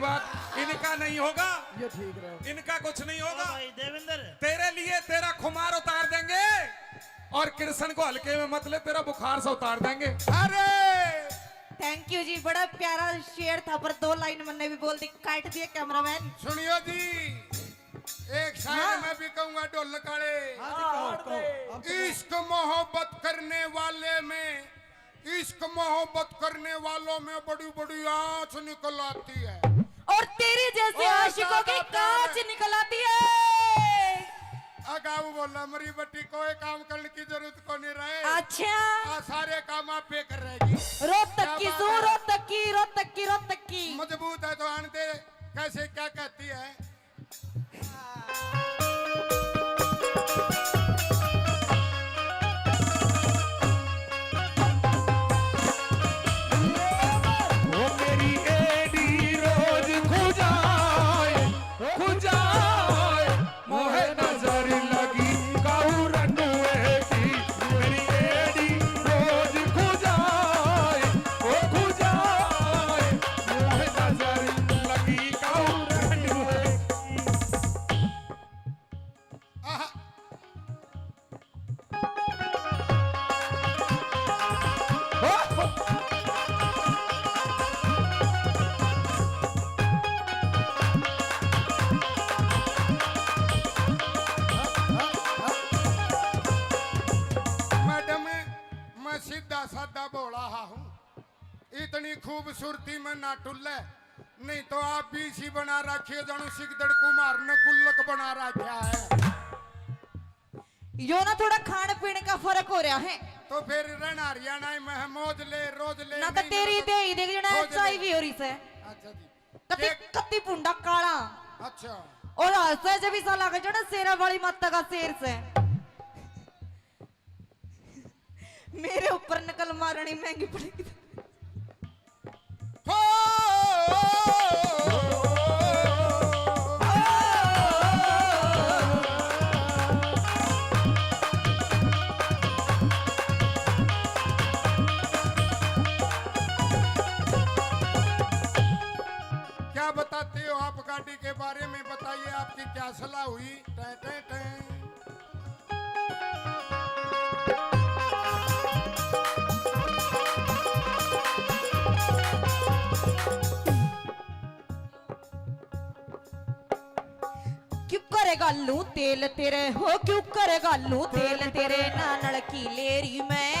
बात इनका नहीं होगा, ये ठीक रहे। इनका कुछ नहीं होगा। भाई देवेंद्र, तेरे लिए तेरा खुमार उतार देंगे और कृष्ण को हल्के में मत ले, तेरा बुखार से उतार देंगे। अरे थैंक यू जी, बड़ा प्यारा शेर था, पर 2 लाइन मैंने भी बोल दी, काट दिए कैमरामैन। सुनियो जी, एक शायर मैं भी कहूंगा ढोल काले। इश्क मोहब्बत करने वाले में, इश्क मोहब्बत करने वालों में बड़ी बड़ी आंच निकल आती है, और तेरी जैसे आशिकों की कांच निकल आती है। अगाऊ बोला मरी बट्टी, कोई काम करने की जरूरत को नहीं रहे। अच्छा, सारे काम आप पे कर रहेगी। रोहतक की सू, रोहतक की, रोहतक की, रोहतक की मजबूत है तो आन दे, कैसे क्या कहती है। सादा बोला हूँ, इतनी खूबसूरती में ना टुल्ले, नहीं तो आप भी इसी बना रखिए जानू सिकदड़ कुमार ने गुल्लक बना रखा है। यो ना थोड़ा खाने पीने का फर्क हो रहा है, तो फिर रहना हरियाणा में मौज ले रोज ले ना तो तेरी दे ही देख जना चाय भी हो रही से। अच्छा जी, कति कति पुंडा काला, अच्छा, और हंसे जब इसा लगे जो ना शेरा वाली माता का शेर से। मेरे ऊपर नकल मारनी महंगी पड़ेगी। क्या बताते हो आप गाड़ी के बारे में, बताइए आपकी क्या सलाह हुई। टे, टे, टे। गालू तेल तेरे हो, क्यों करेगा लू तेल तेरे ना नलकी लेरी में।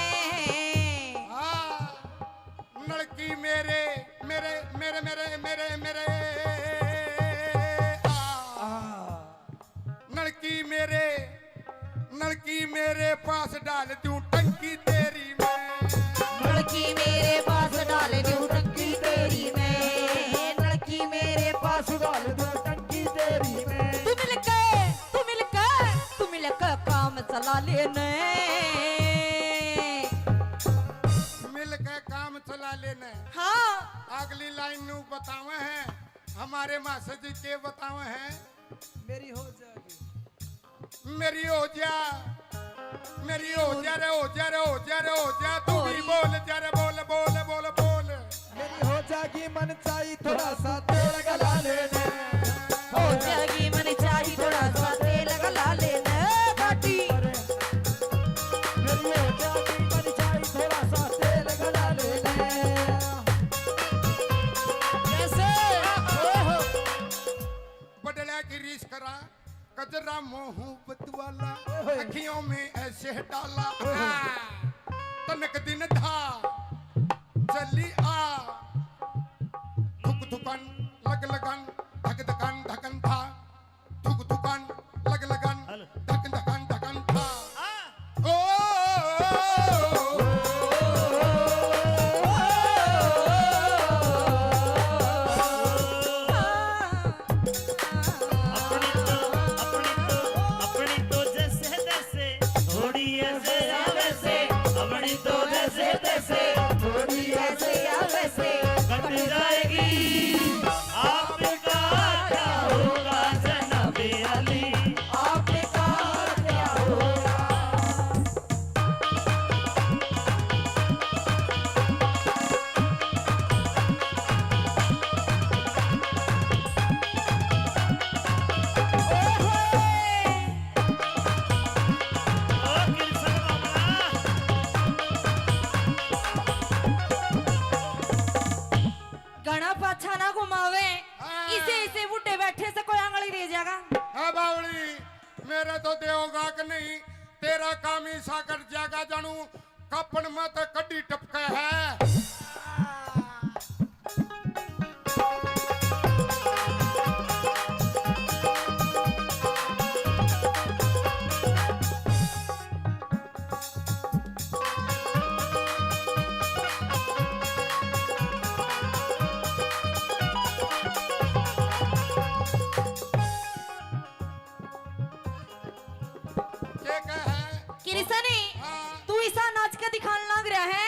नलकी मेरे मेरे मेरे मेरे मेरे मेरे नलकी मेरे पास डाल दूं टंकी तेरी में। नलकी मेरे पास डाल दूं टंकी तेरी में, नलकी मेरे पास डाल दूं टंकी तेरी में। काम चला लेने, मिल के काम चला लेने। हाँ, अगली लाइन नू बतावे हैं हमारे मास्टर जी के बतावे हैं। मेरी हो जाएगी, मेरी हो जा, मेरी हो जा रे, हो जा रे, हो जा रे, हो जा। तू भी बोल जा रे, बोल बोल बोल बोल। मेरी हो जाएगी मन चाहिए थोड़ा सा तेल गला लेने, हो जाएगी मन चाहिए थोड़ा सा तेल गला लेने। कजरा मोहब्बत वाला अखियों में ऐसे डाला, तनक दिन था चली आ, थुक थुकन लग लगन धक धकन धकन था, थुक थुकन लग लगन धक धकन धकन था। आपका क्या होगा जनाबे अली, आपका इसे इसे बुढ़े बैठे से कोई आंगली दे जाएगा। है बावली मेरे तो देओगा कि नहीं तेरा काम ही सा कर जाएगा जानू कपन में तो कड्डी टपके है। किरसने तू ऐसा नाच के दिखाने लग रहा है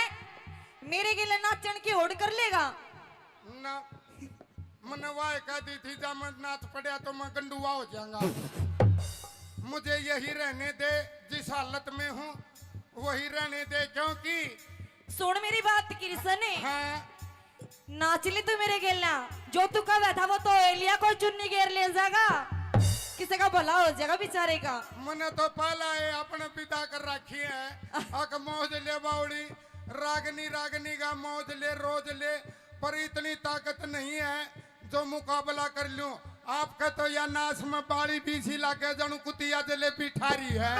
मेरे के लिए नाचन की होड़ कर लेगा ना मनवाए कह दी थी जब मैं नाच पड़ा तो मैं गंडुआ हो जाऊंगा। मुझे यही रहने दे जिस हालत में हूँ वही रहने दे क्योंकि सुन मेरी बात किरसने हाँ नाच ले तू मेरे गेलना जो तू कहा था वो तो एलिया को चुन्नी घेर ले जाएगा किसी का भला हो जाएगा बेचारे का। मैंने तो पहला है अपने पिता कर रखी है अक मौज ले बावड़ी रागनी रागनी का मौज ले रोज ले पर इतनी ताकत नहीं है जो मुकाबला कर लूं। आपका तो या नाश में बाड़ी बीसी लाके जानू कुतिया जलेबी ठारी है।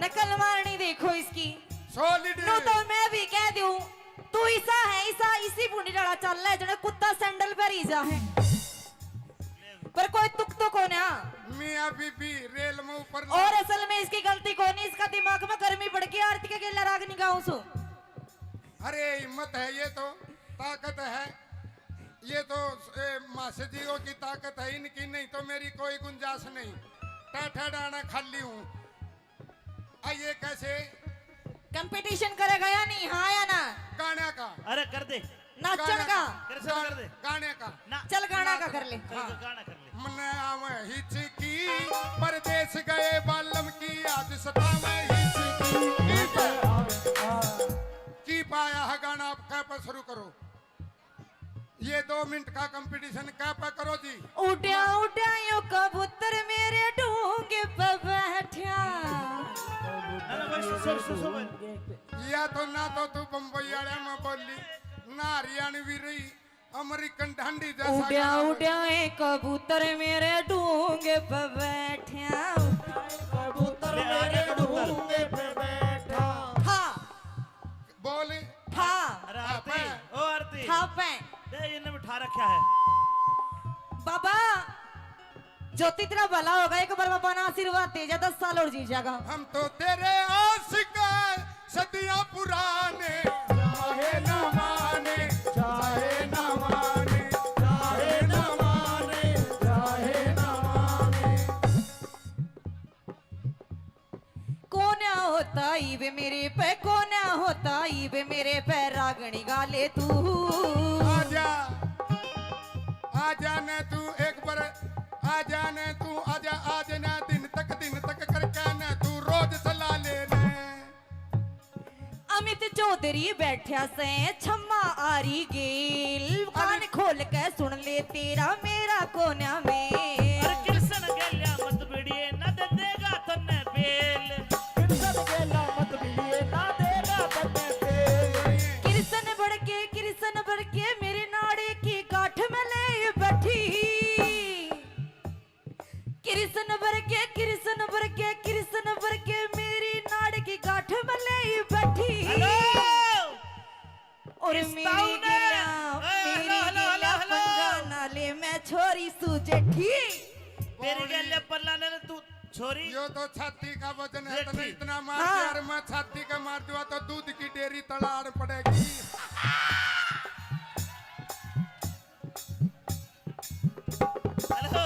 नकल मारनी देखो इसकी सॉलिड नो तो मैं भी कह दूं तू ऐसा है ऐसा इसी बूंदी डाला चल रहा है जने कुत्ता सैंडल पर ही जा है पर कोई तुक तो कौन है मियां बीबी रेल में ऊपर और असल में इसकी गलती कौन है इसका दिमाग में गर्मी बढ़ गई आरती के गेला राग निगाहों सो। अरे हिम्मत है ये तो ताकत है ये तो मासजियों की ताकत है इनकी नहीं तो मेरी कोई गुंजाइश नहीं। टाठा डाना खाली हूँ आइए कैसे कंपटीशन करेगा या नहीं हाँ या ना गाने का अरे कर दे नाचन का कर दे गाने का ना चल गाना का कर ले गाना कर ले। मने आवे हिचकी परदेश गए बालम की आज सतावे हिचकी की पाया है गाना आप क्या पर शुरू करो ये 2 मिनट का कंपटीशन क्या पर करो जी। उड्या उड्या यो कबूतर मेरे डूंगे पे बैठा ना बस या तो ना तो तू बम्बई वाले में बोली ना हरियाणवी रही अमेरिकन ढंडी जैसा उड्या गाना उड्या ये कबूतर मेरे डूंगे पे बैठा कबूतर मेरे डूंगे पे बैठा हाँ बोले हाँ अरे आरती ओ आरती हाँ पे दे इन्हें बिठा रखा है बाबा ज्योति तेरा भला होगा एक बार बाबा ना आशीर्वाद दे जा 10 साल और जी जाएगा। हम तो तेरे आशिक सदियां पुराने चाहे न माने चाहे न माने चाहे न माने चाहे न माने कौन होता ईवे मेरे पे कौन होता ईवे मेरे पे रागणी गाले तू आजा आजा ने तू एक बार आजा ने तू आजा आज ना दिन तक करके ने तू रोज चला ले ने अमित चौधरी बैठा से छम्मा आरी गेल कान खोल के सुन ले तेरा मेरा कोना में अरे कृष्ण गेल्या मत बिड़िए न दे देगा तन्ने बेल किरसन गेला मत बिलिए ना देगा तन्ने पे किरसन बढ़ के मेरे नाड़े की गांठ में ले बैठी किरसन भर के मेरी नाड़ की गांठ में ले बैठी और मेरी गिला पंगा नाले में छोरी सुजेठी तेरे गेल्या पल्ला ने तू छोरी यो तो छाती का वजन है तो ठीक। इतना मार हाँ। यार मैं छाती का मार दूंगा तो दूध की डेयरी तड़ाड़ पड़ेगी। हेलो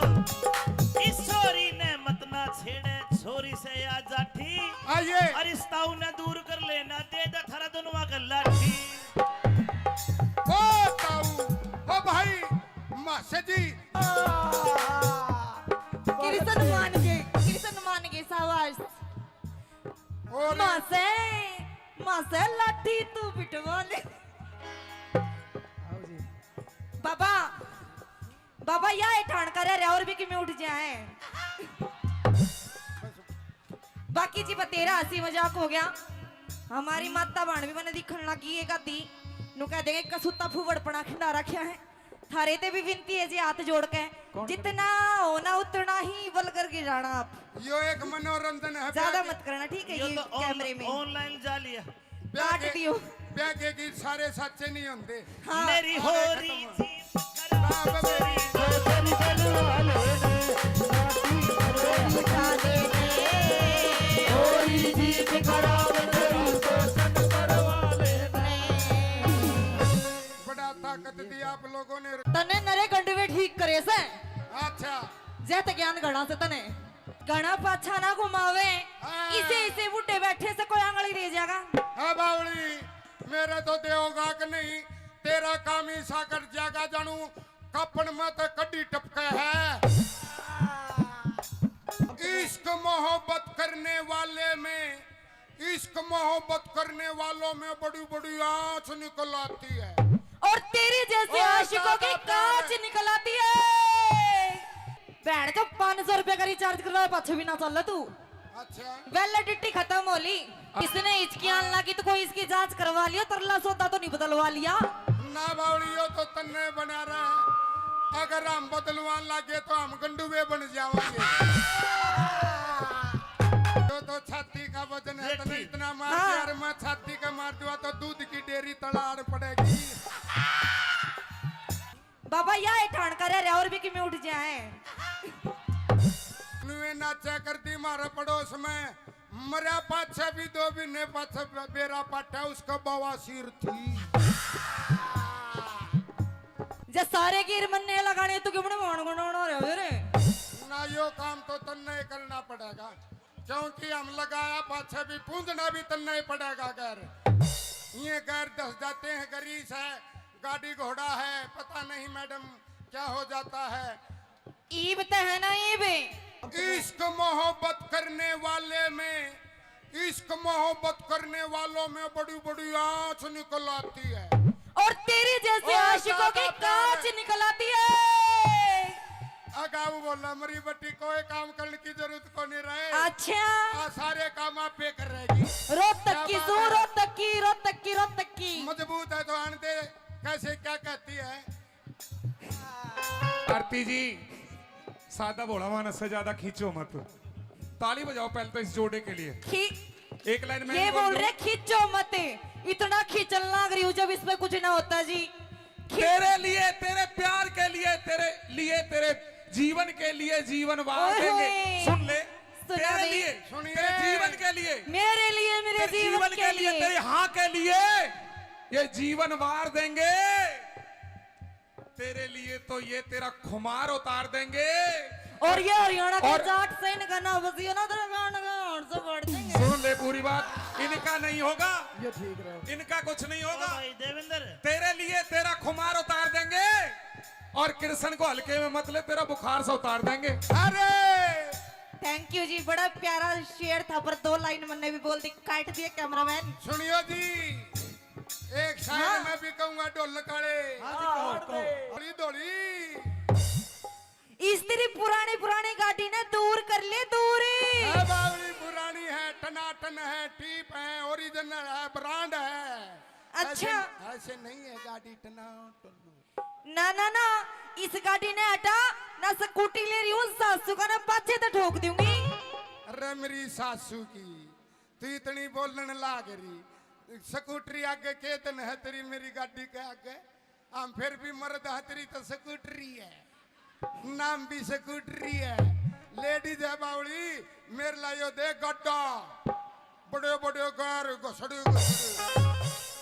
इस छोरी ने मत ना छेड़े छोरी से आ जाठी आइए और इस ताऊ ने दूर कर लेना दे दा थारा दोनों का लाठी ओ ताऊ ओ भाई मासे जी किरसन मान के सावास और मासे लाठी तू बिटवा ले बाबा बाबा या ठाण कर रहे और भी कि में उठ जाए बाकी जी तेरा हंसी मजाक हो गया हमारी माता बाण भी मैंने दिखन लगी है गाती नु कह देंगे कसूता फूवड़पना खिंडा रखा है। थारे ते भी विनती है जी हाथ जोड़ के, जितना होना उतना ही बल करके जाना आप। यो एक मनोरंजन है। ज्यादा मत करना ठीक है। ये ये तो कैमरे में ऑनलाइन जा लिया। काट दियो। ब्याह के गीत सारे सच्चे नहीं होते। हाँ। मेरी हो रही थी बाप मेरी दिखा दे बड़ा ताकत दी आप लोगों ने। तने नरे गंडवे ठीक करे से। अच्छा जैत ज्ञान गणा से तने गणा पाछा ना घुमावे। हाँ। इसे बुड्ढे बैठे से कोई आंगली दे जाएगा। हाँ बावली मेरे तो देगा कि नहीं, तेरा काम ही साकर जागा जानू कपन में तो कड्डी टपके है। इश्क मोहब्बत करने वाले में, इश्क मोहब्बत करने वालों में बड़ी बड़ी आंच निकल आती है और तेरे जैसे और आशिकों की ज्यादा कांच प्यार। निकल आती है। बैठ तो 500 रुपए का रिचार्ज करवा पाछे भी ना चल तू। अच्छा वैलिडिटी खत्म हो ली। इसने हिचकियां लगी तो कोई इसकी जांच करवा लिया, तरला सौदा तो नहीं बदलवा लिया। ना बावलियो तो तन्ने बना रहा है। अगर हम बदलवान लगे तो हम गंडुए बन जाएंगे। तो छाती का वजन है तने इतना मार हाँ। दिया, अरे मैं छाती का मार दूंगा तो दूध की डेयरी तलाड़ पड़ेगी। बाबा या ठाण करे और भी कि में उठ जाए। नुए नाचा करती मारे पड़ोस में मरा पाछा भी दो भी ने पाछा बेरा पाटा उसका बवासीर थी। जे सारे गिर मन्ने लगाने तो क्यों मान गुण रे रे। ना यो काम तो तन्ने ही करना पड़ेगा, क्योंकि हम लगाया पाछे भी पूंजना भी तन्ने ही पड़ेगा। घर ये घर दस जाते हैं, गरीस है, गाड़ी घोड़ा है, पता नहीं मैडम क्या हो जाता है। ईब तो है ना ईब। इश्क मोहब्बत करने वाले में, इश्क मोहब्बत करने वालों में बड़ी बड़ी आंच निकल आती है और तेरे जैसे और आशिकों की ज्यादा प्यार कांच है। निकल आती है। अगाऊ बोला मरी बट्टी कोई काम करने की जरूरत को नहीं रहे। अच्छा आ सारे काम आप पे कर रहेगी। रोहतक की क्या सू बात है? रोहतक की रोहतक की रोहतक की। मजबूत है तो आने दे। कैसे क्या कहती है? आरती जी सादा भोला मानस से ज्यादा खींचो मत। ताली बजाओ पहले तो इस जोड़े के लिए। एक लाइन में ये बोल रहे खींचो मत। इतना खींचल लग रही हूँ जब इसमें कुछ ना होता जी। तेरे लिए, तेरे प्यार के लिए, तेरे लिए, तेरे जीवन के लिए जीवन वार ओए देंगे। होए। सुन ले, सुना तेरे भी। लिए, सुनिए। तेरे जीवन के लिए, मेरे लिए मेरे तेरे जीवन के लिए। तेरे हाँ के लिए ये जीवन वार देंगे। तेरे लिए तो ये तेरा खुमार उतार देंगे। और ये हरियाणा के और- जाट से इनका ना बसियो ना तेरा गाना गान से बढ़ देंगे। सुन ले पूरी बात, इनका नहीं होगा, ये ठीक रहे। इनका कुछ नहीं होगा। भाई देवेंद्र तेरे लिए तेरा खुमार उतार देंगे और कृष्ण को हल्के में मत ले, तेरा बुखार से उतार देंगे। अरे थैंक यू जी, बड़ा प्यारा शेर था पर 2 लाइन मैंने भी बोल दी, काट दिया कैमरामैन। सुनियो जी, एक शायर हाँ। मैं भी कहूंगा ढोल काले हाँ जी, कहो। दौड़ी दौड़ी। इस तेरी पुरानी पुरानी गाड़ी ने दूर कर ले दूरी। है बावली पुरानी है, टनाटन है, टीप है, ओरिजिनल है, ब्रांड है। अच्छा। ऐसे नहीं है गाड़ी टनाटन। ना ना ना, इस गाड़ी ने हटा ना, स्कूटी ले रही हूँ, सासू का ना पाछे तो ठोक दूंगी। अरे मेरी सासू की तू इतनी बोलने लाग रही। स्कूटरी आगे के दिन है तेरी, मेरी गाड़ी के आगे। हम फिर भी मर्द है, तेरी तो स्कूटरी है, नाम भी स्कूटरी है। लेडीज है बावली, मेरे लायो दे गड्ढा, बड़े बड़े गार घसड़े घसड़े।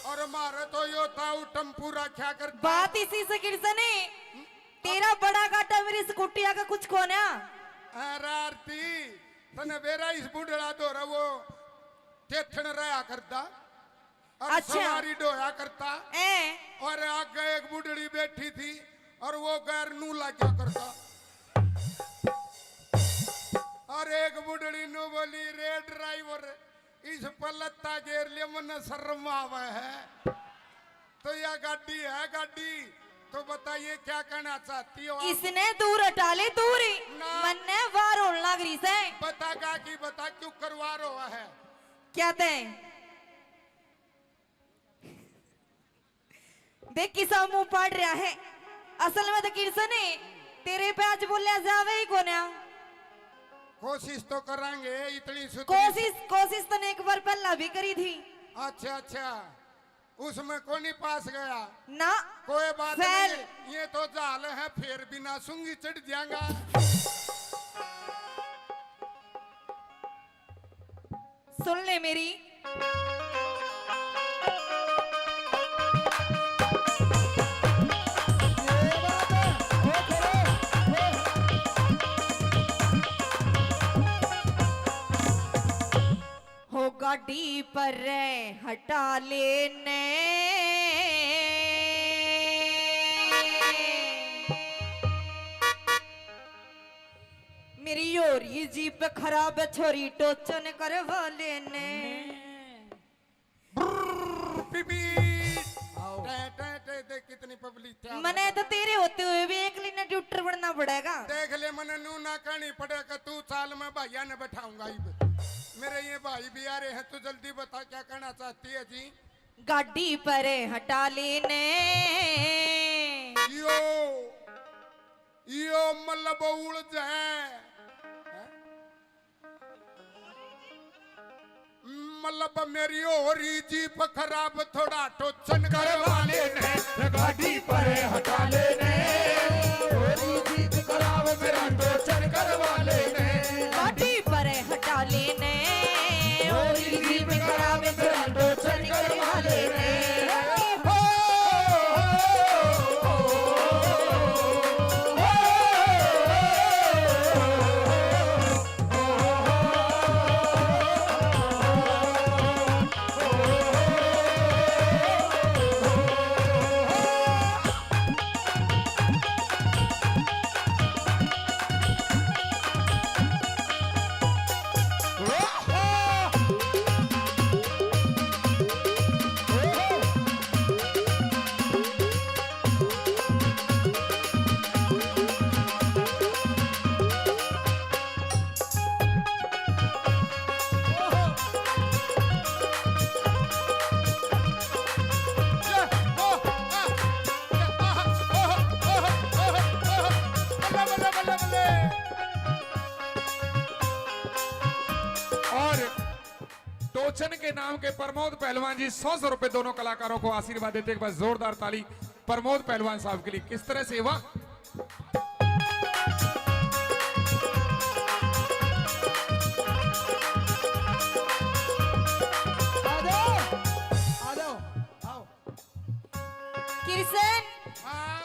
और मारे तो यो ताऊ टम्पू रखा कर। बात इसी से किरसने, तेरा बड़ा गाटा मेरी स्कूटी आगे कुछ खोना। अरे आरती तने बेरा इस बुढ़ड़ा दो रहा वो टेथन रहा करता और अच्छा। सवारी डोया करता। ए और आगे एक बुढ़ड़ी बैठी थी और वो गैर नू लगा करता। और एक बुढ़ड़ी नू बोली, रे ड्राइवर इस पलत्ता गेर लिया, मन शर्म आवे है। तो यह गाड़ी है गाड़ी, तो बताइए क्या कहना चाहती हो आप? इसने दूर हटा ले दूरी, ना। मन ने वार होने लग रही से। बतागा कि बता क्यों करवा रहा है? क्या ते देख किसा मुंह पाड़ रहा है। असल में तो किरसन है तेरे पे आज बोलिया जावे ही कोन्या। कोशिश तो करांगे इतनी कोशिश तो ने एक बार पहला भी करी थी। अच्छा अच्छा, उसमें कौन नहीं पास गया ना कोई बात फैल। नहीं, ये तो जाल है, फिर बिना सूंगी चढ़ जाएगा। सुन ले मेरी, ये बात है, हो करो, हो गाड़ी पर हटा लेने मेरी योरी जीप खराब है, छोरी टोचन करवा लेने। बीबी आओ। देख कितनी पब्लिक है। मने तो तेरे होते हुए भी एक लिने ट्यूटर बनना पड़ेगा। देख ले, मने नू ना कहनी पड़ेगा, तू साल में भैया ने बैठाऊंगा। मेरे ये भाई भी आ रहे हैं, तू जल्दी बता क्या कहना चाहती है जी। गाड़ी पर हटा लेने यो यो मतलब उड़ जाए, मतलब मेरी होरी जीप खराब, थोड़ा टोचन करवा लेने। गाड़ी पर हटा लेने, होरी जीत खराब मेरा टोचन करवा लेने। गाड़ी पर हटा लेने होरी जीप खराब मेरा टोचन करवा लेने। टोचन के नाम के प्रमोद पहलवान जी 100 रुपए दोनों कलाकारों को आशीर्वाद देते एक बार जोरदार ताली प्रमोद पहलवान साहब के लिए। किस तरह से वाह, आ जाओ, आओ। किरसन हाँ,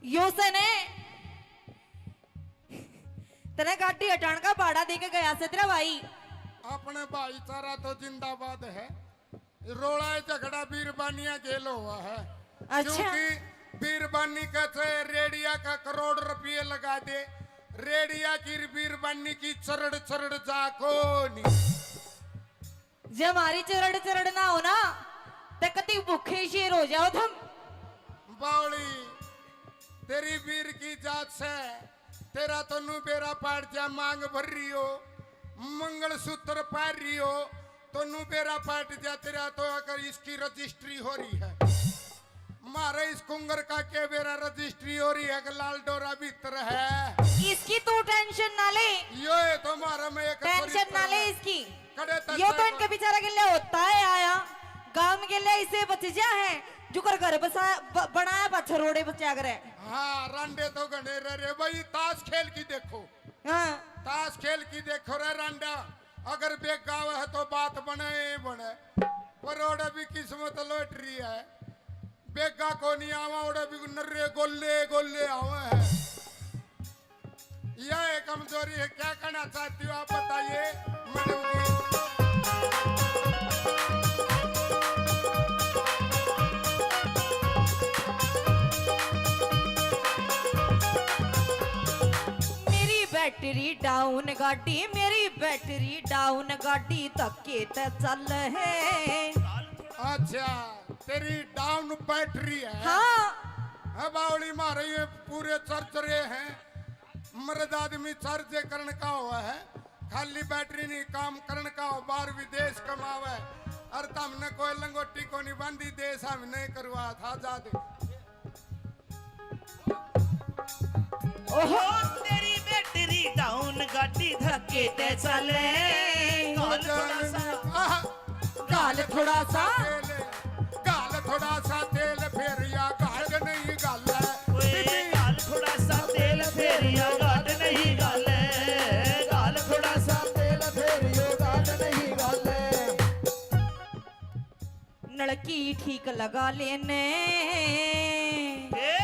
यो सने तने गाड़ी हटाने का भाड़ा देके गया से तेरा भाई। अपने भाईचारा तो जिंदाबाद है। रोड़ा झगड़ा बीरबानिया जेल हुआ है। अच्छा। क्योंकि बीरबानी कहते रेडिया का करोड़ रुपये लगा दे, रेडिया की बीरबानी की चरड़ चरड़ जाको नहीं। जब हमारी चरड़ चरड़ ना हो ना तो कति भूखे शेर हो जाओ तुम। बावली तेरी वीर की जात से तेरा तो नू बेरा पाट जा, मांग भर रही हो, मंगल सूत्र पार रही हो, तो नू बेरा पाट जा तेरा। तो अगर इसकी रजिस्ट्री हो रही है, मारे इस कुंगर का के बेरा रजिस्ट्री हो रही है कि लाल डोरा भीतर है। इसकी तू टेंशन ना ले, यो ये तो मारा में एक टेंशन ना ले इसकी। कड़े तक यो तो इनके बेचारा के लिए होता है आया, गांव के लिए इसे बच जा है जो कर घर बसा बनाया पाछा रोड़े बचा करे। हाँ, रांडे तो गणे रे भाई, ताश खेल की देखो, हाँ ताश खेल की देखो रे रांडा। अगर बेग गाँव है तो बात बने बने, पर ओडे भी किस्मत लौटरी है। बेगा को नहीं आवा, ओडे भी नर्रे गोले गोले आवे है। यह एक कमजोरी है। क्या कहना चाहती हो आप बताइए मैडम जी। बैटरी डाउन गाड़ी, मेरी बैटरी डाउन गाड़ी धक्के ते चल है। अच्छा, तेरी डाउन बैटरी है। हाँ है बावली मारे ये पूरे चर्च रहे हैं। मर्द आदमी चर्च करण का हुआ है, खाली बैटरी नहीं काम करण का हो, बाहर विदेश कमावे। और तुमने कोई लंगोटी को नहीं बांधी दे सामने करवा था जा दे ओहो तेरी बैटरी डाउन गाड़ी धक्के ते चले गाल थोड़ा सा गाल थोड़ा सा गाल थोड़ा सा तेल फिर या गाल नहीं गाल ओए गाल थोड़ा सा तेल फेरिया गाल नहीं गाल गाल थोड़ा सा तेल फेरियो गाल नहीं गाले नलकी ठीक लगा लेने ए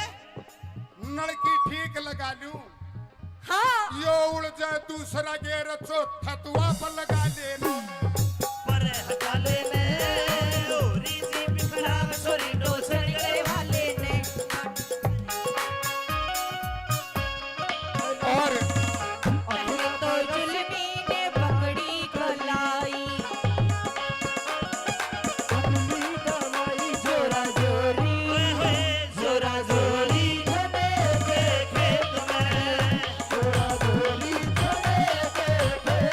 नलकी ठीक लगा लूं हाँ यो उड़ जाए दूसरा गेर चौथा तू आप लगा देना पर हटा लेने ओरी जीप खराब सोरी डोसन करे वाले ने और तो जुल्मी ने पकड़ी कलाई अगली कमाई जोरा जोरी ओए होए जोरा जोरी चले के खेत में जोरा जोरी चले के खेत में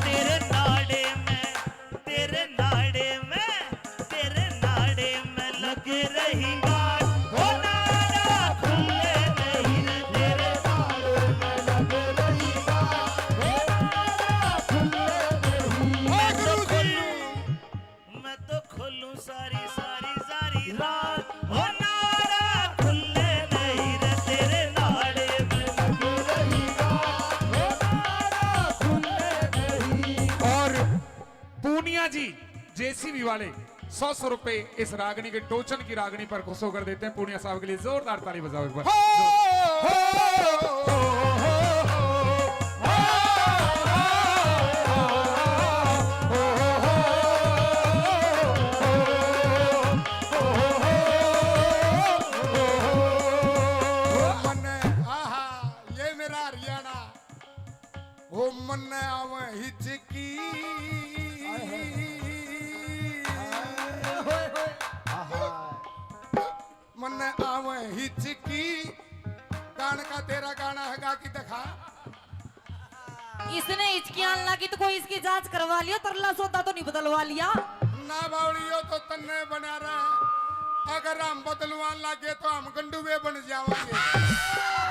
तेरे नाड़े में तेरे नाड़े में तेरे नाड़े में लग रही गाड़ हो नाड़ा खुले नहीं तेरे ताले में लग रही बात मेरा खुले नहीं मैं तो खोलूं सारी सारी सारी रात हो नाड़ा खुले नहीं रे तेरे नाड़े में लग रही बात मेरा खुले नहीं और पूनिया जी जेसीबी वाले 100 रुपए इस रागनी के टोचन की रागनी पर खुश होकर देते हैं। पूनिया साहब के लिए जोरदार ताली बजाओ एक बार। मन्ने आहा ये मेरा हरियाणा हो मन्ने आवे हिचकी मन्ने आवे हिचकी गान का तेरा गाना है गा की दिखा इसने हिचकियां लगी तो कोई इसकी जांच करवा लिया तरला सौदा तो नहीं बदलवा लिया ना बावड़ियो तो तन्ने बना रहे अगर हम बदलवान लगे तो हम गंडुए बन जाएंगे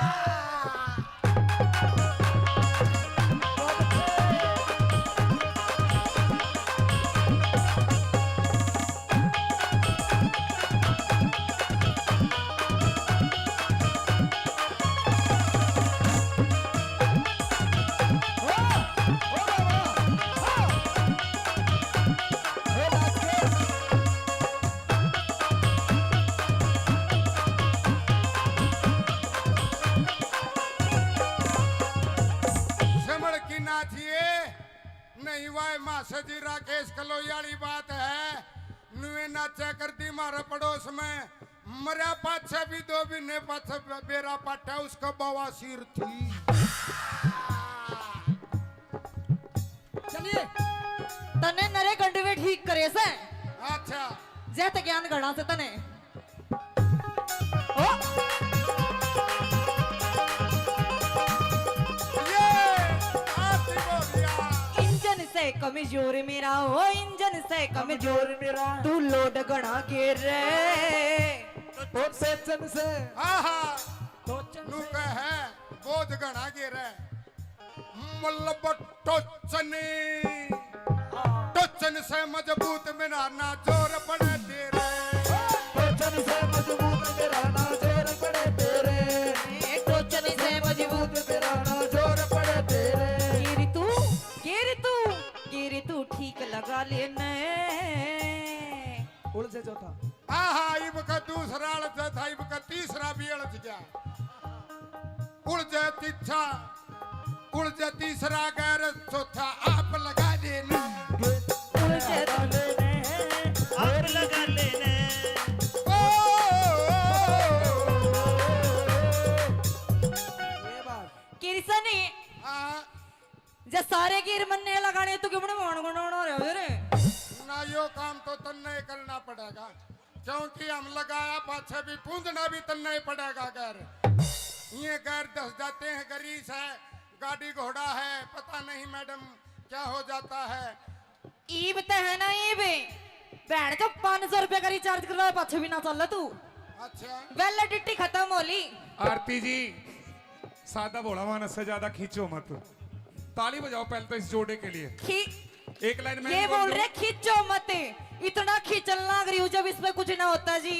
समड़ की नाचिए नहीं वाय मासा जी राकेश कलोयाली बात है नुए नाचा करती मारा पड़ोस में मरा पाछा भी दो भी ने पाछा बेरा पाटा उसका बवासीर थी चलिए तने नरे गंडवे ठीक करे से अच्छा जैत ज्ञान गणा से तने ओ ये आती बोलिया इंजन से कमजोर मेरा हो इंजन से कमजोर मेरा तू लोड गणा के रे तो सेचन से आहा टोचन नु से कहे बोझ गणा गिरे मल्लब टोचनी टोचन से मजबूत मेरा ना जोर पड़े तेरे टोचन से मजबूत मेरा ना जोर पड़े तेरे टोचन से मजबूत मेरा ना जोर पड़े तेरे गिरी तू ठीक लगा लेने उड़ से चौथा आहा इब का दूसरा अड़च था इब का तीसरा भी अड़च गया उड़ जाए तीछा उड़ जाए तीसरा गैर चौथा आप लगा देना आप लगा लेने ये बात किरसनी हाँ, जे सारे गिर मनने लगाने तू क्यों मान गुण रे रे ना यो काम तो तन्ने करना पड़ेगा क्योंकि हम लगाया पाछे भी पूंजना भी तन्ने पड़ेगा गैर ये गैर दस जाते हैं गरीस है गाड़ी घोड़ा है पता नहीं मैडम क्या हो जाता है ईब ते है ना ईब भैन जो 500 रुपए का रिचार्ज करवा पाछे भी ना चल तू अच्छा वैलिडिटी खत्म होली आरती जी सादा भोला मानस से ज्यादा खींचो मत। ताली बजाओ पहले तो इस जोड़े के लिए। खी एक लाइन में ये बोल रहे खींचो मत इतना खींचल लग रही हूँ जब इसमें कुछ ना होता जी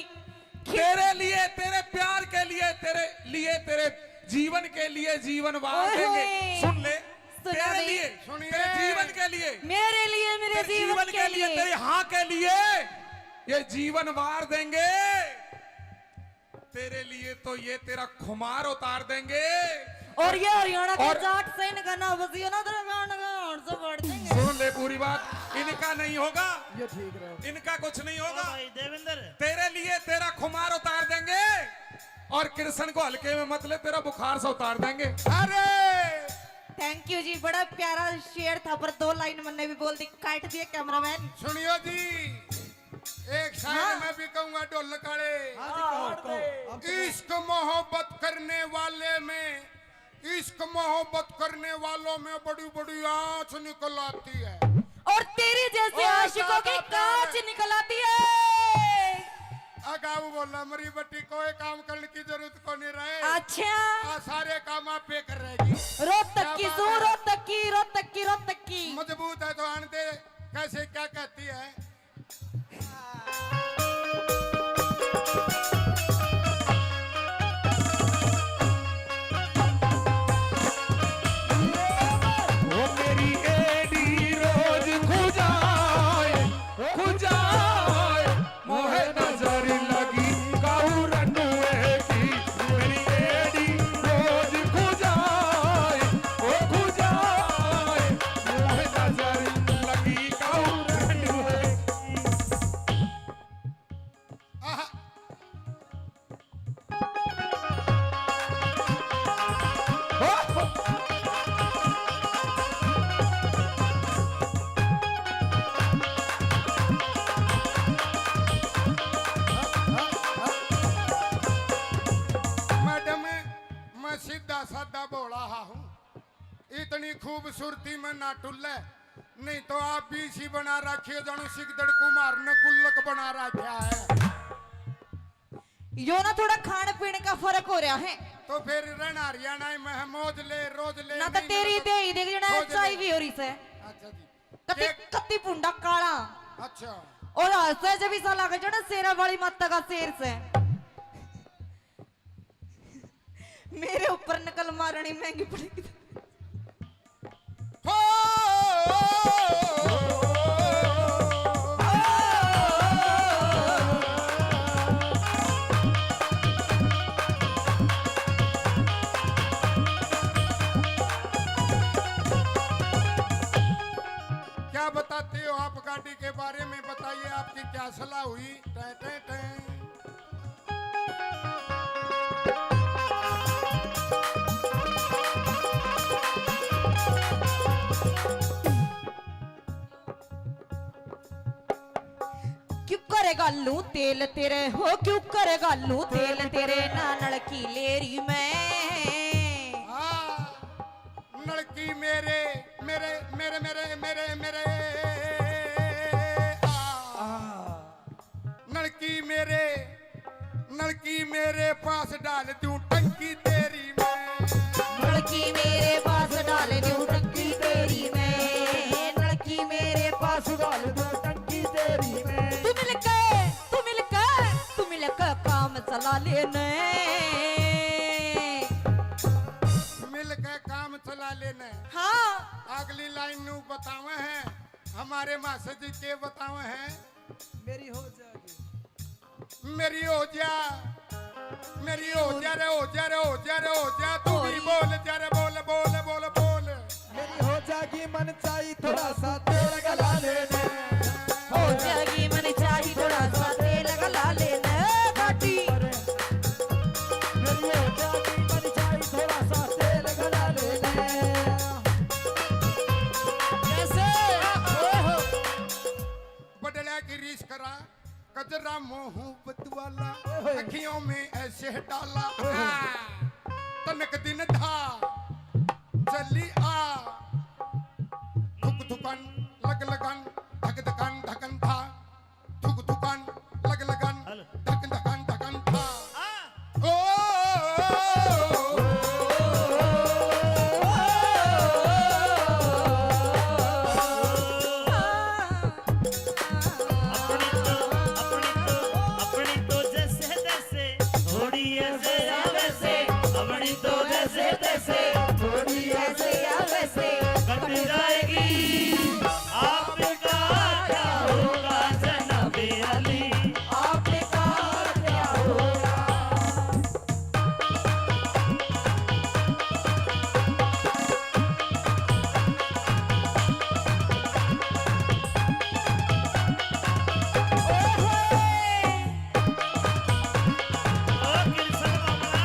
तेरे लिए तेरे प्यार के लिए तेरे जीवन के लिए जीवन वार ओए देंगे। होए। सुन ले सुना तेरे नहीं। लिए सुनिए। तेरे जीवन के लिए मेरे तेरे जीवन के लिए तेरे हाँ के लिए ये जीवन वार देंगे। तेरे लिए तो ये तेरा खुमार उतार देंगे। और ये हरियाणा के और- जाट से इनका ना बसियो ना तेरा गाना का और से बढ़ देंगे सुन ले पूरी बात। इनका नहीं होगा ये ठीक रहे इनका कुछ नहीं होगा। भाई देवेंद्र तेरे लिए तेरा खुमार उतार देंगे और कृष्ण को हल्के में मत ले तेरा बुखार से उतार देंगे। अरे थैंक यू जी बड़ा प्यारा शेर था पर 2 लाइन मैंने भी बोल दी काट दिया कैमरामैन सुनियो जी एक शायर हाँ। मैं भी कहूंगा ढोल काले हाँ जी कहो अब इश्क मोहब्बत करने वाले में इश्क मोहब्बत करने वालों में बड़ी बड़ी आंच निकल आती है। और तेरी जैसे और आशिकों की ज्यादा कांच प्यार निकल आती है अगाऊ बोला मरी बट्टी कोई काम करने की जरूरत को नहीं रहे। अच्छा आ सारे काम आप पे कर रहेगी। रोहतक की क्या सू बात है? रोहतक की मजबूत है तो आने दे कैसे क्या कहती है। वो मेरी एडी रोज खुजाए मोहे नजर लगी काऊ रनुए की। मेरी एडी रोज खुजाए मोहे नजर लगी काऊ रनुए की। आहा, मैडम मैं सीधा साधा बोला हूँ इतनी खूबसूरती में ना टुल्ले नहीं तो आप भी इसी बना रखिए जानू सिकदड़ कुमार ने गुल्लक बना रखा है। यो ना थोड़ा खाने पीने का फर्क हो रहा है तो फिर रहना हरियाणा में है मौज ले रोज ले ना तो नहीं तेरी ले तो- दे ही देख जना खोज ले। चाय भी हो रही से अच्छा जी कति एक- कति पुंडा काला अच्छा और हंसे जब इसा लगा जना शेरा वाली माता का शेर से मेरे ऊपर नकल मारनी महंगी पड़ेगी हो क्या बताते हो आप गाड़ी के बारे में बताइए आपकी क्या सलाह हुई। टै टै टै। क्यों करेगा लू तेल तेरे हो क्यों करेगा लू तेल तेरे ना नलकी लेरी में हाँ, लड़की मेरे मेरे मेरे मेरे मेरे मेरे लड़की मेरे पास डाल दूं टंकी तेरी मैं। लड़की मेरे पास डाल दूं टंकी तेरी में लड़की मेरे पास डाल दो टंकी तेरी में तू मिलकर काम चला लेने मिल के काम चला लेने। हाँ अगली लाइन नू बतावे हैं हमारे मास्टर जी के बतावे हैं मेरी हो जाएगी मेरी हो जा मेरी हो जा रे हो जा रे हो जा रे हो जा तू भी बोल जा रे बोल बोल बोल बोल। मेरी हो जाएगी मन चाहिए थोड़ा सा तेल गला लेने हो जाएगी मन चाहिए थोड़ा सा तेल गला लेने घाटी मेरी हो जाएगी मन चाहिए थोड़ा सा तेल गला लेने कैसे बदला की रीस करा कजरा मोहब्बत वाला अखियों में ऐसे डाला तनक दिन था चली आ थुक थुकन लग लगन धक धकन धकन था थुक थुकन लग लगन हेलो। धक धकन धकन था हाँ, ओ अपनी तो जैसे तैसे थोड़ी ऐसे या वैसे अपनी तो जैसे तैसे थोड़ी ऐसे या वैसे कट जाएगी आपका क्या होगा जनाबे अली आपका क्या होगा ओ कृष्ण बाबा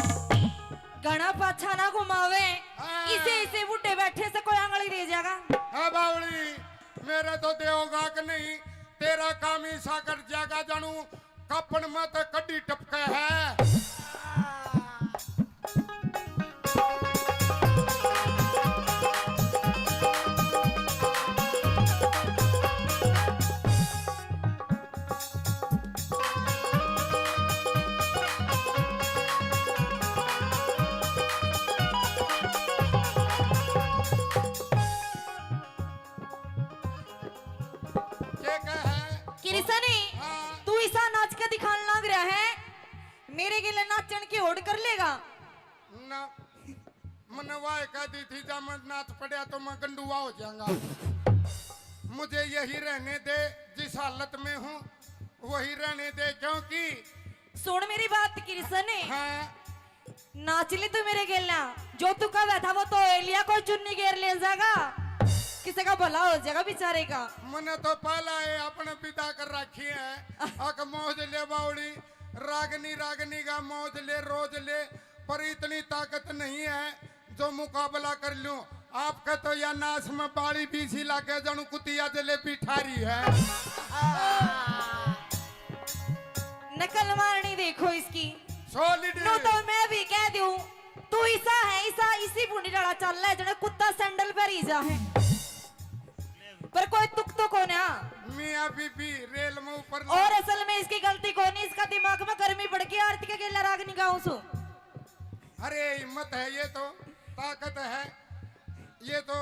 घना पाछा ना घुमावे हाँ। इसे इसे बूटे बैठे से कोई आंगली रह जाएगा हाँ बावली मेरे तो देवगा कि नहीं तेरा काम ही सा कर जागा जानू कपन में तो कड्डी टपके है क्या है किरसनी हाँ। तू ऐसा नाच के दिखाने लग रहा है मेरे गिले नाचन की होड़ कर लेगा ना मैंने वाह कह दी थी जब मैं नाच पड़ा तो मैं गंडुआ हो जाऊंगा मुझे यही रहने दे जिस हालत में हूँ वही रहने दे क्योंकि सुन मेरी बात किरसनी हाँ नाच ले तू मेरे गिलना जो तू कहा था वो तो एलिया को चुन्नी घेर ले जाएगा किसी का भला हो जाएगा बेचारे का मैंने तो पहला है अपने पिता कर रखी है अक मौज ले बावड़ी रागनी रागनी का मौज ले रोज ले पर इतनी ताकत नहीं है जो मुकाबला कर लूं आपका तो या नाश में बाड़ी बीसी लाके जानू कुतिया जलेबी ठारी है नकल मारनी देखो इसकी सॉलिड नो तो मैं भी कह दूं तू ऐसा है ऐसा इसी बूढ़ी डाला चल रहा है जने कुत्ता सैंडल पर ही जा है पर कोई तुक तो कौन है मियां बीबी रेल में ऊपर और असल में इसकी गलती कौन है इसका दिमाग में गर्मी बढ़ गई आरती के गेला राग निगाहों सो अरे हिम्मत है ये तो ताकत है ये तो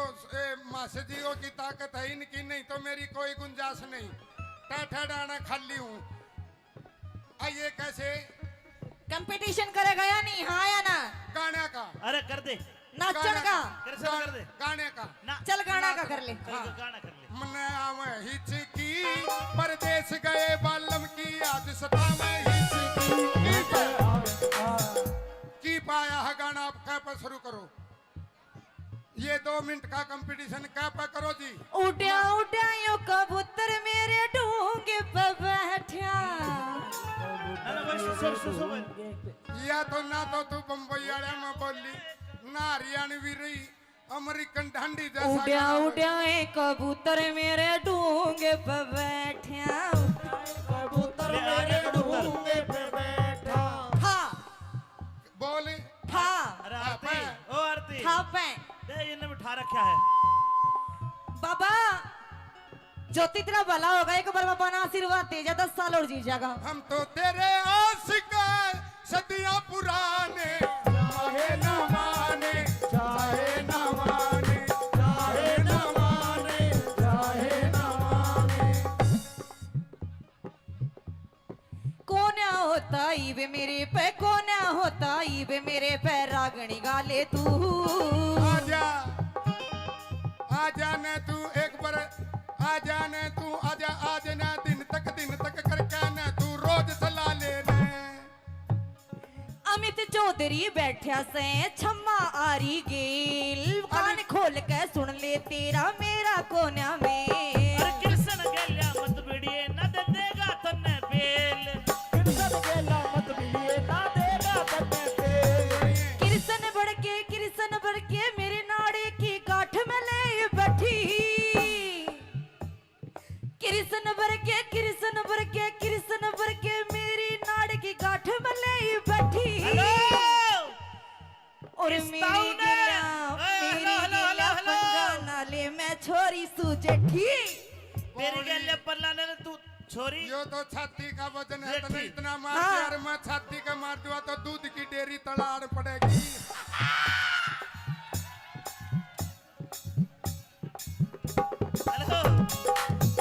मासजियों की ताकत है इनकी नहीं तो मेरी कोई गुंजाइश नहीं टाठा डाना खाली हूँ ये कैसे कंपटीशन करेगा या नहीं हाँ या ना गाने का अरे कर दे नाचन का कृष्ण कर दे गाने का ना चल गाना का कर ले चल गाना कर ले मन आवे हिचकी परदेश गए बालम की आज सतावे हिचकी की पाया है गाना आप क्या पर शुरू करो ये 2 मिनट का कंपटीशन क्या पर करो जी उड्या उड्या यो कबूतर मेरे ढूंगे पे बैठा अरे बस सो या तो ना तो तू बम्बई वाले में बोली ना हरियाणवी रही अमेरिकन ढंडी जैसा उड्या गाना उड्या ये कबूतर मेरे ढूंगे पे बैठा कबूतर मेरे ढूंगे पे बैठा हाँ बोले हाँ अरे आरती ओ आरती हाँ पे दे इन्हें बिठा रखा है बाबा ज्योति तेरा भला होगा एक बार बाबा ना आशीर्वाद दे जा 10 साल और जी जाएगा हम तो तेरे आशिक हैं, सदियां पुराने चाहे न माने चाहे न माने चाहे न माने चाहे न माने कौन होता ईबे मेरे पे कौन होता ईबे मेरे पे रागणी गाले तू आजा आजा ने तू एक बार आजा ने तू आजा आज ना दिन तक करके ने तू रोज चला ले ने अमित चौधरी बैठा से छम्मा आरी गेल कान खोल के सुन ले तेरा मेरा कोना में अरे कृष्ण गेल्या मत बिड़िए न दे देगा तन्ने बेल कृष्ण गेला मत मिलिए ना देगा तन्ने पे किरसन बढ़ के मेरे नाड़े की गांठ में ले बैठी किरसन भर के मेरी नाड़ की गांठ में ले बैठी हेलो और इस मेरी ताऊ ने गिला हेलो हेलो छोरी यो तो छाती का वजन है, तो ठीक। इतना मार हाँ। यार मैं छाती का मार दूंगा तो दूध की डेयरी तड़ाड़ पड़ेगी। हेलो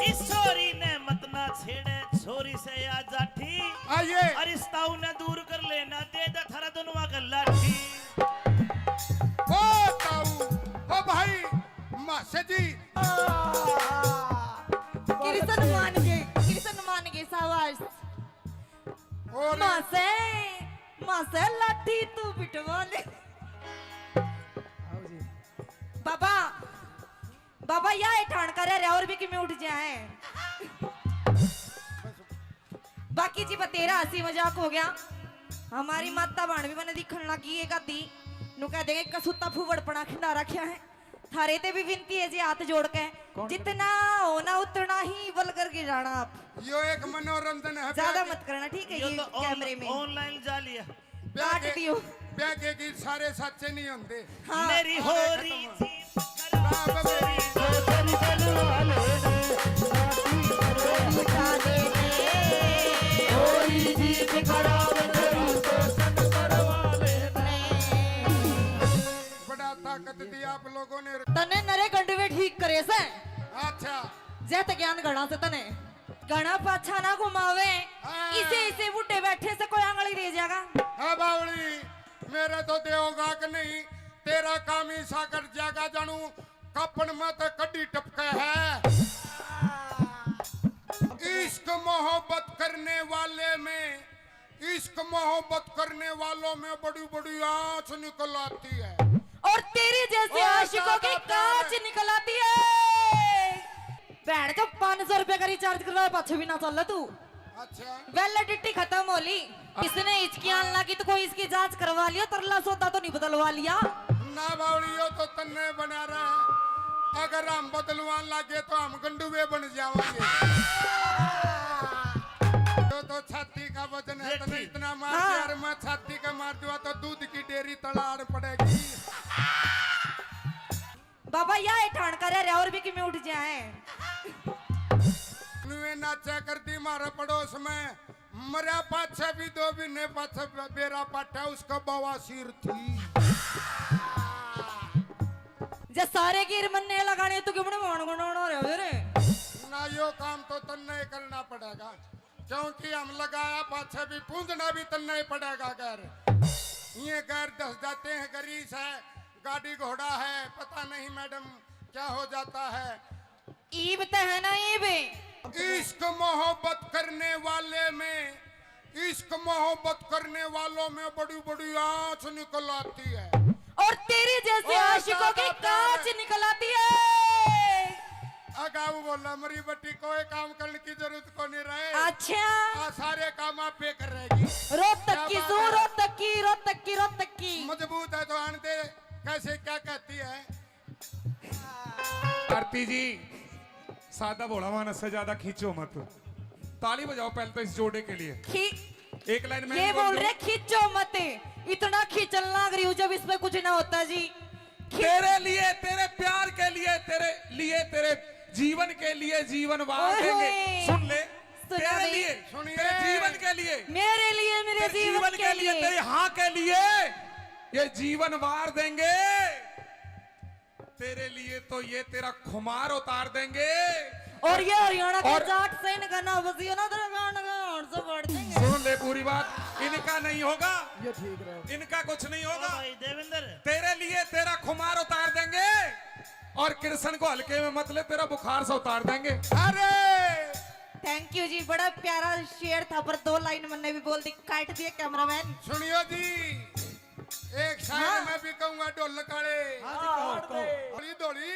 इस छोरी ने मत ना छेड़े छोरी से या जाठी आइए और इस ताऊ ने दूर कर लेना दे दे थारा दोनों का लाठी ओ ताऊ, ओ भाई मासे जी, कृष्ण मान के सावास और मासे लाठी तू बिटवा ले बाबा या ठाण कर रहे और भी कि में उठ जाए। बाकी जी तेरा हंसी मजाक हो गया। हमारी माता बाण भी मैंने दिखण लगी है गाती नु कह देगे कसुता फुवड़ पड़ा खिंडा रखा है। थारे ते भी विनती है जी हाथ जोड़ के जितना होना उतना ही बल करके जाना आप। यो एक मनोरंजन है। ज्यादा मत करना ठीक है ये ये तो कैमरे में ऑनलाइन जा लिया काट दियो। ब्याह के गीत सारे सच्चे नहीं होते। हाँ मेरी हो रही थी बाप मेरी उठा दे कोई जीत खराब तेरा शोषण करवा लेने। बड़ा ताकत दी आप लोगों ने। तने नरे गंडवे ठीक करे से अच्छा जैत ज्ञान गणा से तने गणा पाछा ना घुमावे हाँ। इसे बुड्ढे बैठे से कोई आंगली दे जाएगा। हाँ बावली मेरे तो देवगा के नहीं तेरा काम ही साकर जागा जानू कपन में तो कड्डी टपके है। इश्क मोहब्बत करने वाले में इश्क मोहब्बत करने वालों में बड़ी बड़ी आंच निकल आती है और तेरे जैसे और आशिकों की ज्यादा कांच प्यार है। निकल आती है। बैठ जो 500 रुपए का रिचार्ज करवा पाछे भी ना चल तू अच्छा वैलिडिटी खत्म होली। इसने हिचकियां लगी तो कोई इसकी जांच करवा लिया तरला सौदा तो नहीं बदलवा लिया। ना बावड़ियों तो तन्ने बना रहे हैं। अगर हम बदलवान लगे तो हम गंडुए बन जाएंगे। तो छाती का वजन है, तो इतना मार हाँ। यार मैं छाती का मार दूंगा तो दूध की डेयरी तड़ाड़ पड़ेगी। बाबा या ठाण कर रहे और भी कि में उठ जाए। नुए नाचा करती मारे पड़ोस में मरा पाछे भी दो भी ने पाछे बेरा पाटा उसका बवासीर थी। जे सारे गिर मन्ने लगाने तो क्यों मान गुण रहे रे। ना यो काम तो तन्ने करना पड़ेगा क्योंकि हम लगाया पाछे भी पूंजना भी तन्ने ही पड़ेगा। घर ये घर दस जाते हैं गरीस है गाड़ी घोड़ा है पता नहीं मैडम क्या हो जाता है। ईब ते है ना ईब इश्क मोहब्बत करने वाले में इश्क मोहब्बत करने वालों में बड़ी बड़ी आंच निकल आती है और तेरे जैसे और आशिकों की ज्यादा कांच प्यार है। निकल आती है। अगाऊ बोला मरी बट्टी कोई काम करने की जरूरत को नहीं रहे। अच्छा सारे काम आप पे कर रहेगी। रोहतक की क्या सू बात है? रोहतक की मजबूत है तो आनते कैसे क्या कहती है। आरती जी सादा भोला मानस से ज्यादा खींचो मत। ताली बजाओ पहले तो इस जोड़े के लिए। एक लाइन में ये बोल रहे खींचो मत इतना खींचल लाग रही हूँ जब इसमें कुछ ना होता जी। तेरे लिए तेरे प्यार के लिए तेरे जीवन के लिए जीवन वार ओए देंगे। होए। सुन ले सुना तेरे दे। लिए सुनिए। तेरे जीवन के लिए मेरे लिए मेरे तेरे जीवन के लिए तेरे हाँ के लिए ये जीवन वार देंगे। तेरे लिए तो ये तेरा खुमार उतार देंगे। और ये हरियाणा का और- जाट से इनका ना बसियो ना तेरा गाना का और से बढ़ देंगे। सुन ले पूरी बात इनका नहीं होगा ये ठीक रहे। इनका कुछ नहीं होगा। भाई देवेंद्र तेरे लिए तेरा खुमार उतार देंगे और कृष्ण को हल्के में मत ले तेरा बुखार से उतार देंगे। अरे थैंक यू जी बड़ा प्यारा शेर था पर 2 लाइन मैंने भी बोल दी काट दिया कैमरामैन। सुनियो जी एक शायर हाँ। मैं भी कहूंगा ढोल काले दौड़ी दौड़ी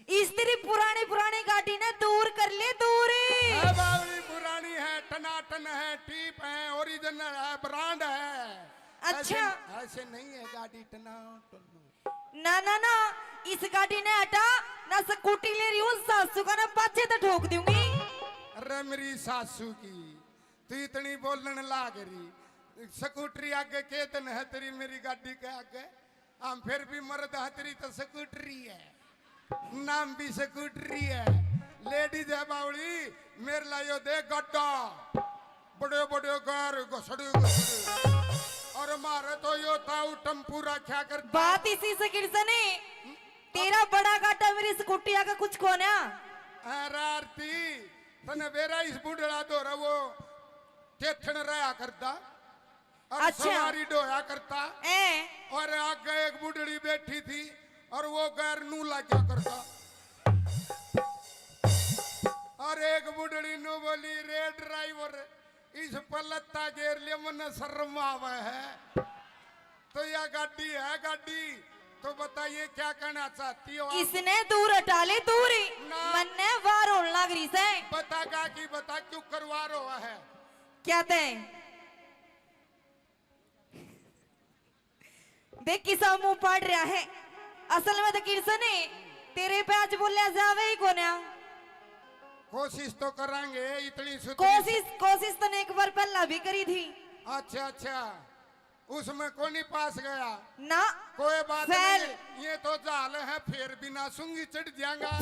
इस तेरी पुरानी गाड़ी ने दूर कर ले दूरी। है बावली पुरानी है टनाटन है टीप है ओरिजिनल है ब्रांड है। अच्छा। ऐसे नहीं है गाड़ी टनाटन। ना ना ना इस गाड़ी ने हटा ना स्कूटी ले रही हूँ सासू का ना पाछे तो ठोक दूंगी। अरे मेरी सासू की तू इतनी बोलने लाग रही स्कूटरी आगे केतन है तेरी मेरी गाड़ी के आगे हम फिर भी मर्द है तेरी तो स्कूटरी है नाम भी स्कूटरी है लेडीज है बावली मेरे लायो दे गड्ढा बड़े बड़े घर घसड़े घसड़े और हमारे तो यो ताऊ टम्पू रखा करता बात इसी से किरसन है। तेरा बड़ा काटा मेरी स्कूटिया का कुछ कोना। आरती तने बेरा इस बुढ़ड़ा दो रहा वो केथन रहा करता और अच्छा। सवारी डोया करता ए और आगे एक बुढ़ड़ी बैठी थी और वो गैर नू लाग्या करता और एक बुढ़ड़ी नु बोली रे ड्राइवर इस पलत्ता गेर लिया मन शर्म आवे है तो यह गाड़ी है गाड़ी तो बताइए क्या कहना चाहती हो आप? इसने दूर हटा ले दूर ही ना। मन ने वार होने लग रही से। बता गा की बता क्यों करवा रहा है क्या ते देख किसा मुंह पाड़ रहा है। असल में तो किरसन है तेरे पे आज बोलिया जावे ही कोना। कोशिश तो करेंगे इतनी कोशिश तो ने एक बार पहला भी करी थी। अच्छा अच्छा उसमें कौन नहीं पास गया ना कोई बात फैल। नहीं ये तो जाल है फिर बिना सूंगी चढ़ जाएगा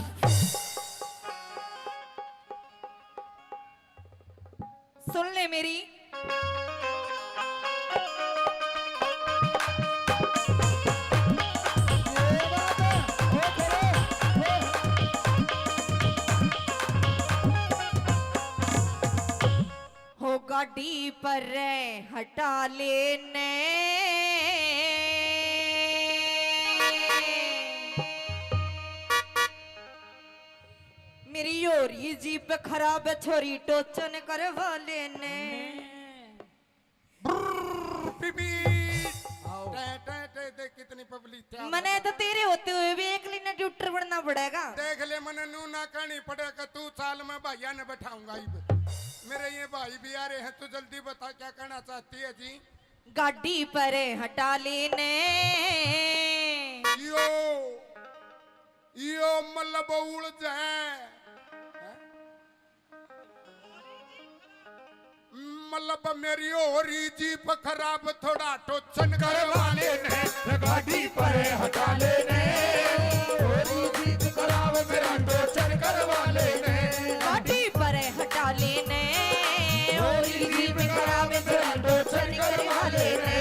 सुन ले मेरी हो गाड़ी पर हटा लेने मेरी योरी जीप खराब है छोरी टोचन करवा लेने। बीबी देख कितनी पब्लिक थी मने तो तेरे होते हुए भी एक लिना ट्यूटर बनना पड़ेगा। देख ले मने नू ना कहनी पड़ेगा तू साल में भैया ने बैठाऊंगा मेरे ये भाई भी आ रहे हैं तू जल्दी बता क्या कहना चाहती है जी गाड़ी पर हटा लेने यो यो मतलब उड़ जाए मतलब मेरी होरी जीप खराब थोड़ा टोचन करवा लेने गाड़ी पर हटा लेने होरी जीत खराब मेरा टोचन करवा लेने गाड़ी पर हटा लेने होरी जीप खराब मेरा टोचन करवा लेने।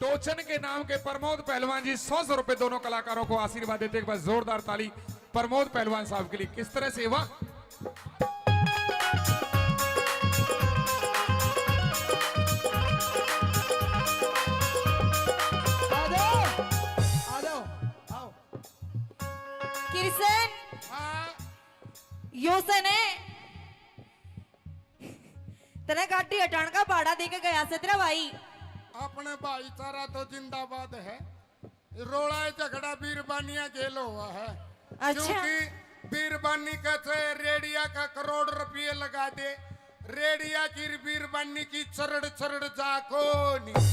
टोचन के नाम के प्रमोद पहलवान जी 100 रुपए दोनों कलाकारों को आशीर्वाद देते एक बार जोरदार ताली प्रमोद पहलवान साहब के लिए। किस तरह से वाह किरसन यो से ने तेरे गाड़ी हटान का भाड़ा देके गया से तेरा भाई। अपने भाईचारा तो जिंदाबाद है रोड़ा झगड़ा बीरबानिया जेल हुआ है अच्छा। क्योंकि बीरबानी का रेडिया का करोड़ रुपये लगा दे रेडिया की बीरबानी की चरड़ चरड़ जाको नहीं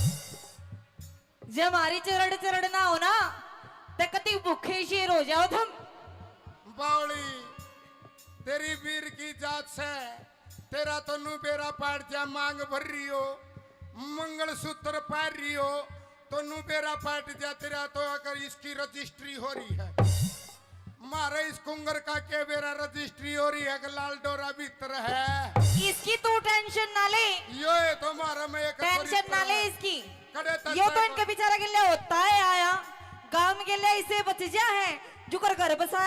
जब हमारी चरड़ चरड़ ना हो ना तो कति भूखे शेर हो जाओ तुम। बावली तेरी वीर की जात से तेरा तो नू बेरा पाट जा मांग भर रही हो मंगल सूत्र पार रही हो तो नू बेरा पाट जा तेरा तो अगर इसकी रजिस्ट्री हो रही है मारे इस कुंगर का के बेरा रजिस्ट्री हो रही है लाल डोरा भीतर है इसकी तू टेंशन ना ले यो है तो मारा में एक टेंशन ना ले इसकी कड़े यो तो इनके बेचारा के लिए होता है आया गांव के लिए इसे बच जा है जुकर घर बसा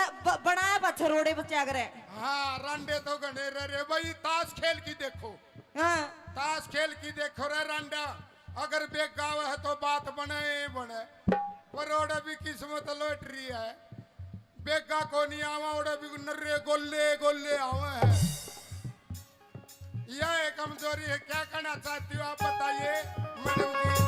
बनाया पत्थर रोड़े बचा करे। हाँ रांडे तो गणे रे भाई ताश खेल की देखो हाँ ताश खेल की देखो रे रांडा, अगर बेग गाव है तो बात बने बने, पर ओड़ा भी किस्मत लॉटरी है। बेगा को नहीं आवा, ओड़ा भी नर्रे गोले गोले आवा है। यह एक कमजोरी है, क्या करना चाहती हो आप बताइए मैडम जी।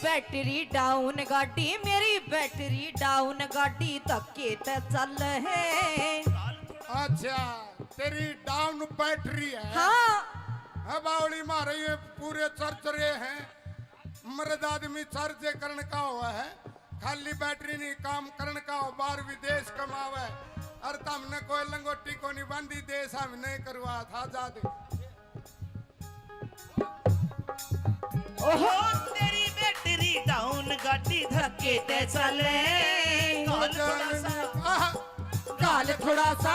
बैटरी डाउन गाड़ी, मेरी बैटरी डाउन गाड़ी धक्के ते चल है। अच्छा तेरी डाउन बैटरी है। हाँ अब बावली मारे ये पूरे चर्च रहे हैं, मर्द आदमी चर्च करने का हुआ है, खाली बैटरी नहीं काम करने का हो, बाहर विदेश कमावे। और तुमने कोई लंगोटी को नहीं बांधी, देश हम नहीं करवा था जादे। ओहो तेरी बैटरी डाउन गाड़ी धक्के ते चले, गाल थोड़ा सा गाल थोड़ा सा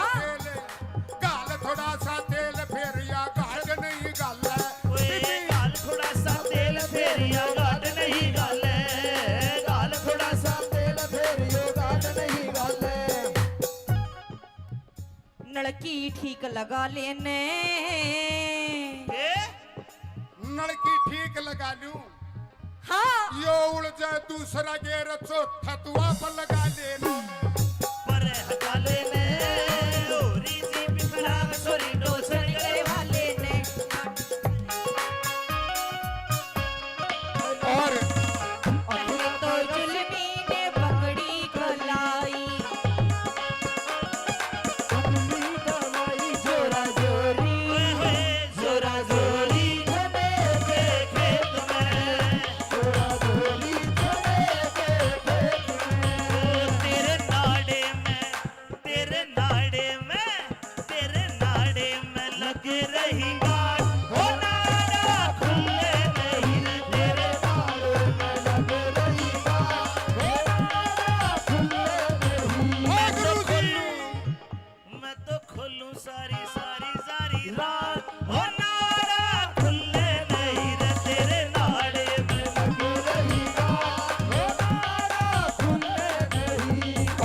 गाल थोड़ा सा तेल फिर या गाल नहीं गाल है। ओए गाल थोड़ा सा तेल फेर या गाल नहीं गाल है, गाल थोड़ा सा तेल फेर यो गाल नहीं गाल। नलकी ठीक लगा लेने, नलकी ठीक लगा लूं। हाँ यो उड़ जाए दूसरा गेर चौथा तुआ पर लगा लेना। पर हटा लेने लोरी जी बिखरा सोरी डोसर करे वाले ने और तो जुल्मी ने पकड़ी खलाई, जोरा जोरी जोरा जोरी देखे तुम्हें, जोरा जोरी तेरे नाड़े में, तेरे नाड़े में, तेरे नाड़े में लग रही गाड़, हो नाड़ा खुले नहीं रे तेरे लग रही मैं तो खोलूं सारी सारी सारी रात, हो नाड़ा खुले नहीं रे तेरे नाड़े में।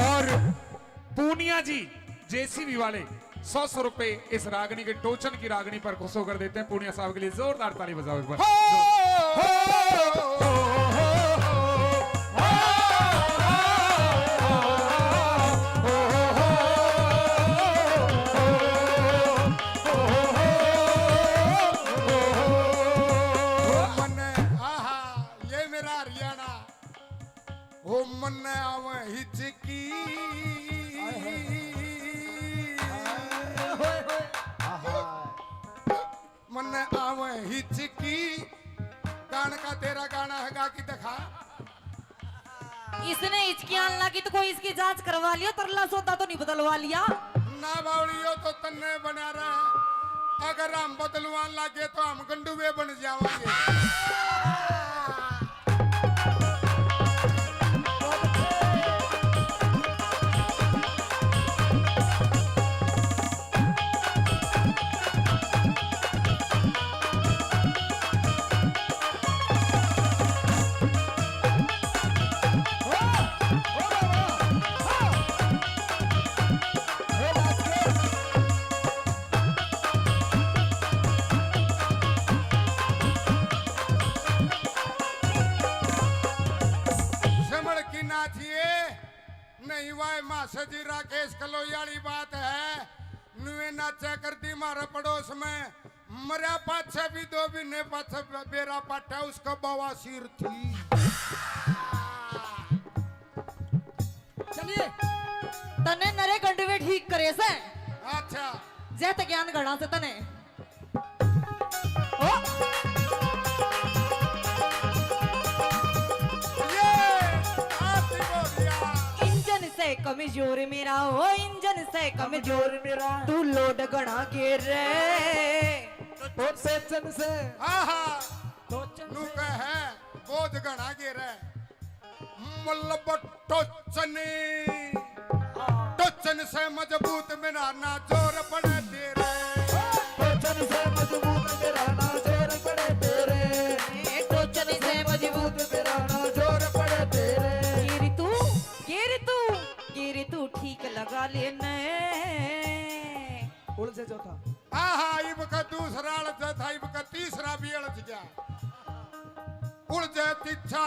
और पूनिया जी जेसीबी वाले 100 रुपए इस रागनी के टोचन की रागनी पर खुश होकर देते हैं। पूनिया साहब के लिए जोरदार ताली बजाओ एक बार। ये मेरा हरियाणा हो मन आवे हिचकी मन आवे हिचकी। गान का तेरा गाना है गा की दिखा। इसने हिचकियां लगी तो कोई इसकी जांच करवा लिया, तरला सौदा तो नहीं बदलवा लिया। ना बावड़ियो तो तन्ने बना रहे, अगर हम बदलवान लगे तो हम गंडुए बन जावांगे। नहीं वाय मासा जी राकेश कलोयाली बात है। नुए नाचा करती मारा पड़ोस में, मरा पाछा भी दो भी ने पाछा बेरा पाटा उसका बवासीर थी। चलिए तने नरे गंडवे ठीक करे से। अच्छा जैत ज्ञान गणा से तने ओ इंजन से कमजोर मेरा, ओ इंजन से कमजोर मेरा, तू लोड गणा के रे और सेचन से आहा टोचन नु कहे बोझ गणा गिरे मल्लब टोचने टोचन से मजबूत मेरा ना जोर पड़े तेरे। टोचन से मजबूत मेरा ना जोर पड़े तेरे, टोचन से मजबूत मेरा ना जोर तू ठीक लगा लेने। उड़ से चौथा आहा इब का दूसरा अड़च था, इब का तीसरा भी अड़च गया। उड़ जाए तीछा,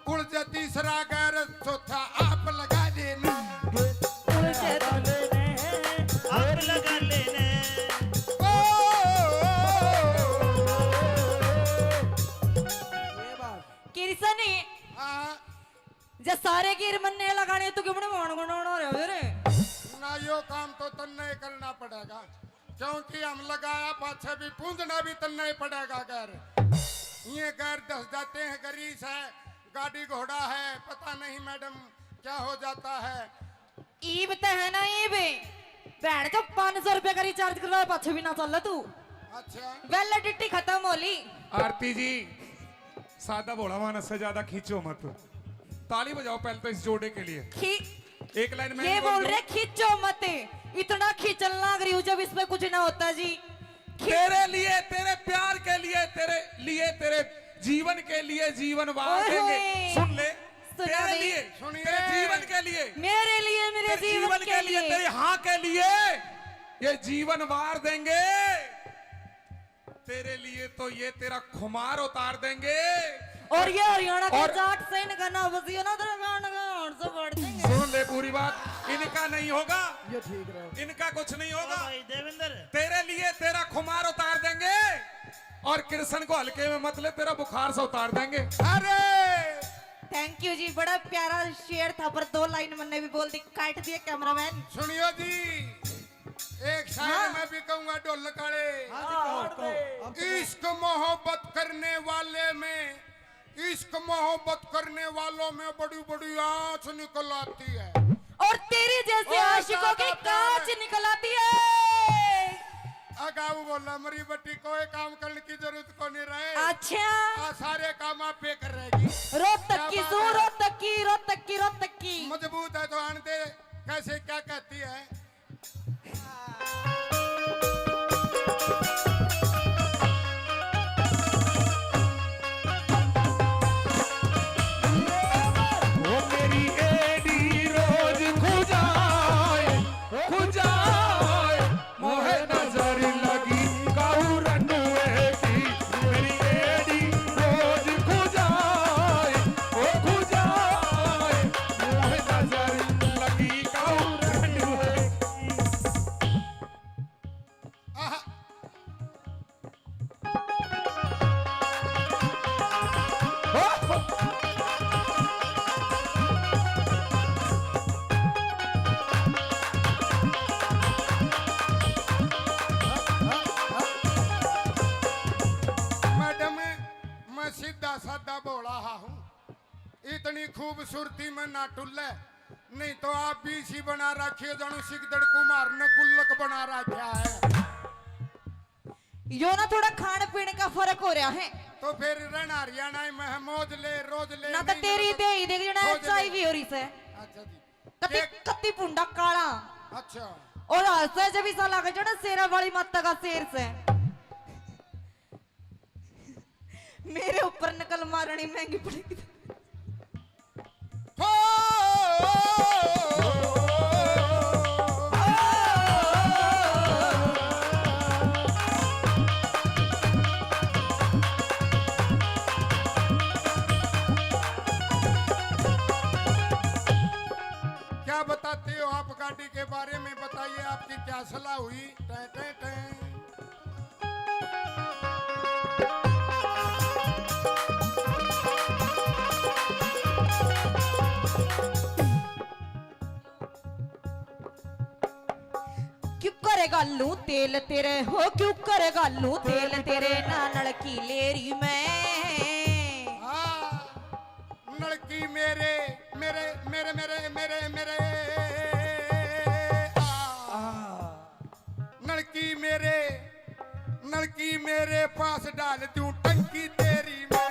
उड़ जाए तीसरा गैर चौथा आप लगा देना। उलझे आप लगा लेने। ये बात किरसनी जे सारे गिर मन्ने लगाने तू क्यों मोड़ गुणोड़ रहे रे? ना यो काम तो तन्ने करना पड़ेगा, क्योंकि हम लगाया पाछे भी पूंजना भी तन्ने ही पड़ेगा। गैर ये गैर दस जाते हैं, गरीस है, गाड़ी घोड़ा है, पता नहीं मैडम क्या हो जाता है। ईब ते है ना ईब, भैन जो 500 रुपए का रिचार्ज करवाए पाछे भी ना चल तू। अच्छा वैलिडिटी खत्म होली। आरती जी सादा भोला मानस से ज्यादा खींचो मत, ताली बजाओ पहले तो इस जोड़े के लिए। एक लाइन में ये बोल रहे खींचो मत, इतना खींचल लग रही हूँ जब इसमें कुछ ना होता जी। तेरे लिए, तेरे प्यार के लिए, तेरे जीवन के लिए जीवन वार देंगे। सुन ले, तेरे लिए, सुनिए। तेरे जीवन के लिए, मेरे लिए, मेरे तेरे जीवन के लिए, तेरे हाँ के लिए ये जीवन वार देंगे। तेरे लिए तो ये तेरा खुमार उतार देंगे। और ये हरियाणा के और- जाट से इनका ना बसियो ना तेरा गाना गान से बढ़ देंगे। सुन ले पूरी बात, इनका नहीं होगा, ये ठीक रहे। इनका कुछ नहीं होगा। भाई देवेंद्र, तेरे लिए तेरा खुमार उतार देंगे और कृष्ण को हल्के में मत ले, तेरा बुखार से उतार देंगे। अरे थैंक यू जी, बड़ा प्यारा शेर था पर 2 लाइन मैंने भी बोल दी, काट दिए कैमरामैन। सुनियो जी, एक शायर हाँ। मैं भी कहूंगा ढोल काले। हाँ जी कहो अब तो इश्क मोहब्बत करने वाले में, इश्क मोहब्बत करने वालों में बड़ी बड़ी आंच निकल आती है। और तेरी जैसे और आशिकों की ज्यादा प्यार कांच है। निकल आती है। अगाऊ बोला मरी बट्टी कोई काम करने की जरूरत को नहीं रहे। अच्छा आ, सारे काम आप पे कर रहेगी। रोहतक की क्या सू, बात है? रोहतक की, रोहतक की, रोहतक की। मजबूत है तो आने दे, कैसे क्या कहती है। वो मेरी एडी रोज खुजाए, मोहे नजर लगी काऊ रंडुए की। मेरी एडी रोज खुजाए, मोहे नजर लगी काऊ रंडुए की। आहा, मैडम मैं सीधा साधा बोला हूँ, इतनी खूबसूरती में ना टुल्ले, नहीं तो आप भी इसी बना रखिए जानू सिकदड़ कुमार ने गुल्लक बना रखा है। यो ना थोड़ा खाने पीने का फर्क हो रहा है तो फिर रहना हरियाणा में है, मौज ले रोज ले। ना तो नहीं तेरी ले तो- दे ही देख जना खोज ले। चाय भी हो रही से अच्छा जी, कति एक- कति पुंडा काला अच्छा और हंसे जब इसा लगे जना शेरा वाली माता का शेर से। मेरे ऊपर नकल मारनी महंगी पड़ेगी। हो क्या बताते हो आप गाड़ी के बारे में, बताइए आपकी क्या सलाह हुई। टै टै टै। क्यों करेगा लू तेल तेरे हो, क्यों करेगा लू तेल तेरे नानड़ की लेरी में। हाँ, लड़की मेरे मेरे मेरे मेरे मेरे मेरे लड़की मेरे पास डाल दूं टंकी तेरी में।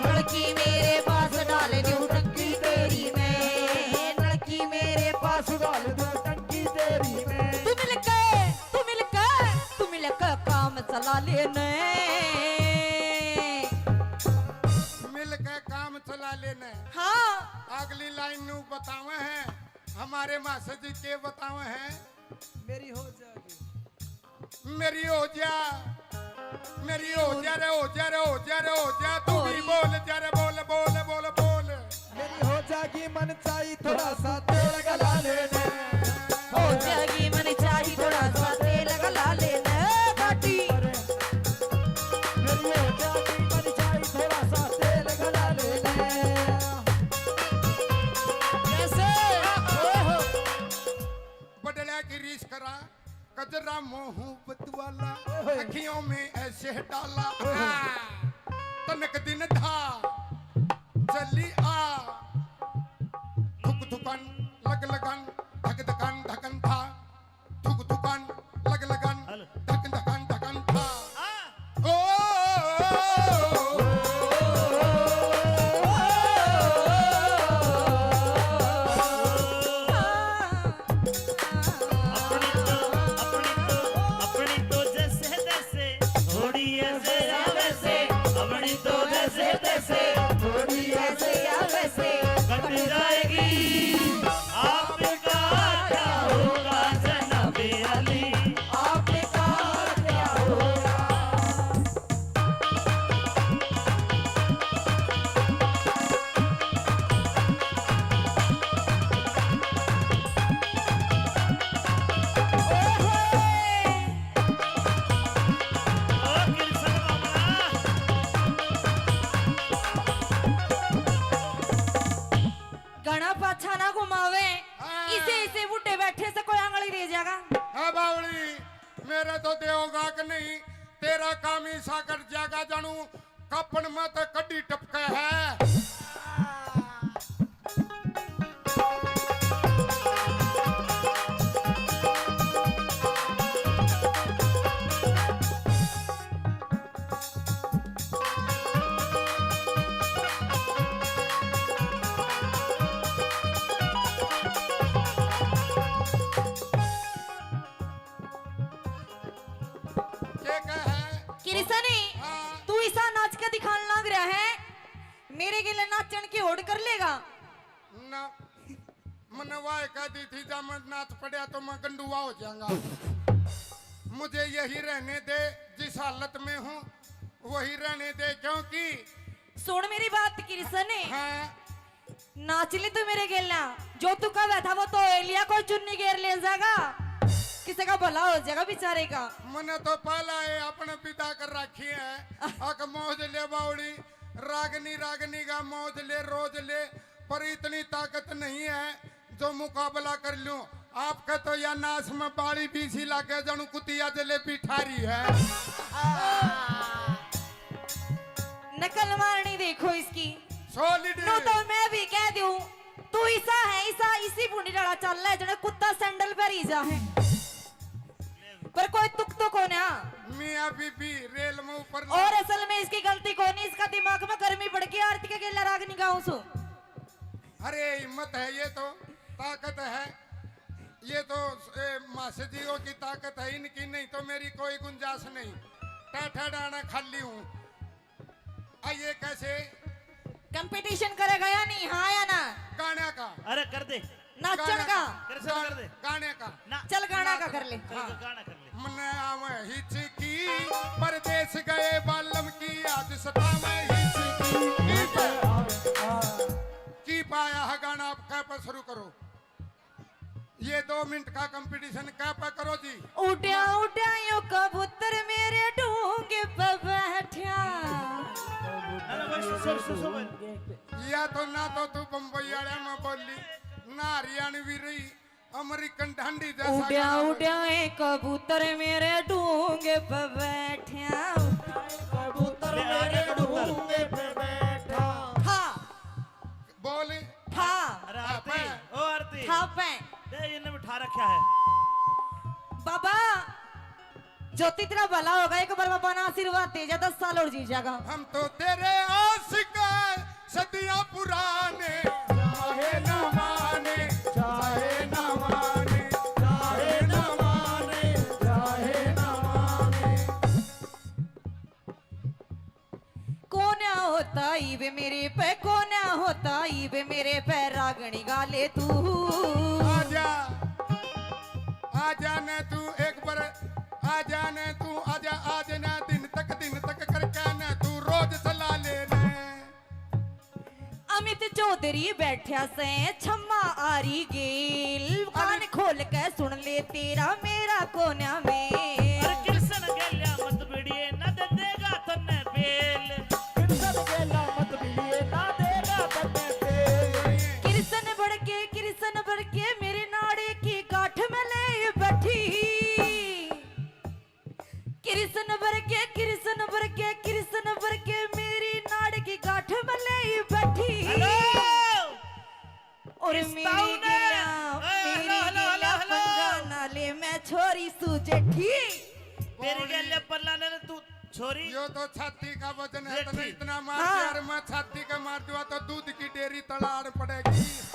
लड़की मेरे पास डाल दूं टंकी तेरी में, लड़की मेरे पास डाल दो टंकी तेरी में। तू मिल के काम चला लेने। मिल के काम चला लेने। हाँ अगली लाइन नू बतावे हैं, हमारे मास्टर जी के बताओ हैं मेरी हो जाएगी। मेरी हो जा मेरी हो जा रे हो जा रे हो जा रे हो जा तू भी बोल जा रे बोल बोल बोल बोल मेरी हो जाएगी मन चाहिए थोड़ा सा तेल गला लेने। हो जाएगी मन चाहिए थोड़ा सा तेल गला लेना बाटी। मेरी हो जाएगी मन चाहिए थोड़ा सा तेल गला लेने। कैसे बदला की रीस करा कजरा मोहब्बत वाला अखियों में ऐसे डाला तनक दिन धा चली आ थुक थुकन लग लगन धक धकन धकन था थुक थुकन लग लगन धक धकन धकन था ओ अपनी तो जैसे तैसे थोड़ी ऐसे या वैसे अपनी तो जैसे तैसे थोड़ी ऐसे या वैसे कट जाएगी आपका क्या होगा जनाबे अली। आपने कहा क्या होगा। ओ कृष्ण बाबा घना पाछा ना घुमावे इसे इसे बूटे बैठे से कोई आंगली दे जाएगा। हाँ बावली मेरे तो देहोगा कि नहीं तेरा काम ही सा कर जागा जानू कपन मत कड्डी टपके है क्या है किरसनी हाँ। तू ऐसा नाच के दिखाने लग रहा है मेरे के लिए नाचन की होड़ कर लेगा। ना मन वाय कह दी थी जब मैं नाच पड़ा तो मैं गंडुआ हो जाऊंगा मुझे यही रहने दे जिस हालत में हूँ वही रहने दे क्योंकि सुन मेरी बात किरसनी हाँ नाच ली तू मेरे गेला जो तू कह था वो तो एलिया कोई चुन्नी घेर ले जाएगा किसी का भला हो जाएगा बेचारे का। मैंने तो पहला है अपने पिता कर रखी है अक मौज ले बावड़ी रागनी रागनी का मौज ले रोज ले पर इतनी ताकत नहीं है जो मुकाबला कर लूं आपका तो या नाश में बाड़ी बीसी लाके जानू कुतिया जलेबी ठारी है नकल मारनी देखो इसकी सॉलिड नो तो मैं भी कह दूं तू ऐसा है ऐसा इसी बूढ़ी डाला चल रहा है जने कुत्ता सैंडल पर ही जा है पर कोई तुक तो कौन है। मियां बीबी रेल में ऊपर और असल में इसकी गलती कौन है इसका दिमाग में गर्मी बढ़ गई आरती के गेला रागनी गाऊं सो। अरे हिम्मत है ये तो ताकत है ये तो मास्टरों की ताकत है इनकी नहीं तो मेरी कोई गुंजाइश नहीं टाठा डाना खाली हूँ आइए कैसे कंपटीशन करेगा या नहीं हाँ या ना गाने का अरे कर दे नाचन का कृष्ण कर दे गाने का ना चल गाना का कर ले। गाना कर ले। मन आव हिचकी परदेश गए बालम की आज सता में हिचकी की पाया है गाना आप क्या पर शुरू करो ये 2 मिनट का कंपटीशन क्या पर करो जी उड्या उड्या यो कबूतर मेरे डूंगे पे बैठा अरे बस सो या तो ना तो तू बम्बई वाले में बोली ना हरियाणवी रही अमेरिकन ढंडी जैसा उड्या गाना बोली। उड्या ए कबूतर मेरे डूंगे पे बैठा कबूतर मेरे डूंगे पे बैठा। हाँ बोल हाँ अरे आरती ओ आरती हाँ पे दे इन्हें बिठा रखा है बाबा ज्योति तेरा भला होगा एक बार बाबा ना आशीर्वाद दे जा 10 साल और जी जाएगा। हम तो तेरे आशिक हैं, सदियां पुराने चाहे न माने चाहे न माने चाहे न माने चाहे न माने कौन होता इवे मेरे पे कौन होता इवे मेरे पे रागणी गाले तू आ जाने तू एक बार, आ जाने तू आजा आज ना दिन तक करके ना तू रोज चला लेने। अमित चौधरी बैठा से छम्मा आरी गेल, कान खोल के सुन ले तेरा मेरा कोना में। अरे कृष्ण गेल्या मत बिड़िए न दे देगा तन्ने बेल। कृष्ण गेला मत मिलिए ना देगा तन्ने पे। कृष्ण बढ़ के मेरे नाड़े की गांठ में ले बैठी। कृष्ण बढ़ के मेरी नाड़ की गांठ में ले बैठी। हेलो और इस मेरी ताऊ ने- गिला हेलो। पंगा ना ले मैं छोरी सुजेठी। तेरी गेल्या पल्ला ने तू छोरी। यो तो छाती का वजन है, तो ठीक। इतना मार हाँ। यार मैं छाती का मार दूंगा तो दूध की डेयरी तलाड़ पड़ेगी।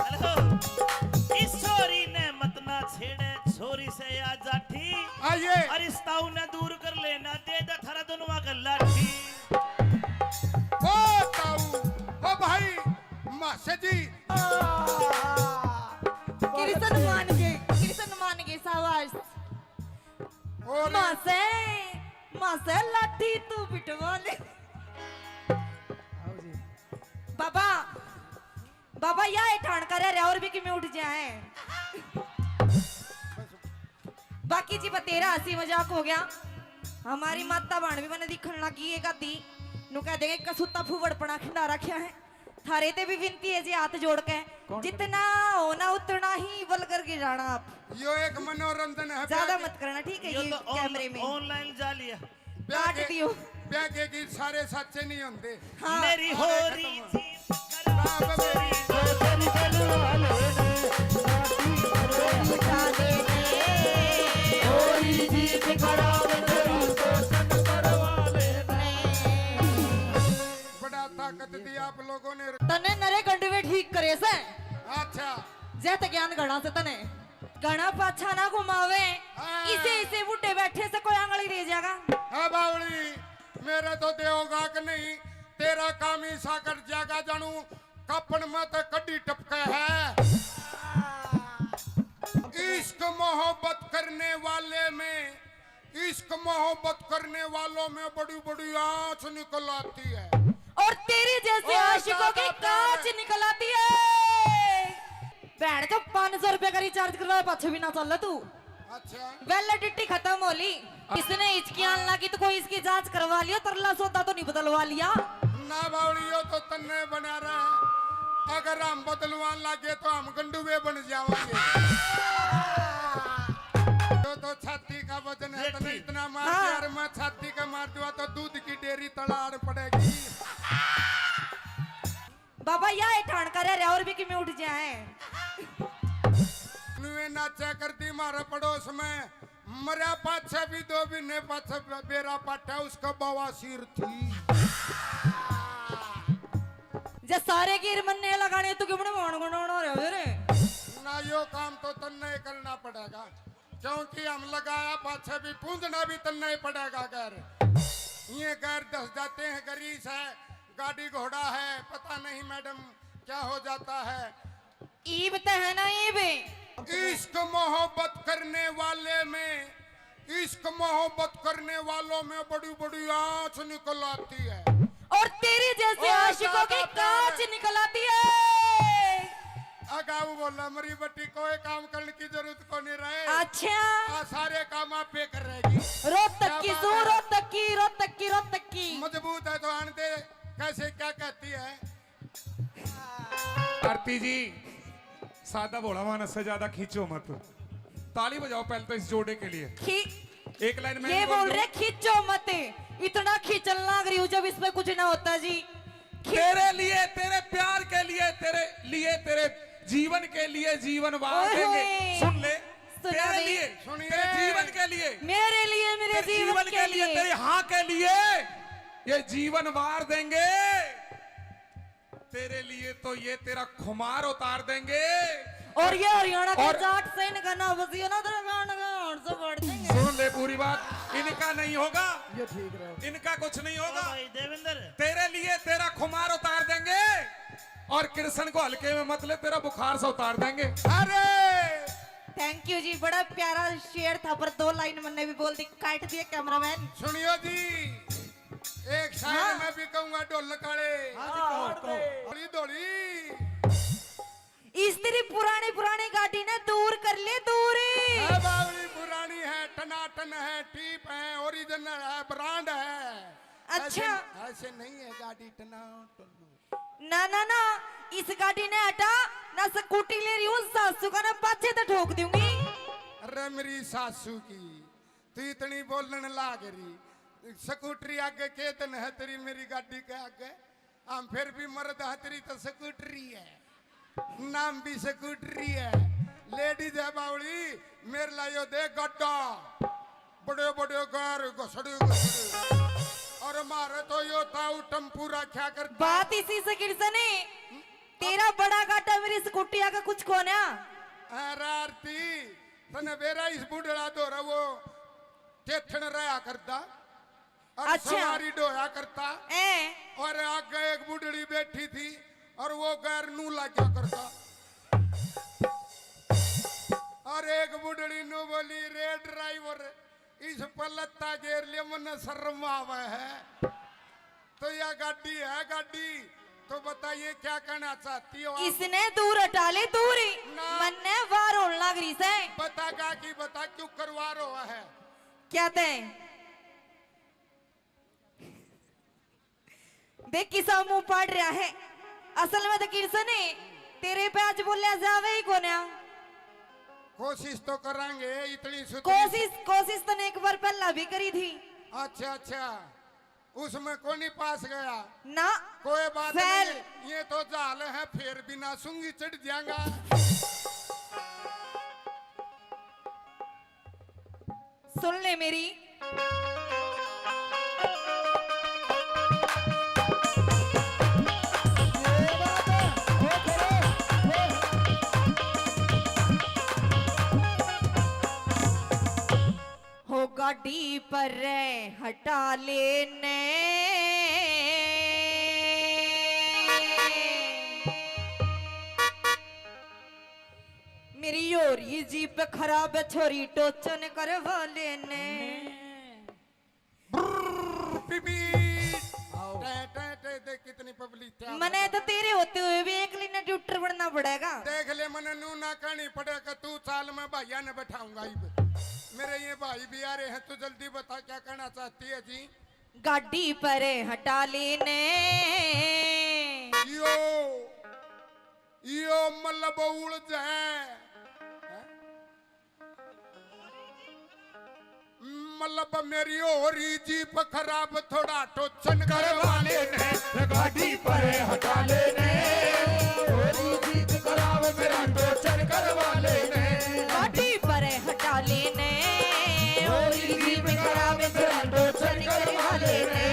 हेलो इस छोरी ने मत ना छेड़े, छोरी से आ जाठी। आइए और इस ताऊ ने दूर कर लेना दे दे थारा दोनों का लाठी। ओ ताऊ, ओ भाई मासे जी, कृष्ण मान गए सावास। और माँ से लाठी तू बिटवा ले। बाबा या ठाण कर रहे और भी कि मैं उठ जाए। बाकी जी तेरा हंसी मजाक हो गया। हमारी माता बाण भी मैंने दिखन लगी एक आधी नु कह देंगे कसुता फुवड़पना खिंडा रखा है। थारे ते भी विनती है जी हाथ जोड़ के, जितना होना उतना ही बल करके जाना। आप यो एक मनोरंजन है। ज्यादा मत करना ठीक है। ये ये तो कैमरे में ऑनलाइन जा लिया। काट दियो। ब्याह के गीत सारे सच्चे नहीं होते। हाँ। मेरी हो रही थी राम मेरी तेरी गलवाले ने उठा दे दे। कोई जीत खराब तेरा शोषण करवाले ने। बड़ा ताकत दी आप लोगों ने। तने नरे गंडवे ठीक करे से अच्छा जैत ज्ञान गणा से तने गणा पाछा ना घुमावे। हाँ। इसे बुड्ढे बैठे से कोई आंगली दे जाएगा। हाँ बावली, मेरे तो देवगा कि नहीं, तेरा काम ही साकर जागा जानू कपन में तो कड्डी टपके है। इश्क मोहब्बत करने वाले में, इश्क मोहब्बत करने वालों में बड़ी बड़ी आंच निकल आती है। और तेरी जैसे और आशिकों की ज्यादा कांच प्यार है। निकल आती है। बैठ तो 500 रुपए का रिचार्ज करवाया पाछे भी ना चल तू। अच्छा वैलिडिटी खत्म हो ली। इसने हिचकियां लगी तो कोई इसकी जांच करवा लिया, तरला सौदा तो नहीं बदलवा लिया। ना बावड़ियों तो तन्ने बना रहे। अगर हम बदलवान लगे तो हम गंडुए बन जाएंगे। तो छाती का वजन है, तो इतना मार हाँ। यार मैं छाती का मार दूंगा तो दूध की डेयरी तलाड़ पड़ेगी। बाबा या ठाण कर रहे और भी कि मैं उठ जाए। नुए नाचा करती मारे पड़ोस में मरिया पाछे भी दो भी ने पाछे बेरा पाटा उसका बवासीर थी। जे सारे गिर मन्ने लगाने तू क्यों मान गुनाना रे रे। ना यो काम तो तन्ने करना पड़ेगा, क्योंकि हम लगाया पाछे भी पूंजना भी तन्ने पड़ेगा। घर ये घर दस जाते हैं, गरीस है, गाड़ी घोड़ा है, पता नहीं मैडम क्या हो जाता है। ईब ते है ना ईब। इश्क मोहब्बत करने वाले में, इश्क मोहब्बत करने वालों में बड़ी बड़ी आंच निकल आती है। और तेरी जैसे और आशिकों की ज्यादा प्यार कांच है। निकल आती है। अगाऊ बोला मरी बट्टी कोई काम करने की जरूरत को नहीं रहे। अच्छा आ सारे काम आप पे कर रहेगी। रोहतक की क्या सू बात है? रोहतक की मजबूत है तो आन दे। कैसे क्या कहती है? आरती जी सादा भोला मानस से ज्यादा खींचो मत। ताली बजाओ पहले तो इस जोड़े के लिए। एक लाइन में ये बोल रहे खींचो मत। इतना खींचल लग रही हूँ जब इसमें कुछ ना होता जी। तेरे लिए, तेरे प्यार के लिए, तेरे जीवन के लिए जीवन वार ओए देंगे। होए। सुन ले, सुना तेरे दे। लिए, सुनिए। तेरे जीवन के लिए, मेरे लिए मेरे तेरे जीवन के लिए तेरे हाँ के लिए ये जीवन वार देंगे। तेरे लिए तो ये तेरा खुमार उतार देंगे। और ये हरियाणा के और- जाट से इनका ना बसियो ना तेरा गान का और से बढ़ देंगे। सुन ले पूरी बात, इनका नहीं होगा, ये ठीक रहे। इनका कुछ नहीं होगा। भाई देवेंद्र तेरे लिए तेरा खुमार उतार देंगे। और कृष्ण को हल्के में मत ले, तेरा बुखार से उतार देंगे। अरे थैंक यू जी, बड़ा प्यारा शेर था, पर 2 लाइन मैंने भी बोल दी, काट दिया कैमरामैन। सुनियो जी, एक शायर हाँ। मैं भी कहूंगा ढोल काले। थोड़ी थोड़ी इस तेरी पुरानी पुरानी गाड़ी ने दूर कर ले, दूर है बावली, पुरानी है, टनाटन है, टीप है, ओरिजिनल है, ब्रांड है। अच्छा। ऐसे नहीं है गाड़ी टनाटन। ना ना ना, इस गाड़ी ने हटा ना, स्कूटी ले रही हूँ, सासू का ना पाछे तो ठोक दूंगी। अरे मेरी सासू की तू इतनी बोलने लाग रही, स्कूटरी आगे के दिन है तेरी, मेरी गाड़ी के आगे हम फिर भी मर्द है, तेरी तो स्कूटरी है, नाम भी स्कूटरी है, लेडीज है बावली। मेरे लायो दे गड्ढा, बड़े बड़े घर घसड़े घसड़े, और मारे तो यो ताऊ टम्पूरा क्या करता। बात इसी से गिरसने, तेरा बड़ा गाटा मेरी स्कूटी आगे कुछ कोना। अरे आरती तने बेरा इस बुढ़ड़ा दो रहा, वो टेथन रहा करता और अच्छा। सवारी डोया करता, ए और आगे एक बुढ़ड़ी बैठी थी और वो गैर नू लाग्या करता, और एक बुढ़ड़ी नू बोली, रे ड्राइवर इस पर लत्ता घेर लिया, मन शर्म आवे है, तो यह गाड़ी है गाड़ी, तो बताइए क्या कहना चाहती हो आप? इसने दूर हटा ले, दूर ही ना। मन्ने वार होने लग रही से। बता गा की बता, क्यों करवा रहा है? क्या ते देख किसा मुंह पाड़ रहा है, असल में तो किरसने तेरे पे आज बोलिया जावे ही कोना। कोशिश तो करांगे, इतनी कोशिश तो ने एक बार पहला भी करी थी। अच्छा अच्छा, उसमें कौन नहीं पास गया? ना कोई बात फैल। नहीं, ये तो जाल है, फिर भी ना सूंगी चढ़ जाएगा। सुन ले मेरी, हो गाड़ी पर हटा लेने, मेरी योरी जीप खराब है, छोरी टोचन करवा लेने। पीपी देख कितनी पब्लिक थी। मने तो तेरे होते हुए भी एक लिना ट्यूटर बनना पड़ेगा। देख ले, मने नू ना कहनी पड़ेगा, तू साल में भैया ने बैठाऊंगा। मेरे ये भाई भी आ रहे हैं, तू जल्दी बता क्या कहना चाहती है जी? गाड़ी पर हटा लेने, यो मतलब उड़ जाए, मतलब मेरी होरी जीप खराब, थोड़ा टोचन करवा लेने, गाड़ी पर हटा लेने, थोड़ी जीत खराब मेरा टोचन करवा लेने, गाड़ी पर हटा लेने, थोड़ी जीत खराब मेरा टोचन करवा लेने।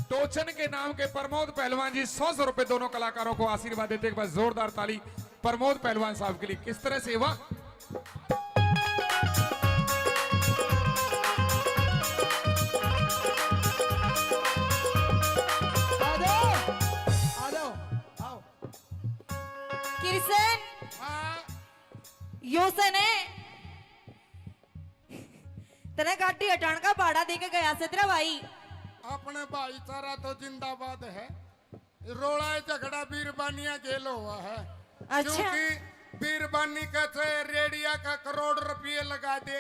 टोचन के नाम के प्रमोद पहलवान जी 100 रुपए दोनों कलाकारों को आशीर्वाद देते, एक बार जोरदार ताली प्रमोद पहलवान साहब के लिए। किस तरह से वाह, किरसन यो से ने तने गाड़ी हटाने का भाड़ा देके गया से तेरा भाई। अपने भाईचारा तो जिंदाबाद है, रोड़ा झगड़ा बीरबानिया गेल हुआ है। अच्छा। क्योंकि बीरबानी कहते रेडिया का करोड़ रुपये लगा दे,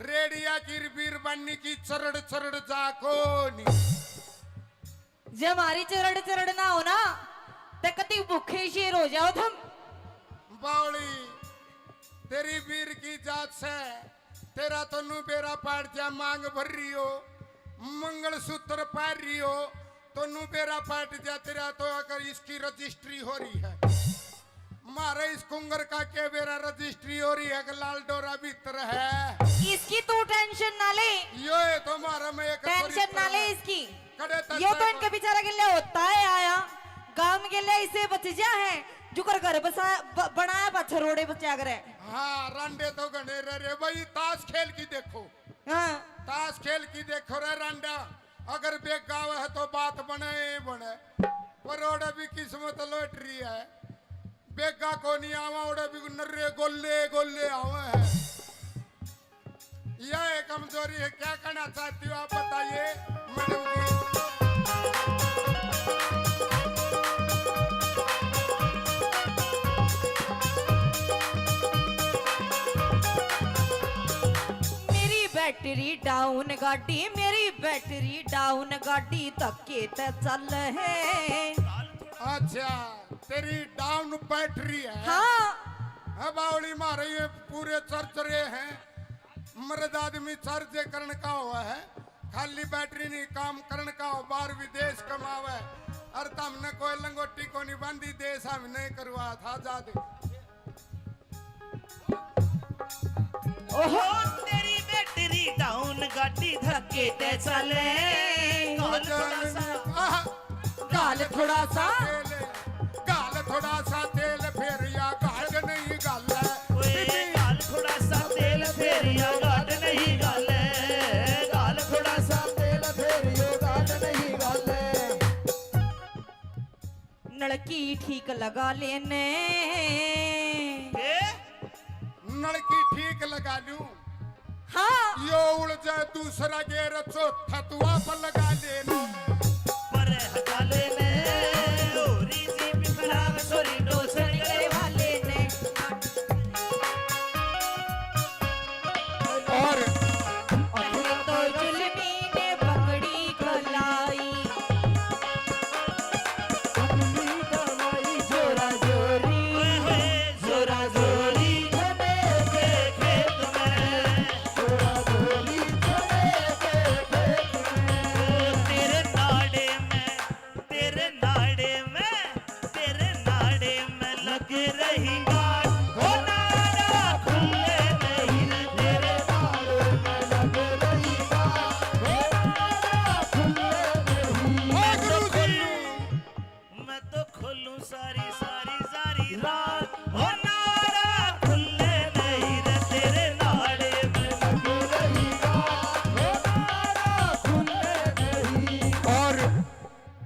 रेडिया की बीरबानी की चरड़ चरड़ जाको नहीं। जब हमारी चरड़ चरड़ ना हो ना तो कति भूखे शेर हो जाओ तुम। बावली तेरी वीर की जात से तेरा तो नू बेरा पाट जा मांग भर रही हो, मंगलसूत्र पार रही हो तो नू बेरा पाट जा तेरा तो अगर इसकी रजिस्ट्री हो रही है। मारे इस कुंगर का के बेरा रजिस्ट्री हो रही है, लाल डोरा भीतर है। इसकी तू टेंशन ना ले, यो तो मारा में एक टेंशन ना ले इसकी। कड़े तक यो तो इनके बेचारा के लिए होता है आया गांव के लिए इसे बच जा है जो कर घर बसा बनाया बच्चा रोडे बचा करे। हाँ रांडे तो गणे रे भाई, ताश खेल की देखो, हाँ ताश खेल की देखो रे रांडा, अगर बेग गाव है तो बात बने बने, पर ओडे भी किस्मत लौट रही है। बेगा को नहीं आवा, ओडे भी नर्रे गोले गोले आवे है। यह कमजोरी है, क्या करना चाहती हो आप बताइए मैडम जी। बैटरी डाउन गाड़ी, मेरी बैटरी डाउन गाड़ी धक्के ते चल है। अच्छा तेरी डाउन बैटरी है। हाँ अब बावली मारे ये पूरे चर्चरे हैं, मर्द आदमी चार्ज करने का हुआ है, खाली बैटरी नहीं काम करने का हो, बाहर विदेश कमावे। और हमने कोई लंगोटी को नहीं बांधी देश हम नहीं करवा था जादे। ओहो तेरी बैटरी डाउन गाड़ी धक्के ते चले, गाल थोड़ा सा गाल थोड़ा सा गाल थोड़ा सा तेल फेर या गाल नहीं गाल ओए गाल थोड़ा सा तेल फेर या गाल नहीं गाल, गाल थोड़ा सा तेल फेर या गाल नहीं गाल। नलकी ठीक लगा लेने, नलकी ठीक लगा लूं। हाँ यो उड़ जाए दूसरा गेर चौथा तू आप लगा लेना। पर हटा लेने ओरी जीप खराब सोरी डोसर करे वाले ने। और तो जुल्मी ने पकड़ी कलाई, जोरा जोरी जोरा जोरी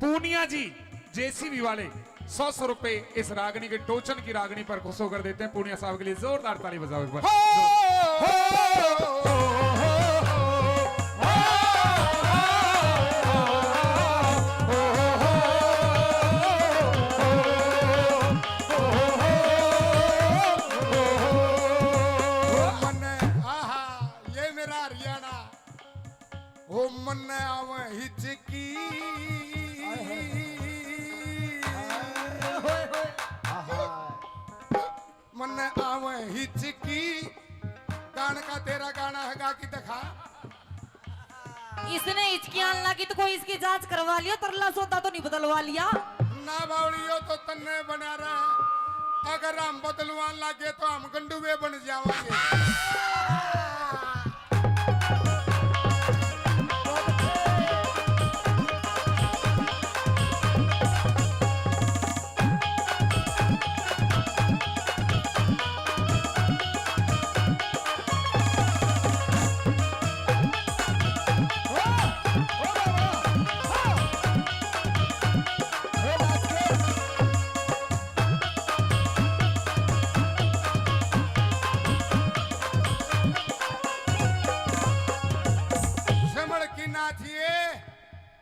पूनिया जी जेसीबी वाले 100 रुपए इस रागनी के टोचन की रागनी पर खुश होकर देते हैं। पूनिया साहब के लिए जोरदार ताली बजाओ एक बार। ये मेरा हरियाणा हो मन आवे हिचकी, मन आवे हिचकी। गान का तेरा गाना है गा की दिखा। इसने हिचकियां लगी तो कोई इसकी जांच करवा लिया, तरला सोता तो नहीं बदलवा लिया। ना बावड़ियो तो तन्ने बना रहा, अगर हम बदलवान लागे तो हम गंडुए बन जावांगे।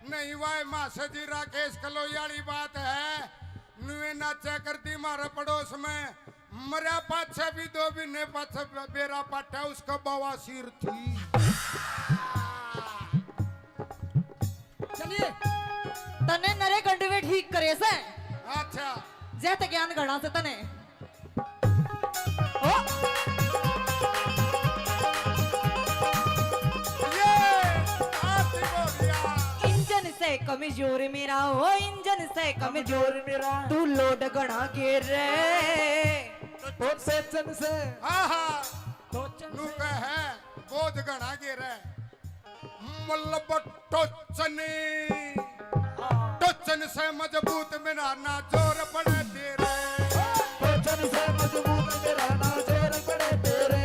नहीं वाय मासा जी राकेश कलोयाली बात है। नुए नाचा करती मारे पड़ोस में मरा पाछे भी 2 महीने पाछे बेरा पाटा उसका बवासीर थी। चलिए तने नरे गंडवे ठीक करे से अच्छा जैते ज्ञान गणा से तने ओ ये आती बोलिया इंजन से कमजोर मेरा ओ इंजन से कमजोर मेरा तू लोड गणा के रे तो सेचन से आहा टोचन नु से कहे बोध गणा गिरे मल्लब टोचने टोचन से मजबूत मेरा ना जोर पड़े तेरे टोचन से मजबूत मेरा ना जोर पड़े तेरे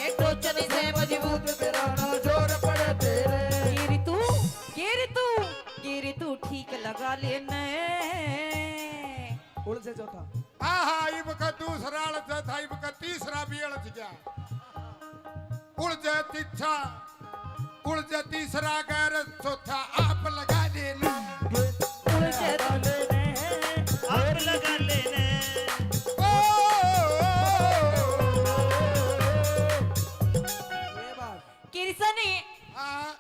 ए टोचन से मजबूत मेरा ना जोर पड़े तेरे गिरी तू ठीक लगा लेने उड़ से चौथा आहा इब का दूसरा अड़च था इब का तीसरा भी अड़च गया उड़ जाए तीछा उड़ जाए तीसरा गैर चौथा आप लगा देना उलझे आप लगा लेने ओ, ये बात किरसनी हाँ,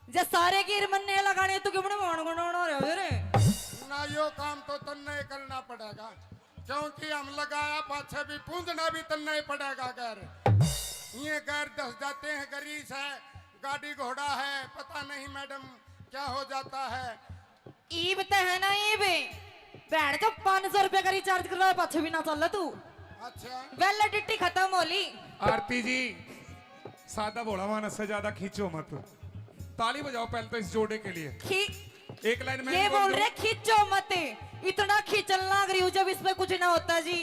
जे सारे गिर मन्ने लगाने तू क्यों मान गुनाना रे रे ना यो काम तो तन्ने करना पड़ेगा क्योंकि हम लगाया पाछे भी पूंजना भी तन्ने ही पड़ेगा गैर ये गैर दस जाते हैं गरीस है गाड़ी घोड़ा है पता नहीं मैडम क्या हो जाता है ईब ते है ना ईब बैठ जो 500 रुपए का रिचार्ज करवाए पाछे भी ना चल तू अच्छा वैलिडिटी खत्म होली आरती जी सादा भोला मानस से ज्यादा खींचो मत। ताली बजाओ पहले तो इस जोड़े के लिए। खी एक लाइन में ये बोल रहे खींचो मत इतना खींचल लग रही हूँ जब इसमें कुछ ना होता जी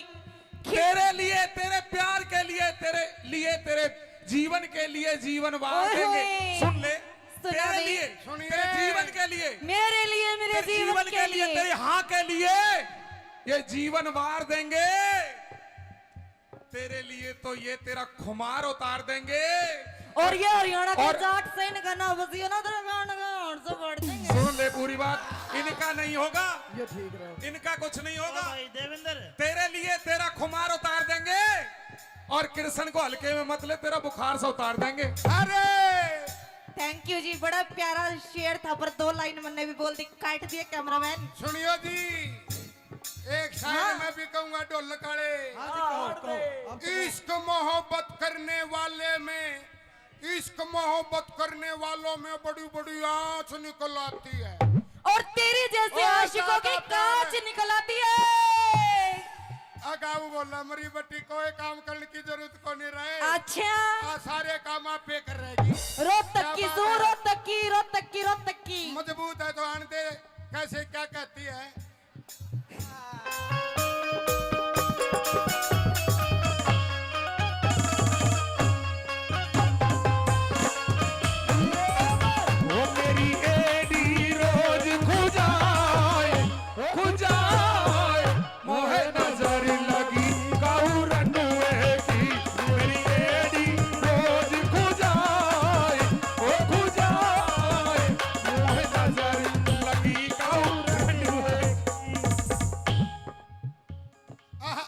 तेरे लिए तेरे प्यार के लिए तेरे जीवन के लिए जीवन वार ओए देंगे। होए। सुन ले सुना तेरे दे। लिए सुनिए। तेरे जीवन के लिए मेरे लिए मेरे तेरे जीवन के लिए तेरे हाँ के लिए ये जीवन वार देंगे। तेरे लिए तो ये तेरा खुमार उतार देंगे। और ये हरियाणा के और- जाट से इनका ना बसियो ना तेरा गान का और से बढ़ देंगे सुन ले पूरी बात इनका नहीं होगा ये ठीक रहे इनका कुछ नहीं होगा। भाई देवेंद्र तेरे लिए तेरा खुमार उतार देंगे और कृष्ण को हल्के में मत ले तेरा बुखार से उतार देंगे। अरे थैंक यू जी बड़ा प्यारा शेर था पर 2 लाइन मैंने भी बोल दी काट दिए कैमरामैन सुनियो जी एक शायर हाँ। मैं भी कहूंगा ढोल काले हाँ जी कहो हम तो इश्क मोहब्बत करने वाले में इश्क मोहब्बत करने वालों में बड़ी बड़ी आंच निकल आती है और तेरी जैसे और आशिकों की ज्यादा कांच निकल आती है अगाऊ बोला मरी बट्टी कोई काम करने की जरूरत को नहीं रहे अच्छा आ, सारे काम आप पे कर रहेगी रोहतक की क्या सू बात है? रोहतक की मजबूत है तो आन दे कैसे क्या कहती है वो मेरी एडी रोज खुजाए मोहे नजर लगी काऊ रंडुए की मेरी एडी रोज खुजाए मोहे नजर लगी काऊ रंडुए आहा,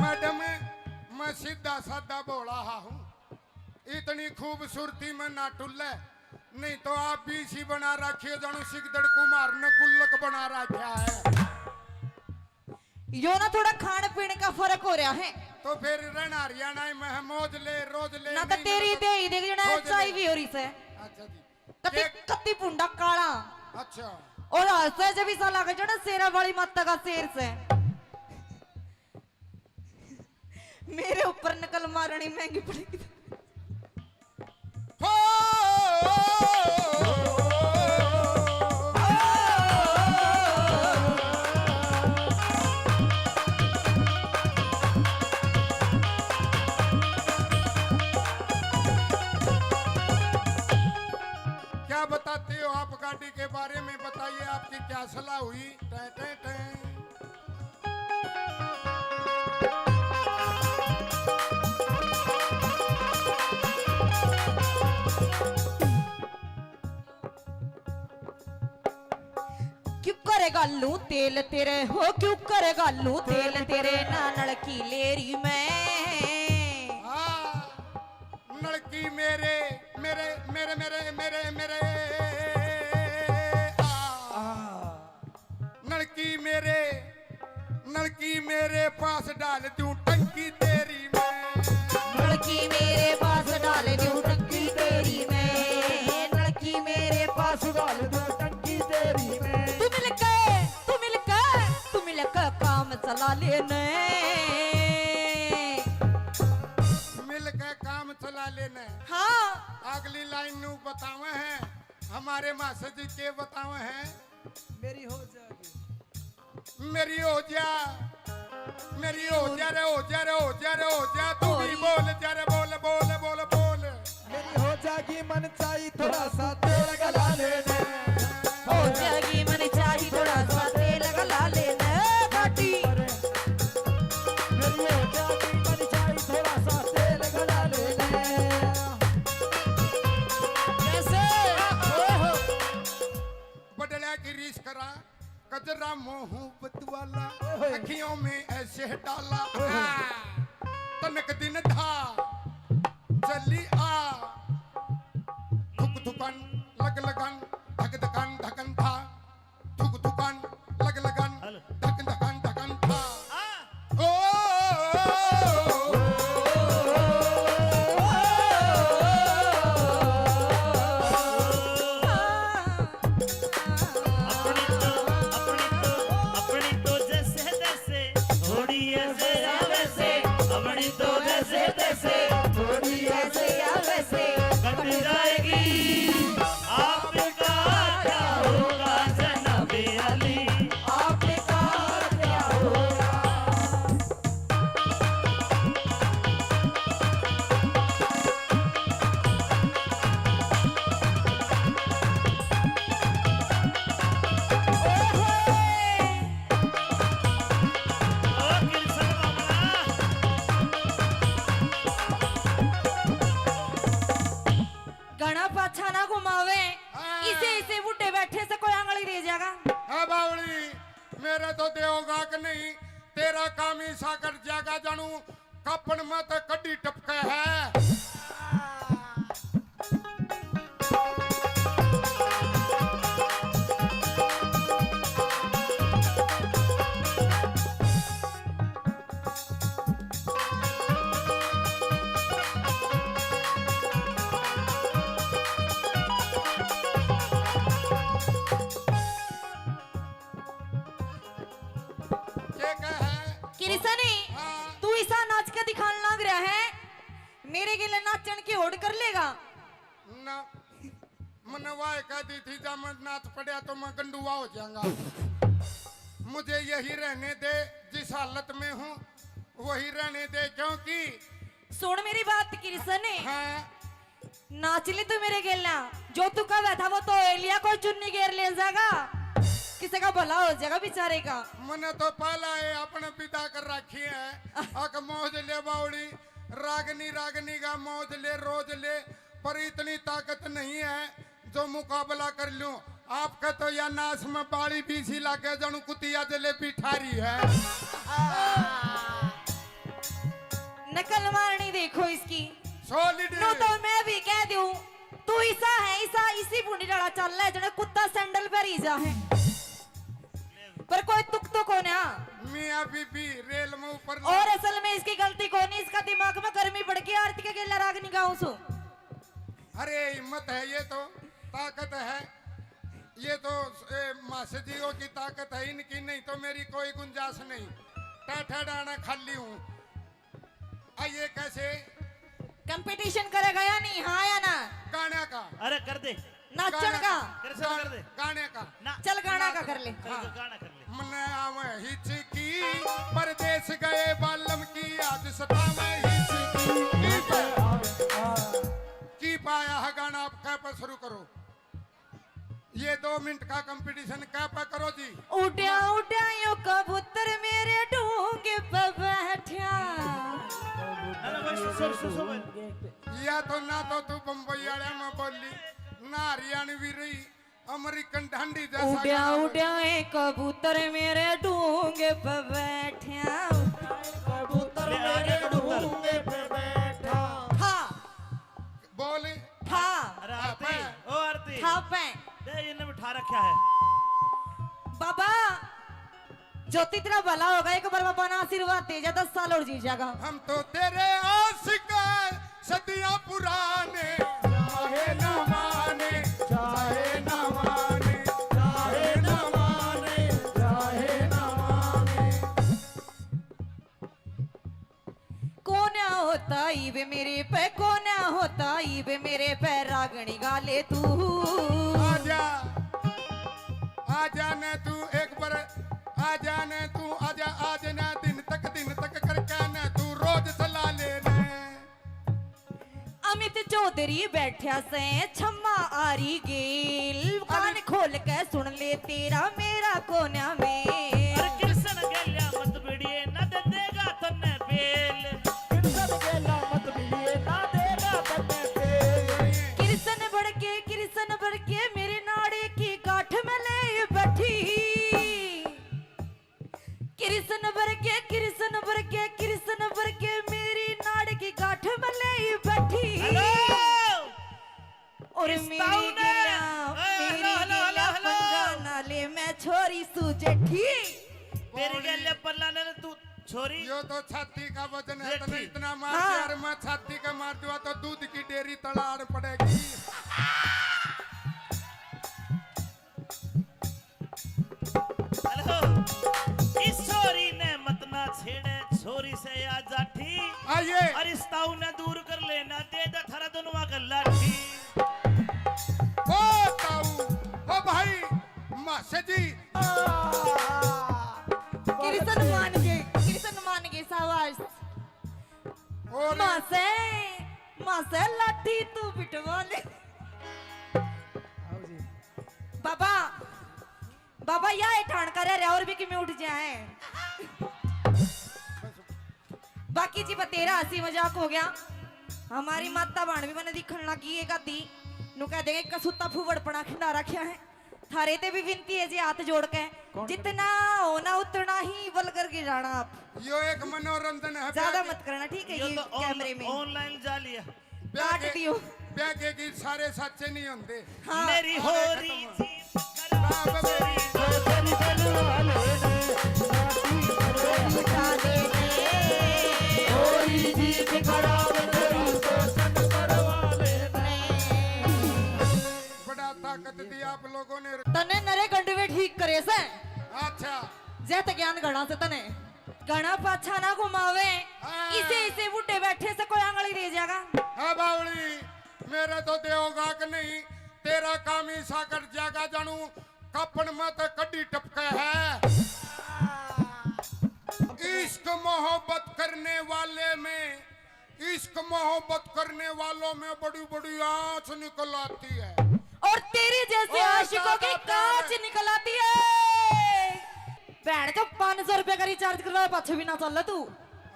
मैडम मैं सीधा साधा बोला हूँ इतनी खूबसूरती में ना टुल्ले नहीं तो आप भी इसी बना रखिए जानू सिकदड़ कुमार ने गुल्लक बना रखा है यो ना थोड़ा खाने पीने का फर्क हो रहा है तो फिर रहना हरियाणा में मौज ले रोज ले ना तो महीने तेरी में- दे ही देख जना रोज ले। एचआईवी हो रही से अच्छा जी कति एक- कति पुंडा काला अच्छा और हंसे जब इसा लगे जो ना शेरा वाली माता का शेर से मेरे ऊपर नकल मारनी महंगी पड़ेगी हो क्या बताते हो आप गाड़ी के बारे में बताइए आपकी क्या सलाह हुई टै, टै, टै। गालू तेल तेरे हो क्यों कर गालू तेल तेरे ना नलकी लेरी मैं हाँ, लड़की मेरे मेरे मेरे मेरे मेरे मेरे लड़की मेरे पास डाल दूं टंकी तेरी मैं लड़की मेरे पास डाल दूं टंकी तेरी मैं लड़की मेरे पास डाल दो टंकी तेरी में तू मिलकर काम चला लेने मिल के काम चला लेना हाँ अगली लाइन नू बतावे हैं हमारे मास्टर जी के बतावे हैं मेरी हो जाएगी मेरी हो जा रे हो जा रे हो जा तू भी बोल जा रे बोल बोल बोल बोल मेरी हो जाएगी मन चाहिए थोड़ा सा तेल गला लेने हो जाएगी मन चाहिए थोड़ा सा तेल गला लेने घाटी मेरी हो जाएगी मन चाहिए थोड़ा सा तेल गला लेने कैसे बदला की रीस करा कजरा मोहब्बत वाला अखियों में ऐसे डाला तनक दिन था चली आ धुक धुकन लग लगन धक धकन धकन था धुक धुकन लग लगन धक धकन धकन था ओ अपनी तो जैसे तैसे थोड़ी ऐसे या वैसे अपनी तो जैसे तैसे थोड़ी ऐसे या वैसे कट जाएगी आपका क्या होगा जनाबे अली आपने कहा क्या होगा ओ किरसन मामला घना पाछा ना घुमावे इसे इसे बूढ़े बैठे से कोई आंगली दे जाएगा हाँ बावली मेरे तो देओगा कि नहीं तेरा काम ही सा कर जागा जानू कपन में तो कड्डी टपके है ये क्या है किरसनी हाँ। तू ऐसा नाच के दिखाने लग रहा है मेरे के लिए नाचन की होड़ कर लेगा ना मनवाए कहती थी जब मैं नाच पड़ा तो मैं गंडुआ हो जाऊंगा मुझे यही रहने दे जिस हालत में हूँ वही रहने दे क्योंकि सुन मेरी बात किरसनी हाँ नाच ली तू मेरे गेलना जो तू कब था वो तो एलिया को चुन्नी घेर ले जाएगा किसी का भला हो जाएगा बेचारे का मैंने तो पहला है अपने पिता कर रखी है अक मौज ले बावड़ी रागनी रागनी का मौज ले रोज ले पर इतनी ताकत नहीं है जो मुकाबला कर लूं आपका तो या नाश में बाड़ी बीसी लाके जानू कुतिया जलेबी ठारी है नकल मारनी देखो इसकी सॉलिड नो तो मैं भी कह दूं तू ऐसा है ऐसा इसी बूढ़ी डाला चल रहा है जने कुत्ता सैंडल पर ही जा है पर कोई तुक तो कौन है मियां बीबी रेल में ऊपर और असल में इसकी गलती कौन है इसका दिमाग में गर्मी पड़ गई आरती के गेला राग निगाहों सो अरे हिम्मत है ये तो ताकत है ये तो मास्टरों की ताकत है इनकी नहीं तो मेरी कोई गुंजाइश नहीं टाठा डाना खाली हूँ आइए कैसे कंपटीशन करेगा या नहीं हाँ या ना गाने का अरे कर दे नाचन का किरसन कर दे गाने का ना चल गाना का कर ले गाना कर ले मन आवे हिचकी परदेश गए बालम की आज सतावे हिचकी की पाया है गाना आप क्या पर शुरू करो ये 2 मिनट का कंपटीशन क्या पर करो जी उड्या उड्या यो कबूतर मेरे ढूंगे पे बैठा अरे बस सो या तो ना तो तू बम्बई वाले में बोली ना हरियाणवी रही अमेरिकन ढंडी जैसा उड्या गाना बजा। उड्या ए कबूतर मेरे डूंगे पे बैठ्या कबूतर मेरे ढूंगे पे बैठा था बोले था अरे आरती ओ आरती था पे दे इन्हें बिठा रखा है बाबा ज्योति तेरा भला होगा, एक बार बाबा ना आशीर्वाद दे जा 10 साल और जी जाएगा। हम तो तेरे आशिक हैं, सदियां पुराने चाहे न माने चाहे न माने चाहे न माने चाहे न माने। कोन्या होता ईवे मेरे पे, कोन्या होता ईवे मेरे पे, रागणी गाले तू आजा आजा ने तू एक बार आजा ने तू आजा आज ना दिन तक करके ने तू रोज सला लेने। अमित चौधरी बैठा से छम्मा आरी गेल, कान खोल के सुन ले तेरा मेरा कोन्या में। अरे कृष्ण गल्या मत बिड़िए न दे देगा तन्ने बेल कृष्ण गेला मत मिलिए ना देगा तन्ने पे कृष्ण बढ़ के मेरे नाड़े की गांठ में ले बैठी। कृष्ण बढ़ के मेरी नाड़ की गांठ में ले बैठी। हेलो और इस मेरी ताऊ ने- गिला हेलो, पंगा नाले में छोरी सुजेठी। तेरे गल्या पल्ला ने तू छोरी यो तो छाती का वजन है, ये तने ठीक। इतना मार हाँ। दिया, और मैं छाती का मार दूंगा तो दूध की डेयरी तलाड़ पड़ेगी। हेलो इस छोरी ने मत ना छेड़े, छोरी से आ जाठी आइए और इस ताऊ ने दूर कर लेना दे दे थारा दोनों का लाठी। ओ ताऊ ओ भाई मासे जी कृष्ण मान के सावास और मासे लाठी तू बिटवा ले। बाबा बाबा या ठाण करे रे और भी कि मैं उठ जाए। बाकी जी तेरा हंसी मजाक हो गया, हमारी माता बाण भी मैंने दिखण लगी एक आधी नु कह देंगे कसूता फूवड़पना खिंडा रखा है। थारे ते भी विनती है जी हाथ जोड़ के, जितना होना उतना ही बल करके जाना आप, यो एक मनोरंजन है। ज्यादा मत करना ठीक है। ये ये तो कैमरे में ऑनलाइन जा लिया काट दियो। ब्याह के गीत सारे सच्चे नहीं होते। हाँ। मेरी हो रही थी बाप मेरी तेरी दिल वाले ने उठा दे दे। कोई जीत खराब तेरी शोषण करवाले ने बड़ा ताकत दी आप लोगों ने। तने नरे गंडवे ठीक करे से अच्छा जैत ज्ञान गणा से तने गणा पाछा ना घुमावे। हाँ। इसे बूटे बैठे से कोई आंगली दे जाएगा। हाँ बावली मेरे तो देवगा कि नहीं, तेरा काम ही साकर जागा जानू कपन मत कड्डी टपके है। इश्क मोहब्बत करने वाले में, इश्क मोहब्बत करने वालों में बड़ी बड़ी आंच निकल आती है। और तेरी जैसे और आशिकों की ज्यादा कांच प्यार है। निकल आती है। बहन तो 500 रुपए का रिचार्ज करवा पाछे भी ना चल तू।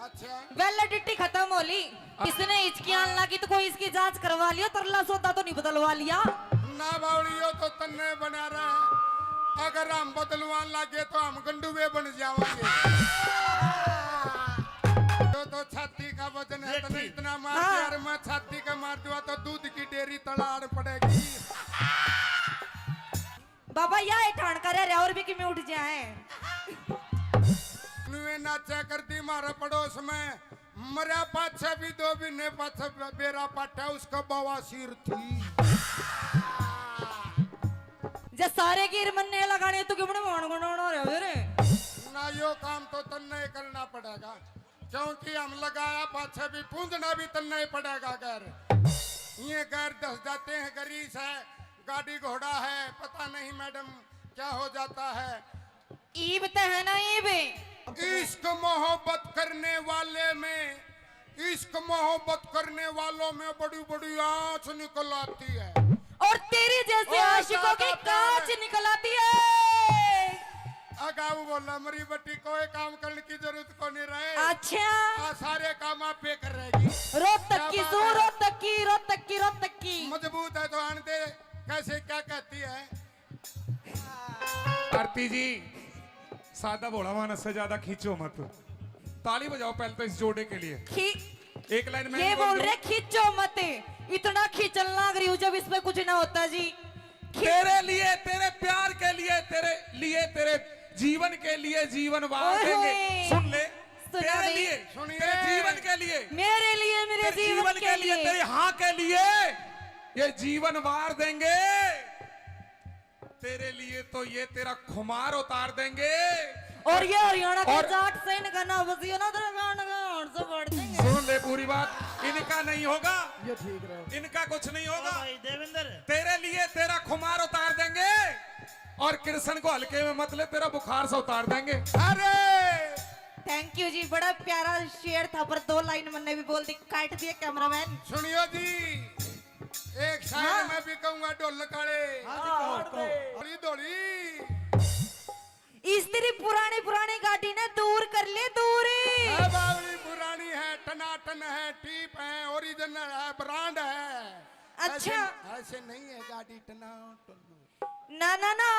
अच्छा वैलिडिटी खत्म होली, इसने हिचकियां लगी तो कोई इसकी जांच करवा लिया, तरला सौदा तो नहीं बदलवा लिया। ना बावली यो तो तन्ने बना रहा है, अगर हम बदलवान लागे तो हम गंडुए बन जावांगे। तो छाती का वजन है, तने इतना मार हाँ। दिया, और मैं छाती का मार दूंगा तो दूध की डेयरी तलाड़ पड़ेगी। बाबा या ठाण करे रे और भी कि मैं उठ जाए। नुए नाचा करती मारे पड़ोस में, मरा पाछे भी 2 महीने पाछे बेरा पाटा उसका बवासीर थी। जे सारे गिर मन्ने लगाने तो क्यों मान गुनाना रे रे। ना यो काम तो तन्ने करना पड़ेगा, क्योंकि हम लगाया पाछे भी पूंजना भी तन्ने ही पड़ेगा। घर ये घर दस जाते हैं, गरीस है, गाड़ी घोड़ा है, पता नहीं मैडम क्या हो जाता है। ईब ते है ना ईब। इश्क मोहब्बत करने वाले में, इश्क मोहब्बत करने वालों में बड़ी बड़ी आंच निकल आती है। और तेरी जैसे और आशिकों की ज्यादा प्यार कांच है। निकल आती है। अगाऊ बोला मरी बट्टी कोई काम करने की जरूरत को नहीं रहे। अच्छा आ सारे काम आप पे कर रहेगी। रोहतक की क्या सू बात है? रोहतक की मजबूत है तो आन दे। कैसे क्या कहती है, आरती जी सादा भोला मानस से ज्यादा खींचो मत। ताली बजाओ पहले तो इस जोड़े के लिए। एक लाइन में ये भी बोल दो। रहे खींचो मत, इतना खींचना रही हूँ जब इसमें कुछ ना होता जी। तेरे लिए, तेरे प्यार के लिए, तेरे जीवन के लिए जीवन वार ओए देंगे। होए। सुन ले, सुना तेरे बे। लिए, सुनिए। तेरे जीवन के लिए, मेरे लिए, मेरे तेरे जीवन के लिए। तेरे हाँ के लिए ये जीवन वार देंगे। तेरे लिए तो ये तेरा खुमार उतार देंगे। और ये हरियाणा के और- जाट से इनका ना बसियो ना तेरा गान गान से बढ़ देंगे। सुन ले पूरी बात, इनका नहीं होगा, ये ठीक रहे। इनका कुछ नहीं होगा। भाई देवेंद्र, तेरे लिए तेरा खुमार उतार देंगे और कृष्ण को हल्के में मत ले, तेरा बुखार से उतार देंगे। अरे थैंक यू जी, बड़ा प्यारा शेर था पर 2 लाइन मैंने भी बोल दी, काट दिया कैमरामैन। सुनियो जी, एक शायर हाँ। मैं भी कहूंगा ढोल काले हाँ जी, कहो। धोली धोली इस तेरी पुरानी पुरानी गाड़ी ने दूर कर ले, दूर है बावली, पुरानी है, टनाटन है, टीप है, ओरिजिनल है, ब्रांड है। अच्छा। ऐसे नहीं है गाड़ी टनाटन। ना ना ना,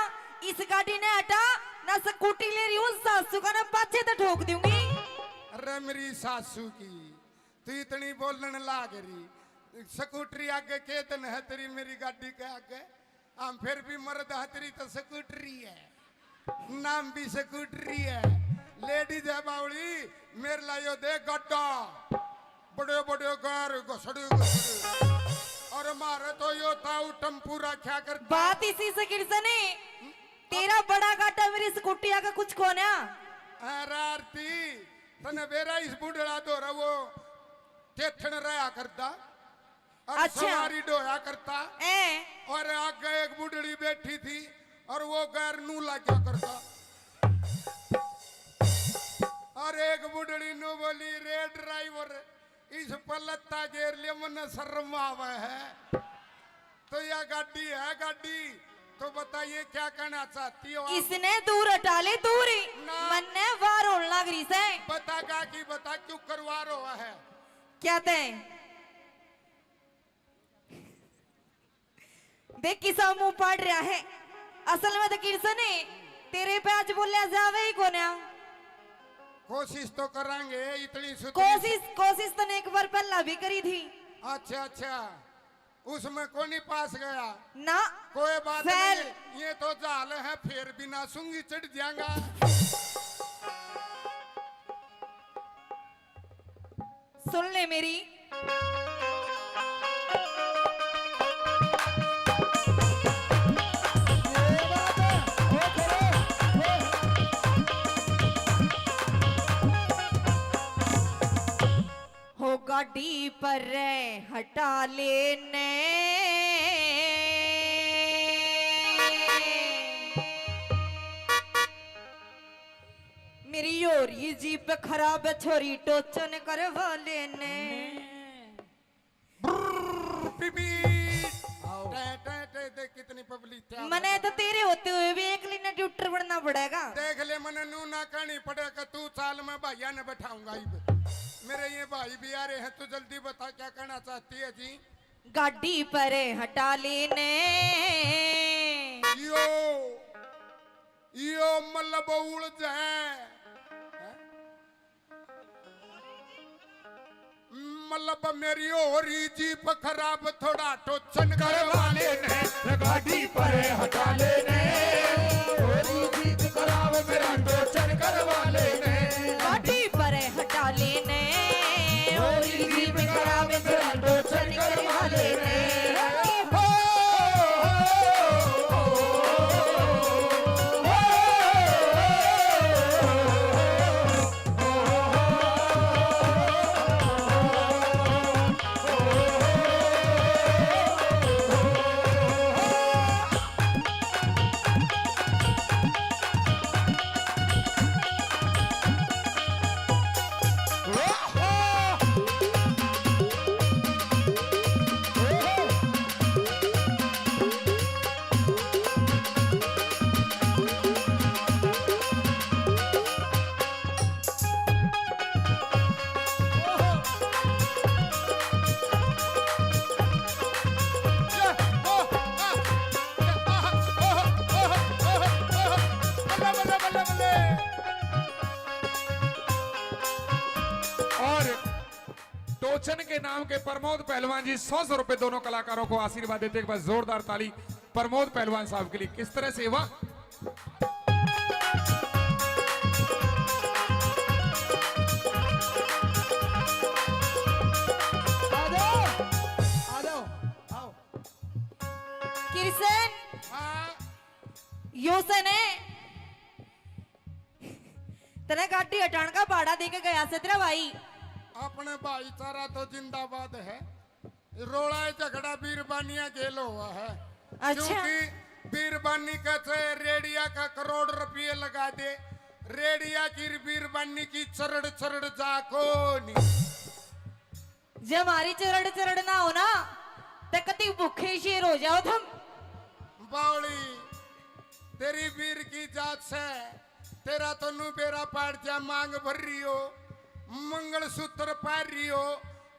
इस गाड़ी ने हटा ना, स्कूटी ले रही हूँ, सासू का ना पाछे तो ठोक दूंगी। अरे मेरी सासू की तू इतनी बोलने लाग रही। स्कूटरी आगे केतन है तेरी, मेरी गाड़ी के आगे हम फिर भी मर्द है, तेरी तो स्कूटरी है, नाम भी स्कूटरी है। लेडीज है बावली, मेरे लायो दे गड्ढा, बड़े बड़े कार घसड़े घसड़े, और मारे तो यो ताऊ टम्पू रखा कर। बात इसी से किरसने, तेरा बड़ा गाटा मेरी स्कूटी आगे कुछ कोना। अरे आरती तने बेरा इस बुढ़ड़ा दो रहा वो ठेठन रहा करता और अच्छा। सवारी डोया करता, ए और आगे एक बुढ़ड़ी बैठी थी और वो गैर नू लगा करता, और एक बुढ़ड़ी नू बोली रे ड्राइवर इस पलत्ता गेर लिया मन शर्म आवे है। तो यह गाड़ी है गाड़ी, तो बताइए क्या कहना चाहती हो आप? इसने दूर हटा ले, दूर ना। मन ने वार होने लग रही से। बता का की बता क्यों करवा रहा है? क्या ते देख किसा मुंह पाड़ रहा है। असल में तो किरसने तेरे पे आज बोलिया जावे ही कोना। कोशिश तो करांगे, इतनी सुतरी। कोशिश तो ने एक बार पहला भी करी थी। अच्छा अच्छा, उसमें कौन ही पास गया? ना कोई बात फैल। नहीं, ये तो जाल है, फिर भी ना सूंगी चढ़ जाएगा। सुन ले मेरी, हो गाड़ी पर हटा लेने मेरी योरी जीप खराब है, छोरी टोचन करवा लेने। बीबी देख कितनी पब्लिक है। मने तो तेरे होते हुए भी एक लिने ट्यूटर बनना पड़ेगा। देख ले मने नू ना कहनी पड़ेगा, तू साल में भैया ने बैठाऊंगा। मेरे ये भाई भी आ रहे हैं, तू जल्दी बता क्या कहना चाहती है जी? गाड़ी पर हटा लेने यो मतलब उड़ जाए, मतलब मेरी होरी जीप खराब, थोड़ा टोचन करवा लेने, गाड़ी पर हटा लेने, होरी जीत खराब मेरा टोचन करवा लेने। गाड़ी पर हटा लेने होरी जीप खराब मेरा टोचन करवा लेने। और टोचन के नाम के प्रमोद पहलवान जी 100 रुपए दोनों कलाकारों को आशीर्वाद देते हैं। बस जोरदार ताली प्रमोद पहलवान साहब के लिए। किस तरह सेवा आओ किशन हाँ योसन है तेरे गाड़ी हटाने का भाड़ा देके गया से तेरा भाई। अपने भाईचारा तो जिंदाबाद है। रोड़ा झगड़ा बीरबानिया खेल हुआ है। अच्छा। क्योंकि बीरबानी कहते रेडिया का करोड़ रुपये लगा दे, रेडिया की बीरबानी की चरड़ चरड़ जाको नहीं। जब हमारी चरड़ चरड़ ना हो ना तो कति भूखे शेर हो जाओ तुम। बावली तेरी वीर की जात से तेरा तो नु बेरा पाट जा मांग भर रही हो, मंगल सूत्र पार रही हो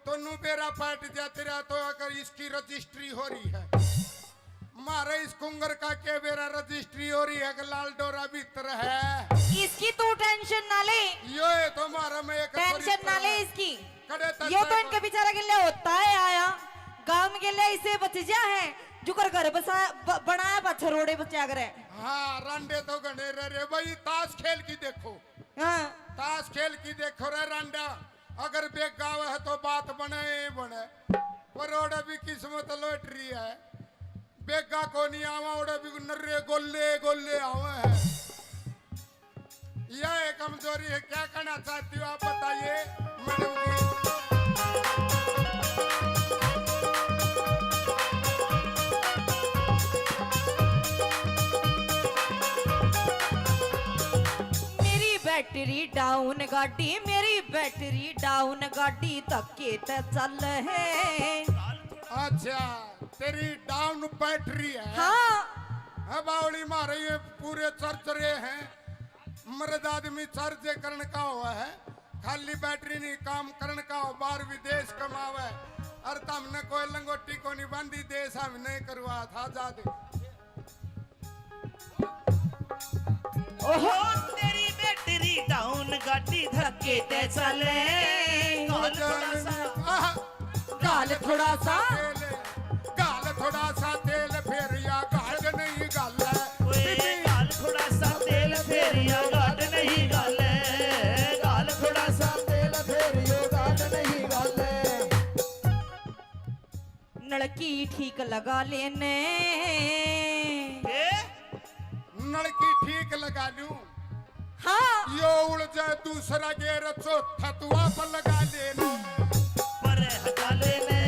तो नु बेरा पाट जा तेरा तो अगर इसकी रजिस्ट्री हो रही है। मारे इस कुंगर का के बेरा रजिस्ट्री हो रही है कि लाल डोरा भीतर है। इसकी तू टेंशन ना ले, ये तो मारा में एक टेंशन ना ले इसकी। कड़े तक यो तो इनके बेचारा के लिए होता है आया गांव के लिए इसे बच जा है जो कर घर बसा बनाया पत्थर रोड़े बचा करे। हाँ रांडे तो गणे रे भाई ताश खेल की देखो। हाँ ताश खेल की देखो रे रांडा, अगर बेग गाव है तो बात बने ही बने। पर ओडे भी किस्मत लौटरी है, बेगा को नहीं आवा ओडे भी नर्रे गोले गोले आवे है। यह कमजोरी है, क्या करना चाहती हो आप बताइए मैडम जी। बैटरी डाउन गाड़ी मेरी बैटरी डाउन गाड़ी धक्के ते चल है। अच्छा तेरी डाउन बैटरी है। हाँ है बावली मारे ये पूरे चर्च रहे हैं। मर्द आदमी चर्च करने का हुआ है, खाली बैटरी नहीं काम करने का हो, बाहर विदेश कमावे। और हमने कोई लंगोटी को नहीं बांधी देश हम नहीं करवा था जादे। ओहो तेरी बैटरी डाउन गाड़ी धक्के ते चले। गाल थोड़ा सा गाल थोड़ा सा तेल फेर या गाल नहीं गाल है। ओए गाल थोड़ा सा तेल फेरिया गाल नहीं गाल है। गाल थोड़ा सा तेल फेरियो गाल नहीं गाले। नलकी ठीक लगा लेने नलकी ठीक लगा लूं। हाँ यो उड़ जाए दूसरा गेर चौथा तू आप लगा लेना। पर हटा लेने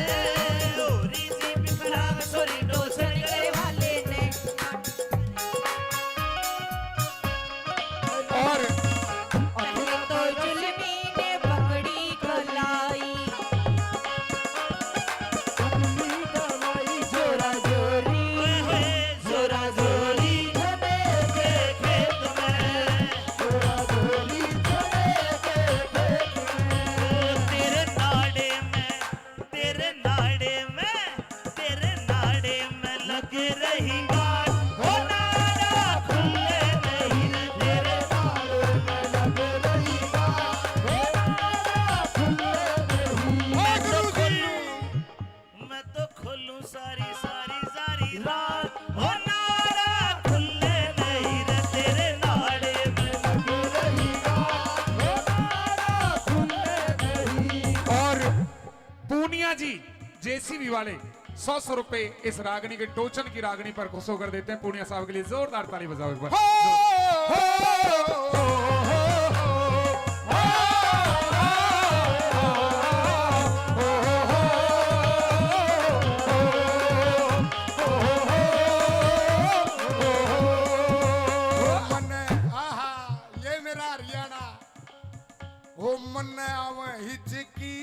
लोरी जी बिखरा सोरी डोसर गए वाले ने और तो जुल्मी ने पकड़ी कलाई। जोरा जोरी जोरा जोरी के खेत में जोरा जोरी तेरे नाड़े में लग रही गाड़। हो नाड़ा खुले नहीं रे तेरे मैं तो खोलूं सारी सारी सारी रात। हो नाड़ा खुले नहीं रे तेरे नाड़े में लग रही और पूनिया जी जेसीबी वाले 100 रुपए इस रागनी के टोचन की रागनी पर खुश होकर देते हैं। पूनिया साहब के लिए जोरदार ताली बजाओ एक बार। मन्ने आहा ये मेरा हरियाणा हो मन्ने आवे हिचकी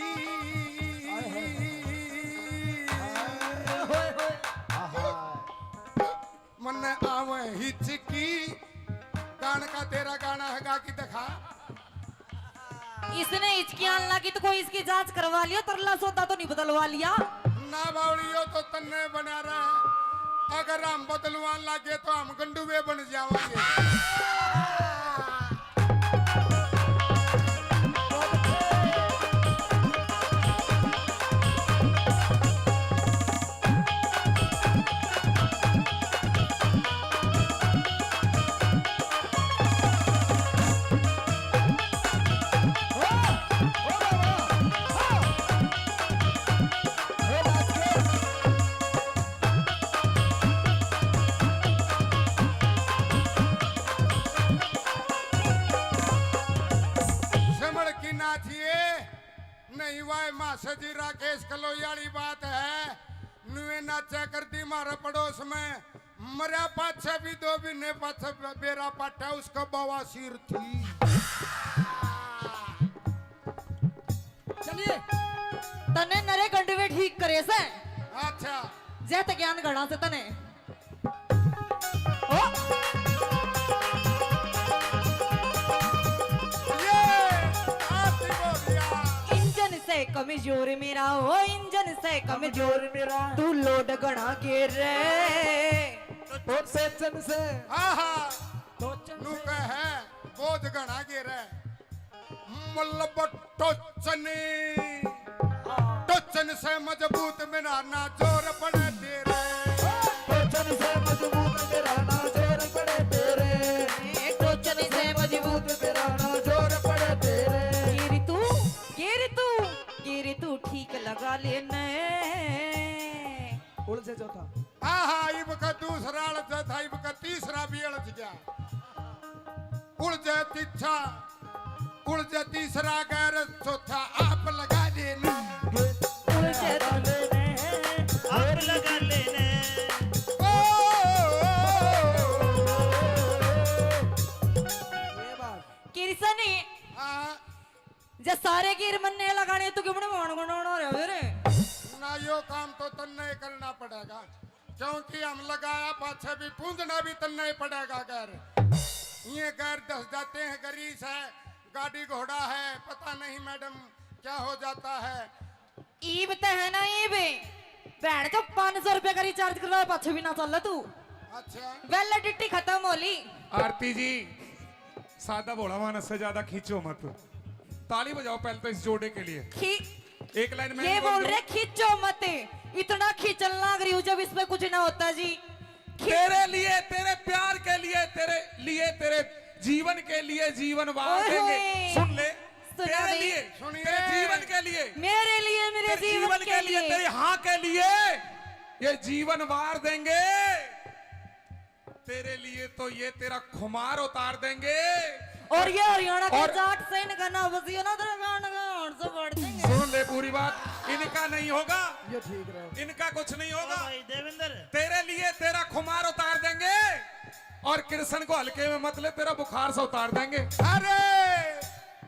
मन्ने आवे हिचकी। गान का तेरा गाना है गा की दिखा। इसने हिचकियां लगी तो कोई इसकी जांच करवा लिया, तरला सौदा तो नहीं बदलवा लिया। ना बावड़ियो तो तन्ने बना रहा है, अगर हम बदलवान लगे तो हम गंडुए बन जावांगे। की नाचिए नहीं वाय मासे जी राकेश कलोयाली बात है नुए नाचा करती मारा पड़ोस में मरा पाछे भी दो भी ने पाछे बेरा पाटा उसका बवासीर थी चलिए तने नरे गंडवे ठीक करे से अच्छा जैत ज्ञान गणा से तने ओ ये आती बोलिया इंजन से कमजोर मेरा ओ इंजन से कमजोर मेरा तू लोड गणा के रे और सेचन से आहा टोचन नु से कहे बोध गणा गिरे मल्लब टोचनी टोचन से मजबूत मेरा ना जोर पड़े तेरे टोचन से मजबूत मेरा ना जोर पड़े तेरे टोचन से मजबूत मेरा ना जोर पड़े तेरे गिरी तू ठीक लगा लेने उड़ से चौथा आहा इब का दूसरा अड़च था इब का तीसरा भी अड़च गया उड़ जाए तिच्छा उड़ जाए तीसरा गैर चौथा आप लगा देना आप लगा लेने ये बात किरसनी हाँ जे सारे गिर मन्ने लगाने तू क्यों मान गुण रे रे ना यो काम तो तन्ने करना पड़ेगा क्योंकि हम लगाया पाछे भी पूंजना भी तन्ने पड़ेगा गैर ये गैर दस जाते हैं गरीस है गाड़ी घोड़ा है पता नहीं मैडम क्या हो जाता है ईब ते है ना ईब बैठ तो 500 रुपए का रिचार्ज करवा पाछे भी ना चल तू अच्छा वैलिडिटी खत्म होली आरती जी सादा भोला मानस से ज्यादा खींचो मत ताली बजाओ पहले तो इस जोड़े के लिए खी एक लाइन में ये बोल रहे खींचो मत इतना खींचन लग रही हूँ जब इसमें कुछ ना होता जी तेरे लिए तेरे प्यार के लिए तेरे जीवन के लिए जीवन वार ओए देंगे होए। सुन ले सुना तेरे भी। लिए सुनिए। तेरे जीवन के लिए मेरे लिए मेरे तेरे जीवन के लिए तेरे हाँ के लिए ये जीवन वार देंगे तेरे लिए तो ये तेरा खुमार उतार देंगे और ये हरियाणा के और- जाट से गाना बजियो ना तेरे गाना से बढ़ देंगे सुन ले पूरी बात इनका नहीं होगा ये ठीक रहे इनका कुछ नहीं ओ होगा भाई देवेंद्र तेरे लिए तेरा खुमार उतार देंगे और कृष्ण को हल्के में मत ले तेरा बुखार से उतार देंगे अरे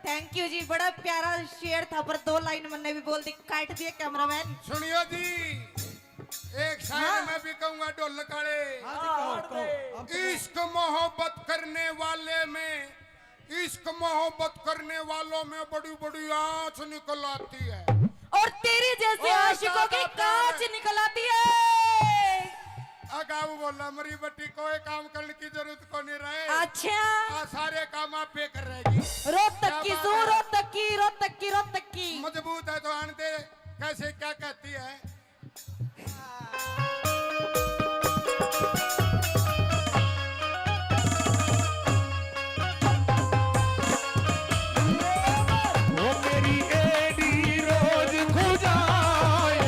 थैंक यू जी बड़ा प्यारा शेर था पर 2 लाइन मैंने भी बोल दी काट दिया कैमरामैन सुनियो जी एक शायर मैं भी कहूंगा ढोल काले इश्क मोहब्बत करने वाले में इश्क मोहब्बत करने वालों में बड़ी बड़ी आंच निकल आती है और तेरी जैसे और आशिकों की ज्यादा कांच प्यार निकल आती है अगाऊ बोला मरी बट्टी कोई काम करने की जरूरत को नहीं रहे अच्छा आ सारे काम आप पे कर रहेगी रोहतक की क्या सू बात है? रोहतक की मजबूत है तो आन दे कैसे क्या कहती है वो मेरी एडी रोज खुजाए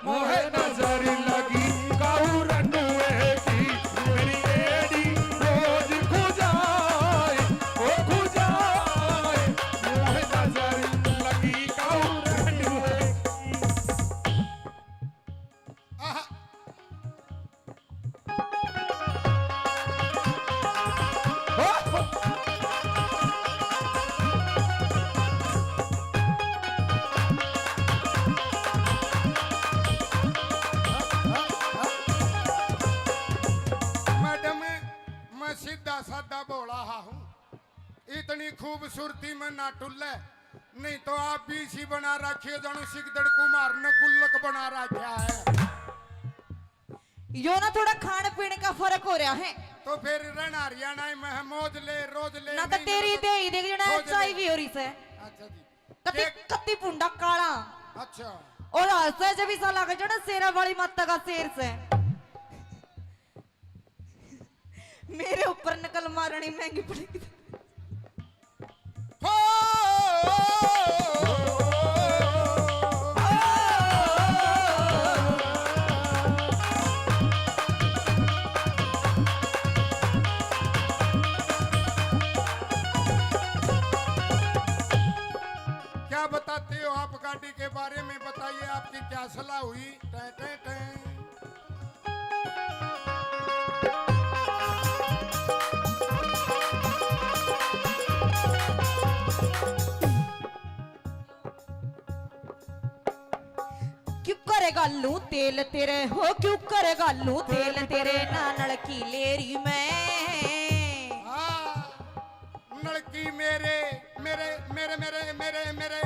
मोहे नजर लगी काऊ रनुए की मेरी एडी रोज खुजाए मोहे नजर लगी काऊ रनुए आहा, मैडम मैं सीधा साधा बोला हूँ इतनी खूबसूरती में ना टुल्ले नहीं तो आप भी इसी बना रखिए जानू सिकदड़ कुमार ने गुल्लक बना रखा है यो ना थोड़ा खान पीने का फर्क हो रहा है तो फिर रहना हरियाणा में है मौज ले रोज ले ना तो नहीं तेरी ले- दे ही देख जना खोज ले। एचआईवी हो रही से अच्छा जी कति एक- कति पुंडा काला अच्छा और हंसे जब इसा लगे जो ना शेरा वाली माता का शेर से मेरे ऊपर नकल मारनी महंगी पड़ेगी हो क्या सलाह हुई टे टे टे। क्यों करेगा लू तेल तेरे हो, क्यों करेगा लू तेल तेरे ना नलकी लेरी मैं। लड़की मेरे मेरे मेरे मेरे मेरे मेरे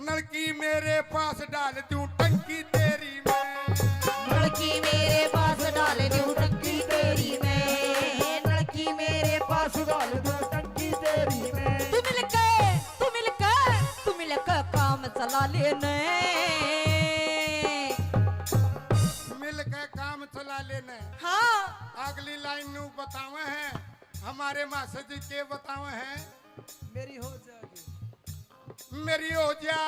लड़की मेरे पास डाल दूं टंकी तेरी मैं। लड़की मेरे पास डाल दूं टंकी तेरी मैं, लड़की मेरे पास डाल दूं टंकी तेरी मैं। तू मिलकर काम चला लेने, मिलकर काम चला लेने। हाँ अगली लाइन नू बतावे हैं हमारे मास्टर जी के बतावे हैं। मेरी हो जाएगी, मेरी हो जा,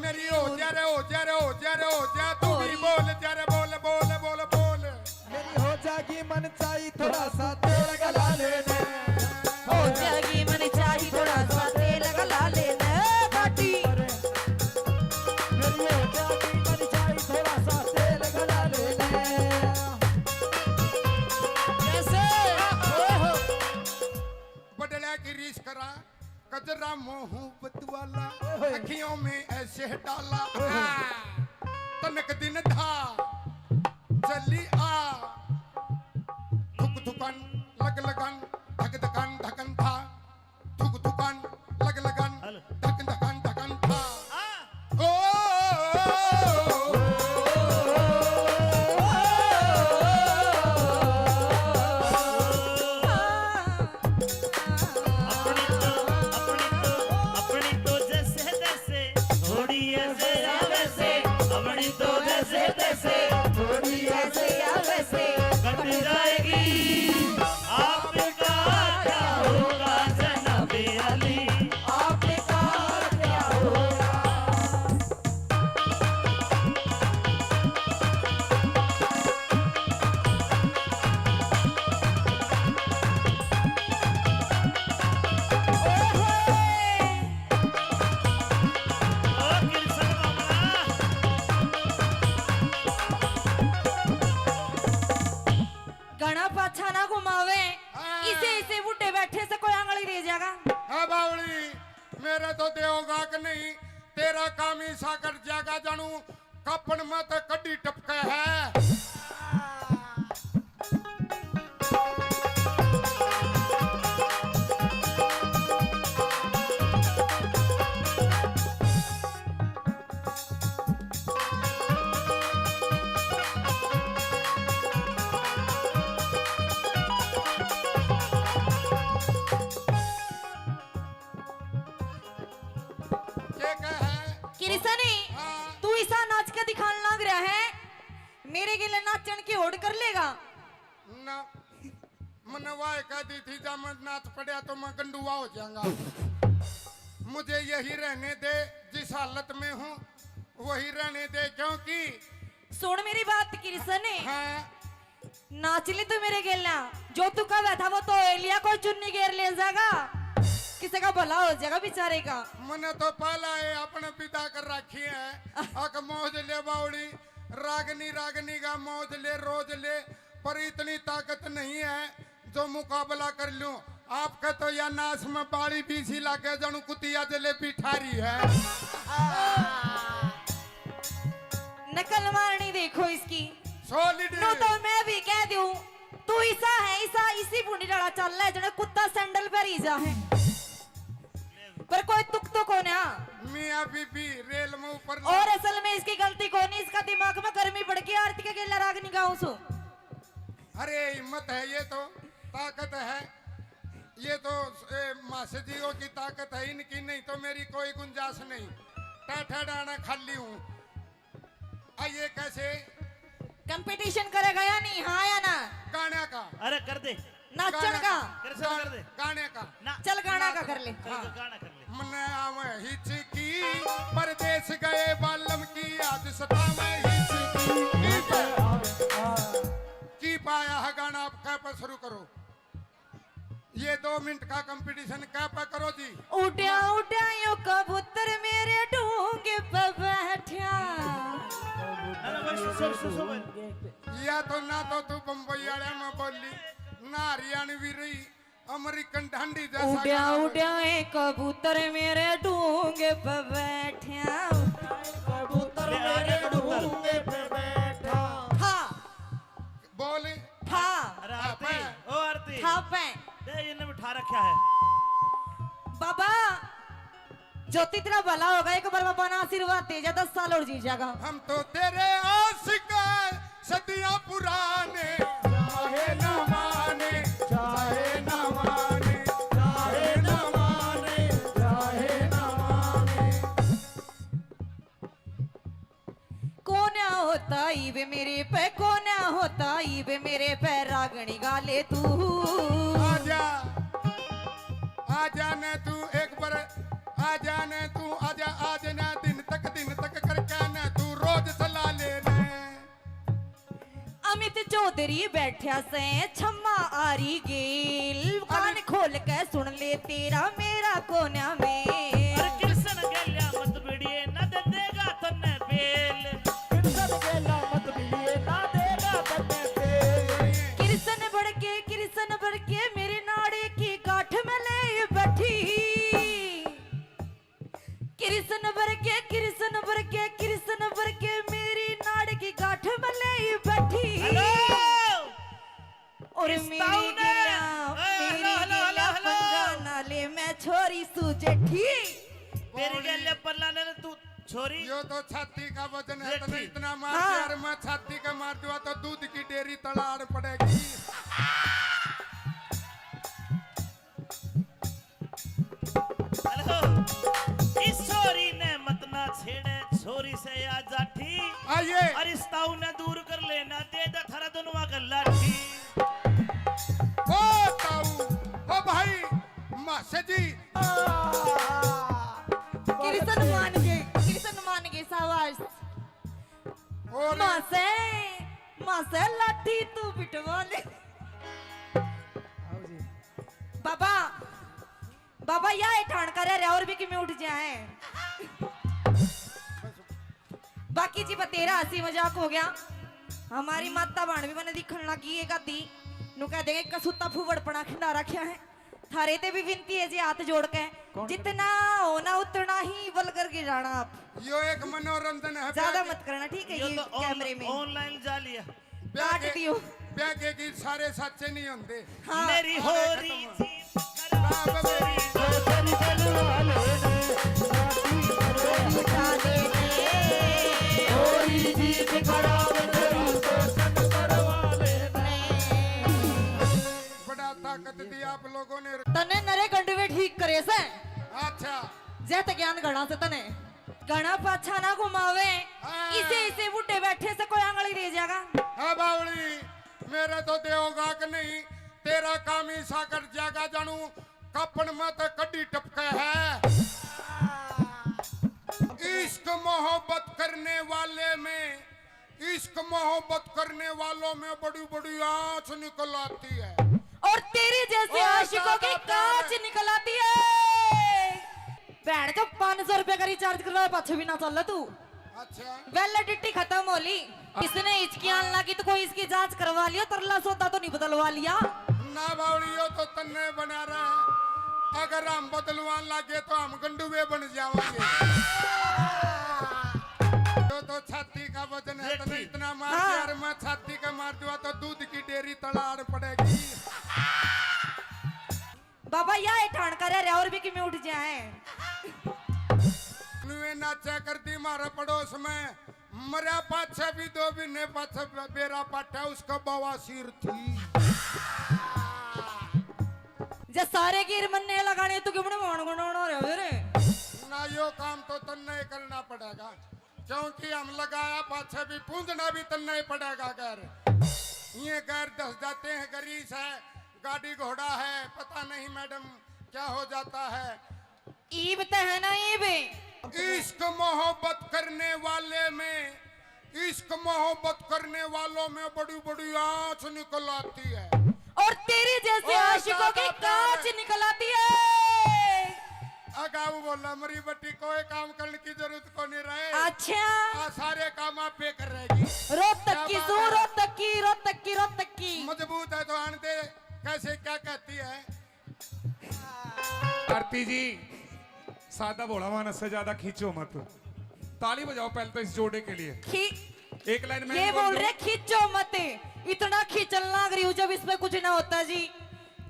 मेरी हो जा रे, हो जा रे, हो जा रे, हो जा। तू भी बोल जा रे, बोल बोल बोल बोल। मेरी हो जाएगी मन चाहिए थोड़ा सा तेल गला लेने। हो जाएगी मन चाहिए थोड़ा सा तेल गला लेने बाटी। मेरी हो जाएगी मन चाहिए थोड़ा सा तेल गला लेने। कैसे बदला की रीस करा, कजरा मोहब्बत वाला अखियों में ऐसे डाला। तनक दिन था चली आ, थुक थुकन लग लगन धक धकन धकन था, थुक थुकन लग लगन धक धकन धकन था। ओ अपनी तो जैसे तैसे थोड़ी ऐसे या वैसे, अपनी तो जैसे तैसे थोड़ी ऐसे या वैसे कट जाएगी। आपका क्या होगा जनाबे अली, आपने कहा क्या होगा। ओ किरसन मामला। घना पाछा ना घुमावे, इसे इसे बुढ़े बैठे से कोई आंगली दे जाएगा। हाँ बावली, मेरे तो देओगा कि नहीं, तेरा काम ही सा कर जाएगा जानू। कपन में तो कड्डी टपके है। क्या कहे? किरसनी हाँ। तू ऐसा नाच के दिखाने लग रहा है, मेरे के लिए नाचन की होड़ कर लेगा। ना मनवाए कह दी थी जब मैं नाच पड़ा तो मैं गंडुआ हो जाऊंगा। मुझे यही रहने दे, जिस हालत में हूँ वही रहने दे, क्योंकि सुन मेरी बात किरसनी, हाँ नाच ले तू मेरे गेला, जो तू कहा था वो तो एलिया को चुन्नी घेर ले जाएगा, किसी का भला हो जाएगा बेचारे का। मैंने तो पहला है अपने पिता कर रखी है। अक मौज ले बावड़ी, रागनी रागनी का मौज ले रोज ले, पर इतनी ताकत नहीं है जो मुकाबला कर लूं। आपका तो या नाश में बाड़ी बीसी लाके जानू कुतिया जलेबी ठारी है। नकल मारनी देखो इसकी। सॉलिड नो तो मैं भी कह दूं, तू ऐसा है, ऐसा इसी बूढ़ी डाला चल रहा है जने कुत्ता सैंडल पर ही जा है, पर कोई तुक तो कौन है। मियां बीबी रेल में ऊपर और असल में इसकी गलती कौन है, इसका दिमाग में गर्मी बढ़ गई आरती के गेला रागनी गाँव सो। अरे हिम्मत है, ये तो ताकत है, ये तो मास्टर जीओ की ताकत है, इनकी नहीं तो मेरी कोई गुंजाइश नहीं। टाठा डाना खाली हूँ। आइए कैसे कंपटीशन करेगा या नहीं, हाँ या ना। गाने का, अरे कर दे, नाचन का, किरसन कर दे गाने का। ना, चल गाना का कर ले। चल गाना कर ले। मन आवे हिचकी, परदेश गए बालम की आज सतावे हिचकी। की पाया है गाना, आप कह पर शुरू करो। ये 2 मिनट का कंपटीशन क्या पे करो जी। उड्या उड्या यो कबूतर मेरे ढूंगे पे बैठा। अरे भाई सुसो या तो ना तो तू बम्बई वाले में बोली ना हरियाणवी रही अमेरिकन ढांडी जैसा उड्या गाना बोली। उड्या ये कबूतर मेरे ढूंगे पे बैठा। कबूतर मेरे ढूंगे पे बैठा। था बोली था अरे आरती ओ आरती था पे दे इन्हें बिठा रखा है। बाबा ज्योति तेरा भला होगा, एक बार बाबा ना आशीर्वाद दे जा 10 साल और जी जाएगा। हम तो तेरे आशिक हैं, सदियां पुराने चाहे न माने चाहे न माने चाहे न माने चाहे न माने। कौन होता ईवे मेरे पे, कौन होता ईवे मेरे पे, रागणी गाले तू। आजा आजा ने तू एक बार आजा ने तू आजा आज ना दिन तक करके ने तू रोज सला ले ने। अमित चौधरी बैठा से छम्मा आरी गेल, कान खोल के सुन ले तेरा मेरा कोना में। अरे कृष्ण गेल्या मत बिड़िए न दे देगा तन्ने बेल। कृष्ण गेला मत बिलिए ना देगा तन्ने पे। कृष्ण बढ़ के मेरे नाड़े की गांठ में ले बैठी। कृष्ण बढ़ के मेरी नाड़ की गांठ में ले बैठी। हेलो और इस मेरी ताऊ ने- गिला हेलो। पंगा नाले में छोरी सुजेठी। तेरी गेल्या पल्ला ने तू छोरी यो तो छाती का वजन है, ये तो ठीक। इतना मार हाँ। यार मैं छाती का मार दूंगा तो दूध की डेयरी तड़ाड़ पड़ेगी। हेलो इस छोरी ने मत ना छेड़े छोरी से आ जाठी। आइए और इस ताऊ ने दूर कर लेना दे दा थारा दोनों का लाठी। ओ ताऊ ओ भाई मासे जी कृष्ण मान गए सावास। और माँ से लाठी तू बिटवा ले। बाबा या ठाण करे और भी कि मैं उठ जाए। बाकी जी बतेरा हंसी मजाक हो गया। हमारी माता बाण भी मैंने दिखण लगी है गाती नु कह देगे कसूता फुवड़पना खिंडा रखा है। थारे ते भी विनती है जी हाथ जोड़ के जितना होना उतना ही बल करके जाना। आप यो एक मनोरंजन है। ज्यादा मत करना ठीक है। ये ये तो कैमरे में ऑनलाइन जा लिया। काट दियो। ब्यागे की सारे सच्चे नहीं होते। हाँ मेरी हो रही थी बाप मेरी तेरी गलवाले ने उठा दे दे। थोड़ी जीत खराब तेरा तो करवाले ने। बड़ा ताकत दी आप लोगों ने। तने नरे गंडवे ठीक करे से अच्छा जैत ज्ञान गणा से तने गणा पाछा ना घुमावे। हाँ। इसे बूटे बैठे से कोई आंगली रह जाएगा। हाँ बावली मेरे तो देओगा कि नहीं तेरा काम ही साकर जागा जानू कपन में तो कड्डी टपके है। इश्क मोहब्बत करने वाले में इश्क मोहब्बत करने वालों में बड़ी बड़ी आंच निकल आती है। और तेरी जैसे और आशिकों की ज्यादा कांच निकल आती है। बहन जो 500 रुपए का रिचार्ज करवा पाछे भी ना चल तू। अच्छा वैलिडिटी खत्म हो ली। इसने हिचकियां लगी तो कोई इसकी जांच करवा लिया, तरला सौदा तो नहीं बदलवा लिया। ना बावलियो तो तन्ने बना रहा है। अगर हम बदलवान लगे तो हम गंडुए बन जाएंगे। तो छाती का वजन है, तो इतना मार हाँ। यार मैं छाती का मार दूंगा तो दूध की डेयरी तड़ाड़ पड़ेगी। बाबा या ठाण करे और भी कि मैं उठ जाए। नुए नाचा करती मारा पड़ोस में मरा पाछे भी 2 महीने पाछे बेरा पाटा उसका बवासीर थी। जे सारे गिर मन्ने लगाने तो क्यों मान गुण रे। ना यो काम तो तन्ने ही करना पड़ेगा क्योंकि हम लगाया पाछे भी पूंजना भी तन्ने ही पड़ेगा। घर ये घर दस जाते हैं गरीस है गाड़ी घोड़ा है पता नहीं मैडम क्या हो जाता है। ईब तो है ना ईब। इश्क मोहब्बत करने वाले में इश्क मोहब्बत करने वालों में बड़ी बड़ी आंच निकल आती है। और तेरे जैसे और आशिकों की ज्यादा प्यार कांच है। निकल आती है। अगाऊ बोला मरी बट्टी कोई काम करने की जरूरत को नहीं रहे। अच्छा सारे काम आप पे कर रहेगी। रोहतक की क्या सू बात है? रोहतक की रोहतक की रोहतक की मजबूत है तो आने दे। कैसे क्या कहती है? आरती जी सादा भोला मानस से ज्यादा खींचो मत। ताली बजाओ पहले तो इस जोड़े के लिए। एक लाइन में ये बोल रहे खींचो मत, इतना खींचन लग रही हूँ जब इसमें कुछ ना होता जी।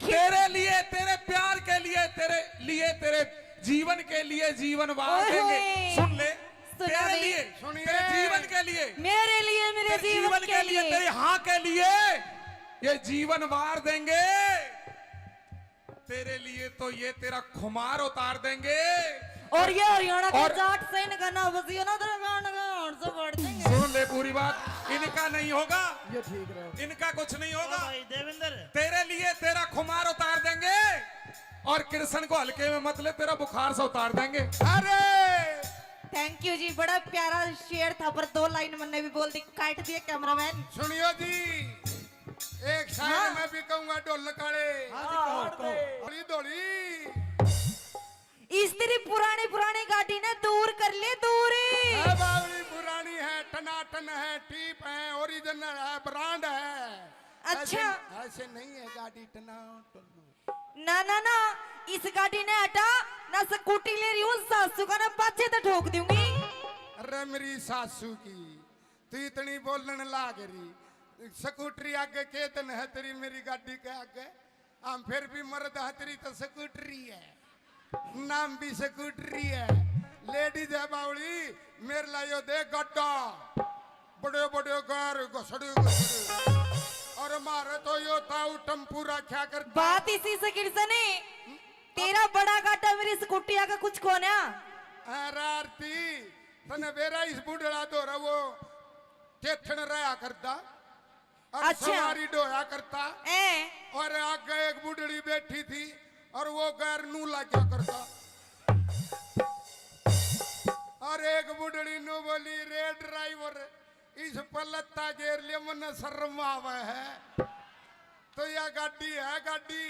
तेरे लिए, तेरे प्यार के लिए, तेरे जीवन के लिए जीवन वार ओए देंगे। होए। सुन ले, सुना तेरे भी। लिए, सुनिए। तेरे जीवन के लिए, मेरे लिए, मेरे तेरे जीवन के लिए तेरे हाँ के लिए ये जीवन वार देंगे। तेरे लिए तो ये तेरा खुमार उतार देंगे। और ये हरियाणा के और- जाट से इनका ना बसियो ना तेरे गान गान से बढ़ देंगे। सुन ले पूरी बात, इनका नहीं होगा, ये ठीक रहे। इनका कुछ नहीं ओ होगा। भाई देवेंद्र, तेरे लिए तेरा खुमार उतार देंगे और कृष्ण को हल्के में मत ले, तेरा बुखार से उतार देंगे। अरे थैंक यू जी, बड़ा प्यारा शेर था पर 2 लाइन मैंने भी बोल दी, काट दिया कैमरामैन। सुनियो जी, एक शायर हाँ। मैं भी कहूंगा ढोल काले। हाँ जी, कहो। धोली धोली इस तेरी पुरानी पुरानी गाड़ी ने दूर कर ले दूरी। है बावली पुरानी है, टनाटन है, टीप है, ओरिजिनल है, ब्रांड है। अच्छा। ऐसे नहीं है गाड़ी टनाटन। ना ना ना, इस गाड़ी ने हटा ना, स्कूटी ले रही हूँ, सासू का ना पाछे तो ठोक दूंगी। अरे मेरी सासू की तू इतनी बोलने लाग रही। स्कूटरी आगे के दिन है तेरी, मेरी गाड़ी के आगे। हम फिर भी मर्द है, तेरी तो स्कूटरी है, नाम भी स्कूटरी है। लेडीज है बावली, मेरे लायो दे गड्ढा, बड़े बड़े गार घसड़े घसड़े। और मारे तो यो ताऊ टम्पूरा क्या करता। बात इसी से किरसने, तेरा बड़ा गाटा मेरी स्कूटी आगे कुछ कोना। अरे आरती तने बेरा इस बुढ़ड़ा दो रहा वो टेथन रहा करता और अच्छा। सवारी डोया करता। ए और आगे एक बुढ़ड़ी बैठी थी और वो गैर नू लाग्या करता। और एक बुढ़ड़ी नु बोली, रे ड्राइवर इस पलत्ता गेर लिया मन शर्म आवे है। तो यह गाड़ी है गाड़ी,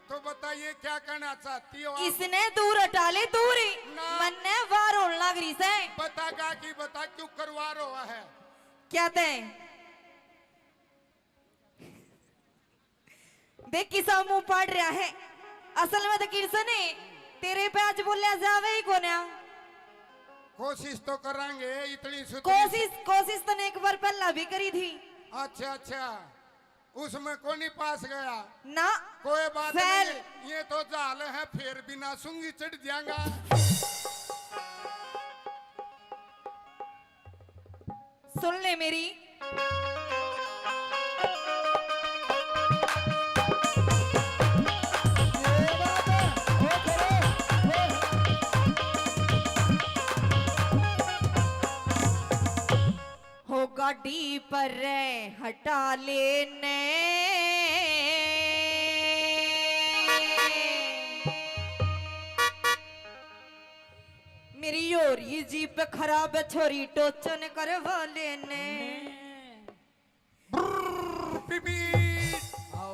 तो बताइए क्या कहना चाहती हो आप? इसने दूर हटा ले दूरी, ना। मन ने वार होने लग रही से। बतागा कि बता क्यों करवा रहा है? क्या ते देख किसा मुंह पाड़ रहा है। असल में तो किरसने तेरे पे आज बोलिया जावे ही कोना। कोशिश तो करांगे, इतनी कोशिश तो ने एक बार पहला भी करी थी। अच्छा अच्छा, उसमें कौन नहीं पास गया? ना कोई बात फैल। नहीं, ये तो जाल है, फिर बिना सूंगी चढ़ जाएगा। सुन ले मेरी, हो गाड़ी पर हटा लेने मेरी योरी जीप खराब है, छोरी टोचन करवा लेने। पीपी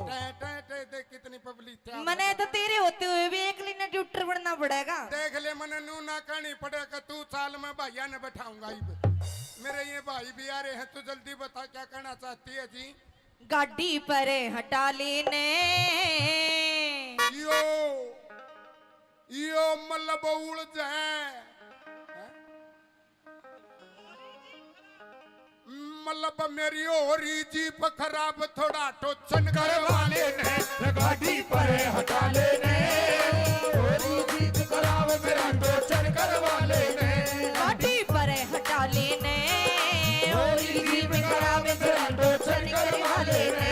टे टे टे देख कितनी पब्लिक है। मने तो तेरे होते हुए भी एक लिने ट्यूटर बनना पड़ेगा। देख ले, मने नू ना कहनी पड़ेगा। तू साल में भैया ने बैठाऊंगा। मेरे ये भाई भी आ रहे हैं, तू जल्दी बता क्या कहना चाहती है जी? गाड़ी पर हटा लेने यो यो मतलब उड़ जाए, मतलब मेरी होरी जीप खराब, थोड़ा टोचन करवा लेने। गाड़ी पर हटा लेने, होरी जीत खराब मेरा टोचन करवा लेने। गाड़ी पर हटा लेने होरी जीप खराब मेरा टोचन करवा लेने।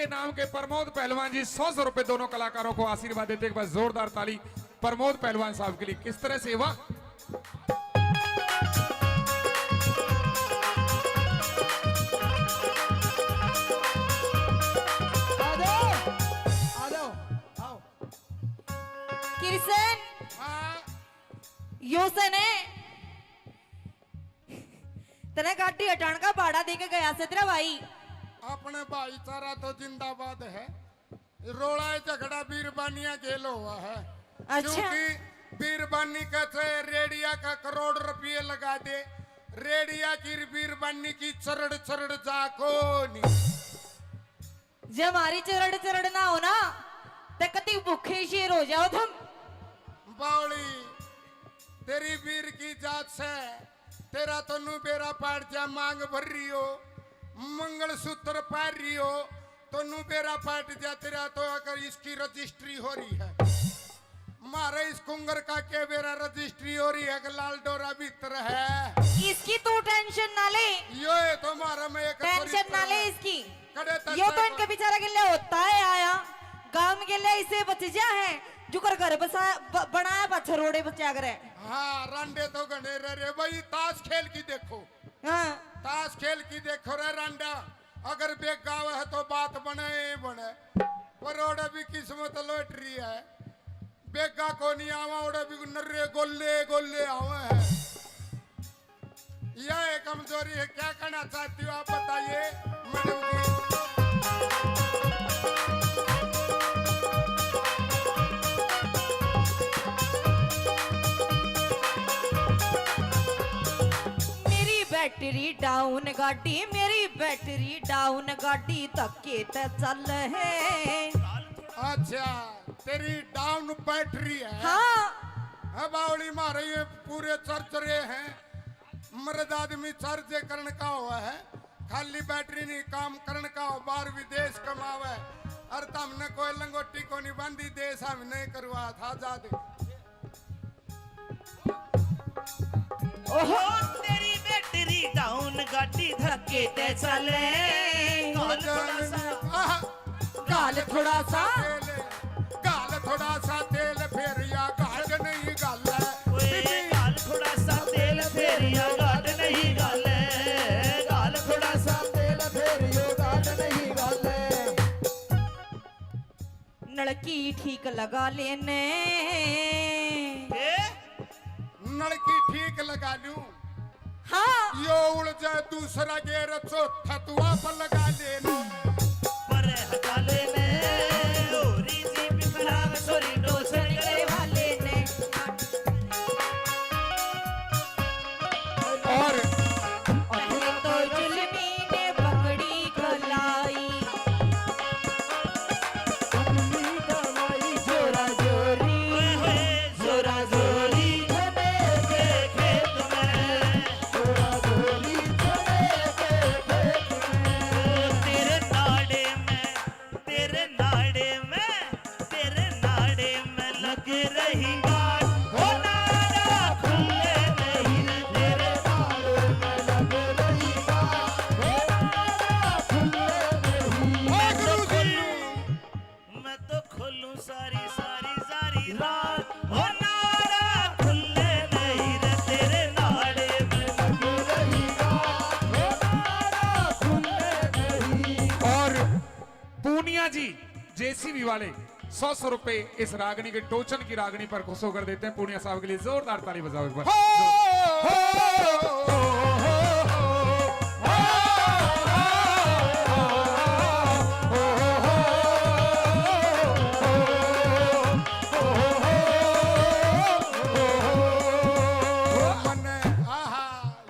के नाम के प्रमोद पहलवान जी 100 रुपए दोनों कलाकारों को आशीर्वाद देते हैं। एक बार जोरदार ताली प्रमोद पहलवान साहब के लिए। किस तरह से वाह आ जाओ आओ। किशन हाँ यो से ने तने गाड़ी हटाने का भाड़ा दे के गया से तेरा भाई। अपने भाईचारा तो जिंदाबाद है। रोड़ा झगड़ा बीरबानिया जेल हुआ है। अच्छा। क्योंकि बीरबानी कहते रेडिया का करोड़ रुपये लगा दे, रेडिया की बीरबानी की चरड़ चरड़ जाको नहीं। जब हमारी चरड़ चरड़ ना हो ना तो कति भूखे शेर हो जाओ तुम। बावली तेरी वीर की जात से तेरा तो नु बेरा पाट जा मांग भर रही हो, मंगल सूत्र पार रही हो तो नु बेरा पाट जा तेरा तो अगर इसकी रजिस्ट्री हो रही है। मारे इस कुंगर का के बेरा रजिस्ट्री हो रही है कि लाल डोरा भीतर है। इसकी तू टेंशन ना ले, यो ये तो मारा में एक टेंशन ना ले इसकी। कड़े तक यो तो इनके बेचारा के लिए होता है आया गांव के लिए इसे बच जा है जो कर घर बसा बनाया बच्चा रोडे बचा करे। हाँ रांडे तो गणे रे भाई ताश खेल की देखो। हाँ ताश खेल की देखो रे रांडा, अगर बेग गाँव है तो बात बने बने, पर ओडे भी किस्मत लौटरी है। बेगा को नहीं आवा ओडे भी नर्रे गोले गोले आवे है। यह कमजोरी है, क्या करना चाहती हो आप बताइए मैडम जी। बैटरी डाउन गाड़ी मेरी बैटरी डाउन गाड़ी धक्के ते चल है। अच्छा तेरी डाउन बैटरी है। हाँ बावली मारे ये पूरे चर्चरे हैं। मर्द आदमी चर्चे करने का हुआ है, खाली बैटरी नहीं काम करने का हो, बाहर विदेश कमावे। और तुमने कोई लंगोटी को नहीं बांधी देश हम नहीं करवा था जादे। ओहो तेरी बैटरी डाउन गाड़ी धक्के ते चले। गाल थोड़ा सा गाल थोड़ा सा तेल फिर या गाल नहीं गाल ओए गाल थोड़ा सा तेल फिर या गाल नहीं गाल, गाल थोड़ा सा तेल फेर यो गाल नहीं गाल। नलकी ठीक लगा लेने नलकी ठीक लगा लूं। हाँ यो उड़ जाए दूसरा गेर चौथा तुआ पर लगा लेना। पर हटा लेने ओरी जी बिखरा सोरी डोसर करे वाले ने और पहले तो जुल्मी ने पकड़ी कलाई, जोरा जोरी जोरा जोरी के खेत में, तेरे नाड़े में तेरे नाड़े में तेरे नाड़े में लग रही गाड़। हो नाड़ा खुले नहीं रे तेरे नाड़े में लग रही गाड़। नाड़ा खुले नहीं। मैं तो खोलूं सारी सारी सारी रात। हो नाड़ा खुले नहीं रे तेरे नाड़े में लग रही गाड़। नाड़ा खुले नहीं। और पूनिया जी जेसीबी वाले 100 रुपए इस रागनी के टोचन की रागनी पर खुश होकर देते हैं। पूनिया साहब के लिए जोरदार ताली बजाओ एक बार।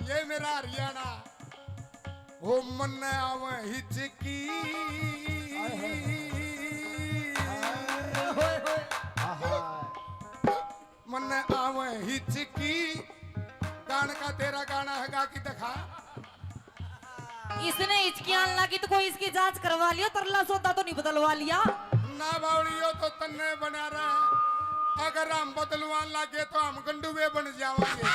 ये मेरा हरियाणा हो मन आवे हिचकी। मन आवे हिचकी गान का तेरा गाना है गा की दिखा। इसने हिचकियां लगी तो कोई इसकी जांच करवा लिया, तरला सौदा तो नहीं बदलवा लिया। ना बावड़ियो तो तन्ने बना रहा है, अगर हम बदलवान लगे तो हम गंडुए बन जाएंगे।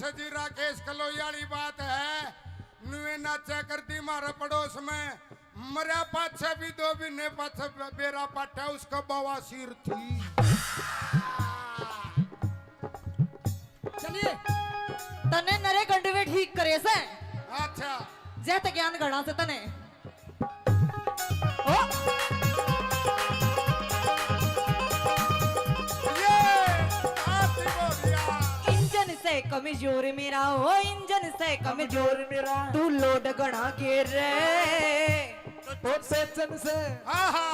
से जी राकेश कलोयाली बात है नुए नाचा कर दी मारे पड़ोस में मरा पाछे भी दो भी ने पाछे बेरा पाटा उसका बवासीर थी। चलिए तने नरे गंडवे ठीक करे से अच्छा जैत ज्ञान गणा से तने ओ ये आती बोलिया इंजन से कमजोर मेरा ओ इंजन से कमजोर मेरा तू लोड गणा गिर रे तो सेचन से आहा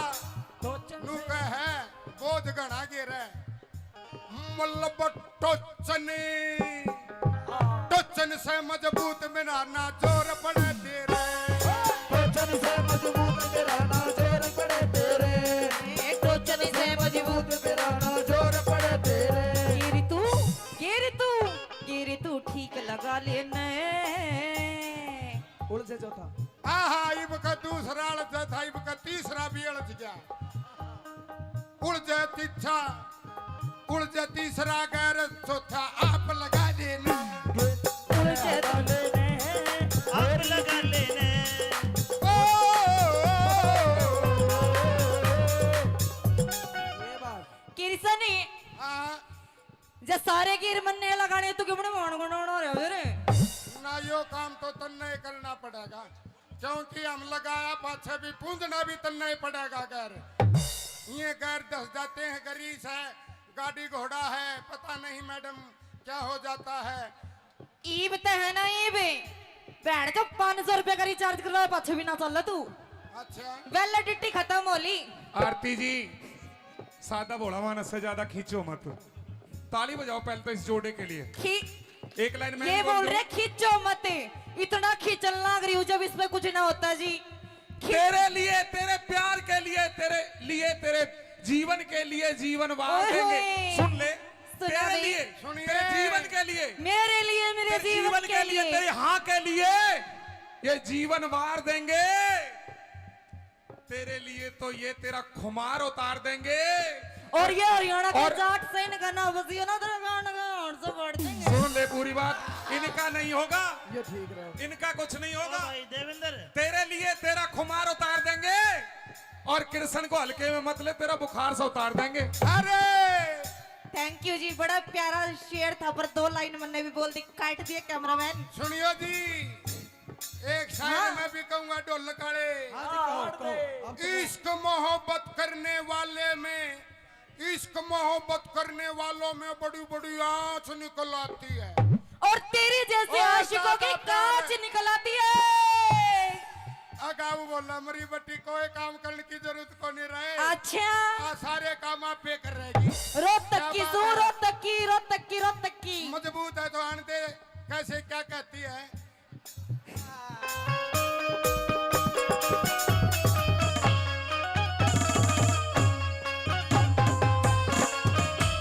टोचन नु से कहे बोध गणा गिरे मल्लब टोचनी टोचन से मजबूत मेरा ना जोर पड़े तेरे टोचन से मजबूत मेरा ना जोर पड़े तेरे टोचन से मजबूत मेरा ना जोर पड़े तेरे गिरी तू ठीक लगा लेने उड़ से चौथा आहा इब का दूसरा अड़च था इब का तीसरा भी अड़च गया उड़ जाए तीछा उड़ जाए तीसरा गैर चौथा आप लगा देना उलझे आप लगा लेने ये बात किरसनी जे सारे गिर मन्ने लगाने तू क्यों मान गुण रे रे ना यो काम तो तन्ने करना पड़ेगा क्योंकि हम लगाया पाछे भी पूंजना भी तन्ने पड़ेगा गैर ये गैर दस जाते हैं गरीस है गाड़ी घोड़ा है पता नहीं मैडम क्या हो जाता है ईब ते है ना ईब भैन जो 500 रुपए का रिचार्ज कर रहा पाछे भी ना चल तू अच्छा वैलिडिटी खत्म होली आरती जी सादा भोला मानस से ज्यादा खींचो मत। ताली बजाओ पहले तो इस जोड़े के लिए। एक लाइन में ये बोल रहे खींचो मत इतना खींचने लग रही हूँ जब इसमें कुछ ना होता जी तेरे लिए तेरे प्यार के लिए तेरे जीवन के लिए जीवन वार ओए देंगे। होए। सुन ले सुना तेरे नहीं। लिए सुनिए। तेरे जीवन के लिए मेरे तेरे जीवन के लिए तेरे हाँ के लिए ये जीवन वार देंगे तेरे लिए तो ये तेरा खुमार उतार देंगे। और ये हरियाणा का और- जाट से गाना बजियो ना तेरा गाना से बढ़ देंगे सुन ले पूरी बात इनका नहीं होगा ये ठीक रहे इनका कुछ नहीं होगा भाई देवेंद्र तेरे लिए तेरा खुमार उतार देंगे और कृष्ण को हल्के में मत ले तेरा बुखार से उतार देंगे। अरे थैंक यू जी बड़ा प्यारा शेर था पर 2 लाइन मैंने भी बोल दी काट दिया कैमरामैन सुनियो जी एक शायर मैं भी कहूंगा ढोल काले इश्क मोहब्बत करने वाले में इश्क मोहब्बत करने वालों में बड़ी बड़ी आंच निकल आती है और तेरी जैसे और आशिकों की ज्यादा कांच प्यार। निकल आती है अगाऊ बोला मरी बट्टी कोई काम करने की जरूरत को नहीं रहे अच्छा आ सारे काम आप पे कर रहेगी रोहतक की क्या सू बात है? रोहतक की मजबूत है तो आन दे कैसे क्या कहती है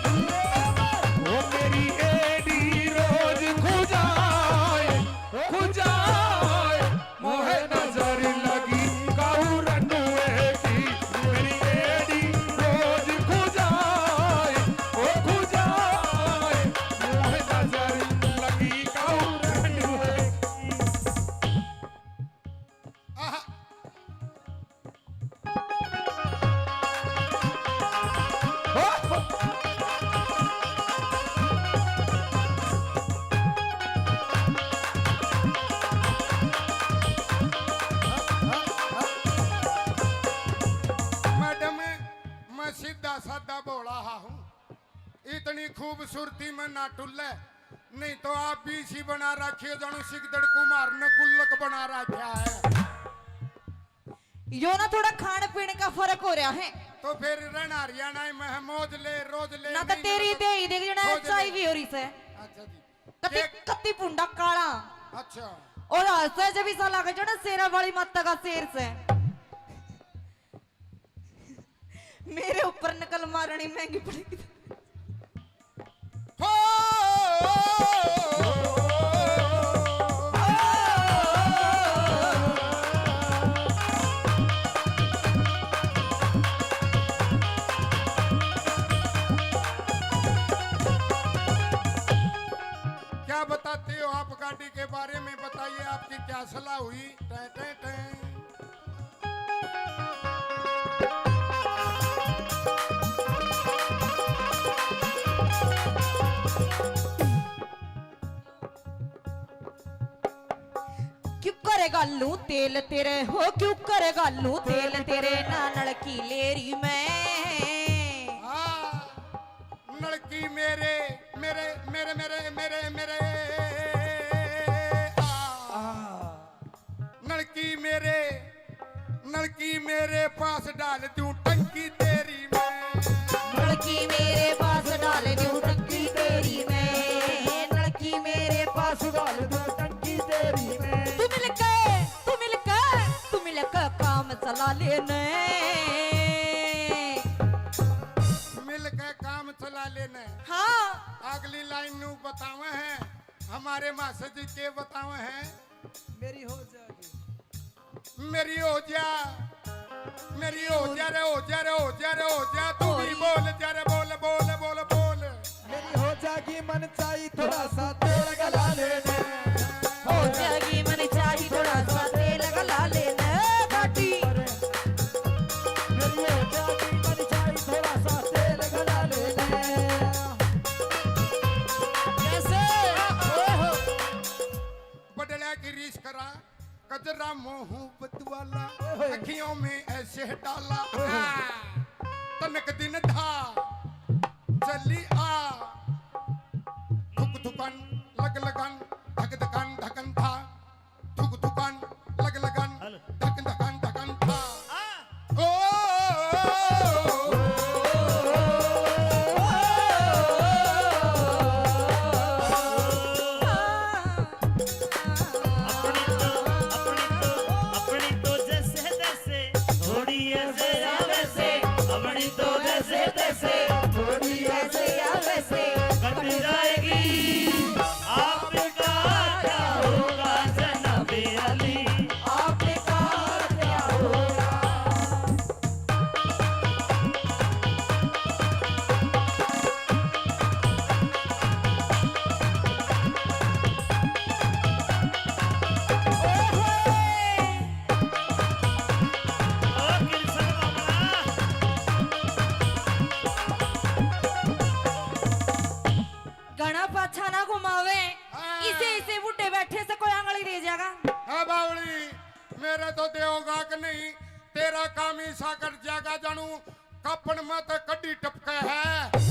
वो मेरी एडी रोज खुजाए मोहे नजर लगी काऊ रंडुए की मेरी एडी रोज खुजाए मोहे नजर लगी काऊ रंडुए आहा, मैडम मैं सीधा साधा बोला हूँ इतनी खूबसूरती में ना टुल्ले नहीं तो आप भी इसी बना रखिए जानू सिकदड़ कुमार ने गुल्लक बना रखा है यो ना थोड़ा खान पीने का फर्क हो रहा है तो फिर रहना हरियाणा में है मौज ले रोज ले ना तो नहीं तेरी ले तो- दे ही देख जना खोज ले। चाय भी हो रही से अच्छा जी कति एक- कति पुंडा काला अच्छा और हंसे जब इसा लगा जो ना शेरा वाली माता का शेर से मेरे ऊपर नकल मारनी महंगी पड़ेगी हो क्या बताते गालू तेल तेरे हो क्यों करे गालू तेल तेरे ना नलकी लेरी मैं लड़की मेरे मेरे मेरे मेरे मेरे मेरे लड़की मेरे पास डाल दूं टंकी तेरी मैं लड़की मेरे पास डाल दूं टंकी तेरी मैं लड़की मेरे पास डाल दूं टंकी तेरी मैं तू मिलकर काम चला लेने मिलकर काम चला लेना हाँ अगली लाइन नू बतावे हैं हमारे मास्टर जी के बतावे हैं मेरी हो जाएगी मेरी हो जा रे हो जा तू भी बोल जा रे बोल बोल बोल बोल मेरी हो जाएगी मन चाहिए थोड़ा सा तेल गला लेने हो जाएगी मन चाहिए थोड़ा सा तेल गला लेने घाटी मेरी हो जाएगी मन चाहिए थोड़ा सा तेल गला लेने कैसे बदला की रीस करा कजरा मोहू बतवाला अखियों में ऐसे डाला तनक दिन था चली आ थुक थुकन लग लगन धक धकन धकन था थुक थुकन लग लगन धक धकन धकन था ओ अपनी तो जैसे तैसे थोड़ी ऐसे या वैसे अपनी तो जैसे तैसे थोड़ी ऐसे या वैसे कट जाएगी आपका क्या होगा जनाबे अली आपने कहा क्या होगा ओ कृष्ण बाबा घना पाछा ना घुमावे इसे इसे बूटे बैठे से कोई आंगली दे जाएगा हाँ बावली मेरे तो देओगा कि नहीं तेरा काम ही सा कर जाएगा जानू कपन में तो कड्डी टपके है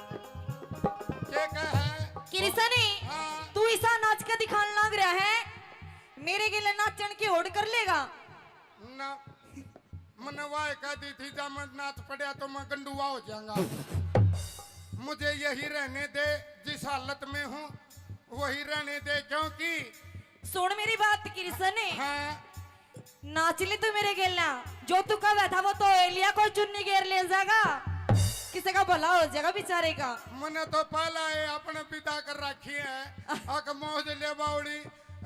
ये क्या है किरसनी हाँ। तू ऐसा नाच के दिखाने लग रहा है मेरे गिले नाचन की होड़ कर लेगा ना मैंने वाह कह दी थी जब मैं नाच पड़ा तो मैं गंडुआ हो जाऊंगा मुझे यही रहने दे जिस हालत में हूँ वही रहने दे क्योंकि सुन मेरी बात किरसनी हाँ नाच ले तू मेरे गिलना जो तू कहा था वो तो एलिया को चुन्नी घेर ले जाएगा किसी का भला हो जाएगा बेचारे का मैंने तो पहला है अपने पिता कर रखी है अक मौज ले बावड़ी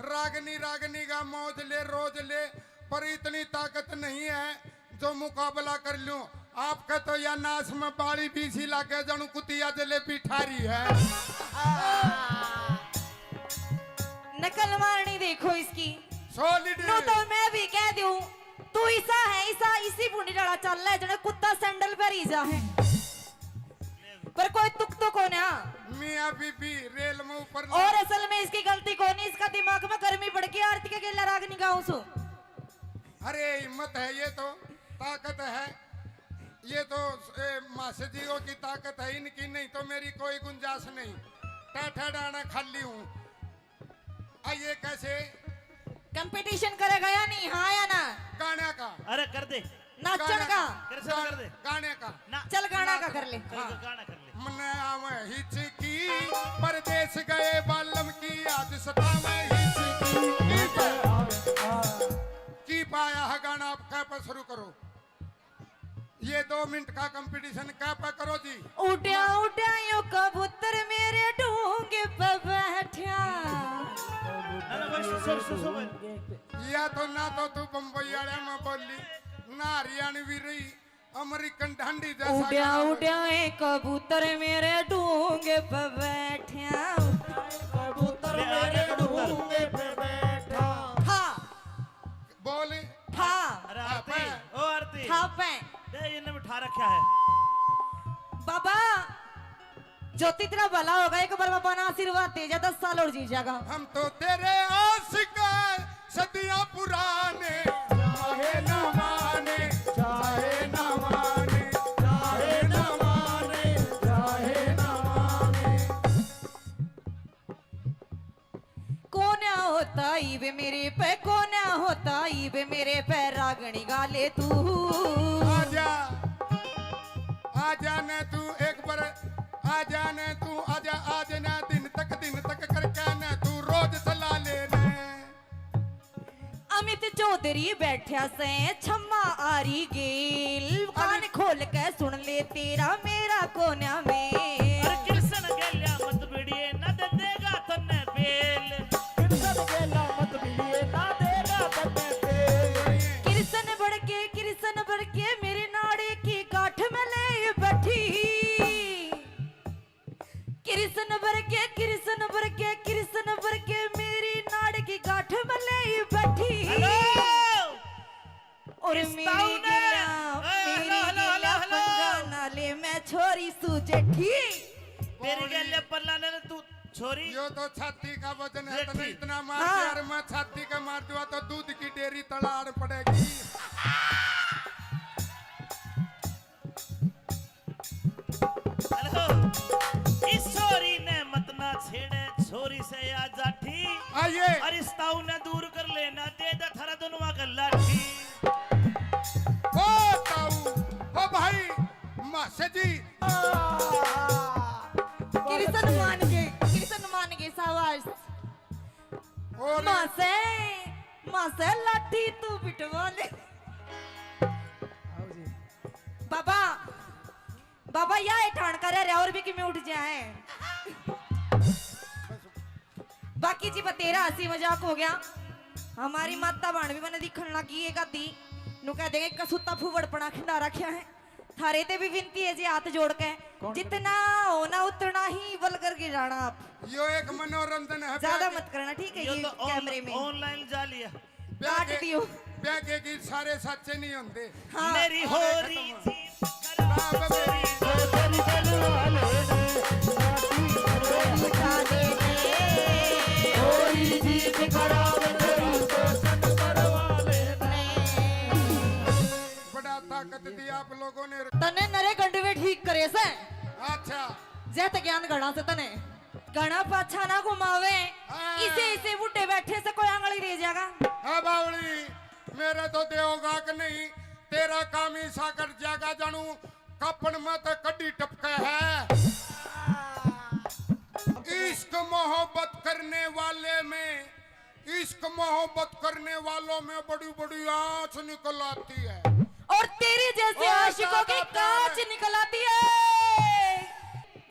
रागनी रागनी का मौज ले रोज ले पर इतनी ताकत नहीं है जो मुकाबला कर लूं आपका तो या नाश में बाड़ी बीसी लाके जानू कुतिया जलेबी ठारी है नकल मारनी देखो इसकी सॉलिड नो तो मैं भी कह दूं तू ऐसा है ऐसा इसी बूढ़ी डड़ा चल रहा है जने कुत्ता सैंडल पर ही जा है पर कोई तुक तो कौन है मियां बीबी रेल में ऊपर और असल में इसकी गलती कौन है इसका दिमाग में गर्मी बढ़ गई आरती के गेला राग निगाहों सो अरे हिम्मत है ये तो ताकत है ये तो मासजियों की ताकत है इनकी नहीं तो मेरी कोई गुंजाइश नहीं टाठा डाना खाली हूँ आइए कैसे कंपटीशन करेगा या नहीं हाँ या ना गाने का अरे कर दे नाचन का कृष्ण कर दे गाने का ना चल गाना का कर ले गाना कर ले मन आवे हिचकी परदेश गए बालम की आज सतावे हिचकी की पाया है गाना आप क्या पर शुरू करो ये 2 मिनट का कंपटीशन क्या पर करो जी उठा उठा यो कबूतर मेरे ढूंगे पे बैठा अरे बस सो या तो ना तो तू बम्बई वाले में बोली ना हरियाणवी रही अमेरिकन ढंडी जैसा उड्या गाना उड्या ए कबूतर मेरे डूंगे पे बैठ्या कबूतर मेरे डूंगे पे बैठा हाँ बोले हाँ अरे आरती ओ आरती हाँ पे दे इन्हें बिठा रखा है बाबा ज्योति तेरा भला होगा एक बार बाबा ना आशीर्वाद दे जा 10 साल और जी जाएगा हम तो तेरे आशिक हैं, सदियां पुराने चाहे न माने चाहे न माने चाहे न माने चाहे न माने कौन होता ईबे मेरे पे कौन होता ईबे मेरे पे रागणी गाले तू आजा आजा न तू एक बार आजा न तू आजा आज ना दिन तक करके न तू रोज चला लेना अमित चौधरी बैठा से छम्मा आरी गेल कान खोल के सुन ले तेरा मेरा कोन्या में अरे कृष्ण गेल्या मत बिड़िए न दे देगा तन्ने बेल कृष्ण गेला मत बिलिए ना देगा तन्ने पे कृष्ण बढ़ के मेरे नाड़े की गांठ में ले बैठी कृष्ण बढ़ के मेरी नाड़ की गांठ में ले बैठी हेलो और इस मेरी ताऊ ने- गिला हेलो, हेलो, हेलो। पंगा नाले में छोरी सुजेठी तेरी गेल्या पल्ला ने तू छोरी यो तो छाती का वजन है तो जेठी। इतना मार हाँ। यार मैं छाती का मार दूंगा तो दूध की डेयरी तड़ाड़ पड़ेगी हेलो इस छोरी ने मत ना छेड़े छोरी से आ जाठी आइए और इस ताऊ ने दूर कर लेना दे दा थारा दोनों का लाठी ओ ताऊ ओ भाई मासे जी कृष्ण मान के सावास और माँ से लाठी तू बिटवा ले बाबा बाबा या ठाण कर रहे और भी कि मैं उठ जाए बाकी जी बतेरा हंसी मजाक हो गया हमारी माता बाण भी मैंने दिखन लगी एक आधी नु कह देंगे कसूता फूवड़पना खिंडा रखा है थारे ते भी विनती है जी हाथ जोड़ के जितना होना उतना ही बल करके जाना आप यो एक मनोरंजन है ज्यादा मत करना ठीक है ये ये तो कैमरे में ऑनलाइन जा लिया काट दियो ब्याह के गीत सारे सच्चे नहीं होते हाँ मेरी हो रही थी बाप मेरी उठा दे कोई जीत करावे तेरी रोशन करवा लेने बड़ा ताकत दी आप लोगों ने तने नरे गंडवे ठीक करे से अच्छा जैत ज्ञान गणा से तने गणा पाछा ना घुमावे हाँ। इसे बुड्ढे बैठे से कोई आंगली रह जाएगा हाँ बावली मेरे तो देवगा के नहीं तेरा काम ही साकर जागा जानू कपन में तो कड्डी टपके है इश्क मोहब्बत करने वाले में इश्क मोहब्बत करने वालों में बड़ी बड़ी आंच निकल आती है और तेरी जैसे और आशिकों की ज्यादा कांच प्यार। निकल आती है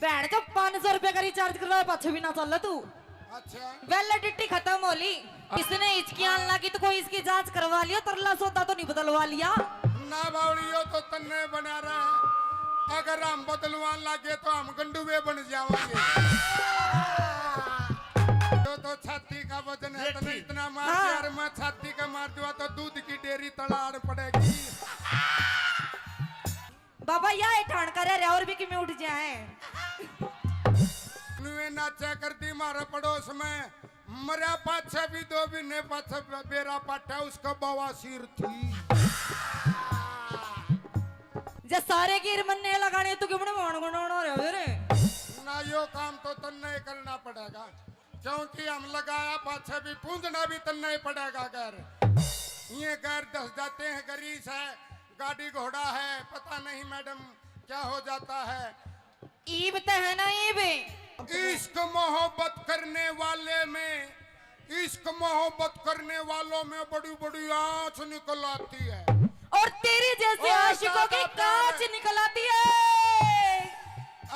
बैठ जो 500 रुपए का रिचार्ज करवा पाछे भी ना चल तू अच्छा वैलिडिटी खत्म होली इसने हिचकियां लगी तो कोई इसकी जांच करवा लिया तरला सौदा तो नहीं बदलवा लिया ना बावलियो तो तन्ने बना रहा है अगर हम बदलवान लगे तो हम गंडुए बन जाएंगे तो छाती का वजन है तो इतना मार हाँ। यार मैं छाती का मार दूंगा तो दूध की डेयरी तड़ाड़ पड़ेगी बाबा या ठाण कर रहे और भी कि मैं उठ जाए नुए नाचा करती मारे पड़ोस में मरा पाछे भी दो भी ने पाछे बेरा पाटा उसका बवासीर थी जे सारे गिर मन्ने लगाने तो क्यों मान गुण रहे रे ना यो काम तो तन्ने करना पड़ेगा क्योंकि हम लगाया पाछे भी पूंजना भी तन्ने ही पड़ेगा घर ये घर दस जाते हैं गरीस है गाड़ी घोड़ा है पता नहीं मैडम क्या हो जाता है ईब ते है ना ईब इश्क मोहब्बत करने वाले में इश्क मोहब्बत करने वालों में बड़ी बड़ी आंच निकल आती है और तेरी जैसे और आशिकों की ज्यादा कांच प्यार। निकल आती है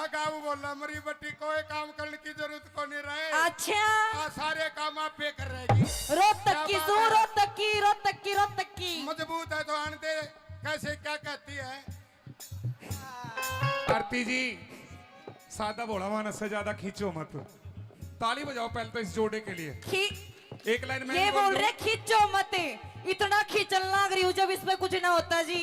अगाऊ बोला मरी बट्टी कोई काम करने की जरूरत को नहीं रहे अच्छा आ सारे काम आप पे कर रहेगी रोहतक की क्या सू बात है? रोहतक की मजबूत है तो आन दे कैसे क्या कहती है आरती जी सादा भोला मानस से ज्यादा खींचो मत। ताली बजाओ पहले तो इस जोड़े के लिए। एक लाइन में ये बोल रहे खींचो मत, इतना खींचने लग रही हूँ जब इसमें कुछ ना होता जी।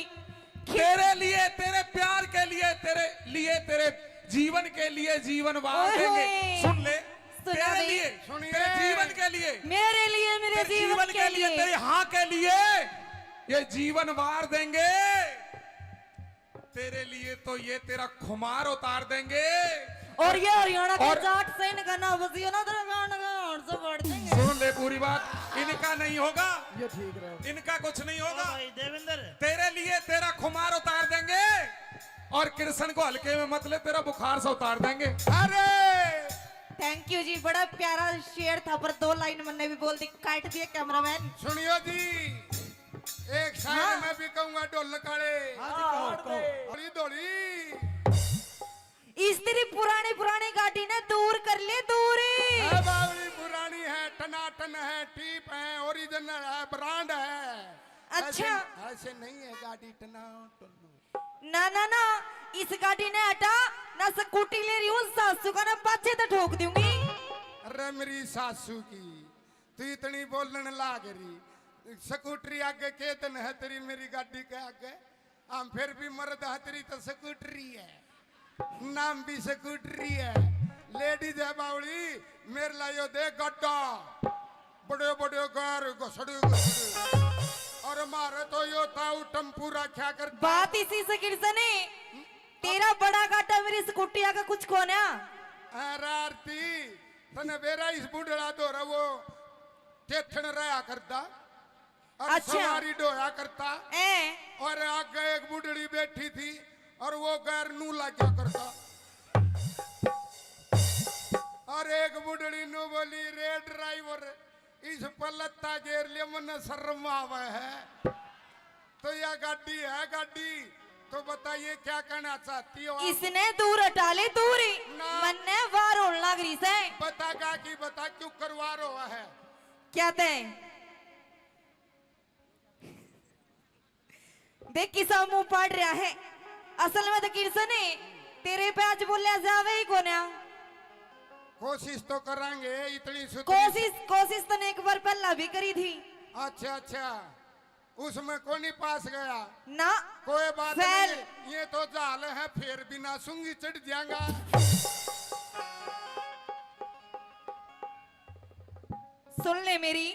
तेरे लिए, तेरे प्यार के लिए, तेरे जीवन के लिए जीवन वार ओए देंगे। होए। सुन ले, सुना तेरे बे। लिए, सुनिए। तेरे जीवन के लिए, मेरे लिए, मेरे तेरे जीवन के लिए, तेरे हाँ के लिए ये जीवन वार देंगे। तेरे लिए तो ये तेरा खुमार उतार देंगे। और ये हरियाणा के और- जाट से इनका ना बसियो ना तेरे गान का और से बढ़ देंगे। सुन ले पूरी बात, इनका नहीं होगा, ये ठीक रहे। इनका कुछ नहीं होगा। भाई देवेंद्र तेरे लिए तेरा खुमार उतार देंगे और कृष्ण को हल्के में मत ले, तेरा बुखार से उतार देंगे। अरे थैंक यू जी, बड़ा प्यारा शेर था पर 2 लाइन मैंने भी बोल दी, काट दिया कैमरामैन। सुनियो जी, एक शायर हाँ। मैं भी कहूंगा ढोल काले। हाँ जी, कहो कहो। धोली धोली इस तेरी पुरानी गाड़ी ने दूर कर ले दूरी। है बावली पुरानी है, टनाटन है, टीप है, ओरिजिनल है, ब्रांड है। अच्छा। ऐसे नहीं है गाड़ी टनाटन। ना ना ना, इस गाड़ी ने हटा ना, स्कूटी ले रही हूँ, सासू का ना पाछे तो ठोक दूंगी। अरे मेरी सासू की तू इतनी बोलने लाग रही। स्कूटरी आगे केतन है तेरी, मेरी गाड़ी के आगे हम फिर भी मर्द है तेरी तो स्कूटरी है, नाम भी स्कूटरी है। लेडीज है बावली, मेरे लायो दे गड्ढा, बड़े बड़े घर घसड़े घसड़े। और मारे तो यो ताऊ टम्पू रखा करता। बात इसी से किरसन है, तेरा बड़ा गाटा मेरी स्कूटी आगे कुछ कोना। अरे आरती तने बेरा इस बुढ़ड़ा दो रहा वो टेथन रहा करता और अच्छा। सवारी डोया करता। ए और आगे एक बुढ़ड़ी बैठी थी और वो गैर नू लाग्या करता। और एक बुढ़ड़ी नू बोली, रे ड्राइवर इस पलत्ता गेर ले मन शर्म आवे है। तो यह गाड़ी है गाड़ी, तो बताइए क्या कहना चाहती हो आप? इसने दूर हटा ले दूरी, ना। मन ने वार होने लग रही से। बता गा की बता क्यों करवा रहा है? क्या ते देख किसा मुंह पाड़ रहा है। असल में तो किरसन है, तेरे पे आज बोलिया जावे ही कोना। कोशिश तो करेंगे, इतनी कोशिश तो ने एक बार पहला भी करी थी अच्छा अच्छा, उसमें कौन नहीं पास गया? ना। कोई बात फैल। नहीं, ये तो जाल है, फिर भी ना सूंगी चढ़ जाएगा। सुन ले मेरी,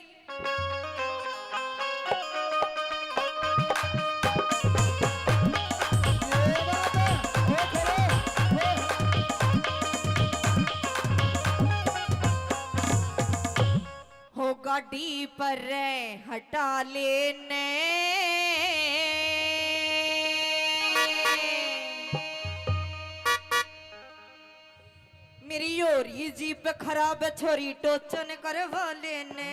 हो गाड़ी पर हटा लेने मेरी योरी जीप खराब है, छोरी टोचन करवा लेने।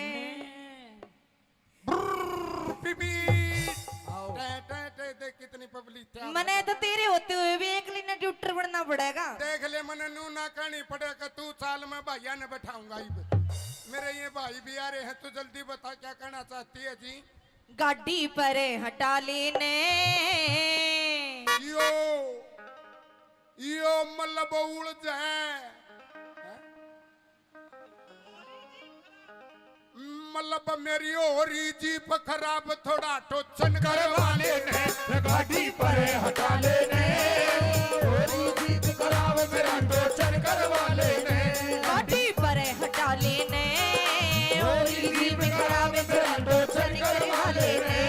बीबी टे टे टे देख कितनी पब्लिक है। मने तो तेरे होते हुए भी एक लाइन ट्यूटर बनना पड़ेगा। देख ले मने नू ना कहनी पड़ेगा, तू साल में भैया ने बैठाऊंगा। मेरे ये भाई भी आ रहे हैं, तू जल्दी बता क्या कहना चाहती है जी? गाड़ी पर हटा लेने यो यो मतलब उड़ जाए, मतलब मेरी होरी जीप खराब, थोड़ा टोचन करवा लेने। गाड़ी पर हटा लेने, होरी जीप खराब मेरा टोचन करवा लेने। गाड़ी पर हटा लेने होरी जीप खराब मेरा टोचन करवा लेने।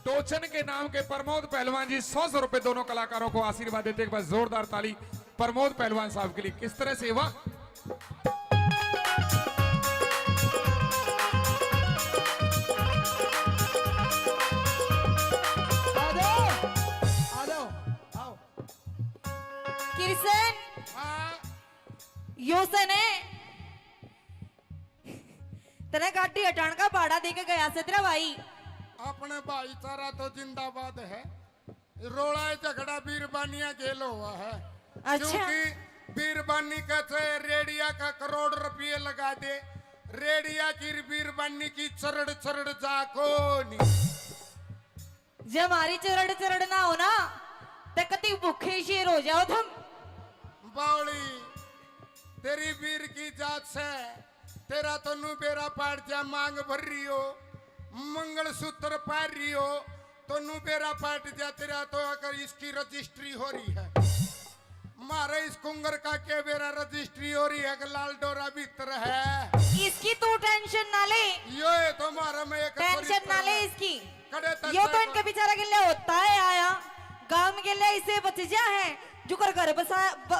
टोचन के नाम के प्रमोद पहलवान जी 100 रुपए दोनों कलाकारों को आशीर्वाद देते हैं। एक बार जोरदार ताली प्रमोद पहलवान साहब के लिए। किस तरह से हुआ? किशन हाँ योसन है तेरे गाड़ी हटान का भाड़ा देके गया से तेरा भाई। अपने भाईचारा तो जिंदाबाद है। रोड़ा झगड़ा बीरबानिया गेल हुआ है। अच्छा। क्योंकि बीरबानी कहते रेडिया का करोड़ रुपये लगा दे, रेडिया की बीरबानी की चरड़ चरड़ जाको नहीं। जब हमारी चरड़ चरड़ ना हो ना तो कति भूखे शेर हो जाओ तुम। बावली तेरी वीर की जात से तेरा तो नू बेरा पाट जा मांग भर रही हो, मंगल सूत्र पार रही हो तो नू बेरा पाट जा तेरा तो अगर इसकी रजिस्ट्री हो रही है। मारे इस कुंगर का के बेरा रजिस्ट्री हो रही है कि लाल डोरा भीतर है। इसकी तू टेंशन ना ले, यो ये तो मारा में एक टेंशन ना ले इसकी। कड़े यो तो इनके बेचारा के लिए होता है आया गांव के लिए इसे बच जा है जुकर घर बसा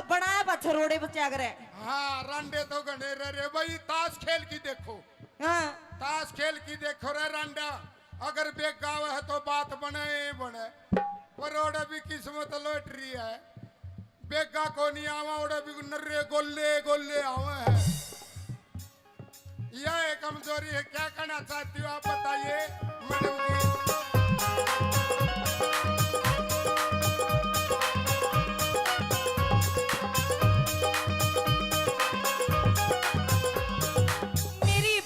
बनाया बच्चा रोड़े बच्चा करे। हाँ रांडे तो गणे रे भाई ताश खेल की देखो। हाँ ताश खेल की देखो रे रांडा, अगर बेग गाँव है तो बात बने बने, पर ओड़ा भी किस्मत लौटरी है। बेगा को नहीं आवा ओड़ा भी नर्रे गोले गोले आवे है। यह एक कमजोरी है। क्या करना चाहती हो आप बताइए मैडम जी।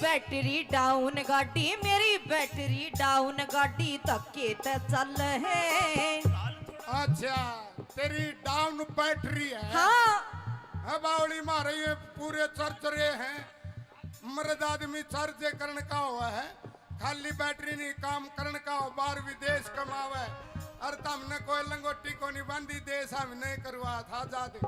बैटरी डाउन गाड़ी मेरी बैटरी डाउन गाड़ी धक्के ते चल है। अच्छा तेरी डाउन बैटरी है। हाँ बावली मारे ये पूरे चर्चरे हैं। मर्द आदमी चर्च करण का हुआ है, खाली बैटरी नहीं काम करण का हो। बाहर विदेश कमावे और तमने कोई लंगोटी को नहीं बांधी देश हम नहीं करवा था जादे।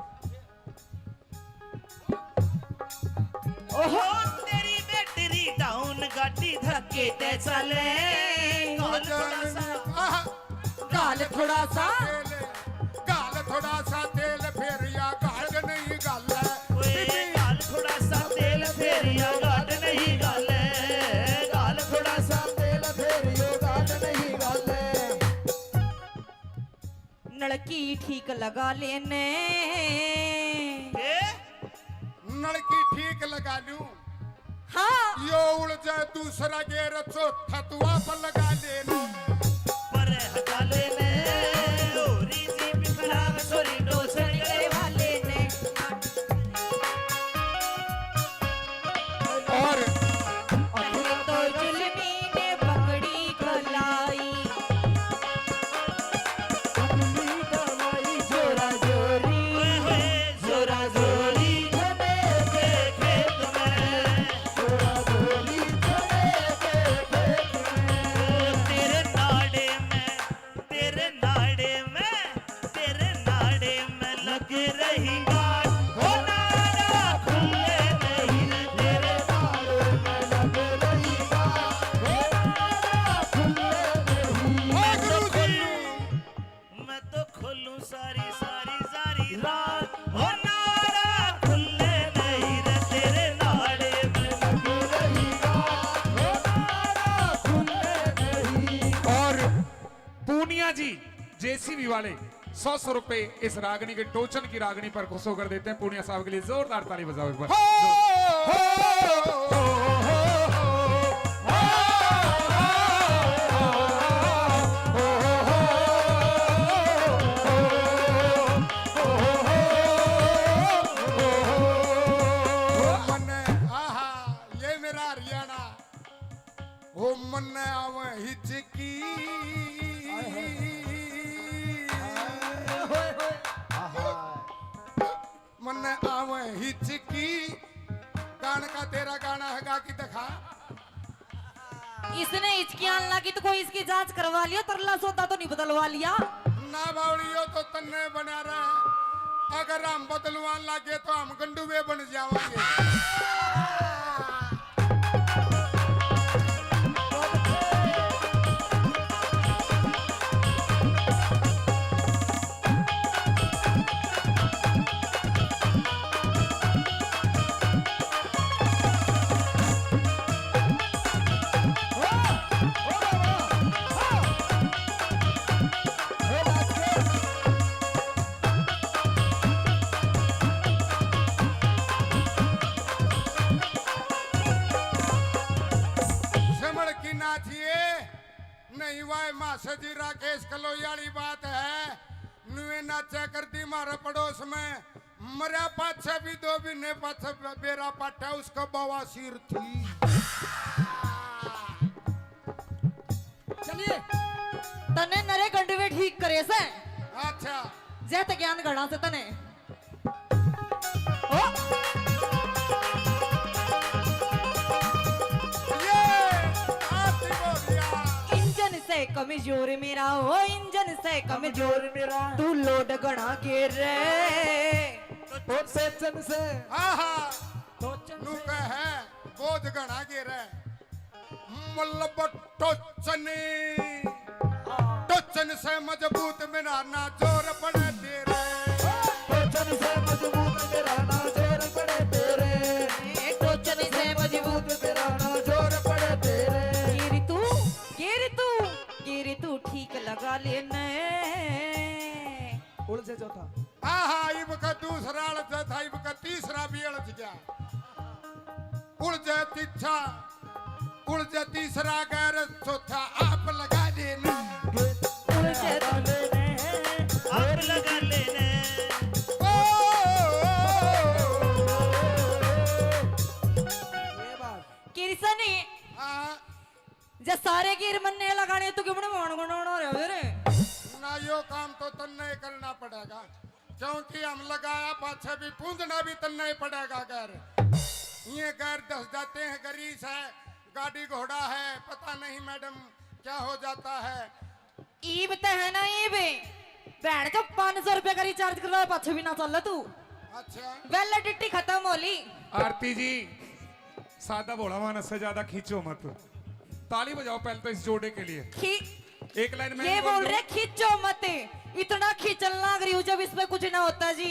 ओहो तेरी बैटरी डाउन गाड़ी धक्के ते चले। गाल थोड़ा सा गाल थोड़ा सा तेल फिर या गाल नहीं गाल ओए गाल थोड़ा सा तेल फेर या गाल नहीं गाल, गाल थोड़ा सा तेल फेर या गाल नहीं गाल। नलकी ठीक लगा लेने नलकी ठीक लगा लूं। हाँ यो उड़ जाए दूसरा गेर चौथा तुआ पर लगा लेना। पर हटा लेने लोरी जी बिखरा सोरी डोसन करे वाले ने और पहले तो जुल्मी ने पकड़ी खलाई जोरा जोरी जोरा जोरी देखे तुम्हें तेरे नाड़े में लग रही गाड़। हो नाड़ा खुले नहीं रे तेरे नाड़े में लग रही गाड़। हो नाड़ा खुले नहीं मैं तो खोलूं सारी सारी सारी रात। हो नाड़ा खुले नहीं रे तेरे नाड़े में लग रही गाड़। हो नाड़ा खुले नहीं। और पूनिया जी जेसीबी वाले 100 रुपए इस रागनी के टोचन की रागनी पर खुश होकर देते हैं। पूनिया साहब के लिए जोरदार ताली बजाओ एक बार। ये मेरा हरियाणा हो मन आवे हिचकी मन आवे हिचकी। गान का तेरा गाना है गा की दिखा। इसने हिचकियां लगी तो कोई इसकी जांच करवा लिया तरला सौदा तो नहीं बदलवा लिया। ना बावड़ियो तो तन्ने बना रहे। अगर हम बदलवान लागे तो हम गंडुए बन जावांगे। नहीं वाय मासे जी राकेश कलोयाली बात है नुए नाचा करती मारा पड़ोस में मरा पाछा भी 2 महीने पाछा बेरा पाटा उसका बवासीर थी। चलिए तने नरे गंडवे ठीक करे से अच्छा जैत ज्ञान गणा से तने ओ ये आती बोलिया इंजन से कमजोर मेरा हो इंजन से कमजोर मेरा तू लोड गणा के रे और सेचन से आहा टोचन नु से कहे बोझ गणा के रे मल्लब टोचनी टोचन से मजबूत मेरा ना जोर पड़े तेरे टोचन से मजबूत मेरा ना जोर पड़े तेरे टोचनी से मजबूत मेरा ना जोर पड़े तेरे गिरी तू ठीक लगा लेने उड़ से चौथा आहा इब का दूसरा अड़च था इब का तीसरा भी अड़च गया उड़ जाए तीछा उड़ जाए तीसरा गैर चौथा आप लगा देना उलझे आग लगा लेने ये बात किरसनी जे सारे गिर मन्ने लगाने तो क्यों मोड़ गुणोड़ रहे रे ना यो काम तो तन्ने करना पड़ेगा क्योंकि हम लगाया पाछे भी पूंजना भी तन्ने ही पड़ेगा गैर ये गैर दस जाते हैं गरीस है गाड़ी घोड़ा है पता नहीं मैडम क्या हो जाता है ईब ते है ना ईब भैन जो 500 रुपए का रिचार्ज करवा पाछे भी ना चल तू अच्छा वैलिडिटी खत्म होली आरती जी सादा भोला मानस से ज्यादा खींचो मत। ताली बजाओ पहले तो इस जोड़े के लिए। एक लाइन में ये बोल रहे खींचो मत इतना खींचल लग रही हूँ जब इसमें कुछ ना होता जी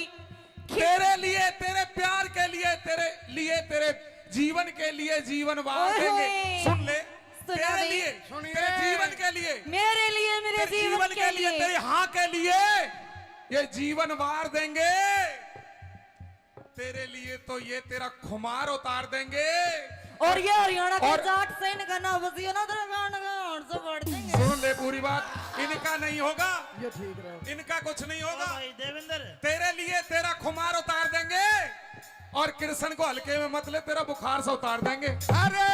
तेरे लिए तेरे प्यार के लिए तेरे जीवन के लिए जीवन वार देंगे। सुन ले तेरे लिए सुनिए। तेरे जीवन के लिए मेरे लिए मेरे तेरे जीवन के लिए तेरे हाँ के लिए ये जीवन वार देंगे। तेरे लिए तो ये तेरा खुमार उतार देंगे। और ये हरियाणा के और- जाट से इनका ना बसियो ना तेरा गान का और से बढ़ देंगे सुन ले पूरी बात इनका नहीं होगा ये ठीक रहे इनका कुछ नहीं होगा। भाई देवेंद्र तेरे लिए तेरा खुमार उतार देंगे और कृष्ण को हल्के में मत ले तेरा बुखार से उतार देंगे। अरे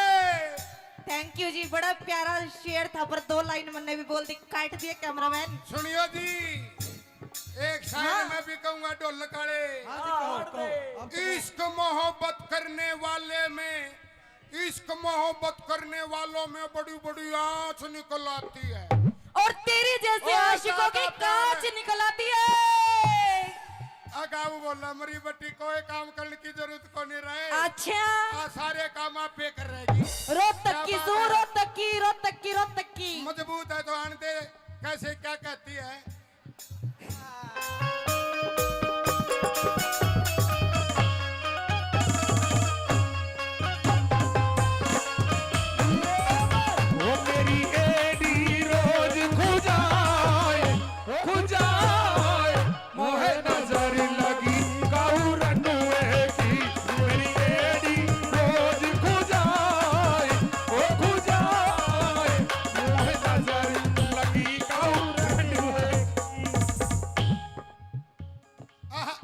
थैंक यू जी बड़ा प्यारा शेर था पर 2 लाइन मैंने भी बोल दी काट दिए कैमरामैन सुनियो जी एक शायर हाँ। मैं भी कहूंगा ढोल काले हाँ जी कहो अब तो इश्क मोहब्बत करने वाले में इश्क मोहब्बत करने वालों में बड़ी बड़ी आंच निकल आती है और तेरी जैसे और आशिकों की ज्यादा प्यार कांच है। निकल आती है अगाऊ बोला मरी बट्टी कोई काम करने की जरूरत को नहीं रहे अच्छा आ सारे काम आप पे कर रहेगी रोहतक की क्या सू बात है? रोहतक की रोहतक की रोहतक की मजबूत है तो आने दे कैसे क्या कहती है वो मेरी एडी रोज खुजाए मोहे नजर लगी काऊ रनुए की मेरी एडी रोज खुजाए मोहे नजर लगी काऊ रनुए आहा,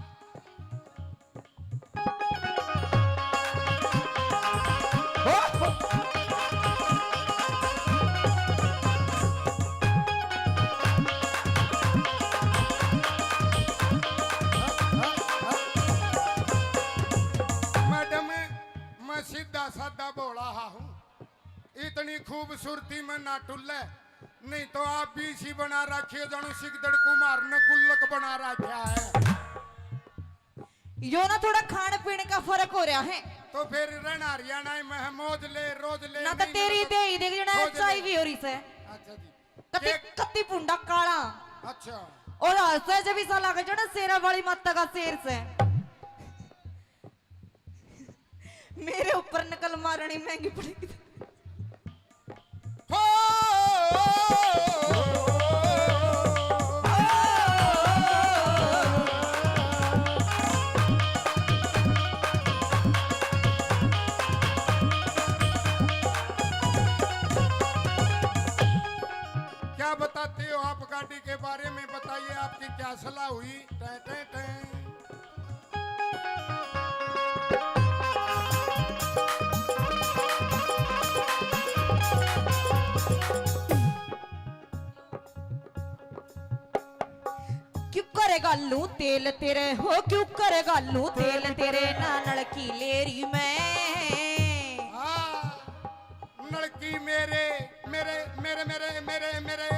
मैडम मैं सीधा साधा बोला हूँ इतनी खूबसूरती में ना टुल्ले नहीं तो आप भी इसी बना रखिए जानू सिकदड़ कुमार ने गुल्लक बना रखा है यो ना थोड़ा खाने पीने का फर्क हो रहा है तो फिर रहना हरियाणा में है मौज ले रोज ले ना तो नहीं तेरी ले दे ही देख जना खोज ले। चाय भी हो रही से अच्छा जी कति एक- कति पुंडा काला अच्छा और हंसे जब इसा लगे जना शेरा वाली माता का शेर से मेरे ऊपर नकल मारनी महंगी पड़ेगी हो सलाह हुई टे टे टे। क्यों करेगा लू तेल तेरे हो, क्यों करेगा लू तेल तेरे ना नलकी लेरी में। लड़की मेरे मेरे मेरे मेरे मेरे मेरे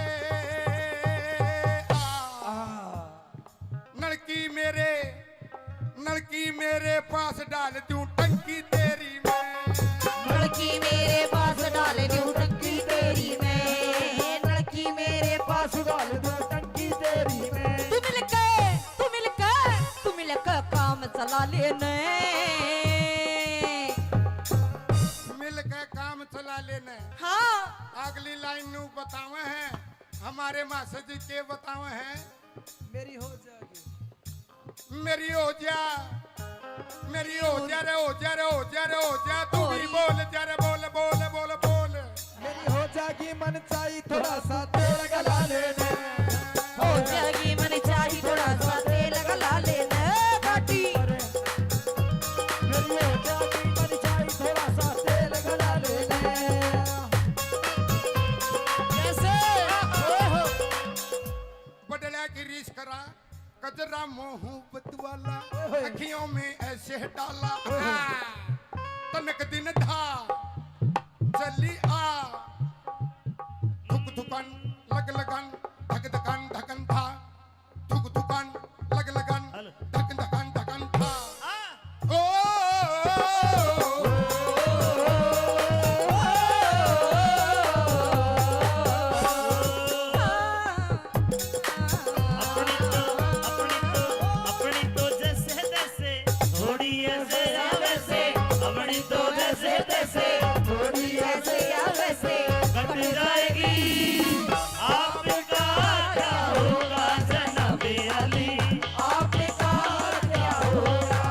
लड़की मेरे पास डाल दूं टंकी तेरी मैं। लड़की मेरे पास डाल दूं टंकी तेरी में, लड़की मेरे पास डाल दो टंकी तेरी में। तू मिल के काम चला लेने, मिल के काम चला लेने। हाँ अगली लाइन नू बतावे हैं हमारे मास्टर जी के बतावे हैं। मेरी हो जाएगी, मेरी हो जा, मेरी हो जा रे हो जा रे हो जा रे हो जा, तू भी बोल जा रे बोल बोल बोल बोल। मेरी हो जाएगी मन चाहिए थोड़ा सा तेल गला लेने। हो जाएगी मन चाहिए थोड़ा सा तेल गला लेने काटी। मेरी हो जाएगी मन चाहिए थोड़ा सा तेल गला लेने। कैसे बदला की रीस करा कजरा मोहब्बत वाला, अखियों में ऐसे डाला। तनक दिन था चली आ, थुक थुकन लग लगन धक धकन धकन था, थुक थुकन लग लगन धक धकन धकन था। ओ अपनी तो जैसे तैसे थोड़ी ऐसे या वैसे, अपनी तो जैसे तैसे थोड़ी ऐसे या वैसे कट जाएगी। आपका क्या होगा जनाबे अली, आपने कहा क्या होगा।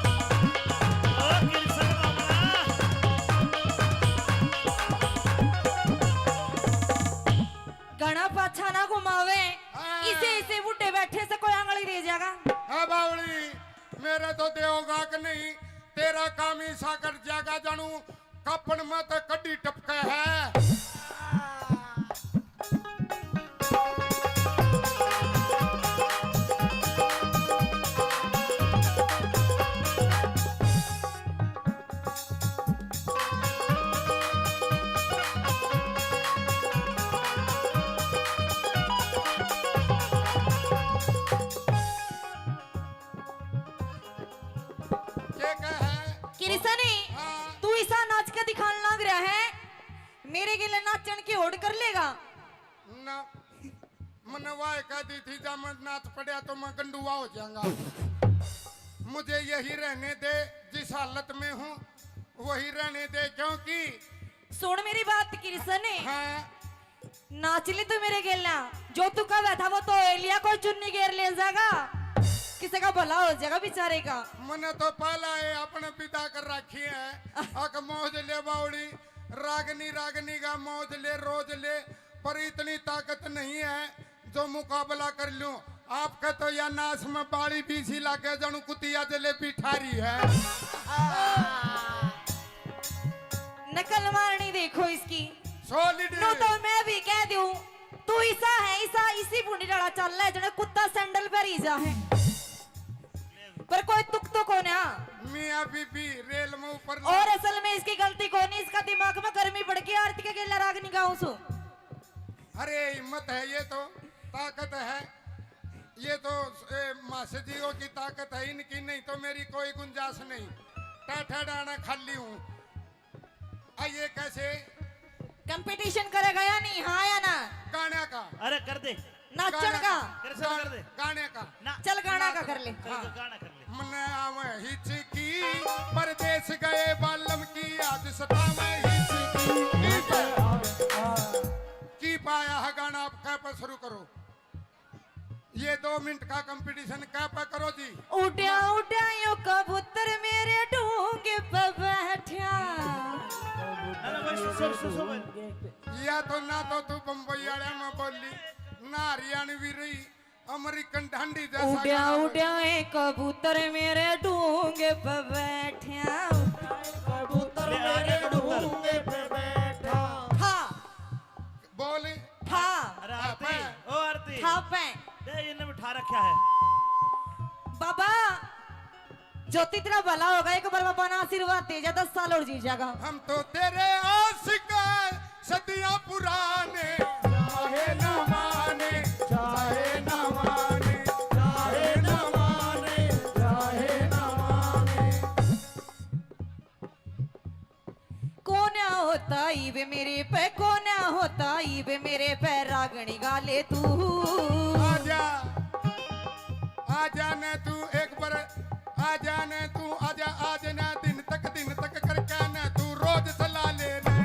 ओ कृष्ण बाबा। घना पाछा ना घुमावे, इसे बूटे बैठे से कोई आंगली दे जाएगा। है बावली मेरे तो देगा कि नहीं, तेरा काम ही सा कर जागा जानू कपन में तो कड्डी टपके है। क्या है किरसनी हाँ। तू ऐसा नाच के दिखाने लग रहा है, मेरे गिले नाचन की होड़ कर लेगा। ना मन वाय कह दी थी जब मैं नाच पड़ा तो मैं गंडुआ हो जाऊंगा। मुझे यही रहने दे, जिस हालत में हूँ वही रहने दे, क्योंकि सुन मेरी बात किरसनी, हाँ नाच ली तू मेरे गिला, जो तू कह बैठा वो तो एलिया कोई चुन्नी घेर ले जाएगा, किसी का भला हो जाएगा बेचारे का। मैंने तो पहला है अपने पिता कर रखी है, अक मौज ले बावड़ी, रागनी रागनी का मौज ले रोज ले, पर इतनी ताकत नहीं है जो मुकाबला कर लूं। आपका तो या नाश में बाड़ी बीसी लाके जानू कुतिया जलेबी ठारी है। नकल मारनी देखो इसकी। सॉलिड नो तो मैं भी कह दूं, तू ऐसा है, ऐसा इसी बूढ़ी डाला चल रहा है जो कुत्ता सैंडल पर ही जा है, पर कोई तुक तो कौन है। मियां बीबी रेल में ऊपर और असल में इसकी गलती कौन है, इसका दिमाग में गर्मी बढ़ गई, आरती के गेला रागनी गाऊं सु। अरे हिम्मत है, ये तो ताकत है, ये तो मासे जीओ की ताकत है, इनकी नहीं तो मेरी कोई गुंजाइश नहीं। टाठा डाना खाली हूँ। ये कैसे कंपटीशन करेगा या नहीं, हाँ या ना। गाने का अरे कर दे, नाचन का कृष्ण कर दे गाने का ना, चल गाना का कर ले। कर गाना कर ले। मन आवे हिचकी परदेश गए बालम की, आज सतावे हिचकी की पाया है गाना। आप कह पर शुरू करो। ये 2 मिनट का कंपटीशन क्या पे करो जी। उड्या उड्या यो कबूतर मेरे डूंगे पे बैठा। अरे भाई सो भाई या तो ना तो तू बम्बई वाले में बोली ना हरियाणवी रही अमेरिकन ढंडी जैसा उड्या गाना बोली। उड्या ये कबूतर मेरे डूंगे पे बैठा। कबूतर मेरे डूंगे पे बैठा। हाँ बोली हाँ अरे आरती ओ आरती हाँ पे दे इन्हें बिठा रखा है। बाबा ज्योति तेरा भला होगा, एक बार बाबा ना आशीर्वाद दे जा, 10 साल और जी जाएगा। हम तो तेरे आशिक हैं, सदियां पुराने चाहे न माने चाहे न माने चाहे न माने चाहे न माने। कौन होता ईवे मेरे पे, कौन होता ईवे मेरे पे, रागणी गाले तू। आजा आजा ने तू एक बार आजा ने तू आजा आज ना दिन तक करके ने तू रोज सला ले ने।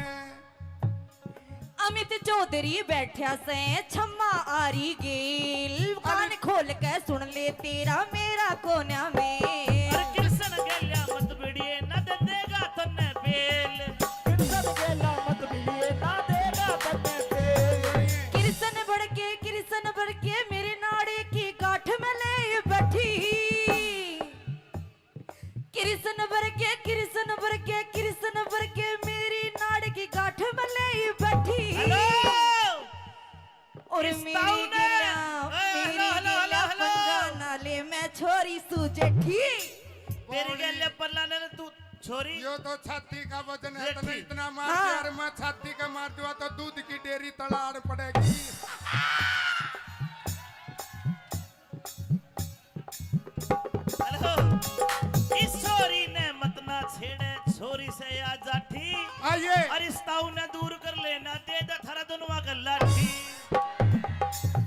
अमित चौधरी बैठा से छम्मा आरी गेल, कान खोल के सुन ले तेरा मेरा कोना में। अरे कृष्ण गेल्या मत बिड़िए न दे देगा तन्ने बेल। कृष्ण गेला मत मिलिए ना देगा तन्ने पे। कृष्ण बढ़ के मेरे नाड़े की गांठ में ले बैठी। कृष्ण बढ़ के मेरी नाड़ की गांठ में ले बैठी। हेलो और इस मेरी ताऊ ने- गिला हेलो, हेलो, हेलो। पंगा नाले में छोरी सुजेठी। तेरी गेल्या पल्ला ने तू छोरी यो तो छाती का वजन है तो देखी। इतना मार हाँ। यार मैं छाती का मार दूंगा तो दूध की डेयरी तलाड़ पड़ेगी। हेलो इस छोरी ने मत ना छेड़े छोरी से आ जाठी। आइए और इस ताऊ ने दूर कर लेना दे दे थारा दोनों का लाठी।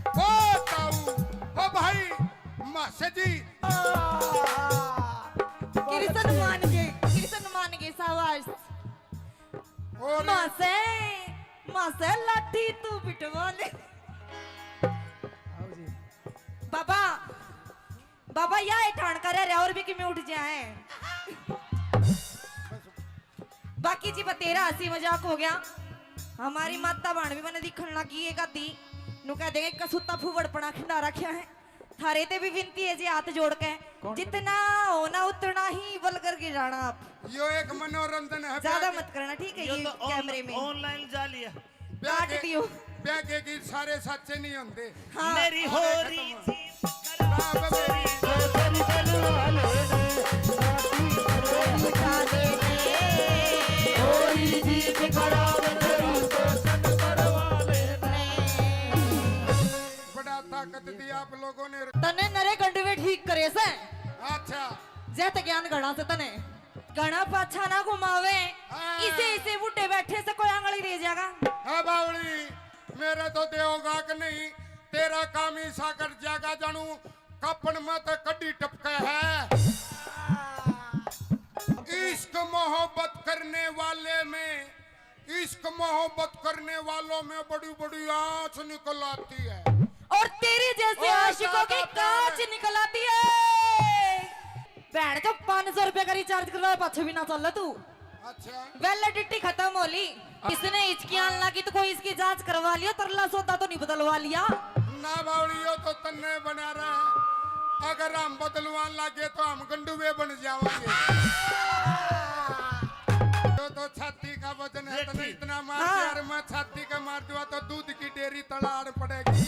ओ ताऊ ओ भाई मासे जी कृष्ण मान के सावास। और मासे लाठी तू बिटवा ले। बाबा या ठाण कर रहे और भी कि मैं उठ जाए। बाकी जी तेरा हंसी मजाक हो गया। हमारी माता बाण भी मैंने दिखन लगी एक आधी नु कह देंगे कसुता फुवड़पना खिंडा रखा है। थारे ते भी विनती है जी हाथ जोड़ के, जितना होना उतना ही बल करके जाना आप। यो एक मनोरंजन है। ज्यादा मत करना ठीक है। यो ये तो कैमरे में ऑनलाइन जा लिया। काट दियो। ब्याह के गीत सारे सच्चे नहीं होते। हाँ मेरी हो रही थी राम मेरी तेरी दिल वाले ने उठा दे दे। कोई जीत खराब तेरा शोषण करवाले ने। बड़ा ताकत दी आप लोगों ने। तने नरे गंडवे ठीक करे से अच्छा जैत ज्ञान गणा से तने गणा पाछा ना घुमावे। हाँ। इसे बूटे बैठे से कोई आंगली दे जाएगा। हाँ बावली मेरे तो देवगा कि नहीं तेरा काम ही साकर जागा जानू कपन मत कड्डी टपके है। इश्क मोहब्बत करने वाले में इश्क मोहब्बत करने वालों में बड़ी बड़ी आंच निकल आती है। और तेरी जैसे और आशिकों की ज्यादा कांच प्यार है। निकल आती है। बहन का 500 रुपए का रिचार्ज करवाया पाछे भी ना चल तू। अच्छा वैलिडिटी खत्म होली। इसने हिचकियां लगी तो कोई इसकी जांच करवा लिया, तरला सौदा तो नहीं बदलवा लिया। ना बावलियो तो तन्ने बना रहे हैं। अगर हम बदलवान लगे तो हम गंडुए बन जाएंगे। तो छाती का वजन है तो इतना मार हाँ। यार मैं छाती का मार दूंगा तो दूध की डेयरी तलाड़ पड़ेगी।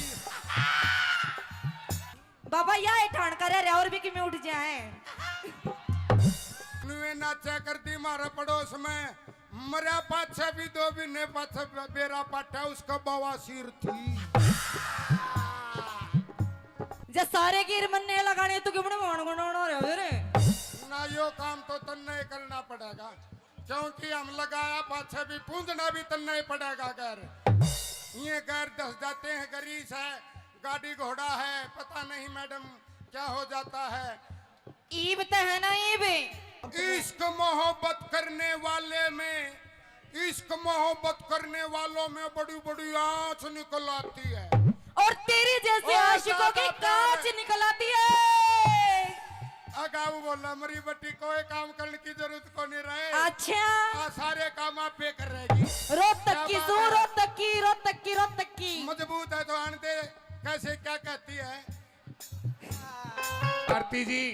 बाबा या ठाण कर रहे और भी कि मैं उठ जाए। नुए नाचा करती मारा पड़ोस में मरा पाछा भी 2 महीने पाछा बेरा पाटा उसका बवासीर थी। जे सारे गिर मन्ने लगाने तो क्यों मान गुनाना रहे रे। ना यो काम तो तन्ने करना पड़ेगा क्योंकि हम लगाया पाछा भी पूंजना भी तन्ने पड़ेगा। घर ये घर दस जाते हैं गरीस है गाड़ी घोड़ा है पता नहीं मैडम क्या हो जाता है। ईब ते है ना ईब। इश्क मोहब्बत करने वाले में इश्क मोहब्बत करने वालों में बड़ी बड़ी आंच निकल आती है। और तेरे जैसे ओ, आशिकों की दादा, कांच निकल आती है। अगाऊ बोला मरी बट्टी कोई काम करने की जरूरत को नहीं रहे। अच्छा सारे काम आप पे कर रहेगी। रोहतक की क्या बात सू है? रोहतक की रोहतक की रोहतक की मजबूत है तो आन दे। कैसे क्या कहती है? आरती जी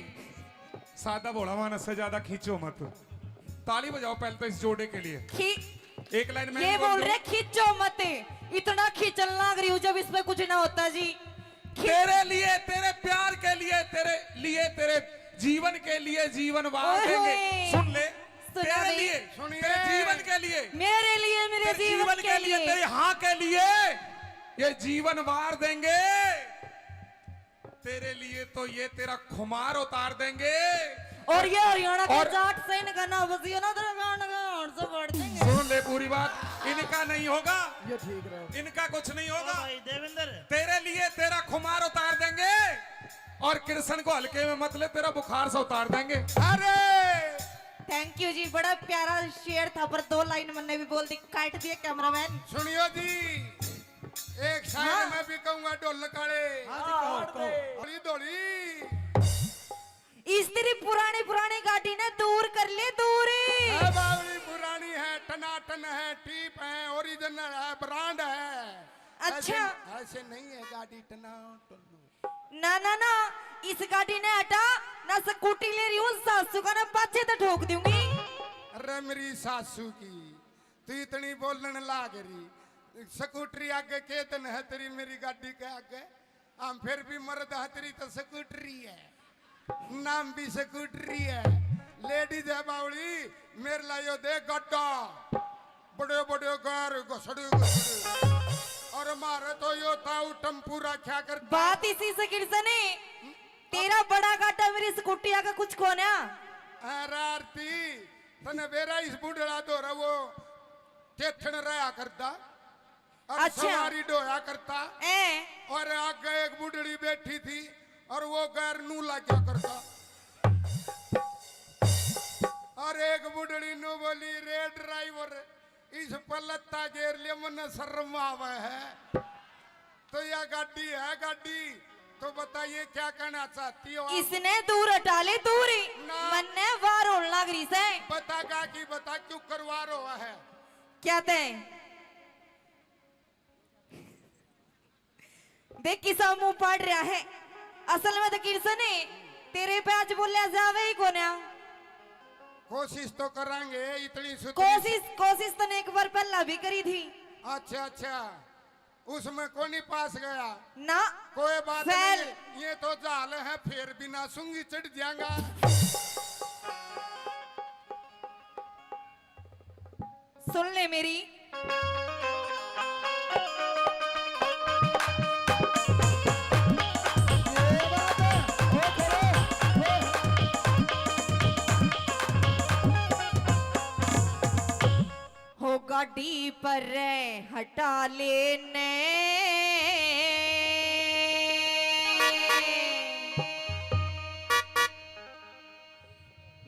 सादा भोला मानस से ज्यादा खींचो मत। ताली बजाओ पहले तो इस जोड़े के लिए। एक लाइन में ये बोल रहे खींचो मत, इतना खींचल लाग रही हूँ जब इसमें कुछ ना होता जी। तेरे लिए, तेरे प्यार के लिए, तेरे जीवन के लिए जीवन वार ओए देंगे। होए। सुन ले, सुना तेरे नहीं। लिए, सुनिए। तेरे जीवन के लिए, मेरे लिए, मेरे तेरे जीवन के लिए तेरे हाँ के लिए ये जीवन वार देंगे। तेरे लिए तो ये तेरा खुमार उतार देंगे। और ये हरियाणा के और- जाट से इनका ना बसियो ना तेरा गान गान से बढ़ देंगे। सुन ले पूरी बात, इनका नहीं होगा, ये ठीक रहे। इनका कुछ नहीं होगा। भाई देवेंद्र, तेरे लिए तेरा खुमार उतार देंगे और कृष्ण को हल्के में मत ले, तेरा बुखार से उतार देंगे। अरे थैंक यू जी, बड़ा प्यारा शेर था पर 2 लाइन मैंने भी बोल दी, काट दिया कैमरामैन। सुनियो जी, एक शायर हाँ। मैं भी कहूंगा ढोल काले। हाँ जी, कहो। धोली धोली इस तेरी पुरानी पुरानी गाड़ी ने दूर कर ले दूरी। है बावली पुरानी है, टनाटन है, टीप है, ओरिजिनल है, ब्रांड है। अच्छा। ऐसे नहीं है गाड़ी टनाटन। ना ना ना, इस गाड़ी ने हटा ना, स्कूटी ले रही हूँ, सासू का ना पाछे तो ठोक दूंगी। अरे मेरी सासू की तू इतनी बोलने लाग रही। स्कूटरी आगे के दिन है तेरी, मेरी गाड़ी के आगे। हम फिर भी मर्द है तेरी तो स्कूटरी है, नाम भी स्कूटरी है। लेडीज है बावली, मेरे लायो दे गड्ढा, बड़े बड़े गार घसड़े घसड़े। और मारे तो यो ताऊ टम्पूरा क्या करता। बात इसी से गिरसने, तेरा बड़ा गाटा मेरी स्कूटी आगे कुछ कोना। अरे आरती तने बेरा इस बुढ़ड़ा दो रहा वो टेठन रहा करता और अच्छा। सवारी डोया करता। ए और आगे एक बुढ़ड़ी बैठी थी और वो गैर नू लगा करता। और एक बुढ़ड़ी नू बोली, रे ड्राइवर इस पलत्ता गेर लिया मन शर्म आवे है। तो यह गाड़ी है गाड़ी, तो बताइए क्या कहना चाहती हो आप? इसने दूर हटा ले दूरी, ना। मन्ने वार होने लग रही से। बता गा कि बता क्यों करवा रहा है? क्या ते देख किसा मुंह पाड़ रहा है। असल में तो किरसने तेरे पे आज बोलिया जावे ही कोना। कोशिश तो करांगे, इतनी कोशिश तो ने एक बार पहला भी करी थी अच्छा अच्छा, उसमें कौन ही पास गया? ना। कोई बात फैल। नहीं, ये तो जाल है, फिर बिना सूंगी चढ़ जाएगा। सुन ले मेरी, हो गाड़ी पर हटा लेने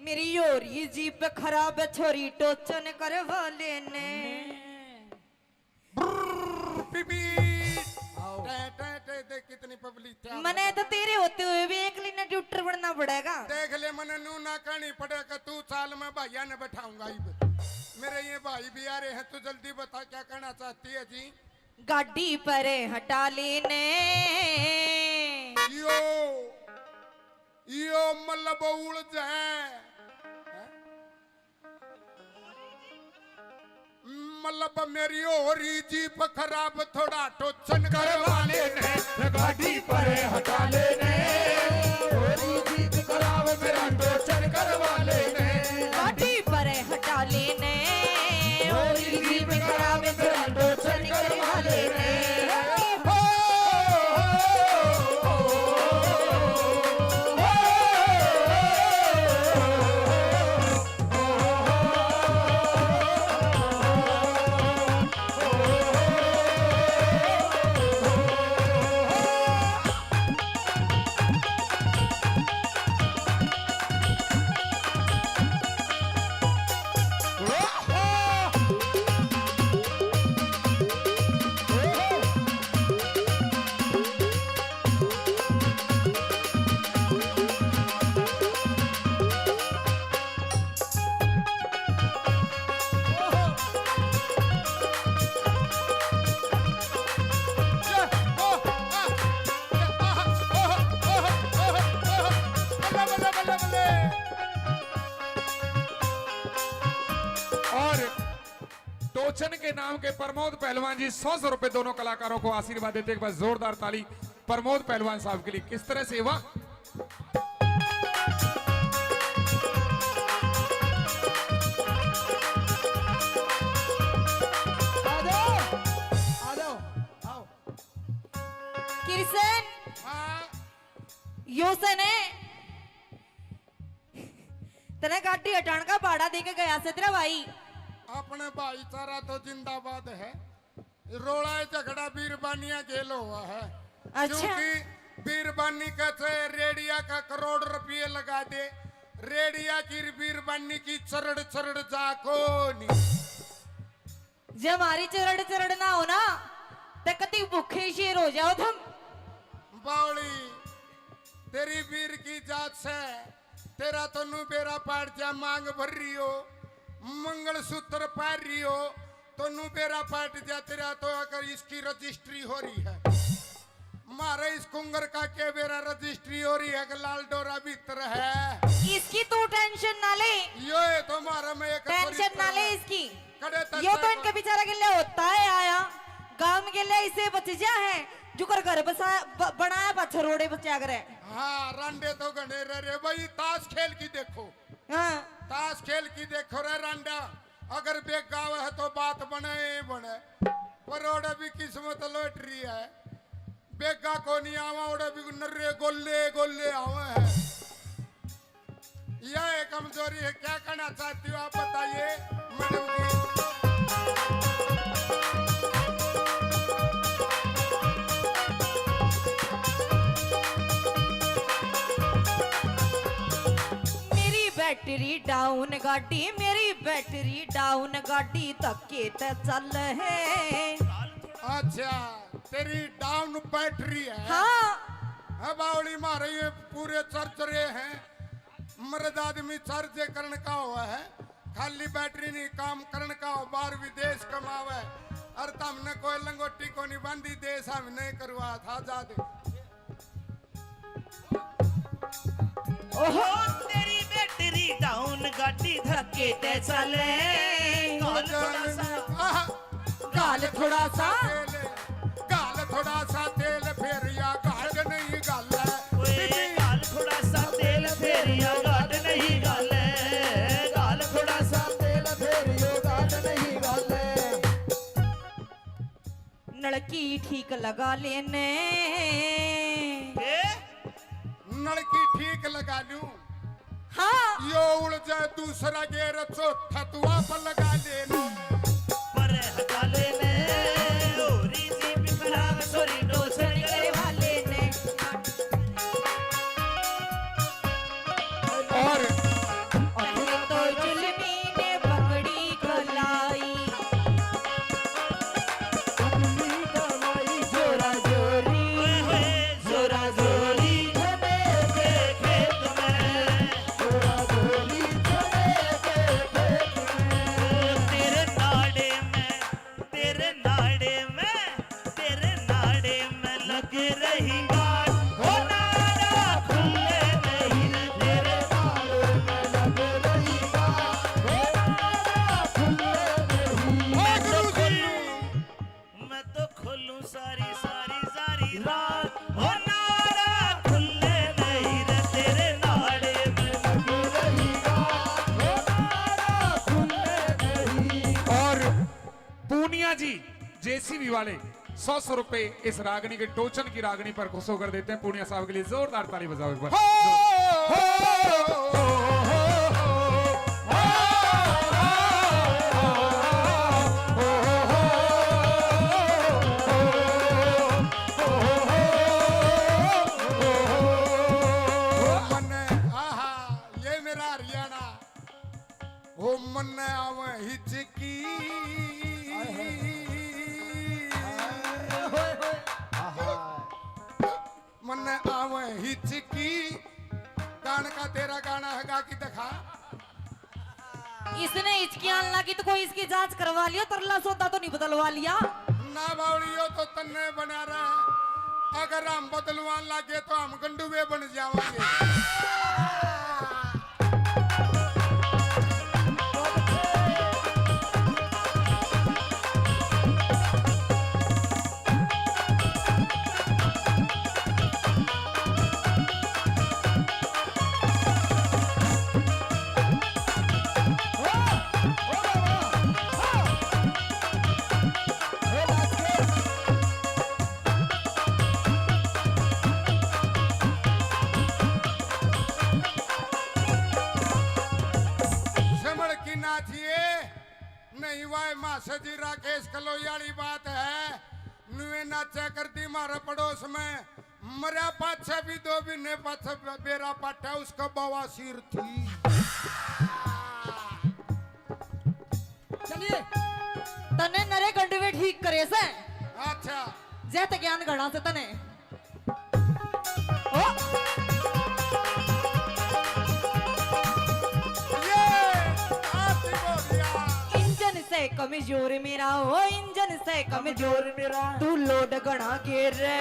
मेरी योरी जीप खराब है, छोरी टोचन करवा लेने। पीपी देख कितनी पब्लिक थी। मने तो तेरे होते हुए भी एक लिने ट्यूटर बनना पड़ेगा। देख ले मने नू ना कहनी पड़ेगा, तू साल में भैया ने बैठाऊंगा। मेरे ये भाई भी आ रहे हैं, तू जल्दी बता क्या कहना चाहती है जी? गाड़ी पर हटा लेने यो मतलब उड़ जाए, मतलब मेरी होरी जीप खराब, थोड़ा टोचन करवा लेने। गाड़ी पर हटा लेने, थोड़ी जीत खराब मेरा टोचन करवा लेने। गाड़ी पर हटा लेने होरी जीप खराब मेरा टोचन करवा लेने। के नाम के प्रमोद पहलवान जी 100 रुपए दोनों कलाकारों को आशीर्वाद देते हैं। एक बार जोरदार ताली प्रमोद पहलवान साहब के लिए। किस तरह से वाह आओ किरसन हाँ यो सने तने गाड़ी हटाने का भाड़ा देके गया से तेरा भाई। अपने भाईचारा तो जिंदाबाद है। रोड़ा झगड़ा बीरबानिया गेल हुआ है। अच्छा। क्योंकि बीरबानी कहते रेडिया का करोड़ रुपये लगा दे, रेडिया की बीरबानी की चरड़ चरड़ जाको नहीं। जब हमारी चरड़ चरड़ ना हो ना तो कति भूखे शेर हो जाओ तुम। बावली तेरी वीर की जात से तेरा तो नु बेरा पाट जा मांग भर रही हो, मंगल सूत्र पार रही हो तो नु बेरा पाट जा तेरा तो अगर इसकी रजिस्ट्री हो रही है। मारे इस कुंगर का के बेरा रजिस्ट्री हो रही है कि लाल डोरा भीतर है। इसकी तू टेंशन ना ले, यो तो मारा में एक टेंशन ना ले इसकी। कड़े तक यो तो इनके बेचारा के लिए होता है आया गांव के लिए इसे बच जा है जो कर घर बसा बनाया पछरोड़े बचा करे। हाँ रांडे तो गणे रे भाई ताश खेल की देखो। हाँ ताश खेल की देखो रे रांडा, अगर बेग गाँव है तो बात बने बने, पर ओड़ा भी किस्मत लौटरी है। बेगा को नहीं आवा ओड़ा भी नर्रे गोले गोले आवे है। यह कमजोरी है, क्या करना चाहती हो आप बताइए मैडम जी। बैटरी डाउन गाड़ी मेरी बैटरी डाउन गाड़ी धक्के ते चल है। अच्छा तेरी डाउन बैटरी है। हाँ है बावली मारे ये पूरे चर्चरे हैं। मर्द आदमी चार्ज करने का हुआ है, खाली बैटरी नहीं काम करने का हो, बाहर विदेश कमावे। और हमने कोई लंगोटी को नहीं बांधी देश हम नहीं करवा था जादे। ओहो तेरी बैटरी डाउन गाड़ी धक्के ते चले। गाल थोड़ा सा गाल थोड़ा सा गाल थोड़ा सा तेल फेर या गाल नहीं गाल ओए गाल थोड़ा सा तेल फेरिया गाल नहीं गाल गाल थोड़ा सा तेल फेरियो गाल नहीं गाल। नलकी ठीक लगा लेने नलकी ठीक लगा लूं। हाँ यो उड़ जाए दूसरा गेर चौथा तू आप लगा लेना। पर हटा लेने ओरी जीप खराब सोरी डोसर तेरे वाले ने और तो जुल्मी ने पकड़ी कलाई जोरा जोरी ओए होए जोरा जोरी खेत में जोरा जोरी तेरे नाड़े में लग रही गाड़ हो नाड़ा खुले नहीं रे तेरे मैं तो खोलूं सारी सारी सारी रात हो नाड़ा खुले नहीं रे तेरे नाड़े में लग रही और पूनिया जी जेसीबी वाले 100 रुपए इस रागनी के टोचन की रागनी पर खुश होकर देते हैं। पूनिया साहब के लिए जोरदार ताली बजाओ एक बार। मन आहा ये मेरा हरियाणा हो मन आवे हिचकी मन आवे हिचकी। गान का तेरा गाना है गा की दिखा। इसने हिचकियां ला की तो कोई इसकी जांच करवा लिया, तरला सौदा तो नहीं बदलवा लिया। ना बावड़ियो तो तन्ने बना रहा। अगर हम बदलवान लागे तो हम गंडुए बन जावांगे। से जी राकेश कलोई वाली बात है नुए नाचा करती मारा पड़ोस में मरा पाछा भी दो महीने पाछा बेरा पाटा उसका बवासीर थी। चलिए तने नरे गंडवे ठीक करे से अच्छा जैत ज्ञान गणा से तने ओ ये आती बोलिया इंजन से कमजोर मेरा ओ इंजन से कमजोर मेरा तू लोड गणा के रे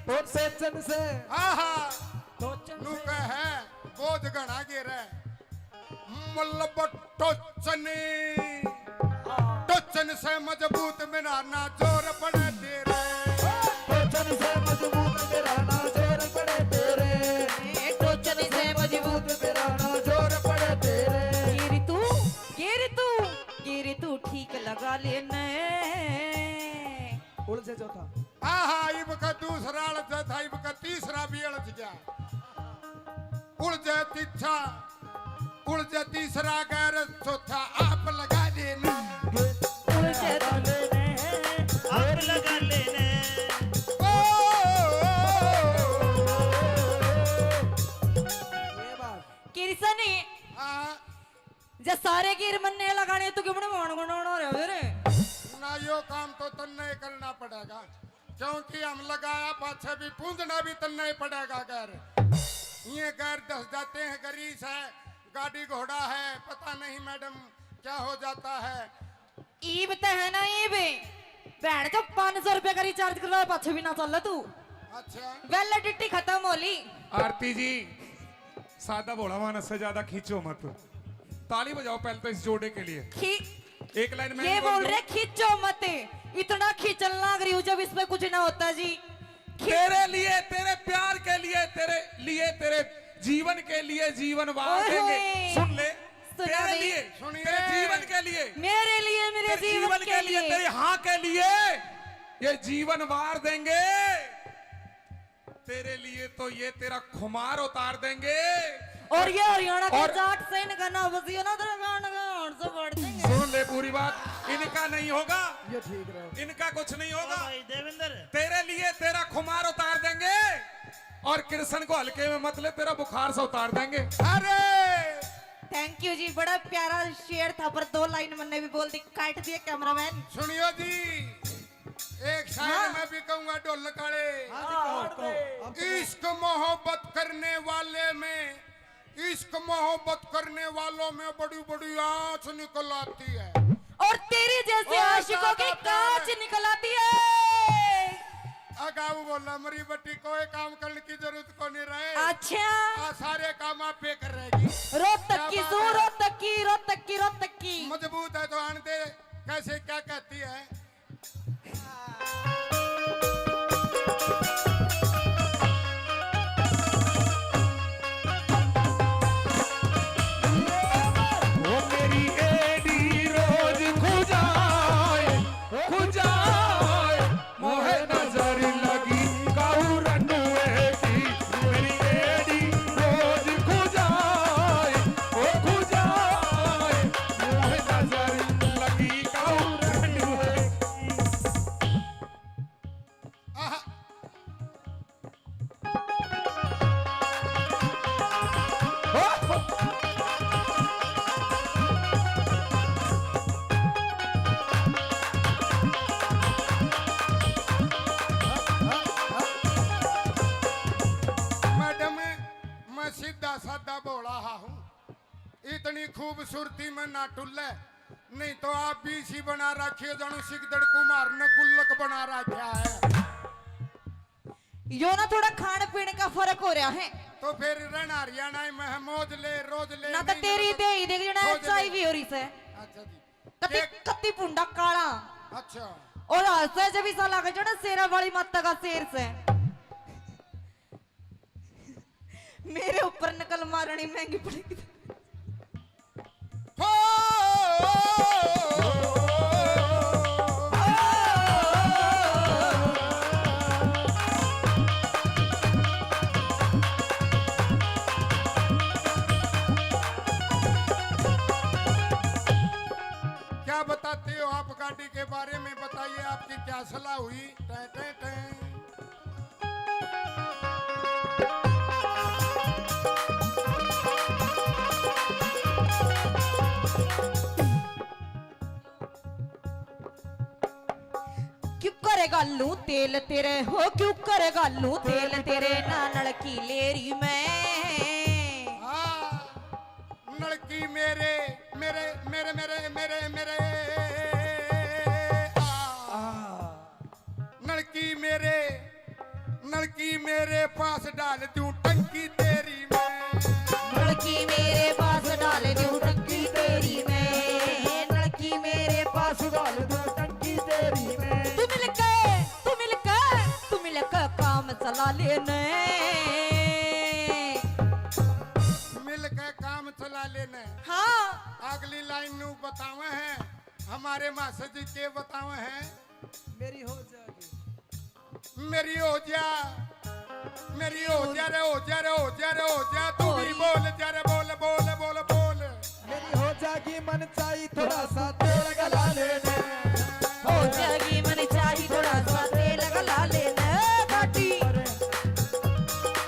तो सेचन से आहा टोचन नु से कहे बोझ गणा गिरे मल्लब टोचनी टोचन से मजबूत मेरा ना जोर पड़े तेरे टोचन से मजबूत मेरा ना जोर पड़े तेरे टोचनी से मजबूत मेरा ना जोर पड़े तेरे गिरी तू ठीक लगा लेने उड़ से चौथा आहा इब का दूसरा अड़च था इब का तीसरा भी अड़च गया उड़ जाए तीछा उड़ जाए तीसरा गैर चौथा आप लगा देना उलझे आप लगा लेने ओ, ये बात किरसनी हाँ, जे सारे गिर मन्ने लगाने तू क्यों मान गुनाना रे रे ना यो काम तो तन्ने करना पड़ेगा क्योंकि हम लगाया पाछे भी पूंजना भी तन्ने ही पड़ेगा गैर ये गैर दस जाते हैं गरीस है गाड़ी घोड़ा है पता नहीं मैडम क्या हो जाता है ईब ते है ना ईब बैठ तो 500 रुपए का रिचार्ज करवा पाछे भी ना चल तू अच्छा वैलिडिटी खत्म होली आरती जी सादा भोला मानस से ज्यादा खींचो मत। ताली बजाओ पहले तो इस जोड़े के लिए। खी एक लाइन में ये बोल रहे खींचो मत इतना खींचन लग रही हूँ जब इसमें कुछ ना होता जी तेरे लिए तेरे प्यार के लिए तेरे जीवन के लिए जीवन वार ओए देंगे। होए। सुन ले सुना तेरे दे। लिए सुनिए। तेरे जीवन के लिए मेरे लिए मेरे तेरे जीवन के लिए तेरे हाँ के लिए ये जीवन वार देंगे। तेरे लिए तो ये तेरा खुमार उतार देंगे। और ये हरियाणा के और- जाट से गाना बजियो ना तेरा गाना गान से बढ़ देंगे सुन ले पूरी बात इनका नहीं होगा ये ठीक रहे इनका कुछ नहीं होगा। भाई देवेंद्र तेरे लिए तेरा खुमार उतार देंगे और कृष्ण को हल्के में मत ले तेरा बुखार से उतार देंगे। अरे थैंक यू जी बड़ा प्यारा शेर था पर 2 लाइन मैंने भी बोल दी काट दिया कैमरामैन सुनियो जी एक शायर हाँ। मैं भी कहूंगा ढोल काले हाँ जी कहो हम तो इश्क मोहब्बत करने वाले में इश्क मोहब्बत करने वालों में बड़ी बड़ी आंच निकल आती है और तेरी जैसे और आशिकों की ज्यादा कांच है। निकल आती है अगाऊ बोला मरी बट्टी कोई काम करने की जरूरत को नहीं रहे अच्छा आ, सारे काम आप पे कर रहेगी रोहतक की क्या सू बात है? रोहतक की मजबूत है तो आन दे कैसे क्या कहती है वो मेरी एडी रोज खुजाए मोहे नजर लगी काऊ रंडुए की मेरी एडी रोज खुजाए मोहे नजर लगी काऊ रंडुए आहा, मैडम मैं सीधा साधा बोला हूँ इतनी खूबसूरती में ना टुल्ले नहीं तो आप भी इसी बना रखिए जानू सिकदड़ कुमार ने गुल्लक बना रखा है यो ना थोड़ा खाने पीने का फर्क हो रहा है तो फिर रहना हरियाणा में मौज ले रोज ले ना तो महीने तेरी में- दे ही देख जना रोज ले। चाय भी हो रही से अच्छा जी कति एक- कति पुंडा काला अच्छा और हंसे जब इसा लगे जो ना शेरा वाली माता का शेर से मेरे ऊपर नकल मारनी महंगी पड़ेगी हो क्या बताते बावली टे टे टे। क्यों करेगा लू तेल तेरे हो, क्यों करेगा लू तेल तेरे ना नलकी लेरी में। हाँ, लड़की मेरे मेरे मेरे मेरे मेरे मेरे लड़की मेरे पास डाल दूं टंकी तेरी मैं। लड़की मेरे पास डाल दूं टंकी तेरी में, लड़की मेरे पास डाल दो टंकी तेरी में। तू मिल के काम चला लेने। मिल के काम चला लेने। हाँ अगली लाइन नू बतावे हैं हमारे मास्टर जी के बतावे हैं। मेरी हो जाएगी, मेरी हो जा, मेरी हो जा रे हो जा रे हो जा रे हो जा, तू भी बोल जा रे बोल बोल बोल बोल। मेरी हो जाएगी मन चाहिए थोड़ा सा तेल गला लेने। हो जाएगी मन चाहिए थोड़ा सा तेल गला लेने घाटी।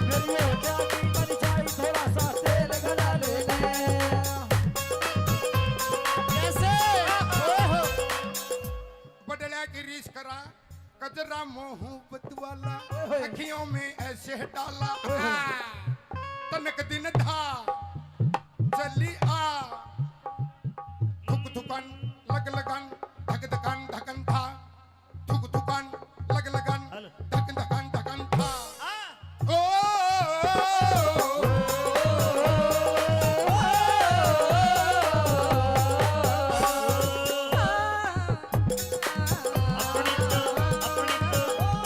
मेरी हो जाएगी मन चाहिए थोड़ा सा तेल गला लेने। कैसे बदला की रीस करा कजरा मोहब्बत वाला, अखियों में ऐसे डाला। तनक दिन था चली आ, थुक थुकन लग लगन धक धकन धकन था, थुक थुकन लग लगन धक धकन धकन था। ओ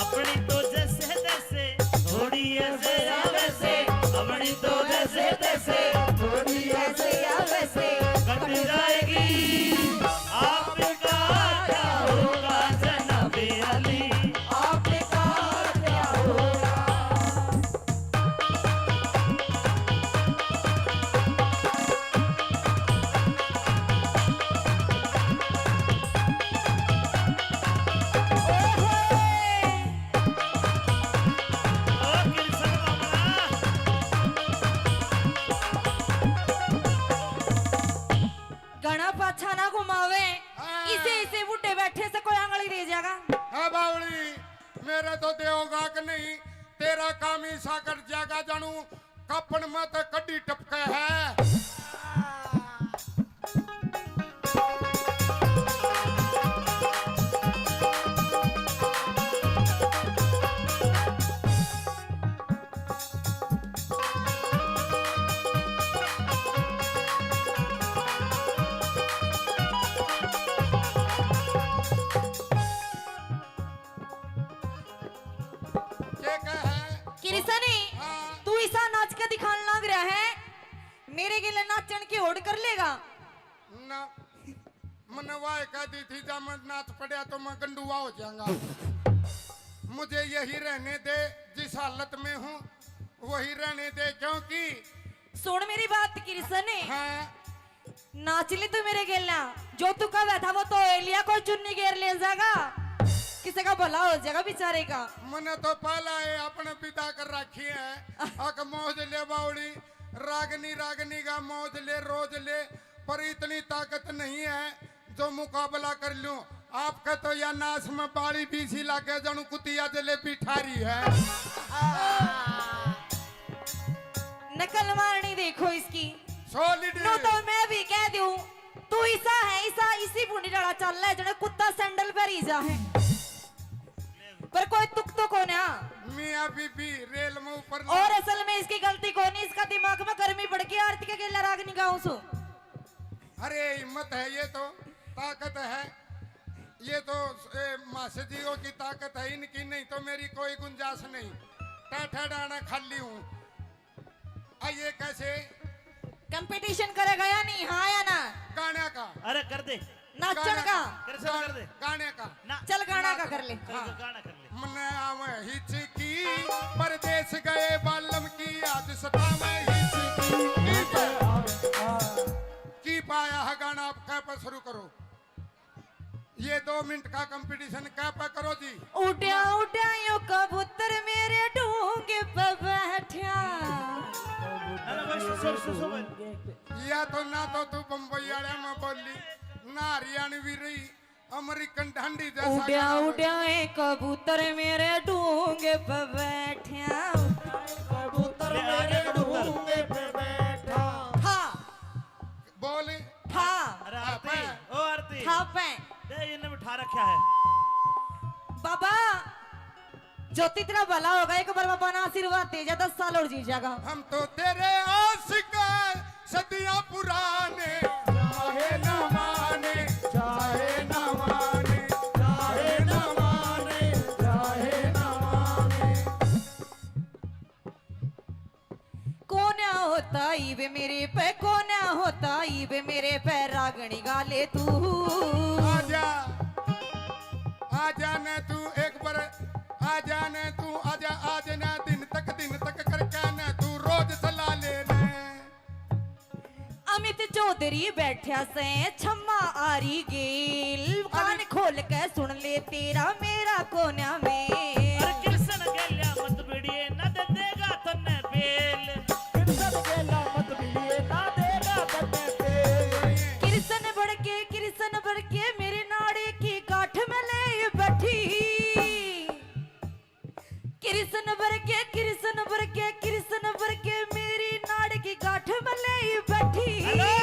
अपनी तो जैसे तैसे थोड़ी ऐसे या वैसे, अपनी तो जैसे तैसे थोड़ी ऐसे या वैसे कट जाएगी। आपका क्या होगा जनाबे अली, आपने कहा क्या होगा। ओ कृष्ण बाबा। घना पाछा ना घुमावे, इसे इसे बूटे बैठे से कोई आंगली दे जाएगा। हाँ बावली, मेरे तो देओगा कि नहीं, तेरा काम ही सा कर जागा जानू, कपन मत कड्डी टपके है। क्या कहे? किरसनी हाँ। तू ऐसा नाच के दिखाने लग रहा है, मेरे के लिए नाचन की होड़ कर लेगा। ना मनवाए कहती थी जब मैं नाच पड़ा तो मैं गंडुआ हो जाऊंगा। मुझे यही रहने दे, जिस हालत में हूँ वही रहने दे, क्योंकि सुन मेरी बात किरसनी, हाँ नाच ली तू मेरे गेलना, जो तू कह बैठा वो तो एलिया को चुन्नी घेर ले जाएगा, किसी का भला हो जाएगा बेचारे का। मैंने तो पहला है अपने पिता कर रखी है, अक मौज ले बावड़ी, रागनी रागनी का मौज ले रोज ले, पर इतनी ताकत नहीं है जो मुकाबला कर लूं। आपका तो या नाश में बाड़ी बीसी लाके जानू कुतिया जले पिठारी है। नकल मारनी देखो इसकी। सॉलिड नो तो मैं भी कह दूं, तू ऐसा है, ऐसा इसी बूढ़ी डाला चल रहा है जने कुत्ता सैंडल पर ही जा है, पर कोई तुक तो कौन है। मियां बीबी रेल में ऊपर और असल में इसकी गलती कौन है, इसका दिमाग में गर्मी पड़ गई, आरती के गेला राग निगाहों सु। अरे हिम्मत है, ये तो ताकत है, ये तो मास्टरों की ताकत है, इनकी नहीं तो मेरी कोई गुंजाइश नहीं। टाठा डाना खाली हूँ। आइए कैसे कंपटीशन करेगा या नहीं, हाँ या ना। गाने का अरे कर दे, नाचन का कर से कर दे गाने का ना, चल गाना का कर ले। गाना कर ले। मन आवे हिचकी परदेश गए बालम की आज सतावे हिचकी की पाया है गाना। आप कह पर शुरू करो। ये 2 मिनट का कंपटीशन क्या पे करो जी। उड्या उड्या यो कबूतर मेरे ढूंगे पे बैठा। या तो ना तो तू बम्बई वाले में बोली ना हरियाणवी रही अमेरिकन ढंडी जैसा उड्या गाना बोली। उड्या ये कबूतर मेरे ढूंगे पे बैठा। कबूतर मेरे ढूंगे पे बैठा। था बोली था अरे आरती ओ आरती था पे ये इन्हें बिठा रखा है। बाबा ज्योति तेरा भला होगा, एक बार बाबा ना आशीर्वाद दे जा, 10 साल और जी जाएगा। हम तो तेरे आशिक हैं, सदियां पुराने चाहे न माने चाहे न माने चाहे न माने चाहे न माने। कोन्या होता ईवे मेरे पे, कोन्या होता ईवे मेरे पे, रागणी गाले तू। आजा आजा न तू एक बार आजा न तू आजा आज न दिन तक करके न तू रोज सला लेने। अमित चौधरी बैठा से छम्मा आरी गेल, कान खोल के सुन ले तेरा मेरा कोन्या में। अरे कृष्ण गेल्या मत बिड़िए न दे देगा तन्ने बेल। कृष्ण गेला मत मिलिए ना देगा तन्ने पे। कृष्ण बढ़ के मेरे नाड़े की गांठ में ले बैठी। कृष्ण बढ़ के मेरी नाड़ की गांठ में ले बैठी। हेलो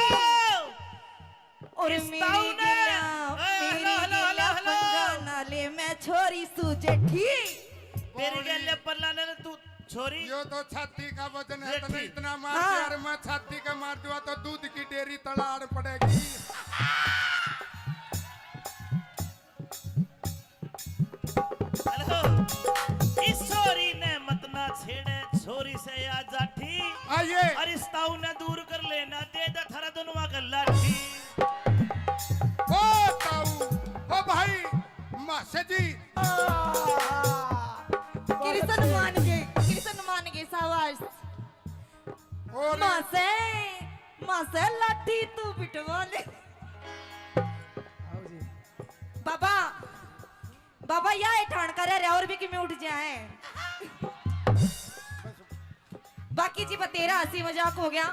और इस मेरी ताऊ ने- गिला हेलो। पंगा नाले में छोरी सुजेठी। तेरी गेल्या परलाने ने तू छोरी यो तो छाती का वजन है, ये तने ठीक। इतना मार हाँ। यार मैं छाती का मार दूंगा तो दूध की डेयरी तलाड़ पड़ेगी। हेलो इस छोरी ने मत ना छेड़े, छोरी से आ जाठी। आइए और इस ताऊ ने दूर कर लेना दे दे थारा दोनों का लाठी। ओ ताऊ ओ भाई मासे जी कृष्ण मान गए सावास। और मासे लाठी तू बिटवा ले। बाबा या ठाण कर रहे और भी कि मैं उठ जाए। बाकी जी तेरा हंसी मजाक हो गया।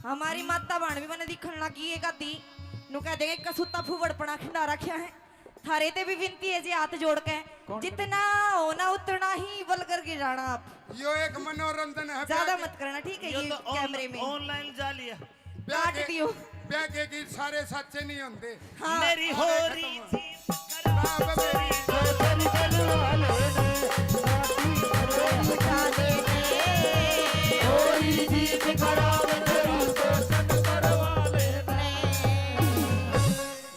हमारी माता बाण भी मैंने दिखन लगी एक आधी नु कह देंगे कसूता फूवड़पना खिंडा रखा है। थारे ते भी विनती है जी हाथ जोड़ के, जितना होना उतना ही बल करके जाना। आप यो एक मनोरंजन है। ज्यादा मत करना ठीक है। ये ये तो कैमरे में ऑनलाइन जा लिया। काट दियो। ब्याह के गीत सारे सच्चे नहीं होते। हाँ। मेरी हो रही थी राम मेरी तेरी गलवाले ने उठा दे दे। कोई जीत करावे तेरी दोस्त करवाले ने।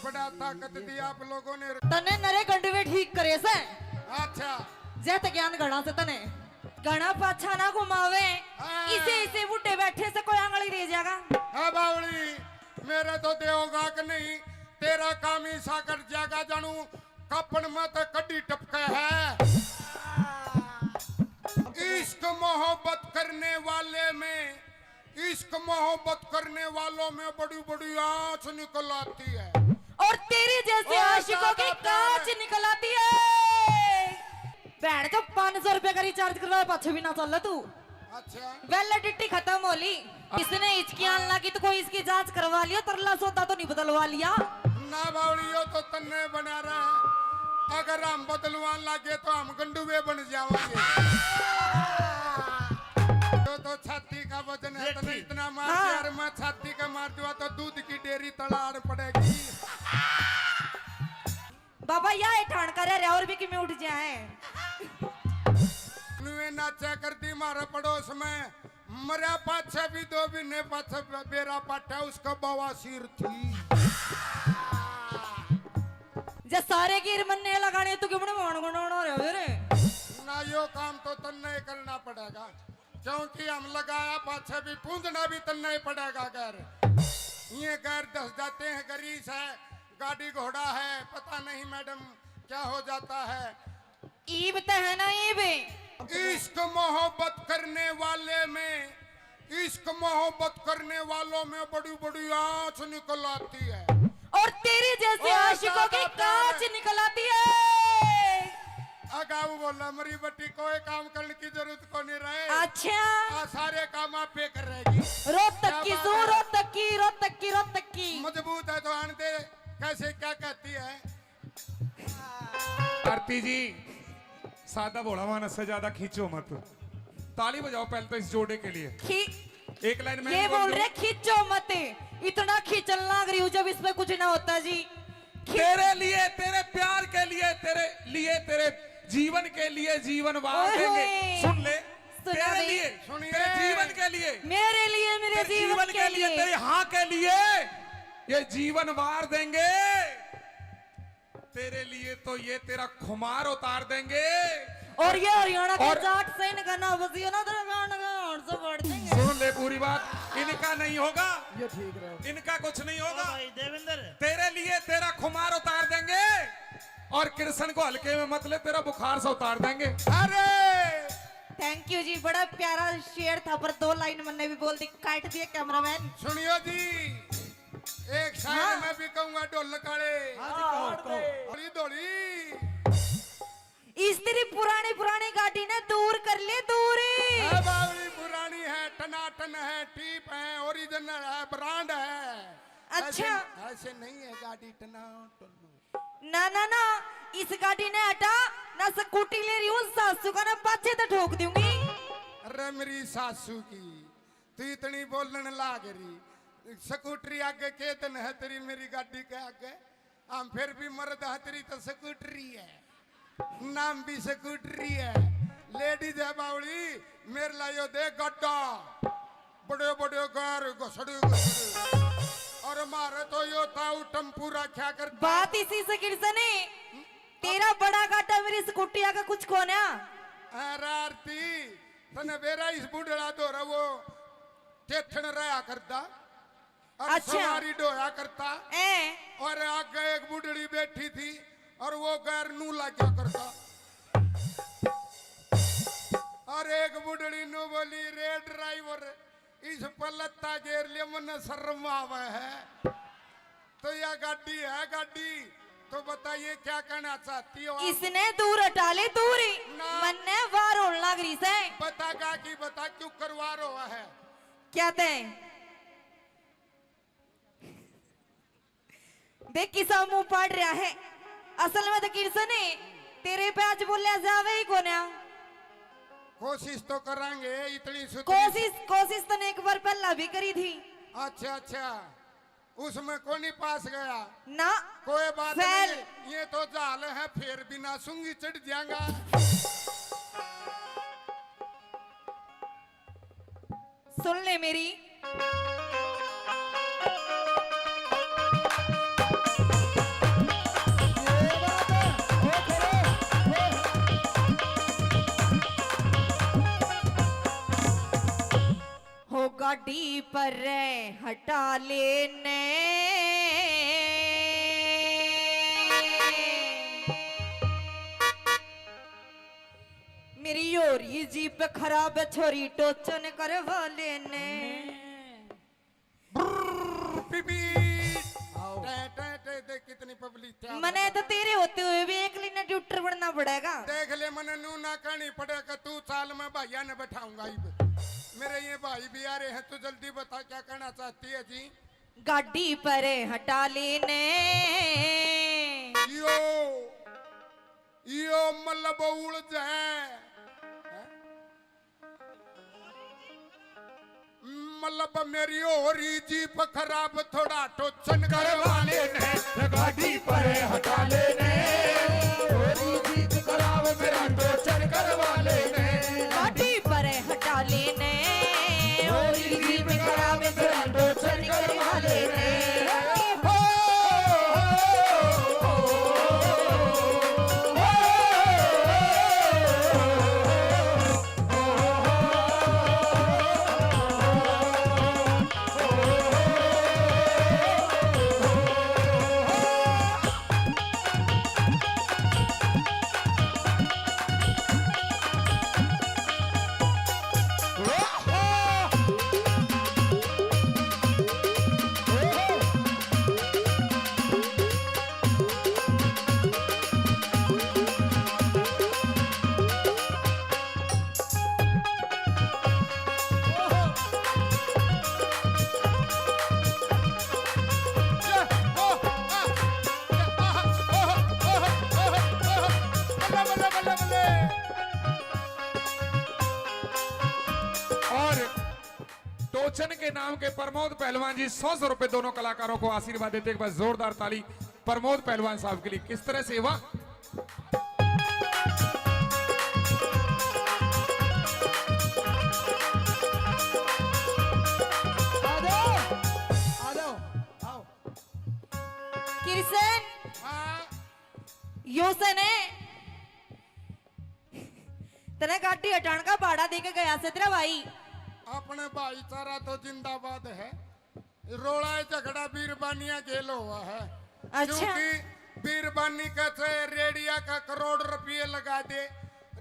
बड़ा ताकत दी आप लोगों ने। तने नरे गंडवे ठीक करे से अच्छा जैत ज्ञान गणा से तने गणा पाछा ना घुमावे। हाँ। इसे बूटे बैठे से कोई आंगली दे जाएगा। हाँ बावली मेरे तो देहोगा कि नहीं, तेरा काम ही साकर जागा जानू कपन मत कड्डी टपका है। इश्क मोहब्बत करने वाले में इश्क मोहब्बत करने वालों में बड़ी बड़ी आंच निकल आती है। और तेरी जैसे और आशिकों की ज्यादा कांच निकल आती है। बहन जो 500 रुपए का रिचार्ज करवाया पाछे भी ना चल तू। अच्छा वैलिडिटी खत्म होली। इसने हिचकियां लगी तो कोई इसकी जांच करवा लिया, तरला सौदा तो नहीं बदलवा लिया। ना बावलियो तो तन्ने बना रहा है। अगर हम बदलवान लागे तो हम गंडुए बन जावांगे। तो छाती का वजन है, तने इतना मार हाँ। यार मैं छाती का मार दूंगा तो दूध की डेयरी तलाड़ पड़ेगी। बाबा या ठाण कर रहे और भी कि मैं उठ जाए। नुए नाचा करती मारे पड़ोस में मरा पाछे भी 2 महीने पाछे बेरा पाटा उसका बवासीर थी। जे सारे गिर मन्ने लगाने तो क्यों गुण रे। ना यो काम तो तन्ने ही करना पड़ेगा, क्योंकि हम लगाया पाछे भी पूंजना भी तन्ने ही पड़ेगा। घर ये घर दस जाते हैं, गरीस है, गाड़ी घोड़ा है, पता नहीं मैडम क्या हो जाता है। ईब तो है ना ईब। इश्क मोहब्बत करने वाले में इश्क मोहब्बत करने वालों में बड़ी बड़ी आंच निकल आती है। और तेरी जैसे ओ, आशिकों की ज्यादा प्यार कांच है। निकल आती है। अगाऊ बोला मरी बट्टी कोई काम करने की जरूरत को नहीं रहे। अच्छा सारे काम आप पे कर रहेगी। रोहतक की क्या सू बात है? रोहतक की रोहतक की रोहतक की मजबूत है तो आन दे। कैसे क्या कहती है? आरती जी सादा बोला मानस से ज्यादा खींचो मत। ताली बजाओ पहले तो इस जोड़े के लिए। एक लाइन में ये बोल रहे खींचो मत, इतना खींचल लग रही हूँ जब इसमें कुछ ना होता जी। तेरे लिए, तेरे प्यार के लिए, तेरे जीवन के लिए जीवन वार ओए देंगे। होए। सुन ले, सुना तेरे बे। लिए, सुनिए। तेरे जीवन के लिए, मेरे लिए मेरे तेरे जीवन के लिए तेरे हाँ के लिए ये जीवन वार देंगे। तेरे लिए तो ये तेरा खुमार उतार देंगे। और ये हरियाणा के और- जाट से इनका ना बसियो ना तेरा गान का और से बढ़ देंगे। सुन ले पूरी बात, इनका नहीं होगा, ये ठीक रहे। इनका कुछ नहीं होगा। भाई देवेंद्र तेरे लिए तेरा खुमार उतार देंगे और कृष्ण को हल्के में मत ले, तेरा बुखार से उतार देंगे। अरे थैंक यू जी, बड़ा प्यारा शेर था पर 2 लाइन मैंने भी बोल दी, काट दिया कैमरामैन। सुनियो जी, एक शायर हाँ। मैं भी कहूंगा ढोल काले। हाँ जी, कहो। धोली धोली स्त्री पुरानी पुरानी गाड़ी ने दूर कर ले दूरी। है बावली पुरानी है, टनाटन है, टीप है, ओरिजिनल है, ब्रांड है। अच्छा। ऐसे नहीं है गाड़ी टनाटन। ना ना ना, इस गाड़ी ने हटा ना, स्कूटी ले रही हूँ, सासू का ना पाछे तो ठोक दूंगी। अरे मेरी सासू की तू इतनी बोलने लाग रही। स्कूटरी आगे केतन है तेरी, मेरी गाड़ी के आगे। हम फिर भी मर्द है तेरी तो स्कूटरी है, नाम भी स्कूटरी है। लेडीज है बावली, मेरे लायो दे गड्ढा, बड़े बड़े कार घसड़े घसड़े। और मारे तो यो ताऊ टम्पू रखा कर। बात इसी से किरसने, तेरा बड़ा गाटा मेरी स्कूटी आका कुछ कोना। आरती तने बेरा इस बुढ़ड़ा दो रहा वो टेथन रहा करता और अच्छा। सवारी डोया करता। ए और आगे एक बुढ़ड़ी बैठी थी और वो गैर नू लगा करता। और एक बुढ़ड़ी नू बोली, रे ड्राइवर इस पर लत्ता घेर लिया, मन शर्म आवे है। तो यह गाड़ी है गाड़ी, तो बताइए क्या कहना चाहती हो आप? इसने दूर हटा ले दूरी, ना। मन ने वार होने लग रही से। बता का की बता क्यों करवा रहा है? क्या ते देख किसा मुंह पाड़ रहा है। असल में तो किरसने तेरे पे आज बोलिया जावे ही कोना। कोशिश तो करेंगे, इतनी सुतरी। कोशिश तो ने एक बार पहला भी करी थी। अच्छा अच्छा, उसमें कौन ही पास गया? ना कोई बात फैल। नहीं, ये तो जाल है, फिर भी ना सूंगी चढ़ जाएगा। सुन ले मेरी, ये बात है। ओ करो, हो गाड़ी पर हटा लेने मेरी योरी जीप खराब है, छोरी टोचन करवा लेने। बीबी आओ। देख कितनी पब्लिक थी। मने तो तेरे होते हुए भी एक लिना ट्यूटर बनना पड़ेगा। देख ले, मने नू ना कहनी पड़ेगा। तू साल में भैया ने बैठाऊंगा। मेरे ये भाई भी आ रहे हैं, तू जल्दी बता क्या कहना चाहती है जी? गाड़ी पर हटा लेने यो मतलब उड़ जाए, मतलब मेरी होरी जीप खराब, थोड़ा टोचन करवा लेने। गाड़ी पर हटा लेने, थोड़ी जीत खराब मेरा टोचन करवा लेने। गाड़ी पर हटा लेने थोड़ी जीत खराब मेरा टोचन करवा लेने। टोचन के नाम के प्रमोद पहलवान जी 100 रुपए दोनों कलाकारों को आशीर्वाद देते हैं। एक बार जोरदार ताली प्रमोद पहलवान साहब के लिए। किस तरह से वाह आ जाओ आओ। किरसन हाँ यो सने तने गाड़ी हटाने का भाड़ा देके गया से तेरा भाई। अपने भाईचारा तो जिंदाबाद है। रोड़ा झगड़ा बीरबानिया खेल हुआ है। अच्छा। क्योंकि बीरबानी कहते रेडिया का करोड़ रुपये लगा दे,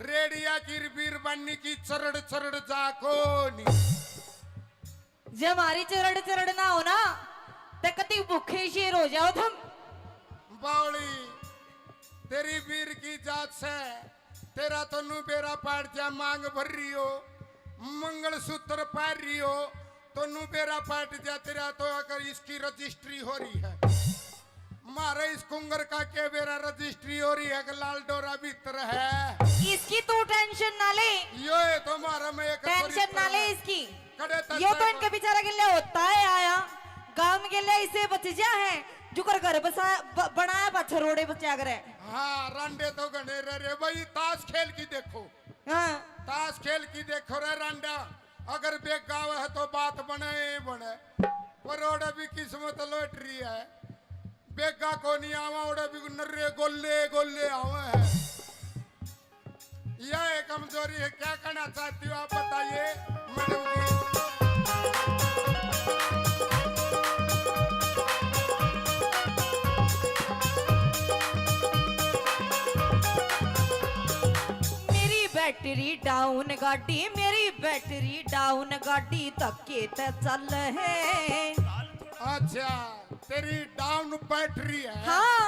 रेडिया की बीरबानी की चरड़ चरड़ जाको नहीं। जब हमारी चरड़ चरड़ ना हो ना तो कति भूखे शेर हो जाओ तुम। बावली तेरी वीर की जात से तेरा तो नु बेरा पाट जा मांग भर रही हो, मंगलसूत्र पार रही हो तो नु बेरा पाट जा तेरा तो अगर इसकी रजिस्ट्री हो रही है। मारे इस कुंगर का के बेरा रजिस्ट्री हो रही है कि लाल डोरा भीतर है। इसकी तू टेंशन ना ले, यो ये तो मारा में एक टेंशन ना ले इसकी। कड़े तक यो तो इनके बेचारा के लिए होता है आया गांव के लिए इसे बचिया है जो कर घर बसा बनाया बच्चा रोड़े बच्चा करे। हाँ रांडे तो गणे रे भाई ताश खेल की देखो। हाँ ताश खेल की देखो रे रांडा, अगर बेग गाव है तो बात बने बने, पर ओडे भी किस्मत लौट रही है। बेगा को नहीं आवा ओडे भी नर्रे गोले गोले आवे है। यह कमजोरी है, क्या करना चाहती हो आप बताइए मैडम जी। बैटरी डाउन गाड़ी मेरी बैटरी डाउन गाड़ी धक्के ते चल है। अच्छा तेरी डाउन बैटरी है। हाँ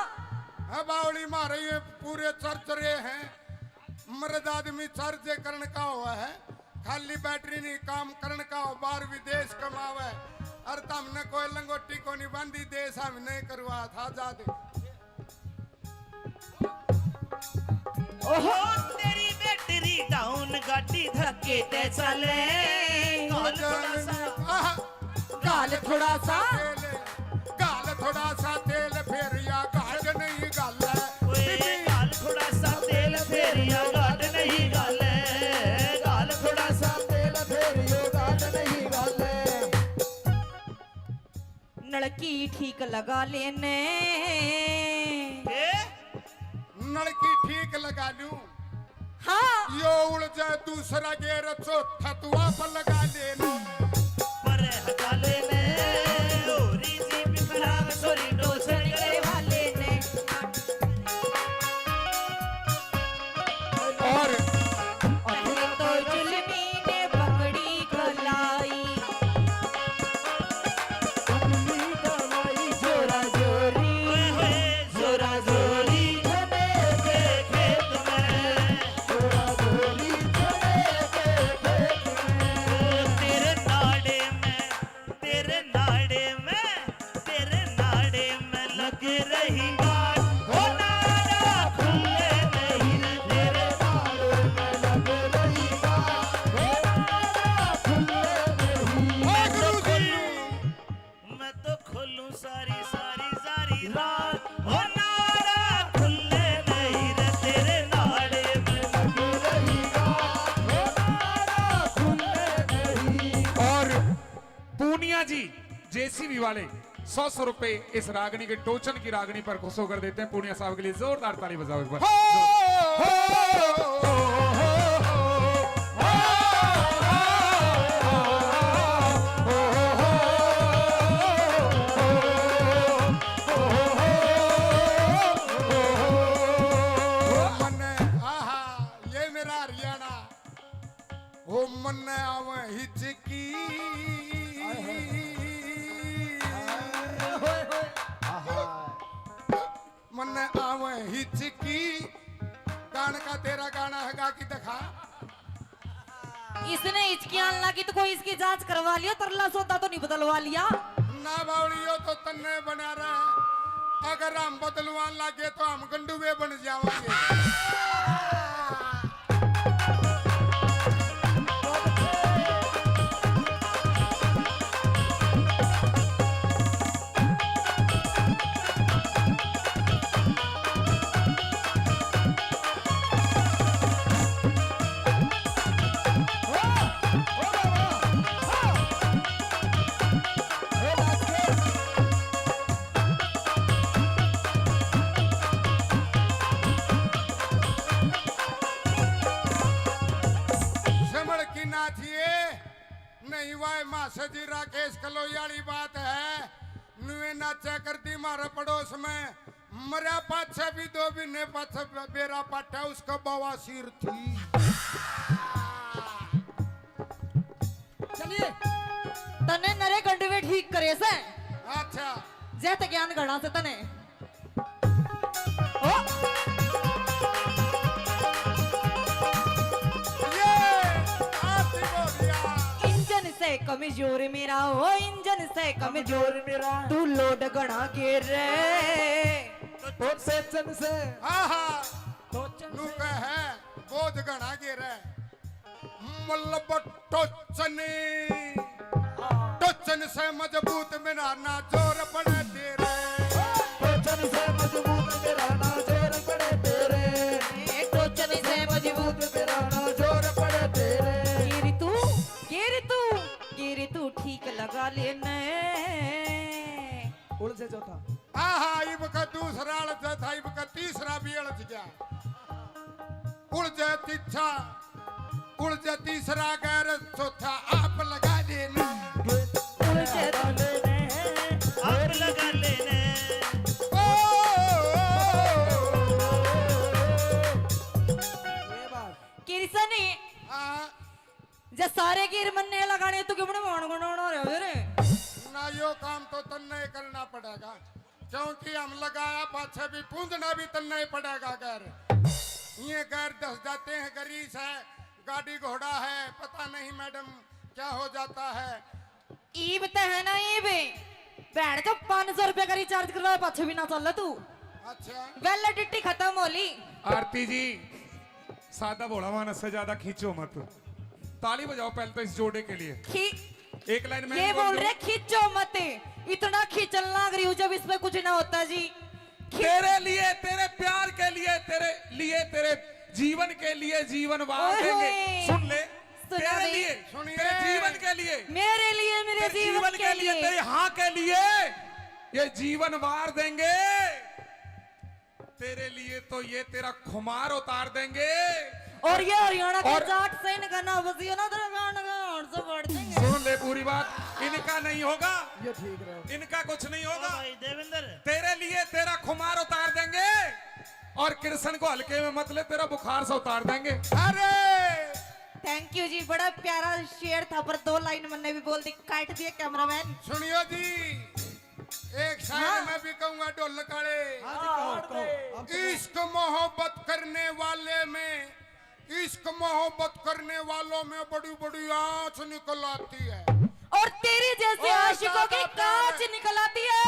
अब बावली मारे ये पूरे चर्च रहे हैं। मर्द आदमी चर्च करने का हुआ है, खाली बैटरी नहीं काम करने का हो, बाहर विदेश कमावे। और हमने कोई लंगोटी को नहीं बांधी देश हम नहीं करवा था जादे। ओहो तेरी बैटरी डाउन गाड़ी धक्के ते चले। गाल थोड़ा सा गाल थोड़ा सा तेल फेर या गाज नहीं गाल है। ओए गाल थोड़ा सा तेल फेरिया गाड नहीं गाले। गाल थोड़ा सा तेल फेरियो गाल नहीं गाले। नलकी ठीक लगा लेने। नलकी ठीक लगा लूं। हाँ यो उड़ जाए दूसरा गेर चौथा तू आप लगा लेना। पर हटा लेने लोरी जी बिखरा सोरी डोसर गए वाले ने और पहले तो जुल्मी ने पकड़ी कलाई। जोरा जोरी जोरा जोरी के खेत में, जोरा जोरी के खेत में। तेरे नाड़े में लग रही गाड़। हो नाड़ा खुले नहीं रे तेरे नाड़े में लग रही गाड़। नाड़ा खुले नहीं। मैं तो खोलूं सारी सारी सारी रात। हो नाड़ा खुले नहीं रे तेरे नाड़े में लग रही गाड़। नाड़ा खुले नहीं। और पूनिया जी जेसीबी वाले 100 रुपए इस रागनी के टोचन की रागनी पर खुश होकर देते हैं। पूनिया साहब के लिए जोरदार ताली बजाओ एक बार। मन्ने आहा ये मेरा हरियाणा हो मन्ने आवे हिचकी। मन्ने आवे हिचकी। गान का तेरा गाना है गा की दिखा। इसने हिचकियां लगी तो कोई इसकी जांच करवा लिया, तरला सोता तो नहीं बदलवा लिया। ना बावड़ियो तो तन्ने बना रहे। अगर हम बदलवान लागे तो हम गंडुए बन जावांगे। वाय मासे जी राकेश कलोई वाली बात है नुए नाचा करती मारे पड़ोस में मरा पाछे भी 2 महीने पाछे बेरा पाटा उसका बवासीर थी। चलिए तने नरे गंडवे ठीक करे से अच्छा जैत ज्ञान गणा से तने ओ ये आती बोलिया इंजन से कमजोर मेरा हो इंजन से कमजोर मेरा तू लोड गणा के रे तो सेचन से आहा टोचन नु से कहे बोध गणा गिरे मल्लब टोचनी टोचन से मजबूत मेरा ना जोर पड़े तेरे टोचन से मजबूत मेरा ना जोर पड़े तेरे टोचन से मजबूत मेरा ना जोर पड़े तेरे गिरी तू ठीक लगा लेने उलझे जो था आहा इब का दूसरा अड़च था इब का तीसरा भी अड़च गया उलझे तिच्छा उलझे तीसरा गैर चौथा आप लगा देना उलझे आप लगा लेने ये बात किरसनी हाँ जे सारे गिर मन्ने लगाने तू क्यों मान गुनाना रे रे ना यो काम तो तन्ने करना पड़ेगा क्योंकि हम लगाया पाछे भी पूंजना भी तन्ने पड़ेगा गैर ये गैर दस जाते हैं गरीस है गाड़ी घोड़ा है पता नहीं मैडम क्या हो जाता है ईब ते है ना ईब बैठ तो 500 रुपए का रिचार्ज करवा पाछे भी ना चल तू अच्छा वैलिडिटी खत्म होली आरती जी सादा भोला मानस से ज्यादा खींचो मत। ताली बजाओ पहले तो इस जोड़े के लिए। खी एक लाइन में ये बोल रहे खींचो मत इतना खींचन लग रही हूँ जब इसमें कुछ ना होता जी तेरे लिए तेरे प्यार के लिए तेरे जीवन के लिए जीवन वार ओए देंगे। होए। सुन ले सुना तेरे भी। लिए सुनिए। तेरे जीवन के लिए मेरे लिए मेरे तेरे जीवन के लिए तेरे हाँ के लिए ये जीवन वार देंगे। तेरे लिए तो ये तेरा खुमार उतार देंगे। और ये हरियाणा के और- जाट से इनका ना बसियो ना तेरा गाना और से बढ़ देंगे सुन ले पूरी बात इनका नहीं होगा ये ठीक रहे इनका कुछ नहीं होगा। भाई देवेंद्र तेरे लिए तेरा खुमार उतार देंगे और कृष्ण को हल्के में मत ले तेरा बुखार से उतार देंगे। अरे थैंक यू जी बड़ा प्यारा शेर था पर 2 लाइन मैंने भी बोल दी काट दिया कैमरामैन सुनियो जी एक शायर हाँ। मैं भी कहूंगा ढोल काले हाँ जी कहो हम तो इश्क मोहब्बत करने वाले में इश्क मोहब्बत करने वालों में बड़ी बड़ी आंच निकल आती है और तेरी जैसे और आशिकों की ज्यादा प्यार कांच है। निकल आती है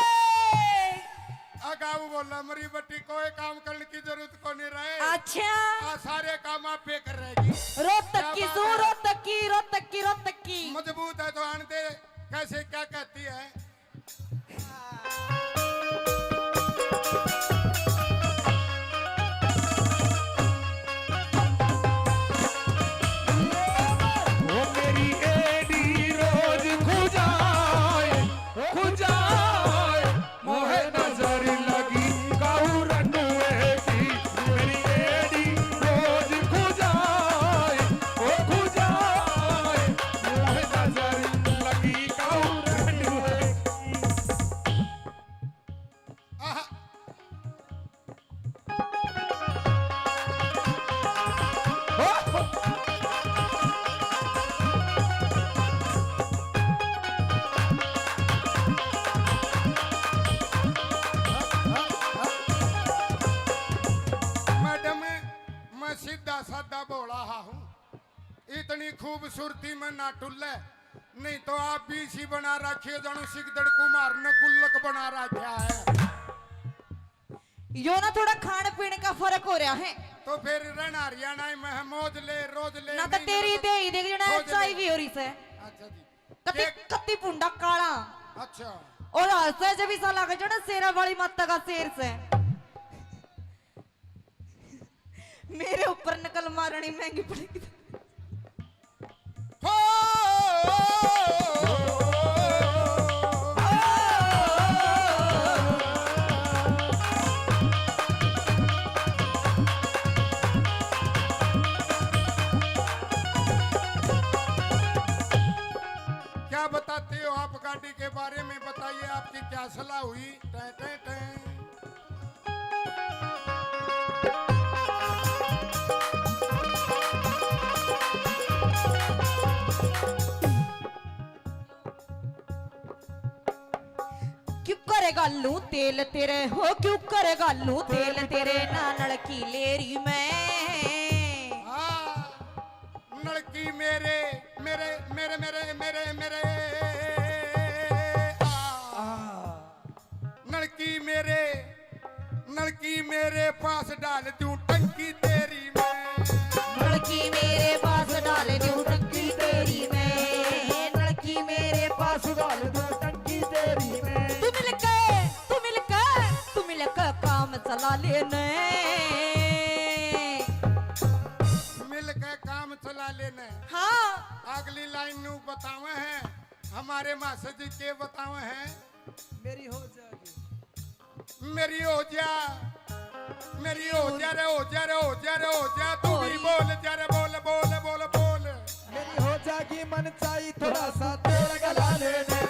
अगाऊ बोला मरी बट्टी कोई काम करने की जरूरत को नहीं रहे अच्छा आ सारे काम आप पे कर रहेगी रोहतक की क्या सू बात है? रोहतक की मजबूत है तो आन दे कैसे क्या कहती है वो मेरी एडी रोज खुजाए मोहे नजर लगी काऊ रनुए की मेरी एडी रोज खुजाए मोहे नजर लगी काऊ रनुए आहा, मैडम मैं सीधा साधा बोला हूँ इतनी खूबसूरती में ना टुल्ले नहीं तो आप भी इसी बना रखिए जानू सिकदड़ कुमार ने गुल्लक बना रखा है यो ना थोड़ा खाने पीने का फर्क हो रहा है तो फिर रहना हरियाणा में है मौज ले रोज ले ना तो नहीं तेरी ले- दे ही देख जना रोज ले। एचआईवी हो रही से अच्छा जी कति एक- कति पुंडा काला अच्छा और हंसे जब इसा लगे जो ना शेरा वाली माता का शेर से मेरे ऊपर नकल मारनी महंगी पड़ेगी हो करे गालू तेल तेरे हो क्यों करे गालू तेल तेरे ना नलकी लेरी मैं लड़की मेरे मेरे मेरे मेरे मेरे मेरे लड़की मेरे पास डाल दूं टंकी तेरी मैं लड़की मेरे पास डाल दूं टंकी तेरी मैं लड़की मेरे पास डाल दूं टंकी तेरी मैं तू मिल के काम चला लेने मिल के काम चला लेने हाँ अगली लाइन नू बतावे हैं हमारे मास्टर जी के बतावे हैं मेरी हो जाएगी मेरी हो जा मेरी हो जा रे हो जा रे हो जा रे हो जा तू भी बोल जा रे बोल बोल बोल बोल मेरी हो जाएगी मन चाहिए थोड़ा सा तेल गला लेने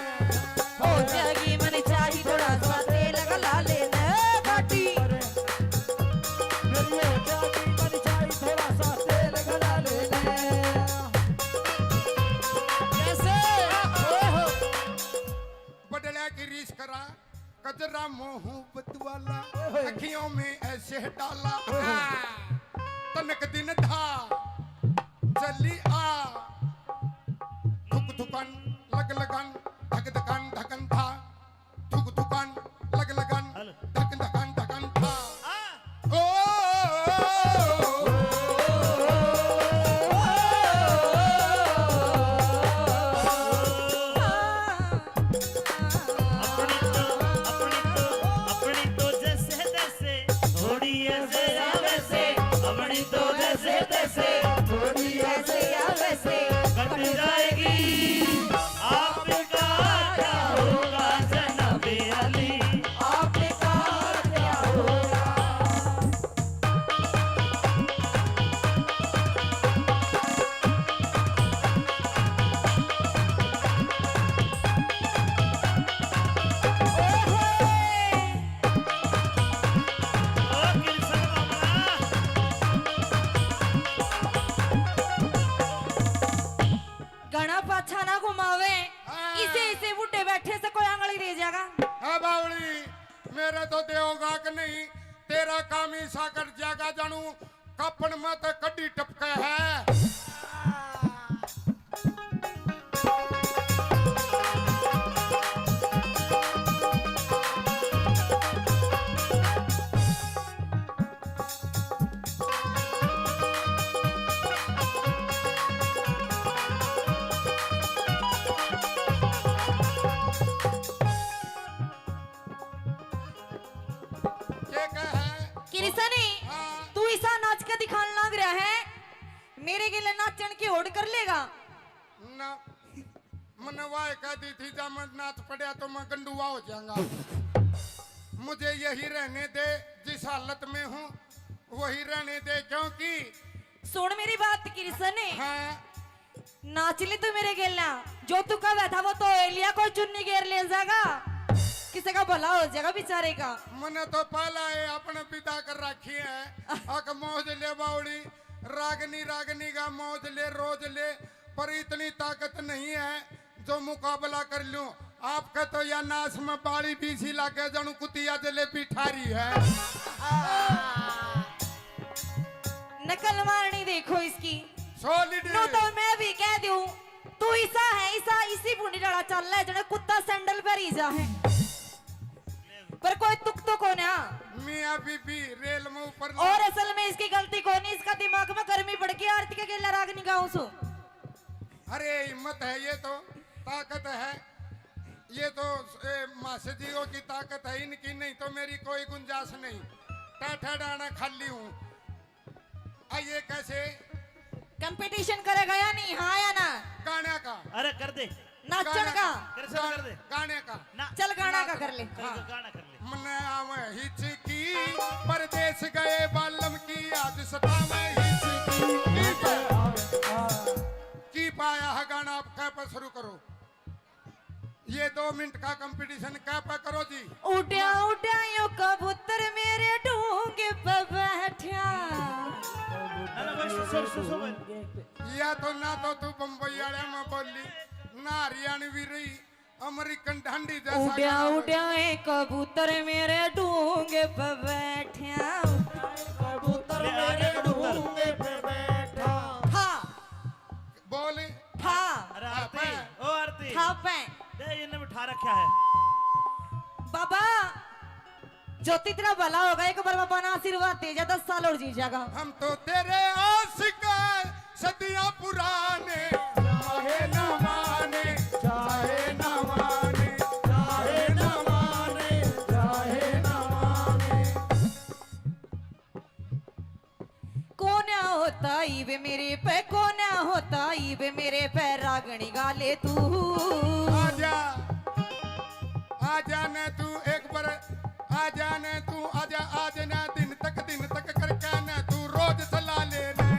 हो जाएगी मन चाहिए थोड़ा सा तेल गला लेने घाटी मेरी हो जाएगी मन चाहिए थोड़ा सा तेल गला लेने कैसे बदला की रीस करा कजरा मोहब्बत वाला अखियों में ऐसे डाला तनक दिन था चली आ थुक थुकन लग लगन धक धकन धकन था थुक थुकन लग लगन धक धकन धकन था ओ अपनी तो जैसे तैसे थोड़ी ऐसे या वैसे अपनी तो जैसे तैसे थोड़ी ऐसे या वैसे कट जाएगी आपका क्या होगा जनाबे अली आपने कहा क्या होगा ओ किरसन बाबा घना पाछा ना घुमावे इसे इसे बूढ़े बैठे से कोई आंगली दे जाएगा हाँ बावली मेरे तो देओगा कि नहीं तेरा काम ही सा कर जागा जानू कपन में तो कड्डी टपके है क्या है किरसनी हाँ। तू ऐसा नाच के दिखाने लग रहा है मेरे के लिए नाचन की होड़ कर लेगा ना मनवाए कह दी थी जब मैं नाच पड़ा तो मैं गंडुआ हो जाऊंगा मुझे यही रहने दे जिस हालत में हूँ वही रहने दे क्योंकि सुन मेरी बात किरसनी हाँ नाच ले तू मेरे गेला जो तू कह बैठा वो तो एलिया कोई चुन्नी घेर ले जाएगा किसी का भला हो जाएगा बेचारे का मैंने तो पहला है अपने पिता कर रखी है अक मौज ले बावड़ी रागनी रागनी का मौज ले रोज ले पर इतनी ताकत नहीं है जो मुकाबला कर लूं आपका तो या नाश में बाड़ी बीसी लाके जानू कुतिया जलेबी ठारी है नकल मारनी देखो इसकी सॉलिड नो तो मैं भी कह दूं तू ऐसा है ऐसा इसी बूढ़ी डाला चल रहा है जने कुत्ता सैंडल पर ही जा है पर कोई तुक तो कौन है मियां बीबी रेल में ऊपर और असल में इसकी गलती कौन है इसका दिमाग में गर्मी पड़ गई आरती के गेला राग निगाहों सो अरे हिम्मत है ये तो ताकत है ये तो मास्टर जीओ की ताकत है इनकी नहीं तो मेरी कोई गुंजाइश नहीं टाठा डाना खाली हूँ आइए कैसे कंपटीशन करेगा या नहीं हाँ या ना गाने का अरे कर दे नाचन का किरसन कर दे गाने का ना चल गाना का कर ले गाना कर ले मन आवे हिचकी परदेश गए बालम की आज सतावे हिचकी की पाया है गाना आप कह पर शुरू करो ये 2 मिनट का कंपटीशन कह पर करो जी उठा उठा यो कबूतर मेरे ढूंगे पे बैठा ना बस सब या तो ना तो तू बम्बई वाले में बोली ना हरियाणवी रही अमेरिकन ढंडी जैसा उड्या गाना है। उड्या कबूतर मेरे डूंगे पे बैठ्या कबूतर मेरे ढूंढे पे बैठा था बोली था अरे आरती ओ आरती था पे दे इन्हें बिठा रखा है बाबा ज्योति तेरा भला होगा, एक बार बाबा ना आशीर्वाद दे जा 10 साल और जी जाएगा। हम तो तेरे आशिक हैं, सदियां पुराने चाहे न माने चाहे न माने चाहे न माने चाहे न माने। कोन्या होता ईवे मेरे पे, कोन्या होता ईवे मेरे पे, रागणी गाले तू आजा आजा ने तू एक बार आजा ने तू आजा आज ना दिन तक करके ने तू रोज सला ले ने।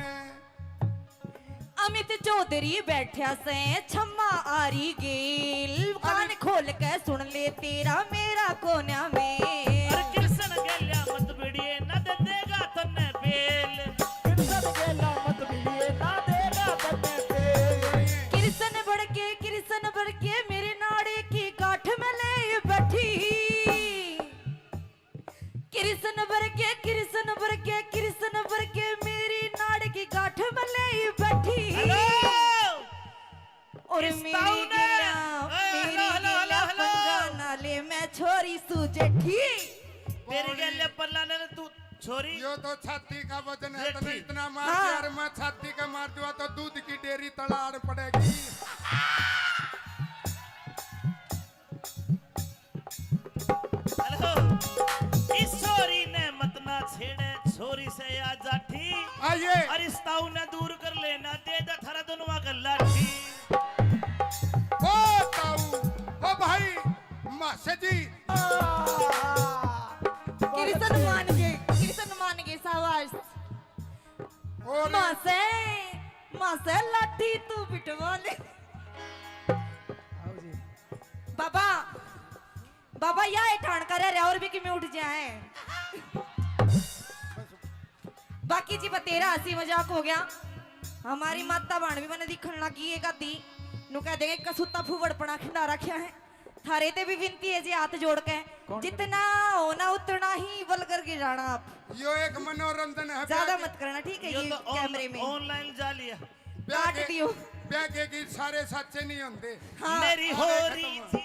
अमित चौधरी बैठा से छम्मा आरी गेल, कान खोल के सुन ले तेरा मेरा कोन्या में। अरे कृष्ण गेल्या मत बिड़िए न दे देगा तन्ने बेल किरसन गेला मत बिलिए ना देगा तन्ने पे कृष्ण बढ़ के मेरे नाड़े की गांठ में ले बैठी। कृष्ण बढ़ के मेरी नाड़ की गांठ में ले बैठी। हेलो और इस मेरी ताऊ ने- गिला हेलो। पंगा नाले में छोरी सुजेठी। तेरी गेल्या पल्ला ने तू छोरी यो तो छाती का वजन है, ये तो ठीक। इतना मार हाँ। दिया और मैं छाती का मार दूंगा तो दूध की डेयरी तड़ाड़ पड़ेगी। हेलो इस छोरी ने मत ना छेड़े छोरी से आ जाठी आइए और इस ताऊ ने दूर कर लेना दे दा थारा दोनों का लाठी। ओ ताऊ ओ भाई मासे जी कृष्ण मान गए सावास। और माँ से लाठी तू बिटवा ले। बाबा बाबा या ठाण कर रहे और भी कि मैं उठ जाए। बाकी जी बतेरा हंसी मजाक हो गया। हमारी माता बाण भी मैंने दिखण लगी है गाती नु कह देंगे कसूता फूवड़पना खिंडा रखा है। थारे ते भी विनती है जी हाथ जोड़ के जितना होना उतना ही बल करके जाना आप, यो एक मनोरंजन है। ज्यादा मत करना ठीक है। ये ये तो कैमरे में ऑनलाइन जा लिया काट दियो। ब्यागे की सारे सच्चे नहीं होते। हाँ मेरी हो रही थी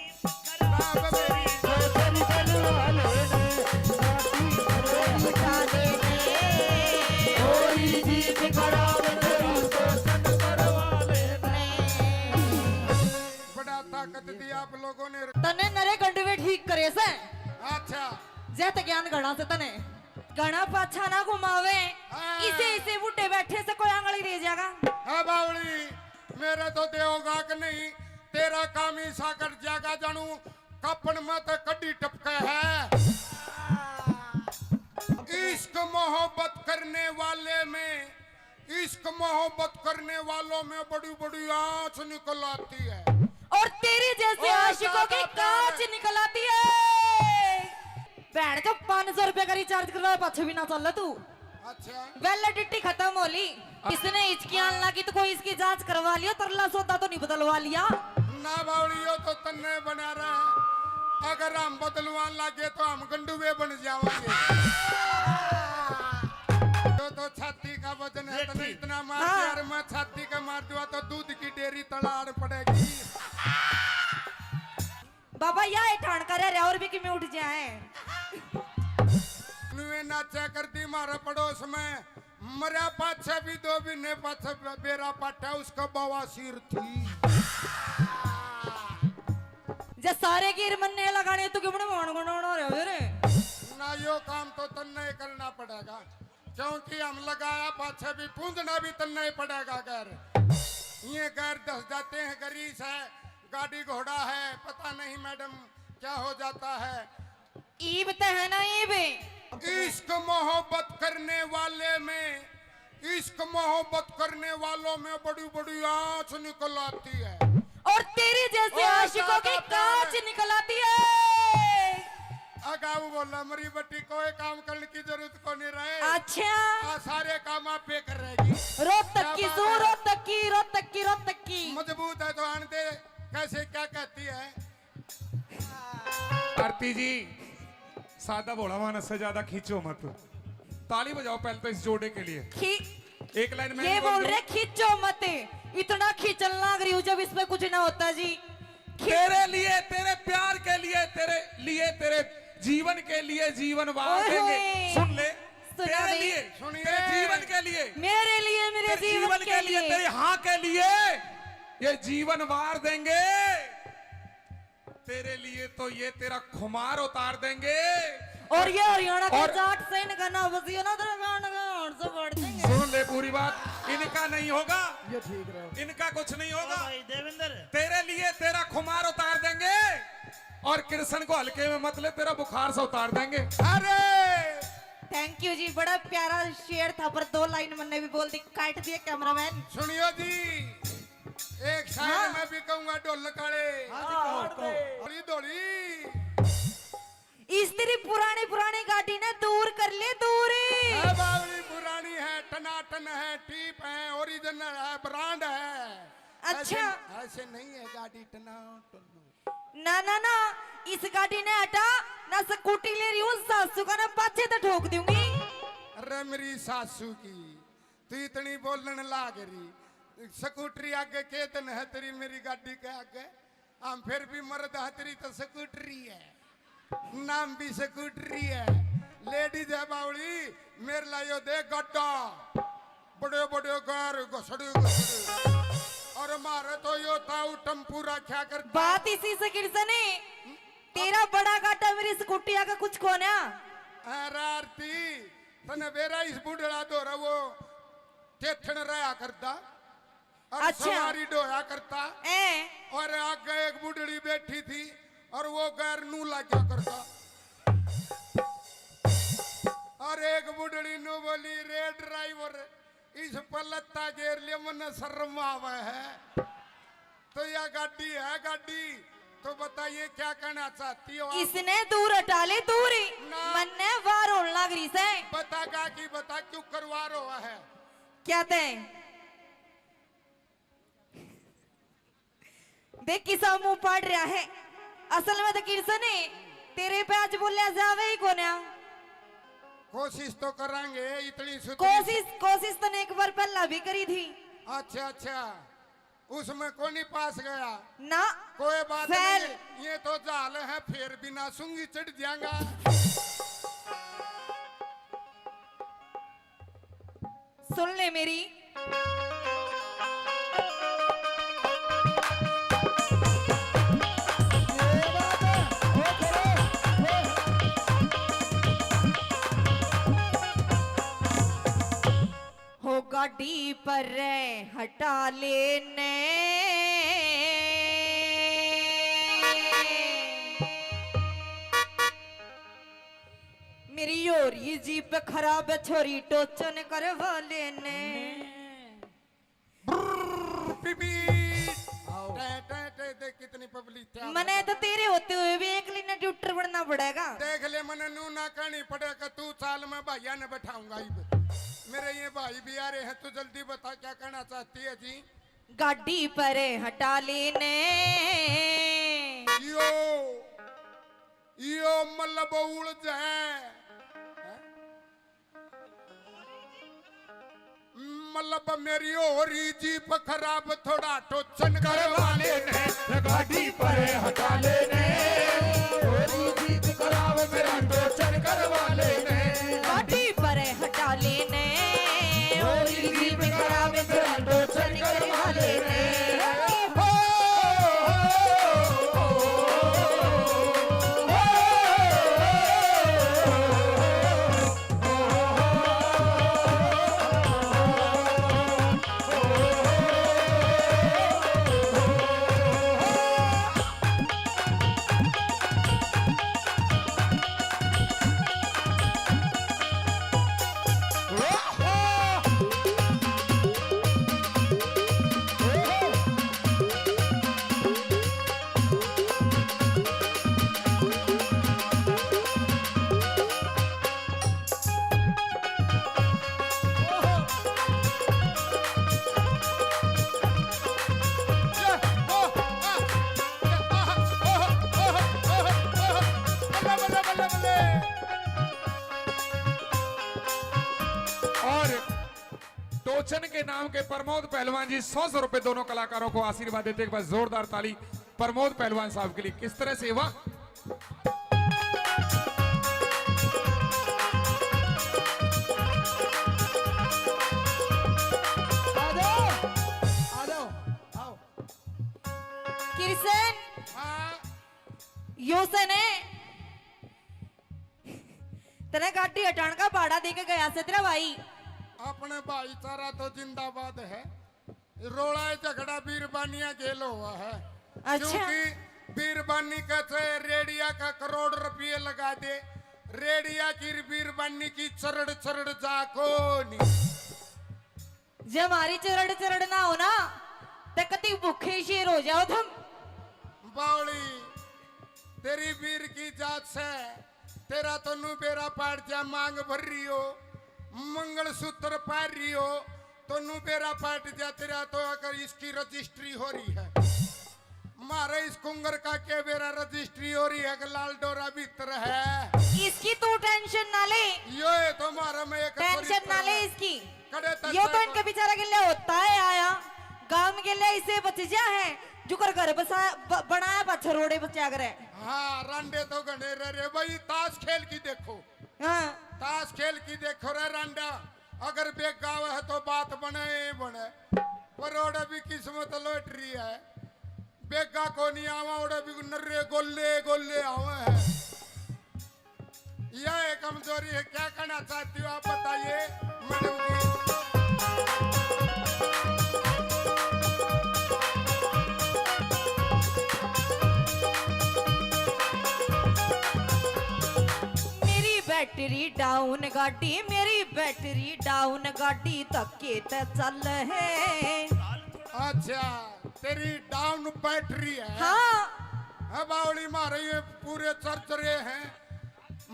बाप मेरी तेरी गलवाले ने मिटा दे दे। कोई जीत खराब तेरी शोषण करवाले ने बड़ा ताकत दी आप लोगों ने। तने नरे गंडवे ठीक करे से अच्छा जैत ज्ञान गणा से तने गणा पाछा ना घुमावे। हाँ। इसे बुड्ढे बैठे से कोई आंगली दे जाएगा। हाँ बावली मेरे तो देगा कि नहीं, तेरा काम ही साकर जागा जानू कपन में तो कड्डी टपके है। इश्क मोहब्बत करने वाले में इश्क मोहब्बत करने वालों में बड़ी बड़ी आंच निकल आती है। और तेरी जैसे और आशिकों की ज्यादा कांच प्यार निकल आती है। बैठ जो 500 रुपए का रिचार्ज करवा पाछे भी ना चल तू। अच्छा वैलिडिटी खत्म हो ली। इसने हिचकियां लगी तो कोई इसकी जांच करवा लिया, तरला सौदा तो नहीं बदलवा लिया। ना बावलियो तो तन्ने बना रहा है। अगर हम बदलवान लगे तो हम गंडुए बन जाएंगे। तो छाती का वजन है, तो इतना मार हाँ। दिया और मैं छाती का मार दूंगा तो दूध की डेयरी तड़ाड़ पड़ेगी। बाबा या ठाण कर रहे और भी कि मैं उठ जाए। नुए नाचा करती मारा पड़ोस में मरा पाछे भी दो भी ने पाछे बेरा पाटा उसका बवासीर थी। जे सारे गिर मन्ने लगाने तो क्यों बने गुण रहे रे। ना यो काम तो तन्ने ही करना पड़ेगा क्योंकि हम लगाया पाछे भी पूंजना भी तन्ने ही पड़ेगा। घर ये घर दस जाते हैं, गरीस है, गाड़ी घोड़ा है, पता नहीं मैडम क्या हो जाता है। ईब तो है ना ईब। इश्क मोहब्बत करने वाले में इश्क मोहब्बत करने वालों में बड़ी बड़ी आंच निकल आती है। और तेरी जैसे और आशिकों की ज्यादा प्यार कांच है। निकल आती है। अगाऊ बोला मरी बट्टी कोई काम करने की जरूरत को नहीं रहे। अच्छा आ सारे काम आप पे करेगी। रोहतक की क्या सू बात है? रोहतक की रोहतक की रोहतक की। मजबूत है तो आन दे। कैसे क्या कहती है आरती जी सादा भोला मानस से ज्यादा खींचो मत। ताली बजाओ पहले तो इस जोड़े के लिए। एक लाइन में ये बोल रहे खींचो मत, इतना खींचल लग रही हूँ जब इसमें कुछ ना होता जी। तेरे लिए, तेरे प्यार के लिए, तेरे जीवन के लिए जीवन वार ओए देंगे। होए। सुन ले, सुना तेरे भी। लिए, सुनिए। तेरे जीवन के लिए, मेरे लिए, मेरे तेरे जीवन के लिए, तेरे हाँ के लिए ये जीवन वार देंगे। तेरे लिए तो ये तेरा खुमार उतार देंगे। और ये हरियाणा का और- जाट से इनका ना बसियो ना तेरा गान से बढ़ देंगे। सुन ले पूरी बात, इनका नहीं होगा, ये ठीक रहा। इनका कुछ नहीं होगा। भाई देवेंद्र, तेरे लिए तेरा खुमार उतार देंगे और कृष्ण को हल्के में मत ले, तेरा बुखार से उतार देंगे। अरे थैंक यू जी, बड़ा प्यारा शेर था पर 2 लाइन मैंने भी बोल दी, काट दिया कैमरामैन। सुनियो जी, एक शायर हाँ। मैं भी कहूंगा ढोल काले। हाँ जी, कहो। धोली धोली इस तेरी पुरानी गाड़ी ने दूर कर ले, दूरी। है बावली, पुरानी है, टनाटन है, टीप है, ओरिजिनल है, ब्रांड है। अच्छा। ऐसे नहीं है गाड़ी टनाटन। ना ना ना, इस गाड़ी ने हटा ना, स्कूटी ले रही हूँ, सासू का ना पाछे तो ठोक दूंगी। अरे मेरी सासू की तू इतनी बोलने लाग रही। स्कूटरी आगे केतन है तेरी, मेरी गाड़ी के आगे। हम फिर भी मर्द है, तेरी तो स्कूटरी है, नाम भी स्कूटरी है। लेडीज है बावली, मेरे लायो दे गड्ढा, बड़े बड़े घर घसड़े घसड़े। और मारे तो यो ताऊ टम्पूरा क्या करता। बात इसी से किरसने, तेरा बड़ा गाटा मेरी स्कूटी आगे कुछ कोना। अरे आरती तने बेरा इस बुढ़ड़ा दो रहा वो टेथन रहा करता और अच्छा। सवारी डोया करता। ए और आगे एक बुढ़ड़ी बैठी थी और वो गैर नू लगा करता। और एक बुढ़ड़ी नू बोली, रे ड्राइवर इस पलत्ता गेर लिया, मन शर्म आवे है। तो यह गाड़ी है गाड़ी, तो बताइए क्या कहना चाहती हो आप? इसने दूर हटा ले, दूरी ना। मन ने वार होने लग रही से। बता गा कि बता क्यों करवा रहा है? क्या ते देख किसा मुंह पाड़ रहा है। असल में तो किरसने तेरे पे आज बोलिया जावे ही कोना। कोशिश तो करांगे, इतनी कोशिश तो ने एक बार पहला भी करी थी। अच्छा अच्छा, उसमें कौन ही पास गया? ना कोई बात फैल। नहीं, ये तो जाल है, फिर बिना सूंगी चढ़ जाएगा। सुन ले मेरी, हो गाड़ी पर हटा लेने मेरी योरी जीप खराब है, छोरी टोचन करवा लेने। बीबी देख कितनी पब्लिक है। मने तो तेरे होते हुए भी एक लिने ट्यूटर बनना पड़ेगा। देख ले, मने नू ना कहनी पड़ेगा, तू साल में भैया ने बैठाऊंगा। मेरे ये भाई भी आ रहे हैं, तू जल्दी बता क्या कहना चाहती है जी? गाड़ी पर हटा लेने यो मतलब उड़ जाए, मतलब मेरी होरी जीप खराब, थोड़ा टोचन करवा लेने। गाड़ी पर हटा लेने, होरी जीप खराब, मेरा टोचन करवा लेने। गाड़ी पर हटा लेने होरी जीप खराब, मेरा टोचन करवा लेने। के नाम के प्रमोद पहलवान जी 100 रुपए दोनों कलाकारों को आशीर्वाद देते हैं। एक बार जोरदार ताली प्रमोद पहलवान साहब के लिए। किस तरह से वाह किशन हाँ यो सने तने गाड़ी हटाने का भाड़ा दे के गया से तेरा भाई। अपने भाईचारा तो जिंदाबाद है। रोड़ा झगड़ा बीरबानिया खेल हुआ है। अच्छा। क्योंकि बीरबानी कहते रेडिया का करोड़ रुपये लगा दे, रेडिया की बीरबानी की चरड़ चरड़ जाको नहीं। जब हमारी चरड़ चरड़ ना हो ना तो कति भूखे शेर हो जाओ तुम। बावली तेरी वीर की जात से तेरा तो नु बेरा पाट जा मांग भर रही हो, मंगल सूत्र पार रही हो तो नु बेरा पाट जा तेरा तो अगर इसकी रजिस्ट्री हो रही है। मारे इस कुंगर का के बेरा रजिस्ट्री हो रही है कि लाल डोरा भीतर है। इसकी तू टेंशन ना ले, यो ये तो मारा में एक टेंशन ना ले इसकी। कड़े तक यो तो इनके बेचारा के लिए होता है आया गांव के लिए इसे बच जा है जो कर घर बसा बनाया बच्चा रोड़े बच्चा करे। हाँ रांडे तो गणे रे भाई ताश खेल की देखो। हाँ ताश खेल की देखो रे रांडा, अगर बेग गाव है तो बात बने बने, पर ओडे भी किस्मत लॉटरी है। बेगा को नहीं आवा ओडे भी नर्रे गोले गोले आवे है। यह कमजोरी है। क्या करना चाहती हो आप बताइए मैडम जी। बैटरी डाउन गाड़ी मेरी बैटरी डाउन गाड़ी धक्के ते चल है। अच्छा तेरी डाउन बैटरी है। हाँ बावली मारे ये पूरे चर्चरे हैं।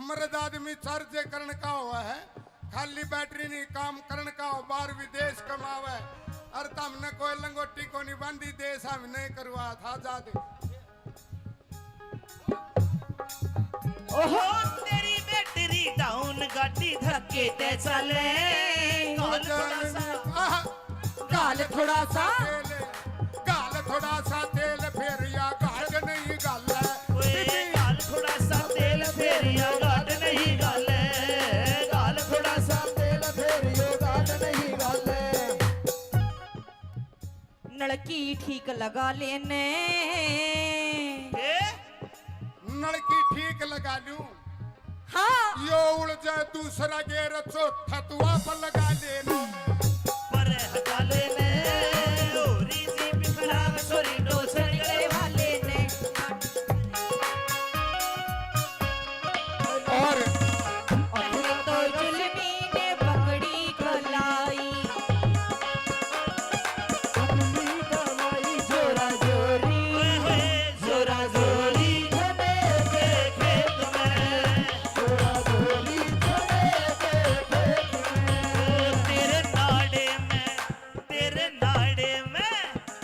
मर्द आदमी चर्चे करने का हुआ है, खाली बैटरी नहीं काम करने का हो। बाहर विदेश कमावे और तुमने कोई लंगोटी को नहीं बांधी देश हम नहीं करवा था जादे। ओहो तेरी बैटरी डाउन गाड़ी धक्के ते चले। गाल थोड़ा सा गाल थोड़ा सा तेल फेर या गाड़ नहीं गाल ओए गाल थोड़ा सा तेल फेर या गाड़ नहीं गाल। गाल थोड़ा सा तेल फेर या गाड़ नहीं गाल। नलकी ठीक लगा लेने नलकी ठीक लगा लूं। हाँ यो उड़ जाए दूसरा गेर चौथा तुआ पर लगा लेना। पर हटा लेने ओरी सी बिखरा सोरी डोसर करे वाले ने और तो जुल्मी ने पकड़ी कलाई। जोरा जोरी जोरा जोरी के खेत में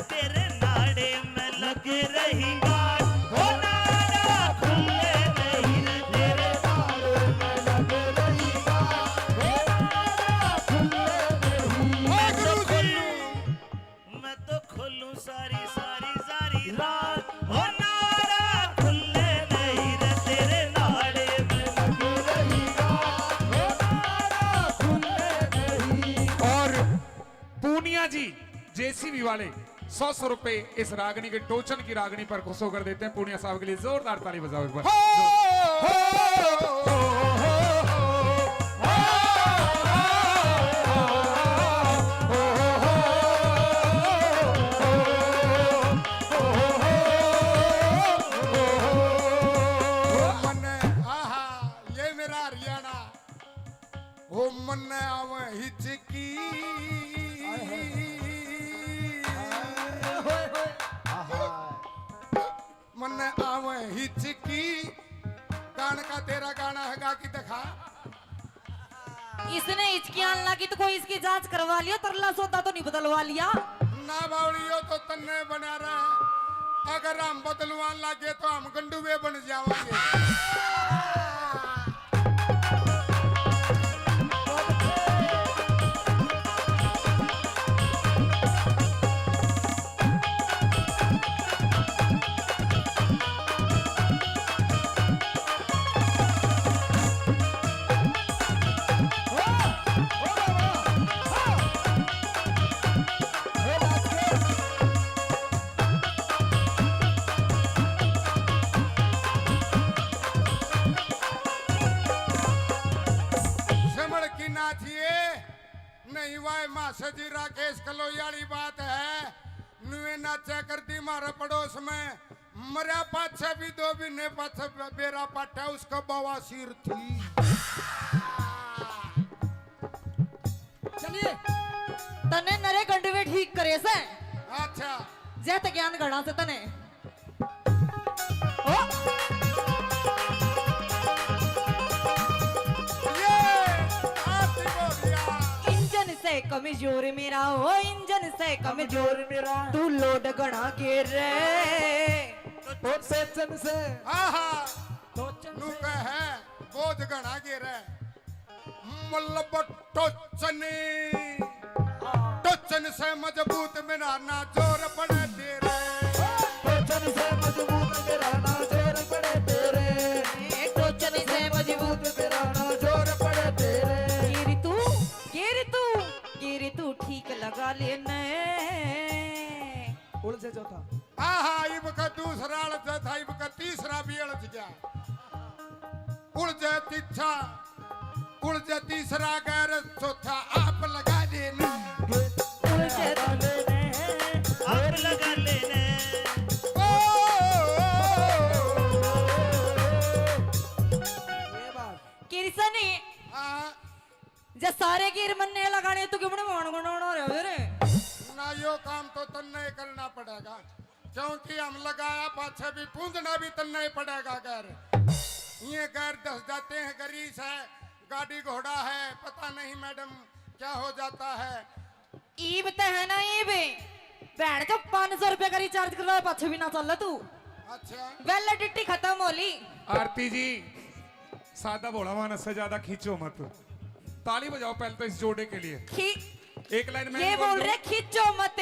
तेरे नाड़े में लग रही गाड़। हो नाड़ा खुले नहीं तेरे नाड़े में लग रही गाड़। हो नाड़ा खुले नहीं मैं तो खोलूं सारी सारी सारी रात। हो नाड़ा खुले नहीं रे तेरे नाड़े में लग रही गाड़। हो नाड़ा खुले नहीं। और पूनिया जी जेसीबी वाले 100 रुपए इस रागनी के टोचन की रागनी पर खुश होकर देते हैं। पूनिया साहब के लिए जोरदार ताली बजाओ एक बार। मन्ने आहा ये मेरा हरियाणा हो मन्ने आवे हिचकी मन्ने आवे हिचकी। गान का तेरा गाना है गा की दिखा। इसने हिचकियां लगी तो कोई इसकी जांच करवा लिया, तरला सौदा तो नहीं बदलवा लिया। ना बावड़ियो तो तन्ने बना रहा है। अगर हम बदलवान लगे तो हम गंडुए बन जाएंगे। बस जी राकेश कलोई वाली बात है नुए नाचा कर दी मारे पड़ोस में मरा पाछे भी 2 महीने पाछे बेरा पाटा उसका बवासीर थी। चलिए तने नरे गंडवे ठीक करे से अच्छा जैत ज्ञान गणा से तने ओ ये आती बोलिया इंजन से कमजोर मेरा ओ इंजन से कमजोर मेरा तू लोड गणा के रे तो सेचन से आहा टोचन नु से कहे बोध गणा गिरे मल्लब टोचनी टोचन से मजबूत मेरा ना जोर पड़े तेरे टोचन से मजबूत मेरा ना जोर पड़े तेरे टोचन से मजबूत मेरा ना जोर पड़े तेरे गिरी तू ठीक लगा लेने उड़ से चौथा आहा इब का दूसरा अड़च था इब का तीसरा भी अड़च गया उड़ जाए तीछा उड़ जाए तीसरा गैर चौथा आप लगा देना आप लगा लेने ये बात किरसनी जे सारे गिर मन्ने लगाने तू क्यों मान गुण रे रे ना यो काम तो तन्ने करना पड़ेगा क्योंकि हम लगाया पाछे भी पूंजना भी तन्ने पड़ेगा गैर ये गैर दस जाते हैं गरीस है गाड़ी घोड़ा है पता नहीं मैडम क्या हो जाता है ईब ते है ना ईब बैंड तो 500 रुपए का रिचार्ज करवा पाछे भी ना चल तू अच्छा वैलिडिटी खत्म होली आरती जी सादा भोला मानस से ज्यादा खींचो मत। ताली बजाओ पहले तो इस जोड़े के लिए। एक लाइन में ये बोल रहे खींचो मत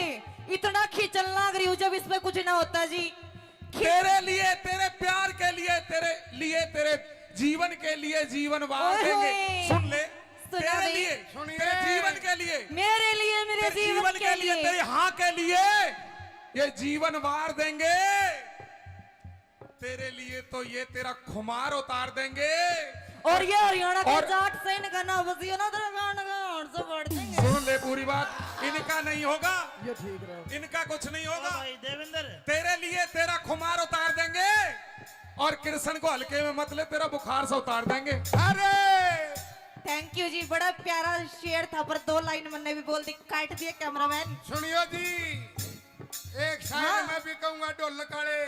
इतना खींचल लग रही हूँ जब इसमें कुछ ना होता जी तेरे लिए तेरे प्यार के लिए तेरे जीवन के लिए जीवन वार ओए देंगे। होए। सुन ले सुना तेरे भी। लिए सुनिए। तेरे जीवन के लिए मेरे तेरे जीवन के लिए तेरे हाँ के लिए ये जीवन वार देंगे तेरे लिए तो ये तेरा खुमार उतार देंगे। और ये हरियाणा के और- जाट से इनका ना बसियो ना तेरे गान का और से बढ़ देंगे सुन ले पूरी बात इनका नहीं होगा ये ठीक रहे इनका कुछ नहीं होगा भाई देवेंद्र तेरे लिए तेरा खुमार उतार देंगे और कृष्ण को हल्के में मत ले तेरा बुखार से उतार देंगे। अरे थैंक यू जी बड़ा प्यारा शेर था पर 2 लाइन मैंने भी बोल दी काट दिया कैमरामैन सुनियो जी एक शायर में भी कहूंगा ढोल काले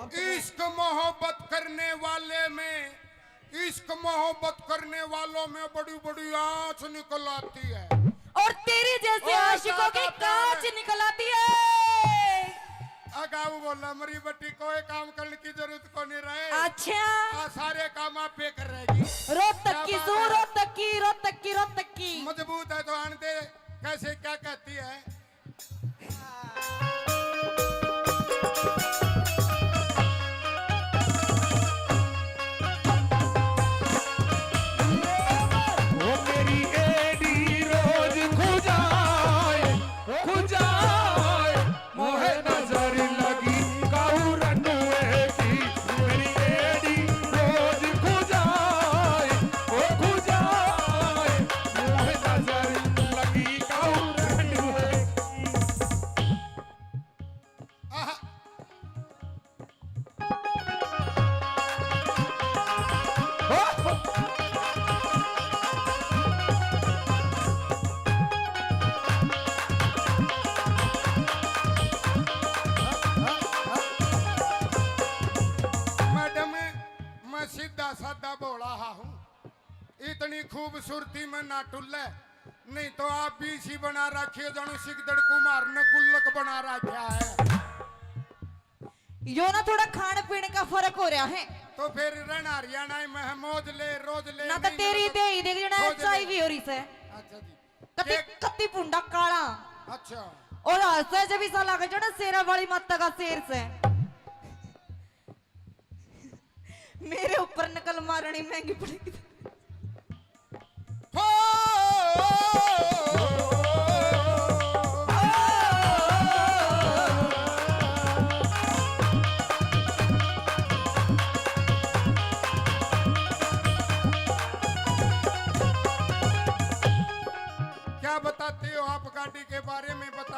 अब इश्क मोहब्बत करने वाले में इश्क मोहब्बत करने वालों में बड़ी बड़ी आंच निकल आती है और तेरी जैसे और आशिकों की ज्यादा कांच प्यार। निकल आती है अगाऊ बोला मरी बट्टी कोई काम करने की जरूरत को नहीं रहे अच्छा आ सारे काम आप पे कर रहेगी रोहतक की क्या जू बात है? रोहतक की मजबूत है तो आन दे कैसे क्या कहती है वो मेरी एडी रोज खुजाए मोहे नजर लगी काऊ रनुए की मेरी एडी रोज खुजाए मोहे नजर लगी काऊ रनुए आहा, मैडम मैं सीधा साधा बोला हूँ इतनी खूबसूरती में ना टुल्ले नहीं तो आप भी इसी बना रखिए जानू सिकदड़ कुमार ने गुल्लक बना रखा है यो ना थोड़ा खाने पीने का फर्क हो रहा है तो फिर रहना हरियाणा में है मौज ले रोज ले ना तो नहीं तेरी ले दे ही देख जना खोज ले। चाय भी हो रही से अच्छा जी कति एक- कति पुंडा काला अच्छा और हंसे जब इसा लगा जो ना शेरा वाली माता का शेर से मेरे ऊपर नकल मारनी महंगी पड़ेगी हो क्या बता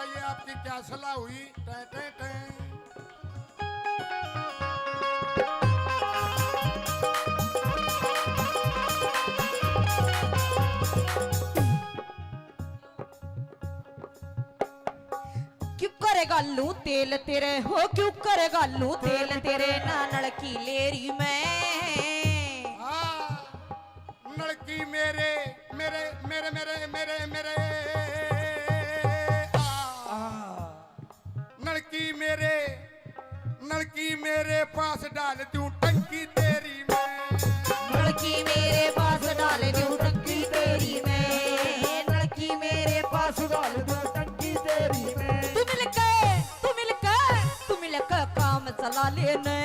बताइए आपकी क्या सलाह हुई? टै टै टै। क्यों करेगा लू तेल तेरे हो, क्यों करेगा लू तेल तेरे ना नलकी लेरी मैं। लड़की मेरे मेरे मेरे मेरे मेरे मेरे लड़की मेरे पास डाल दूं टंकी तेरी मैं। लड़की मेरे पास डाल दूं टंकी तेरी मैं, लड़की मेरे पास डाल दूं टंकी तेरी मैं। तू मिलकर काम चला लेने,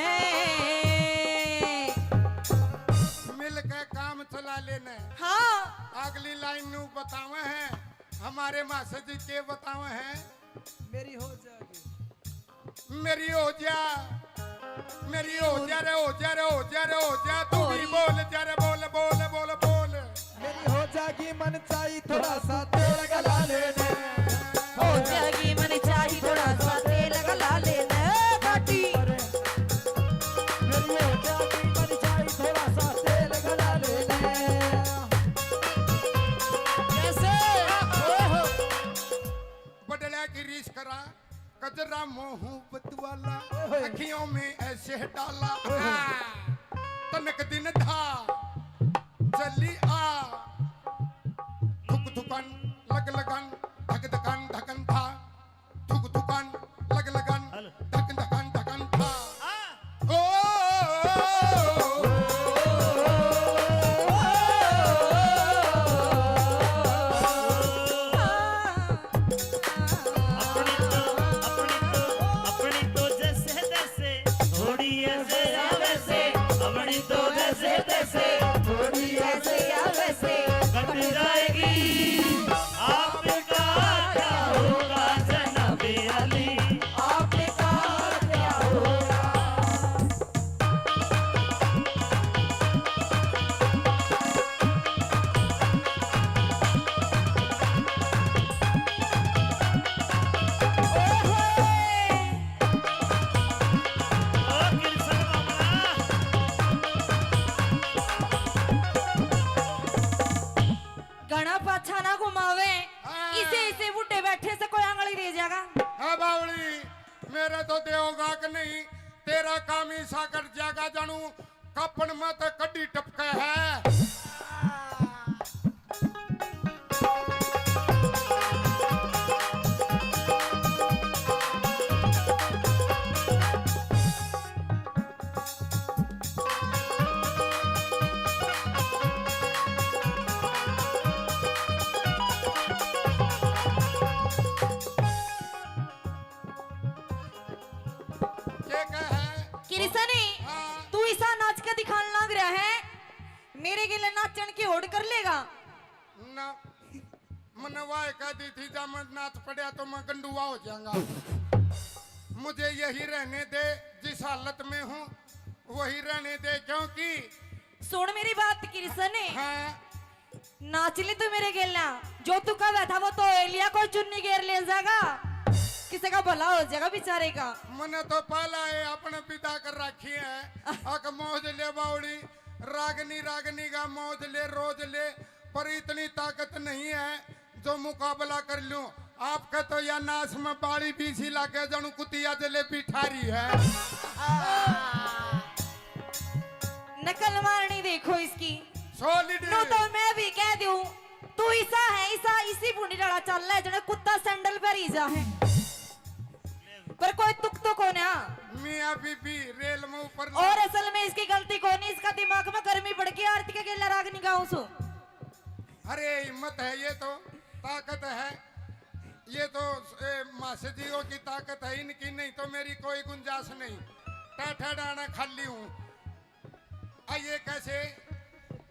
मिलकर काम चला लेने। हाँ अगली लाइन नू बतावे हैं हमारे मास्टर जी के बतावे हैं। मेरी हो जाएगी, मेरी हो जा, मेरी हो जा रे हो जा रे हो जा रे हो जा। तू भी बोल जा रे बोल बोल बोल बोल। मेरी हो जाएगी मन चाहिए थोड़ा सा तेल गला लेने। हो जाएगी मन चाहिए थोड़ा सा तेल गला लेने घाटी। मेरी हो जाएगी मन चाहिए थोड़ा सा तेल गला लेने। कैसे बदला की रीस करा कजरा मोहब्बत वाला अखियों में ऐसे डाला। तनक दिन था चली आ थुक थुकन लग लगन धक धकन धकन था। थुक थुकन लग लगन धक धकन धकन था। ओ अपनी तो जैसे तैसे थोड़ी ऐसे या वैसे, अपनी तो जैसे तैसे थोड़ी ऐसे या वैसे कट जाएगी। आपका क्या होगा जनाबे अली, आपने कहा क्या होगा। ओ कृष्ण बाबा। घना पाछा ना घुमावे, इसे इसे बूटे बैठे से कोई आंगली दे जाएगा। है बावली मेरे तो देओगा कि नहीं। तेरा काम ही सा कर जागा जानू कपन में तो कड्डी टपके है। क्या है किरसनी हाँ। तू ऐसा नाच के दिखाने लग रहा है, मेरे गिले नाचन की होड़ कर लेगा। ना मनवाए कह दी थी जब मैं नाच पड़ा तो मैं गंडुआ हो जाऊंगा। मुझे यही रहने दे, जिस हालत में हूँ वही रहने दे। क्योंकि सुन मेरी बात किरसनी, हाँ नाच ले तू मेरे गिला। जो तू कहा था वो तो एलिया को चुन्नी घेर ले जाएगा, किसी का भला हो जाएगा बेचारे का। मैंने तो पहला है अपने पिता कर रखी है। अक मौज ले बावड़ी रागनी रागनी का मौज ले रोज ले, पर इतनी ताकत नहीं है जो मुकाबला कर लूं। आपका तो या नाश में बाड़ी बीसी लाके जानू कुतिया जलेबी ठारी है। नकल मारनी देखो इसकी। सॉलिड नो तो मैं भी कह दूं, तू ऐसा है ऐसा इसी बूढ़ी लड़ा चल रहा है जने कुत्ता सैंडल पर ही जा है, पर कोई तुक तो कौन है। मियां बीबी रेल में ऊपर और असल में इसकी गलती कौन है, इसका दिमाग में गर्मी बढ़ गई। आरती के गेला राग निगाहों सो। अरे हिम्मत है, ये तो ताकत है, ये तो मासजियों की ताकत है। इनकी नहीं तो मेरी कोई गुंजाइश नहीं। टाठा डाना खाली हूँ। ये कैसे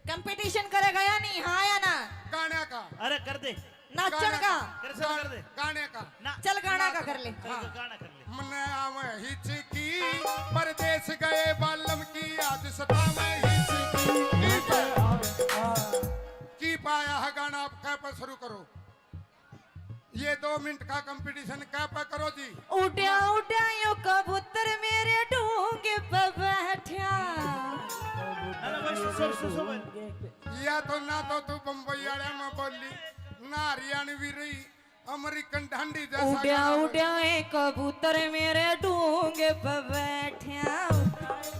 कंपटीशन करेगा या नहीं, हाँ या ना। गाने का अरे कर दे, नाचन का कृष्ण कर दे गाने का ना, चल गाना का कर ले। चल गाना कर ले। मन आवे हिचकी परदेश गए बालम की आज सतावे हिचकी की पाया है गाना। आप कहाँ पर शुरू करो। ये 2 मिनट का कंपटीशन क्या पे करो जी। उड्या उड्या यो कबूतर मेरे ढूंगे पे बैठा। अरे भाई सो या तो ना तो तू बम्बई वाले में बोली ना हरियाणवी रही अमेरिकन ढंडी जैसा उड्या गाना बोली। उड्या ये कबूतर मेरे ढूंगे पे बैठा।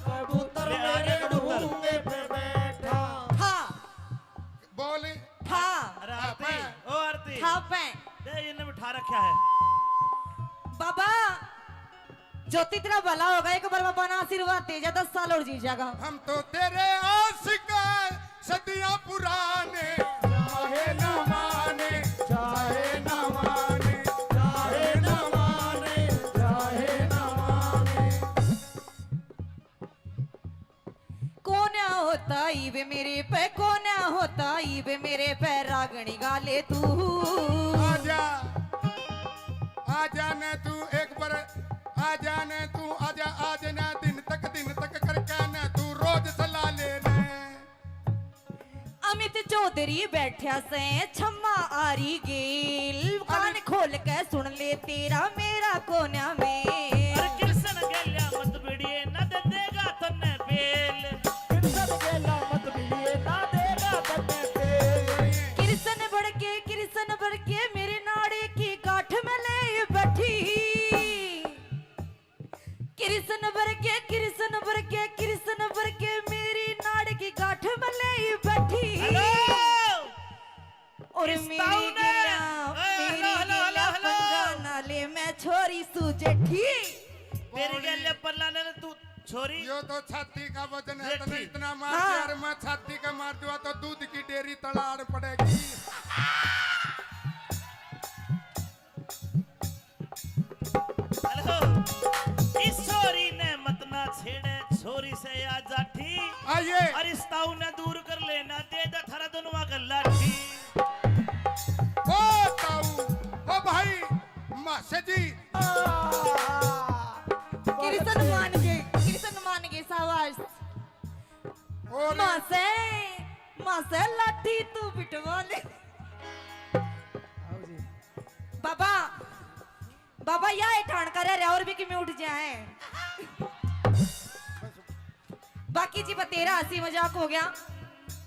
कबूतर मेरे ढूंगे पे बैठा। हाँ बोली हाँ अरे आरती ओ आरती हाँ पे दे इन्हें बिठा रखा है। बाबा ज्योति तेरा भला होगा, एक बार बाबा ना आशीर्वाद दे जा, 10 साल और जी जाएगा। हम तो तेरे आशिक हैं, सदियां पुराने चाहे न माने चाहे न माने चाहे न माने चाहे न माने। कोन्या होता ईवे मेरे पे, कोन्या होता ईवे मेरे पे, रागणी गाले तू। आजा आजा ने तू एक बार आजा ने तू आजा आज ना दिन तक करके ने तू रोज चला ले ने। अमित चौधरी बैठा से छम्मा आरी गेल, कान खोल के सुन ले तेरा मेरा कोन्या में। अरे कृष्ण गेल्या मत बिड़िए न दे देगा तन्ने बेल। कृष्ण गेला मत बिलिए ना देगा तन्ने पे। कृष्ण बढ़ के मेरे नाड़े की गांठ में ले बैठी। कृष्ण बढ़ के मेरी नाड़ की गांठ में ले बैठी। और मेरी गिला पंगा नाले में छोरी सुजेठी। तेरी गेल्या पल्ला ने तू छोरी यो तो छाती का वजन है तो देखी। इतना मार हाँ। यार मैं छाती का मार दूंगा तो दूध की डेयरी तड़ाड़ पड़ेगी। हेलो इस छोरी ने मत ना छेड़े छोरी से आ जाठी। आइए और इस ताऊ ने दूर कर लेना दे दा थारा दोनों का लाठी। ओ ताऊ ओ भाई मासे जी कृष्ण मान के सावास। और मासे लाठी तू बिटवा ले। बाबा बाबा या ठाण कर रहे और भी कि मैं उठ जाए। बाकी जी तेरा हंसी मजाक हो गया।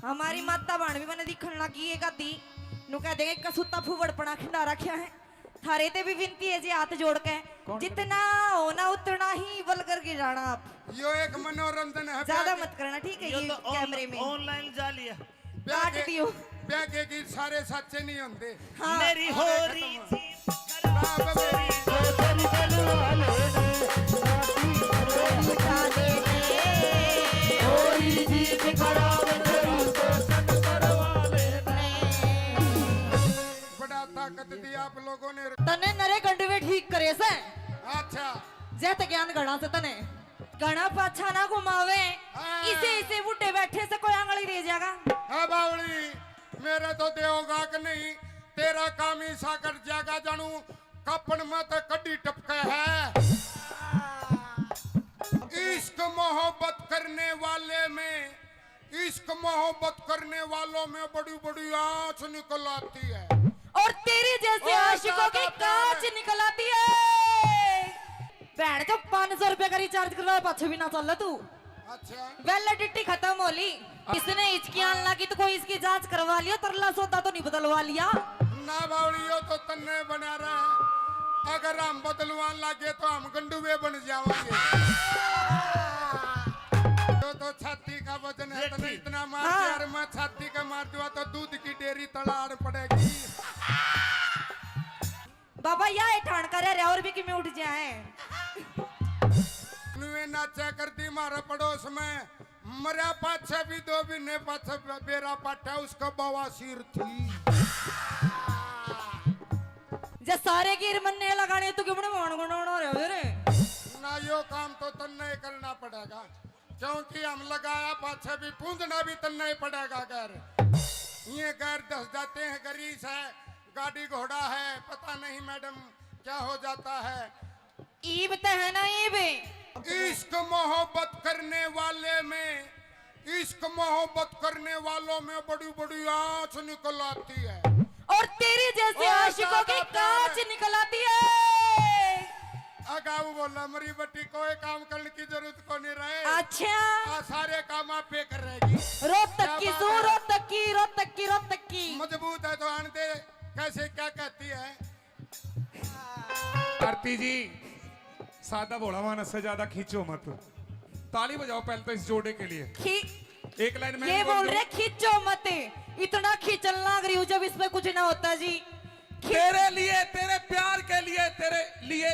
हमारी माता बाण भी मैंने दिखन लगी एक आधी नु कह देंगे कसूता फूवड़पना खिंडा रखा है। थारे ते भी विनती है जी हाथ जोड़ के, जितना होना उतना ही बल करके जाना आप। यो एक मनोरंजन है। ज्यादा मत करना ठीक है। यो ये तो कैमरे में ऑनलाइन जा लिया। काट दियो। ब्यागे की सारे सच्चे नहीं होते। हाँ मेरी होरी थी बाप मेरी तेरी गलवाले ने उठा दे थोड़ी जीत करावे तेरा शोषण करवाले ने। बड़ा ताकत दी आप लोगों ने। तने नरे गंडवे ठीक करे से अच्छा जैत ज्ञान गणा से तने गणा पाछा ना घुमावे। हाँ। इसे बुड्ढे बैठे से कोई आंगली दे जाएगा। हाँ बावली मेरे तो देवगा के नहीं तेरा काम ही साकर जागा जानू कपन में तो कड्डी टपके है। इश्क मोहब्बत करने वाले में इश्क मोहब्बत करने वालों में बड़ी बड़ी आंच निकल आती है। और तेरी जैसे और आशिकों की ज्यादा कांच प्यार है। निकल आती है। बैठ जो 500 रुपए का रिचार्ज करवा पाछे भी ना चल तू। अच्छा वैलिडिटी खत्म हो ली। इसने हिचकियां लगी तो कोई इसकी जांच करवा लिया, तरला सौदा तो नहीं बदलवा लिया। ना बावलियो तो तन्ने बना रहा है। अगर हम बदलवान लगे तो हम गंडुए बन जाएंगे। तो छाती का वजन है तो इतना मार हाँ। यार मैं छाती का मार दूंगा तो दूध की डेयरी तड़ाड़ पड़ेगी। बाबा या ठाण कर रहे और भी कि मैं उठ जाए। नुए नाचा करती मारा पड़ोस में मरा पाछे भी 2 महीने पाछे बेरा पाटा उसका बवासीर थी। जे सारे गिर मन्ने लगाने तो क्यों मान गुण रहे रे। ना यो काम तो तन्ने करना पड़ेगा क्योंकि हम लगाया पाछे भी पूंजना भी तन्ने पड़ेगा। घर ये घर दस जाते हैं गरीस है गाड़ी घोड़ा है पता नहीं मैडम क्या हो जाता है। ईब ते है ना ईब। इश्क मोहब्बत करने वाले में इश्क मोहब्बत करने वालों में बड़ी बड़ी आंच निकल आती है। और तेरे जैसे और आशिकों की ज्यादा प्यार कांच है। निकल आती है। अगाऊ बोला मरी बट्टी कोई काम करने की जरूरत को नहीं रहे। अच्छा सारे काम आप पे कर रहेगी। रोहतक की क्या सू बात है? रोहतक की रोहतक की रोहतक की मजबूत है तो आनते कैसे क्या कहती है। आरती जी सादा भोला मानस से ज्यादा खींचो मत। ताली बजाओ पहले तो इस जोड़े के लिए। एक लाइन में ये बोल रहे खींचो मत, इतना खींचन लग रही हूँ जब इसमें कुछ ना होता जी। तेरे लिए, तेरे प्यार के लिए,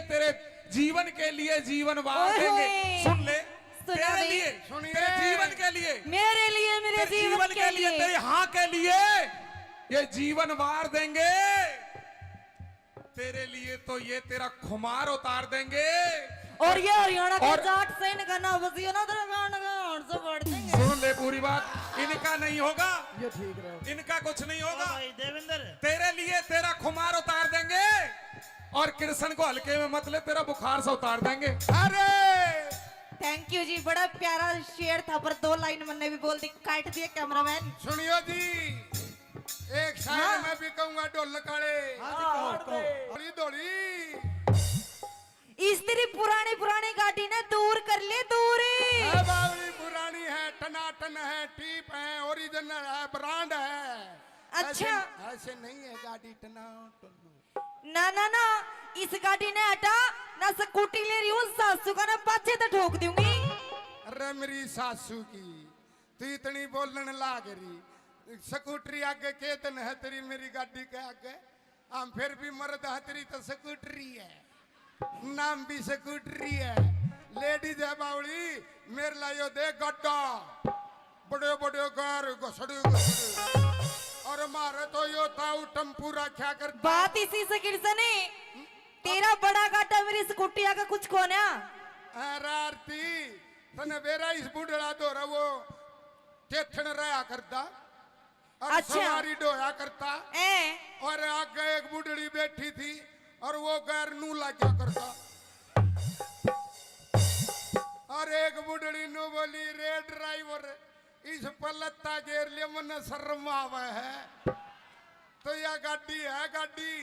तेरे जीवन के लिए जीवन वार ओए देंगे। होए। सुन ले, सुना तेरे बे। लिए, सुनिए। तेरे जीवन के लिए, मेरे लिए, मेरे तेरे जीवन के लिए तेरे हाँ के लिए ये जीवन वार देंगे। तेरे लिए तो ये तेरा खुमार उतार देंगे। और ये हरियाणा का और- जाट से गाना बजियो ना तेरे गाना से बढ़ देंगे। सुन ले पूरी बात, इनका नहीं होगा, ये ठीक रहे। इनका कुछ नहीं होगा। भाई देवेंद्र तेरे लिए तेरा खुमार उतार देंगे और कृष्ण को हल्के में मत ले, तेरा बुखार से उतार देंगे। अरे थैंक यू जी, बड़ा प्यारा शेर था पर 2 लाइन मैंने भी बोल दी, काट दिया कैमरामैन। सुनियो जी, एक शायर हाँ। मैं भी कहूंगा ढोल काले कहो। दौड़ी दौड़ी इस तेरी पुरानी गाड़ी ने दूर कर ले दूरी। है बावली पुरानी है, टनाटन है, टीप है, ओरिजिनल है, ब्रांड है। अच्छा। ऐसे नहीं है गाड़ी टनाटन। ना ना ना, इस गाड़ी ने हटा ना, स्कूटी ले रही हूँ, सासू का ना पाछे तो ठोक दूंगी। अरे मेरी सासू की तू इतनी बोलने लाग रही। स्कूटरी आगे के दिन है तेरी, मेरी गाड़ी के आगे हम फिर भी मर्द है तेरी तो स्कूटरी है, नाम भी स्कूटरी है। लेडीज है बावली, मेरे लायो दे गड्ढा, बड़े बड़े घर घसड़े घसड़े। और हमारे तो यो ताऊ टम्पू रखा करता। बात इसी से किरसने, तेरा बड़ा गाटा मेरी स्कूटी आगे कुछ कोना। अरे आरती तने बेरा इस बुढ़ड़ा दो रहा वो चेथन रहा करता और अच्छा। सवारी डोया करता। ए और आगे एक बुढ़ड़ी बैठी थी और वो गैर नू लाग्या करता। और एक बुढ़ड़ी नू बोली, रे ड्राइवर इस पलत्ता गेर लिया मन शर्म आवे है। तो यह गाड़ी है गाड़ी,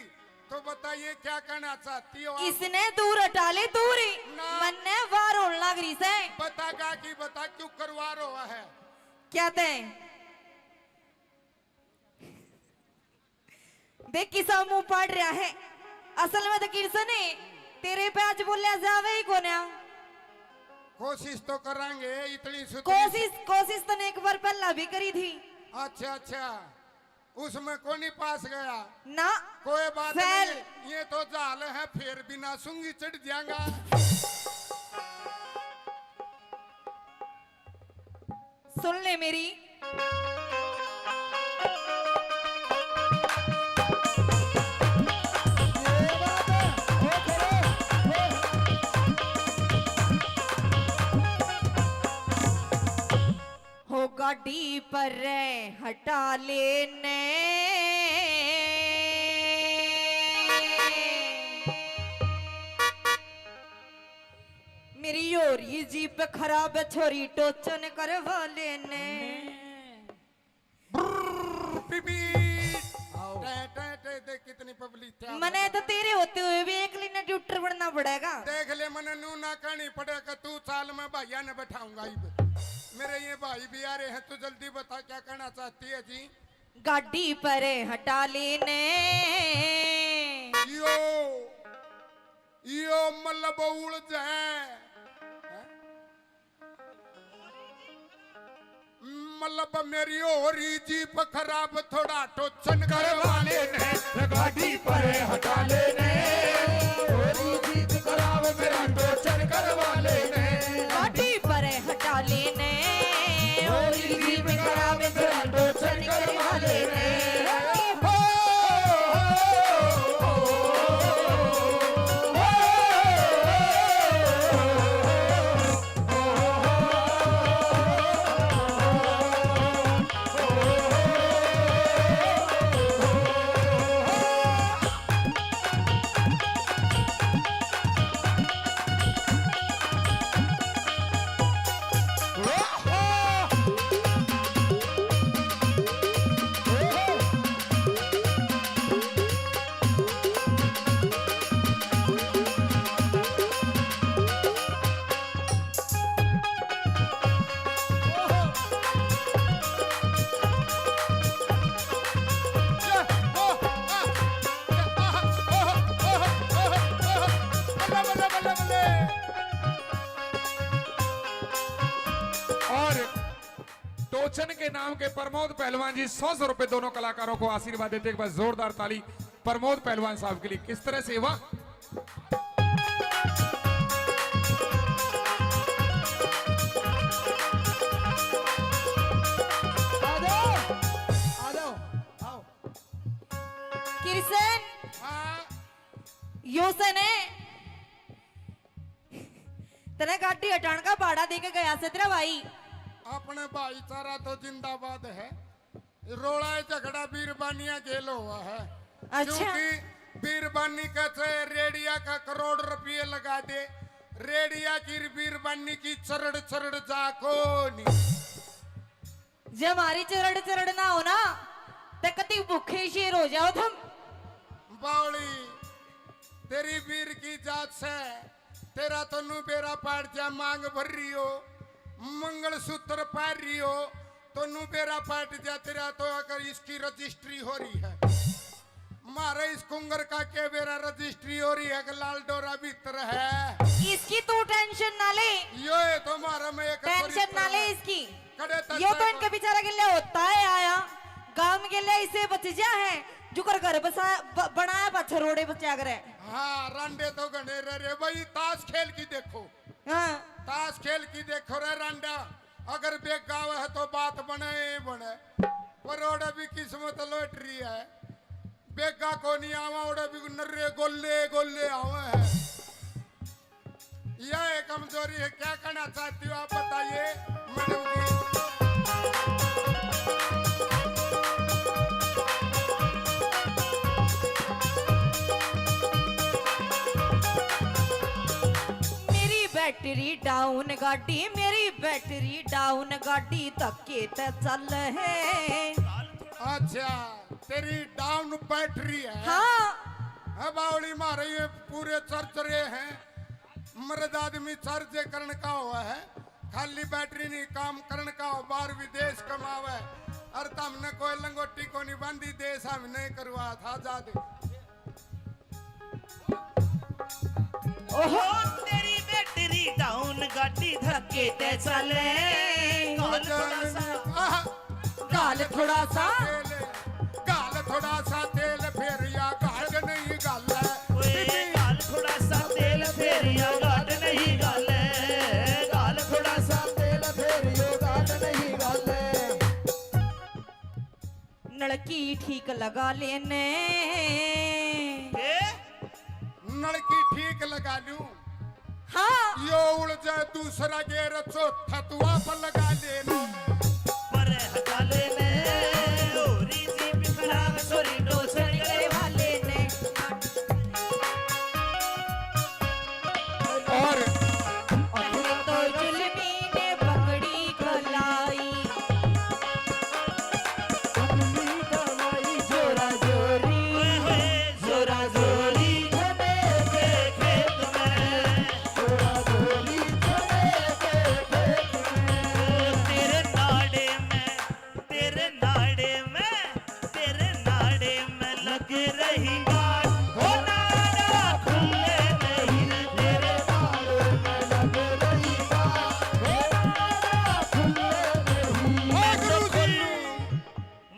तो बताइए क्या कहना चाहती हो आप? इसने दूर हटा ले दूरी, ना। मन ने वार होने लग रही से। बता गा की बता क्यों करवा रहा है। क्या ते देख किसा मुंह पाड़ रहा है। असल में तो किरसने तेरे पे आज बोलिया जावे ही कोना। कोशिश तो करेंगे इतनी कोशिश तो ने एक बार पहला भी करी थी अच्छा अच्छा, उसमें कौन नहीं पास गया। ना। कोई बात फैल। नहीं, ये तो जाल है, फिर बिना सूंगी चढ़ जाएगा। सुन ले मेरी, हो गाड़ी पर हटा लेने मेरी योरी जीप खराब है, छोरी टोचन करवा लेने। बीबी देख कितनी पब्लिक थी। मने तो तेरे होते हुए भी एक लाइन ट्यूटर बनना पड़ेगा। देख ले मने नू ना कहनी पड़ेगा, तू साल में भैया ने बैठाऊंगा। मेरे ये भाई भी आ रहे हैं, तू जल्दी बता क्या कहना चाहती है जी। गाड़ी पर हटा लेने यो यो मतलब उड़ जाए, मतलब मेरी होरी जीप खराब, थोड़ा टोचन करवा लेने। गाड़ी पर हटा लेने, होरी जीप खराब मेरा टोचन करवा लेने। गाड़ी पर हटा लेने होरी जीप खराब मेरा टोचन करवा लेने। बल्ले बल्ले बल्ले बल्ले। और टोचन के नाम के प्रमोद पहलवान जी 100 रुपए दोनों कलाकारों को आशीर्वाद देते हैं। एक बार जोरदार ताली प्रमोद पहलवान साहब के लिए। किस तरह से हुआ? किरसन हाँ योसन है तेरे गाड़ी हटान का भाड़ा दे के गया से तेरा भाई। अपने भाईचारा तो जिंदाबाद है। रोड़ा झगड़ा बीरबानिया गेल हुआ है। अच्छा। क्योंकि बीरबानी कहते रेडिया का करोड़ रुपये लगा दे, रेडिया की बीरबानी की चरड़ चरड़ जाको नहीं। जब हमारी चरड़ चरड़ ना हो ना तो कति भूखे शेर हो जाओ तुम। बावली तेरी वीर की जात से तेरा तो नू बेरा पाट जा मांग भर रही हो, मंगल सूत्र पार रही हो तो नू बेरा पाट जा तेरा तो अगर इसकी रजिस्ट्री हो रही है। मारे इस कुंगर का के बेरा रजिस्ट्री हो रही है कि लाल डोरा भीतर है। इसकी तू टेंशन ना ले, यो है तो मारा में एक टेंशन ना ले इसकी। कड़े तक यो तो इनके बेचारा के लिए होता है आया गांव के लिए इसे बच जा है जो कर घर बसा बनाया पत्थर रोड़े बचा करे। हाँ रांडे तो गणे रे भाई ताश खेल की देखो। हाँ ताश खेल की देखो रे रांडा, अगर बेग गाव है तो बात बने बने, पर ओड़ा भी किस्मत लॉटरी है। बेगा को नहीं आवा ओड़ा भी नर्रे गोले गोले आवे है। यह एक कमजोरी है। क्या करना चाहती हो आप बताइए मैडम जी। बैटरी डाउन गाड़ी मेरी बैटरी डाउन गाड़ी धक्के ते चल है। अच्छा तेरी डाउन बैटरी है। हाँ है बावली मारे ये पूरे चर्चरे हैं। मर्द आदमी चर्च करण का हुआ है, खाली बैटरी नहीं काम करण का हो। बाहर विदेश कमावे और तमने कोई लंगोटी को नहीं बांधी देश हम नहीं करवा था जादे। ओहो तेरी बैटरी डाउन गाड़ी धक्के ते चले। गाल थोड़ा सा गाल थोड़ा सा गाल थोड़ा सा तेल फिर या गाल नहीं गाल ओए गाल थोड़ा सा तेल फेर या गाल नहीं गाल, गाल थोड़ा सा तेल फेर यो गाल नहीं गाल। नलकी ठीक लगा लेने नलकी ठीक लगा लूं। हाँ यो उड़ जाए दूसरा गेर चौथा तुआ पर लगा लेना। पर हटा लेने लोरी जी बिखरा सोरी डोसर करे वाले ने। और पहले तो जुल्मी ने पकड़ी खलाई, जोरा जोरी जोरा जोरी खेत में जोरा जोरी तेरे नाड़े में लग रही गाड़। हो नाड़ा खुले नहीं रे तेरे लग रही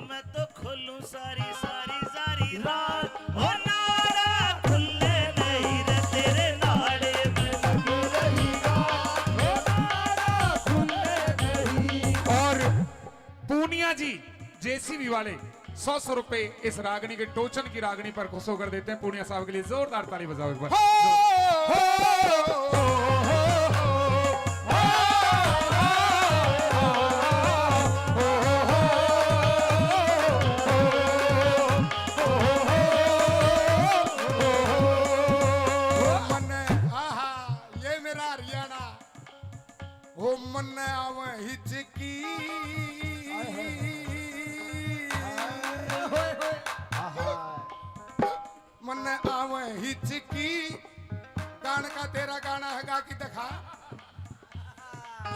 मैं तो खोलूं सारी सारी सारी रात। हो नाड़ा खुले नहीं रे तेरे नाड़े में और पूनिया जी जेसीबी वाले 100 रुपए इस रागनी के टोचन की रागनी पर खुश होकर देते हैं। पूनिया साहब के लिए जोरदार ताली बजाओ एक बार। ये मेरा हरियाणा हो मन आवे हिचकी मन आवे हिचकी। गान का तेरा गाना है गा की दिखा।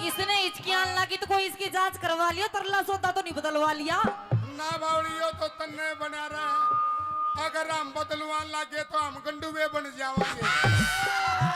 इसने हिचकियां लगी तो कोई इसकी जांच करवा लिया, तरला सौदा तो नहीं बदलवा लिया। ना बावड़ियो तो तन्ने बना रहा है। अगर हम बदलवान लगे तो हम गंडुए बन जाएंगे।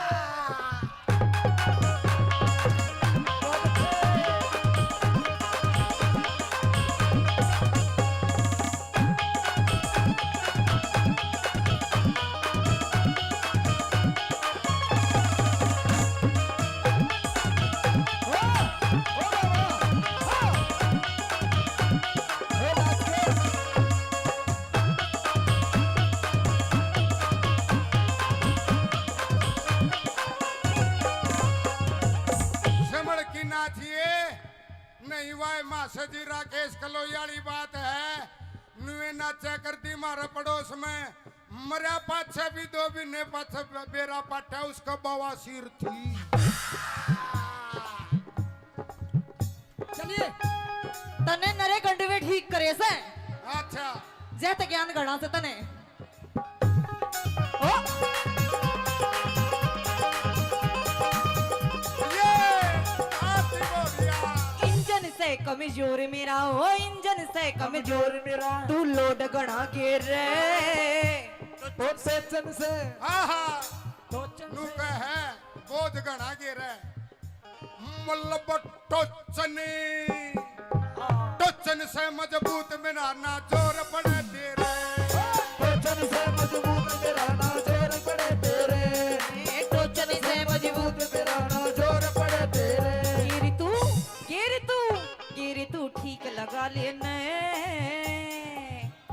समझ की ना थिए नहीं वाय मासा जी राकेश कलोयाली बात है नुए नाचा करती मारा पड़ोस में मरा पाछा भी 2 महीने पाछा बेरा पाटा उसका बवासीर थी। चलिए तने नरे गंडवे ठीक करे से अच्छा जैत ज्ञान गणा से तने ओ ये आती बोलिया इंजन से कमजोर मेरा हो इंजन से कमजोर मेरा तू लोड गणा के रे बहुत सेचन से आहा टोचन नु से कहे बोझ गणा गिरे मल्लब टोचनी टोचन से मजबूत मेरा ना जोर पड़े तेरे टोचन से मजबूत मेरा ना जोर पड़े तेरे ए, टोचनी से मजबूत मेरा ना जोर पड़े तेरे गिरी तू ठीक लगा लेने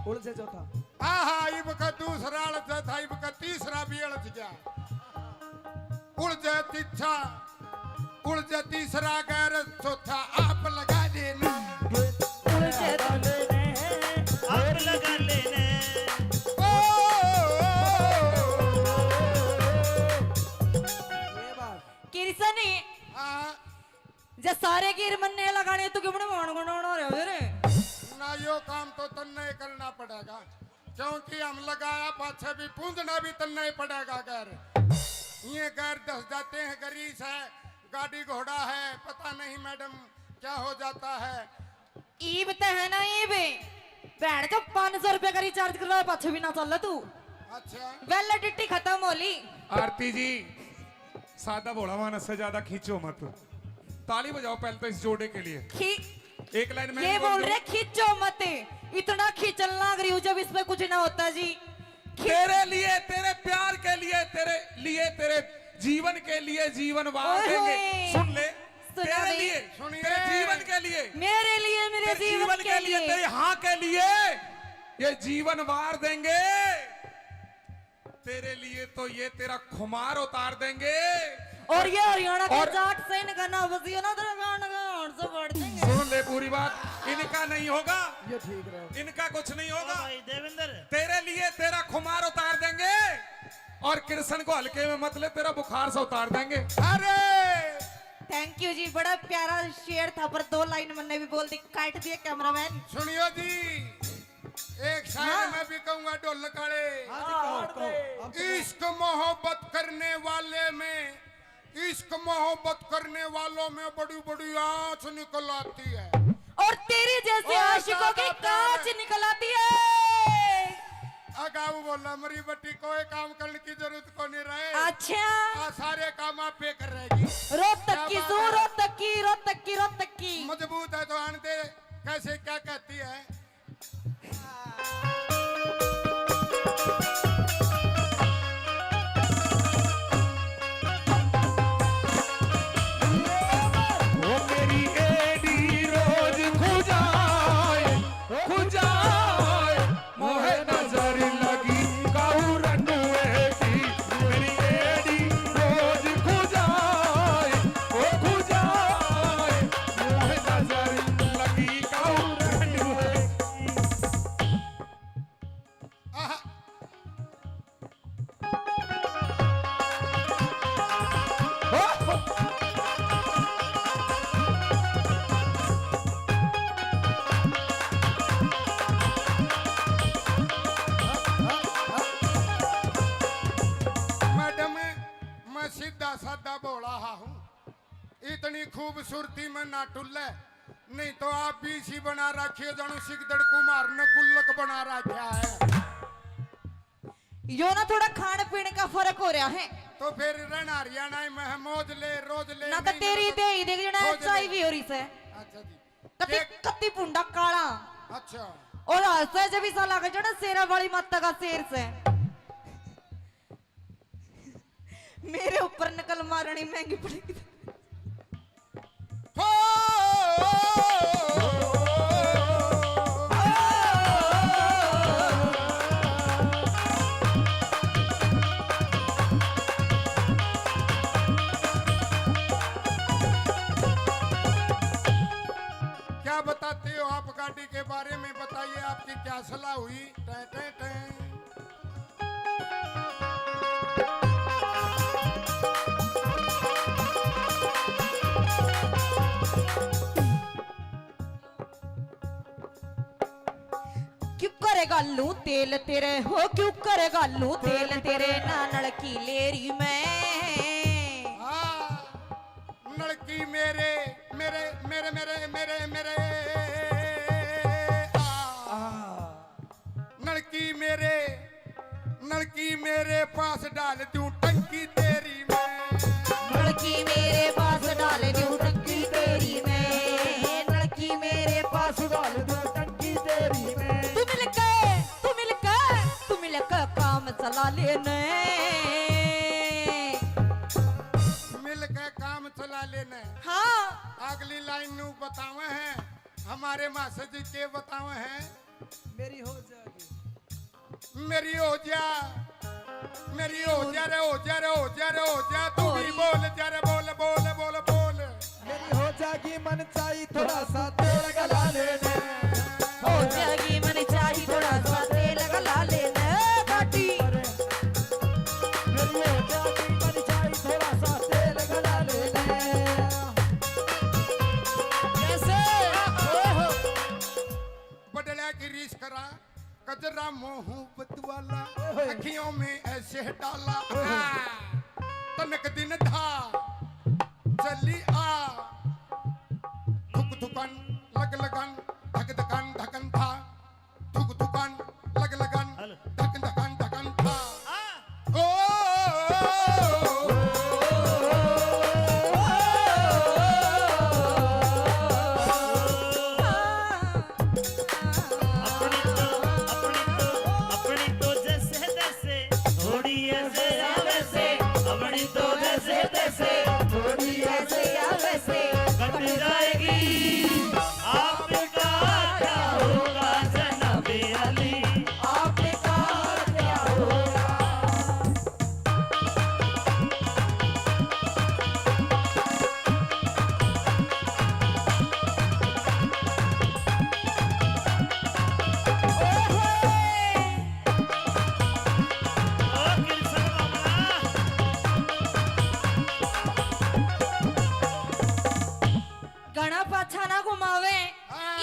उड़ से चौथा आहा इब का दूसरा अड़च था इब का तीसरा भी अड़च गया उड़ जाए तीछा उड़ जाए तीसरा गैर चौथा आप लगा देना उलझे आग लगा लेने ओ, ये बात किरसनी हाँ, जे सारे गिर मनने लगाने तो क्यों मान गुणाना रे रे ना यो काम तो तन्ने करना पड़ेगा क्योंकि हम लगाया पाछे भी पूंजना भी तन्ने ही पड़ेगा गैर ये गैर दस जाते हैं गरीस है गाड़ी घोड़ा है पता नहीं मैडम क्या हो जाता है। ईब ते है ना ईब बैठ जो 500 रुपए का रिचार्ज करवा पाछे भी ना चल तू अच्छा वैलिडिटी खत्म होली आरती जी सादा भोला मानस से ज्यादा खींचो मत। ताली बजाओ पहले तो इस जोड़े के लिए। खी एक लाइन में ये बोल रहे खींचो मत इतना खींचल लग रही हूँ जब इसमें कुछ ना होता जी तेरे लिए तेरे प्यार के लिए तेरे जीवन के लिए जीवन वार ओए देंगे। होए। सुन ले सुना तेरे भाई। लिए सुनिए। तेरे जीवन के लिए मेरे तेरे जीवन के लिए तेरे हाँ के लिए ये जीवन वार देंगे। तेरे लिए तो ये तेरा खुमार उतार देंगे। और ये हरियाणा के और- जाट से इनका ना बसियो ना तेरा गाना गान से बढ़ देंगे सुन ले पूरी बात इनका नहीं होगा ये ठीक रहे इनका कुछ नहीं ओ होगा। भाई देवेंद्र तेरे लिए तेरा खुमार उतार देंगे और कृष्ण को हल्के में मत ले तेरा बुखार से उतार देंगे। अरे थैंक यू जी बड़ा प्यारा शेर था पर 2 लाइन मैंने भी बोल दी काट दिया कैमरामैन सुनियो जी एक शायर हाँ। मैं भी कहूंगा ढोल काले हाँ जी कहो अब तो इश्क मोहब्बत करने वाले में इश्क मोहब्बत करने वालों में बड़ी बड़ी आंच निकल आती है। और तेरे जैसे और आशिकों की ज्यादा प्यार कांच है। निकल आती है अगाऊ बोला मरी बट्टी कोई काम करने की जरूरत को नहीं रहे अच्छा आ सारे काम आप पे कर रहेगी रोहतक की क्या सू बात है? रोहतक की मजबूत है तो आने दे कैसे क्या कहती है। वो मेरी एडी रोज खुजाए मोहे नजर लगी काऊ रंडुए की मेरी एडी रोज खुजाए मोहे नजर लगी काऊ रंडुए आहा, मैडम मैं सीधा साधा बोला हूँ इतनी खूबसूरती में ना टुल्ले नहीं तो आप भी इसी बना रखिए जानू सिकदड़ कुमार ने गुल्लक बना रखा है। यो ना थोड़ा खाने पीने का फर्क हो रहा है तो फिर रहना हरियाणा में है, मौज ले रोज ले ना तो नहीं तेरी ले दे ही देख जना खोज ले। चाय भी हो रही से अच्छा जी कति एक- कति पुंडा काला अच्छा और हंसे जब इसा लगे जना शेरा वाली माता का शेर से मेरे ऊपर नकल मारनी महंगी पड़ेगी हो क्या बताते हो आप गाड़ी के बारे में? बताइए आपकी क्या सलाह हुई? टै टै टै। क्यों करेगा लू तेल तेरे हो क्यों करेगा लू तेल तेरे नानड़ की लेरी में लड़की मेरे मेरे मेरे मेरे मेरे मेरे लड़की मेरे पास डाल दूं टंकी तेरी मैं। लड़की मेरे पास डाल दूं टंकी तेरी में लड़की मेरे पास डाल दो टंकी तेरी में। तू मिलकर काम चला लेने मिल के काम चला लेना। हाँ अगली लाइन नू बतावे हैं हमारे मास्टर जी के बतावे हैं। मेरी हो जाएगी मेरी हो जा मेरी हो जा रे हो जा रे हो जा रे हो जा तू भी बोल जा रे बोल बोल बोल बोल। मेरी हो जाएगी मन चाहिए थोड़ा सा तेल गला लेने। हो जाएगी मन चाहिए थोड़ा सा तेल गला लेने बाटी मेरी हो जाएगी मन चाहिए थोड़ा सा तेल गला लेने। कैसे बदला की रीस करा कजरा मोहब्बत वाला अखियों में ऐसे डाला तनक दिन था चली आ थुक थुकन लग लगन धक धकन धकन था थुक थुकन लग लगन धक धकन धकन था ओ अपनी तो जैसे तैसे थोड़ी ऐसे या वैसे अपनी तो जैसे तैसे थोड़ी ऐसे या वैसे कट जाएगी आपका क्या होगा जनाबे अली। आपने कहा क्या होगा ओ कृष्ण बाबा घना पाछा ना घुमावे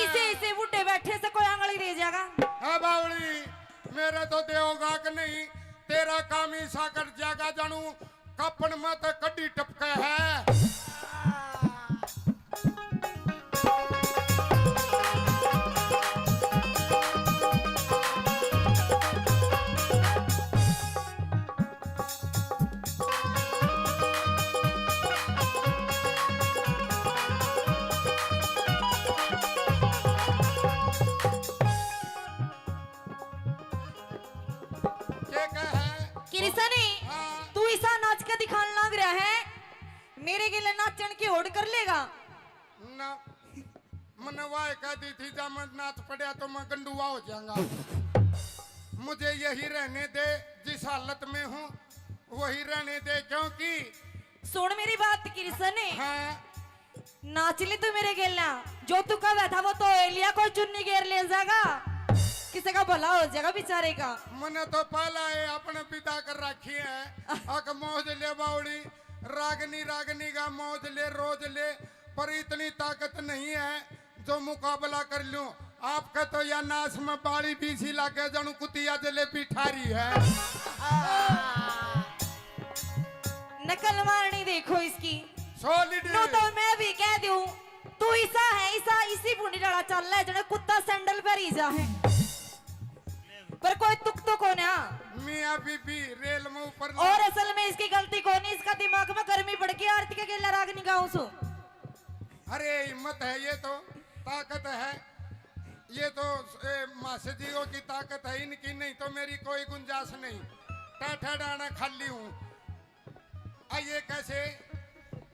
इसे इसे बूटे बैठे से कोई आंगली दे जाएगा हाँ बावली मेरे तो देहोगा कि नहीं तेरा काम ही सा कर जागा जानू कपन में तो कड्डी टपके है। क्या है किरसनी हाँ। तू ऐसा नाच के दिखाने लग रहा है मेरे के लिए नाचन की होड़ कर लेगा ना मन वाय कहती थी जब मैं नाच पड़ा तो मैं गंडुआ हो जाऊंगा। मुझे यही रहने दे जिस हालत में हूँ वही रहने दे क्योंकि सुन मेरी बात किरसनी हाँ नाच ले तू मेरे गेलना जो तू कहा था वो तो एलिया को चुन्नी घेर ले जाएगा किसी का भला हो जाएगा बेचारे का मैंने तो पहला है अपने पिता कर रखी है अक मौज ले बावड़ी रागनी रागनी का मौज ले रोज ले पर इतनी ताकत नहीं है जो मुकाबला कर लूं। आपका तो या नाश में बाड़ी बीसी लाके जानू कुतिया जलेबी ठारी है। नकल मारनी देखो इसकी सॉलिड नो तो मैं भी कह दूं तू ऐसा है ऐसा इसी बूढ़ी डाला चल रहा है जने कुत्ता सैंडल पर ही जा है पर कोई तुक तो कौन है? मियाँ बीबी रेल में ऊपर और असल में इसकी गलती कौन है? इसका दिमाग में गर्मी बढ़ गई, आरती के गेला रागनी गाऊं सु। अरे हिम्मत है, ये तो ताकत है, ये तो मासे जीओ की ताकत है, इनकी नहीं तो मेरी कोई गुंजाइश नहीं। टाठा डाना खाली हूँ। ये कैसे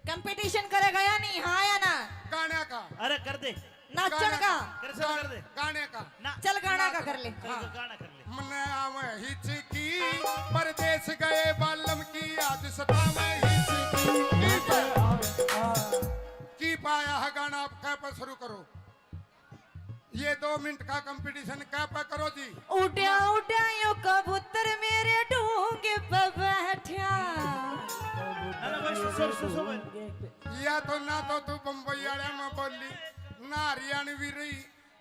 कंपटीशन करेगा या नहीं? हाँ या ना? गाने का? अरे कर दे, नाचन का? कर दे गाने का? ना, चल गाना का कर ले। गाना कर ले। मन आवे हिचकी परदेश गए बालम की आज सतावे हिचकी की पाया है गाना। आप क्या पर शुरू करो, ये 2 मिनट का कंपटीशन क्या पर करो जी। उड्या उड्या यो कबूतर मेरे डूंगे पे बैठा। अरे बस या तो ना तो तू बम्बई वाले में बोली, ना हरियाणवी रही,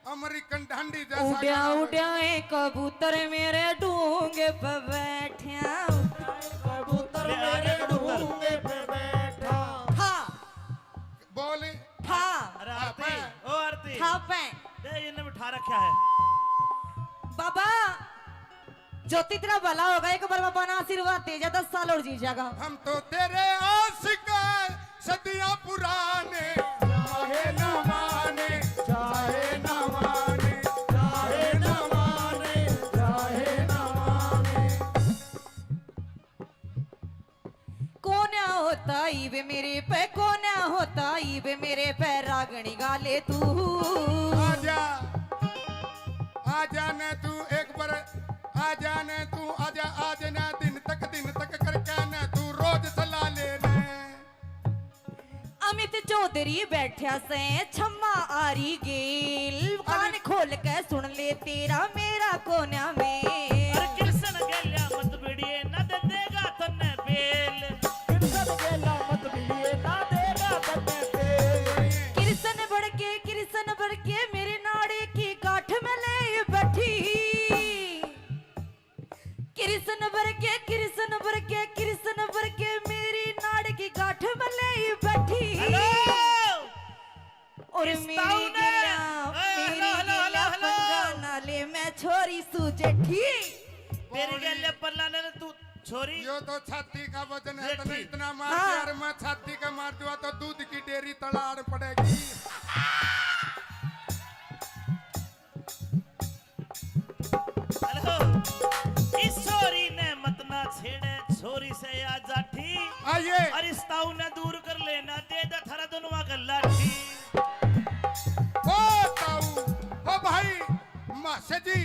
अमेरिकन ढंडी जैसा उड्या गाना बोली। उड्या ये कबूतर मेरे डूंगे पे बैठा। कबूतर मेरे डूंगे पे बैठा। हाँ बोल हाँ अरे आरती, ओ आरती, हाँ पे दे इन्हें बिठा रखा है। बाबा ज्योति तेरा भला होगा, एक बार बाबा ना आशीर्वाद दे जा, 10 साल और जी जाएगा। हम तो तेरे आशिक हैं, सदियां पुराने, चाहे न माने, चाहे न माने, चाहे न माने, चाहे न माने। कौन होता ईवे मेरे पे, कौन होता ईवे मेरे पे, रागणी गाले तू। आजा आजा न तू एक बार, आजा न तू, आजा आज न दिन तक करके न तू रोज चला लेना। अमित चौधरी बैठा से छम्मा आरी गेल, कान खोल के सुन ले तेरा मेरा कोना में। अरे कृष्ण गेल्या मत बिड़िए न दे देगा तन्ने बेल। कृष्ण गेला मत बिलिए ना देगा तन्ने पे। कृष्ण बढ़ के मेरे नाड़े की गांठ में ले बैठी। कृष्ण बढ़ के मेरी नाड़ की गांठ में ले बैठी। हेलो और इस मेरी ताऊ ने- गिला हेलो। पंगा ना ले, मैं छोरी सुजेठी। मेरी गेल्या पल्ला ने तू छोरी। यो तो छाती का वजन है, तो देखी। इतना मार हाँ। दिया, और मैं छाती का मार दूंगा तो दूध की डेयरी तलाड़ पड़ेगी। हेलो, इस छोरी ने मत ना छेड़े, छोरी से आ जाठी। आइए और इस ताऊ ने दूर कर लेना, दे दा थारा दोनों का लाठी। ओ ताऊ, ओ भाई मासे जी,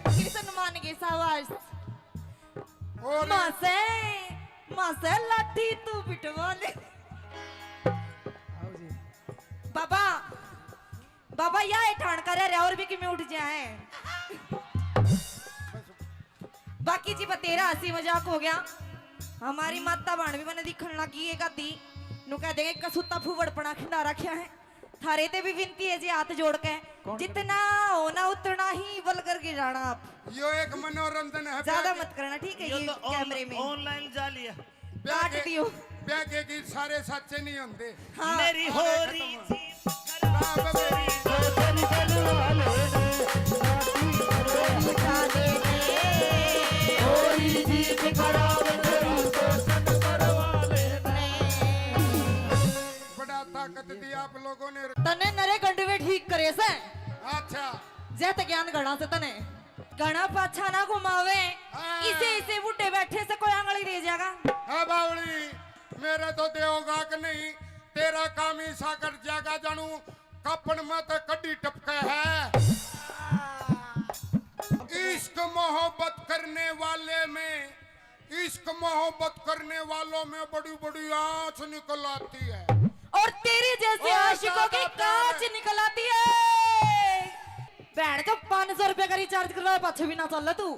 कृष्ण मान के सावास। और मासे लाठी तू बिटवा ले। बाबा या ठाण कर रहे और भी कि मैं उठ जाए। बाकी जी तेरा हंसी मजाक हो गया, हमारी माता बाण भी मैंने दिखन लगी एक आधी नु कह देंगे कसूता फूवड़पना खिंडा रखा है। थारे ते भी विनती है जी हाथ जोड़ के, जितना होना उतना ही बल करके जाना आप, यो एक मनोरंजन है। ज्यादा मत करना ठीक है। यो ये तो कैमरे में ऑनलाइन जा लिया। काट दियो। ब्याह के गीत सारे सच्चे नहीं होते। हाँ मेरी होरी जी राम मेरी चल चल वाले ने उठा दे दे। होरी जीत खराब तेरी शोषण करवाले ने। बड़ा ताकत दी आप लोगों ने। तने नरे गंडवे ठीक करे से अच्छा जैत ज्ञान गणा से तने गणा पाछा ना घुमावे। हाँ। इसे बुड्ढे बैठे से कोई आंगली दे जाएगा। हाँ बावली, मेरे तो देवगा के नहीं, तेरा काम ही साकर जागा जानू, कपन में तो कड्डी टपके है। इश्क मोहब्बत करने वाले में, इश्क मोहब्बत करने वालों में बड़ी बड़ी आंच निकल आती है। और तेरी जैसे और आशिकों की ज्यादा कांच प्यार है। निकल आती है। बहन का 500 रुपए का रिचार्ज करवाया, पाछे भी ना चल तू।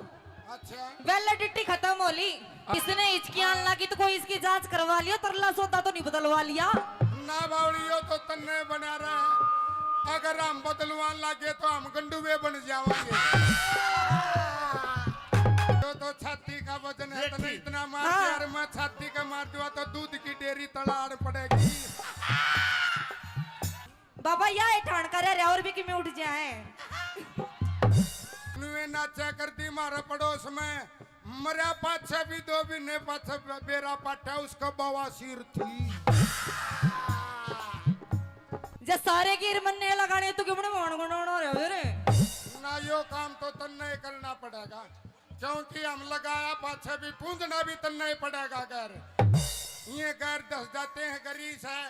अच्छा वैलिडिटी खत्म होली। इसने हिचकियां लगी तो कोई इसकी जांच करवा लिया, तरला सौदा तो नहीं बदलवा लिया। ना बावली, यो तो तन्ने बना रहा है। अगर हम बदलवान लगे तो हम गंडुए बन जाएंगे। तो छाती का वजन है, तो इतना मार हाँ। दिया, और मैं छाती का मार दूंगा तो दूध की डेयरी तलाड़ पड़ेगी। बाबा या ठाण कर रहे और भी कि मैं उठ जाए। नुए नाचा करती मारा पड़ोस में मरा पाछा भी 2 महीने पाछा बेरा पाटा उसका बवासीर थी। जे सारे गिर मन्ने लगाने तो क्यों मान गुना रहे रे ना यो काम तो तन्ने करना पड़ेगा क्योंकि हम लगाया पाछा भी पूंजना भी तन्ने पड़ेगा। घर ये घर दस जाते हैं गरीस है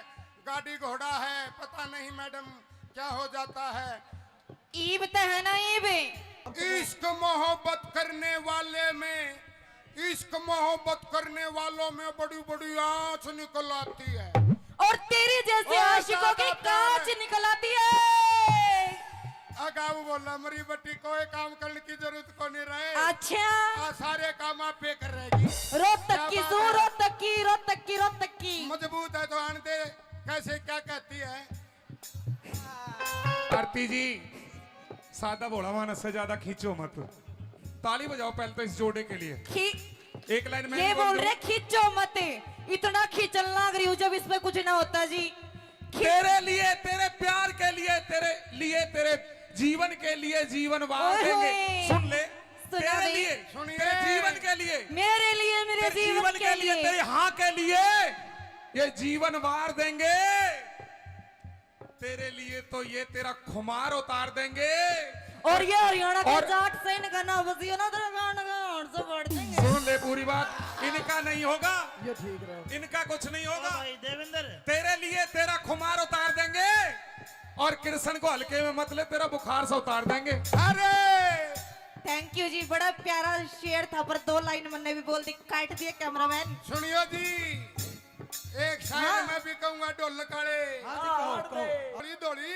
गाड़ी घोड़ा है पता नहीं मैडम क्या हो जाता है। ईब तो है ना ईब इश्क मोहब्बत करने वाले में इश्क मोहब्बत करने वालों में बड़ी बड़ी आंच निकल आती है और तेरी जैसे और आशिकों की ज्यादा कांच निकल आती है। अगाऊ बोला मरी बट्टी कोई काम करने की जरूरत को नहीं रहे। अच्छा सारे काम आप पे कर रहेगी। रोहतक की क्या सू बात है? रोहतक की रोहतक की रोहतक की मजबूत है तो आन दे कैसे क्या कहती है। आरती जी सादा भोला मानस से ज्यादा खींचो मत। ताली बजाओ पहले तो इस जोड़े के लिए। एक लाइन में ये बोल रहे खींचो मत इतना खींचन लग रही हूँ जब इसमें कुछ ना होता जी। तेरे लिए तेरे प्यार के लिए तेरे जीवन के लिए जीवन वार ओए देंगे। होए। सुन ले सुना तेरे दे। लिए सुनिए। तेरे जीवन के लिए मेरे तेरे जीवन के लिए तेरे हाँ के लिए ये जीवन वार देंगे। तेरे लिए तो ये तेरा खुमार उतार देंगे। और ये हरियाणा के और- जाट से इनका ना बसियो ना तेरा गाना का और से बढ़ देंगे। सुन ले पूरी बात इनका नहीं होगा ये ठीक रहे। इनका कुछ नहीं होगा। भाई देवेंद्र तेरे लिए तेरा खुमार उतार देंगे और कृष्ण को हल्के में मत ले तेरा बुखार से उतार देंगे। अरे थैंक यू जी बड़ा प्यारा शेर था पर 2 लाइन मैंने भी बोल दी काट दिया कैमरामैन। सुनियो जी एक शायर हाँ। मैं भी कहूंगा ढोल काले कहो। धोली धोली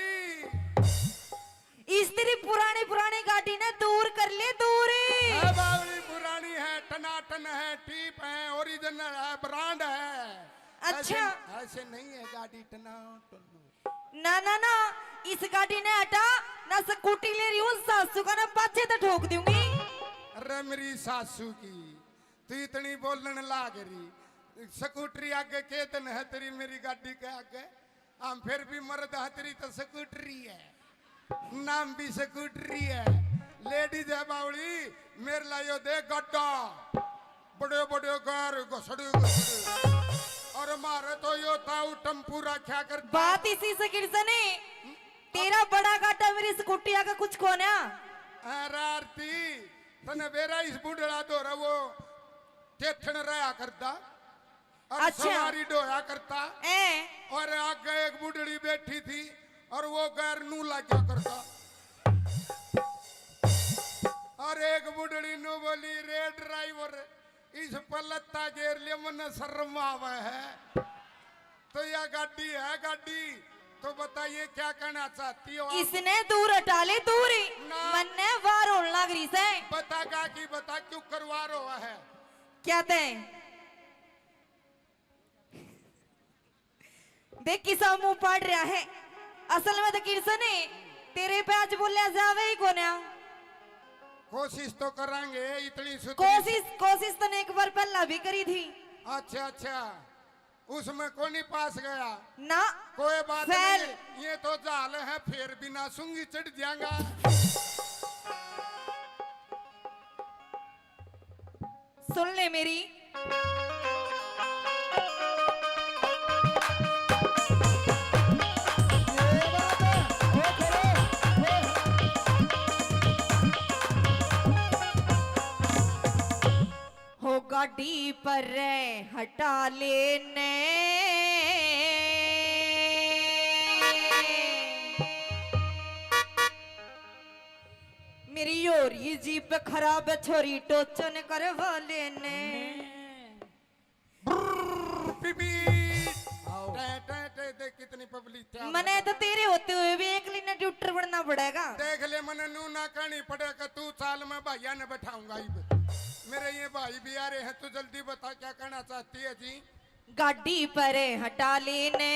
इस तेरी पुरानी गाड़ी ने दूर कर ले दूरी। है बावली पुरानी है टनाटन है टीप है ओरिजिनल है ब्रांड है। अच्छा। ऐसे नहीं है गाड़ी टनाटन। ना ना ना इस गाड़ी ने हटा ना स्कूटी ले रही हूँ सासू का ना पाछे तो ठोक दूंगी। अरे मेरी सासू की तू इतनी बोलने लाग रही स्कूटरी आगे के दिन है तेरी मेरी गाड़ी के आगे हम फिर भी मर्द है तेरी तो स्कूटरी है नाम भी स्कूटरी है। लेडीज है बावली मेरे लायो दे गड्ढा बड़े बड़े घर घसड़े और मारे तो यो ताऊ टम्पू रखा कर। बात इसी से गिरसने तेरा बड़ा गाटा मेरी स्कूटी आगे कुछ कोना। अरे आरती तने बेरा इस बुढ़ड़ा दो रहा वो टेथन रहा करता और अच्छा। सवारी डोया करता ए और आगे एक बुढ़ड़ी बैठी थी और वो गैर नू लगा करता और एक बुढ़ड़ी नू बोली रे ड्राइवर इस पलत्ता गेर ले मन शर्म आवे है तो यह गाड़ी है गाड़ी तो बताइए क्या कहना चाहती हो आप? इसने दूर हटा ले दूरी ना। मन्ने वार होने लग रही से बता गा की बता क्यों करवा रहा है। क्या ते देख किसा मुंह पाड़ रहा है असल में तो किरसने तेरे पे आज बोलिया जावे ही कोना। कोशिश तो करांगे इतनी कोशिश तो ने एक बार पहला भी करी थी। अच्छा अच्छा उसमें कौन ही पास गया ना कोई बात फैल। नहीं ये तो जाल है फिर बिना सूंगी चढ़ जाएगा। सुन ले मेरी हो गाड़ी पर हटा लेने मेरी योरी जीप खराब है छोरी टोचन करवा लेने। पीपी देख कितनी पब्लिक क्या मने तो तेरे होते हुए भी एक लीना ट्यूटर बनना पड़ेगा। देख ले मने नू ना कहनी पड़ेगा तू साल में भैया ने बैठाऊंगा मेरे ये भाई भी आ रहे हैं तू जल्दी बता क्या कहना चाहती है जी। गाड़ी पर हटा लेने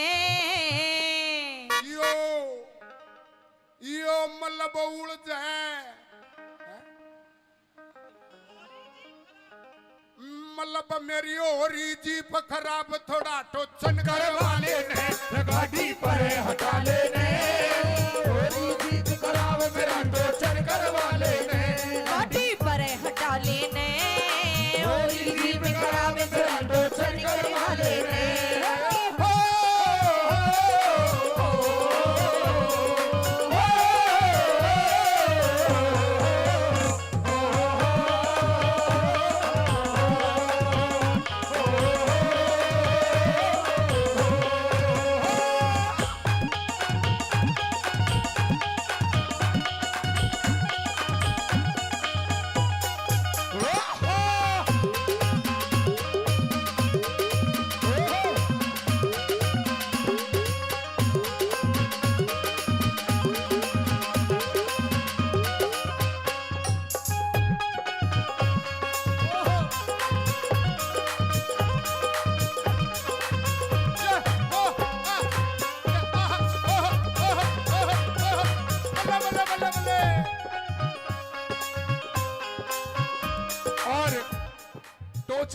यो मतलब उड़ जाए मतलब मेरी होरी जीप खराब थोड़ा टोचन करवा लेने गाड़ी पर हटा लेने। होरी जीत खराब मेरा टोचन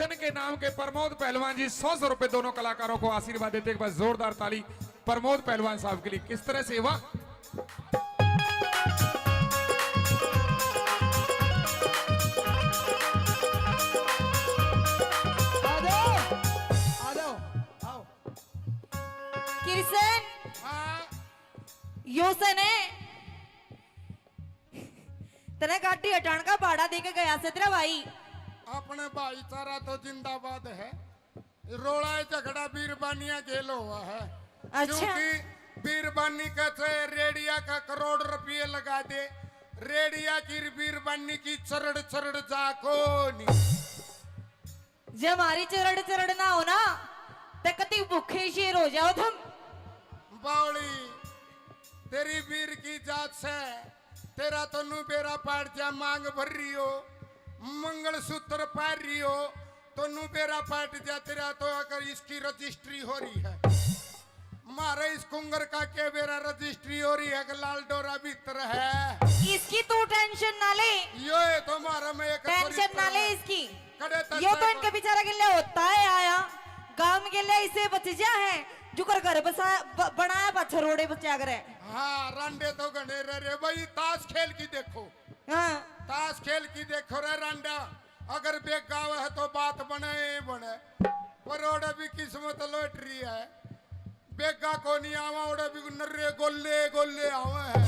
टोचन के नाम के प्रमोद पहलवान जी 100 रुपए दोनों कलाकारों को आशीर्वाद देते हैं। एक बार जोरदार ताली प्रमोद पहलवान साहब के लिए। किस तरह से वाह किरसन हाँ, यो सने तेरे गाड़ी हटाने का भाड़ा देके गया से तेरा भाई। अपने भाईचारा तो जिंदाबाद है। रोड़ा झगड़ा बीरबानिया गेल हुआ है। अच्छा। क्योंकि बीरबानी कहते रेडिया का करोड़ रुपये लगा दे, रेडिया की बीरबानी की चरड़ चरड़ जाको नहीं। जब हमारी चरड़ चरड़ ना हो ना तो कति भूखे शेर हो जाओ तुम। बावली तेरी वीर की जात से तेरा तो नू बेरा पाट जा मांग भर रही हो, मंगल सूत्र पार रही हो तो नू बेरा पाट जा तेरा तो अगर इसकी रजिस्ट्री हो रही है। मारे इस कुंगर का के बेरा रजिस्ट्री हो रही है कि लाल डोरा भीतर है। इसकी तू टेंशन ना ले, ये तो मारा में एक टेंशन ना ले इसकी। कड़े तक यो तो इनके बेचारा के लिए होता है आया गांव के लिए इसे बच जा है जो कर घर बसा बनाया बच्चा रोडे बच्चा करे। हाँ रांडे तो गणे रे भाई ताश खेल की देखो। हाँ ताश खेल की देखो रे रांडा, अगर बेग गाव है तो बात बने बने, पर ओडे भी किस्मत लौटरी है। बेगा को नहीं आवा ओडे भी नर्रे गोले गोले आवे है।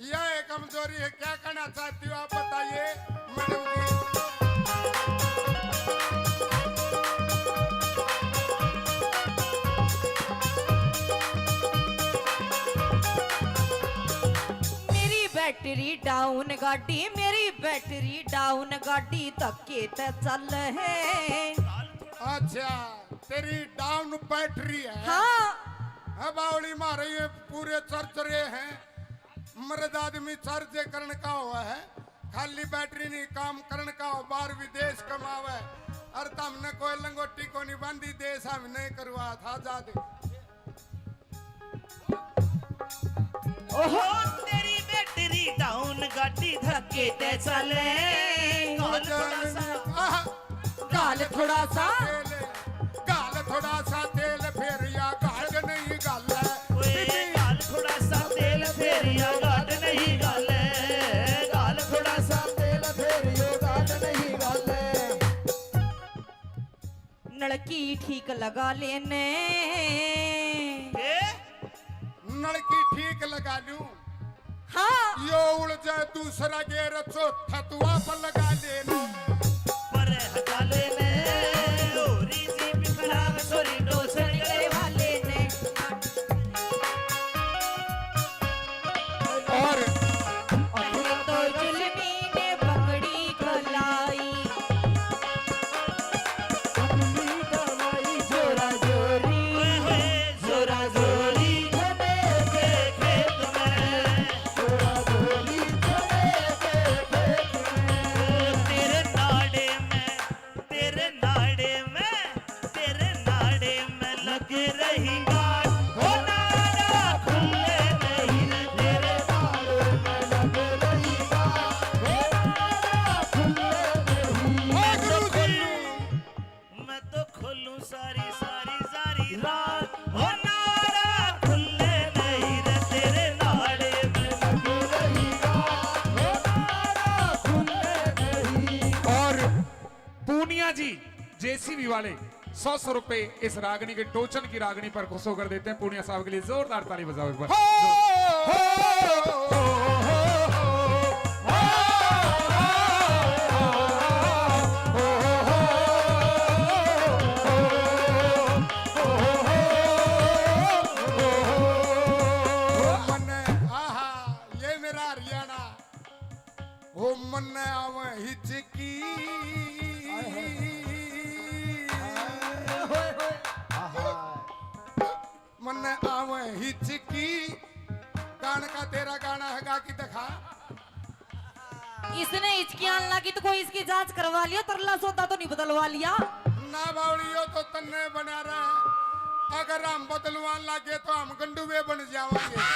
यह कमजोरी है, क्या करना चाहती हो आप बताइए मैडम जी। बैटरी डाउन गाड़ी मेरी बैटरी डाउन गाड़ी धक्के ते चल है। अच्छा तेरी डाउन बैटरी है। हाँ है बावली मारे ये पूरे चर्चरे हैं। मर्द आदमी चार्ज करने का हुआ है, खाली बैटरी नहीं काम करने का हो, बाहर विदेश कमावे। और हमने कोई लंगोटी को नहीं बांधी देश हम नहीं करवा था जादे। ओहो तेरी बैटरी डाउन गाड़ी धक्के ते चले। गाल थोड़ा सा गाल थोड़ा सा गाल थोड़ा सा तेल फेर या गाल नहीं गाल ओए गाल थोड़ा सा तेल फेर या गाल नहीं गाल, गाल थोड़ा सा तेल फेर या गाल नहीं गाल। नलकी ठीक लगा लेने नलकी ठीक लगा लूं। हाँ यो उड़ जाए दूसरा गेर चौथा तू आप लगा लेना। पर हटा लेने ओरी जीप खराब सोरी डोसर तेरे वाले ने और पहले तो जुल्मी ने पकड़ी कलाई, जोरा जोरी जोरा जोरी जी जेसीबी वाले 100 रुपए इस रागनी के टोचन की रागनी पर खुश होकर देते हैं। पूर्णिया साहब के लिए जोरदार ताली बजाओ एक बार। ये मेरा हरियाणा हो मन आवे हिचकी मन आवे हिचकी। गान का तेरा गाना है गा की दिखा। इसने हिचकियां लगी तो कोई इसकी जांच करवा लिया, तरला सोता तो नहीं बदलवा लिया। ना बावड़ियो तो तन्ने बना रहा, अगर हम बदलवान लागे तो हम गंडुए बन जावांगे।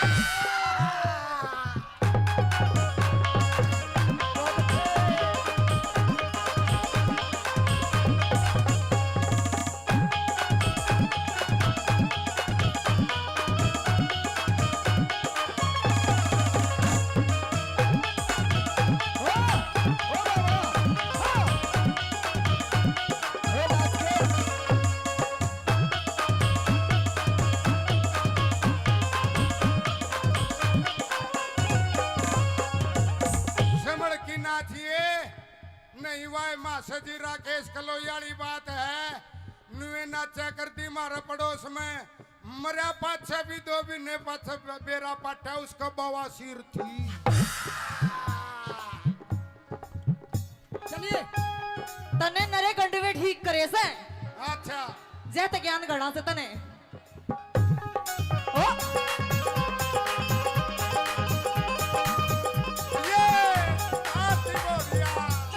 से जी राकेश कलोई वाली बात है नुए नाचा करती मारा पड़ोस में मरा पाछा भी 2 महीने पाछा बेरा पाटा उसका बवासीर थी। चलिए तने नरे गंडवे ठीक करे से अच्छा जैत ज्ञान गणा से तने ओ ये आती बोलिया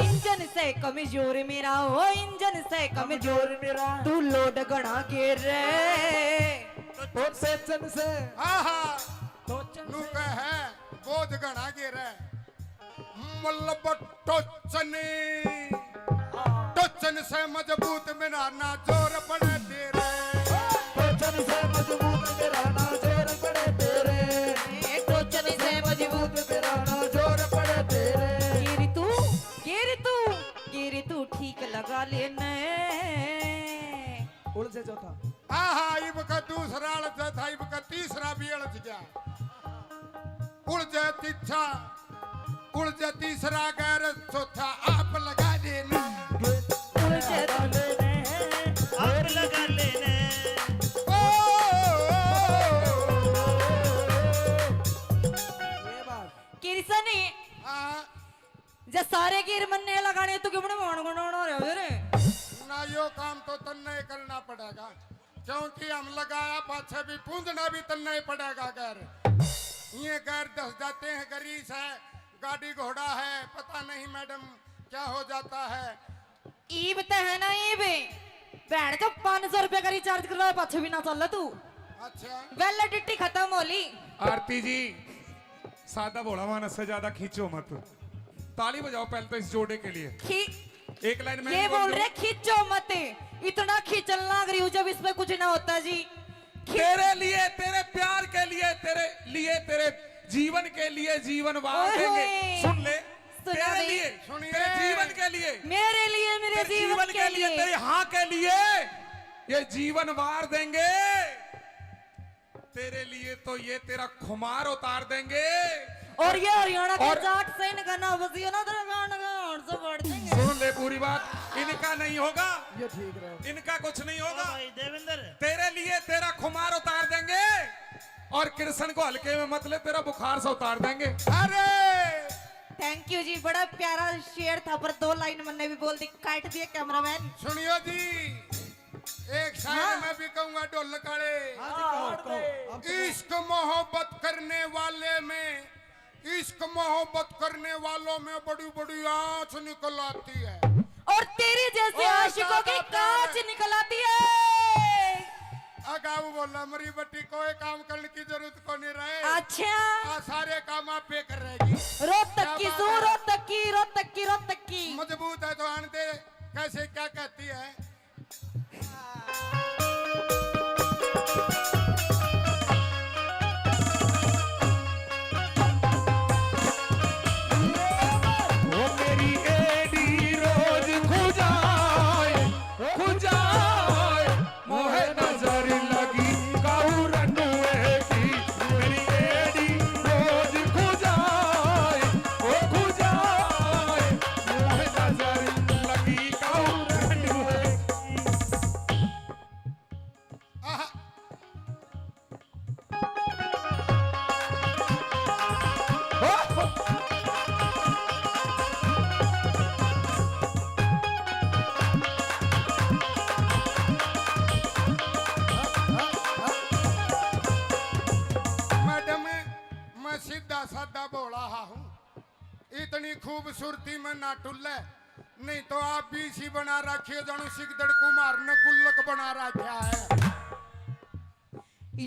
इंजन से कमजोर मेरा ओ इंजन से कमजोर मेरा तू लोड गणा के रे तो सेचन से आहा टोचन नु से कहे बोझ गणा गिरे मल्लब टोचनी टोचन से मजबूत मेरा ना जोर पड़े तेरे टोचन से मजबूत मेरा ना जोर पड़े तेरे एक टोचनी से मजबूत मेरा ना जोर पड़े तेरे गिरी तू ठीक लगा लेने उड़ से चौथा आहा इब का दूसरा अड़च था इब का तीसरा भी अड़च गया उड़ जाए तीछा उड़ जाए तीसरा गैर चौथा आप लगा देना उलझे आप लगा लेने ओ, ये बात किरसनी हाँ, जे सारे गिर मन्ने लगाने तो क्यों मान गुण रहे रे ना यो काम तो तन्ने ही करना पड़ेगा क्योंकि हम लगाया पाछे भी पूंजना भी तन्ने ही पड़ेगा गैर ये गैर दस जाते हैं गरीस है गाड़ी घोड़ा है पता नहीं मैडम क्या हो जाता है ईब ते है ना ईब बैठ तो 500 रुपए का रिचार्ज करवा पाछे भी ना चल तू अच्छा वैलिडिटी खत्म होली आरती जी सादा भोला मानस से ज्यादा खींचो मत। ताली बजाओ पहले तो इस जोड़े के लिए। खी एक लाइन में ये बोल रहे खींचो मत इतना खींचल लग रही हूँ जब इसमें कुछ ना होता जी तेरे लिए तेरे प्यार के लिए तेरे जीवन के लिए जीवन वार ओए देंगे। होए। सुन ले सुना तेरे नहीं। लिए सुनिए। तेरे जीवन के लिए मेरे तेरे जीवन के लिए तेरे हाँ के लिए ये जीवन वार देंगे। तेरे लिए तो ये तेरा खुमार उतार देंगे। और ये हरियाणा के और- जाट से इनका ना बसियो ना तेरे गान का और से बढ़ देंगे सुन ले पूरी बात इनका नहीं होगा ये ठीक रहे इनका कुछ नहीं होगा। भाई देवेंद्र तेरे लिए तेरा खुमार उतार देंगे और कृष्ण को हल्के में मत ले तेरा बुखार से उतार देंगे। अरे थैंक यू जी बड़ा प्यारा शेर था पर 2 लाइन मैंने भी बोल दी काट दिया कैमरामैन सुनियो जी एक शायर हाँ। मैं भी कहूंगा ढोल काले हाँ जी कहो हम तो इश्क मोहब्बत करने वाले में इश्क मोहब्बत करने वालों में बड़ी बड़ी आंच निकल आती है और तेरी जैसे और आशिकों की ज्यादा कांच प्यार है। निकल आती है अगाऊ बोला मरी बट्टी कोई काम करने की जरूरत को नहीं रहे अच्छा आ, सारे काम आप पे कर रहेगी रोहतक की क्या सू बात है? रोहतक की मजबूत है तो आन दे कैसे क्या कहती है वो मेरी एडी रोज खुजाए मोहे नजर लगी काऊ रंडुए की मेरी एडी रोज खुजाए मोहे नजर लगी काऊ रंडुए आहा, मैडम मैं सीधा साधा बोला हूँ इतनी खूबसूरती में ना टुल्ले नहीं तो आप भी इसी बना रखिए जानू सिकदड़ कुमार ने गुल्लक बना रखा है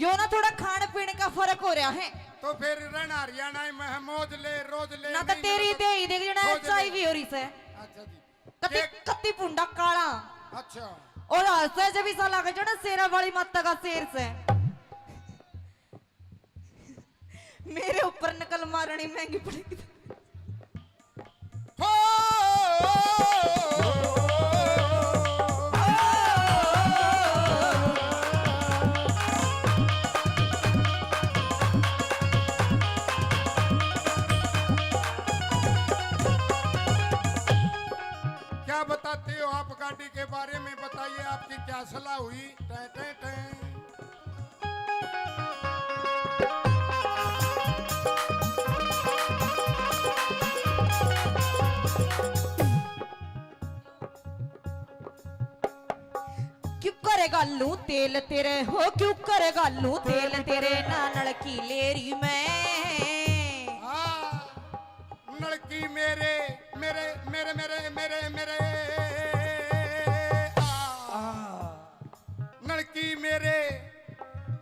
यो ना थोड़ा खाने पीने का फर्क हो रहा है तो फिर रहना हरियाणा में मौज ले रोज ले ना तो महीने तेरी में दे ही देख जना रोज ले। एचआईवी हो रही से अच्छा जी कति एक- कति पुंडा काला अच्छा और हंसे जब इसा लगे जो ना शेरा वाली माता का शेर से मेरे ऊपर नकल मारनी महंगी पड़ेगी हो क्या बताते आप गाड़ी के बारे में बताइए, आपकी क्या सलाह हुई? टै टै टै। क्यों करेगा लू तेल तेरे हो, क्यों करेगा लू तेल तेरे ना नलकी लेरी में। हाँ, लड़की मेरे मेरे मेरे मेरे मेरे मेरे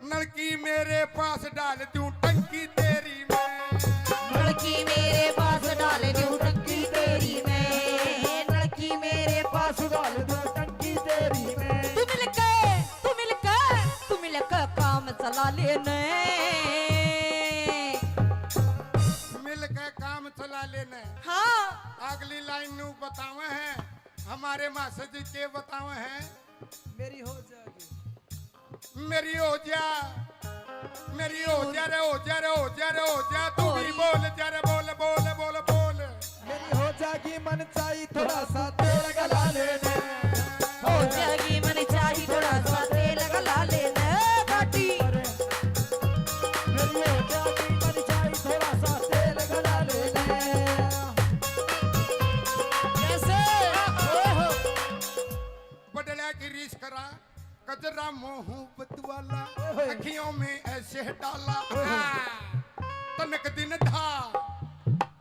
लड़की मेरे पास डाल दूं टंकी तेरी मैं। लड़की मेरे पास डाल दूं टंकी तेरी में, लड़की मेरे पास डाल दो टंकी तेरी में। तू मिल के काम चला लेने। मिल के काम चला लेना। हाँ अगली लाइन नू बतावे हैं, हमारे मास्टर जी के बतावे हैं। मेरी हो जाएगी, मेरी हो जा, मेरी हो जा रे, हो जा रे, हो जा रे, हो जा। तू भी बोल जा रे, बोल बोल बोल बोल। मेरी हो जाएगी मन चाहिए थोड़ा सा तेल गला लेने। हो जाएगी मन चाहिए थोड़ा सा तेल गला लेने गाड़ी। मेरी हो जाएगी मन चाहिए थोड़ा सा तेल गला लेने। कैसे ओहो बदला की रीस करा, कजरा मोहब्बत वाला, अखियों में ऐसे डाला। तनक दिन था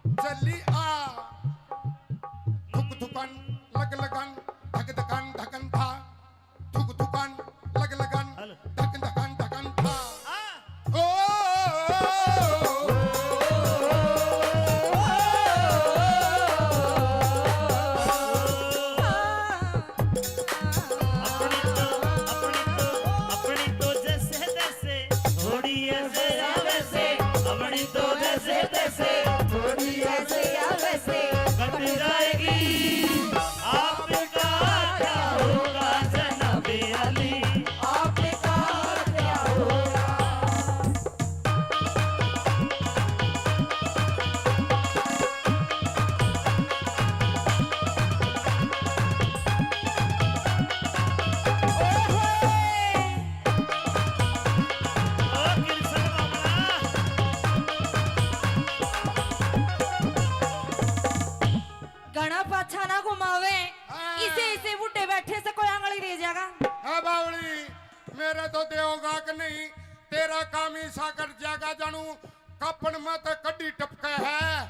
जल्दी आ, धुक धुकन लग लगन धक धकन धकन था, धुक धुकन लग लगन धक धकन धकन था। ओ अपनी तो जैसे तैसे थोड़ी ऐसे या वैसे, अपनी तो जैसे तैसे थोड़ी ऐसे या वैसे कट जाएगी। आपका क्या होगा जनाबे अली, आपने कहा क्या होगा। ओ कृष्ण बाबा। घना पाछा ना घुमावे, इसे बूढ़े बैठे से कोई आंगली दे जाएगा। हाँ बावली, मेरे तो देगा कि नहीं, तेरा काम ही सा कर जागा जानू। कपन मत कड्डी टपके है।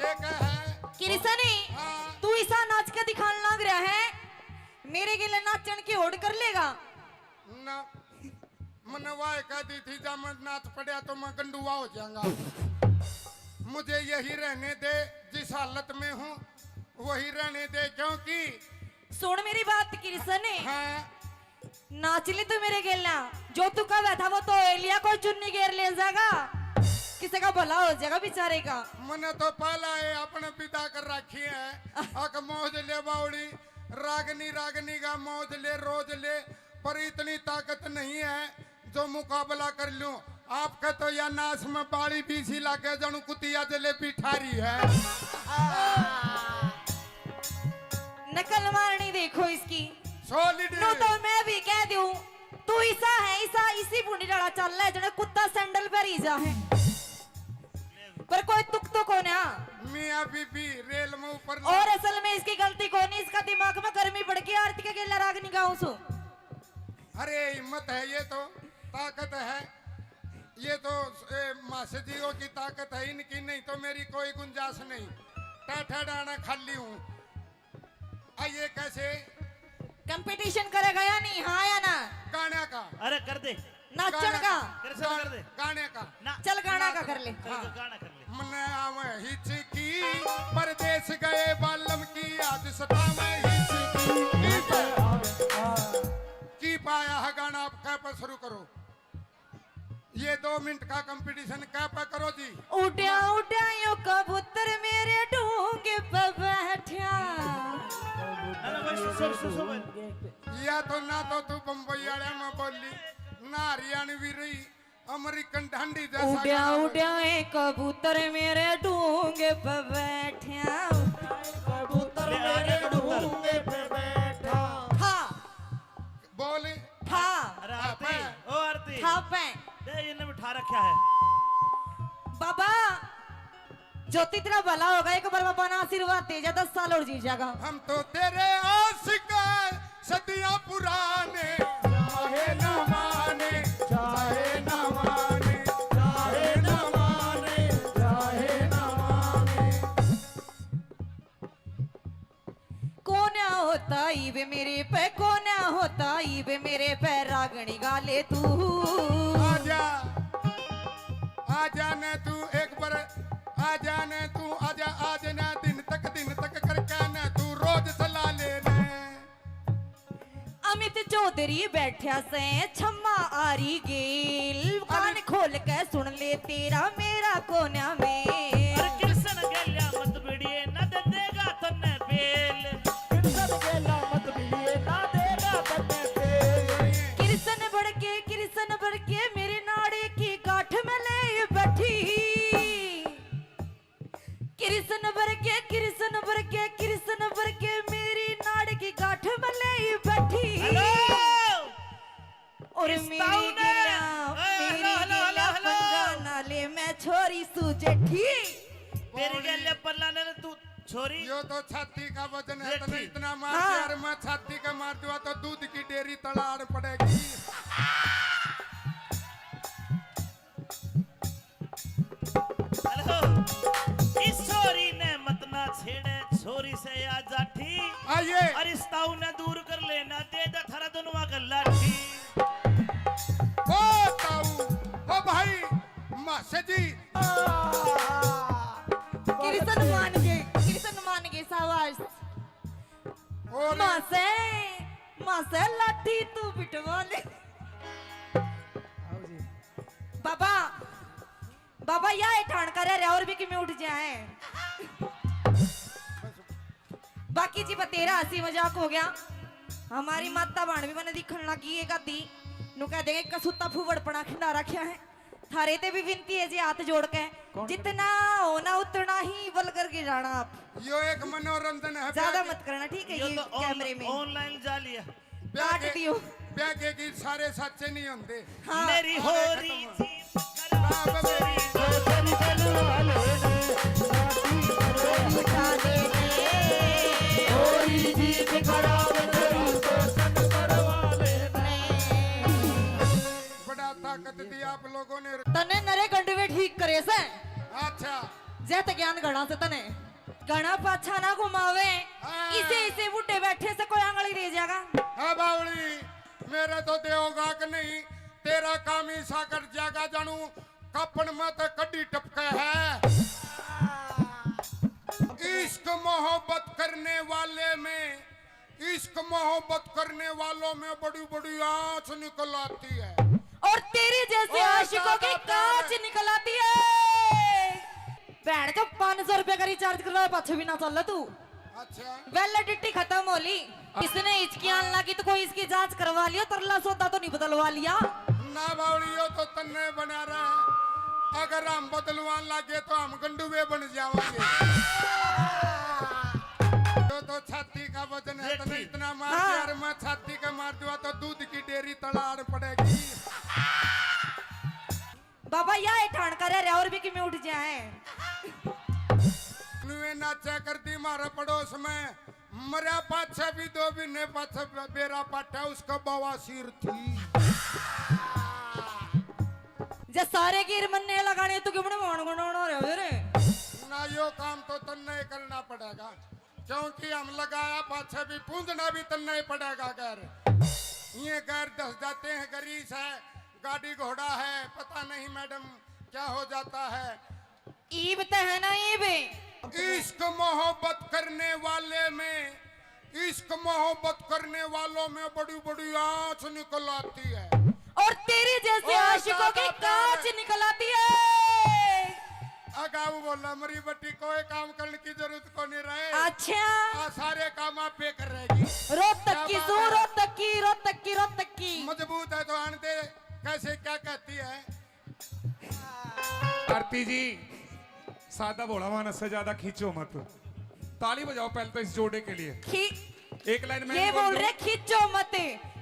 ये क्या है? किरसनी हाँ। तू ऐसा नाच के दिखाने लग रहा है, मेरे के लिए नाचन की होड़ कर लेगा। ना मनवाए कहती थी जब मैं नाच पड़ा तो मैं गंडुआ हो जाऊंगा। मुझे यही रहने दे, जिस हालत में हूँ वही रहने दे, क्योंकि सुन मेरी बात किरसनी, हाँ नाच ली तू मेरे गेलना, जो तू कह बैठा वो तो एलिया को चुन्नी घेर ले जाएगा, किसी का भला हो जाएगा बेचारे का। मैंने तो पहला है अपने पिता कर रखी है। अक मौज ले बावड़ी, रागनी रागनी का मौज ले रोज ले, पर इतनी ताकत नहीं है जो मुकाबला कर लूं। आपका तो या नाश में बाड़ी बीसी लाके जानू कुतिया जलेबी ठारी है। नकल मारनी देखो इसकी। सॉलिड नो तो मैं भी कह दूं, तू ऐसा है, ऐसा इसी बूढ़ी डाला चल रहा है जने कुत्ता सैंडल पर ही जा है, पर कोई तुक तो कौन है। मियां बीबी रेल में ऊपर और असल में इसकी गलती कौन है, इसका दिमाग में गर्मी बढ़ गई, आरती के गेला राग निगाहों सु। अरे हिम्मत है, ये तो ताकत है, ये तो मासे जीओ की ताकत है, इनकी नहीं तो मेरी कोई गुंजाइश नहीं। टाठा डाना खाली हूँ। आइए कैसे कंपटीशन करेगा या नहीं, हाँ या ना? गाने का, अरे कर दे, नाचन का, कृष्ण कर दे गाने का ना, चल गाना का कर ले। गाना कर ले। मन आवे हिचकी, परदेश गए बालम की आज सतावे हिचकी। की पाया है गाना, आप कह पर शुरू करो। ये 2 मिनट का कंपटीशन क्या पे करो जी। उड्या उड्या यो कबूतर मेरे ढूंगे पे बैठा। या तो ना तो तू बम्बई वाले में बोली ना हरियाणवी रही अमेरिकन ढंडी जैसा उड्या गाना बोली। उड्या ये कबूतर मेरे ढूंगे पे बैठा। कबूतर मेरे ढूंगे पे बैठा। था बोली था अरे आरती ओ आरती था पे दे इन्हें बिठा रखा है। बाबा ज्योति तेरा भला होगा, एक बार बाबा ना आशीर्वाद दे जा, 10 साल और जी जाएगा। हम तो तेरे आशिक हैं, सदियां पुराने चाहे न माने चाहे न माने चाहे न माने चाहे न माने। कौन होता ईबे मेरे पे, कौन होता ईबे मेरे पे, रागणी गाले तू। आजा आजा ने तू एक बार आजा ने तू आजा आज ना दिन तक करके ने तू रोज सला लेने। अमित चौधरी बैठा से छम्मा आरी गेल, कान खोल के सुन ले तेरा मेरा कोना में। अरे कृष्ण गेल्या मत बिड़िए न दे देगा तन्ने बेल। कृष्ण गेला मत बिलिए ना देगा तन्ने तेल। कृष्ण बढ़ के मेरे नाड़े की गांठ में ले बैठी। कृष्ण बढ़ के मेरी नाड़ की गांठ में ले बैठी। हेलो और इस मेरी ताऊ ने- गिला हेलो, पंगा नाले में छोरी सुजेठी। तेरी गेल्या पल्लाने ने तू छोरी यो तो छाती का वजन है, ये तो ठीक। इतना मार हाँ। यार मैं छाती का मार दूंगा तो दूध की डेयरी तलाड़ पड़ेगी। हेलो इस छोरी ने मत ना छेड़े, छोरी से आ जाठी। आइए और इस ताऊ ने दूर कर लेना दे दे थारा दोनों का लाठी। ओ ताऊ ओ भाई मासे जी कृष्ण मान के सावास। और माँ से लाठी तू बिटवा ले। बाबा या ठाण कर रहे और भी कि मैं उठ जाए। बाकी जी तेरा हंसी मजाक हो गया। हमारी माता बाण भी मैंने दिखन लगी एक आधी नु कह देंगे कसुता फुवड़पना खिंडा रखा है। थारे ते भी विनती है जी हाथ जोड़ के, जितना होना उतना ही बल करके जाना आप। यो एक मनोरंजन है। ज्यादा मत करना ठीक है, ये ये तो कैमरे में ऑनलाइन जा लिया। काट दियो। ब्याह के गीत सारे सच्चे नहीं होते। हाँ। मेरी हो रही थी बाप मेरी तेरी गल वाले ने साथी उठा दे कोई जीत करावे तेरी तो सन करवाले ने। बड़ा ताकत दी आप लोगों ने। तने नरे गंडवे ठीक करे से अच्छा जैत ज्ञान गणा से तने गणा पाछा ना घुमावे। हाँ। इसे बूटे बैठे से कोई आंगली दे जाएगा। हाँ बावली मेरे तो देवगा कि नहीं तेरा काम ही साकर जागा जानू कपन मत कड्डी टपके है। इश्क मोहब्बत करने वाले में इश्क मोहब्बत करने वालों में बड़ी बड़ी आंच निकल आती है। और तेरी जैसे और आशिकों की ज्यादा कांच है। निकल आती है। बैठ तो 500 रुपए का रिचार्ज करवा पाछे भी ना चल तू। अच्छा वैलिडिटी खत्म होली। इसने हिचकियां लगी तो कोई इसकी जांच करवा लिया, तरला सौदा तो नहीं बदलवा लिया। ना बावलियो तो तन्ने बना रहा है। अगर हम बदलवान लगे तो हम गंडुए बन जाएंगे। तो छाती का वजन है, तो इतना मार हाँ। यार मैं छाती का मार दूंगा तो दूध की डेयरी तलाड़ पड़ेगी। बाबा या ठाण कर रहे और भी कि मैं उठ जाए। नुए नाचा करती मारा पड़ोस में मरा पाछा भी 2 महीने पाछा बेरा पाटा उसका बवासीर थी। जे सारे गिर मन्ने लगाने तो क्यों मान गुण रहे रे। ना यो काम तो तन्ने ही करना पड़ेगा क्योंकि हम लगाया पाछा भी पूंजना भी तन्ने ही पड़ेगा। घर ये घर दस जाते हैं गरीस है गाड़ी घोड़ा है पता नहीं मैडम क्या हो जाता है। ईब तो है ना ईब। इश्क मोहब्बत करने वाले में इश्क मोहब्बत करने वालों में बड़ी बड़ी आंच निकल आती है। और तेरे जैसे ओ, आशिकों की दादा, कांच दादा। निकल आती है। अगाऊ बोला मरी बट्टी कोई काम करने की जरूरत को नहीं रहे। अच्छा सारे काम आप पे कर रहेगी। रोहतक की क्या जू, बात है? रोहतक की, रोहतक की, रोहतक की। मजबूत है तो आन दे। कैसे क्या कहती है? आरती जी सादा भोला मानस से ज्यादा खींचो मत। ताली बजाओ पहले तो इस जोड़े के लिए। एक लाइन में ये बोल रहे खींचो मत,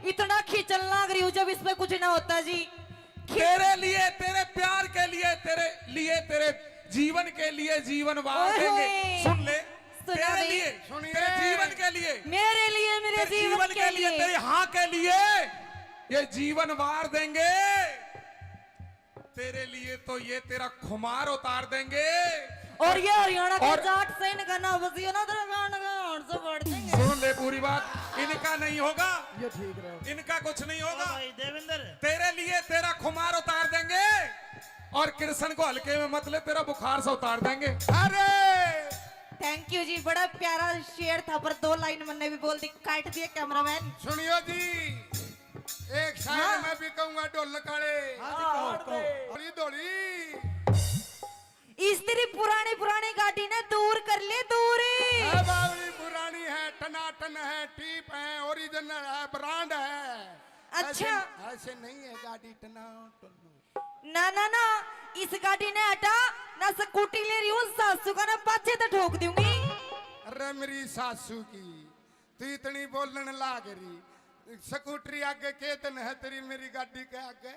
इतना खींचल लग रही हूँ जब इसमें कुछ ना होता जी। तेरे लिए, तेरे प्यार के लिए, तेरे जीवन के लिए जीवन वार ओए देंगे। होए। सुन ले, सुना तेरे दे। लिए, सुनिए। तेरे जीवन के लिए, मेरे लिए, मेरे तेरे जीवन के लिए। तेरे हाँ के लिए ये जीवन वार देंगे। तेरे लिए तो ये तेरा खुमार उतार देंगे। और ये हरियाणा के और- जाट से इनका ना बसियो ना तेरा गान का और से बढ़ देंगे। सुन ले पूरी बात, इनका नहीं होगा, ये ठीक रहे। इनका कुछ नहीं होगा। भाई देवेंद्र तेरे लिए तेरा खुमार उतार देंगे और कृष्ण को हल्के में मत ले, तेरा बुखार से उतार देंगे। अरे थैंक यू जी, बड़ा प्यारा शेर था पर 2 लाइन मैंने भी बोल दी, काट दिए कैमरामैन। सुनियो जी, एक शायर हाँ। मैं भी कहूंगा ढोल काले। हाँ जी, कहो। धोली धोली स्त्री पुरानी पुरानी गाड़ी ने दूर कर ले, दूर। है बावली पुरानी है, टनाटन है, टीप है, ओरिजिनल है, ब्रांड है। अच्छा। ऐसे नहीं है गाड़ी टनाटन। ना ना ना, इस गाड़ी ने हटा ना, स्कूटी ले रही हूँ, सासू का ना पाछे तो ठोक दूंगी। अरे मेरी सासू की तू इतनी बोलने लाग रही। स्कूटरी आगे केतन है तेरी, मेरी गाड़ी के आगे।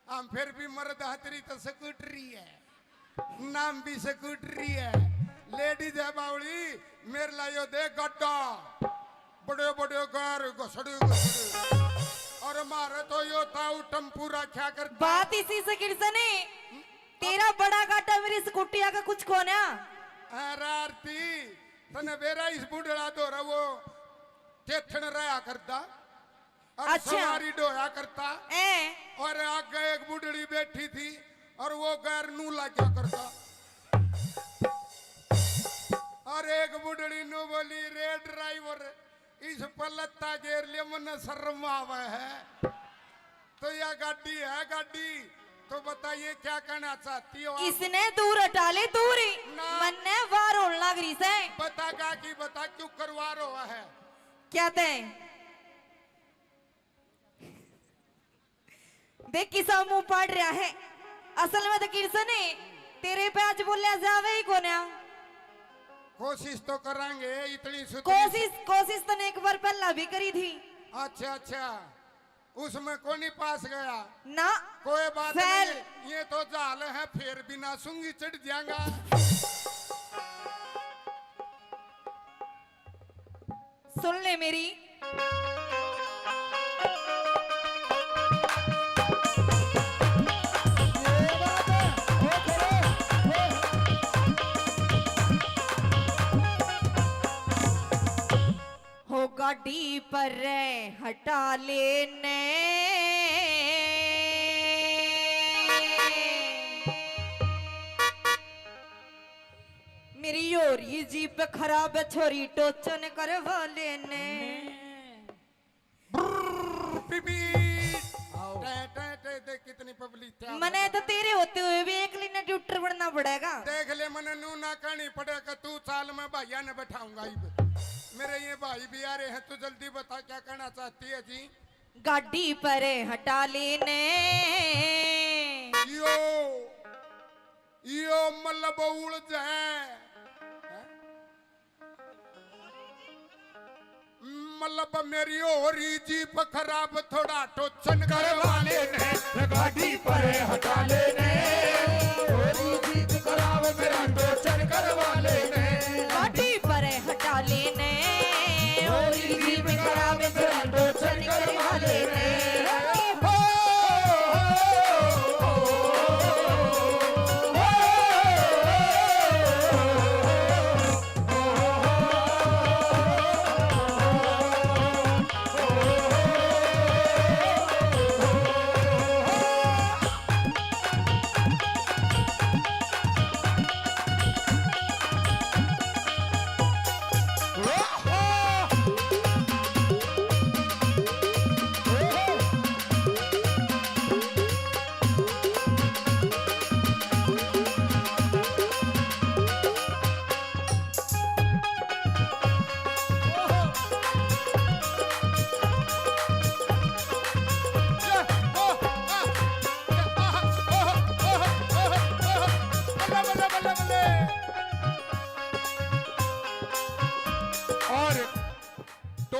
हम फिर भी मर्द है तेरी तो स्कूटरी है, नाम भी स्कूटरी है। लेडीज है बावली, मेरे लायो दे गड्ढा, बड़े बड़े कार घसड़े घसड़े। और हमारे तो यो ताऊ टम्पू रखा कर। बात इसी से किरसने, तेरा बड़ा गाटा मेरी स्कूटी आका कुछ कोना। अरे आरती तने बेरा इस बुढ़ड़ा दो रहा वो ठेठन रहा करता और अच्छा। सवारी डोया करता। ए और आगे एक बुढ़ड़ी बैठी थी और वो गैर नू लगा करता। और एक बुढ़ड़ी नू बोली, रे ड्राइवर इस पर लत्ता घेर लिया, मन शर्म आवे है। तो यह गाड़ी है गाड़ी, तो बताइए क्या कहना चाहती हो आप? इसने दूर हटा ले, दूर। ना। मन ने वार होने लग रही से। बता का की बता क्यों करवा रहा है? क्या ते देख किसा मुंह पाड़ रहा है। असल में तो किरसने तेरे पे आज बोलिया जावे ही कोना। कोशिश तो करेंगे, इतनी सुतरी। कोशिश तो ने एक बार पहला भी करी थी। अच्छा अच्छा, उसमें कौन नहीं पास गया? ना कोई बात फैल। नहीं, ये तो जाल है, फिर भी ना सूंगी चढ़ जाएगा। सुन ले मेरी, ये बात है। हो करो, हो गाड़ी पर हटा लेने। मेरी योरी जीप खराब है, छोरी टोचन करवा लेने। बीबी आओ। देख कितनी पब्लिक थी। मने तो तेरे होते हुए भी एक लिना ट्यूटर बनना पड़ेगा। देख ले, मने नू ना कहनी पड़ेगा। तू साल में भैया ने बैठाऊंगा। मेरे ये भाई भी आ रहे हैं, तू जल्दी बता क्या कहना चाहती है जी? गाड़ी पर हटा लेने। यो मतलब उड़ जाए, मतलब मेरी होरी जीप खराब, थोड़ा टोचन करवा लेने। गाड़ी पर हटा लेने, थोड़ी जीत खराब मेरा टोचन करवा लेने। गाड़ी पर हटा लेने, होली जीप खराब मेरा टोचन करवा लेने।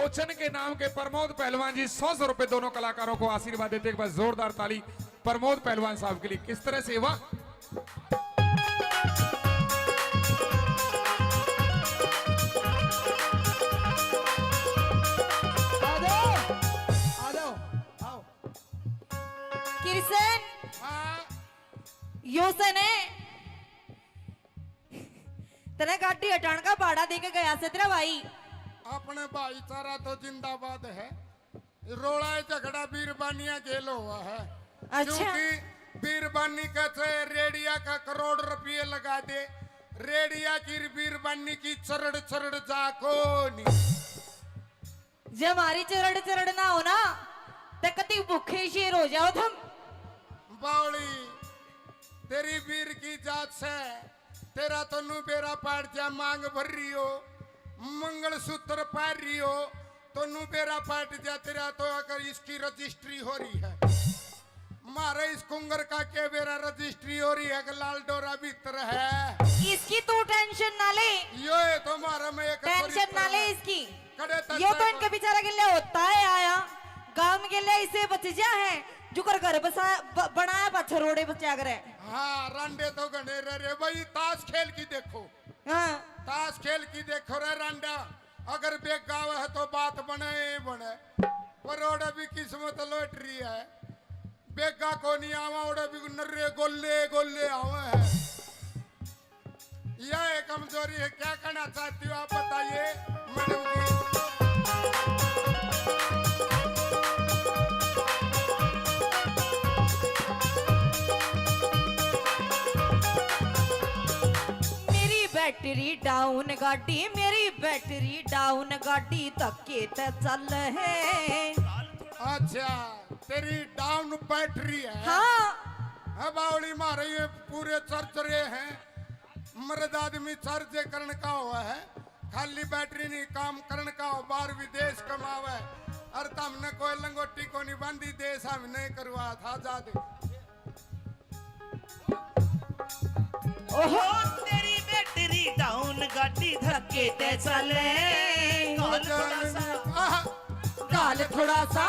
टोचन के नाम के प्रमोद पहलवान जी 100 रुपए दोनों कलाकारों को आशीर्वाद देते हैं। एक बार जोरदार ताली प्रमोद पहलवान साहब के लिए। किस तरह से वाह, आ जाओ आओ। किरसन हाँ यो सने तने गाड़ी हटाने का भाड़ा देके गया से तेरा भाई। अपने भाईचारा तो जिंदाबाद है। रोड़ा झगड़ा बीरबानिया खेल हुआ है। अच्छा। क्योंकि बीरबानी कहते रेडिया का करोड़ रुपये लगा दे, रेडिया की बीरबानी की चरड़ चरड़ जाको नहीं। जब हमारी चरड़ चरड़ ना हो ना तो कति भूखे शेर हो जाओ तुम। बावली तेरी वीर की जात से तेरा तो नु बेरा पाट जा मांग भर रही हो, मंगल सूत्र पार रही हो तो नु बेरा पाट जा तेरा तो अगर इसकी रजिस्ट्री हो रही है। मारे इस कुंगर का के बेरा रजिस्ट्री हो रही है कि लाल डोरा भीतर है। इसकी तू टेंशन ना ले, यो ये तो मारा में एक टेंशन ना ले इसकी। कड़े तक यो तो इनके बेचारा के लिए होता है आया गांव के लिए इसे बच जा है जो कर घर बसा बनाया पत्थर रोड़े बचा करे। हाँ रांडे तो गणे रे भाई, ताश खेल की देखो। हाँ ताश खेल की देखो रे रांडा, अगर बेग गाव है तो बात बने बने, पर ओडे भी किस्मत लौट रही है। बेगा को नहीं आवा, ओडे भी नर्रे गोले गोले आवे है। यह कमजोरी है, क्या करना चाहती हो आप बताइए मैडम जी। बैटरी डाउन गाड़ी, मेरी बैटरी डाउन गाड़ी धक्के ते चल है। अच्छा तेरी डाउन बैटरी है। हाँ है बावली मारे ये पूरे चर्च रहे हैं। मर्द आदमी चर्च करने का हुआ है, खाली बैटरी नहीं काम करने का हो, बाहर विदेश कमावे। और हमने कोई लंगोटी को नहीं बांधी देश हमने करवा था जादे। ओहो तेरी बैटरी डाउन गाड़ी धक्के ते चले। गाल थोड़ा सा गाल थोड़ा सा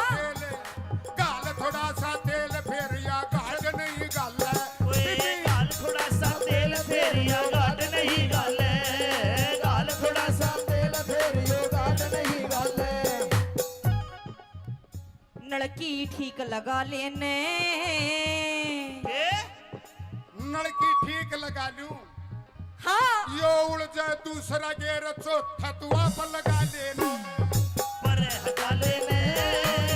गाल थोड़ा सा तेल फेर या गाल नहीं गाल है। ओए गाल थोड़ा सा तेल फेरिया गाल नहीं गाल है। गाल थोड़ा सा तेल फेरियो गाल नहीं गाले। नलकी ठीक लगा लेने। नलकी ठीक लगा लूं। हाँ यो उड़ जाए दूसरा गेर चौथा तू आप लगा लेना। पर हटा लेने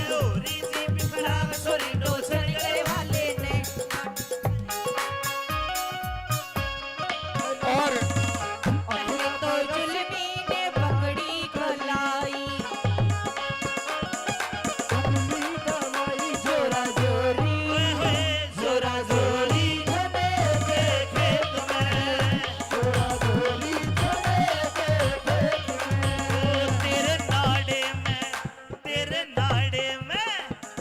लोरी जी बिखरा सोरी डोसर करे वाले ने। और पहले तो जुल्मी ने पकड़ी कलाई, जोरा जोरी जोरा जोरी के खेत में। जोरा जोरी तेरे नाड़े में तेरे नाड़े में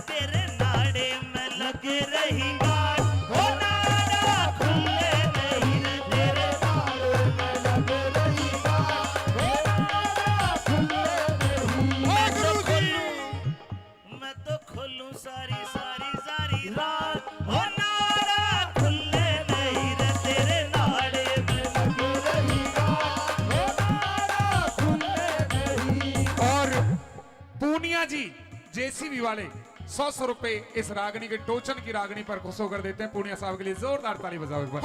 तेरे नाड़े में लग रही गाड़। हो नाड़ा खुले नहीं रे तेरे नाड़े में लग रही बात। नाड़ा खुले नहीं। मैं तो खोलूं सारी सारी सारी रात। हो नाड़ा खुले नहीं रे तेरे नाड़े में लग रही गाड़। नाड़ा खुले नहीं। और पूनिया जी जेसीबी वाले 100 रुपए इस रागनी के टोचन की रागनी पर खुश होकर देते हैं। पूनिया साहब के लिए जोरदार ताली बजाओ एक बार।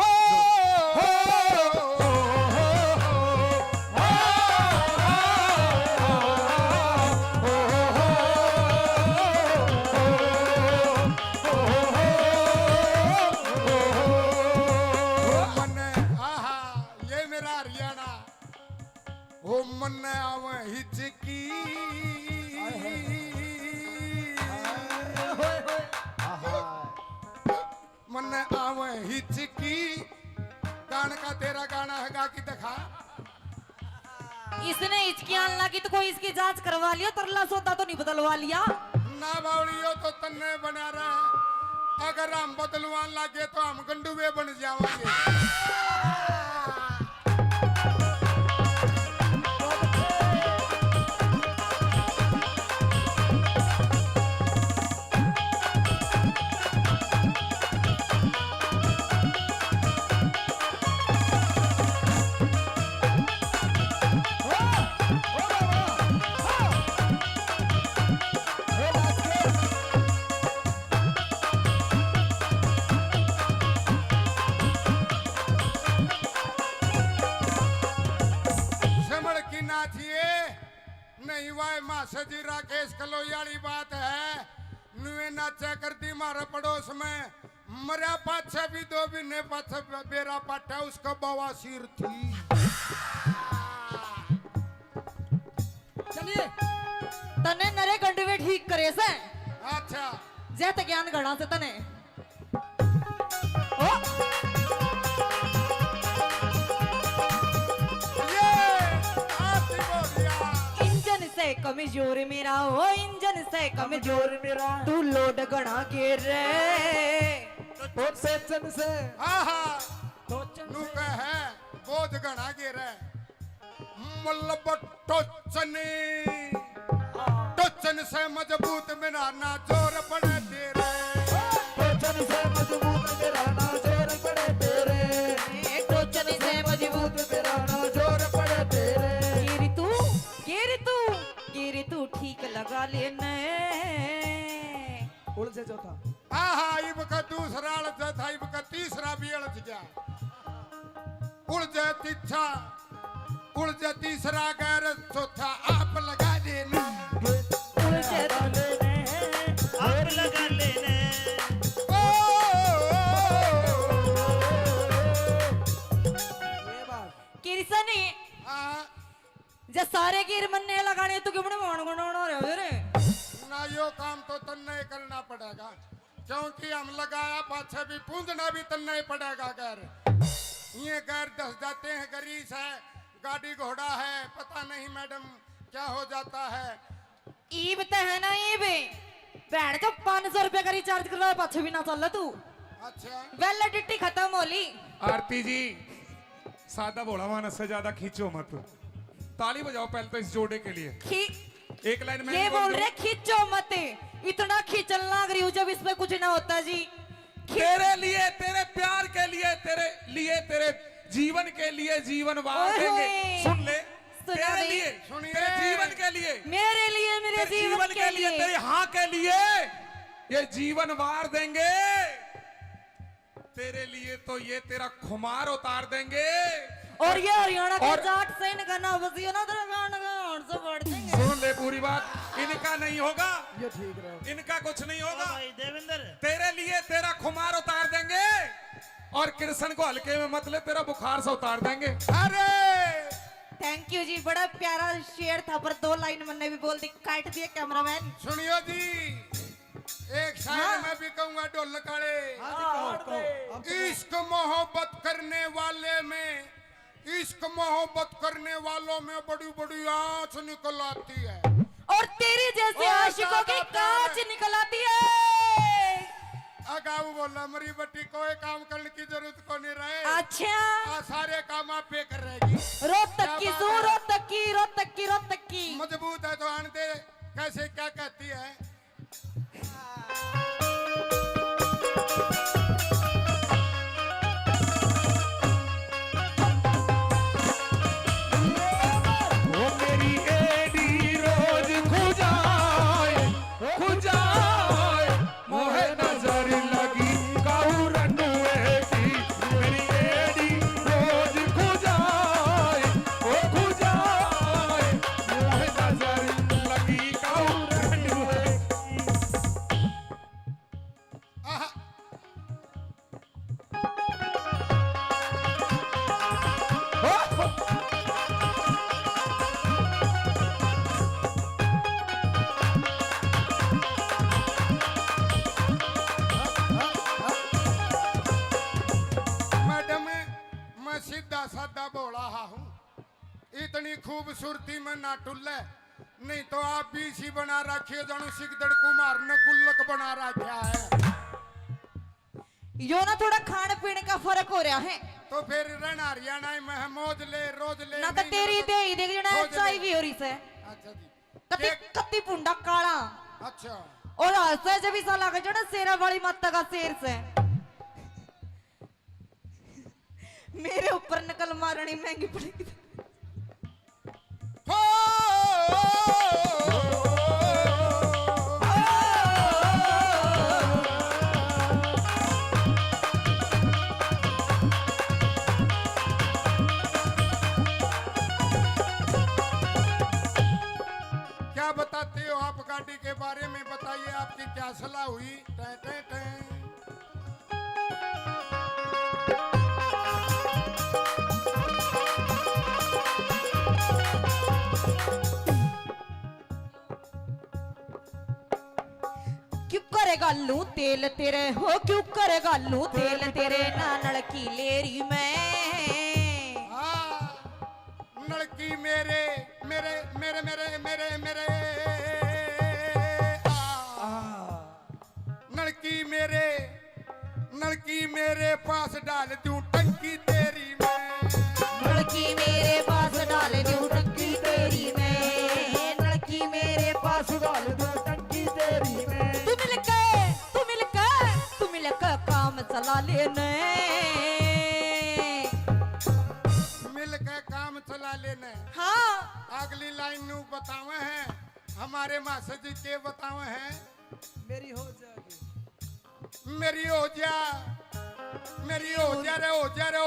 मन्ने आहा ये मेरा हरियाणा। ओ मन्ने आवे हिचकी मन्ने आवे हिचकी। गान का तेरा गाना है गा की दिखा। इसने हिचकियां लगी तो कोई इसकी जांच करवा लिया, तरला सोता तो नहीं बदलवा लिया। ना बावड़ियो तो तन्ने बना रहा है। अगर हम बदलवान लागे तो हम गंडुए बन जावांगे। है मासे जी राकेश कलोई वाली बात है नुए नाचा करती मारा पड़ोस में मरा पाछे भी 2 महीने पाछे बेरा पाटा उसका बवासीर थी। चलिए तने नरे गंडवे ठीक करे से अच्छा जैत ज्ञान गणा से तने ओ ये आती बोलिया इंजन से कमजोर मेरा ओ इंजन से कमजोर मेरा तू लोड गणा के रे और सेचन से आहा टोचन नु से कहे बोध गणा गिरे मल्लब टोचनी टोचन से मजबूत मेरा ना जोर पड़े तेरे टोचन से मजबूत मेरा ना जोर पड़े तेरे टोचन से मजबूत मेरा ना जोर पड़े तेरे गिरी तू ठीक लगा लेने उलझे जो था आहा इब का दूसरा अड़च था इब का तीसरा भी अड़च गया उलझे तिच्छा उलझे तीसरा गैर चौथा आप लगा देना उलझे आप लगा लेने ओ, ये बात किरसनी हाँ, जे सारे गिर मन्ने लगाने तू क्यों मान गुण रे रे ना यो काम तो तन्ने करना पड़ेगा क्योंकि हम लगाया पाछे भी पूंजना भी तन्ने ही पड़ेगा गैर ये गैर दस जाते हैं गरीस है गाड़ी घोड़ा है पता नहीं मैडम क्या हो जाता है ईब ते है ना ईब भैन तो 500 रुपए का रिचार्ज करवा पाछे भी ना चल तू अच्छा वैलिडिटी खत्म होली आरती जी सादा भोला मानस से ज्यादा खींचो मत। ताली बजाओ पहले तो इस जोड़े के लिए। खी एक लाइन में ये बोल रहे खींचो मत इतना खींचन लग रही हूँ जब इसमें कुछ ना होता जी तेरे लिए तेरे प्यार के लिए तेरे जीवन के लिए जीवन वार ओए देंगे। होए। सुन ले सुना तेरे भी। लिए सुनिए। तेरे जीवन के लिए मेरे लिए मेरे तेरे जीवन के लिए तेरे हाँ के लिए ये जीवन वार देंगे। तेरे लिए तो ये तेरा खुमार उतार देंगे। और ये हरियाणा के और- जाट से इनका ना बसियो ना तेरा गाना गान से बढ़ देंगे सुन ले पूरी बात इनका नहीं होगा ये ठीक रहे इनका कुछ नहीं ओ होगा। भाई देवेंद्र तेरे लिए तेरा खुमार उतार देंगे और कृष्ण को हल्के में मत ले तेरा बुखार से उतार देंगे। अरे थैंक यू जी बड़ा प्यारा शेर था पर 2 लाइन मैंने भी बोल दी काट दिया कैमरामैन सुनियो जी एक शायर हाँ। मैं भी कहूंगा ढोल काले हाँ जी कहो हम तो इश्क मोहब्बत करने वाले में इश्क मोहब्बत करने वालों में बड़ी बड़ी आंच निकल आती है और तेरी जैसे और आशिकों की ज्यादा कांच प्यार। निकल आती है अगाऊ बोला मरी बट्टी कोई काम करने की जरूरत को नहीं रहे अच्छा आ सारे काम आप पे कर रहेगी रोहतक की क्या सू बात है? रोहतक की मजबूत है तो आन दे कैसे क्या कहती है वो मेरी एडी रोज खुजाए मोहे नजर लगी काऊ रनुए की मेरी एडी रोज खुजाए मोहे नजर लगी काऊ रनुए आहा, मैडम मैं सीधा साधा बोला हूँ इतनी खूबसूरती में ना टुल्ले नहीं तो आप भी इसी बना रखिए जानू सिकदड़ कुमार ने गुल्लक बना रखा है यो ना थोड़ा खाने पीने का फर्क हो रहा है तो फिर रहना हरियाणा में है मौज ले रोज ले ना तो नहीं तेरी तो- दे देख जना खोज ले। चाय भी हो रही से अच्छा जी कति एक- कति पुंडा काला अच्छा और हंसे जब इसा लगा जो ना शेरा वाली माता का शेर से मेरे ऊपर नकल मारनी महंगी पड़ेगी हो क्या गालू तेल तेरे हो क्यों कर गालू तेल तेरे ना नलकी लेरी मैं लड़की मेरे मेरे मेरे मेरे मेरे मेरे लड़की मेरे पास डाल दूं टंकी तेरी मैं लड़की मेरे पास डाल दूं टंकी तेरी मैं लड़की मेरे पास डाल दूं टंकी तेरी मैं तू मिलकर काम चला लेने मिल के काम चला लेने हाँ अगली लाइन नू बतावे हैं हमारे मास्टर जी के बतावे हैं मेरी हो जाएगी मेरी हो जा रे हो जा रे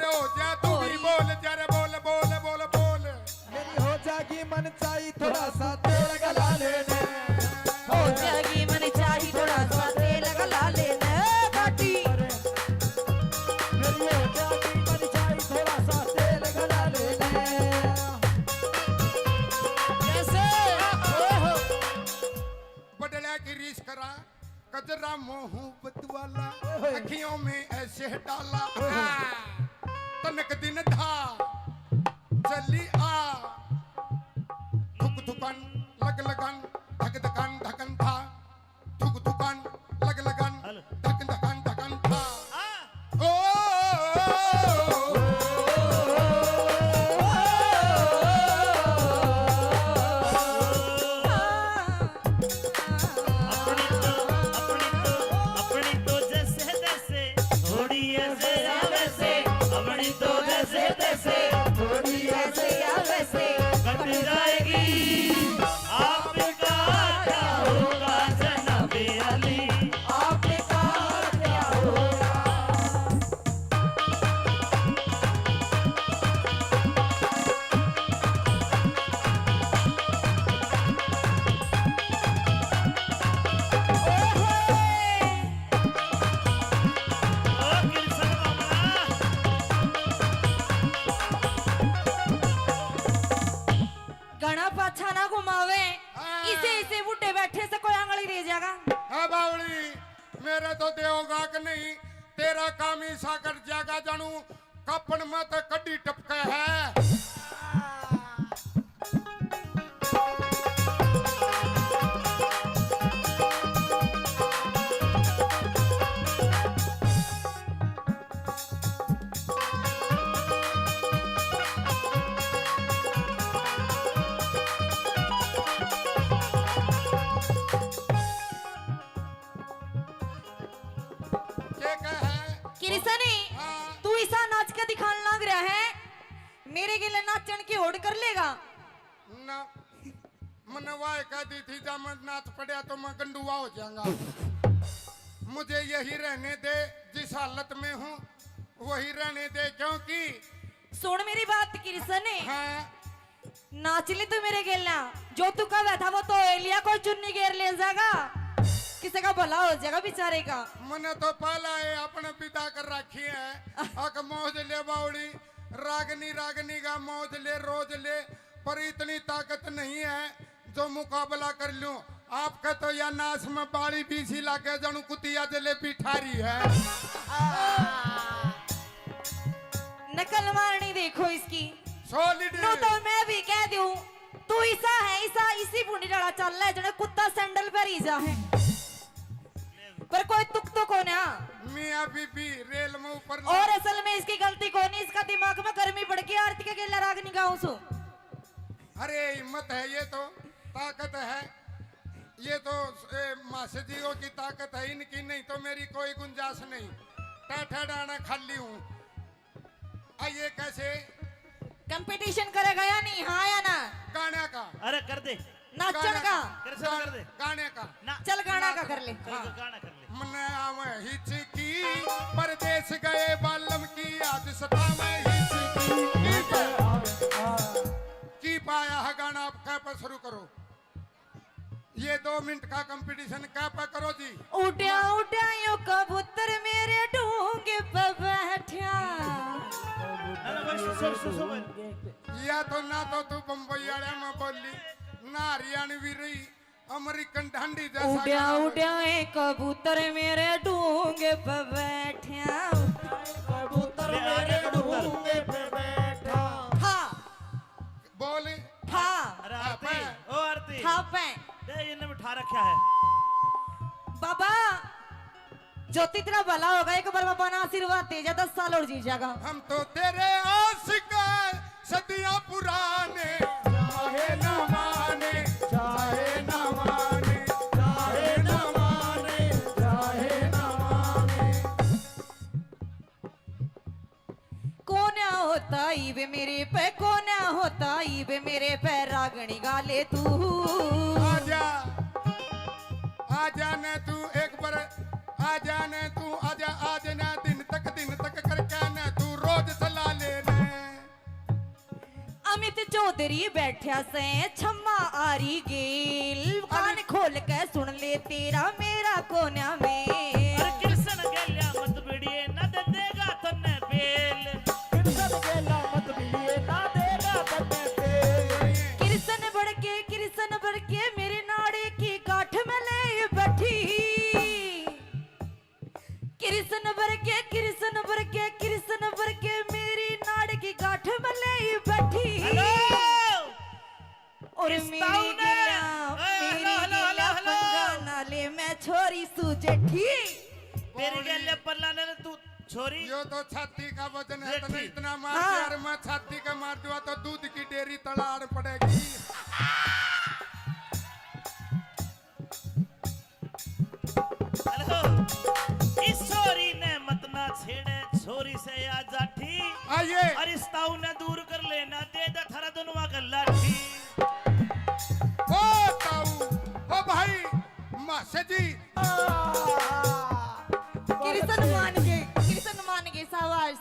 हो जा तू भी बोल जा रे बोल बोल बोल बोल मेरी हो जाएगी मन चाहिए थोड़ा सा तेल गला लेने हो जाएगी मन चाहिए थोड़ा सा तेल गला लेने घाटी मेरी हो जाएगी मन चाहिए थोड़ा सा तेल गला लेने कैसे बदला की रीस करा कजरा मोहब्बत वाला अखियों में ऐसे डाला तनक दिन था चली आ थुक थुकन लग लगन धक धकन धकन था थुक थुकन लग लगन धक धकन धकन था ओ अपनी तो जैसे तैसे थोड़ी ऐसे या वैसे अपनी तो जैसे तैसे थोड़ी ऐसे या वैसे कट जाएगी आपका क्या होगा जनाबे अली आपने कहा क्या होगा ओ किरसन मामला घना पाछा ना घुमावे इसे इसे बूढ़े बैठे से कोई आंगली दे जाएगा हाँ बावली मेरे तो देओगा कि नहीं तेरा काम ही सा कर जागा जानू कपन मत कड्डी टपके है क्या कहे किरसनी हाँ। तू ऐसा नाच के दिखाने लग रहा है मेरे के लिए नाचन की होड़ कर लेगा ना मनवाए कह दी थी जब मैं नाच पड़ा तो मैं गंडुआ हो जाऊंगा मुझे यही रहने दे जिस हालत में हूँ वही रहने दे क्योंकि सुन मेरी बात किरसनी हाँ नाच ली तू मेरे गेलना जो तू कह बैठा वो तो एलिया कोई चुन्नी घेर ले जाएगा किसी का भला हो जाएगा बेचारे का मैंने तो पहला है अपने पिता कर रखी है अक मौज ले बावड़ी रागनी का मौज ले रोज ले पर इतनी ताकत नहीं है जो मुकाबला कर लूं आपका तो या नाश में बाड़ी बीसी लाके जानू कुतिया जलेबी ठारी है नकल मारनी देखो इसकी सॉलिड नो तो मैं भी कह दूं तू ऐसा है ऐसा इसी बूढ़ी डाला चल रहा है जने कुत्ता सैंडल पर ही जा है पर कोई तुक तो कौन है मियां बीबी रेल में ऊपर और असल में इसकी गलती कौन है इसका दिमाग में गर्मी पड़ गई आरती के गेला राग निगाहों सो अरे हिम्मत है ये तो ताकत है ये तो मासजियों की ताकत है इनकी नहीं तो मेरी कोई गुंजाइश नहीं टाठा डाना खाली हूँ आइए कैसे कंपटीशन करेगा या नहीं हाँ या ना गाने का अरे कर दे नाचन का किरसन कर दे गाने का ना चल गाना का कर ले गाना कर ले मन आवे हिचकी परदेश गए बालम की आज सतावे हिचकी की पाया है गाना आप क्या पर शुरू करो ये 2 मिनट का कंपटीशन क्या पर करो जी उठा उठा यो कबूतर मेरे ढूंगे पे बैठा अरे बस सो या तो ना तो तू बम्बई वाले में बोली ना हरियाणवी रही अमेरिकन ढंडी जैसा उड्या गाना बजा। उड्या कबूतर मेरे डूंगे पे बैठा कबूतर मेरे डूंगे पे बैठा था बोली था अरे आरती ओ आरती था पे ये इन्हें बिठा रखा है बाबा ज्योति तेरा भला होगा, एक बार बाबा ना आशीर्वाद दे जा 10 साल और जी जाएगा। हम तो तेरे आशिक हैं, सदियां पुराने चाहे न माने चाहे न माने चाहे न माने चाहे न माने। कोन्या होता ईबे मेरे पे, कोन्या होता ईबे मेरे पे, रागणी गाले तू आजा आजा ने तू एक बार आजा ने तू आजा आज ना दिन तक करके ने तू रोज सला लेने। अमित चौधरी बैठा से छम्मा आरी गेल, कान खोल के सुन ले तेरा मेरा कोन्या में। अरे कृष्ण गेल्या मत बिड़िए न दे देगा तन्ने बेल कृष्ण गेला मत बिलिए ना देगा तन्ने पे कृष्ण बढ़ के मेरे नाड़े की गांठ में ले बैठी। कृष्ण बढ़ के मेरी नाड़ की गांठ में ले बैठी। हेलो और इस मेरी ताऊ ने- गिला हेलो। पंगा नाले में छोरी सुजेठी। तेरी गेल्या पल्ला ने तू छोरी यो तो छाती का वजन है, ये तो ठीक। इतना मार हाँ। दिया, अरे मैं छाती का मार दूंगा तो दूध की डेयरी तड़ाड़ पड़ेगी। हेलो इस छोरी ने मत ना छेड़े, छोरी से आ जाठी आइए और इस ताऊ ने दूर कर लेना दे दे थारा दोनों का लाठी। ओ ताऊ ओ भाई मासे जी कृष्ण मान के सावास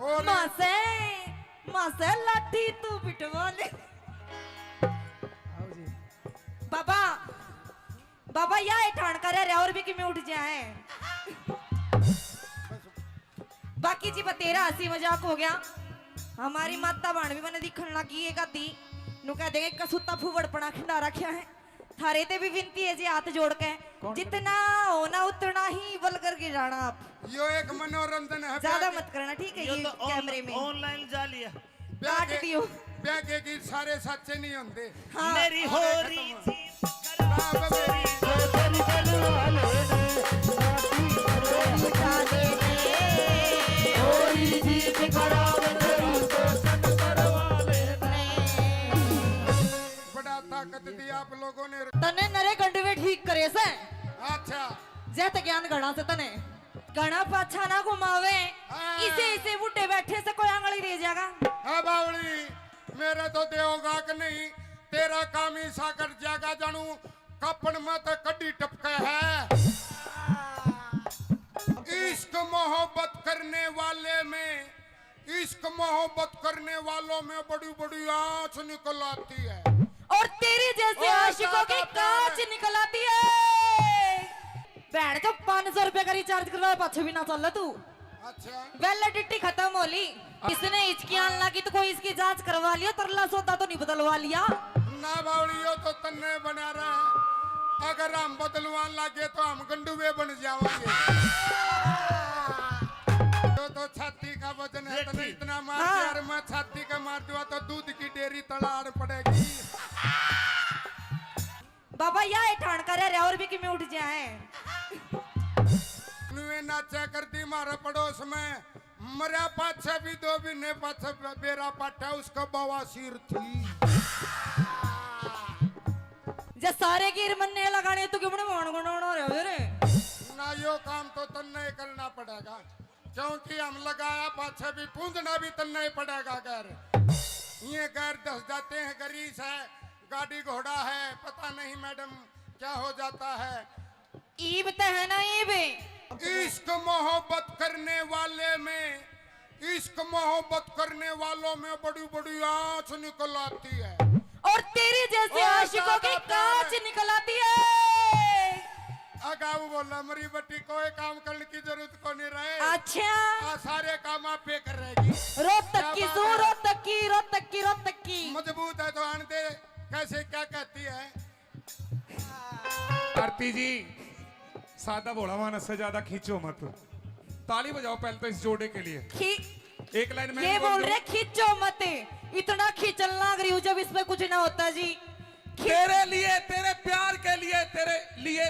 और माँ से लाठी तू बिटवा ले। बाबा बाबा या ठाण करे रे और भी कि में उठ जाए। बाकी जी तेरा हंसी मजाक हो गया, हमारी माता बाण भी मैंने दिखन लगी है गाती नु कह देगे कसुता फुवड़पना खिंडा रखा है। थारे ते भी विनती है जी हाथ जोड़ के, जितना होना उतना ही बल करके जाना आप, यो एक मनोरंजन है। ज्यादा मत करना ठीक है। ये ये तो कैमरे में ऑनलाइन जा लिया काट दियो। ब्यागे की सारे सच्चे नहीं होते। हाँ मेरी हो रही थी हाँ, बाबा। तेरी गलवाले ने मिटा दे दे। कोई जीत करावे तेरी शोषण करवावे बड़ा ताकत दी आप लोगों ने। तने नरे गंडवे ठीक करे से अच्छा जैत ज्ञान गणा से तने गणा पाछा ना घुमावे। हाँ। इसे बुड्ढे बैठे से कोई आंगली दे जाएगा। हाँ बावली मेरे तो देओगा कि नहीं, तेरा काम ही साकर जागा जानू कपन में तो कड्डी टपके है। इश्क मोहब्बत करने वाले में, इश्क मोहब्बत करने वालों में बड़ी बड़ी आंच निकल आती है। और तेरी जैसे और आशिकों की ज्यादा कांच निकल आती है। बैठ जो 500 रुपए का रिचार्ज करवा पाछे भी ना चल तू। अच्छा वैलिडिटी खत्म हो ली। इसने हिचकियां लगी तो कोई इसकी जांच करवा लिया, तरला सोता तो नहीं बदलवा लिया। ना बावलियो तो तन्ने बना रहा है, अगर हम बदलवान लगे तो हम गंडुए बन जावांगे। तो छाती का वजन है, तो इतना मार हाँ। दिया, अरे मैं छाती का मार दूंगा तो दूध की डेयरी तड़ाड़ पड़ेगी। बाबा या ठाण करे रे और भी कि में उठ जाए। नुए नाचा करती मारे पड़ोस में, मरा पाछे भी 2 महीने पाछे बेरा पाटा उसका बवासीर थी। जे सारे गिर मन्ने लगाने तो क्यों मोण गुणोणो रे रे। ना यो काम तो तन्ने ही करना पड़ेगा, क्योंकि हम लगाया पाछे भी पूंजना भी तन्ने ही पड़ेगा। घर ये घर दस जाते हैं, गरीस है, गाड़ी घोड़ा है, पता नहीं मैडम क्या हो जाता है। ईब ते है ना ईब। इश्क मोहब्बत करने वाले में, इश्क मोहब्बत करने वालों में बड़ी बड़ी आंच निकल आती है। और तेरी जैसे और आशिकों की ज्यादा कांच प्यार है। निकल आती है। अगाऊ बोला मरी बट्टी कोई काम करने की जरूरत को नहीं रहे। अच्छा आ सारे काम आप पे कर रहेगी। रोहतक की क्या सू बात है? रोहतक की रोहतक की रोहतक की। मजबूत है तो आन दे। कैसे क्या कहती है, आरती जी सादा भोला मानस से ज्यादा खींचो मत। ताली बजाओ पहले तो इस जोड़े के लिए। एक लाइन में ये बोल रहे खींचो मत, इतना खींचना लग रही हूँ जब इसमें कुछ ना होता जी। तेरे लिए, तेरे प्यार के लिए,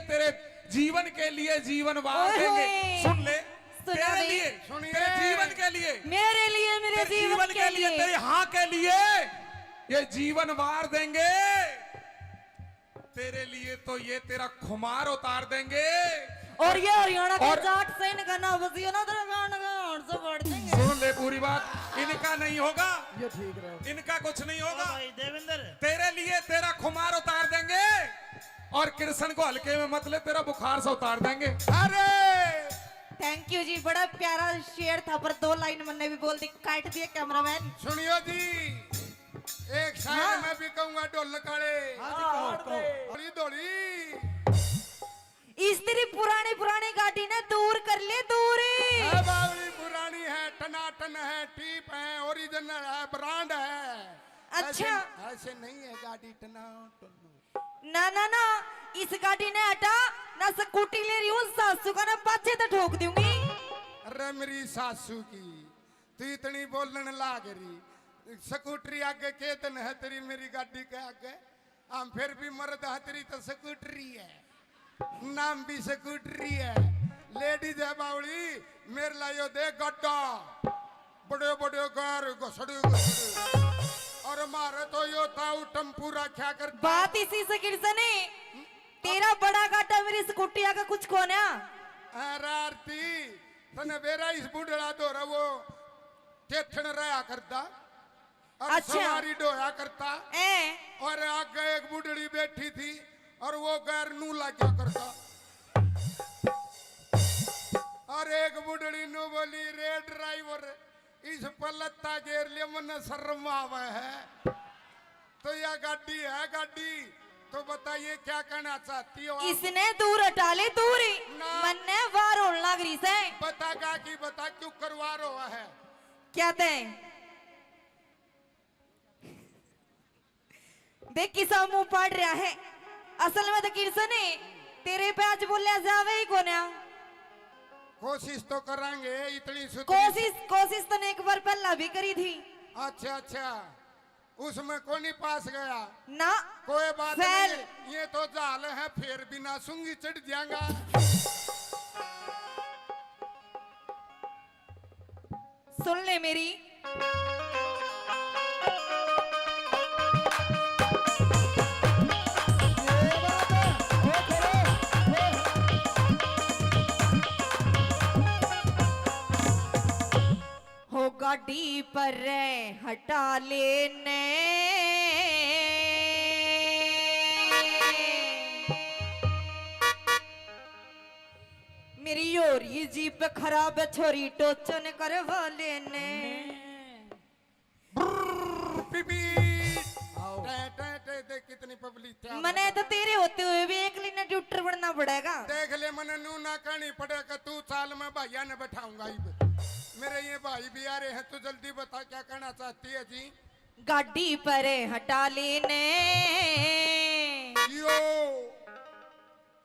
तेरे जीवन के लिए जीवन वार ओए देंगे। होए। सुन ले, सुना तेरे दे। लिए, सुनिए। तेरे जीवन के लिए, मेरे लिए, मेरे तेरे जीवन के लिए, तेरे हाँ के लिए ये जीवन वार देंगे। तेरे लिए तो ये तेरा खुमार उतार देंगे। और ये हरियाणा का और- जाट से इनका ना बसियो ना तेरा गान गान से बढ़ देंगे। सुन ले पूरी बात, इनका नहीं होगा, ये ठीक रहे। इनका कुछ नहीं होगा। भाई देवेंद्र, तेरे लिए तेरा खुमार उतार देंगे और कृष्ण को हल्के में मत ले, तेरा बुखार से उतार देंगे। अरे थैंक यू जी, बड़ा प्यारा शेर था पर 2 लाइन मैंने भी बोल दी, काट दिया कैमरामैन। सुनियो जी, एक शायर हाँ। मैं भी कहूंगा ढोल काले। हाँ जी कहो। धोली धोली इस तेरी पुरानी पुरानी गाड़ी ने दूर कर ले, दूरी। है बावली, पुरानी है, टनाटन है, टीप है, ओरिजिनल है, ब्रांड है। अच्छा। ऐसे नहीं है गाड़ी टनाटन। ना ना ना, इस गाड़ी ने हटा ना, स्कूटी ले रही हूँ, सासू का ना पाछे तो ठोक दूंगी। अरे मेरी सासू की तू इतनी बोलने लाग रही। स्कूटरी आगे केतन है तेरी, मेरी गाड़ी के आगे। हम फिर भी मर्द है, तेरी तो स्कूटरी है, नाम भी स्कूटरी है। लेडीज है बावली, मेरे लायो दे गड्ढा, बड़े बड़े गार घसड़े घसड़े। और मारे तो यो ताऊ टम्पूरा क्या करता। बात इसी से किरसने, तेरा बड़ा गाटा मेरी स्कूटी आगे कुछ कोना। अरे आरती तने बेरा इस बुढ़ड़ा दो रहा वो टेथन रहा करता और अच्छा। सवारी डोया करता। ए और आगे एक बुढ़ड़ी बैठी थी और वो गैर नू लगा करता। और एक बुढ़ड़ी नू बोली, रे ड्राइवर इस पलत्ता गेर ले मन शर्म आवे है। तो यह गाड़ी है गाड़ी, तो बताइए क्या कहना चाहती हो आप? इसने दूर हटा ले, दूरी ना। मन ने वार होने लग रही से। बता गा की बता क्यों करवा रहा है? क्या ते देख किसा मुंह पाड़ रहा है। असल में तो किरसने तेरे पे आज बोलिया जावे ही कोना। कोशिश तो करांगे, इतनी कोशिश तो ने एक बार पहला भी करी थी। अच्छा अच्छा, उसमें कौन ही पास गया? ना कोई बात फैल। नहीं, ये तो जाल है, फिर बिना सूंगी चढ़ जाएगा। सुन ले मेरी, हो गाड़ी पर हटा लेने मेरी योरी जीप खराब है, छोरी टोचन करवा लेने। बीबी देख कितनी पब्लिक है। मने तो तेरे होते हुए भी एक लिने ट्यूटर बनना पड़ेगा। देख ले, मने नू ना कहनी पड़ेगा। तू साल में भैया ने बैठाऊंगा। मेरे ये भाई भी आ रहे हैं, तू जल्दी बता क्या कहना चाहती है जी? गाड़ी पर हटा लेने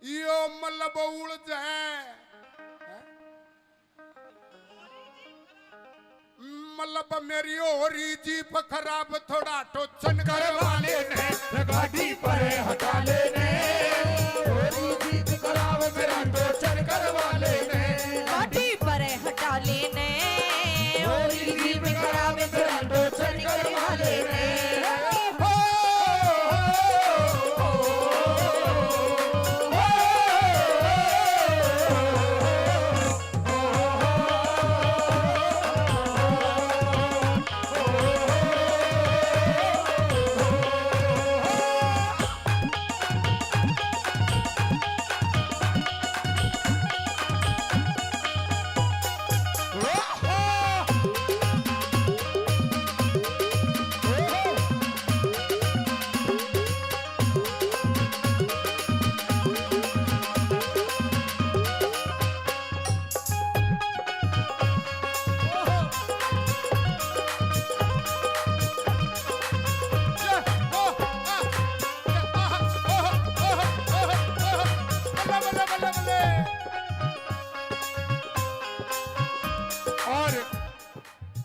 यो मतलब उड़ जाए, मतलब मेरी और जीप खराब, थोड़ा टोचन करवा लेने। गाड़ी पर हटा लेने, थोड़ी जीत खराब मेरा टोचन करवा लेने। गाड़ी पर हटा लेने थोड़ी जीत खराब मेरा टोचन करवा लेने।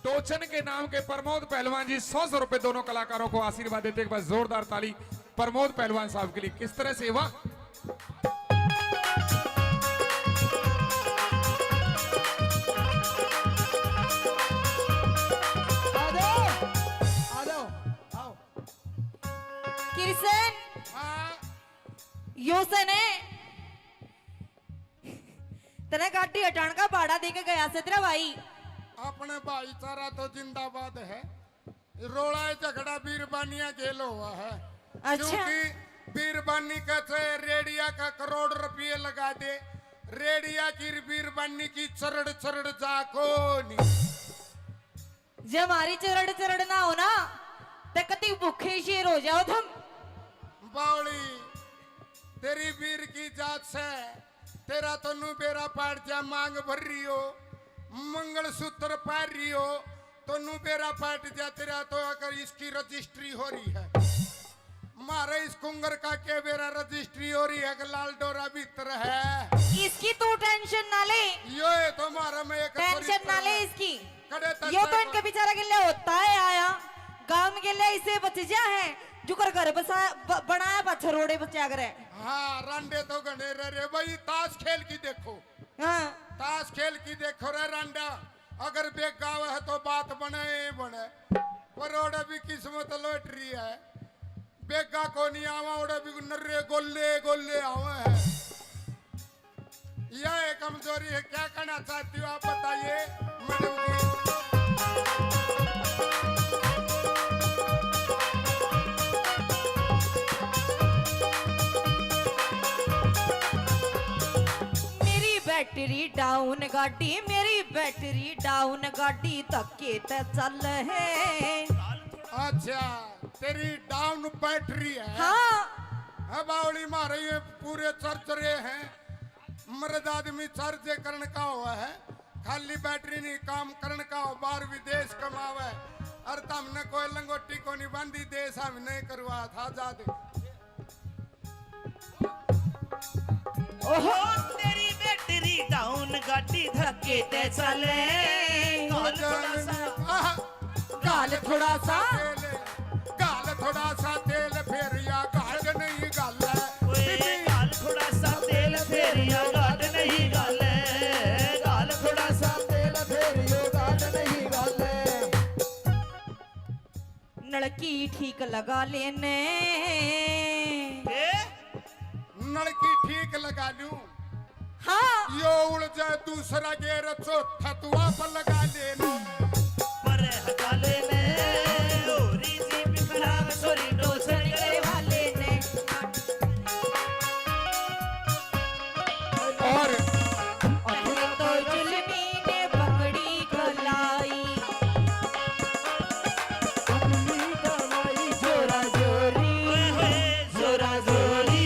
टोचन के नाम के प्रमोद पहलवान जी 100 रुपए दोनों कलाकारों को आशीर्वाद देते हैं। एक बार जोरदार ताली प्रमोद पहलवान साहब के लिए। किस तरह से वाह आ जाओ आओ। किरसन हाँ योसन है तेरे गाड़ी हटाने का भाड़ा देके गया से तेरा भाई। अपने भाईचारा तो जिंदाबाद है। रोड़ा झगड़ा बीरबानिया खेल हुआ है। अच्छा। क्योंकि बीरबानी कैसे रेडिया का करोड़ रुपये लगा दे, रेडिया की बीरबानी की चरड़ चरड़ जाको नहीं। जब हमारी चरड़ चरड़ ना हो ना तो कति भूखे शेर हो जाओ तुम। बावली तेरी वीर की जात से तेरा तो नु बेरा पाट जा मांग भर रही हो, मंगलसूत्र पार रही हो तो नु बेरा पाट जा तेरा तो अगर इसकी रजिस्ट्री हो रही है। मारे इस कुंगर का के बेरा रजिस्ट्री हो रही है कि लाल डोरा भीतर है। इसकी तू टेंशन ना ले, यो ये तो मारा में एक टेंशन ना ले इसकी। कड़े तक यो तो इनके बेचारा के लिए होता है आया गांव के लिए इसे बच जा है जो कर घर बसा बनाया बच्चा रोड़े बचा करे। हाँ रांडे तो गणे रे भाई ताश खेल की देखो। हाँ ताश खेल की देखो रे रांडा, अगर बेग गाव है तो बात बने बने, पर ओडे भी किस्मत लौटरी है। बेगा को नहीं आवा ओडे भी नर्रे गोले गोले आवे है। यह कमजोरी है, क्या करना चाहती हो आप बताइए मैडम जी। बैटरी डाउन गाड़ी मेरी बैटरी डाउन गाड़ी धक्के ते चल है। अच्छा तेरी डाउन बैटरी है। हाँ है बावली मारे ये पूरे चर्च रहे हैं। मर्द आदमी चर्च करने का हुआ है, खाली बैटरी नहीं काम करने का हो, बाहर विदेश कमावे। और तुमने कोई लंगोटी को नहीं बांधी देश हम नहीं करवा था जादे। ओहो तेरी बैटरी डाउन गाड़ी धक्के ते चले। गाल थोड़ा सा गाल थोड़ा सा तेल फिर या गाल नहीं गाल ओए गाल थोड़ा सा तेल फेर या गाल नहीं गाल, गाल थोड़ा सा तेल फेर यो गाल नहीं गाल। नलकी ठीक लगा लेने नलकी ठीक लगा लूं। हाँ यो उड़ जाए दूसरा गेर चौथा तुआ पर लगा लेना। पर हटा लेने लोरी जी बिखरा सोरी डोसर करे वाले ने और तो जुल्मी ने पकड़ी कलाई जोरा जोरी जोरा जोरी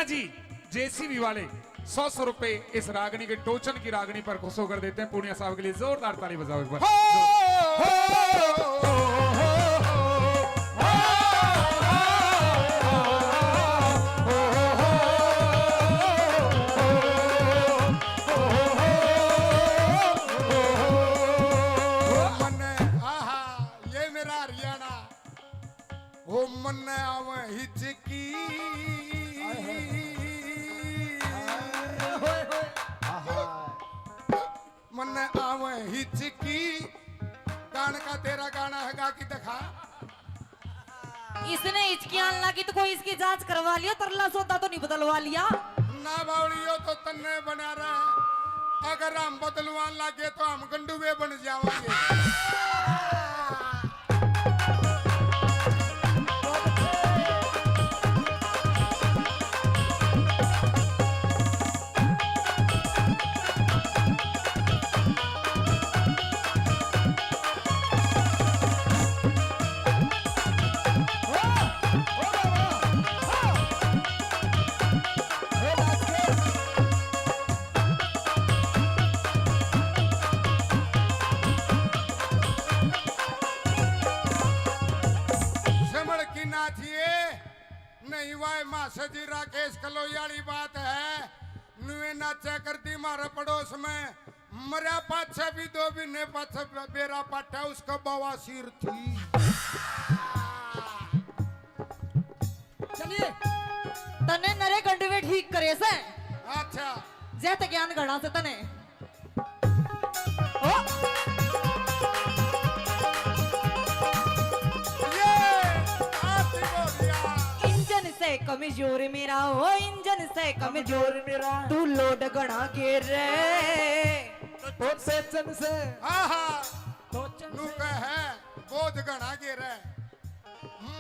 जी जेसीबी वाले 100 रुपए इस रागनी के टोचन की रागनी पर खुश होकर देते हैं। पूर्णिया साहब के लिए जोरदार ताली बजाओ एक बार। ये मेरा हरियाणा हो मन आवे हिचकी मन आवे हिचकी। गाना का तेरा गाना है गा की दिखा। इसने हिचकियां लगी तो कोई इसकी जांच करवा लिया, तरला सोता तो नहीं बदलवा लिया। ना बावड़ियो तो तन्ने बना रहा है, अगर हम बदलवान लगे तो हम गंडुए बन जाएंगे। जी राकेश कलोयाली बात है नुए नाचा करती मारा पड़ोस में मरा पाछा भी दो भी ने पाछा बेरा पाटा उसका बवासीर थी। चलिए तने नरे गंडवे ठीक करे से अच्छा जैत ज्ञान गणा से तने ओ ये आती बोलिया इंजन से कमजोर मेरा ओ इंजन से कमजोर मेरा तू लोड गणा गिर रे तो सेचन से आहा टोचन नु से कहे बोध गणा गिरे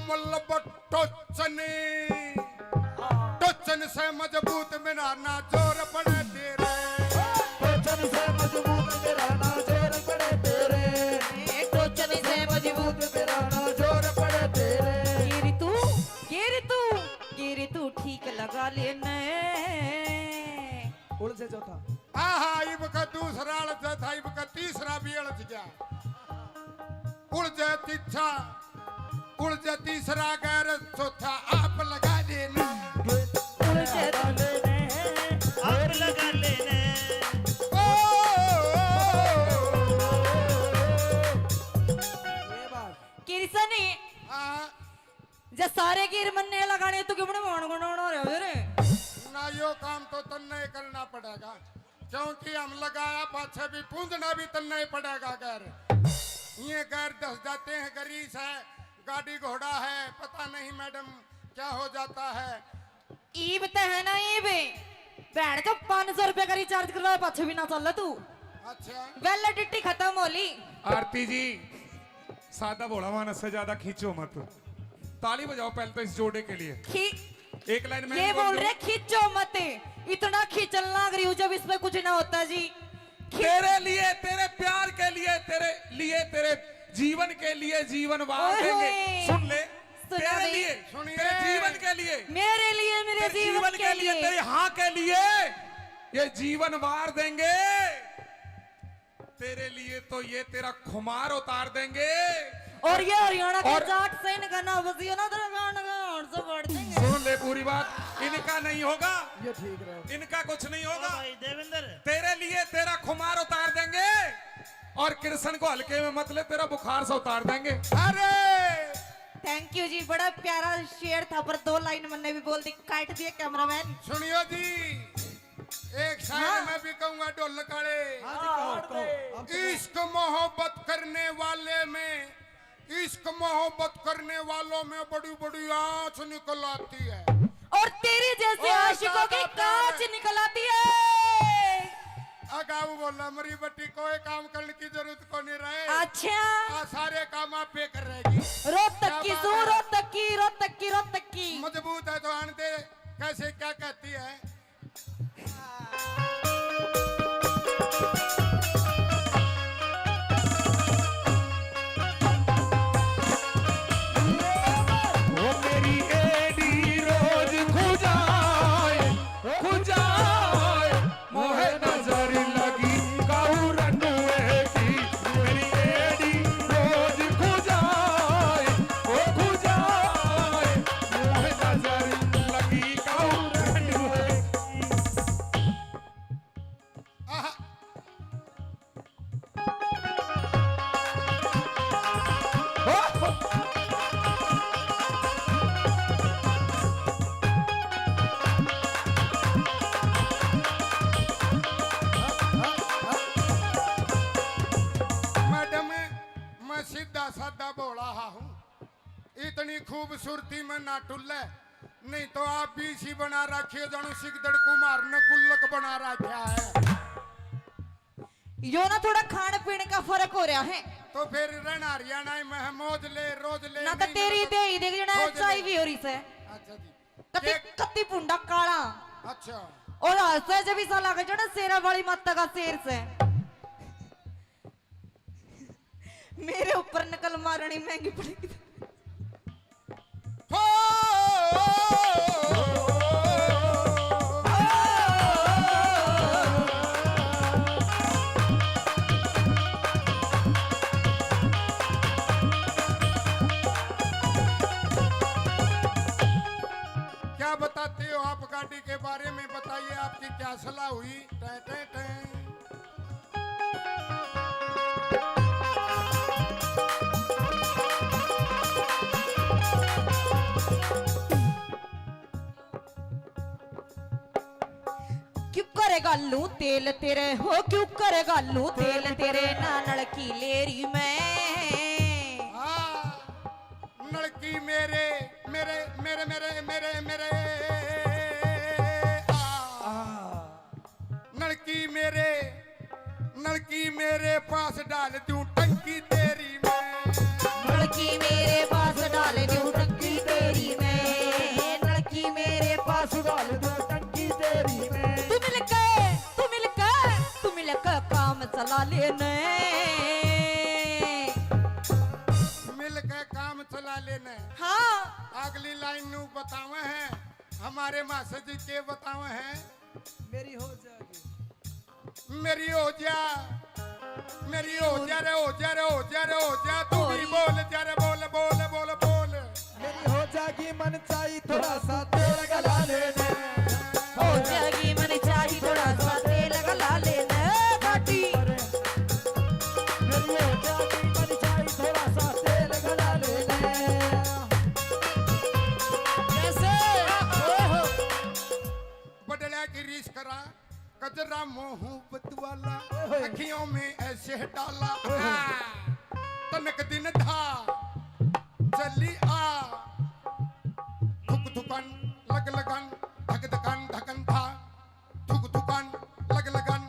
मल्लब टोचनी टोचन से मजबूत मेरा ना जोर पड़े तेरे टोचन से मजबूत मेरा ना जोर पड़े तेरे टोचन से मजबूत मेरा ना जोर पड़े तेरे गिर तू ठीक लगा लेने उड़ से चौथा आहा इब का दूसरा अड़च था इब का तीसरा भी अड़च गया उड़ जाए तीछा उड़ जाए तीसरा गैर चौथा आप लगा देना आप लगा लेने ये बात किरसनी जे सारे गिर मन्ने लगाने तू क्यों मान गुण रहे रे ना यो काम तो तन्ने करना पड़ेगा क्योंकि हम लगाया पाछे भी पूंजना भी तन्ने पड़ेगा गैर ये गैर दस जाते हैं गरीस है गाड़ी घोड़ा है पता नहीं मैडम क्या हो जाता है ईब ते है ना ईब बैठ तो 500 रुपए का रिचार्ज करवा पाछे भी ना चल तू अच्छा वैलिडिटी खत्म होली आरती जी सादा भोला मानस से ज्यादा खींचो मत। ताली बजाओ पहले तो इस जोड़े के लिए। खी एक लाइन में ये बोल रहे खींचो मत इतना खींचल लग रही हूँ जब इसमें कुछ ना होता जी तेरे लिए तेरे प्यार के लिए तेरे जीवन के लिए जीवन वार ओए देंगे। होए। सुन ले सुना तेरे दे। लिए सुनिए। तेरे जीवन के लिए मेरे तेरे जीवन के लिए तेरे हाँ के लिए ये जीवन वार देंगे। तेरे लिए तो ये तेरा खुमार उतार देंगे। और ये हरियाणा के और- जाट से इनका ना बसियो ना तेरा गाना का और से बढ़ देंगे सुन ले पूरी बात इनका नहीं होगा ये ठीक रहे इनका कुछ नहीं होगा। भाई देवेंद्र तेरे लिए तेरा खुमार उतार देंगे और कृष्ण को हल्के में मत ले तेरा बुखार से उतार देंगे। अरे थैंक यू जी बड़ा प्यारा शेर था पर 2 लाइन मैंने भी बोल दी काट दिए कैमरामैन सुनियो जी एक शायर हाँ। मैं भी कहूंगा ढोल काले हाँ जी कहो कहो इश्क मोहब्बत करने वाले में इश्क मोहब्बत करने वालों में बड़ी बड़ी आंच निकल आती है और तेरी जैसे और आशिकों की ज्यादा कांच प्यार। निकल आती है अगाऊ बोला मरी बट्टी कोई काम करने की जरूरत को नहीं रहे अच्छा आ सारे काम आप पे कर रहेगी रोहतक की क्या सू बात है? रोहतक की मजबूत है तो आन दे कैसे क्या कहती है वो मेरी एडी रोज खुजाए मोहे नजर लगी काऊ रनुए की मेरी एडी रोज खुजाए मोहे नजर लगी काऊ रनुए आहा, मैडम मैं सीधा साधा बोला हूँ इतनी खूबसूरती में ना टुल्ले नहीं तो आप भी इसी बना रखिए जानू सिकदड़ कुमार ने गुल्लक बना रखा है यो ना थोड़ा खान पीने का फर्क हो रहा है तो फिर रहना हरियाणा में है मौज ले रोज ले ना तो नहीं तेरी ले दे ही देख जना खोज ले। चाय भी हो रही से अच्छा जी कति एक- कति पुंडा काला अच्छा और हंसे जब इसा लगा जो ना शेरा वाली माता का शेर से मेरे ऊपर नकल मारनी महंगी पड़ेगी हो क्या बताते हो आप गाड़ी के बारे में बताइए, आपकी क्या सलाह हुई? टै टै टै। क्यों करेगा लू तेल तेरे हो, क्यों करेगा लू तेल तेरे ना नलकी लेरी में। लड़की मेरे मेरे मेरे मेरे मेरे मेरे लड़की मेरे पास डाल दूं टंकी तेरी में। लड़की मेरे पास डाल दूं टंकी तेरी में, लड़की मेरे पास डाल दो टंकी तेरी में। तू मिलकर काम चला लेने। मिल के काम चला लेने। हाँ अगली लाइन नू बतावे हैं, हमारे मास्टर जी के बतावे हैं। मेरी हो जाएगी, मेरी हो जा, मेरी हो जा रे, हो जा रे, हो जा रे, हो जा। तू भी बोल जा रे, बोल बोल बोल बोल। मेरी हो जाएगी मन चाहिए थोड़ा सा तेल गला लेने। हो जाएगी मन चाहिए थोड़ा सा तेल गला लेने घाटी। मेरी हो जाएगी मन चाहिए थोड़ा सा तेल गला लेने। कैसे बदला की रीस करा, कजरा मोहब्बत वाला अखियों में ऐसे डाला। तनक दिन था चली आ, थुक थुकन लग लगन धक धकन धकन था, थुक थुकन लग लगन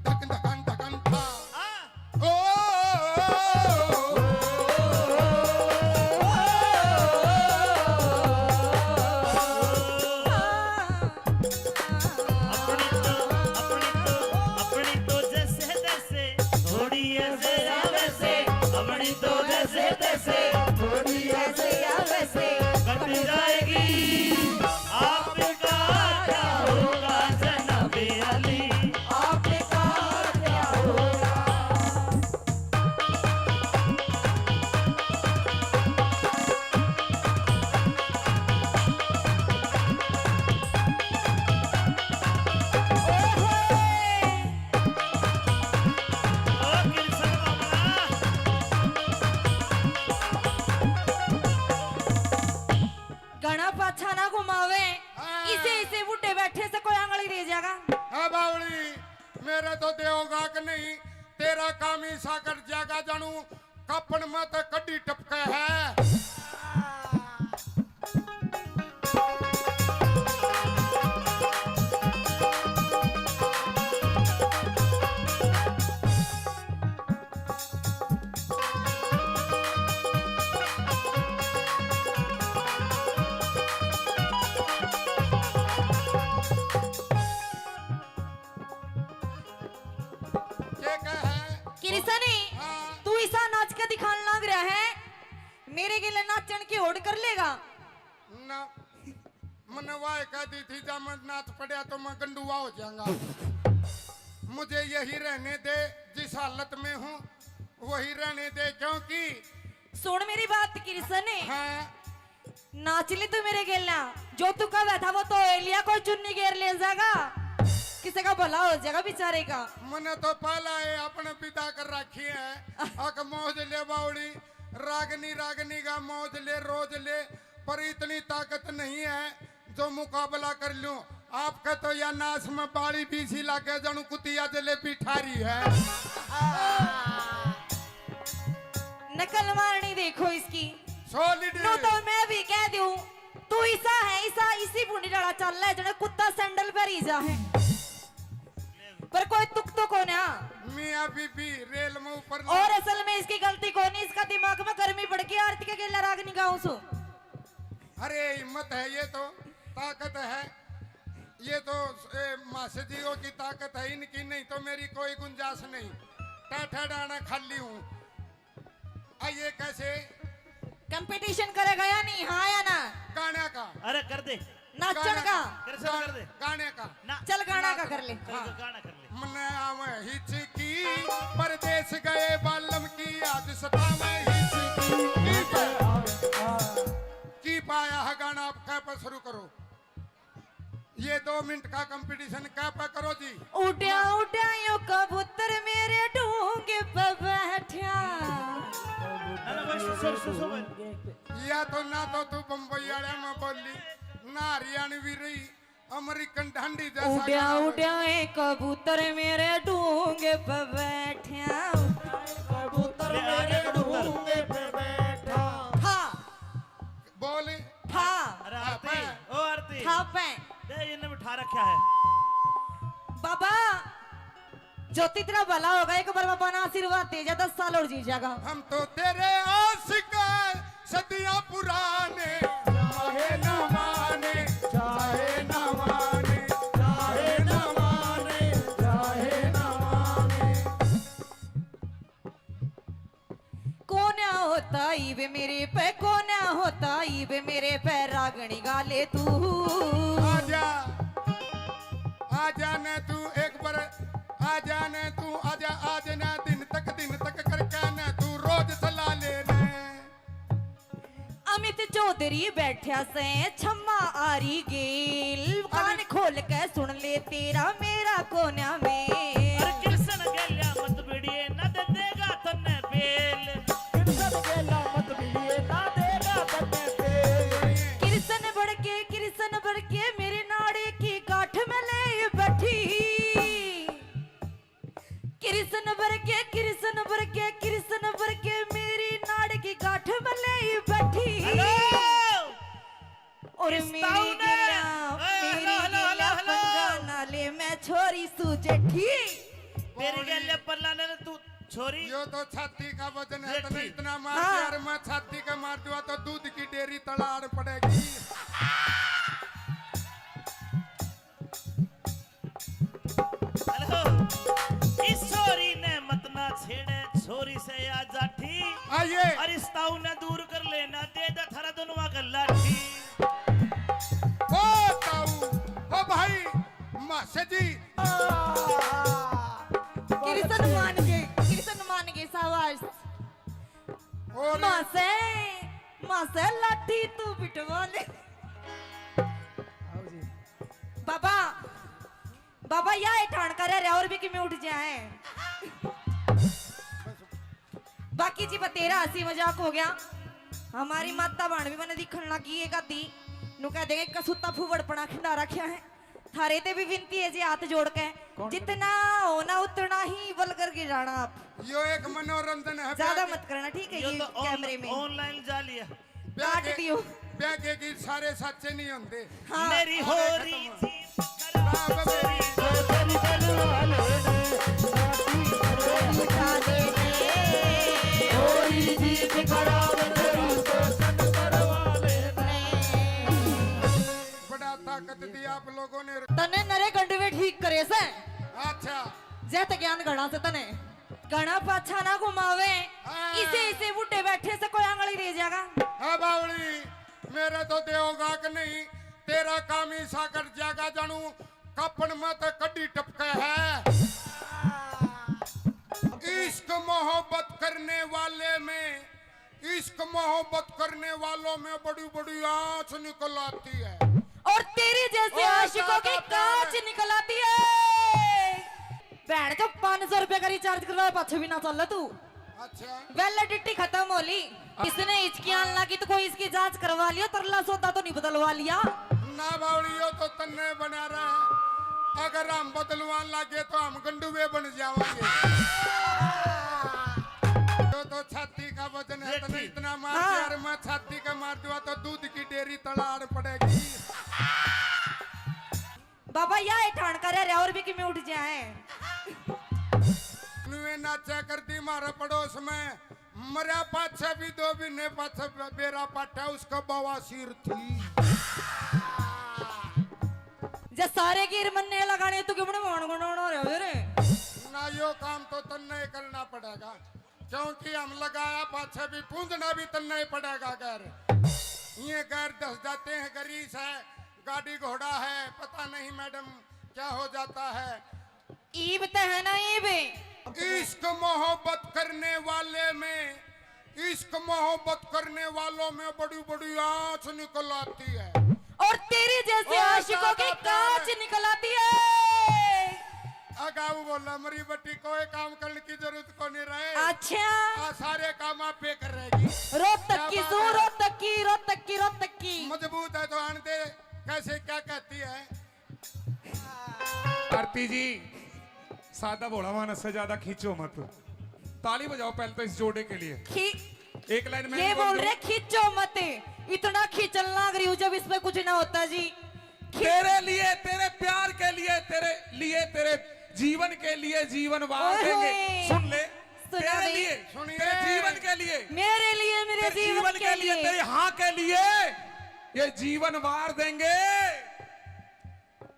धक धकन धकन था। ओ अपनी तो जैसे तैसे थोड़ी ऐसे या वैसे, अपनी तो जैसे तैसे थोड़ी ऐसे या वैसे कट जाएगी। आपका क्या होगा जनाबे अली, आपका क्या होगा। ओ कृष्ण बाबा। घना पाछा ना घुमावे, इसे बुढ़े बैठे से कोई आंगली दे जाएगा। हाँ बावली, मेरे तो देवगा कि नहीं, तेरा काम ही सा कर जाएगा जानू। कपन में तो कड्डी टपके है। ये क्या है? किरसनी हाँ। तू ऐसा नाच के दिखाने लग रहा है, मेरे गिले नाचन की होड़ कर लेगा। ना मनवाए कह दी थी जब मैं नाथ पड़या तो मैं गंडुआ हो जाऊंगा। मुझे यही रहने दे, जिस हालत में हूँ वही रहने दे, क्योंकि सुन मेरी बात किरसनी, हाँ नाच ले तू मेरे गिलना। जो तू कहा था वो तो एलिया कोई चुन्नी घेर ले जाएगा, किसी का भला हो जाएगा बेचारे का। मैंने तो पहला है अपने पिता कर रखी है। अक मौज ले बावड़ी, रागनी रागनी का मौज ले रोज ले, पर इतनी ताकत नहीं है जो मुकाबला कर लूं। आपका तो या नाश में बाड़ी बीसी लाके जानू कुतिया जलेबी ठारी है। नकल मारनी देखो इसकी। सॉलिड नो तो मैं भी कह दूं, तू ऐसा है, ऐसा इसी बूढ़ी डाला चल रहा है जने कुत्ता सैंडल पर ही जा है, पर कोई तुक तो कौन है। मियां बीबी रेल में ऊपर और असल में इसकी गलती कौन है, इसका दिमाग में गर्मी बढ़ गई। आरती के गेला राग निगाहों सो। अरे हिम्मत है, ये तो ताकत है, ये तो मासजियों की ताकत है, इनकी नहीं तो मेरी कोई गुंजाइश नहीं। टाठा डाना खाली हूँ। आइए कैसे कंपटीशन करेगा या नहीं, हाँ या ना? गाने का, अरे कर दे, नाचन का कृष्ण कर दे गाने का। ना, चल गाना का कर ले। चल गाना कर ले। मने आवे हिचकी, परदेश गए बालम की आज सतावे हिचकी। की पाया है गाना, आप कह पर शुरू करो। ये 2 मिनट का कंपटीशन क्या पे करो जी। उड्या उड्या यो कबूतर मेरे डूंगे पे बैठा। ना भाई सो या तो ना तो तू बम्बई वाले में बोली ना हरियाणवी रही अमेरिकन ढंडी जैसा उड्या गाना उड्या ये कबूतर मेरे डूंगे पे बैठा। कबूतर मेरे डूंगे पे बैठा। हाँ बोली हाँ अरे आरती ओ आरती हाँ पे दे इन्हें बिठा रखा है। बाबा ज्योति तेरा भला होगा, एक बार बाबा ना आशीर्वाद दे जा, 10 साल और जी जाएगा। हम तो तेरे आशिक हैं, सदियां पुराने चाहे ना माने चाहे ना माने चाहे ना माने चाहे ना माने। कौन होता ईबे मेरे पे, कौन होता ईबे मेरे पे, रागणी गाले तू। आजा आजा ने तू एक बार आजा ने तू आजा आज ना दिन तक करके ने तू रोज चला ले ने। अमित चौधरी बैठा से छम्मा आरी गेल, कान खोल के सुन ले तेरा मेरा कोन्या में। अरे कृष्ण गेल्या मत बिड़िए न दे देगा तन्ने बेल। कृष्ण गेला मत बिलिए ना देगा तन्ने पे। कृष्ण बढ़ के मेरे नाड़े की गांठ में ले बैठी। कृष्ण बढ़ के मेरी नाड़ की गांठ में ले बैठी। हेलो और इस मेरी ताऊ ने- गिला हेलो, पंगा नाले में छोरी सुजेठी। तेरी गेल्या पल्ला ने तू छोरी यो तो छाती का वजन है, ये तो ठीक। इतना मार हाँ। यार मैं छाती का मार दूंगा तो दूध की डेयरी तड़ाड़ पड़ेगी। हेलो इस छोरी ने मत ना छेड़े छोरी से आ जाठी। आइए और इस ताऊ ने दूर कर लेना दे दा थारा दोनों का लाठी। ओ ताऊ ओ भाई मासे जी कृष्ण मान के सावास। और माँ से लाठी तू बिटवा ले। बाबा बाबा या ठाण कर रहे और भी कि मैं उठ जाए। बाकी जी तेरा हंसी मजाक हो गया। हमारी माता बाण भी मैंने दिखण लगी एक आती नु कह देंगे कसूता फूवड़पना खिंडा रखा है। थारे ते भी विनती है जी हाथ जोड़ के, जितना होना उतना ही बल करके जाना आप। यो एक मनोरंजन है। ज्यादा मत करना ठीक है। ये ये तो कैमरे में ऑनलाइन जा लिया। काट दियो। ब्यागे की सारे सच्चे नहीं होते। हाँ मेरी होरी जी बाप मेरी तेरी दिलवाले ने उठा दे थोड़ी जीत खराब तेरी शोषण करवाले ने। बड़ा ताकत दी आप लोगों ने। तने नरे गंडवे ठीक करे से अच्छा जैत ज्ञान गणा से तने गणा पाछा ना घुमावे। हाँ। इसे बुड्ढे बैठे से कोई आंगली दे जाएगा। हाँ बावली मेरे तो देगा कि नहीं तेरा काम ही सा कर जागा जानू कपन में तो कड्डी टपके है। इश्क मोहब्बत करने वाले में इश्क मोहब्बत करने वालों में बड़ी बड़ी आंच निकल आती है। और तेरी जैसे और आशिकों की ज्यादा कांच प्यार। निकल आती है। बैंड तो 500 रुपए का रिचार्ज करवा पाछे भी ना चल तू। अच्छा वैलिडिटी खत्म हो ली। इसने हिचकी आन लगी तो कोई इसकी जांच करवा लिया, तरला सौदा तो नहीं बदलवा लिया। ना बावलियो तो तन्ने बना रहा है। अगर हम बदलवान लगे तो हम गंडुए बन जाएंगे। तो छाती का वजन है, तो इतना मार हाँ। यार मैं छाती का मार दूंगा तो दूध की डेयरी तड़ाड़ पड़ेगी। बाबा या ठाण कर रहे और भी कि मैं उठ जाए। नुए नाचा करती मारा पड़ोस में मरा पाछा भी दो भी ने पाछा बेरा पाटा उसका बवासीर थी। जे सारे गिर मन्ने लगाने तू क्यों मान गुण रहे रे। ना यो काम तो तन्ने करना पड़ेगा क्योंकि हम लगाया पाछा भी पूंजना भी तन्ने पड़ेगा। घर ये घर दस जाते हैं गरीस है गाड़ी घोड़ा है पता नहीं मैडम क्या हो जाता है। ईब तो है ना ईब। इश्क मोहब्बत करने वाले में इश्क मोहब्बत करने वालों में बड़ी बड़ी आंच निकल आती है। और तेरे जैसे और आशिकों की ज्यादा प्यार कांच है। निकल आती है। अगाऊ बोला मरी बट्टी कोई काम करने की जरूरत को नहीं रहे। अच्छा सारे काम आप पे कर रहेगी। रोहतक की क्या सू बात है? रोहतक की रोहतक की रोहतक की मजबूत है तो आनते कैसे क्या कहती है। आरती जी सादा भोला मानस से ज्यादा खींचो मत। ताली बजाओ पहले तो इस जोड़े के लिए। एक लाइन में ये नहीं बोल दो। रहे खींचो मत, इतना खींचल लग रही हूँ जब इसमें कुछ ना होता जी। तेरे लिए, तेरे प्यार के लिए, तेरे जीवन के लिए जीवन वार ओए देंगे। होए। सुन ले, सुना तेरे बे। लिए, सुनिए। तेरे जीवन के लिए, मेरे लिए, मेरे तेरे जीवन के लिए तेरे हाँ के लिए ये जीवन वार देंगे।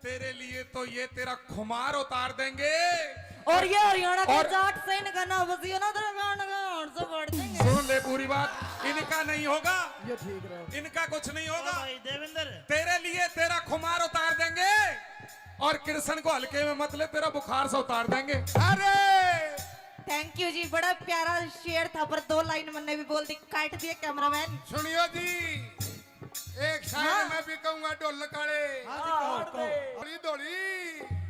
तेरे लिए तो ये तेरा खुमार उतार देंगे। और ये हरियाणा के और- जाट से इनका ना बसियो ना तेरा गाना गान से बढ़ देंगे। सुन ले पूरी बात, इनका नहीं होगा, ये ठीक रहे। इनका कुछ नहीं होगा। भाई देवेंद्र तेरे लिए तेरा खुमार उतार देंगे और कृष्ण को हल्के में मत ले, तेरा बुखार से उतार देंगे। अरे थैंक यू जी, बड़ा प्यारा शेर था पर 2 लाइन मैंने भी बोल दी, काट दिया कैमरामैन। सुनियो जी, एक शायद हाँ। मैं भी कहूंगा ढोल काले कहो। धोली धोली।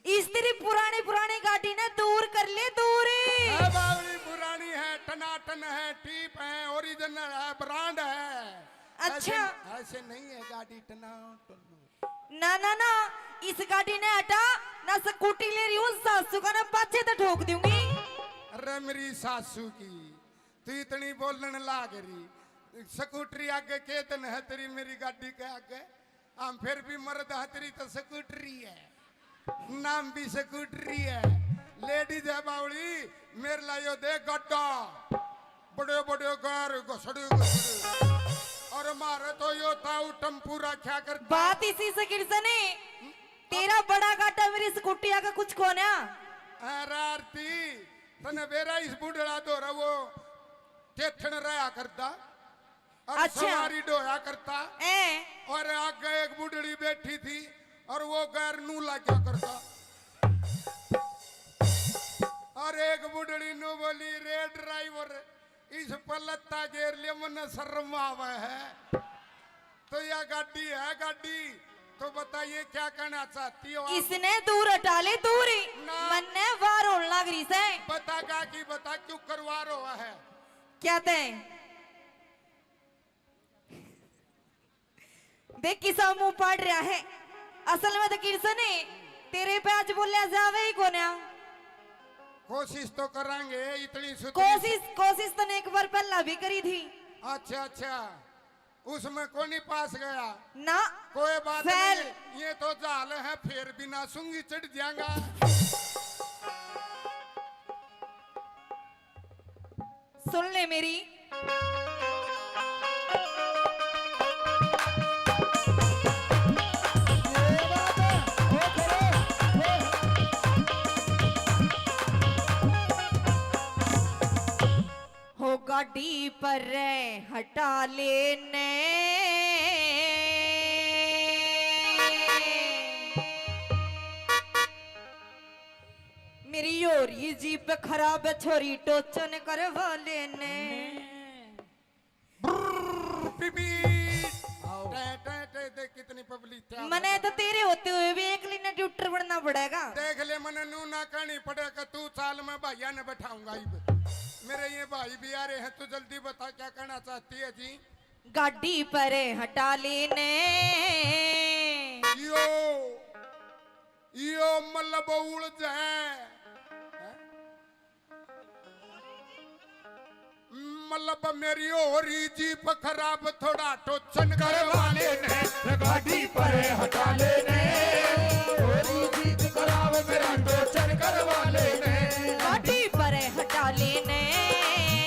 इस तेरी पुरानी गाड़ी ने दूर कर ले दूरी। है बावली पुरानी है, टनाटन है, टीप है, ओरिजिनल है, ब्रांड है। अच्छा। ऐसे नहीं है गाड़ी टनाटन। ना ना ना, इस गाड़ी ने हटा ना, स्कूटी ले रही हूँ, सासू का ना पाछे तो ठोक दूंगी। अरे मेरी सासू की तू इतनी बोलने लाग रही। स्कूटरी आगे के दिन है तेरी, मेरी गाड़ी के आगे हम फिर भी मर्द है तेरी तो स्कूटरी है, नाम भी स्कूटरी है। लेडीज है बावली, मेरे लायो दे गड्ढा, बड़े बड़े घर घसड़े घसड़े। और मारे तो यो ताऊ टम्पू रखा करता। बात इसी से किरसने, तेरा बड़ा गाटा मेरी स्कूटी आगे कुछ कोना। अरे आरती तने बेरा इस बुढ़ड़ा दो रहा वो टेथन रहा करता और अच्छा। सवारी डोया करता। ए और आगे एक बुढ़ड़ी बैठी थी और वो गैर नू लाग्या करता। और एक बुढ़ड़ी नू बोली, रे ड्राइवर इस पलत्ता गेर लिया मन शर्म आवे है। तो यह गाड़ी है गाड़ी, तो बताइए क्या कहना चाहती हो आप? इसने दूर हटा ले दूरी, ना। मन ने वार होने लग रही से। बता गा की बता क्यों करवा रहा है। क्या ते देख किसा मुंह पाड़ रहा है। असल में तो किरसने तेरे पे आज बोलिया जावे ही कोना। कोशिश तो करेंगे इतनी कोशिश तो ने एक बार पहला भी करी थी। अच्छा अच्छा, उसमें कौन नहीं पास गया। ना कोई बात फैल। नहीं, ये तो जाल है, फिर भी ना सूंगी चढ़ जाएगा। सुन ले मेरी, हो गाड़ी पर हटा लेने मेरी योरी जीप खराब है, छोरी टोचन करवा लेने। बीबी टे टे टे देख कितनी पब्लिक है। मने तो तेरे होते हुए भी एक लिने ट्यूटर बनना पड़ेगा। देख ले मने नू ना कहनी पड़ेगा, तू साल में भैया ने बैठाऊंगा। मेरे ये भाई भी आ रहे हैं, तू जल्दी बता क्या कहना चाहती है जी। गाड़ी पर हटा लेने यो मतलब उड़ जाए, मतलब मेरी होरी जीप खराब, थोड़ा टोचन करवा लेने। गाड़ी पर हटा लेने, होरी जीत खराब मेरा टोचन करवा लेने। गाड़ी पर हटा लेने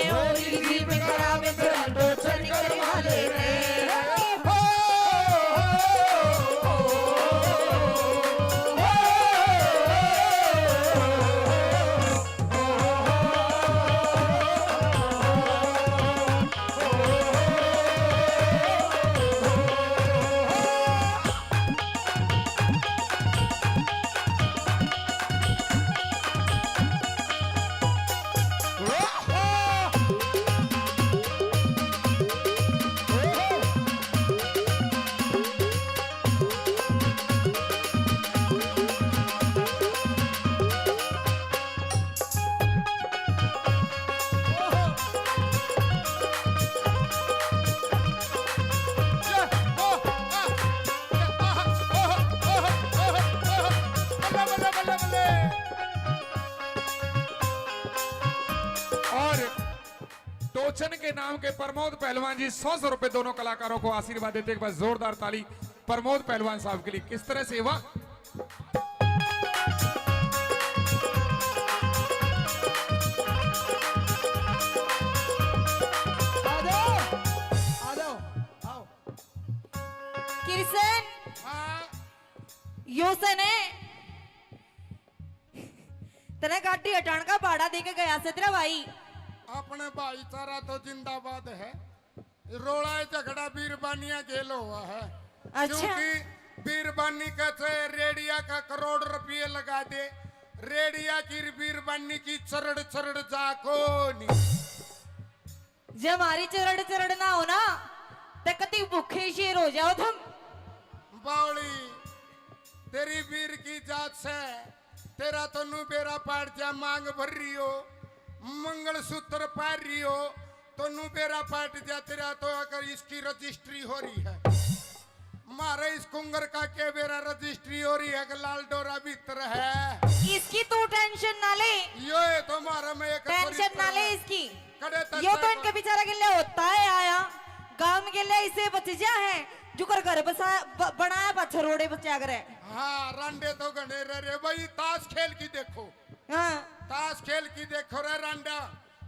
होरी जीप खराब मेरा टोचन करवा लेने। टोचन के नाम के प्रमोद पहलवान जी 100 रुपए दोनों कलाकारों को आशीर्वाद देते हैं। एक बार जोरदार ताली प्रमोद पहलवान साहब के लिए। किस तरह से हुआ? किरसन हाँ यो से ने तेरे गाड़ी हटाने का भाड़ा दे के गया से तेरा भाई। अपने भाईचारा तो जिंदाबाद है। रोड़ा झगड़ा बीरबानिया गेल हुआ है। अच्छा। क्योंकि बीरबानी कहते रेडिया का करोड़ रुपये लगा दे, रेडिया की बीरबानी की चरड़ चरड़ जाको नहीं। जब हमारी चरड़ चरड़ ना हो ना तो कति भूखे शेर हो जाओ तुम। बावली तेरी वीर की जात से तेरा तो नू बेरा पाट जा मांग भर रही हो, मंगल सूत्र पार रही हो तो नू बेरा पाट जा तेरा तो अगर इसकी रजिस्ट्री हो रही है। मारे इस कुंगर का के बेरा रजिस्ट्री हो रही है कि लाल डोरा भीतर है। इसकी तू टेंशन ना ले, यो है तो मारा में एक टेंशन ना ले इसकी। कड़े तक यो तो इनके बेचारा के लिए होता है आया गांव के लिए इसे बच जा है जो कर घर बसा बनाया पत्थर रोड़े बचा करे। हाँ रांडे तो गणे रे भाई ताश खेल की देखो। हाँ ताश खेल की देखो रे रांडा,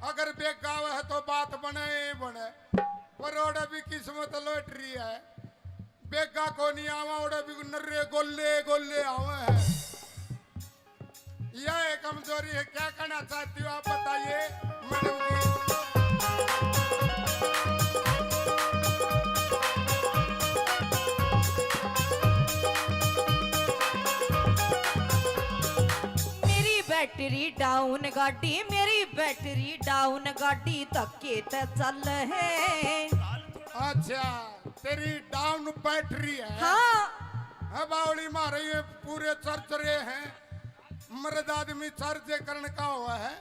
अगर बेग गाव है तो बात बने बने, पर ओड़ा भी किस्मत लौटरी है। बेगा को नहीं आवा ओड़ा भी नर्रे गोले गोले आवे है। यह एक कमजोरी है। क्या करना चाहती हो आप बताइए मैडम जी। बैटरी डाउन गाड़ी मेरी बैटरी डाउन गाड़ी धक्के ते चल है। अच्छा तेरी डाउन बैटरी है। हाँ बावली मारे ये पूरे चर्चरे हैं। मर्द आदमी चर्च करने का हुआ है,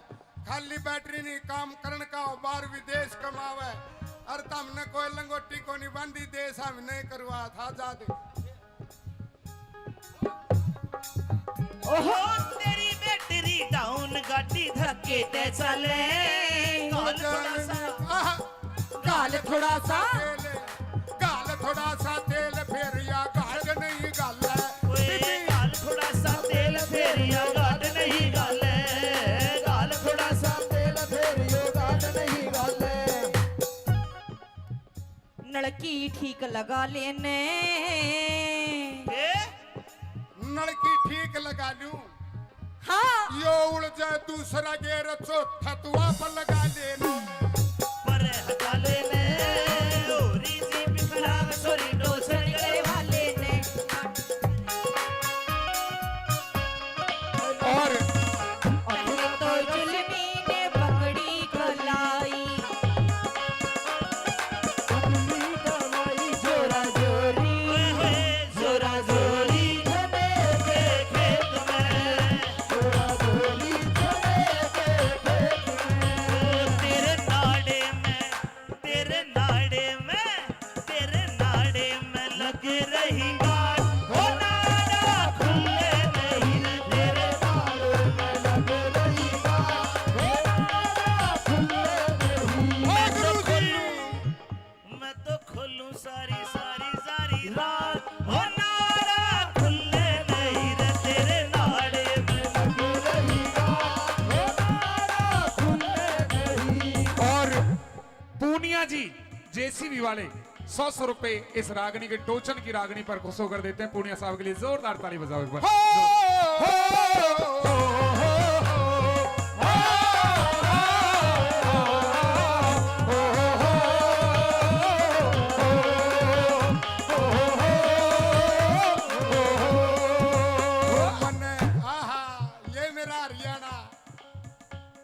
खाली बैटरी नहीं काम करने का हो। बाहर विदेश कमावे और तुमने कोई लंगोटी को नहीं बांधी देश हम नहीं करवा था जादे। ओहो तेरी बैटरी डाउन गाड़ी धक्के ते चले। गाल थोड़ा सा गाल थोड़ा सा गाल थोड़ा सा तेल फेर या गाल नहीं गाल ओए गाल थोड़ा सा तेल फेर या गाल नहीं गाल। गाल थोड़ा सा तेल फेर या गाल नहीं गाल। नलकी ठीक लगा लेने नलकी ठीक लगा लूं। हाँ यो उड़ जाए दूसरा गेर चौथा तू आप लगा लेना। पर हटा लेने लोरी सी बिखरा सोरी डोसन करे वाले ने और पहले तो जुल्मी ने पकड़ी खलाई। जोरा जोरी जोरा जोरी सारी सारी सारी रात हो नारा खुले नहीं रे तेरे नाड़े में लग रही बात हो नारा खुले नहीं। और पूनिया जी जेसीबी वाले 100 रुपए इस रागनी के टोचन की रागनी पर खुश होकर देते हैं। पूनिया साहब के लिए जोरदार ताली बजाओ एक बार।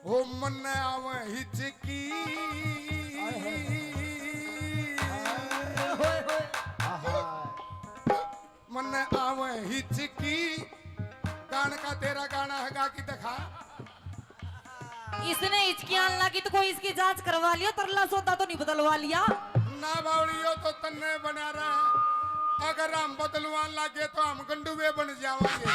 ओ मन आवे हिचकी मन आवे हिचकी। गान का तेरा गाना है गा की दिखा। इसने हिचकियां लगी तो कोई इसकी जांच करवा लिया, तरला सौदा तो नहीं बदलवा लिया। ना बावड़ियो तो तन्ने बना रहा। अगर हम बदलवान लगे तो हम गंडुए बन जावांगे।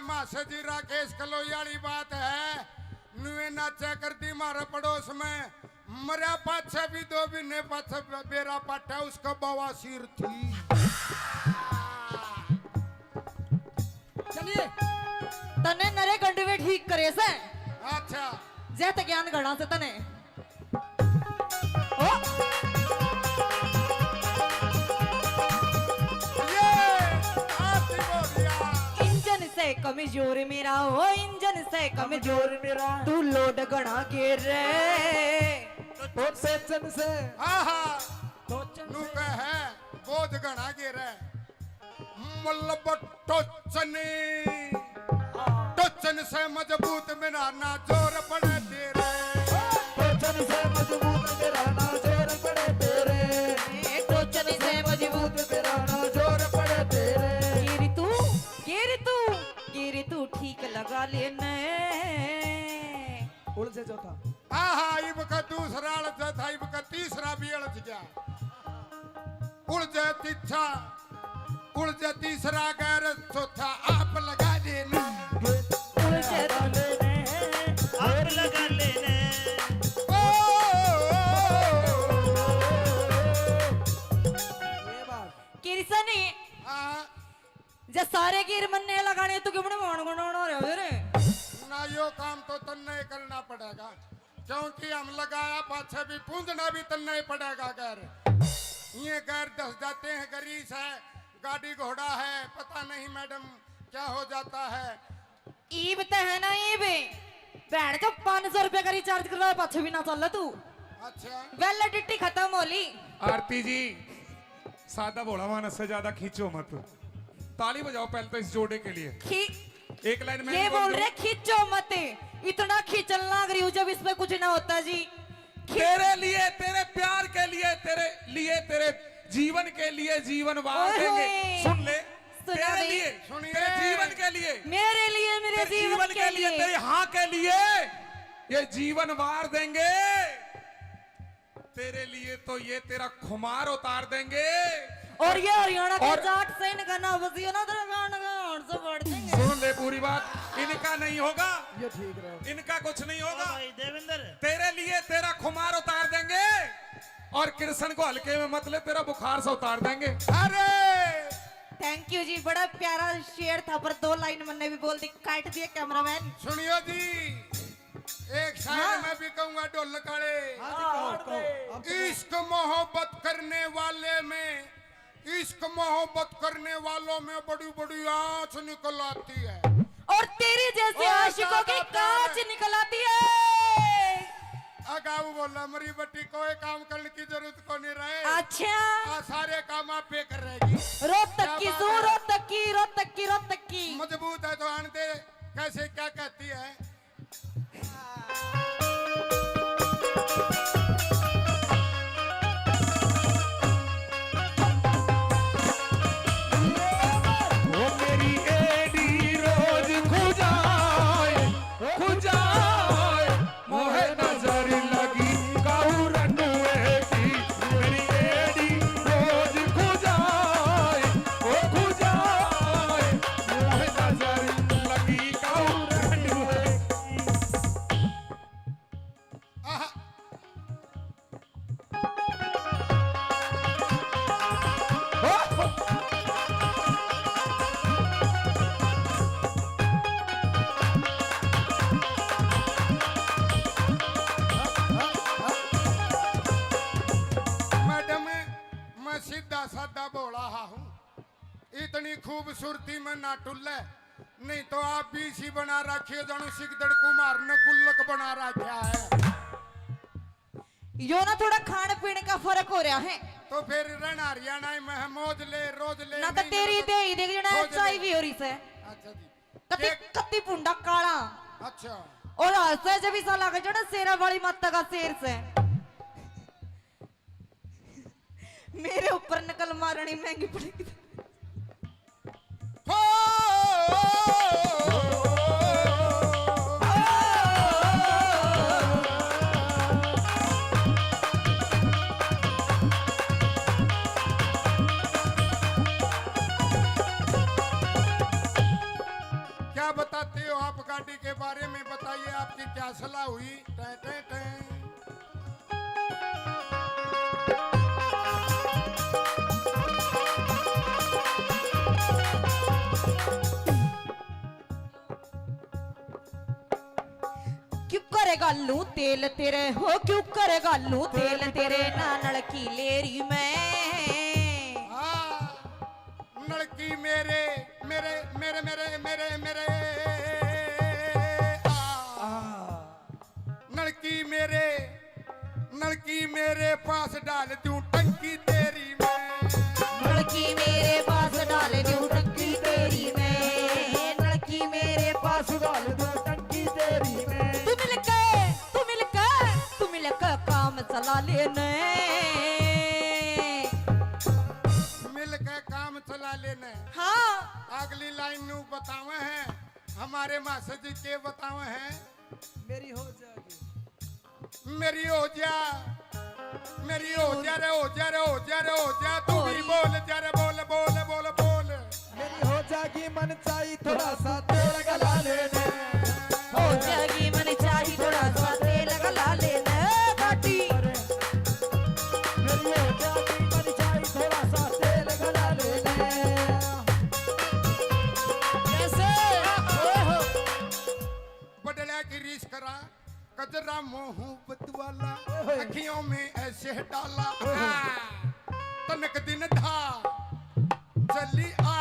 मासे जी राकेश कलोयाली बात है नुए नाचा करती मारा पड़ोस में मरा पाछा भी दो भी ने पाछा बेरा पाटा उसका बवासीर थी। चलिए तने नरे गंडवे ठीक करे से अच्छा जैत ज्ञान गणा से तने ओ ये आती बोलिया इंजन से कमजोर मेरा ओ इंजन से कमजोर मेरा तू लोड गणा के रे और सेचन से आहा टोचन नु से कहे बोझ गणा गिरे मल्लब टोचनी टोचन से मजबूत मेरा ना जोर पड़े तेरे टोचन से मजबूत मेरा ना जोर पड़े तेरे टोचन से मजबूत मेरा ना जोर पड़े तेरे गिरी तू ठीक लगा लेने उड़ से चौथा आहा इब का दूसरा अड़च था इब का तीसरा भी अड़च गया उड़ जाए तीछा उड़ जाए तीसरा गैर चौथा आप लगा देना उलझे आग लगा लेने ये बात किरसनी जे सारे गिर मन्ने लगाने तो क्यों मान गुणाना रहे रे ना यो काम तो तन्ने करना पड़ेगा क्योंकि हम लगाया पाछे भी पूंजना भी तन्ने ही पड़ेगा गैर ये गैर दस जाते हैं गरीस है गाड़ी घोड़ा है पता नहीं मैडम क्या हो जाता है ईब ते है ना ईब भैन जो 500 रुपए का रिचार्ज करवा पाछे भी ना चल तू अच्छा वैलिडिटी खत्म होली आरती जी सादा भोला मानस से ज्यादा खींचो मत। ताली बजाओ पहले तो इस जोड़े के लिए। एक लाइन में ये बोल रहे खींचो मत इतना खींचल लग रही हूँ जब इसमें कुछ ना होता जी तेरे लिए तेरे प्यार के लिए तेरे जीवन के लिए जीवन वार ओए देंगे। होए। सुन ले सुना तेरे दे। लिए सुनिए। तेरे जीवन के लिए मेरे तेरे जीवन के लिए तेरे हाँ के लिए ये जीवन वार देंगे। तेरे लिए तो ये तेरा खुमार उतार देंगे। और ये हरियाणा के और- जाट से इनका ना बसियो ना तेरा गान का और से बढ़ देंगे सुन ले पूरी बात इनका नहीं होगा ये ठीक रहे इनका कुछ नहीं ओ होगा। भाई देवेंद्र तेरे लिए तेरा खुमार उतार देंगे और कृष्ण को हल्के में मत ले तेरा बुखार से उतार देंगे। अरे थैंक यू जी बड़ा प्यारा शेर था पर 2 लाइन मैंने भी बोल दी काट दिया कैमरामैन सुनियो जी एक शायर हाँ। मैं भी कहूंगा ढोल काले हाँ जी कहो अब तो इश्क मोहब्बत करने वाले में इश्क मोहब्बत करने वालों में बड़ी बड़ी आंच निकल आती है। और तेरी जैसे और आशिकों की ज्यादा कांच प्यार। निकल आती है अगाऊ बोला मरी बट्टी कोई काम करने की जरूरत को नहीं रहे अच्छा आ सारे काम आप पे कर रहेगी रोहतक की क्या सू बात है? रोहतक की मजबूत है तो आने दे कैसे क्या कहती है वो मेरी एडी रोज खुजाए मोहे नजर लगी काऊ रनुए की मेरी एडी रोज खुजाए मोहे नजर लगी काऊ रनुए आहा, मैडम मैं सीधा साधा बोला हूँ इतनी खूबसूरती में ना टुल्ले नहीं तो आप भी इसी बना रखिए जानू सिकदड़ कुमार ने गुल्लक बना रखा है यो ना थोड़ा खाने पीने का फर्क हो रहा है तो फिर रहना हरियाणा में है मौज ले रोज ले ना तो नहीं तेरी ले दे ही देख जना खोज ले। चाय भी हो रही से अच्छा जी कति एक- कति पुंडा काला अच्छा और हंसे जब इसा लगे जो ना शेरा वाली माता का शेर से मेरे ऊपर नकल मारनी महंगी पड़ेगी हो क्या गालू तेल तेरे हो क्यों कर गालू तेल तेरे ना नलकी लेरी मैं लड़की मेरे मेरे मेरे मेरे मेरे मेरे लड़की मेरे पास डाल दूं टंकी तेरी मैं लड़की मेरे पास डाल दूं टंकी तेरी मैं लड़की मेरे पास डाल दूं टंकी तेरी मैं तू मिलकर काम चला लेने मिलकर काम चला लेने हाँ अगली लाइन नू बतावे हैं हमारे मास्टर जी के बतावे हैं मेरी हो जाएगी मेरी हो जा मेरी हो जा रे हो जा रे हो जा रे हो जा तू भी बोल जा रे बोल बोल बोल बोल मेरी हो जाएगी मन चाहिए थोड़ा सा तेल गला लेने हो जाएगी मन चाहिए थोड़ा सा तेल गला लेने बाटी मेरी हो जाएगी मन चाहिए थोड़ा सा तेल गला लेने कैसे बदला की रीस करा कजरा मोहब्बत वाला अखियों में ऐसे डाला तनक दिन था जल्दी आ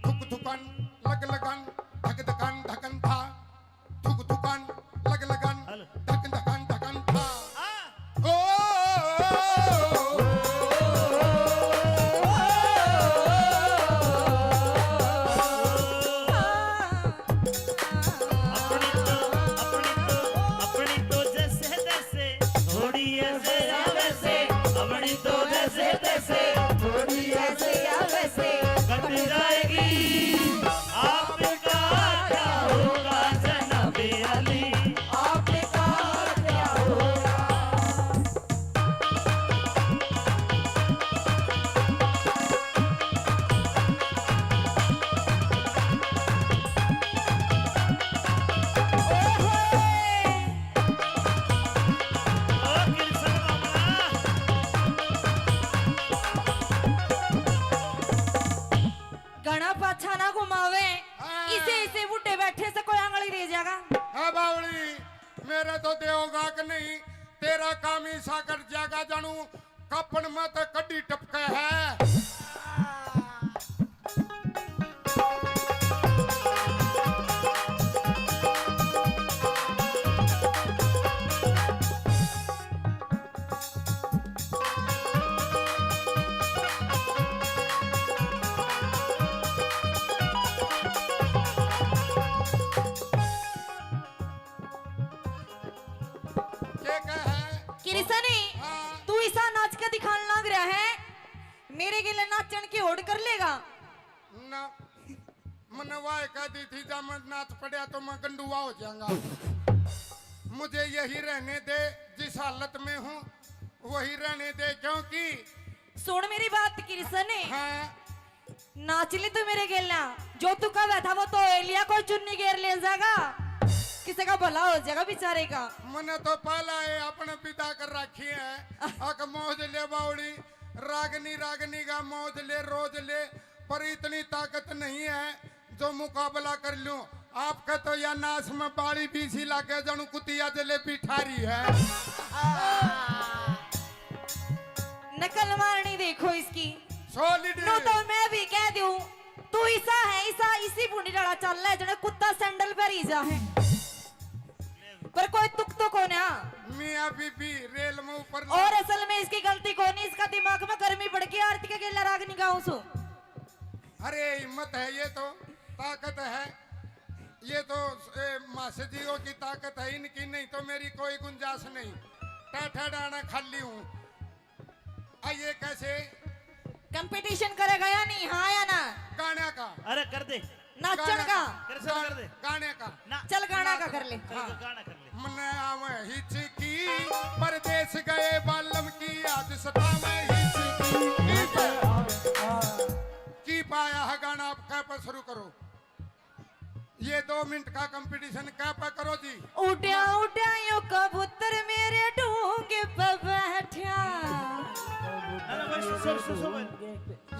थुक थुकन लग लगन धक धकन धकन था थुक थुकन लग लगन धक धकन धकन था ओ अपनी तो जैसे तैसे थोड़ी ऐसे या वैसे अपनी तो जैसे तैसे थोड़ी ऐसे या वैसे कट जाएगी आपका क्या होगा जनाबे अली आपने कहा क्या होगा ओ कृष्ण बाबा घना पाछा ना घुमावे इसे इसे बूटे बैठे से कोई आंगली दे जाएगा हाँ बावली मेरे तो देओगा कि नहीं तेरा काम ही सा कर जागा जानू कपन में तो कड्डी टपके है क्या है किरसनी हाँ। तू ऐसा नाच के दिखाने लग रहा है मेरे गिले नाचन की होड़ कर लेगा ना मन वाय कह दी थी जब मैं नाच पड़ा तो मैं गंडुआ हो जाऊंगा मुझे यही रहने दे जिस हालत में हूँ वही रहने दे क्योंकि सुन मेरी बात किरसनी हाँ नाच ले तू मेरे गिला जो तू कहा था वो तो एलिया को चुन्नी घेर ले जाएगा किसी का भला हो जाएगा बेचारे का मैंने तो पहला है अपने पिता कर रखी है अक मौज ले बावड़ी रागनी रागनी का मौज ले रोज ले पर इतनी ताकत नहीं है जो मुकाबला कर लूं आपका तो या नाश में बाड़ी बीसी लाके जानू कुतिया जलेबी ठारी है नकल मारनी देखो इसकी सॉलिड नो तो मैं भी कह दूं तू ऐसा है ऐसा इसी बूढ़ी डाला चल रहा है जने कुत्ता सैंडल पर ही जा है पर कोई तुक तो कौन है मियां बीबी रेल में ऊपर और असल में इसकी गलती कौन है इसका दिमाग में गर्मी बढ़ गई आरती के गेला राग निगाहों सो अरे हिम्मत है ये तो ताकत है ये तो मासजियों की ताकत है इनकी नहीं तो मेरी कोई गुंजाइश नहीं टाठा डाना खाली हूँ ये कैसे कंपटीशन करेगा या नहीं हाँ या ना गाने का अरे कर दे नाचन का कृष्ण कर दे गाने का ना चल गाना का कर ले गाना कर ले मन आवे हिचकी परदेश गए बालम की आज सता में हिचकी की पाया है गाना आप क्या पर शुरू करो ये 2 मिनट का कंपटीशन क्या पर करो जी उड्या उड्या यो कबूतर मेरे ढूंगे पे बैठा अरे बस सो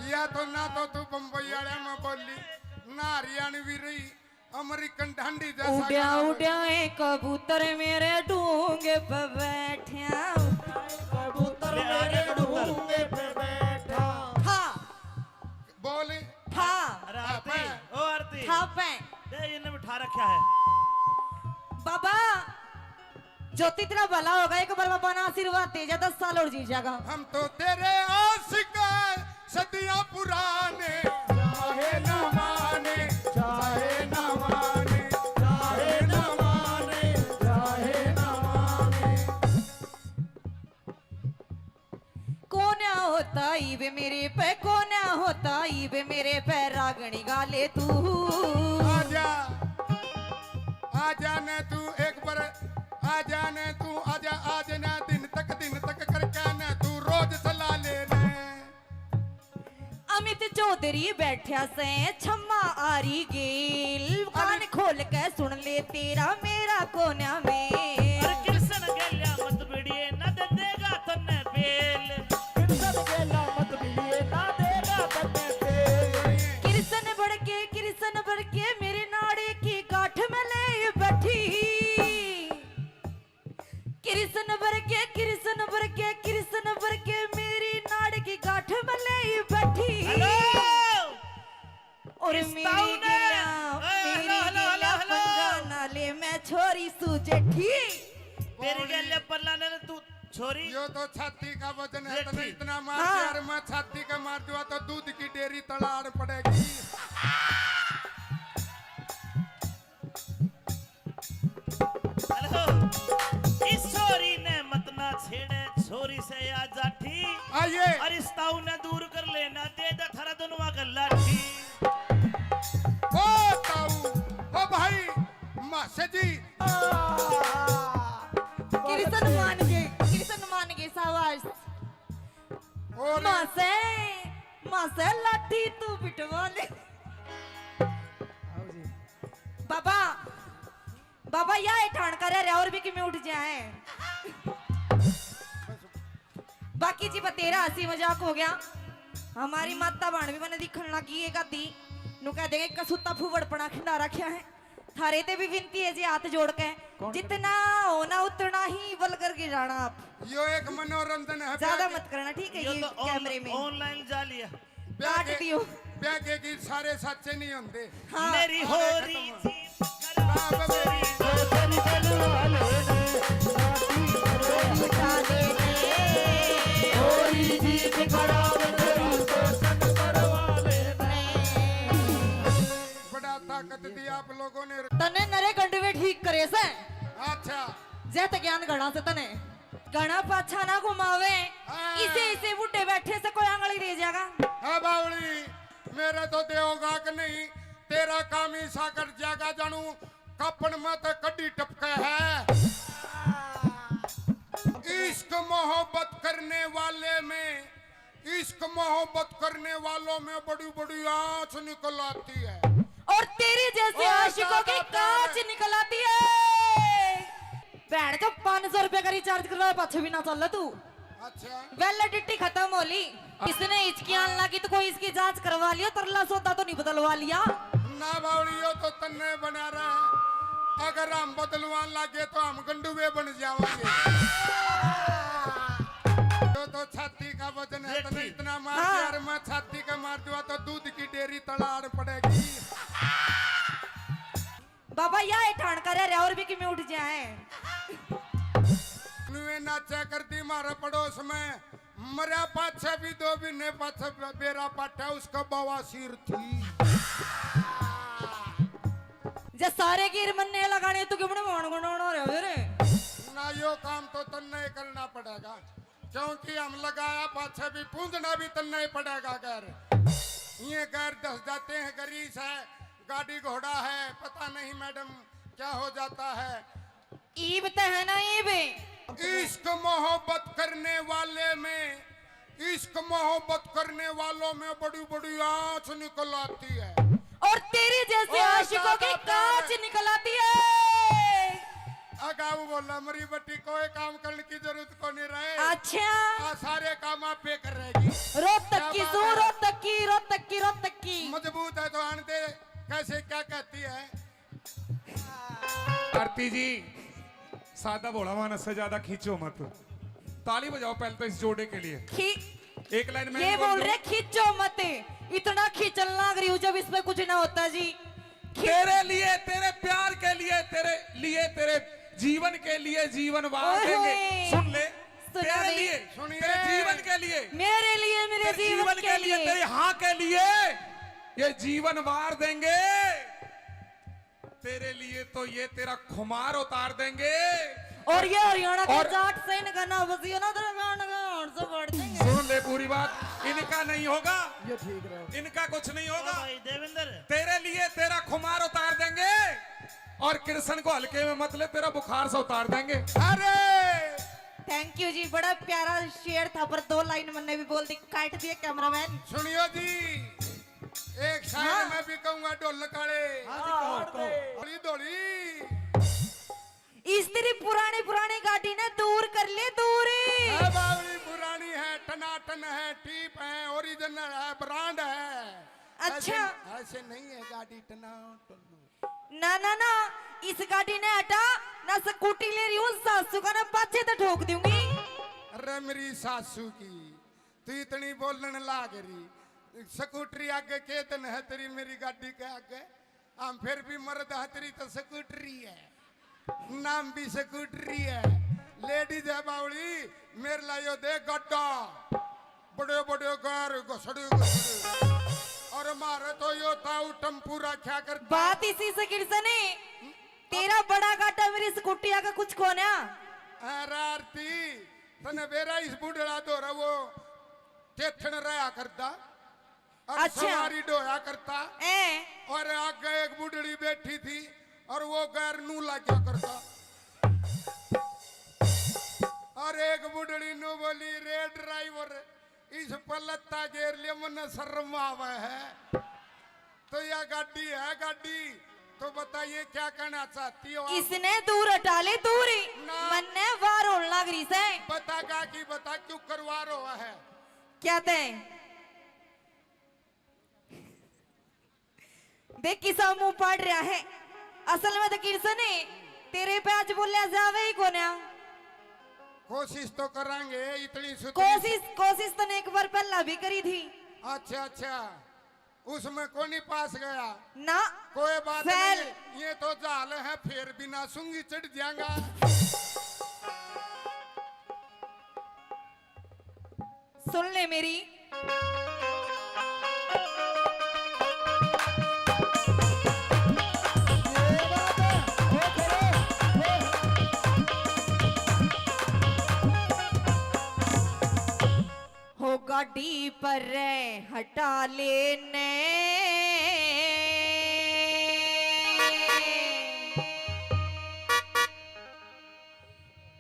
या तो ना तो तू बम्बई वाले में बोली ना हरियाणवी रही अमेरिकन ढंडी जैसा उड्या गाना बजा। उड्या कबूतर मेरे डूंगे पे बैठा कबूतर मेरे डूंगे पे बैठा था बोल था अरे आरती ओ आरती था पे दे इन्हें बिठा रखा है बाबा ज्योति तेरा भला होगा, एक बार बाबा ना आशीर्वाद दे जा, 10 साल और जी जाएगा। हम तो तेरे आशिक हैं, सदियां पुराने चाहे न माने चाहे न माने चाहे न माने चाहे न माने। कौन होता ईबे मेरे पे, कौन होता ईबे मेरे पे, रागणी गाले तू आजा आजा ने तू एक बार आजा ने तू आजा आज ना दिन तक करके ने तू रोज सला ले ने। अमित चौधरी बैठा से छम्मा आरी गेल, कान खोल के सुन ले तेरा मेरा कोना में। अरे कृष्ण गेल्या मत बिड़िए न दे देगा तन्ने बेल कृष्ण गेला मत मिलिए ना देगा तन्ने पे कृष्ण बढ़ के मेरे नाड़े की गांठ में ले बैठी। कृष्ण बढ़ के मेरी नाड़ की गांठ में ले बैठी। हेलो और इस मेरी ताऊ ने- गिला हेलो, हेलो, हेलो। पंगा नाले में छोरी सुजेठी। तेरी गेल्या पल्ला ने तू छोरी यो तो छाती का वजन है, जेठी। तो इतना मार हाँ। के यार मैं छाती का मार दूंगा तो दूध की डेयरी तड़ाड़ पड़ेगी। हेलो इस छोरी ने मत ना छेड़े छोरी से आ जाठी आइए और इस ताऊ ने दूर कर लेना दे दा थारा दोनों का लाठी। ओ ताऊ ओ भाई मासे जी कृष्ण मान के सावास और मासे लाठी तू बिटवा ले। बाबा या ठाण कर रहे और भी कि मैं उठ जाए। बाकी जी तेरा हंसी मजाक हो गया, हमारी माता बाण भी मैंने दिखन लगी एक आधी नु कह देंगे कसूता फूवड़पना खिंडा रखा है। थारे ते भी विनती है जी हाथ जोड़ के, जितना होना उतना ही बल करके जाना आप, यो एक मनोरंजन है। ज्यादा मत करना ठीक है। ये ये तो कैमरे में ऑनलाइन जा लिया काट दियो। ब्यागे की सारे सच्चे नहीं होते। हाँ मेरी हो रही थी बाप मेरी उठा दे कोई जीत करावे तेरा दर्शन करवावे बड़ा ताकत दी आप लोगों ने। तने नरे गंडवे ठीक करे से अच्छा जैत ज्ञान गणा से तने गणा पाछा ना घुमावे। हाँ। इसे बुड्ढे बैठे से कोई आंगली दे जाएगा। हाँ बावली मेरे तो देवगा के नहीं, तेरा काम ही साकर जागा जानू कपन में तो कड्डी टपके है। इश्क मोहब्बत करने वाले में, इश्क मोहब्बत करने वालों में बड़ी बड़ी आंच निकल आती है। और तेरी जैसे और आशिकों की ज्यादा कांच प्यार। निकल आती है। बैठ जो 500 रुपए का रिचार्ज करवा पाछे भी ना चल तू। अच्छा वैलिडिटी खत्म होली, इसने हिचकियां लगी तो कोई इसकी जांच करवा लिया, तरला सौदा तो नहीं बदलवा लिया। ना बावलियो तो तन्ने बना रहा है, अगर हम बदलवान लगे तो हम गंडुए बन जाएंगे। तो छाती का वजन है, तो इतना मार के हाँ। यार मैं छाती का मार दूंगा तो दूध की डेयरी तड़ाड़ पड़ेगी। बाबा या ठाण कर रहे और भी कि मैं उठ जाए। नुए नाचा करती मारे पड़ोस में, मरा पाछे भी दो भी ने पाछे बेरा पाटा उसका बवासीर थी। जे सारे गिर मन्ने लगाने तो क्यों मान गुण रहे रे। ना यो काम तो तन्ने करना पड़ेगा, क्योंकि हम लगाया पाछे भी पूंजना भी तन्ने पड़ेगा। घर ये घर दस जाते हैं, गरीस है, गाड़ी घोड़ा है, पता नहीं मैडम क्या हो जाता है। ईब ते है ना ईब। इश्क मोहब्बत करने वाले में, इश्क मोहब्बत करने वालों में बड़ी बड़ी आंच निकल आती है। और तेरी जैसे और आशिकों की ज्यादा कांच प्यार। निकल आती है। अगाऊ बोला मरी बट्टी कोई काम करने की जरूरत को नहीं रहे। अच्छा आ सारे काम आप पे कर रहेगी। रोहतक की क्या सू बात है? रोहतक की मजबूत है तो आन दे। कैसे क्या कहती है आरती जी सादा भोला मानस से ज्यादा खींचो मत। ताली बजाओ पहले तो इस जोड़े के लिए। एक लाइन में ये बोल रहे खींचो मत, इतना खींचने लग रही हूँ जब इसमें कुछ ना होता जी। तेरे लिए, तेरे प्यार के लिए, तेरे जीवन के लिए जीवन वार देंगे। सुन ले, तेरे लिए, तेरे जीवन के लिए, मेरे लिए, मेरे जीवन के लिए, तेरे हाँ के लिए ये जीवन वार देंगे। तेरे लिए तो ये तेरा खुमार उतार देंगे। और ये हरियाणा के जाट से इनका ना बसियो ना तेरा गाना से बढ़ देंगे। सुन ले पूरी बात, इनका नहीं होगा, ये ठीक रहे। इनका कुछ नहीं होगा। भाई देवेंद्र, तेरे लिए तेरा खुमार उतार देंगे और कृष्ण को हल्के में मत ले, तेरा बुखार से उतार देंगे। अरे थैंक यू जी, बड़ा प्यारा शेर था पर 2 लाइन मैंने भी बोल दी, काट दिया कैमरामैन। सुनियो जी, एक शायर मैं भी कहूंगा ढोल काले धोली धोली। इस तेरी पुरानी पुरानी गाड़ी ने दूर कर ले, दूर है बावली पुरानी है, टनाटन है, टीप है, ओरिजिनल है, ब्रांड है। अच्छा। ऐसे नहीं है गाड़ी टनाटन। ना ना ना, इस गाड़ी ने हटा ना, स्कूटी ले रही हूँ, सासू का ना पाछे तो ठोक दूंगी। अरे मेरी सासू की तू इतनी बोलने लाग रही। स्कूटरी आगे के दिन है तेरी, मेरी गाड़ी के आगे। हम फिर भी मर्द है तेरी तो स्कूटरी है, नाम भी स्कूटरी है। लेडीज है बावली, मेरे लायो दे गड्ढा, बड़े बड़े घर घसड़े घसड़े। और मारे तो यो ताऊ टम्पू रखा कर। बात इसी से गिरसने, तेरा बड़ा गाटा मेरी स्कूटी आगे कुछ खोना। अरे आरती तने बेरा इस बुढ़ड़ा दो रहा वो टेथन रहा करता और अच्छा। सवारी डोया करता। ए और आगे एक बुढ़ड़ी बैठी थी और वो गैर नू लाग्या करता। और एक बुढ़ड़ी नू बोली, रे ड्राइवर इस पलत्ता गेर ले मन शर्म आवे है। तो यह गाड़ी है गाड़ी, तो बताइए क्या कहना चाहती हो? इसने दूर हटा ले, दूर ही ना। मन ने वार होने लग रही से। बता गा की बता क्यों करवा रहा है? क्या थे देख किसा मुंह पड़ रहा है। असल में तो किरसने तेरे पे आज बोलिया जावे ही कोना। कोशिश तो करांगे, इतनी कोशिश तो ने एक बार पहला भी करी थी। अच्छा अच्छा, उसमें कौन ही पास गया? ना कोई बात फैल। नहीं, ये तो जाल है, फिर बिना सूंगी चढ़ जाएगा। सुन ले मेरी, हो गाड़ी पर हटा लेने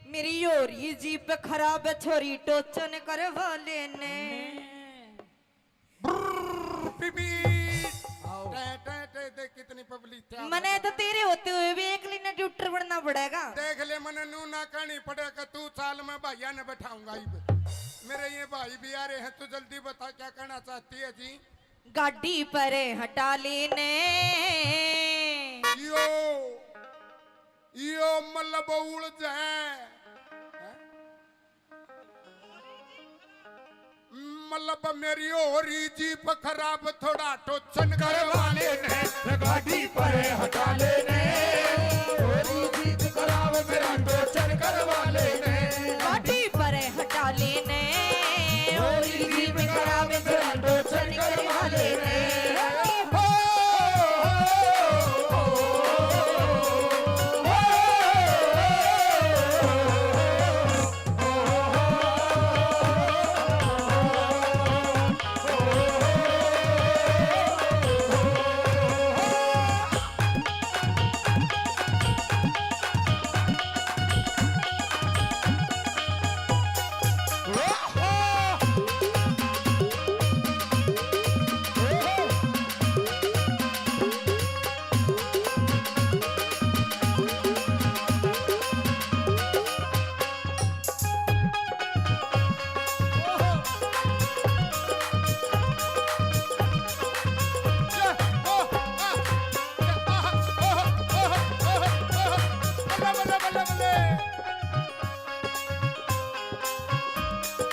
मेरी योरी जीप खराब है, छोरी टोचन करवा लेने। कितनी पब्लिक थी। मने तो तेरे होते हुए भी एक लिना ट्यूटर बनना पड़ेगा। देख ले मने नू ना कहनी पड़ेगा, तू साल में भैया ने बैठाऊंगा। मेरे ये भाई भी आ रहे हैं, तू जल्दी बता क्या कहना चाहती है जी? गाड़ी पर हटा लेने यो मतलब उड़ जाए, मतलब मेरी होरी जीप खराब, थोड़ा टोचन करवा लेने। गाड़ी पर हटा लेने, होरी जीप खराब मेरा टोचन करवा लेने। गाड़ी पर हटा लेने, होरी जीप खराब मेरा टोचन करवा लेने।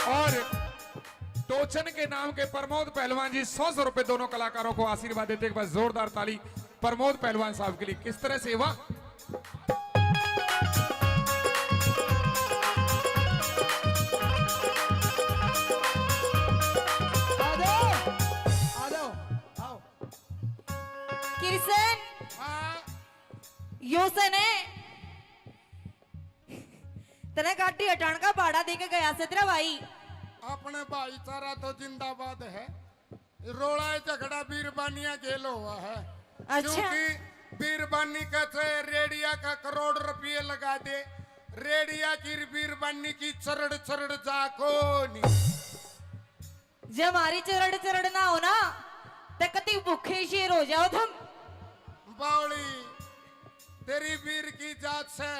और टोचन के नाम के प्रमोद पहलवान जी 100 रुपए दोनों कलाकारों को आशीर्वाद देते हैं। एक बार जोरदार ताली प्रमोद पहलवान साहब के लिए। किस तरह से वाह किरसन हाँ यो से ने तेरे गाड़ी हटाने का भाड़ा दे के गया से तेरा भाई। अपने भाईचारा तो जिंदाबाद है। रोड़ा झगड़ा बीरबानिया गेल हुआ है। अच्छा। क्योंकि बीरबानी का चाहे रेडिया का करोड़ रुपये लगा दे, रेडिया की बीरबानी की चरड़ चरड़ जाको नहीं। जब हमारी चरड़ चरड़ ना हो ना तो कति भूखे शेर हो जाओ तुम। बावली तेरी वीर की जात से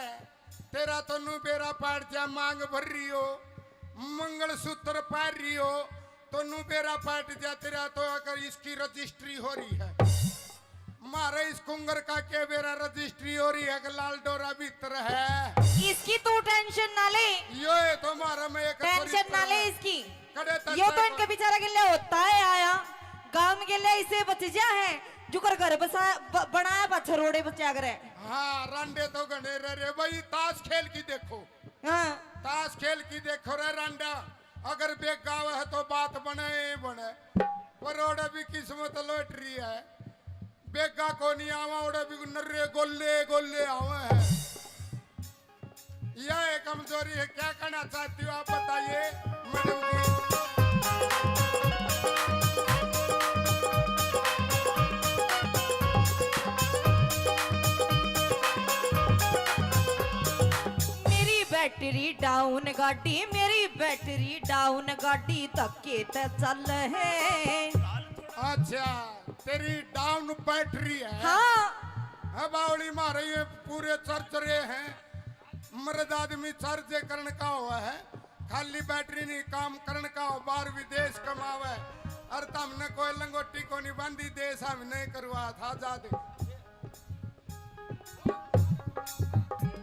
तेरा तो नू बेरा पाट जा मांग भर रही हो, मंगल सूत्र पार रही हो तो नू बेरा पाट जा तेरा तो अगर इसकी रजिस्ट्री हो रही है। मारे इस कुंगर का के बेरा रजिस्ट्री हो रही है कि लाल डोरा भीतर है। इसकी तू टेंशन ना ले, ये तो मारा में एक टेंशन ना ले इसकी। कड़े तक ये तो इनके बेचारा के लिए होता है आया गांव के लिए इसे बच जा है जो कर घर बसा बनाया बच्चा रोड़े बच्चा करे। हाँ रांडे तो गणे रे भाई ताश खेल की देखो। हाँ ताश खेल की देखो रे रांडा, अगर बेग गाव है तो बात बने बने पर ओडे भी किस्मत लौटरी है। बेगा को नहीं आवा ओडे भी नर्रे गोले गोले आवे है। यह कमजोरी है। क्या करना चाहती हो आप बताइए मैडम जी। बैटरी डाउन गाड़ी मेरी बैटरी डाउन गाड़ी धक्के ते चल है। अच्छा तेरी डाउन बैटरी है। हाँ है बावली मारे ये पूरे चर्चरे हैं। मर्द आदमी चर्च करण का हुआ है, खाली बैटरी नहीं काम करण का हो। बाहर विदेश कमावे और हमने कोई लंगोटी को नहीं बांधी देश हम नहीं करवा था जादे।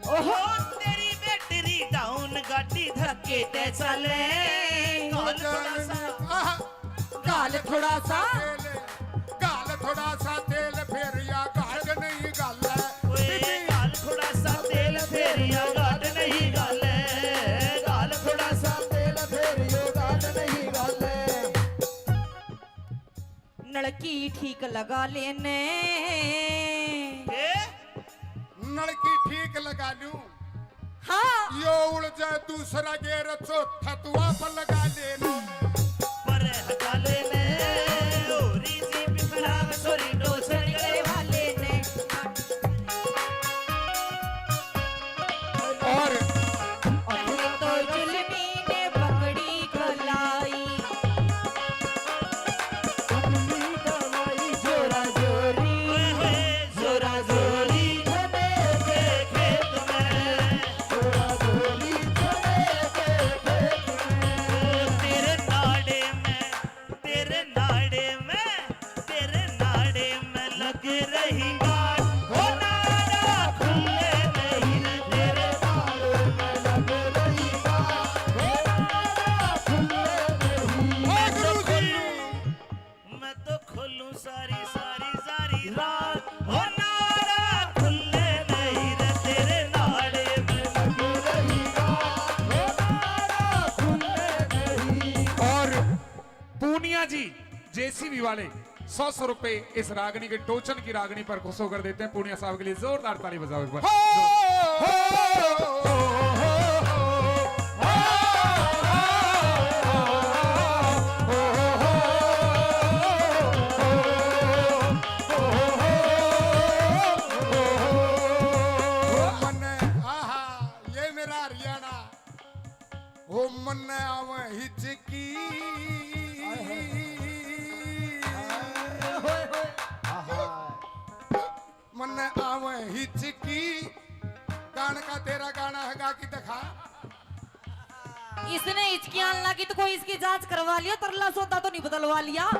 ओहो तेरी बैटरी डाउन गाड़ी धक्के ते चले। गाल थोड़ा सा गाल थोड़ा सा गाल थोड़ा सा तेल फेर या गाल नहीं गाल ओए गाल थोड़ा सा तेल फेर या गाल नहीं गाल। गाल थोड़ा सा तेल फेर यो गाल नहीं गाल। नलकी ठीक लगा लेने नलकी ठीक लगा लूं। हाँ यो उड़ जाए दूसरा गेर चौथा तू आप लगा लेना। पर हटा लेने ओरी जी बिखराव सोरी डोसर तेरे वाले ने और पहले तो जुल्मी ने पकड़ी खलाई जोरा जोरी जोरा जोरी जी जेसीबी वाले 100 रुपए इस रागनी के टोचन की रागनी पर खुश होकर देते हैं। पूर्णिया साहब के लिए जोरदार ताली बजाओ एक बार। ये मेरा हरियाणा हो मन आवे हिचकी मन आवे हिचकी। गान का तेरा गाना है गा की दिखा। इसने हिचकियां लगी तो कोई इसकी जांच करवा लिया, तरला सोता तो नहीं बदलवा लिया।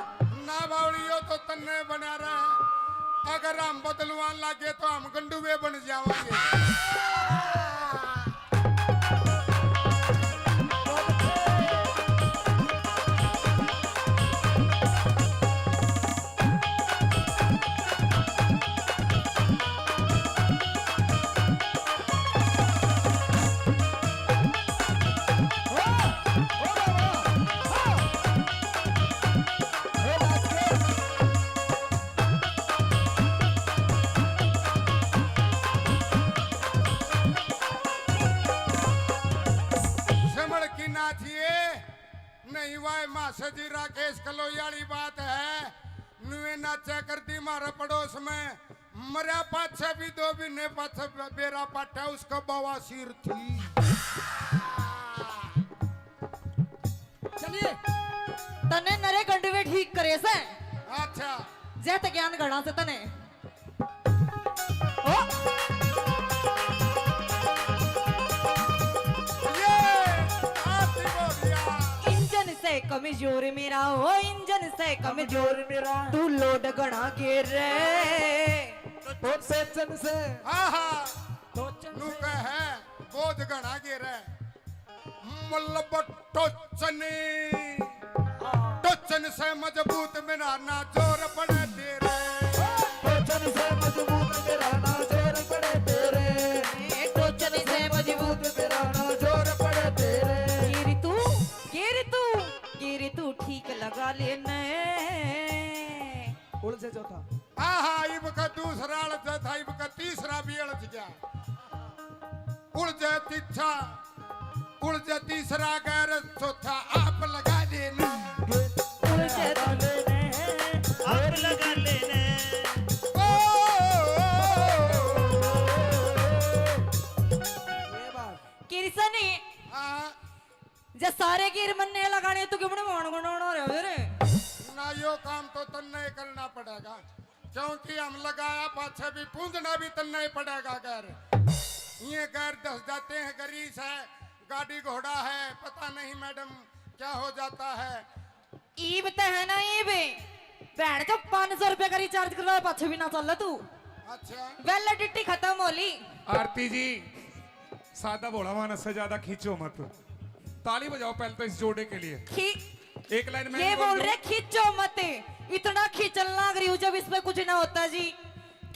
ना बावड़ियो तो तन्ने बना रहे। अगर हम बदलवान लागे तो हम गंडुए बन जावांगे। नहीं वाय मासे जी राकेश कलोई वाली बात है नुए नाचा करती मारा पड़ोस में मरा पाछे भी 2 महीने पाछे बेरा पाटा उसका बवासीर थी। चलिए तने नरे गंडवे ठीक करे से अच्छा जैत ज्ञान गणा से तने ओ ये आती बोलिया इंजन से कमजोर मेरा हो इंजन से कमजोर मेरा तू लोड गणा के रे तो सेचन से आहा टोचन नु से कहे बोध गणा गिरे मल्लब टोचने टोचन से मजबूत मेरा ना जोर पड़े तेरे टोचन से मजबूत मेरा ना जोर पड़े तेरे टोचन से मजबूत मेरा ना जोर पड़े तेरे गिरी तू ठीक लगा लेने उड़ से चौथा आहा इब का दूसरा अड़च था इब का तीसरा भी अड़च गया उड़ जाए तीछा उड़ जाए तीसरा गैर चौथा आप लगा देना उलझे आप लगा लेने ओ, ये बात किरसनी हाँ, जे सारे गिर मन्ने लगाने तू क्यों मान गुनाना रे रे ना यो काम तो तन्ने ही करना पड़ेगा क्योंकि हम लगाया पाछे भी पूंजना भी तन्ने ही पड़ेगा गैर ये गैर दस जाते हैं गरीस है गाड़ी घोड़ा है पता नहीं मैडम क्या हो जाता है ईब ते है ना ईब भैन जो 500 रुपए का रिचार्ज करवाया पाछे भी ना चल तू अच्छा वैलिडिटी खत्म होली आरती जी सादा भोला मानस से ज्यादा खींचो मत ताली बजाओ पहले तो इस जोड़े के लिए खी एक लाइन में ये बोल रहे खींचो मत इतना खींचना लग रही हूँ जब इसमें कुछ ना होता जी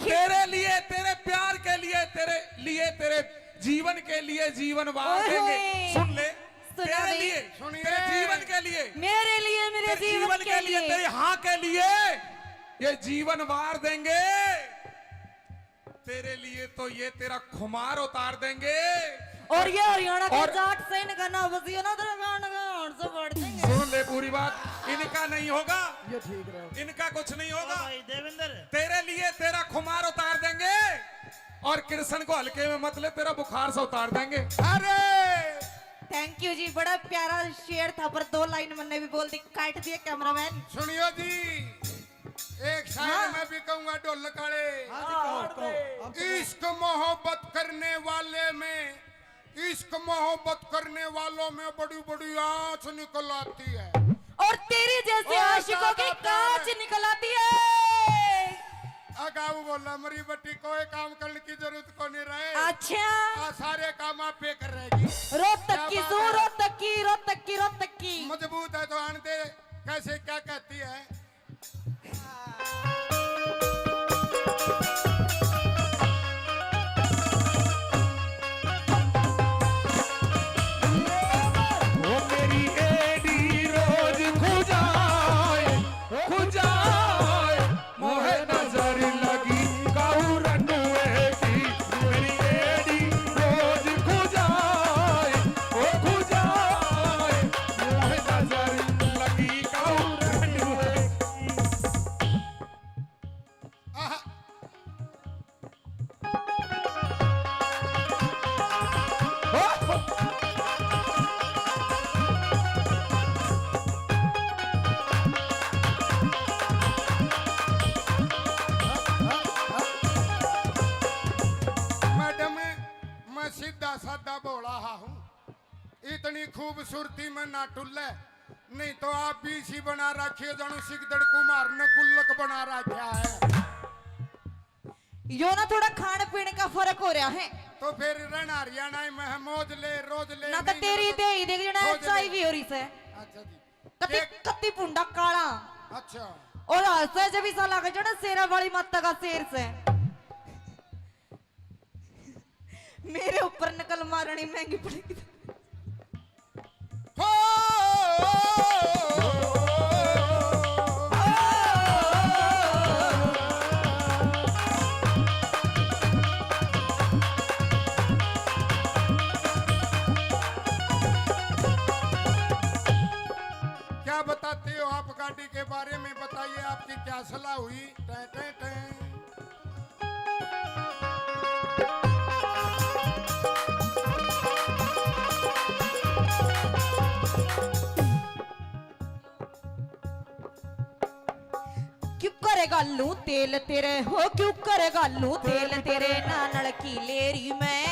तेरे लिए तेरे प्यार के लिए तेरे जीवन के लिए जीवन वार ओए देंगे होए। सुन ले सुना तेरे नहीं। लिए सुनिए। तेरे जीवन के लिए मेरे तेरे जीवन के लिए तेरे हाँ के लिए ये जीवन वार देंगे तेरे लिए तो ये तेरा खुमार उतार देंगे और ये हरियाणा के और- जाट से इनका ना बसियो ना तेरे गान का और से बढ़ देंगे सुन ले पूरी बात इनका नहीं होगा ये ठीक रहे इनका कुछ नहीं ओ होगा भाई देवेंद्र तेरे लिए तेरा खुमार उतार देंगे और कृष्ण को हल्के में मत ले तेरा बुखार से उतार देंगे अरे थैंक यू जी बड़ा प्यारा शेर था पर 2 लाइन मैंने भी बोल दी काट दिया कैमरामैन सुनियो जी एक शायर हाँ। मैं भी कहूंगा ढोल काले हाँ जी कहो हम तो इश्क मोहब्बत करने वाले में इश्क मोहब्बत करने वालों में बड़ी बड़ी आंच निकल आती है और तेरी जैसे और आशिकों की ज्यादा कांच प्यार है। निकल आती है अगाऊ बोला मरी बट्टी कोई काम करने की जरूरत को नहीं रहे अच्छा आ, सारे काम आप पे कर रहेगी रोहतक की क्या सू बात है? रोहतक की मजबूत है तो आन दे कैसे क्या कहती है वो मेरी एडी रोज खुजाए मोहे नजर लगी काऊ रंडुए की मेरी एडी रोज खुजाए मोहे नजर लगी काऊ रंडुए आहा, मैडम मैं सीधा साधा बोला हूँ इतनी खूबसूरती में ना टुल्ले नहीं तो आप भी इसी बना रखिए जानू सिकदड़ कुमार ने गुल्लक बना रखा है यो ना थोड़ा खाने पीने का फर्क हो रहा है तो फिर रहना हरियाणा में मौज ले रोज ले ना तो नहीं तेरी तो- दे ही देख जना खोज ले। चाय भी हो रही से अच्छा जी कति एक- कति पुंडा काला अच्छा और हंसे जब इसा लगे जो ना शेरा वाली माता का शेर से मेरे ऊपर नकल मारनी महंगी पड़ेगी हो क्या बताते हो आप गाड़ी के बारे में? बताइए आपकी क्या सलाह हुई? टें टें टें। क्यों करेगा लू तेल तेरे हो, क्यों करेगा लू तेल तेरे ना नलकी लेरी में।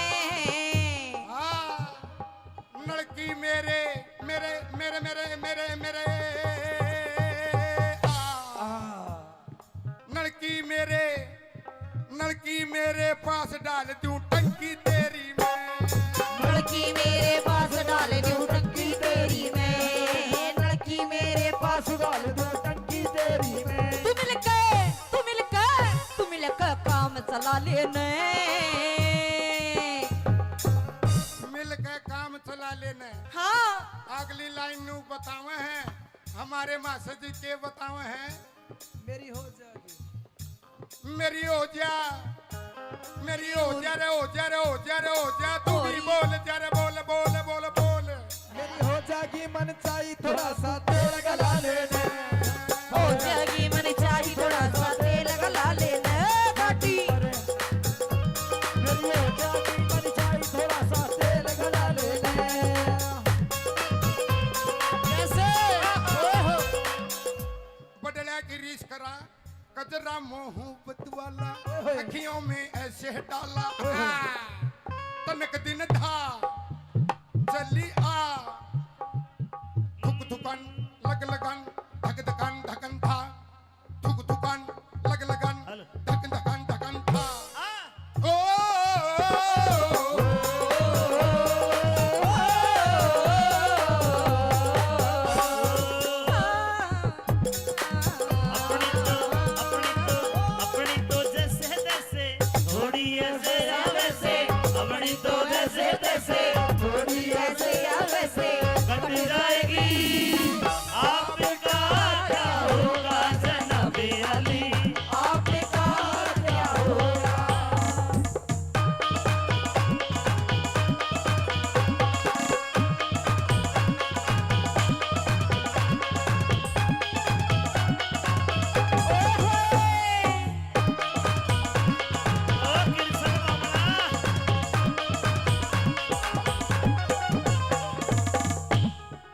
लड़की मेरे मेरे मेरे मेरे मेरे मेरे लड़की मेरे पास डाल दूं टंकी तेरी मैं। लड़की मेरे पास डाल दूं टंकी तेरी में, लड़की मेरे पास डाल दो टंकी तेरी में। तू मिलकर काम चला लेने। मिल के काम चला लेना। हाँ अगली लाइन नू बतावे हैं हमारे मास्टर जी के बतावे हैं। मेरी हो जाएगी, मेरी हो जा रे हो जा रे हो जा तू भी बोल जा रे बोल बोल बोल बोल। मेरी हो जाएगी मन चाहिए थोड़ा सा तेल गला लेने। हो जाएगी मन चाहिए थोड़ा सा तेल गला लेने गाड़ी। मेरी हो जाएगी मन चाहिए थोड़ा सा तेल गला लेने। कैसे बदला की रीस करा कजरा मोहब्बत वाला अखियों में ऐसे डाला। तनक दिन था चली आ थुक थुकन लग लगन धक धकन धकन था। थुक थुकन लग लगन धक धकन धकन था। ओ अपनी तो जैसे तैसे थोड़ी ऐसे या वैसे, अपनी तो जैसे तैसे थोड़ी ऐसे या वैसे कट जाएगी। आपका क्या होगा जनाबे अली? आपने कहा क्या होगा। ओ कृष्ण मामला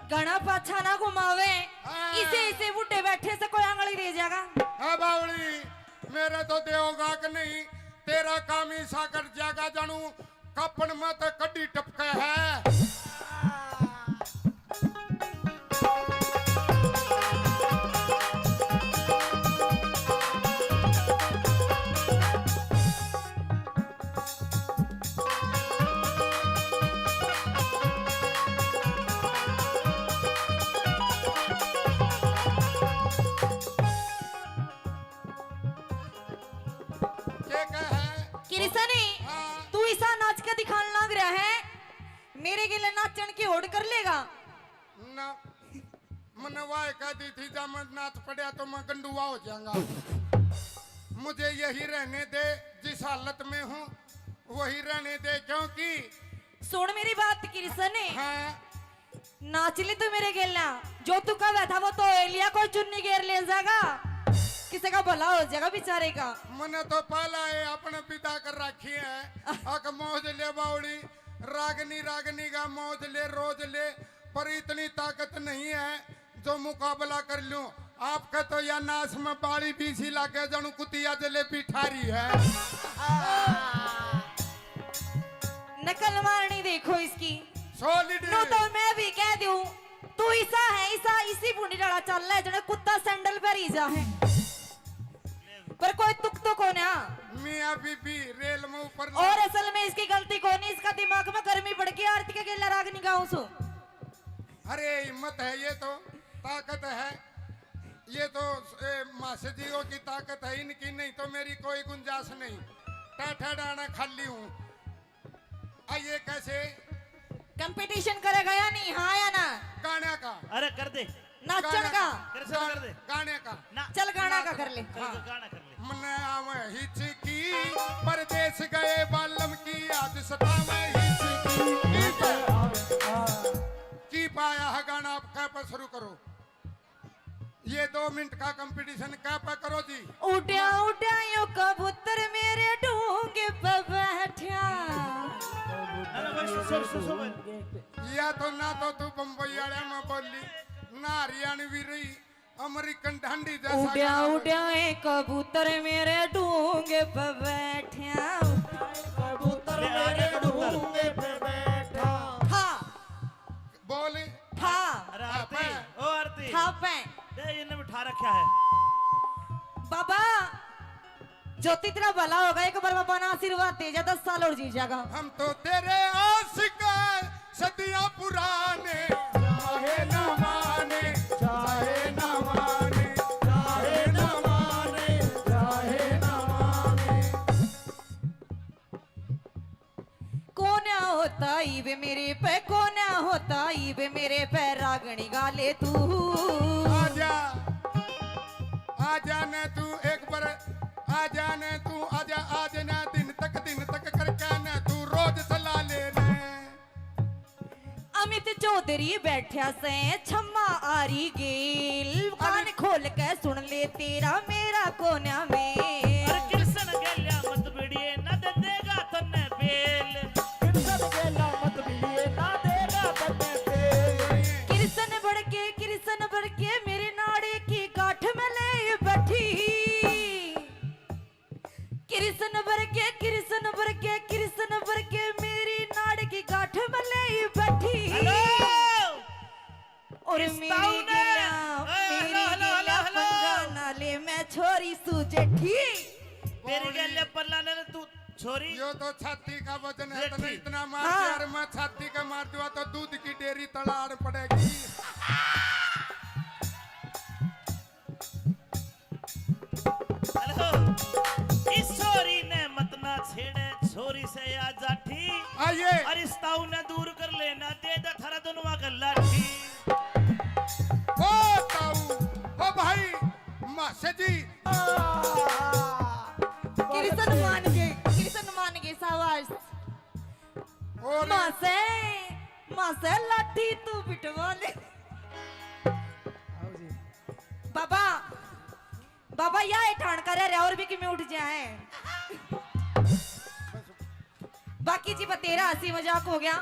घना पाछा ना घुमावे, इसे बूटे बैठे से कोई आंगली दे जाएगा। हाँ बावली मेरे तो देगा कि नहीं, तेरा काम ही सा कर जागा जानू कपन मत कड्डी टपके है। क्या कहा है? किरसनी हाँ। तू ऐसा नाच के दिखाने लग रहा है, मेरे के लिए नाचन की होड़ कर लेगा। ना मनवाए कहती थी जब मैं नाच पड़ा तो मैं गंडुआ हो जाऊंगा। मुझे यही रहने दे, जिस हालत में हूँ वही रहने दे, क्योंकि सुन मेरी बात किरसनी, हाँ नाच ली तू मेरे गेलना, जो तू कह बैठा वो तो एलिया को चुन्नी घेर ले जाएगा, किसी का भला हो जाएगा बेचारे का। मैंने तो पहला है अपने पिता कर रखी है अक मौज ले बावड़ी, रागनी रागनी का मौज ले रोज ले, पर इतनी ताकत नहीं है जो मुकाबला कर लूं। आपका तो या नाश में बाड़ी बीसी लाके जानू कुतिया जलेबी ठारी है। नकल मारनी देखो इसकी। सॉलिड नो तो मैं भी कह दूं, तू ऐसा है, ऐसा इसी बूढ़ी डाला चल रहा है जो कुत्ता सैंडल पर ही जा है, पर कोई तुक तो कौन है। मियां बीबी रेल में ऊपर और असल में इसकी गलती कौन है, इसका दिमाग में गर्मी बढ़ गई, आरती के गेला राग निगाहों सो। अरे हिम्मत है, ये तो ताकत है, ये तो मासे जीओ की ताकत है, इनकी नहीं तो मेरी कोई गुंजाइश नहीं। टाठा डाना खाली हूँ। आइए कैसे कंपटीशन करेगा या नहीं, हाँ या ना? गाने का अरे कर दे, नाचन का कृष्ण कर दे गाने का ना, चल गाना का कर ले। गाना कर ले। मन आवे हिचकी परदेश गए बालम की आज सतावे हिचकी की पाया है गाना। आप कह पर शुरू करो। ये 2 मिनट का कंपटीशन क्या पे करो जी। उड्या उड्या यो कबूतर मेरे ढूंगे पे बैठा। या तो ना तो तू बम्बई वाले में बोली ना हरियाणवी रही अमेरिकन ढंडी जैसा उड्या गाना बोली। उड्या ये कबूतर मेरे ढूंगे पे बैठा। कबूतर मेरे ढूंगे पे बैठा। था बोली था अरे आरती ओ आरती था पे ये इन्हें बिठा रखा है। बाबा ज्योति तेरा भला होगा, एक बार बाबा ना आशीर्वाद दे जा, 10 साल और जी जाएगा। हम तो तेरे आशिक हैं, सदियां पुराने चाहे न माने चाहे न माने चाहे न माने चाहे न माने। कौन होता ईवे मेरे पे, कौन होता ईवे मेरे पे, रागणी गाले तू। आजा आजा ने तू एक बार आजा ने तू आजा आज ना दिन तक करके ने तू रोज सला लेने। अमित चौधरी बैठा से छम्मा आरी गेल, कान खोल के सुन ले तेरा मेरा कोना में। अरे कृष्ण गेल्या मत बिड़िए न दे देगा तन्ने बेल। कृष्ण गेला मत मिलिए ना देगा तन्ने पे। कृष्ण बढ़ के मेरे नाड़े की गांठ में ले बैठी। कृष्ण बढ़ के मेरी नाड़ की गांठ में ले बैठी। हेलो और इस मेरी ताऊ ने- गिला हेलो, हेलो, हेलो, हेलो। पंगा नाले में छोरी सुजेठी। तेरे गेल्या पल्लाने ने तू छोरी यो तो छाती का वजन है तो देखी। इतना मार हाँ। यार मैं छाती का मार दूंगा तो दूध की डेयरी तड़ाड़ पड़ेगी। हेलो इस छोरी ने मत ना छेड़े, छोरी से आ जाठी। आइए और इस ताऊ ने दूर कर लेना दे दे थारा दोनों का लाठी। ओ ताऊ ओ भाई मासे जी कृष्ण मान के सावास। और मासे लाठी तू बिटवा ले। बाबा या ठाण कर रहे और भी कि मैं उठ जाए। बाकी जी तेरा हंसी मजाक हो गया।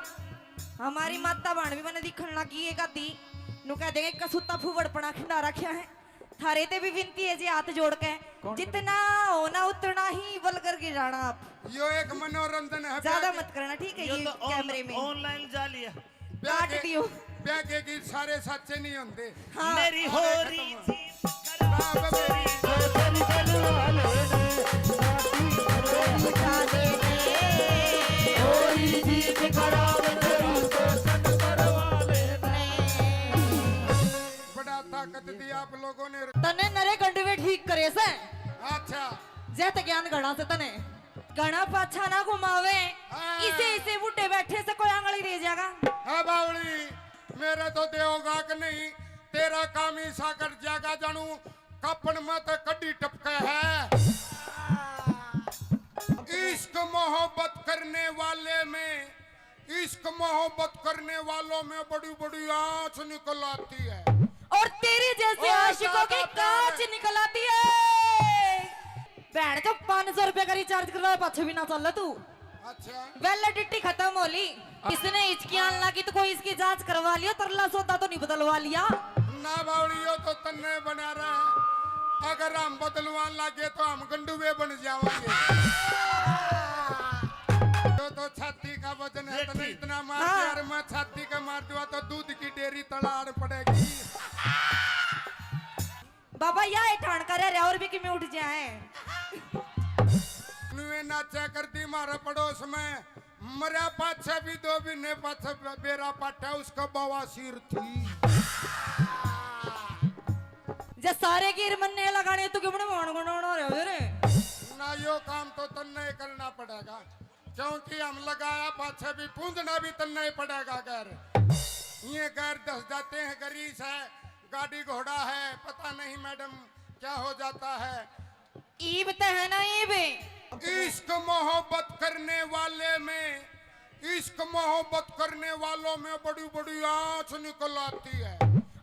हमारी माता बाण भी मैंने दिखण लगी एक आधी नु कह देंगे कसूता फुवड़पना खिंडा रखा है। थारे ते भी विनती है जी हाथ जोड़ के, जितना होना उतना ही बल करके जाना आप। यो एक मनोरंजन है। ज्यादा मत करना ठीक है। यो ये तो कैमरे में ऑनलाइन जा लिया। काट दियो। ब्याह के गीत सारे सच्चे नहीं होते। हाँ। मेरी हो रही थी बाप मेरी तेरी गल वाले ने उठा दे दे। कोई जीत करावे तेरी तो सन करवाले ने। बड़ा ताकत दी आप लोगों ने। तने नरे गंडवे ठीक करे से अच्छा जैत ज्ञान गणा से तने गणा पाछा ना घुमावे। हाँ। इसे बूटे बैठे से कोई आंगली दे जाएगा। हाँ बावली मेरे तो देवगा कि नहीं तेरा काम ही साकर जागा जानू कपन मत कड्डी टपका है। इश्क मोहब्बत करने वाले में इश्क मोहब्बत करने वालों में बड़ी बड़ी आंच निकल आती है। और तेरी जैसे और आशिकों की ज्यादा कांच है। निकल आती है। बैठ तो 500 रुपए का रिचार्ज करवा पाछे भी ना चल तू। अच्छा वैलिडिटी खत्म हो ली। इसने हिचकियां लगी तो कोई इसकी जांच करवा लिया, तरला सौदा तो नहीं बदलवा लिया। ना बावलियो तो तन्ने बना रहा है। अगर हम बदलवान लगे तो हम गंडुए बन जाएंगे। तो छाती का वजन है तो इतना मार हाँ। यार मैं छाती का मार दूंगा तो दूध की डेयरी तड़ाड़ पड़ेगी। बाबा या ठाण कर रहे और भी कि मैं उठ जाए। नुए नाचा करती मारा पड़ोस में मरा पाछा भी 2 महीने पाछा बेरा पाटा उसका बवासीर थी। जे सारे गिर मन्ने लगाने तो क्यों मान गुण रहे रे। ना यो काम तो तन्ने ही करना पड़ेगा क्योंकि हम लगाया पाछा भी पूंजना भी तन्ने ही पड़ेगा। घर ये घर दस जाते हैं गरीस है गाड़ी घोड़ा है पता नहीं मैडम क्या हो जाता है। ईब तो है ना ईब। इश्क मोहब्बत करने वाले में इश्क मोहब्बत करने वालों में बड़ी बड़ी आंच निकल आती है।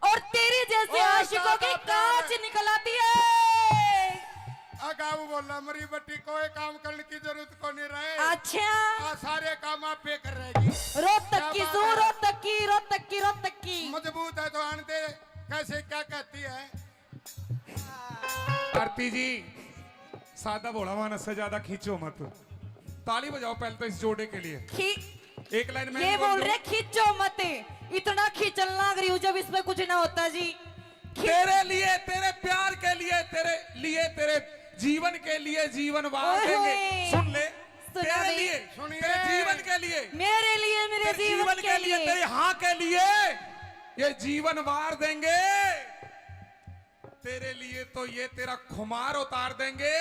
और तेरी जैसे और आशिकों की ज्यादा कांच नाच निकल आती है। अगाऊ बोला मरी बट्टी कोई काम करने की जरूरत को नहीं रहे। अच्छा सारे काम आप पे कर रहेगी। रोहतक की क्या जू, बात है? रोहतक की, रोहतक की, रोहतक की। मजबूत है तो आन दे। कैसे क्या कहती है? आरती जी सादा भोला मानस से ज्यादा खींचो मत, ताली बजाओ पहले तो इस जोड़े के लिए। एक लाइन में ये बोल रहे खींचो मत, इतना खींचल लग रही हूँ जब इसमें कुछ ना होता जी। तेरे लिए, तेरे प्यार के लिए, तेरे जीवन के लिए जीवन वार ओए देंगे। होए। सुन ले, सुना तेरे भाई। लिए, सुनिए। तेरे जीवन के लिए, मेरे लिए, मेरे तेरे जीवन के लिए। तेरे हाँ के लिए ये जीवन वार देंगे। तेरे लिए तो ये तेरा खुमार उतार देंगे।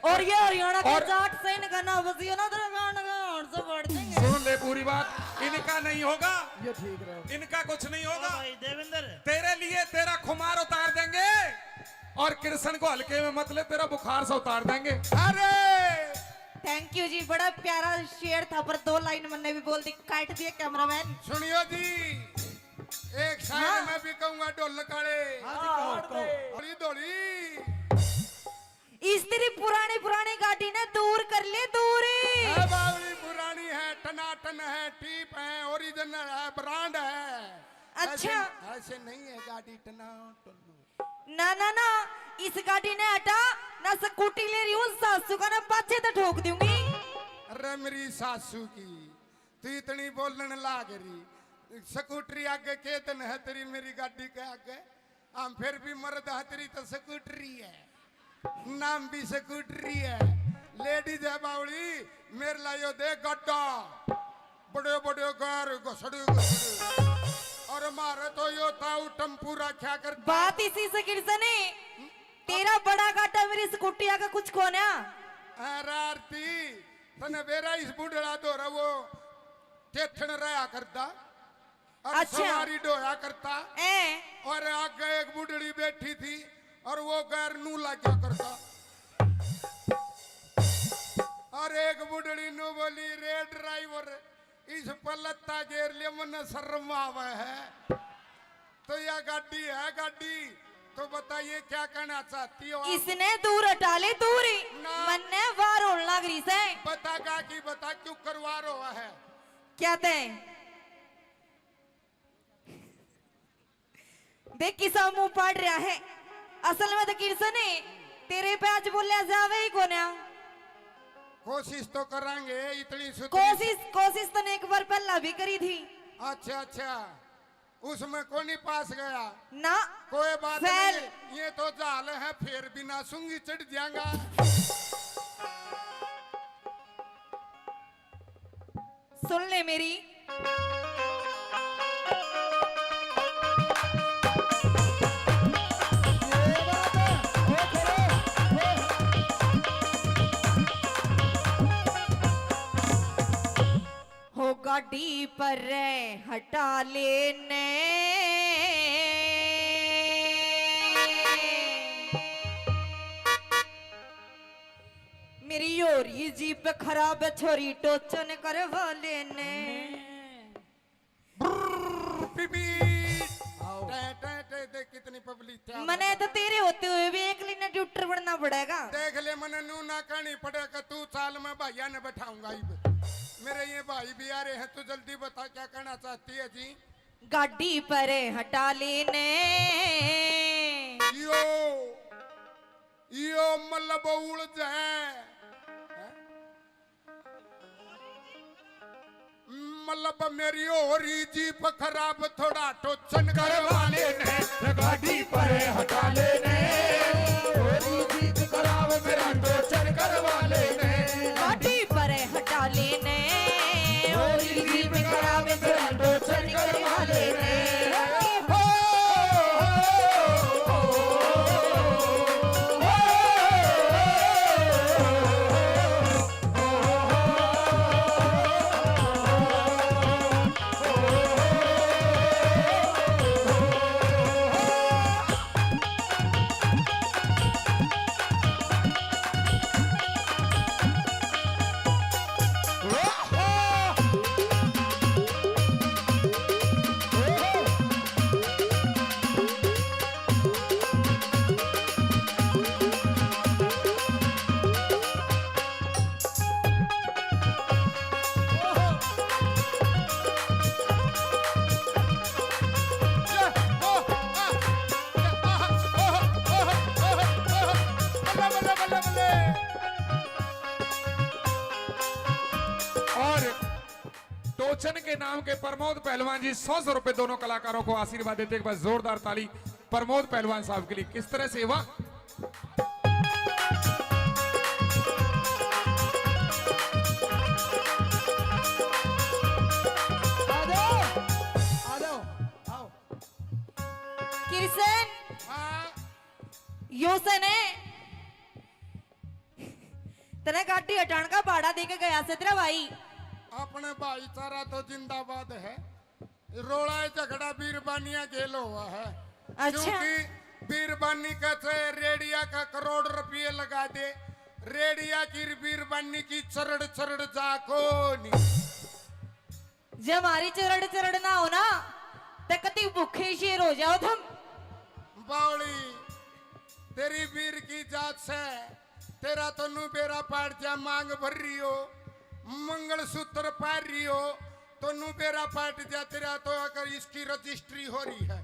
और ये हरियाणा के और- जाट से इनका ना बसियो ना तेरा गान गान से बढ़ देंगे। सुन ले पूरी बात, इनका नहीं होगा, ये ठीक रहे। इनका कुछ नहीं होगा। भाई देवेंद्र, तेरे लिए तेरा खुमार उतार देंगे और कृष्ण को हल्के में मत ले, तेरा बुखार से उतार देंगे। अरे थैंक यू जी, बड़ा प्यारा शेर था पर 2 लाइन मैंने भी बोल दी, काट दिया कैमरामैन। सुनियो जी, एक शायर हाँ। मैं भी कहूंगा ढोल काले। हाँ जी, कहो। धोली धोली स्त्री पुरानी पुरानी गाड़ी ने दूर कर ले, दूर। है बावली, पुरानी है, टनाटन है, टीप है, ओरिजिनल है, ब्रांड है। अच्छा। ऐसे नहीं है गाड़ी टनाटन। ना ना ना, इस गाड़ी ने हटा ना, स्कूटी ले रही हूँ, सासू का ना पाछे तो ठोक दूंगी। अरे मेरी सासू की तू इतनी बोलने लाग रही। स्कूटरी आगे के दिन है तेरी, मेरी गाड़ी के आगे। हम फिर भी मर्द है, तेरी तो स्कूटरी है, नाम भी स्कूटरी है। लेडीज है बावली, मेरे लायो दे गड्ढा, बड़े बड़े घर घसड़े घसड़े। और हमारे तो यो ताऊ टम्पू रखा कर। बात इसी से गिरसने, तेरा बड़ा गाटा मेरी स्कूटी आका कुछ कोना। अरे आरती तने बेरा इस बुढ़ड़ा दो रहा वो टेथन रहा करता और अच्छा। सवारी डोया करता। ए और आगे एक बुढ़ड़ी बैठी थी और वो गैर नू लगा करता। और एक बुढ़ड़ी नू बोली, रे ड्राइवर इस पर लत्ता घेर लिया, मन शर्म आवे है। तो यह गाड़ी है गाड़ी, तो बताइए क्या कहना चाहती हो आप? इसने दूर हटा ले, दूर। ना। मन्ने वार होने लग रही से। बता का कि बता क्यों करवा रहा है? क्या थे देख किसा मुंह पाड़ रहा है। असल में तो किरसने तेरे पे आज बोलिया जावे ही कोना। कोशिश तो करेंगे, इतनी सुतरी। कोशिश तो ने एक बार पहला भी करी थी। अच्छा अच्छा, उसमें कौन नहीं पास गया? ना कोई बात फैल। नहीं, ये तो जाल है, फिर भी ना सूंगी चढ़ जाएगा। सुन ले मेरी, हो गाड़ी पर हटा लेने मेरी योरी जीप खराब है, छोरी टोचन करवा लेने। पीपी देख कितनी पब्लिक थी। मने तो तेरे होते हुए भी एक लिना ट्यूटर बनना पड़ेगा। देख ले, मने नू ना कहनी पड़ेगा। तू साल में भैया ने बैठाऊंगा। मेरे ये भाई भी आ रहे हैं, तू जल्दी बता क्या कहना चाहती है जी? गाड़ी पर हटा लेने यो मतलब उड़ जाए, मतलब मेरी होरी जीप खराब, थोड़ा टोचन करवा लेने। गाड़ी पर हटा लेने, होरी जीप खराब, मेरा टोचन करवा लेने। गाड़ी पर हटा लेने होरी जीप खराब, मेरा टोचन करवा लेने। टोचन के नाम के प्रमोद पहलवान जी 100 रुपए दोनों कलाकारों को आशीर्वाद देते हैं। एक बार जोरदार ताली प्रमोद पहलवान साहब के लिए। किस तरह से वाह आओ किशन हाँ यो सने तने गाड़ी हटाने का भाड़ा देके गया से तेरा भाई। अपने भाईचारा तो जिंदाबाद है। रोड़ा झगड़ा बीरबानिया खेल हुआ है। अच्छा। क्योंकि बीरबानी कहते रेडिया का करोड़ रुपये लगा दे, रेडिया की बीरबानी की चरड़ चरड़ जाको नहीं। जब हमारी चरण चरण ना हो ना तो कति भूखे शेर हो जाओ तुम। बावली तेरी वीर की जात से तेरा तो नु बेरा पाट जा मांग भर रही हो, मंगल सूत्र पार रही हो तो नु बेरा पाट जा तेरा तो अगर इसकी रजिस्ट्री हो रही है।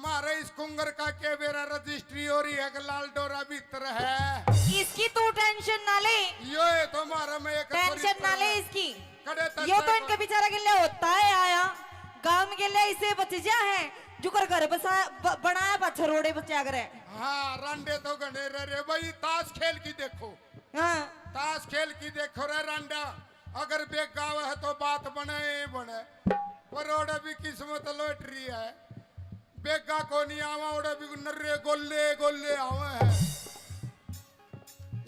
मारे इस कुंगर का के बेरा रजिस्ट्री हो रही है कि लाल डोरा भीतर है। इसकी तू टेंशन ना ले, यो ये तो मारा में एक टेंशन ना ले इसकी। कड़े तक यो तो इनके बेचारा के लिए होता है आया गांव के लिए इसे बच जा है जो कर घर बसा बनाया बच्चा रोड़े बचा करे। हाँ रांडे तो गणे रे भाई ताश खेल की देखो। हाँ ताश खेल की देखो रे रांडा, अगर बेगाव है तो बात बने ही बने, पर ओडे भी किस्मत लौट रही है। बेगा को नहीं आवा ओडे भी नर्रे गोले गोले आवे है।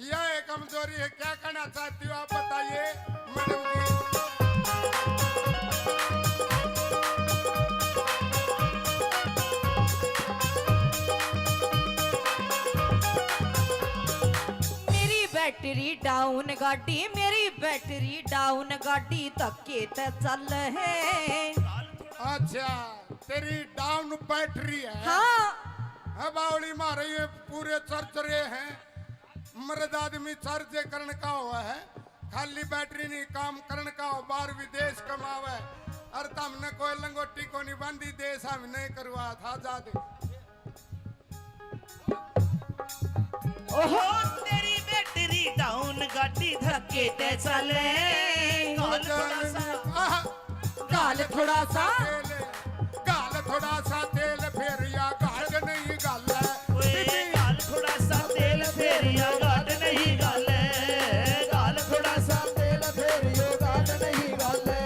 यह कमजोरी है, क्या करना चाहती हो आप बताइए मैडम जी। बैटरी डाउन गाड़ी मेरी बैटरी डाउन गाड़ी धक्के ते चल है। अच्छा तेरी डाउन बैटरी है। हाँ है बावली मारे ये पूरे चर्च रहे हैं। मर्द आदमी चार्ज करने का हुआ है, खाली बैटरी नहीं काम करने का हो, बाहर विदेश कमावे। और हमने कोई लंगोटी को नहीं बांधी देश हम नहीं करवा था जादे। ओहो तेरी बैटरी डाउन गाड़ी धक्के ते चले। गाल थोड़ा सा गाल थोड़ा सा गाल थोड़ा सा तेल फेर या गाल नहीं गाल है। ओए गाल थोड़ा सा तेल फेरिया गाल नहीं गाल है। गाल थोड़ा सा तेल फेरियो गाल नहीं गाले।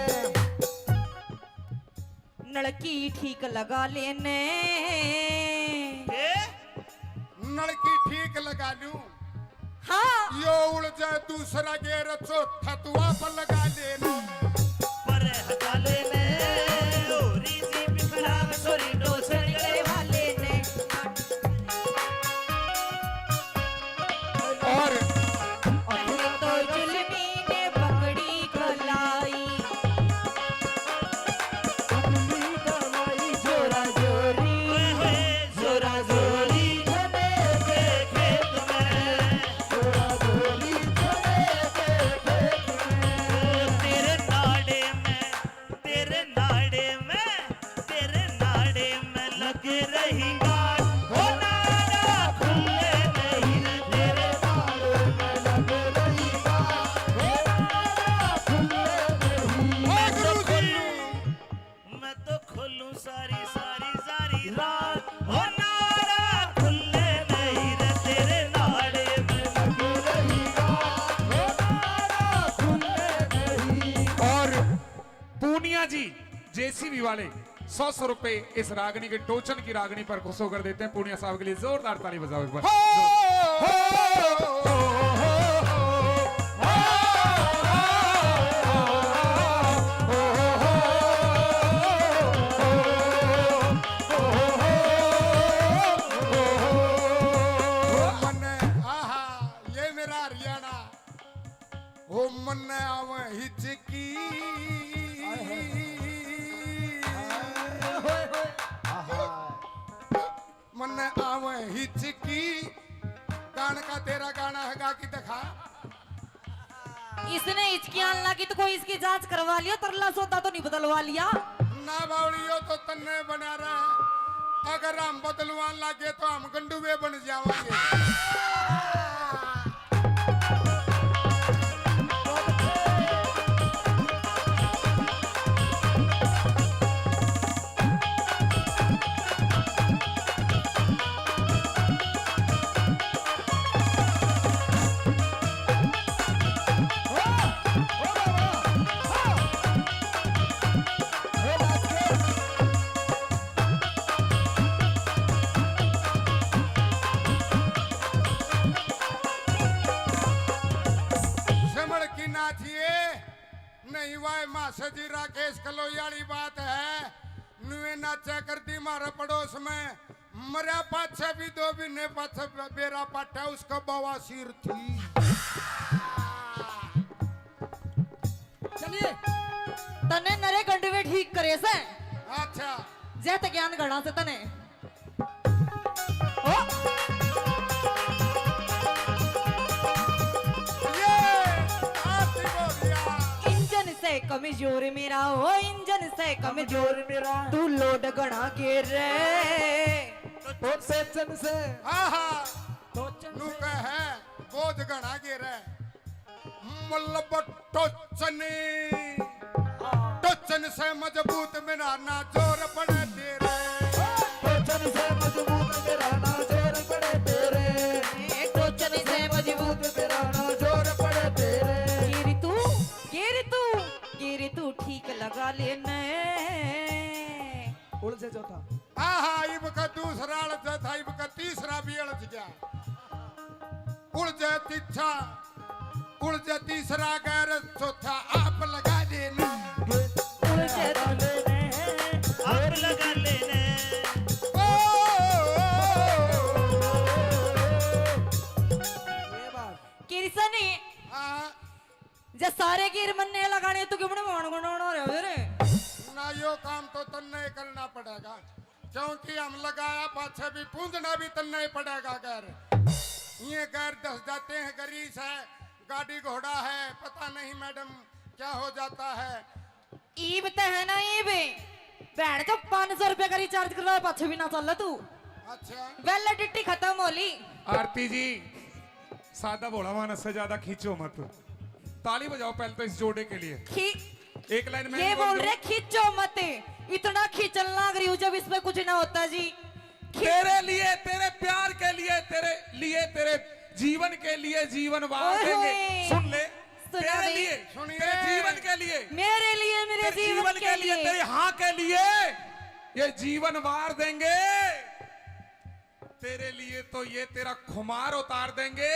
नलकी ठीक लगा लेने नलकी ठीक लगा लूं। हाँ यो उड़ जाए दूसरा गेर चौथा तू आप लगा लेना। पर हटा लेने लोरी जीप खराब सोरी डोसर गए वाले ने और पहले तो जुल्मी ने पकड़ी कलाई जोरा जोरी जोरा जोरी के खेत में। जोरा जोरी तेरे नाड़े में तेरे नाड़े में तेरे नाड़े में लग रही गाड़। हो नाड़ा खुले नहीं रे तेरे नाड़े में लग रही बात। मैं तो खोलूं सारी सारी सारी रात। हो नाड़ा खुले नहीं रे तेरे नाड़े में लग रही और पूनिया जी जेसीबी वाले 100 रुपए इस रागनी के टोचन की रागनी पर खुश होकर देते हैं। पूनिया साहब के लिए जोरदार ताली बजाओ एक बार। मन्ने आहा ये मेरा हरियाणा हो मन्ने आवे हिचकी मन्ने आवे हिचकी। गान का तेरा गाना है गा की दिखा। इसने हिचकियां लगी तो कोई इसकी जांच करवा लिया, तरला सोता तो नहीं बदलवा लिया। ना बावड़ियो तो तन्ने बना रहा है, अगर हम बदलवान लागे तो हम गंडुए बन जावांगे। पास जी राकेश कलोयाली बात है नुए नाचा करती मारा पड़ोस में मरा पाछे भी 2 महीने पाछे बेरा पाटा उसका बवासीर थी। चलिए तने नरे गंडवे ठीक करे से अच्छा जैत ज्ञान गणा से तने ओ ये आती बोलिया इंजन से कमजोर मेरा हो इंजन से कमजोर मेरा तू लोड गणा के रे तो सेचन से आहा टोचन नु से कहे बोध गणा गिरे मल्लब टोचनी टोचन से मजबूत मेरा ना जोर पड़े तेरे टोचन से मजबूत मेरा ना जोर पड़े तेरे टोचन से मजबूत मेरा ना जोर पड़े तेरे गिरी तू ठीक लगा लेने उड़ से चौथा आहा इब का दूसरा अड़च था इब का तीसरा भी अड़च गया उड़ जाए तीछा उड़ जाए तीसरा गैर चौथा आप लगा देना आप लगा लेने ओ, ये बात किरसनी हाँ, जे सारे गिर मन्ने लगाने तू क्यों मान गुण रे रे ना यो काम तो तन्ने करना पड़ेगा क्योंकि हम लगाया पाछे भी पूंजना भी तन्ने ही पड़ेगा गैर ये गैर दस जाते हैं गरीस है गाड़ी घोड़ा है पता नहीं मैडम क्या हो जाता है ईब ते है ना ईब बैठ तो 500 रुपए का रिचार्ज करवा पाछे भी ना चल तू अच्छा वैलिडिटी खत्म होली आरती जी सादा भोला मानस से ज्यादा खींचो मत। ताली बजाओ पहले तो इस जोड़े के लिए। खी एक लाइन में ये बोल रहे खींचो मत इतना खींचल लग रही हूँ जब इसमें कुछ ना होता जी तेरे लिए तेरे प्यार के लिए तेरे जीवन के लिए जीवन वार ओए देंगे। होए। सुन ले सुना तेरे बे। लिए सुनिए। तेरे जीवन के लिए मेरे लिए मेरे तेरे जीवन के लिए तेरे हाँ के लिए ये जीवन वार देंगे। तेरे लिए तो ये तेरा खुमार उतार देंगे।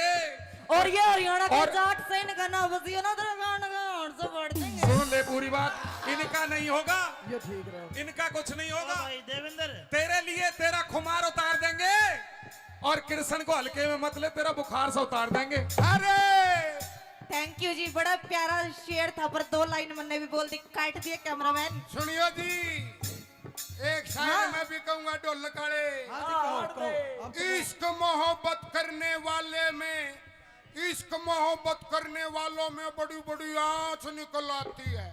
और ये हरियाणा के और- जाट से इनका ना बसियो ना तेरा गान गान से बढ़ देंगे सुन ले पूरी बात इनका नहीं होगा ये ठीक रहे इनका कुछ नहीं होगा। भाई देवेंद्र तेरे लिए तेरा खुमार उतार देंगे और कृष्ण को हल्के में मत ले तेरा बुखार से उतार देंगे। अरे थैंक यू जी बड़ा प्यारा शेर था पर 2 लाइन मैंने भी बोल दी काट दिया कैमरामैन सुनियो जी एक शायर हाँ। मैं भी कहूंगा ढोल काले हाँ जी कहो हम तो इश्क मोहब्बत करने वाले में इश्क मोहब्बत करने वालों में बड़ी बड़ी आंच निकल आती है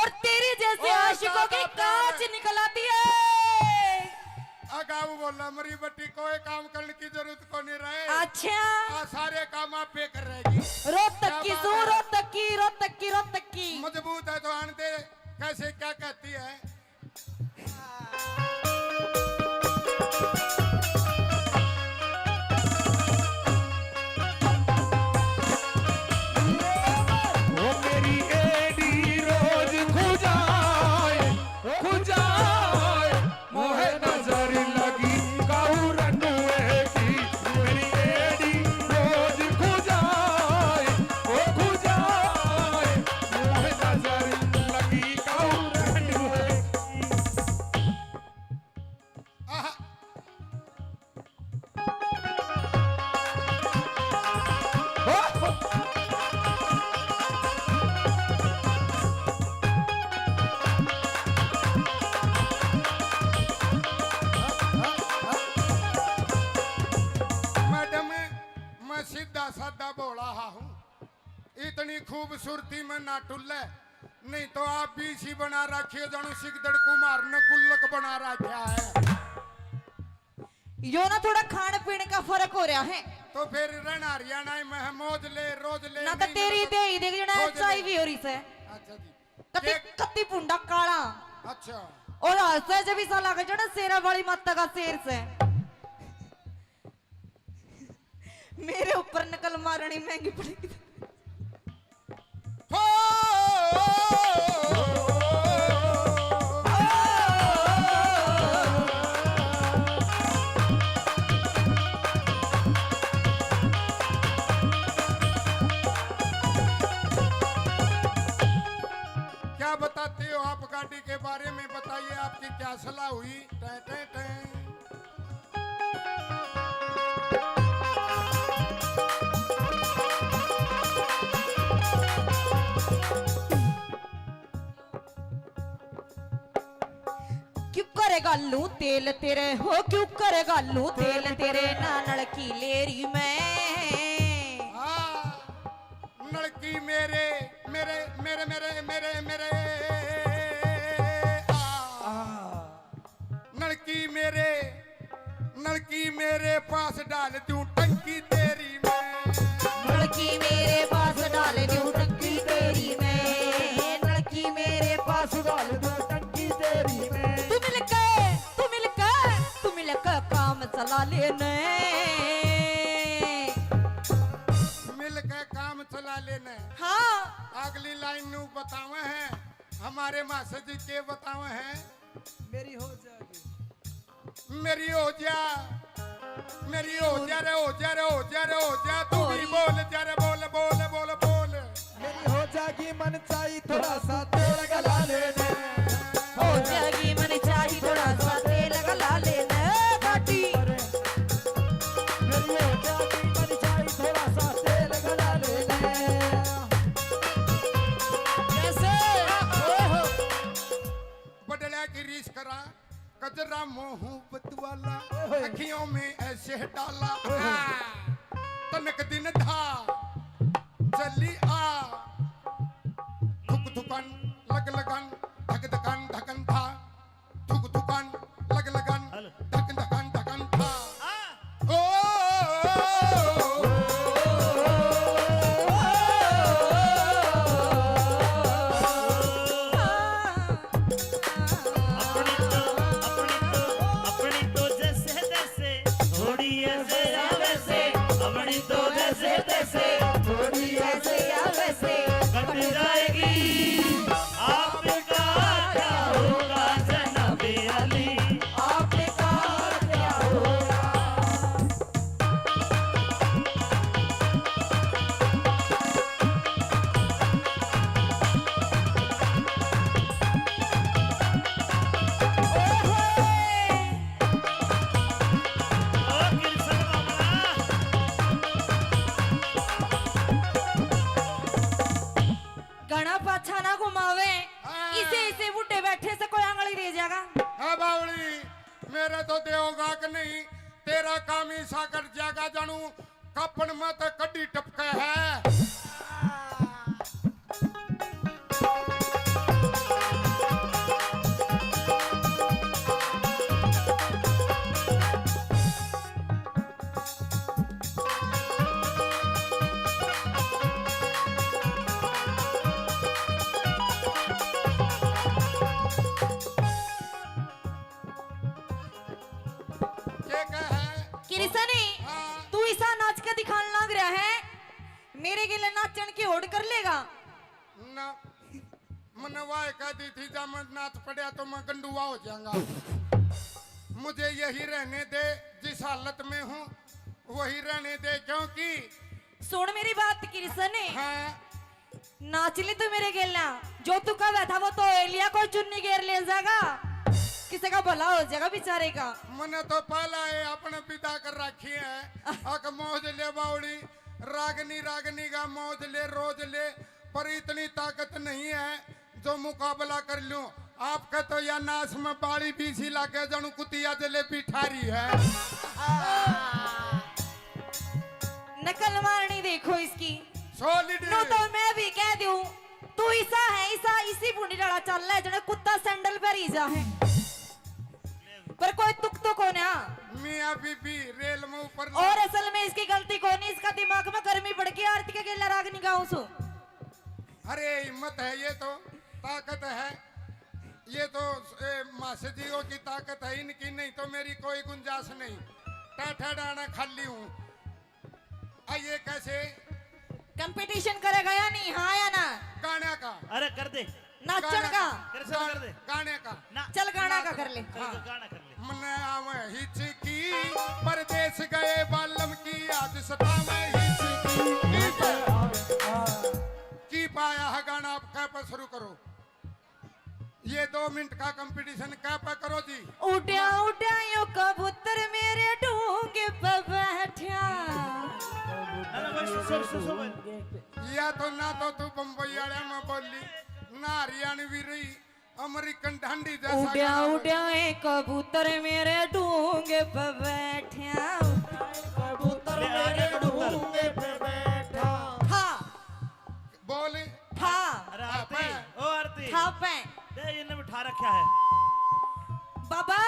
और तेरी जैसे और आशिकों की ज्यादा कांच प्यार। निकल आती है अगाऊ बोला मरी बट्टी कोई काम करने की जरूरत को नहीं रहे अच्छा आ, सारे काम आप पे कर रहेगी रोहतक की क्या सू बात है? रोहतक की मजबूत है तो आन दे कैसे क्या कहती है वो मेरी एडी रोज खुजाए मोहे नजर लगी काऊ रनुए की मेरी एडी रोज खुजाए मोहे नजर लगी काऊ रनुए आहा, मैडम मैं सीधा साधा बोला हूँ इतनी खूबसूरती में ना टुल्ले नहीं तो आप भी इसी बना रखिए जानू सिकदड़ कुमार ने गुल्लक बना रखा है यो ना थोड़ा खाने पीने का फर्क हो रहा है तो फिर रहना हरियाणा में मौज ले रोज ले ना तो नहीं तेरी ले- दे देख जना रोज ले। एचआईवी हो रही से अच्छा जी कति एक- कति पुंडा काला अच्छा और हंसे जब इसा लगे जो ना शेरा वाली माता का शेर से मेरे ऊपर नकल मारनी महंगी पड़ेगी हो क्या बता गालू तेल तेरे हो क्यों कर गालू तेल तेरे ना नलकी लेरी मैं लड़की मेरे मेरे मेरे मेरे मेरे मेरे लड़की मेरे पास डाल दूं टंकी तेरी मैं लड़की मेरे पास डाल दूं टंकी तेरी मैं लड़की मेरे पास डाल दूं टंकी तेरी मैं तू मिलकर काम चला लेने मिल के काम चला लेने हाँ अगली लाइन नू बतावे हैं हमारे मास्टर जी के बतावे हैं मेरी हो जाएगी मेरी हो जा मेरी हो जा रे हो जा रे हो जा रे हो जा तू भी बोल जा रे बोल बोल बोल बोल मेरी हो जाएगी मन चाहिए थोड़ा सा तेल गला लेने हो जाएगी मन चाहिए थोड़ा सा तेल गला लेने गाटी मेरी हो जाएगी मन चाहिए थोड़ा सा तेल गला लेने कैसे बदला की रीस करा कजरा मोहब्बत वाला अखियों में ऐसे डाला तनक दिन था चली आ धुक धुकन लग लगन धक धकन धकन था धुक धुकन लग लगन धक धकन धकन था ओ अपनी तो जैसे तैसे थोड़ी ऐसे या वैसे अपनी तो जैसे तैसे थोड़ी ऐसे या वैसे कट जाएगी आपका क्या होगा जनाबे अली आपने कहा क्या होगा ओ किरसन मामला घना पाछा ना घुमावे इसे इसे बूटे बैठे से कोई आंगली दे जाएगा हाँ बावली मेरे तो देओगा कि नहीं तेरा काम ही सा कर जागा जानू कपन में तो कड्डी टपके है क्या है किरसनी हाँ। तू ऐसा नाच के दिखाने लग रहा है मेरे के लिए नाचन की होड़ कर लेगा ना मनवाए कह दी थी जब मैं नाच पड़ा तो मैं गंडुआ हो जाऊंगा मुझे यही रहने दे जिस हालत में हूँ वही रहने दे क्योंकि सुन मेरी बात किरसनी हाँ नाच ली तू मेरे गेलना जो तू कह बैठा वो तो एलिया को चुन्नी घेर ले जाएगा किसी का भला हो जाएगा बेचारे का मैंने तो पहला है अपने पिता कर रखी है अक मौज ले बावड़ी रागनी रागनी का मौज ले रोज ले पर इतनी ताकत नहीं है जो मुकाबला कर लूं आपका तो या नाश में बाड़ी बीसी लाके जानू कुतिया जलेबी ठारी है नकल मारनी देखो इसकी सॉलिड नो तो मैं भी कह दूं तू ऐसा है ऐसा इसी बूढ़ी डाला चल रहा है जने कुत्ता सैंडल पर ही जा है पर कोई तुक तो कौन है मियां बीबी रेल में ऊपर और असल में इसकी गलती कौन है इसका दिमाग में गर्मी पड़ गई आरती के गेला राग निगाहों सो अरे हिम्मत है ये तो ताकत है ये तो मासजियों की ताकत है इनकी नहीं तो मेरी कोई गुंजाइश नहीं टाठा डाना खाली हूँ आइए कैसे कंपटीशन करेगा या नहीं हाँ या ना गाने का अरे कर दे नाचन का किरसन कर दे गाने का ना चल गाना का कर ले गाना कर ले मन आवे हिचकी परदेश गए बालम की आज सतावे हिचकी की पाया है गाना आप क्या पर शुरू करो ये 2 मिनट का कंपटीशन क्या पर करो जी उड्या उड्या यो कबूतर मेरे ढूंगे पे बैठा अरे बस सो या तो ना तो तू बम्बई वाले में बोली ना हरियाणवी रही अमेरिकन ढांडी जैसा उड्या गाना बजा। उड्या ए कबूतर मेरे डूंगे पे बैठ्या कबूतर मेरे डूंगे पे बैठा था बोले था अरे आरती ओ आरती था पे ये इन्हें बिठा रखा है बाबा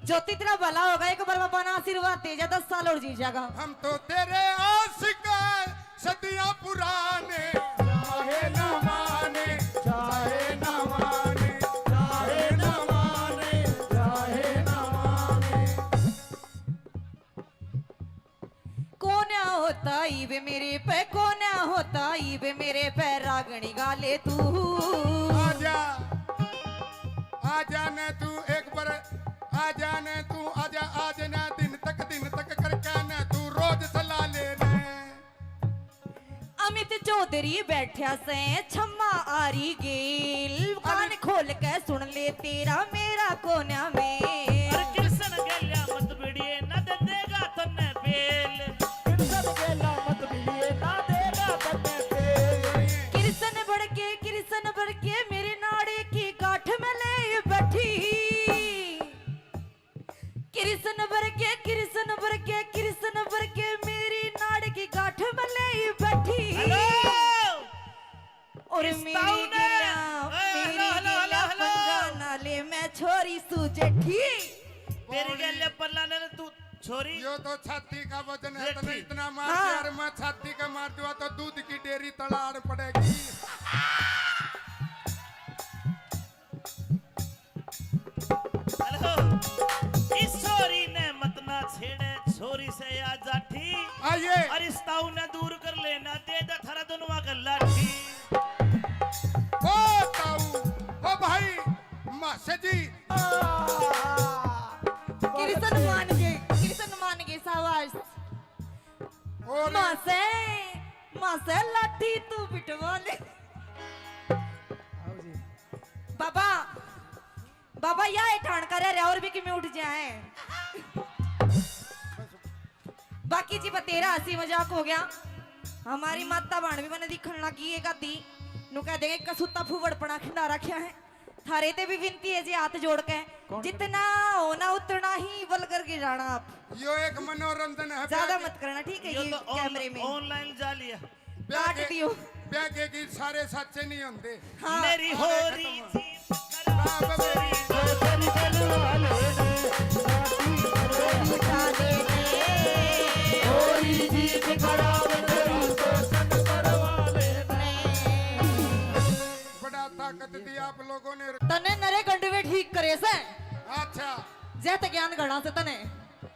ज्योति तेरा भला होगा, एक बार बाबा ना आशीर्वाद दे जा, 10 साल और जी जाएगा। हम तो तेरे आशिक हैं, सदियां पुराने, चाहे न माने चाहे न माने चाहे न माने चाहे न माने। कोन्या होता ईवे मेरे पे, कोन्या होता ईवे मेरे पे, रागणी गाले तू आजा आजा ने तू एक बार आजा ने तू आजा आज ना दिन तक करके ने तू रोज सला ले ने। अमित चौधरी बैठा से छम्मा आरी गेल, कान खोल के सुन ले तेरा मेरा कोन्या में। अरे कृष्ण गल्या मत बिड़िए न दे देगा तन्ने बेल कृष्ण गेला मत बिलिए ना देगा तन्ने पे कृष्ण बढ़ के मेरे नाड़े की गांठ में ले बैठी, कृष्ण बढ़ के मेरी नाड़ की गांठ में ले बैठी। हेलो और इस मेरी ताऊ ने- गिला हेलो, हेलो, हेलो, हेलो। पंगा नाले में छोरी सुजेठी। तेरी गल्या पल्ला ने तू छोरी यो तो छाती का वजन है, ये तो ठीक। इतना मार हाँ। यार मैं छाती का मार दूंगा तो दूध की डेयरी तलाड़ पड़ेगी। हेलो इस छोरी ने मत ना छेड़े, छोरी से आ जाठी आइए और इस ताऊ ने दूर कर लेना दे दे थारा दोनों का लाठी। ओ ताऊ ओ भाई मासे जी कृष्ण मान गए सावास। और माँ से लाठी तू बिटवा ले। बाबा बाबा या ठाण करे और भी कि मैं उठ जाए। बाकी जी तेरा हंसी मजाक हो गया, हमारी माता बाण भी मैंने दिखन लगी है गाती नु कह देंगे कसूता फुवड़पना खिंडा रखा है। थारे ते भी विनती है जी हाथ जोड़ के, जितना होना उतना ही बल करके जाना आप, यो एक मनोरंजन है। ज्यादा मत करना ठीक है। ये ये तो कैमरे में ऑनलाइन जा लिया काट दियो। ब्यागे की सारे सच्चे नहीं होते। हाँ मेरी हो रही थी बाबा मेरी तेरी गलवाले ने उठा दे दे। होरी जीत करावे तेरा शोषण करवाले ने बड़ा ताकत दी आप लोगों ने। तने नरे गंडवे ठीक करे से अच्छा जैत ज्ञान गणा से तने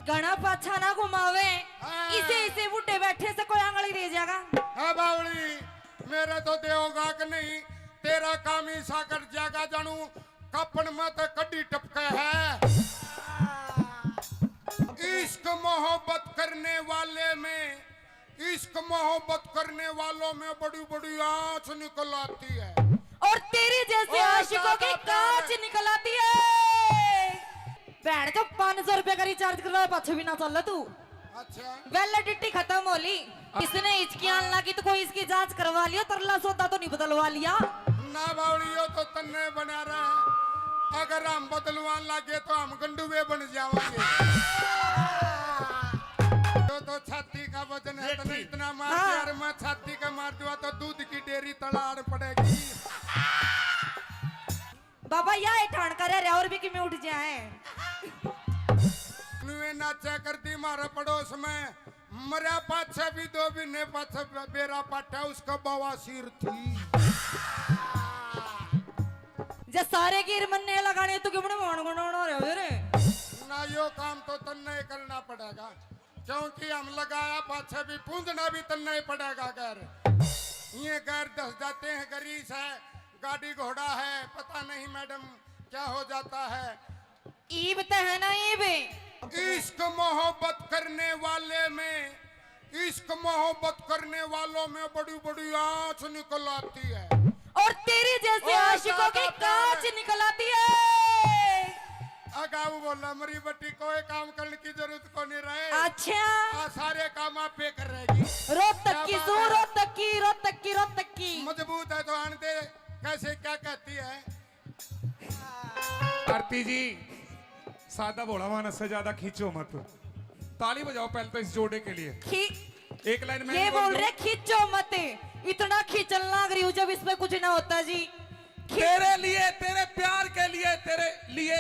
गणा पाछा ना घुमावे। हाँ। इसे बुढ़े बैठे से कोई आंगली दे जाएगा। हाँ बावली मेरे तो देओगा कि नहीं, तेरा काम ही साकर जागा जानू कपन मत कड्डी टपके है। इश्क मोहब्बत करने वाले में, इश्क मोहब्बत करने वालों में बड़ी बड़ी आंच निकल आती है। और तेरी जैसे और आशिकों की ज्यादा कांच प्यार है। निकल आती है। बैठ जो 500 रुपए का रिचार्ज करवा पाछे भी ना चल तू। अच्छा वैलिडिटी खत्म हो ली, इसने हिचकियां लगी तो कोई इसकी जांच करवा लिया, तरला सौदा तो नहीं बदलवा लिया। ना बावली यो तो तन्ने बना रहा है, अगर हम बदलवान लगे तो हम गंडुए बन जाएंगे। तो छाती का वजन है, तो इतना मार हाँ। यार मैं छाती का मार दूंगा तो दूध की डेयरी तलाड़ पड़ेगी। बाबा या ठाण करे और भी कि मैं उठ जाए। नुए नाचा करती मारा पड़ोस में, मरा पाछे भी 2 महीने पाछे बेरा पाटा उसका बवासीर थी। जे सारे गिर मन्ने लगाने तो क्यों मोण गुणों रहे रे। ना यो काम तो तन्ने करना पड़ेगा, क्योंकि हम लगाया पाछे भी पूंजना भी तन्ने पड़ेगा। घर ये घर दस जाते हैं, गरीस है, गाड़ी घोड़ा है, पता नहीं मैडम क्या हो जाता है। ईब तो है ना ईब। इश्क मोहब्बत करने वाले में, इश्क मोहब्बत करने वालों में बड़ी बड़ी आंच निकल आती है। और तेरी जैसे और आशिकों की ज्यादा प्यार कांच है। निकल आती है। अगाऊ बोला मरी बट्टी कोई काम करने की जरूरत को नहीं रहे। अच्छा आ सारे काम आप पे कर रहेगी। रोहतक की क्या सू बात है? रोहतक की मजबूत है तो आन दे। कैसे क्या कहती है आरती जी सादा भोला मानस से ज्यादा खींचो मत। ताली बजाओ पहले तो इस जोड़े के लिए। एक लाइन में ये बोल रहे खींचो मत, इतना खींचना लग रही हूँ जब इसमें कुछ ना होता जी। तेरे लिए, तेरे प्यार के लिए,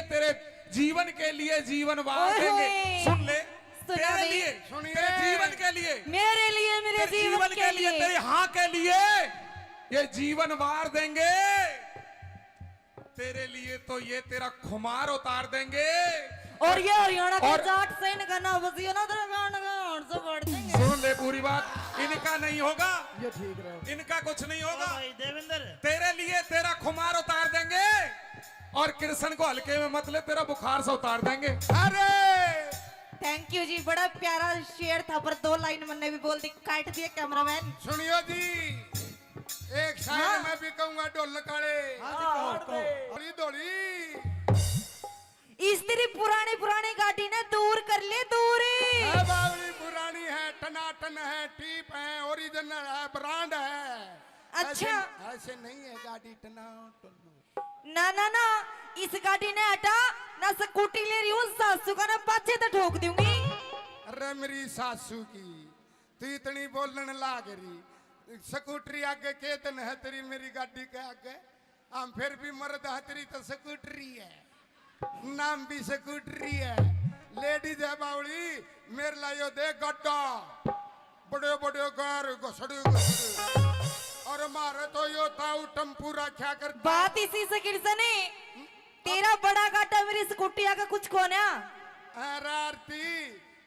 तेरे जीवन के लिए जीवन वार ओए देंगे। होए। सुन ले, सुना तेरे नहीं। लिए, सुनिए। तेरे जीवन के लिए, मेरे लिए, मेरे तेरे जीवन के लिए, तेरे हाँ के लिए ये जीवन वार देंगे। तेरे लिए तो ये तेरा खुमार उतार देंगे। और ये हरियाणा के और- जाट से इनका ना बसियो ना तेरा गान गान से बढ़ देंगे। सुन ले पूरी बात, इनका नहीं होगा, ये ठीक रहे। इनका कुछ नहीं होगा। भाई देवेंद्र तेरे लिए तेरा खुमार उतार देंगे और कृष्ण को हल्के में मत ले, तेरा बुखार से उतार देंगे। अरे थैंक यू जी, बड़ा प्यारा शेर था पर 2 लाइन मैंने भी बोल दी, काट दिया कैमरामैन। सुनियो जी, एक शायर हाँ। मैं भी कहूंगा ढोल काले। हाँ जी, कहो। धोली धोली इस तेरी पुरानी पुरानी गाड़ी ने दूर कर ले, दूरी। है बावली, पुरानी है, टनाटन है, टीप है, ओरिजिनल है, ब्रांड है। अच्छा। ऐसे नहीं है गाड़ी टनाटन। ना ना ना, इस गाड़ी ने हटा ना, स्कूटी ले रही हूँ, सासू का ना पाछे तो ठोक दूंगी। अरे मेरी सासू की तू इतनी बोलने लाग रही। स्कूटरी आगे केतन है तेरी, मेरी गाड़ी के आगे। हम फिर भी मर्द है, तेरी तो स्कूटरी है, नाम भी स्कूटरी है। लेडीज है बावली, मेरे लायो दे गड्ढा, बड़े बड़े गार घसड़े घसड़े। और मारे तो यो ताऊ टम्पूरा क्या करता। बात इसी से किरसने, तेरा बड़ा गाटा मेरी स्कूटी आगे कुछ खोना। अरे आरती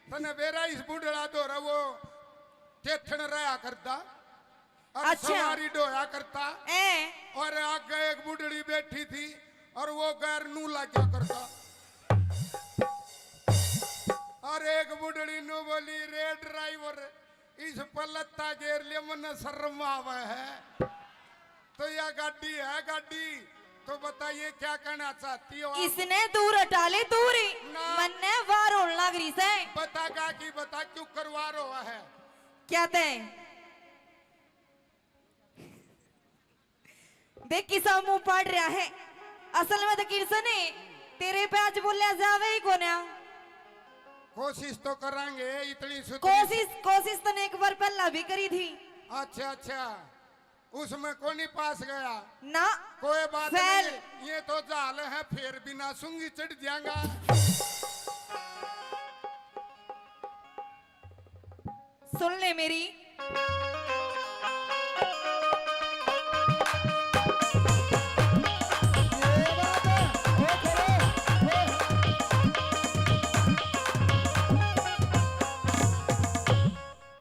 तने बेरा इस बुढ़ड़ा दो रहा वो टेथन रहा करता और अच्छा। सवारी डोया करता। ए और आगे एक बुढ़ड़ी बैठी थी और वो गैर नू लगा करता। और एक बुढ़ड़ी नू बोली, रे ड्राइवर इस पलत्ता गेर लिया, मन शर्म आवे है। तो यह गाड़ी है गाड़ी, तो बताइए क्या कहना चाहती हो आप? इसने दूर हटा ले, दूरी ना। मन ने वार होने लग रही से। बता का की बता क्यों करवा रहा है? क्या ते देख किसा मुंह पाड़ रहा है। असल में तो किरसने तेरे पे आज बोलिया जावे ही कोन्या। कोशिश तो करांगे, इतनी सुतरी। कोशिश तो ने एक बार पहला भी करी थी। अच्छा अच्छा, उसमें कौन पास गया? ना कोई बात फैल। नहीं, ये तो जाल है, फिर भी ना सूंगी चढ़ जाएगा। सुन ले मेरी,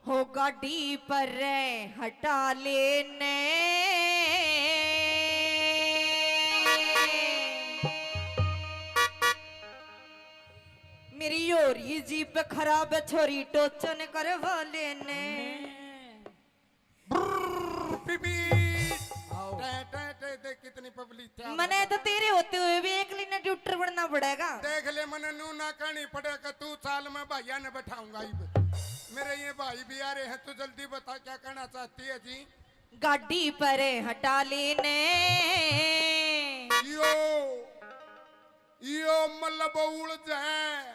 हो गाड़ी पर हटा लेने मेरी योरी जीप खराब है, छोरी टोचन करवा लेने। बीबी देख कितनी पब्लिक है। मने तो तेरे होते हुए भी एक लिने ट्यूटर बनना पड़ेगा। देख ले, मने नू ना कहनी पड़ेगा। तू साल में भैया ने बैठाऊंगा। मेरे ये भाई भी आ रहे हैं, तू जल्दी बता क्या कहना चाहती है जी? गाड़ी पर हटा लेने यो मतलब उड़ जाए,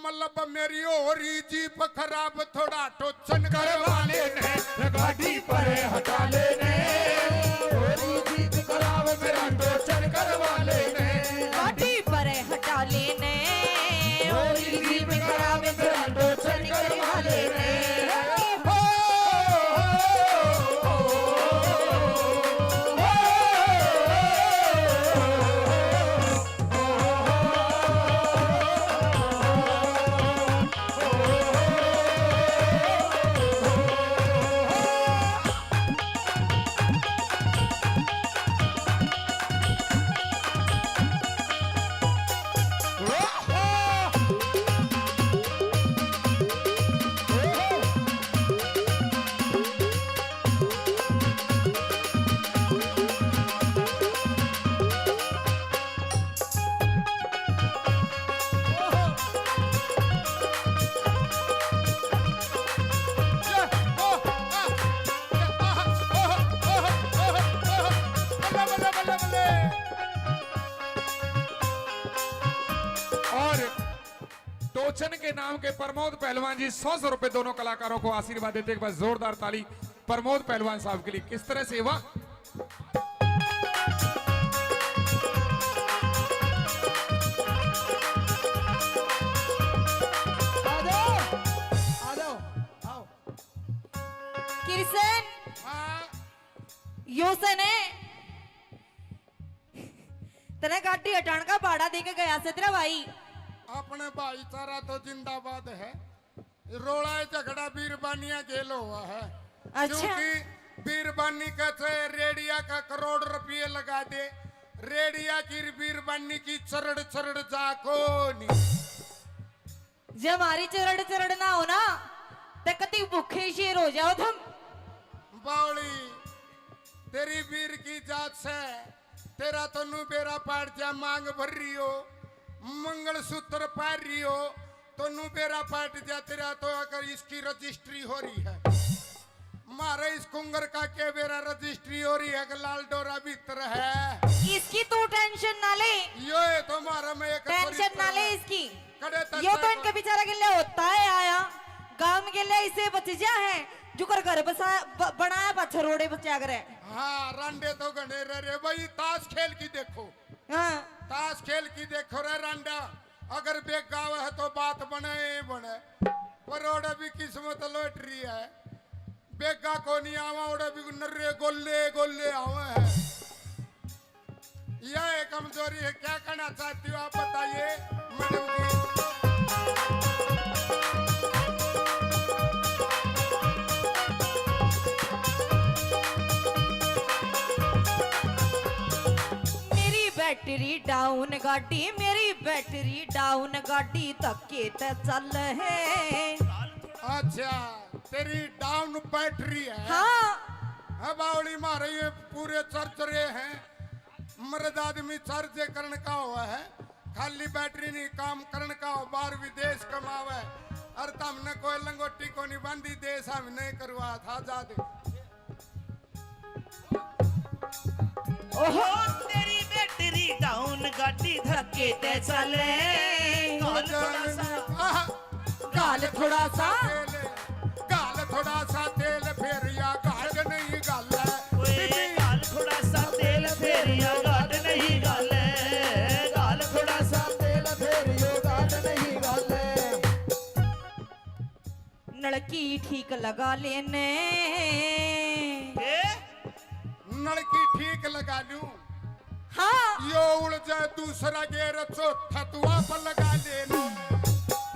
मतलब मेरी और जीप खराब, थोड़ा टोचन करवा लेने। गाड़ी पर हटा लेने, थोड़ी जीत खराब मेरा टोचन करवा लेने। गाड़ी पर हटा लेने थोड़ी जीत खराब मेरा टोचन करवा लेने। और टोचन के नाम के प्रमोद पहलवान जी 100 रुपए दोनों कलाकारों को आशीर्वाद देते हैं। एक बार जोरदार ताली प्रमोद पहलवान साहब के लिए। किस तरह सेवा आओ किरसन हाँ योसन है तने गाड़ी हटाने का भाड़ा देके गया से तेरा भाई। अपने भाईचारा तो जिंदाबाद है। रोड़ा झगड़ा बीरबानिया खेल हुआ है। अच्छा। क्योंकि बीरबानी कहते रेडिया का करोड़ रुपये लगा दे, रेडिया की बीरबानी की चरड़ चरड़ जाको नहीं। जब हमारी चरड़ चरड़ ना हो ना तो कति भूखे शेर हो जाओ तुम। बावली तेरी वीर की जात से तेरा तो नु बेरा पाट जा मांग भर रही हो, मंगलसूत्र पार रही हो तो नु बेरा पाट जा तेरा तो अगर इसकी रजिस्ट्री हो रही है। मारे इस कुंगर का के बेरा रजिस्ट्री हो रही है कि लाल डोरा भीतर है। इसकी तू टेंशन ना ले, यो ये तो मारा में एक टेंशन ना ले इसकी। कड़े तक यो तो इनके बेचारा के लिए होता है आया गांव के लिए इसे बच जा है जो कर घर बसा बनाया पत्थर रोड़े बचा करे। हाँ रांडे तो गणे रे भाई ताश खेल की देखो। हाँ ताश खेल की देखो रे रांडा, अगर बेग गाव है तो बात बने बने, पर ओडे भी किस्मत लौटरी है। बेगा को नहीं आवा ओडे भी नर्रे गोले गोले आवे है। यह कमजोरी है, क्या करना चाहती हो आप बताइए मैडम जी। बैटरी डाउन गाड़ी मेरी बैटरी डाउन गाड़ी धक्के ते चल है। अच्छा तेरी डाउन बैटरी है। हाँ बावली मारे ये पूरे चर्च रहे हैं। मर्द आदमी चर्च करने का हुआ है, खाली बैटरी नहीं काम करने का हो, बाहर विदेश कमावे। और तुमने कोई लंगोटी को नहीं बांधी देश हम नहीं करवा था जादे। ओहो तेरी बैटरी डाउन गाड़ी धक्के ते चले। गाल थोड़ा सा गाल थोड़ा सा तेल फिर या गाल नहीं गाल ओए गाल थोड़ा सा तेल फिर या गाल नहीं गाल, गाल थोड़ा सा तेल फेर यो गाल नहीं गाल। नलकी ठीक लगा लेने नलकी ठीक लगा लूं। हाँ यो उड़ जाए दूसरा गेर चौथा तुआ पर लगा लेना।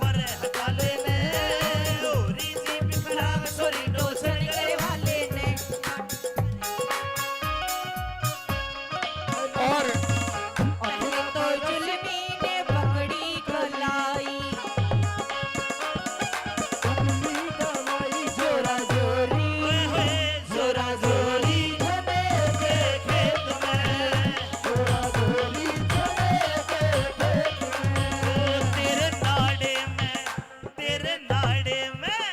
पर हटा लेने लोरी जी बिखरा सोरी डोसर करे वाले ने और तो जुल्मी ने पकड़ी कलाई जोरा जोरी ओए होए जोरा जोरी धने के खेत में, जोरा जोरी चले के खेत में। तेरे नाड़े में तेरे नाड़े में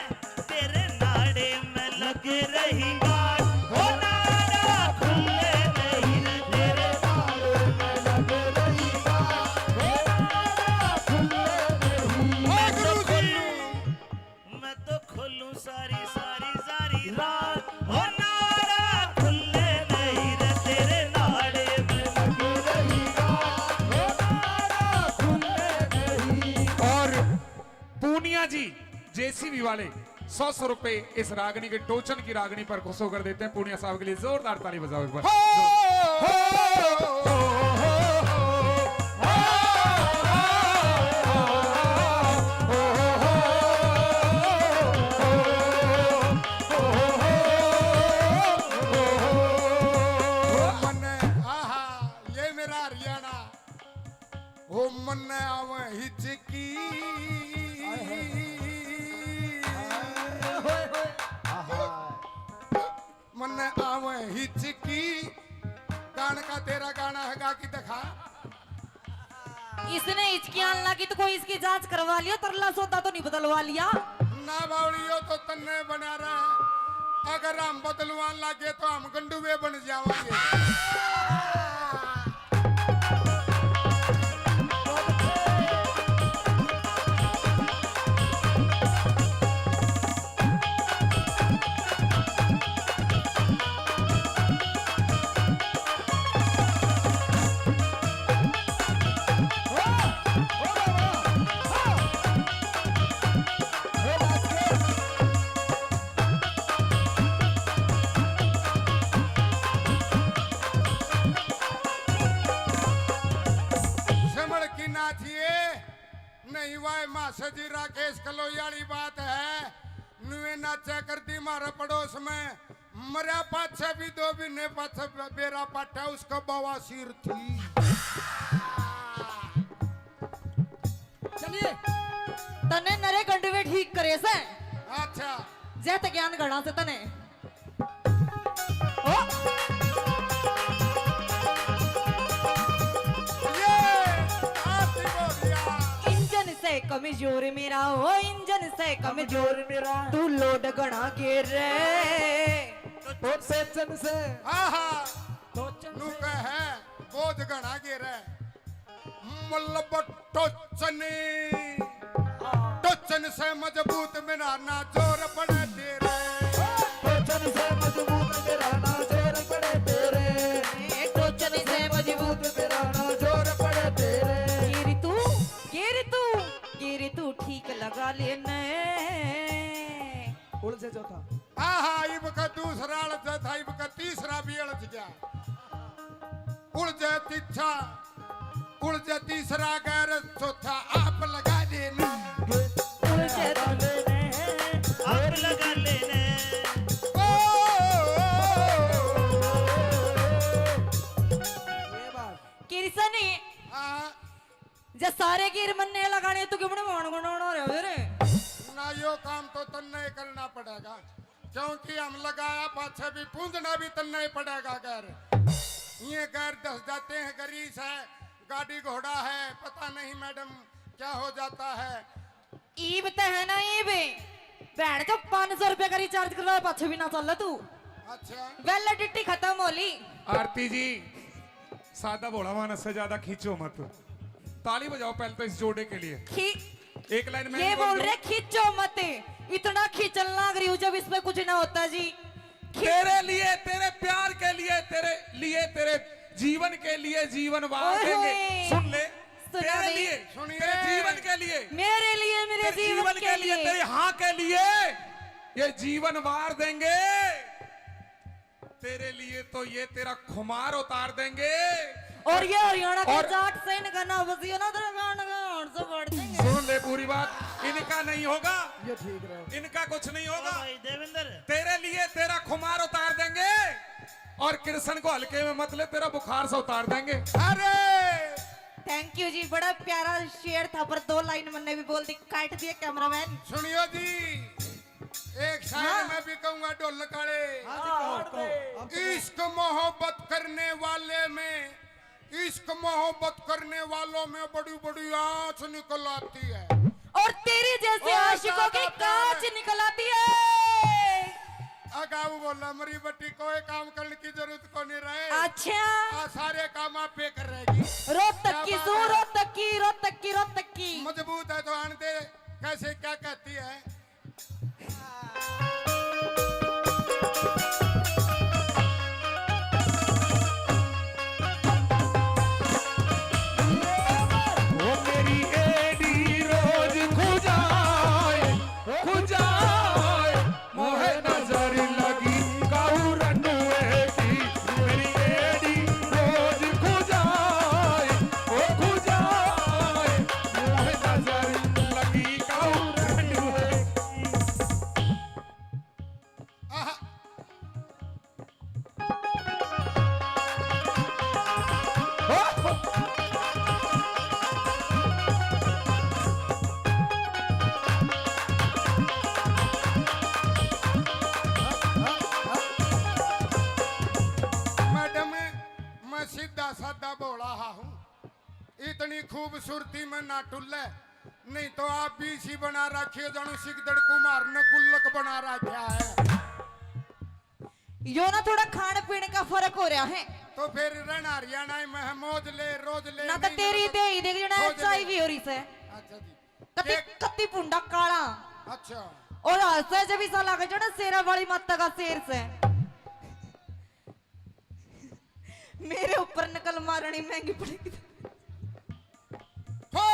तेरे नाड़े में लग रही गाड़। हो नाड़ा खुले नहीं रे तेरे नाड़े में लग रही बात, नाड़ा खुले नहीं। मैं तो खोलूं सारी सारी सारी रात। हो नाड़ा खुले नहीं रे तेरे नाड़े में लग रही बात, नाड़ा खुले नहीं। और पूनिया जी जेसीबी वाले 100 रुपए इस रागनी के टोचन की रागनी पर खुश होकर देते हैं। पूनिया साहब के लिए जोरदार ताली बजाओ एक बार। मन्ने आहा ये मेरा हरियाणा ओ मन्ने आवे हिचकी मन्ने आवे हिचकी। गाना का तेरा गाना है गा की दिखा। इसने हिचकियां लगी तो कोई इसकी जांच करवा लिया, तरला सौदा तो नहीं बदलवा लिया। ना बावड़ियो तो तन्ने बना रहा है, अगर हम बदलवान लगे तो हम गंडुए बन जाएंगे। नाचिए नहीं वाय मासे जी राकेश कलोई वाली बात है नुए नाचा करती मारा पड़ोस में मरा पाछे भी दो भी ने पाछे बेरा पाटा उसका बवासीर थी चलिए तने नरे गंडवे ठीक करे से अच्छा जैत ज्ञान गणा से तने ओ ये आती बोलिया इंजन से कमजोर मेरा ओ इंजन से कमजोर मेरा तू लोड गणा के रे तो सेचन से आहा टोचन नु से कहे बोध गणा गिरे मल्लब टोचनी टोचन से मजबूत मेरा ना जोर पड़े तेरे टोचन से मजबूत मेरा ना जोर पड़े तेरे टोचन से मजबूत मेरा ना जोर पड़े तेरे गिरी तू ठीक लगा लेने उड़ से चौथा आहा इब का दूसरा अड़च था इब का तीसरा भी अड़च गया उड़ जाए तिच्छा उड़ जाए तीसरा गैर चौथा आप लगा देना आग लगा लेने ये बात किरसनी जे सारे गिर मन्ने लगाने तू क्यों मान गुणा रहे रे ना यो काम तो तन्ने करना पड़ेगा क्योंकि हम लगाया पाछे भी पूंजना भी तन्ने पड़ेगा गैर ये गैर दस जाते हैं गरीस है गाड़ी घोड़ा है पता नहीं मैडम क्या हो जाता है ईब ते है ना ईब भैन तो 500 रुपए का रिचार्ज करवा पाछे भी ना चल तू अच्छा वैलिडिटी खत्म होली आरती जी सादा भोला मानस से ज्यादा खींचो मत ताली बजाओ पहले तो इस जोड़े के लिए खी एक लाइन में ये बोल रहे खींचो मत इतना खींचल लग रही हूँ जब इसमें कुछ ना होता जी तेरे लिए तेरे प्यार के लिए तेरे जीवन के लिए जीवन वार ओए देंगे होए। सुन ले सुना तेरे दे। लिए सुनिए। तेरे जीवन के लिए मेरे तेरे जीवन के लिए तेरे हाँ के लिए ये जीवन वार देंगे तेरे लिए तो ये तेरा खुमार उतार देंगे और ये हरियाणा के और- जाट से इनका ना बसियो ना तेरे गान का और से बढ़ देंगे सुन ले पूरी बात इनका नहीं होगा ये ठीक रहे इनका कुछ नहीं होगा भाई देवेंद्र तेरे लिए तेरा खुमार उतार देंगे और कृष्ण को हल्के में मत ले तेरा बुखार से उतार देंगे अरे थैंक यू जी बड़ा प्यारा शेर था पर 2 लाइन मैंने भी बोल दी काट दिया कैमरामैन सुनियो जी एक शायर हाँ। मैं भी कहूंगा ढोल काले हाँ जी कहो अब इश्क मोहब्बत करने वाले में इश्क मोहब्बत करने वालों में बड़ी बड़ी आंच निकल आती है और तेरी जैसे और आशिकों की ज्यादा कांच प्यार। निकल आती है अगाऊ बोला मरी बट्टी कोई काम करने की जरूरत को नहीं रहे अच्छा आ सारे काम आप पे कर रहेगी रोहतक की क्या सू बात है? रोहतक की मजबूत है तो आन दे कैसे क्या कहती है वो मेरी एडी रोज खुजाए मोहे नजर लगी काऊ रंडुए की मेरी एडी रोज खुजाए मोहे नजर लगी काऊ रंडुए आहा, मैडम मैं सीधा साधा बोला हूँ इतनी खूबसूरती में ना टुल्ले नहीं तो आप भी इसी बना रखिए जानू सिकदड़ कुमार ने गुल्लक बना रखा है यो ना थोड़ा खान पीने का फर्क हो रहा है तो फिर रहना हरियाणा में मौज ले रोज ले ना तो नहीं तेरी ले दे ही देख जना खोज ले। चाय भी हो रही से अच्छा जी कति एक- कति पुंडा काला अच्छा और हंसे जब इसा लगे जो ना शेरा वाली माता का शेर से मेरे ऊपर नकल मारनी महंगी पड़ेगी हो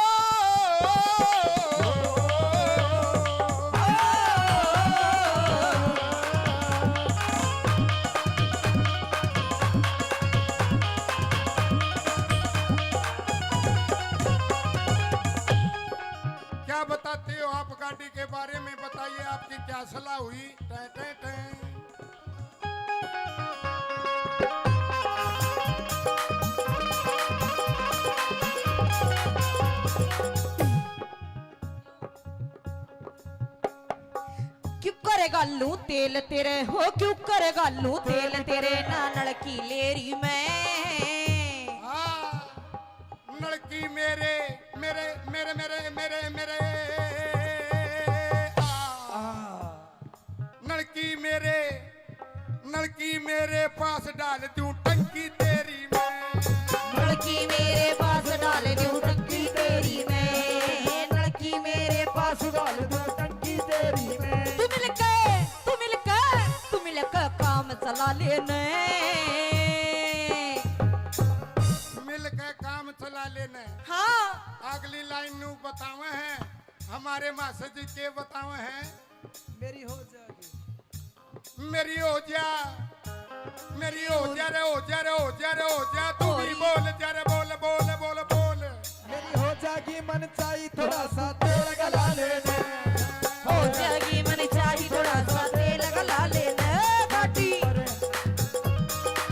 बताइए आपकी क्या सलाह हुई? टें, टें, टें। क्यों करेगा लू तेल तेरे हो, क्यों करेगा लू तेल तेरे ना नलकी लेरी में। लड़की मेरे मेरे मेरे मेरे मेरे मेरे लड़की मेरे पास डाल दूं टंकी तेरी मैं। लड़की मेरे पास डाल दूं टंकी तेरी में, लड़की मेरे पास डाल दो टंकी तेरी में। तू मिलकर काम चला लेने। मिल के काम चला लेने। हाँ अगली लाइन नू बतावे हैं हमारे मास्टर जी के बतावे हैं। मेरी हो जाएगी, मेरी हो जा, मेरी हो जा रे, हो जा रे, हो जा रे, हो जा। तू भी बोल जा रे, बोल बोल बोल बोल। मेरी हो जाएगी मन चाहिए थोड़ा सा तेल गला लेने। हो जाएगी मन चाहिए थोड़ा सा तेल गला लेने घाटी।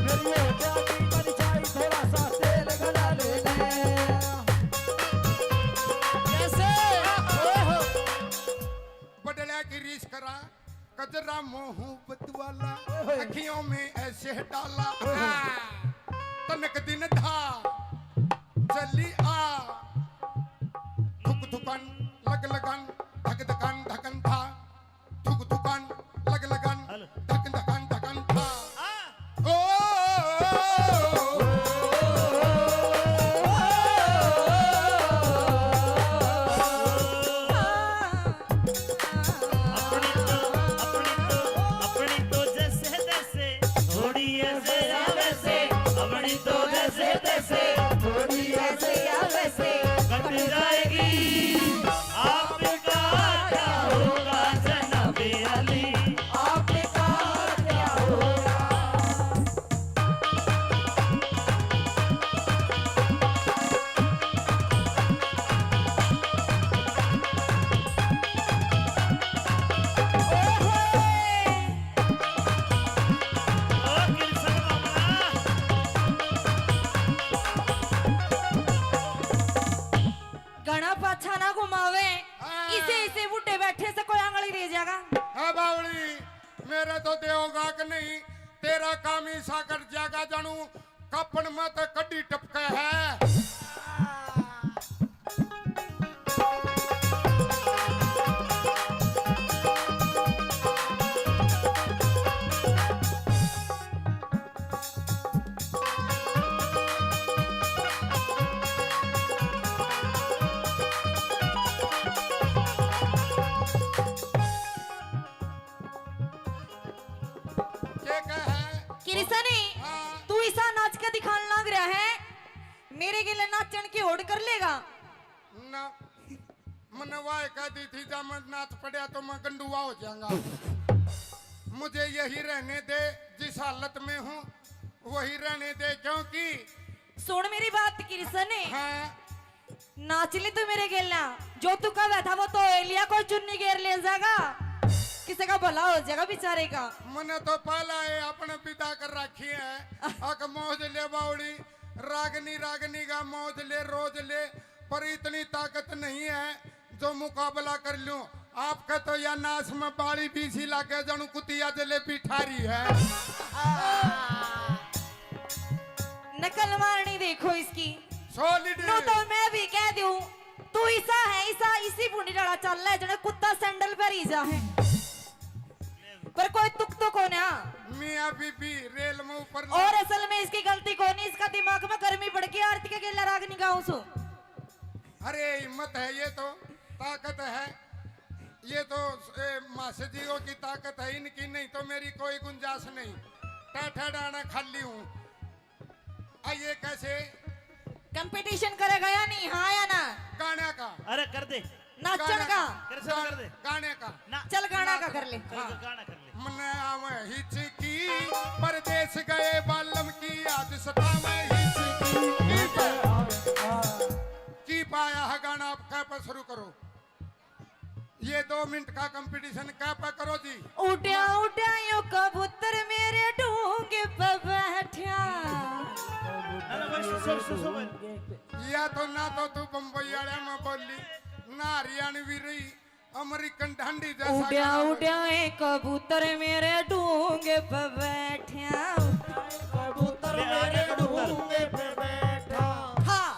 मेरी हो जाएगी मन चाहिए थोड़ा सा तेल गला लेने। कैसे बदला की रीस करा, कजरा मोहब्बत वाला अखियों में ऐसे डाला। तनक दिन था जल्दी आ, थुक थुकन लग लगन धक धकन धकन था, थुक थुकन लग लगन धक धकन धकन था। ओ अपनी तो जैसे तैसे थोड़ी ऐसे या वैसे, अपनी तो जैसे तैसे थोड़ी ऐसे या वैसे कट जाएगी। आपका क्या होगा जनाबे अली, आपने कहा क्या होगा। ओ किरसन मामा। घना पाछा ना घुमावे, इसे बूटे बैठे से कोई आंगली दे जाएगा। हाँ बावली, मेरे तो देओगा कि नहीं, तेरा काम ही सा कर जागा जानू। कपन में तो कड्डी टपके है। क्या कहे? किरसनी हाँ। तू ऐसा नाच के दिखाने लग रहा है, मेरे गिले नाचन की होड़ कर लेगा। ना मैंने वाय कह दी थी जब मैं नाच पड़ा तो मैं गंडुआ हो जाऊंगा। मुझे यही रहने दे, जिस हालत में हूँ वही रहने दे, क्योंकि सुन मेरी बात किरसनी, हाँ नाच ले तू मेरे गिला। जो तू कहा था वो तो लिया, कोई चुन्नी घेर ले जाएगा, किसी का भला हो जाएगा बेचारे का। मैंने तो पहला है अपने पिता कर रखी है। अक मौज ले बावड़ी, रागनी रागनी का मौज ले रोज ले, पर इतनी ताकत नहीं है जो मुकाबला कर लूं। आपका तो या नाश में बाड़ी बीसी लाके जानू कुतिया जलेबी ठारी है। नकल मारनी देखो इसकी। सॉलिड नो तो मैं भी कह दूं, तू ऐसा है, ऐसा इसी बूढ़ी डाला चल रहा है जने कुत्ता सैंडल पर ही जा है, पर कोई तुक तो कौन है। मियां बीबी रेल में ऊपर और असल में इसकी गलती कौन है, इसका दिमाग में गर्मी बढ़ गई। आरती के गेला राग निगाहों सो। अरे हिम्मत है, ये तो ताकत है, ये तो मासजियों की ताकत है, इनकी नहीं तो मेरी कोई गुंजाइश नहीं। टाठा डाना खाली हूँ। आइए कैसे कंपटीशन करेगा या नहीं, हाँ या ना। गाने का, अरे कर दे, नाचन का, किरसन कर दे गाने का। ना, चल गाना का कर ले। चल गाना कर ले। मने आवे हिचकी, परदेश गए बालम की आज सतावे हिचकी। की पाया है गाना, आप कह पर शुरू करो। ये 2 मिनट का कंपटीशन क्या पे करो जी। उड्या उड्या यो कबूतर मेरे डूंगे पे बैठा। अरे भाई सुन या तो ना तो तू बम्बई वाले में बोली ना हरियाणवी रही अमेरिकन ढंडी जैसा उड्या गाना उड्या ये कबूतर मेरे डूंगे पे बैठा। कबूतर मेरे डूंगे पे बैठा। हाँ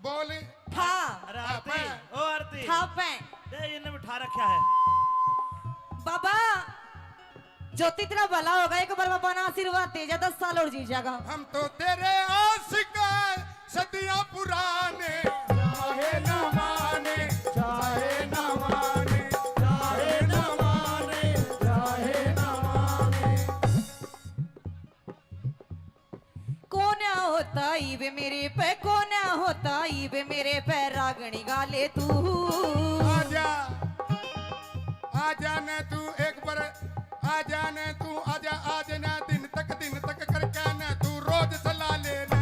बोली हाँ अरे आरती ओ आरती हाँ पे दे इन्हें बिठा रखा है। बाबा ज्योति तेरा भला होगा, एक बार बाबा ना आशीर्वाद दे जा, 10 साल और जी जाएगा। हम तो तेरे आशिक हैं, सदियां पुराने चाहे न माने चाहे न माने चाहे न माने चाहे न माने। कौन होता ईबे मेरे पे, कौन होता ईबे मेरे पे, रागणी गाले तू। आजा आजा ने तू एक बार आजा ने तू आजा आज ना दिन तक करके ने तू रोज सला ले ने।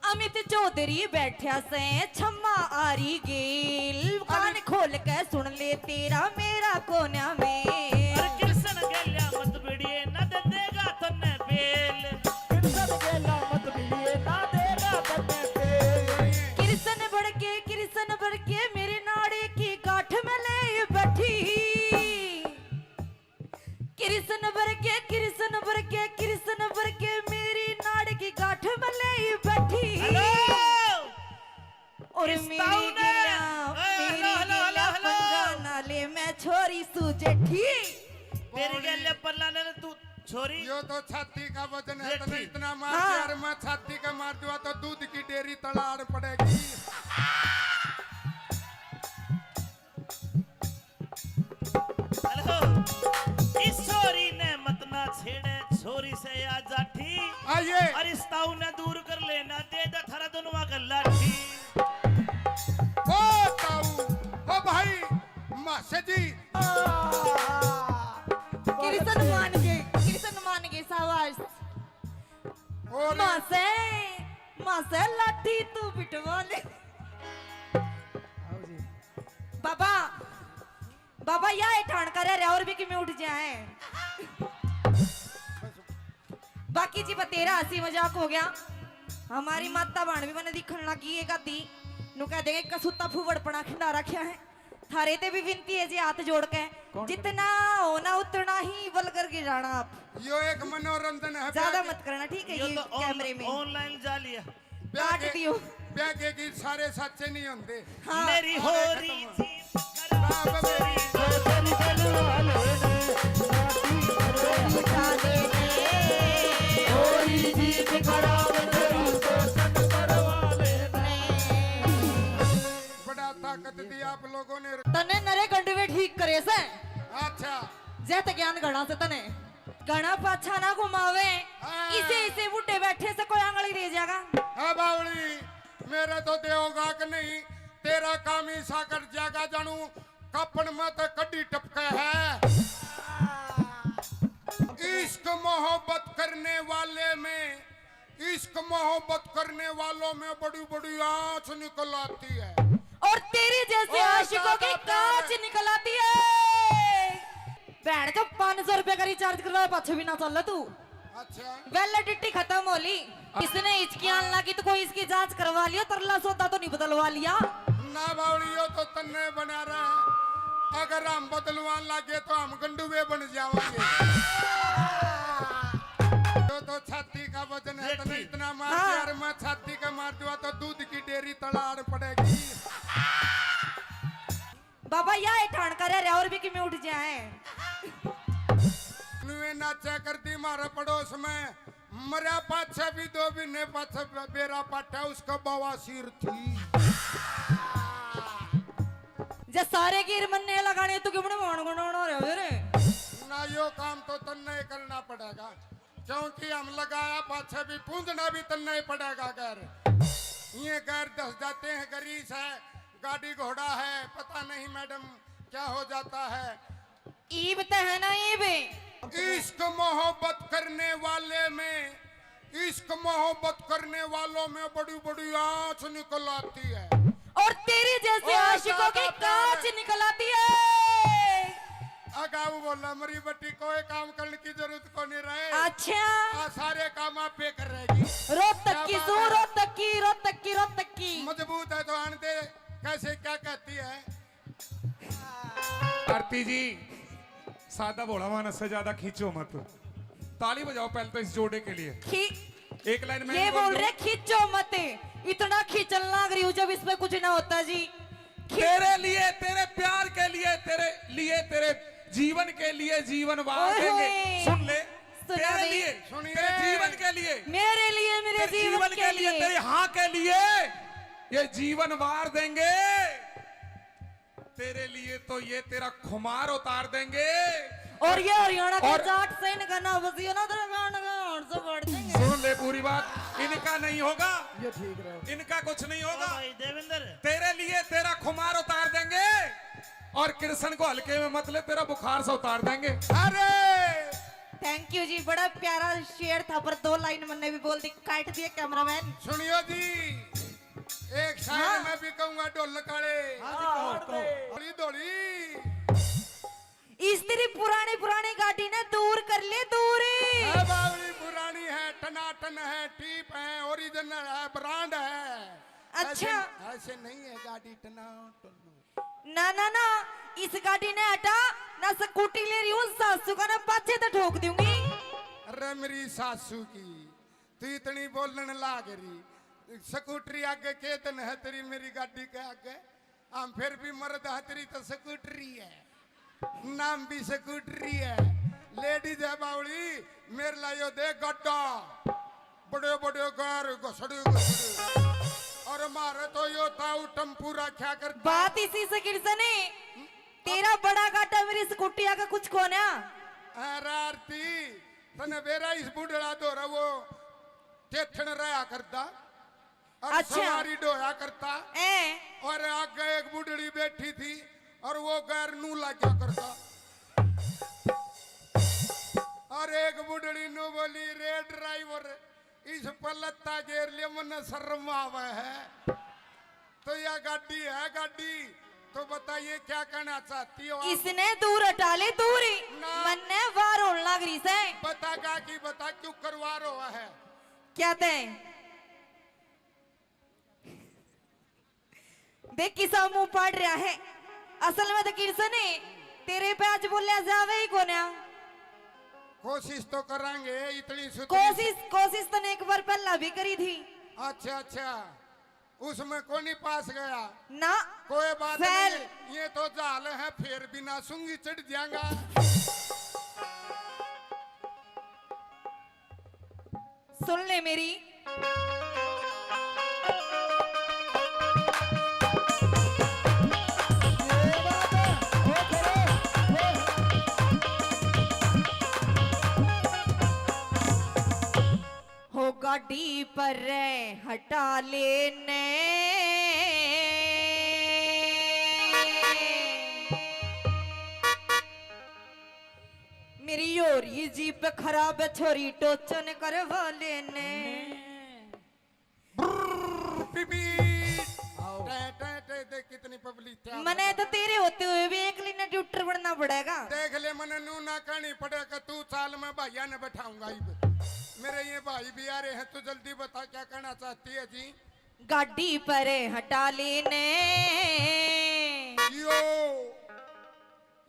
अमित चौधरी बैठा से छम्मा आरी गेल, कान खोल के सुन ले तेरा मेरा कोना में। अरे कृष्ण गेल्या मत बिड़िए न दे देगा तन्ने बेल। कृष्ण गेला मत बिलिए ना देगा तन्ने पे। कृष्ण बढ़ के मेरे नाड़े की गांठ में ले बैठी। कृष्ण बढ़ के मेरी नाड़ की गांठ में ले बैठी। हेलो और इस मेरी ताऊ ने- गिला हेलो, पंगा नाले में छोरी सुजेठी। तेरी गेल्या पल्ला ने तू छोरी यो तो छाती का वजन है, ये तो ठीक। इतना मार हाँ। दिया, और मैं छाती का मार दूंगा तो दूध की डेयरी तड़ाड़ पड़ेगी। हेलो इस छोरी ने मत ना छेड़े, छोरी से आ जाठी। आइए और इस ताऊ ने दूर कर लेना दे दा थारा दोनों का लाठी। ओ ताऊ ओ भाई मासे जी कृष्ण मान गए सावास। और माँ से लाठी तू पिटवा ले। बाबा बाबा या ठाण कर रहे और भी कि मैं उठ जाए। बाकी जी तेरा हंसी मजाक हो गया। हमारी माता बाण भी मैंने दिखन लगी है दी नु कह देंगे कसूता फूवड़पना खिंडा रखा है। थारे ते भी विनती है जी हाथ जोड़ के, जितना होना उतना ही बल करके जाना आप। यो एक मनोरंजन है। ज्यादा मत करना ठीक है। ये ये तो कैमरे में ऑनलाइन जा लिया। काट दियो। ब्यागे की सारे सच्चे नहीं होते। हाँ मेरी हो रही थी बाप मेरी तेरी गलवाले ने उठा दे थोड़ी जीत खराब तेरा शोषण करवाले ने। बड़ा ताकत दी आप लोगों ने। तने नरे गंडवे ठीक करे से अच्छा जैत ज्ञान गणा से तने गणा पाछा ना घुमावे। हाँ। इसे बुड्ढे बैठे से कोई आंगली दे जाएगा। हाँ बावली मेरे तो देगा कि नहीं, तेरा काम ही सा कर जागा जानू कपन में तो कड्डी टपके है। इश्क मोहब्बत करने वाले में इश्क मोहब्बत करने वालों में बड़ी बड़ी आंच निकल आती है। और तेरी जैसे और आशिकों की ज्यादा कांच प्यार। निकल आती है। बैठ तो 500 रुपए का रिचार्ज करवा पाछे भी ना चल तू। अच्छा वैलिडिटी खत्म हो ली। इसने हिचकी आने लगी तो कोई इसकी जांच करवा लिया, तरला सौदा तो नहीं बदलवा लिया। ना बावलियो तो तन्ने बना रहा है। अगर हम बदलवान लगे तो हम गंडुए बन जाएंगे। तो छाती का वजन है, तो इतना मार हाँ। दिया, और मैं छाती का मार दूंगा तो दूध की डेयरी तड़ाड़ पड़ेगी। बाबा या ठाण कर रहे और भी कि मैं उठ जाए। नुए नाचा करती मारा पड़ोस में मरा पाछा भी दो भी ने पाछा बेरा पाटा उसका बवासीर थी। जे सारे गिर मन्ने लगाने तू क्यों मान गुण रहे रे। ना यो काम तो तन्ने ही करना पड़ेगा, क्योंकि हम लगाया पाछा भी पूंजना भी तन्ने ही पड़ेगा। घर ये घर दस जाते हैं, गरीस है, गाड़ी घोड़ा है, पता नहीं मैडम क्या हो जाता है। ईब तो है ना ईब। इश्क मोहब्बत करने वाले में इश्क मोहब्बत करने वालों में बड़ी बड़ी आंच निकल आती है। और तेरी जैसे ओ, आशिकों की ज्यादा प्यार कांच है। निकल आती है। अगाऊ बोला मरी बट्टी कोई काम करने की जरूरत को नहीं रहे। अच्छा सारे काम आप पे कर रहेगी। रोहतक की क्या सू बात है? रोहतक की रोहतक की रोहतक की मजबूत है तो आनते कैसे क्या कहती है। आरती जी सादा भोला मानस से ज्यादा खींचो मत। ताली बजाओ पहले तो इस जोड़े के लिए। खी एक लाइन में ये बोल रहे खींचो मत, इतना खींचन लग रही हूँ जब इसमें कुछ ना होता जी। तेरे लिए, तेरे प्यार के लिए, तेरे जीवन के लिए जीवन वार ओए देंगे। होए। सुन ले, सुना तेरे बे। लिए, सुनिए। तेरे जीवन के लिए, मेरे लिए, मेरे तेरे जीवन के लिए तेरे हाँ के लिए ये जीवन वार देंगे। तेरे लिए तो ये तेरा खुमार उतार देंगे। और ये हरियाणा के और- जाट से इनका ना बसियो ना तेरे गान गान से बढ़ देंगे। सुन ले पूरी बात, इनका नहीं होगा, ये ठीक रहे। इनका कुछ नहीं होगा। भाई देवेंद्र तेरे लिए तेरा खुमार उतार देंगे और कृष्ण को हल्के में मत ले, तेरा बुखार से उतार देंगे। अरे थैंक यू जी, बड़ा प्यारा शेर था पर 2 लाइन मैंने भी बोल दी, काट दिया कैमरामैन। सुनियो जी, एक शायर हाँ। मैं भी कहूंगा ढोल काले हाँ जी, कहो। दौड़ी दौड़ी इस तेरी पुरानी पुरानी गाड़ी ने दूर कर ले दूरी। है बावली पुरानी है, टनाटन है, टीप है, ओरिजिनल है, ब्रांड है। अच्छा। ऐसे नहीं है गाड़ी टनाटन। ना ना ना, इस गाड़ी ने हटा ना, स्कूटी ले रही हूँ, सासू का ना पाछे तो ठोक दूंगी। अरे मेरी सासू की तू इतनी बोलने लाग रही। स्कूटरी आगे के दिन है तेरी, मेरी गाड़ी के आगे हम फिर भी मर्द है तेरी तो स्कूटरी है, नाम भी स्कूटरी है। लेडीज है बावली, मेरे लायो दे गड्ढा, बड़े बड़े घर घसड़े घसड़े। और हमारे तो यो ताऊ टम्पू रखा करता। बात इसी से किरसने, तेरा बड़ा गाटा मेरी स्कूटी आगे कुछ कोना। अरे आरती तने बेरा इस बुढ़ड़ा दो रहा वो टेथन रहा करता और अच्छा। सवारी डोया करता। ए और आगे एक बुढ़ड़ी बैठी थी और वो गैर नू लाग्या करता। और एक बुढ़ड़ी नू बोली, रे ड्राइवर इस पलत्ता गेर लिया मन शर्म आवे है। तो यह गाड़ी है गाड़ी, तो बताइए क्या कहना चाहती हो आप? इसने दूर हटा ले दूरी, ना। मन ने वार होने लग रही से। बता गा की बता क्यों करवा रहा है। क्या ते देख किसा मुंह पाड़ रहा है। असल में तो किरसने तेरे पे आज बोलिया जावे ही कोना। कोशिश तो करेंगे इतनी कोशिश तो ने एक बार पहला भी करी थी। अच्छा अच्छा, उसमें कौन नहीं पास गया। ना कोई बात फैल। नहीं, ये तो जाल है, फिर बिना सूंगी चढ़ जाएगा। सुन ले मेरी, हो गाड़ी पर हटा लेने मेरी योरी जीप खराब है, छोरी टोचन करवा लेने। बीबी टे टे टे देख कितनी पब्लिक है। मने तो तेरे होते हुए भी एक लिना ट्यूटर बनना पड़ेगा। देख ले मने नू ना कहनी पड़ेगा, तू साल में भैया ने बैठाऊंगा। मेरे ये भाई भी आ रहे हैं, तू जल्दी बता क्या कहना चाहती है जी। गाड़ी पर हटा लेने यो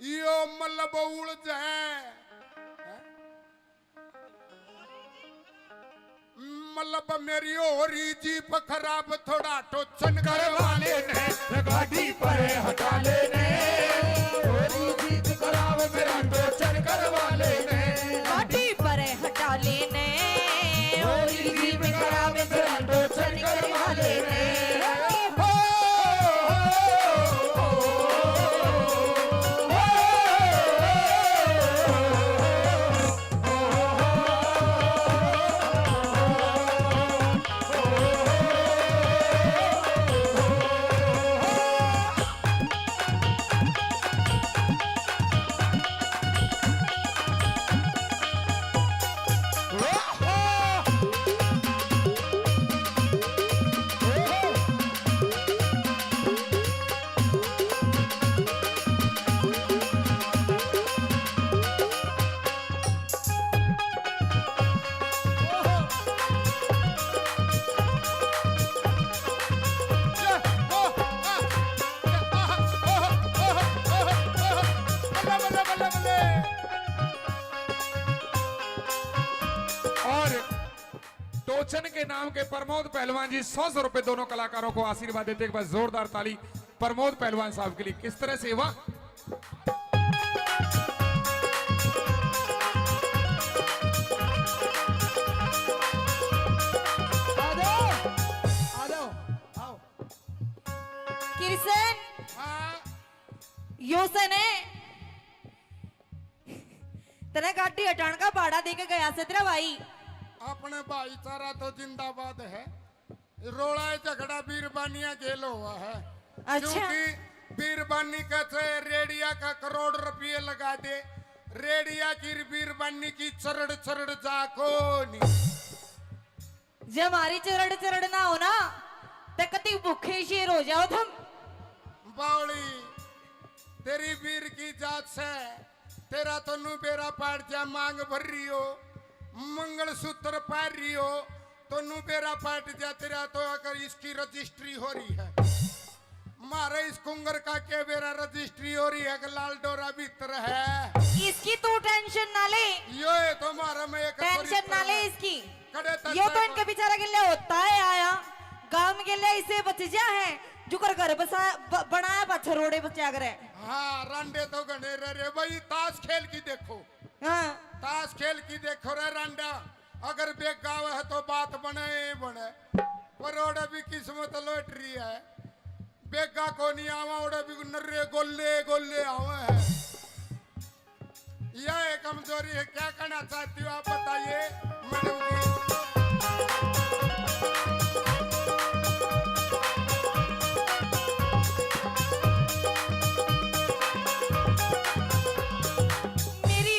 यो मतलब उड़ जाए, मतलब मेरी होरी जीप खराब, थोड़ा टोचन करवा लेने। गाड़ी पर हटा लेने, होरी जीत खराब मेरा टोचन करवा लेने। गाड़ी पर हटा लेने होरी जीप खराब मेरा टोचन करवा लेने। टोचन के नाम के प्रमोद पहलवान जी 100 रुपए दोनों कलाकारों को आशीर्वाद देते हैं। एक बार जोरदार ताली प्रमोद पहलवान साहब के लिए। किस तरह से वाह किशन हाँ यो से ने तेरे गाड़ी हटाने का भाड़ा दे के गया से तेरा भाई। अपने भाईचारा तो जिंदाबाद है। रोड़ा झगड़ा बीरबानिया जेल हुआ है। अच्छा। क्योंकि बीरबानी कहते रेडिया का करोड़ रुपये लगा दे, रेडिया की बीरबानी की चरड़ चरड़ जाको नहीं। जब हमारी चरड़ चरड़ ना हो ना तो कति भूखे शेर हो जाओ तुम। बावली तेरी वीर की जात से तेरा तो नु बेरा पाट जा मांग भर रही हो, मंगल सूत्र पार रही हो तो नु बेरा पाट जा तेरा तो अगर इसकी रजिस्ट्री हो रही है। मारे इस कुंगर का के बेरा रजिस्ट्री हो रही है कि लाल डोरा भीतर है। इसकी तू टेंशन ना ले, यो है तो मारा में एक टेंशन ना ले इसकी। कड़े तक ये तो इनके बेचारा के लिए होता है आया गांव के लिए इसे बच जा है जो कर घर बसा बनाया पत्थर रोड़े बचा करे। हाँ रांडे तो गणे रे भाई ताश खेल की देखो। हाँ ताश खेल की देखो रे रांडा, अगर बेगाव है तो बात बने बने, पर ओड़ा भी किस्मत लौटरी है। बेगा को नहीं आवा ओड़ा भी नर्रे गोले गोले आवे है। यह एक कमजोरी है। क्या करना चाहती हो आप बताइए मैडम जी।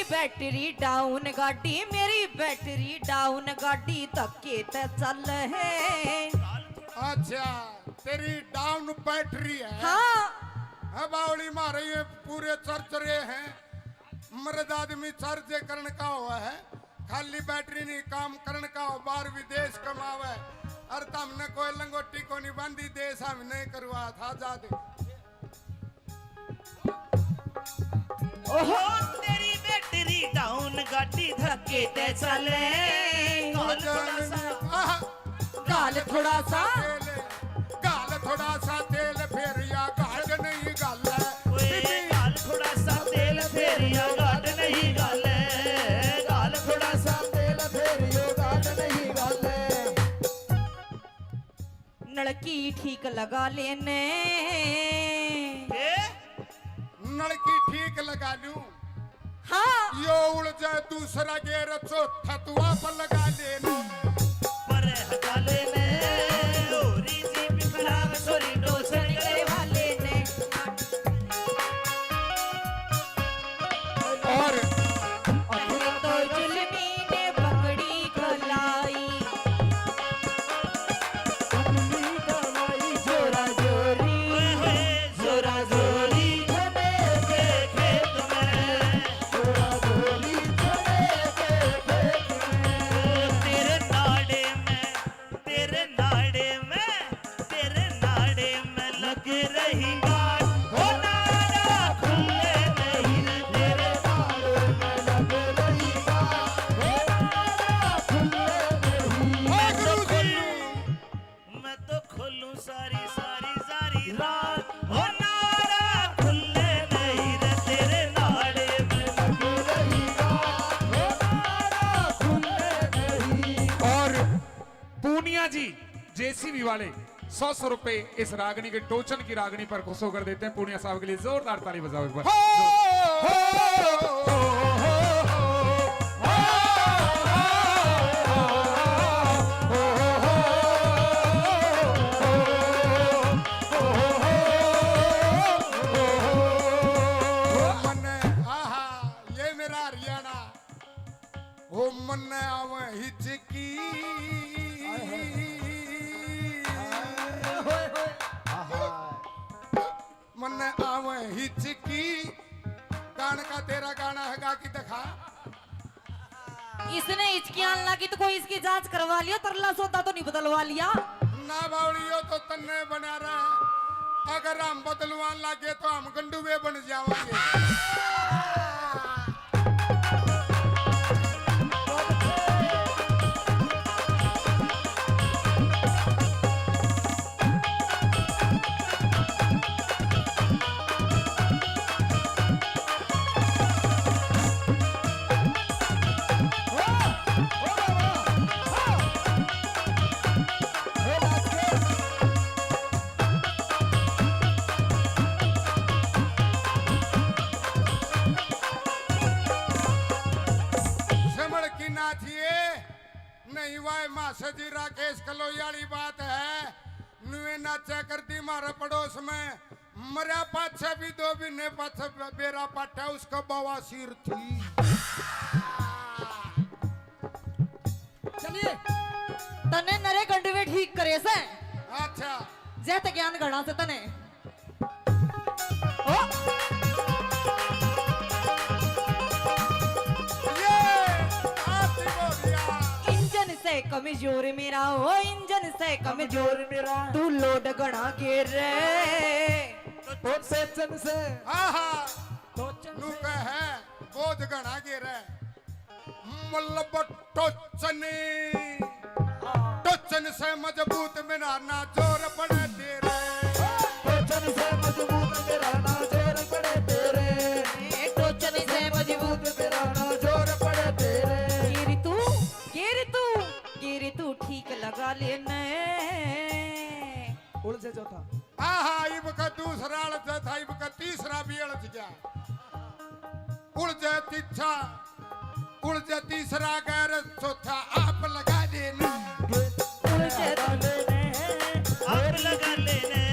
बैटरी डाउन गाड़ी मेरी बैटरी डाउन गाड़ी धक्के ते चल है। अच्छा तेरी डाउन बैटरी है। हाँ बावली मारे ये पूरे चर्चरे हैं। मर्द आदमी चर्चे करने का हुआ है, खाली बैटरी नहीं काम करने का हो। बाहर विदेश कमावे और तुमने कोई लंगोटी को नहीं बांधी देश हम नहीं करवा था जादे। ओहो तेरी बैटरी डाउन गाड़ी धक्के ते चले। गाल थोड़ा सा गाल थोड़ा सा तेल फिर या गाल नहीं गाल ओए गाल थोड़ा सा तेल फेर या गाल नहीं गाल, गाल थोड़ा सा तेल फेर यो गाल नहीं गाल। नलकी ठीक लगा लेने नलकी ठीक लगा लूं। हाँ यो उड़ जाए दूसरा गेर चौथा तुआ पर लगा लेना। पर हटा लेने लोरी जीप खराब सोरी डोसन करे वाले ने और तो जुल्मी ने पकड़ी खलाई। जोरा जोरी जोरा जोरी के खेत में, जोरा जोरी के खेत में। तेरे नाड़े में लग रही गाड़ हो नाड़ा खुले नहीं रे तेरे नाड़े में लग रही गाड़, हो नाड़ा खुले नहीं। मैं तो खोलूं सारी सारी सारी रात हो नाड़ा खुले नहीं रे तेरे नाड़े में लग रही गाड़, हो नाड़ा खुले नहीं। और पूनिया जी जेसीबी वाले 100 रुपए इस रागनी के टोचन की रागनी पर खुश होकर देते हैं। पूनिया साहब के लिए जोरदार ताली बजाओ एक बार। ये मेरा हरियाणा हो मन आवे हिचकी। मन आवे हिचकी। गान का तेरा गाना है गा की दिखा। इसने हिचकियां लगी तो कोई इसकी जांच करवा लिया, तरला सौदा तो नहीं बदलवा लिया। ना बावड़ियो तो तन्ने बना रहा। अगर हम बदलवान लगे तो हम गंडुए बन जाएंगे। से जी राकेश कलोई वाली बात है नुए नाचा करती मारे पड़ोस में मरा पाछे भी दो भी ने पाछे बेरा पाटा उसका बवासीर थी। चलिए तने नरे गंडवे ठीक करे से अच्छा जैत ज्ञान गणा से तने ओ ये आती बोलिया इंजन से कमजोर मेरा ओ इंजन से कमजोर मेरा तू लोड गणा के रे टोचन से आहा टोचन नु से कहे बोध गणा गिरे मल्लब टोचनी टोचन से मजबूत मेरा ना जोर पड़े तेरे टोचन से मजबूत मेरा ना जोर पड़े तेरे ए, टोचनी से मजबूत मेरा ना जोर पड़े तेरे गिरी तू ठीक लगा लेने उड़ से चौथा आहा इब का दूसरा अड़च था इब का तीसरा भी अड़च गया उड़ जाए तीछा उड़ जाए तीसरा गैर चौथा आप लगा देना उलझे आग लगा लेने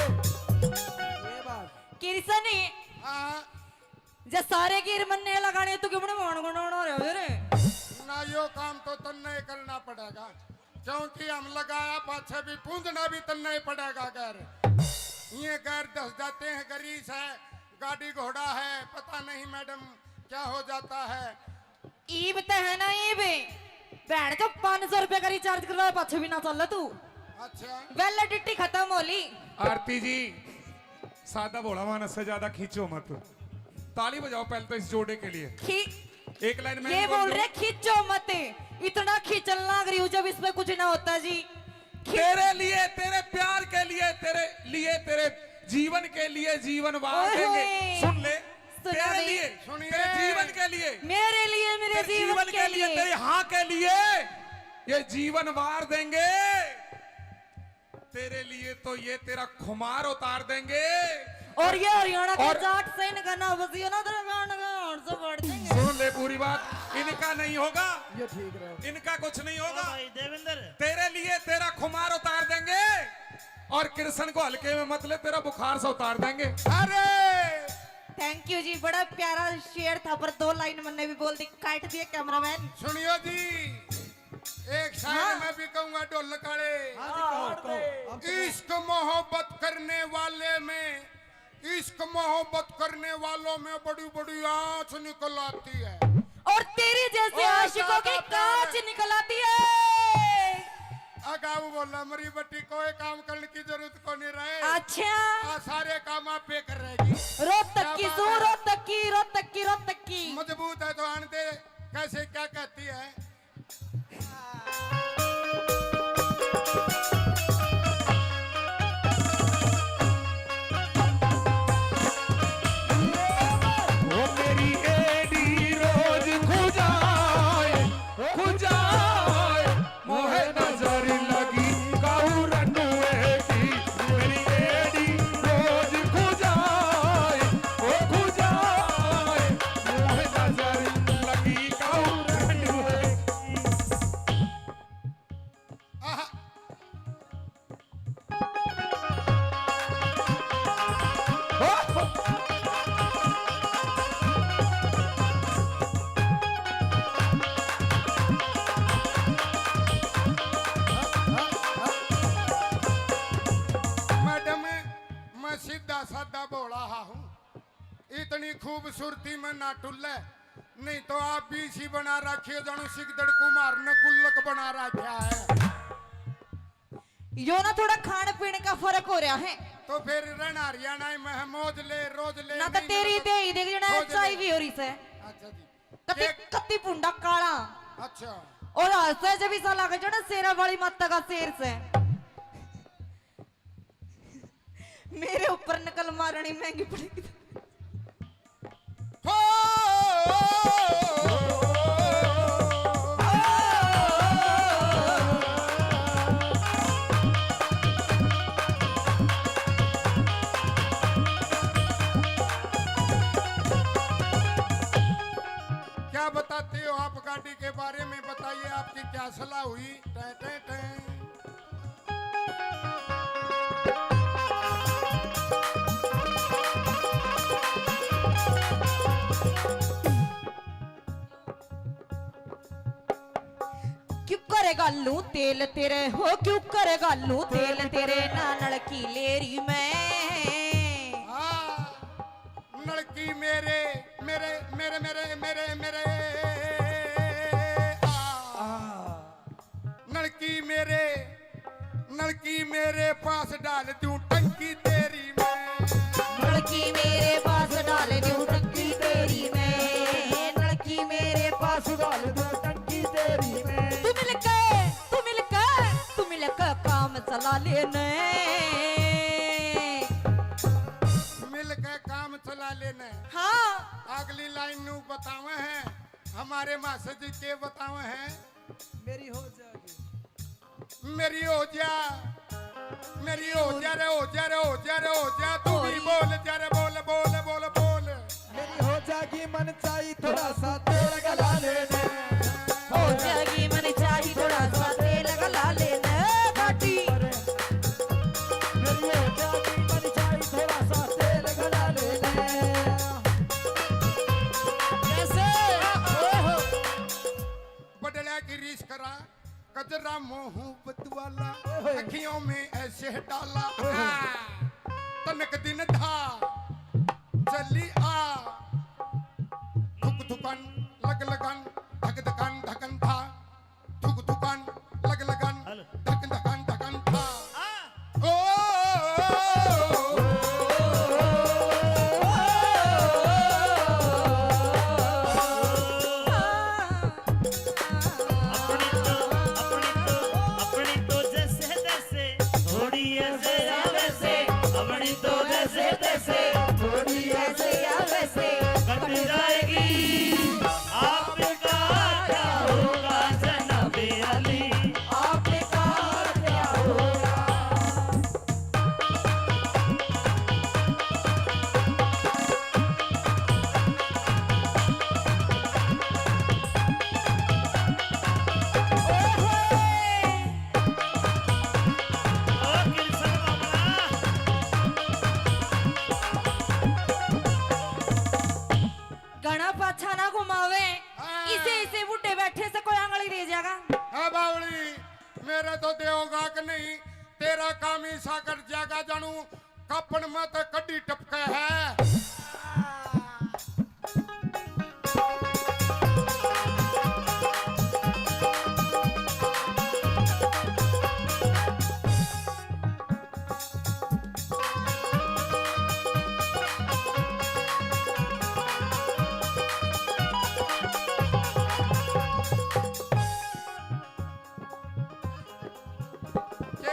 ये बात किरसनी जे सारे गिर मन्ने लगाने तू क्यों मान गुण रहे रे ना यो काम तो तन्ने ही करना पड़ेगा क्योंकि हम लगाया पाछे भी पूंजना भी तन्ने ही पड़ेगा गैर ये गैर दस जाते हैं गरीस है गाड़ी घोड़ा है पता नहीं मैडम क्या हो जाता है ईब ते है ना ईब भैन जो 500 रुपए का रिचार्ज करवा पाछे भी ना चल तू अच्छा वैलिडिटी खत्म होली आरती जी सादा भोला मानस से ज्यादा खींचो मत। ताली बजाओ पहले तो इस जोड़े के लिए। खी एक लाइन में ये बोल रहे खींचो मत इतना खींचल लग रही हूँ जब इसमें कुछ ना होता जी तेरे लिए तेरे प्यार के लिए तेरे जीवन के लिए जीवन वार ओए देंगे। होए। सुन ले सुना तेरे नहीं। लिए सुनिए। तेरे जीवन के लिए मेरे तेरे जीवन के लिए तेरे हाँ के लिए ये जीवन वार देंगे। तेरे लिए तो ये तेरा खुमार उतार देंगे। और ये हरियाणा के और- जाट से इनका ना बसियो ना तेरा गाना का और से बढ़ देंगे सुन ले पूरी बात इनका नहीं होगा ये ठीक रहे इनका कुछ नहीं ओ होगा। भाई देवेंद्र तेरे लिए तेरा खुमार उतार देंगे और कृष्ण को हल्के में मत ले तेरा बुखार से उतार देंगे। अरे थैंक यू जी बड़ा प्यारा शेर था पर 2 लाइन मैंने भी बोल दी काट दिए कैमरामैन सुनियो जी एक शायर हाँ। मैं भी कहूंगा ढोल काले हाँ जी कहो हम तो इश्क मोहब्बत करने वाले में इश्क मोहब्बत करने वालों में बड़ी बड़ी आंच निकल आती है। और तेरी जैसे और आशिकों की ज्यादा प्यार कांच है। निकल आती है अगाऊ बोला मरी बट्टी कोई काम करने की जरूरत को नहीं रहे अच्छा आ सारे काम आप पे कर रहेगी रोहतक की क्या सू बात है? रोहतक की मजबूत है तो आने दे कैसे क्या कहती है वो मेरी एडी रोज खुजाए मोहे नजर लगी काऊ रनुए की मेरी एडी रोज खुजाए मोहे नजर लगी काऊ रनुए आहा, मैडम मैं सीधा साधा बोला हूँ इतनी खूबसूरती में ना टुल्ले नहीं तो आप भी इसी बना रखिए जानू सिकदड़ कुमार ने गुल्लक बना रखा है यो ना थोड़ा खान पीने का फर्क हो रहा है तो फिर रहना हरियाणा में है मौज ले रोज ले ना तो नहीं तेरी मिले दे ही देख जना खोज ले। एचआईवी हो रही से अच्छा जी कति एक- कति पुंडा काला अच्छा और हंसे जब इसा लगे जो ना शेरा वाली माता का शेर से मेरे ऊपर नकल मारनी महंगी पड़ेगी हो क्या बता गालू तेल तेरे हो क्यों करे गालू तेल तेरे ना नलकी लेरी मैं लड़की मेरे मेरे मेरे मेरे मेरे मेरे लड़की मेरे पास डाल दूं टंकी तेरी मैं लड़की मेरे पास डाल दूं टंकी तेरी मैं लड़की मेरे पास डाल दो टंकी तेरी में तू मिलकर काम चला लेने मिल के काम चला लेने हाँ अगली लाइन नू बतावे हैं हमारे मास्टर जी के बतावे हैं मेरी हो जाएगी मेरी हो जा मेरी हो जा रे हो जा रे हो जा रे हो जा तू भी बोल जा रे बोल बोल बोल बोल मेरी हो जाएगी मन चाहिए थोड़ा सा तेल गला लेने हो जाएगी मन चाहिए थोड़ा सा तेल गला लेने घाटी मेरी हो जाएगी मन चाहिए थोड़ा सा तेल गला लेने कैसे बदला की रीस करा कजरा मोहब्बत वाला अखियों में ऐसे डाला तनक दिन था चली आ थुक थुकन लग लगन धक धकन धकन था थुक थुकन लग लगन धक धकन धकन था ओ अपनी तो जैसे तैसे थोड़ी ऐसे या वैसे अपनी तो जैसे तैसे थोड़ी ऐसे या वैसे कट जाएगी आपका क्या होगा जनाबे अली आपने कहा क्या होगा ओ किरसन बाबा घना पाछा ना घुमावे इसे इसे बूटे बैठे से कोई आंगली दे जाएगा हाँ बावली मेरे तो देओगा कि नहीं तेरा काम ही साकर जागा जानू कपन में तो कड्डी टपके है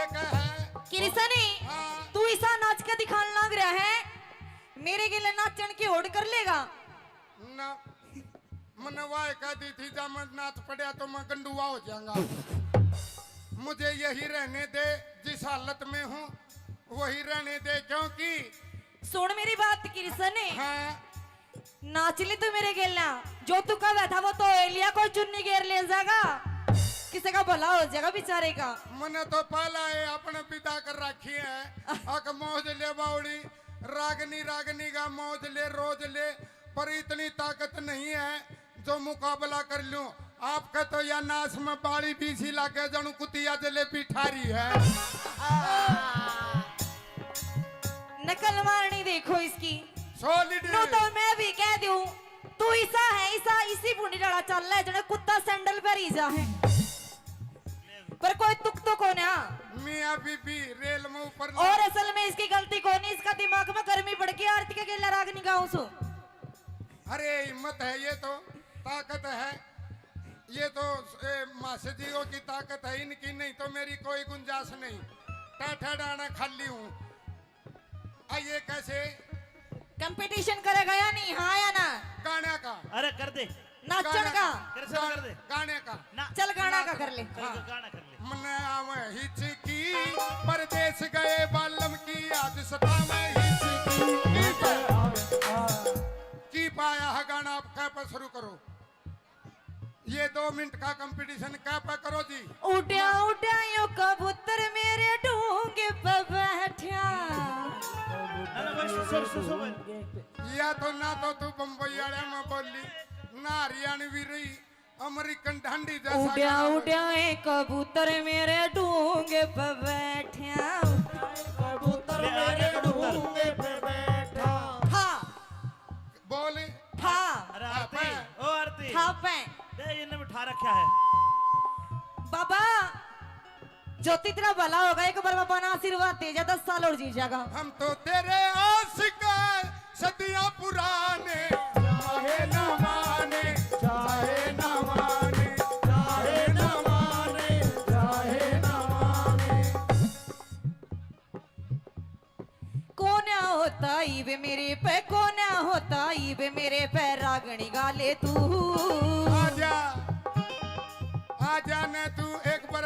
क्या है किरसनी हाँ। तू ऐसा नाच के दिखाने लग रहा है मेरे के लिए नाचन की होड़ कर लेगा ना मन वाय कहती थी जब मैं नाच पड़ा तो मैं गंडुआ हो जाऊंगा मुझे यही रहने दे जिस हालत में हूँ वही रहने दे क्योंकि सुन मेरी बात किरसनी हाँ नाच ले तू मेरे गेलना जो तू कहा था वो तो एलिया को चुन्नी घेर ले जाएगा किसी का भला हो जाएगा बेचारे का मैंने तो पहला है अपने पिता कर रखी है अक मौज ले बावड़ी रागनी रागनी का मौज ले रोज ले पर इतनी ताकत नहीं है जो मुकाबला कर लूं आपका तो या नाश में बाड़ी बीसी लाके जनू कुतिया जलेबी ठारी है नकल मारनी देखो इसकी सॉलिड नो तो मैं भी कह दूं तू ऐसा है ऐसा इसी बूढ़ी डाला चल रहा है जने कुत्ता सैंडल पर ही जा है पर कोई तुक तो कौन है मियां बीबी रेल में ऊपर और असल में इसकी गलती कौन है इसका दिमाग में गर्मी बढ़ गई आरती के गेला राग निगाहों सो अरे हिम्मत है ये तो ताकत है ये तो मासजियों की ताकत है इनकी नहीं तो मेरी कोई गुंजाइश नहीं टाठा डाना खाली हूँ ये कैसे कंपटीशन करेगा या नहीं हाँ या ना गाने का अरे कर दे नाचन का किरसन कर दे गाने का ना चल गाना का कर ले गाना कर ले मन आवे हिचकी परदेश गए बालम की आज सतावे हिचकी की पाया है गाना आप क्या पर शुरू करो ये 2 मिनट का कंपटीशन क्या पर करो जी उड्या उड्या यो कबूतर मेरे डूंगे पे बैठा अरे बस सो या तो ना तो तू बम्बई वाले में बोली ना हरियाणवी रही अमेरिकन ढंडी जैसा उड्या गाना बजा। उड्या कबूतर मेरे डूंगे पे बैठा कबूतर मेरे डूंगे पे बैठा था बोले था अरे आरती ओ आरती था पे दे इन्हें बिठा रखा है बाबा ज्योति तेरा भला होगा, एक बार बाबा ने आशीर्वाद दे जा 10 साल और जी जाएगा। हम तो तेरे आशिक हैं, सदियां पुराने, चाहे न माने चाहे न माने चाहे न माने चाहे न माने। कौन होता ईबे मेरे पे, कौन होता ईबे मेरे पे, रागणी गाले तू आजा आजा ने तू एक बार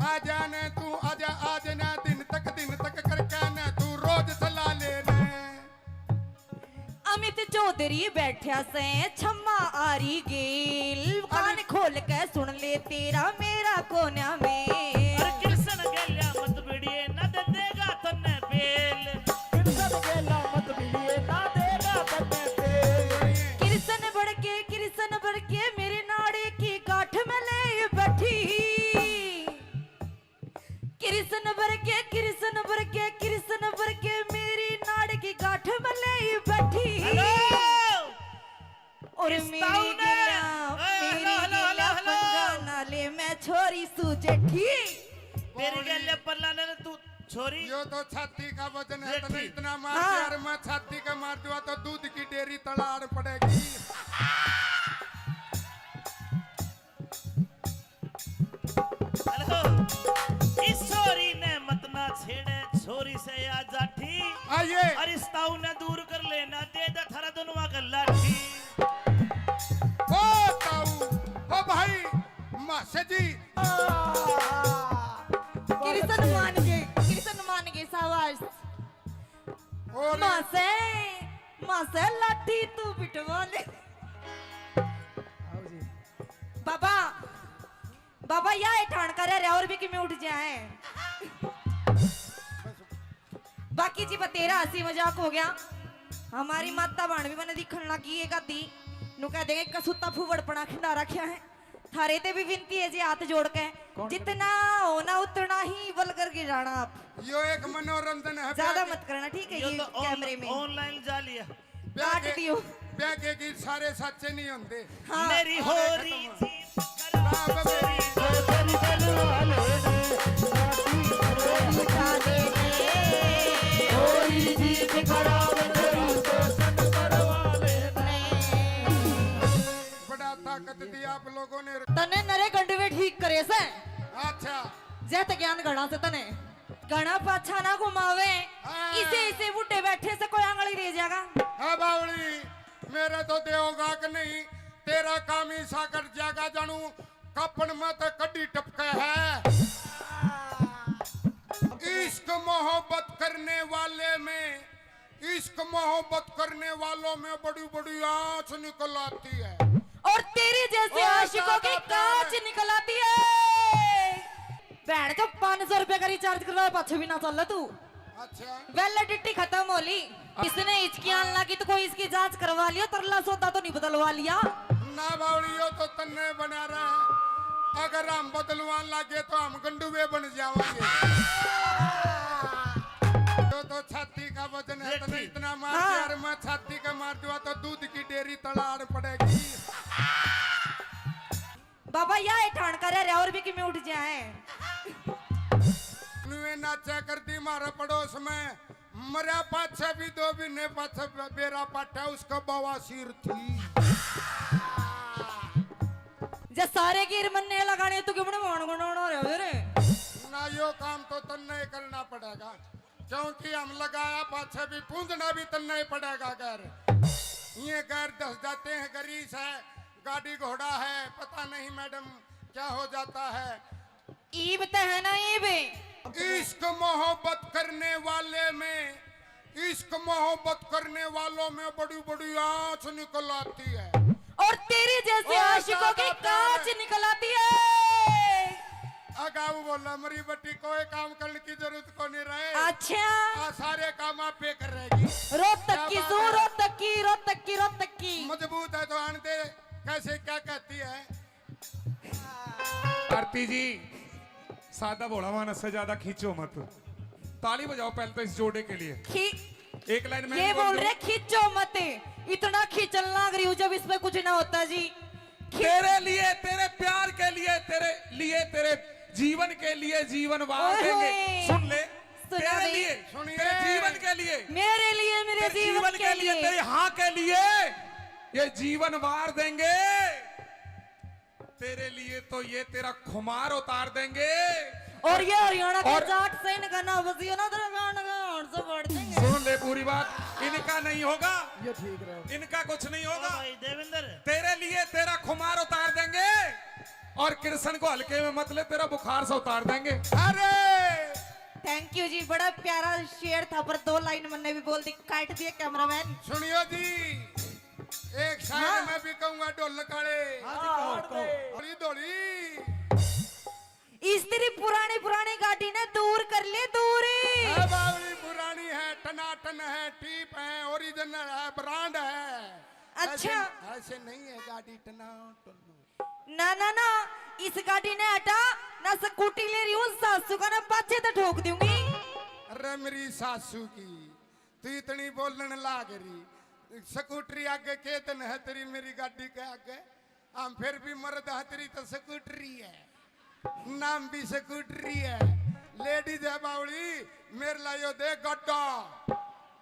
आजा ने तू आजा आज ना दिन तक करके ने तू रोज सला ले ने। अमित चौधरी बैठा से छम्मा आरी गेल, कान खोल के सुन ले तेरा मेरा कोन्या में। अरे कृष्ण गेल्या मत बिड़िए न दे देगा तन्ने बेल कृष्ण गेला मत मिलिए ना देगा तन्ने पे कृष्ण बढ़ के मेरे नाड़े की गांठ में ले बैठी। कृष्ण बढ़ के मेरी नाड़ की गांठ में ले बैठी। हेलो और इस मेरी ताऊ ने- गिला हेलो, हेलो, हेलो। पंगा नाले में छोरी सुजेठी। तेरी गेल्या पल्ला ने तू छोरी यो तो छाती का वजन है, जेठी। तो इतना मार हाँ। दिया और मैं छाती का मार दूंगा तो दूध की डेयरी तड़ाड़ पड़ेगी। हेलो इस छोरी ने मत ना छेड़े छोरी से आ जाठी आइए और इस ताऊ ने दूर कर लेना दे दे थारा दोनों का लाठी। ओ ताऊ ओ भाई मासे जी कृष्ण मान के सावास और माँ से लाठी तू बिटवा ले। बाबा बाबा या ठाण कर रहे और भी कि मैं उठ जाए। बाकी जी तेरा हंसी मजाक हो गया। हमारी माता बाण भी मैंने दिखन लगी एक आधी नु कह देंगे कसूता फूवड़पना खिंडा रखा है। थारे ते भी विनती है जी हाथ जोड़ के जितना होना उतना ही बल करके जाना आप। यो एक मनोरंजन है। ज्यादा मत करना ठीक है ये ये तो कैमरे में ऑनलाइन जा लिया काट दियो। ब्याह के गीत सारे सच्चे नहीं होते। हाँ मेरी हो रही थी बाप मेरी उठा दे कोई जीत खराब तेरी शोषण करवा लेने बड़ा ताकत दी आप लोगों ने। तने नरे गंडवे ठीक करे से अच्छा जैत ज्ञान गणा से तने गणा पाछा ना घुमावे। हाँ। इसे बूटे बैठे से कोई आंगली दे जाएगा। हाँ बावली मेरे तो देवगा के नहीं तेरा काम ही साकर जागा जानू कपन में तो कड्डी टपके है। इश्क मोहब्बत करने वाले में इश्क मोहब्बत करने वालों में बड़ी बड़ी आंच निकल आती है और तेरी जैसे और आशिकों की ज्यादा कांच प्यार है। निकल आती है। बैठ तो 500 रुपए का रिचार्ज करवा पाछे भी ना चल तू। अच्छा वैलिडिटी खत्म होली। इसने हिचकियां लगी तो कोई इसकी जांच करवा लिया, तरला सौदा तो नहीं बदलवा लिया। ना बावलियो तो तन्ने बना रहे हैं। अगर हम बदलवान लगे तो हम गंडुए बन जाएंगे। तो छाती का वजन है तो इतना मार हाँ। दिया और मैं छाती का मार दूंगा तो दूध की डेयरी तड़ाड़ पड़ेगी। बाबा या ठाण कर रहे और भी कि मैं उठ जाए। नुए नाचा करती मारा पड़ोस में मरा पाछा भी दो भी ने पाछा बेरा पाटा उसका बवासीर थी। जे सारे गिर मन्ने लगाने तो क्यों मान गुण रहे रे। ना यो काम तो तन्ने करना पड़ेगा क्योंकि हम लगाया पाछा भी पूंजना भी तन्ने पड़ेगा। घर ये घर दस जाते हैं गरीस है गाड़ी घोड़ा है पता नहीं मैडम क्या हो जाता है। ईब ते है ना ईब। इश्क मोहब्बत करने वाले में इश्क मोहब्बत करने वालों में बड़ी बड़ी आंच निकल आती है और तेरी जैसे और आशिकों की ज्यादा प्यार कांच है। निकल आती है। अगाऊ बोला मरी बट्टी कोई काम करने की जरूरत को नहीं रहे। अच्छा सारे काम आप पे कर रहेगी। रोहतक की क्या सू बात है? रोहतक की मजबूत है तो आन दे कैसे क्या कहती है आरती जी सादा भोला मानस से ज्यादा खींचो मत। ताली बजाओ पहले तो इस जोड़े के लिए। एक लाइन में ये बोल रहे खींचो मत, इतना खींचने लग रही हूँ जब इसमें कुछ ना होता जी। तेरे लिए, तेरे प्यार के लिए, तेरे जीवन के लिए जीवन वार देंगे। सुन ले, तेरे लिए, तेरे जीवन के लिए, मेरे लिए, मेरे जीवन के लिए, तेरे हाँ के लिए ये जीवन वार देंगे। तेरे लिए तो ये तेरा खुमार उतार देंगे। और ये हरियाणा के जाट से इनका ना बसियो ना तेरा गाना से बढ़ देंगे। सुन ले पूरी बात, इनका नहीं होगा, ये ठीक रहे। इनका कुछ नहीं होगा। भाई देवेंद्र, तेरे लिए तेरा खुमार उतार देंगे और कृष्ण को हल्के में मत ले, तेरा बुखार से उतार देंगे। अरे थैंक यू जी, बड़ा प्यारा शेर था पर 2 लाइन मैंने भी बोल दी, काट दिया कैमरामैन। सुनियो जी, एक शायर मैं भी कहूंगा ढोल काले धोली धोली। इस तेरी पुरानी पुरानी गाड़ी ने दूर कर ले, दूरी। बावली पुरानी है, टनाटन है, टीप है, ओरिजिनल है, ब्रांड है। अच्छा। ऐसे नहीं है गाड़ी टनाटन। ना ना ना, इस गाड़ी ने हटा ना, स्कूटी ले रही हूँ, सासू का ना पाछे तो ठोक दूंगी। अरे मेरी सासू की तू इतनी बोलने लाग रही। स्कूटरी आगे केतन है तेरी, मेरी गाड़ी के आगे हम फिर भी मर्द है तेरी तो स्कूटरी है, नाम भी स्कूटरी है। लेडीज है बावली, मेरे लायो दे गड्ढा,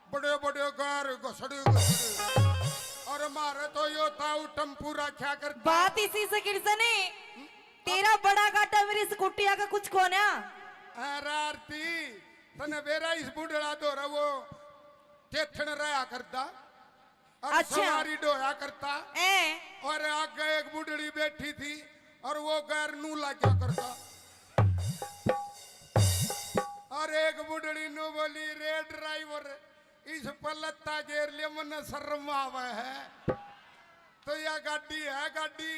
बड़े बड़े घर घसड़े घसड़े। और मारे तो यो ताऊ टम्पू रखा कर। बात इसी से किरसने, तेरा बड़ा गाटा मेरी स्कूटी आगे कुछ कोना। अरे आरती तने बेरा इस बुढ़ड़ा दो रहा वो केथन रहा करता और अच्छा। सवारी डोया करता। और आगे एक बुढ़ड़ी बैठी थी और वो गैर नू लाग्या करता। और एक बुढ़ड़ी नू बोली, रे ड्राइवर इस पलत्ता गेर ले मन शर्म आवे है। तो यह गाड़ी है गाड़ी,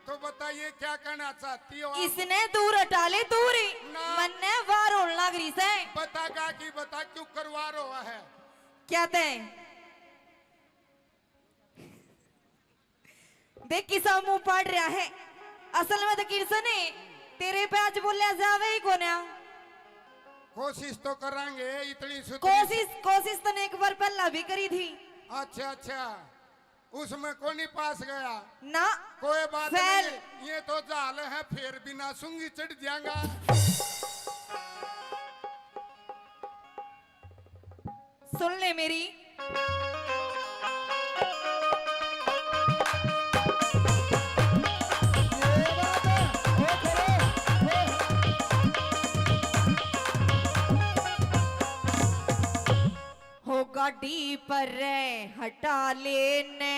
तो बताइए क्या कहना चाहती हो? इसने दूर हटा ले, दूरी मन्ने वार होने लग रही से। बता का की बता क्यों करवा रहा है? क्या ते देख किसा मुंह पाड़ रहा है। असल में तो किरसने तेरे पे आज बोलिया जावे ही कोन्या। कोशिश तो करेंगे, इतनी कोशिश तो ने एक बार पहला भी करी थी। अच्छा अच्छा, उसमें कौन नहीं पास गया ना, कोई बात फैल। नहीं, ये तो जाल है, फिर बिना सूंगी चढ़ जाएगा। सुन ले मेरी, हो गाड़ी पर हटा लेने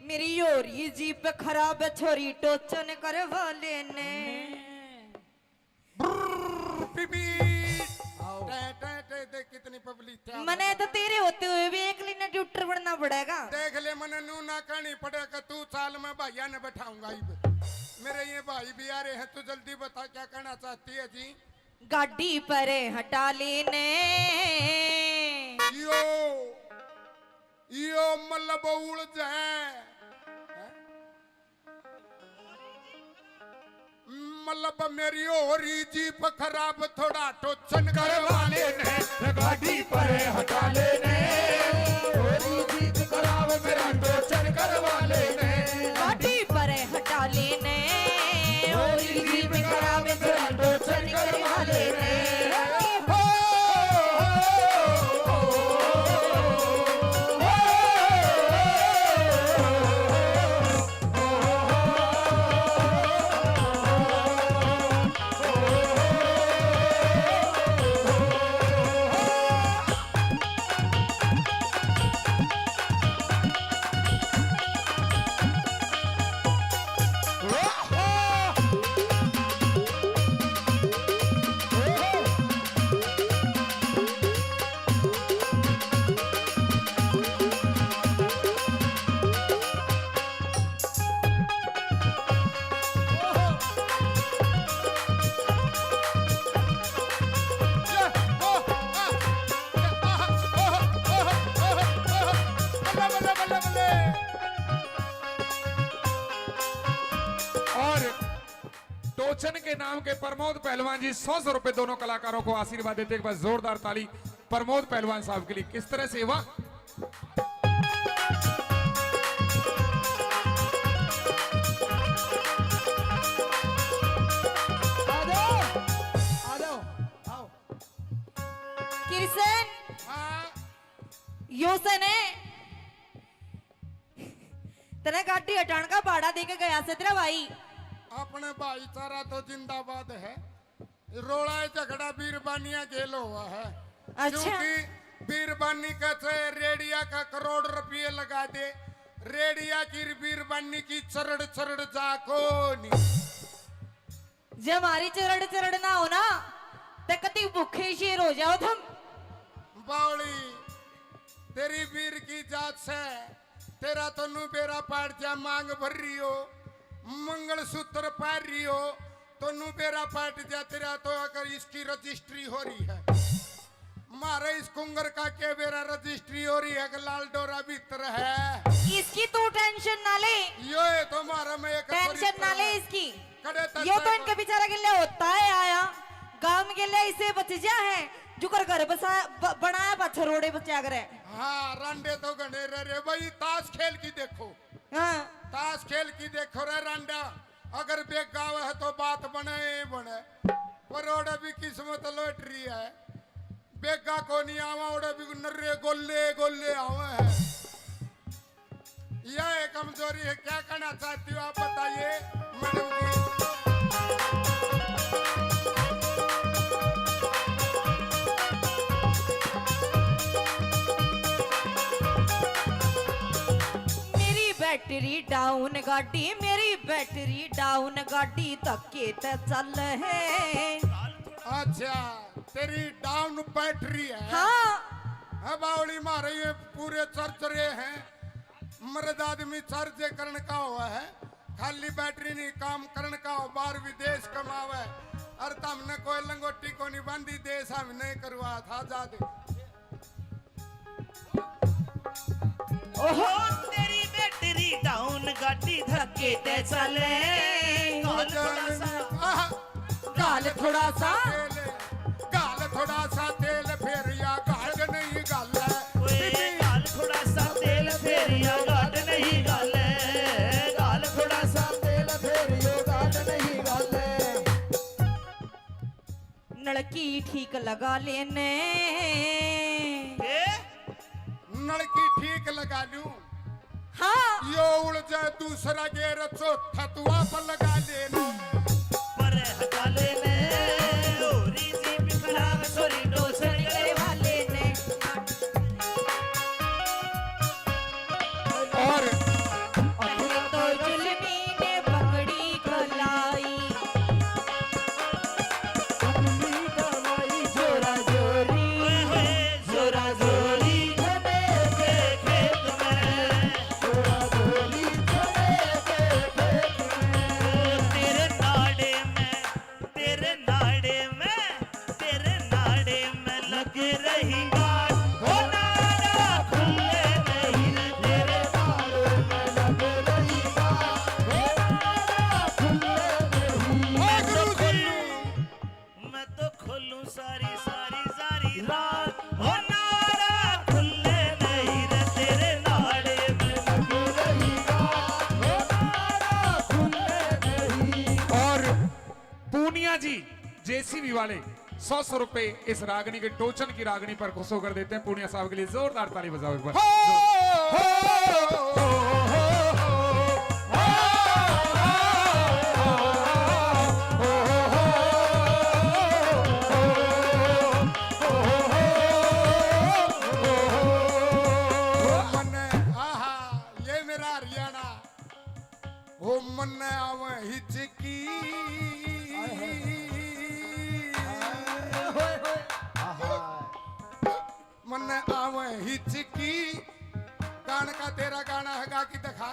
मेरी योरी जीप खराब है, छोरी टोचन करवा लेने। कितनी पब्लिक है। मने तो तेरे होते हुए भी एक लिना ट्यूटर बनना पड़ेगा। देख ले मने नू ना कहनी पड़ेगा, तू साल में भैया ने बैठाऊंगा। मेरे ये भाई भी आ रहे हैं, तू जल्दी बता क्या कहना चाहती है जी? गाड़ी पर हटा लेने यो मतलब उड़ जाए, मतलब मेरी होरी जीप खराब, थोड़ा टोचन करवा लेने गाड़ी पर हटा लेने। होरी जीप खराब मेरा टोचन करवा लेने। गाड़ी पर हटा लेने होरी जीप खराब मेरा टोचन करवा लेने। और टोचन के नाम के प्रमोद पहलवान जी 100 रुपए दोनों कलाकारों को आशीर्वाद देते हैं। एक बार जोरदार ताली प्रमोद पहलवान साहब के लिए। किस तरह से हुआ? किशन यो से ने तेरे गाड़ी हटाने का भाड़ा देके गया से तेरा भाई। अपने भाईचारा तो जिंदाबाद है। रोड़ा झगड़ा बीरबानिया गेल हुआ है। अच्छा। क्योंकि बीरबानी का चाहे रेडिया का करोड़ रुपये लगा दे, रेडिया की बीरबानी की चरड़ चरड़ जाको नहीं। जब हमारी चरड़ चरड़ ना हो ना तो कति भूखे शेर हो जाओ तुम। बावली तेरी वीर की जात से तेरा तो नू बेरा पाट जा मांग भर रही हो, मंगल सूत्र पार रही हो तो नू बेरा पाट जा तेरा तो अगर इसकी रजिस्ट्री हो रही है। मारे इस कुंगर का के बेरा रजिस्ट्री हो रही है कि लाल डोरा भीतर है। इसकी तू टेंशन ना ले, ये तो मारा में एक टेंशन ना ले इसकी। कड़े तक ये तो इनके बेचारा के लिए होता है आया गांव के लिए इसे बच जा है जो कर घर बसा बनाया बच्चा रोडे बच्चा करे। हाँ रांडे तो गणे रे भाई ताश खेल की देखो। हाँ ताश खेल की देखो रे रांडा, अगर बेग गाव है तो बात बने बने, पर ओडे भी किस्मत लॉटरी है। बेगा को नहीं आवा ओडे भी नर्रे गोले गोले आवे है। यह कमजोरी है। क्या करना चाहती हो आप बताइए मैडम जी। बैटरी डाउन गाड़ी मेरी बैटरी डाउन गाड़ी धक्के ते चल है। अच्छा तेरी डाउन बैटरी है। हाँ है बावली मारे ये पूरे चर्चरे हैं। मर्द आदमी चर्च करने का हुआ है, खाली बैटरी नहीं काम करने का हो। बाहर विदेश कमावे और तुमने कोई लंगोटी को नहीं बांधी देश हम नहीं करवा था जादे। ओहो तेरी बैटरी डाउन गाड़ी धक्के ते चले। गाल थोड़ा सा गाल थोड़ा सा गाल थोड़ा सा तेल फिर या गाल नहीं गाल ओए गाल थोड़ा सा तेल फेर या गाल नहीं गाल। गाल थोड़ा सा तेल फेर यो गाल नहीं गाल। नलकी ठीक लगा लेने नलकी ठीक लगा लूं। हाँ यो उड़ जाए दूसरा गेर चौथा तू आप लगा लेना। पर हटा लेने ओरी जी बिखरा सोरी डोसर करे वाले ने। और पहले तो जुल्मी ने पकड़ी कलाई, जोरा जोरी जोरा जोरी जी जेसीबी वाले 100 रुपए इस रागनी के टोचन की रागनी पर खुश होकर देते हैं। पूर्णिया साहब के लिए जोरदार ताली बजाओ एक बार। ये मेरा हरियाणा हो मन आवे हिचकी मन आवे हिचकी। गान का तेरा गाना है गा की दिखा।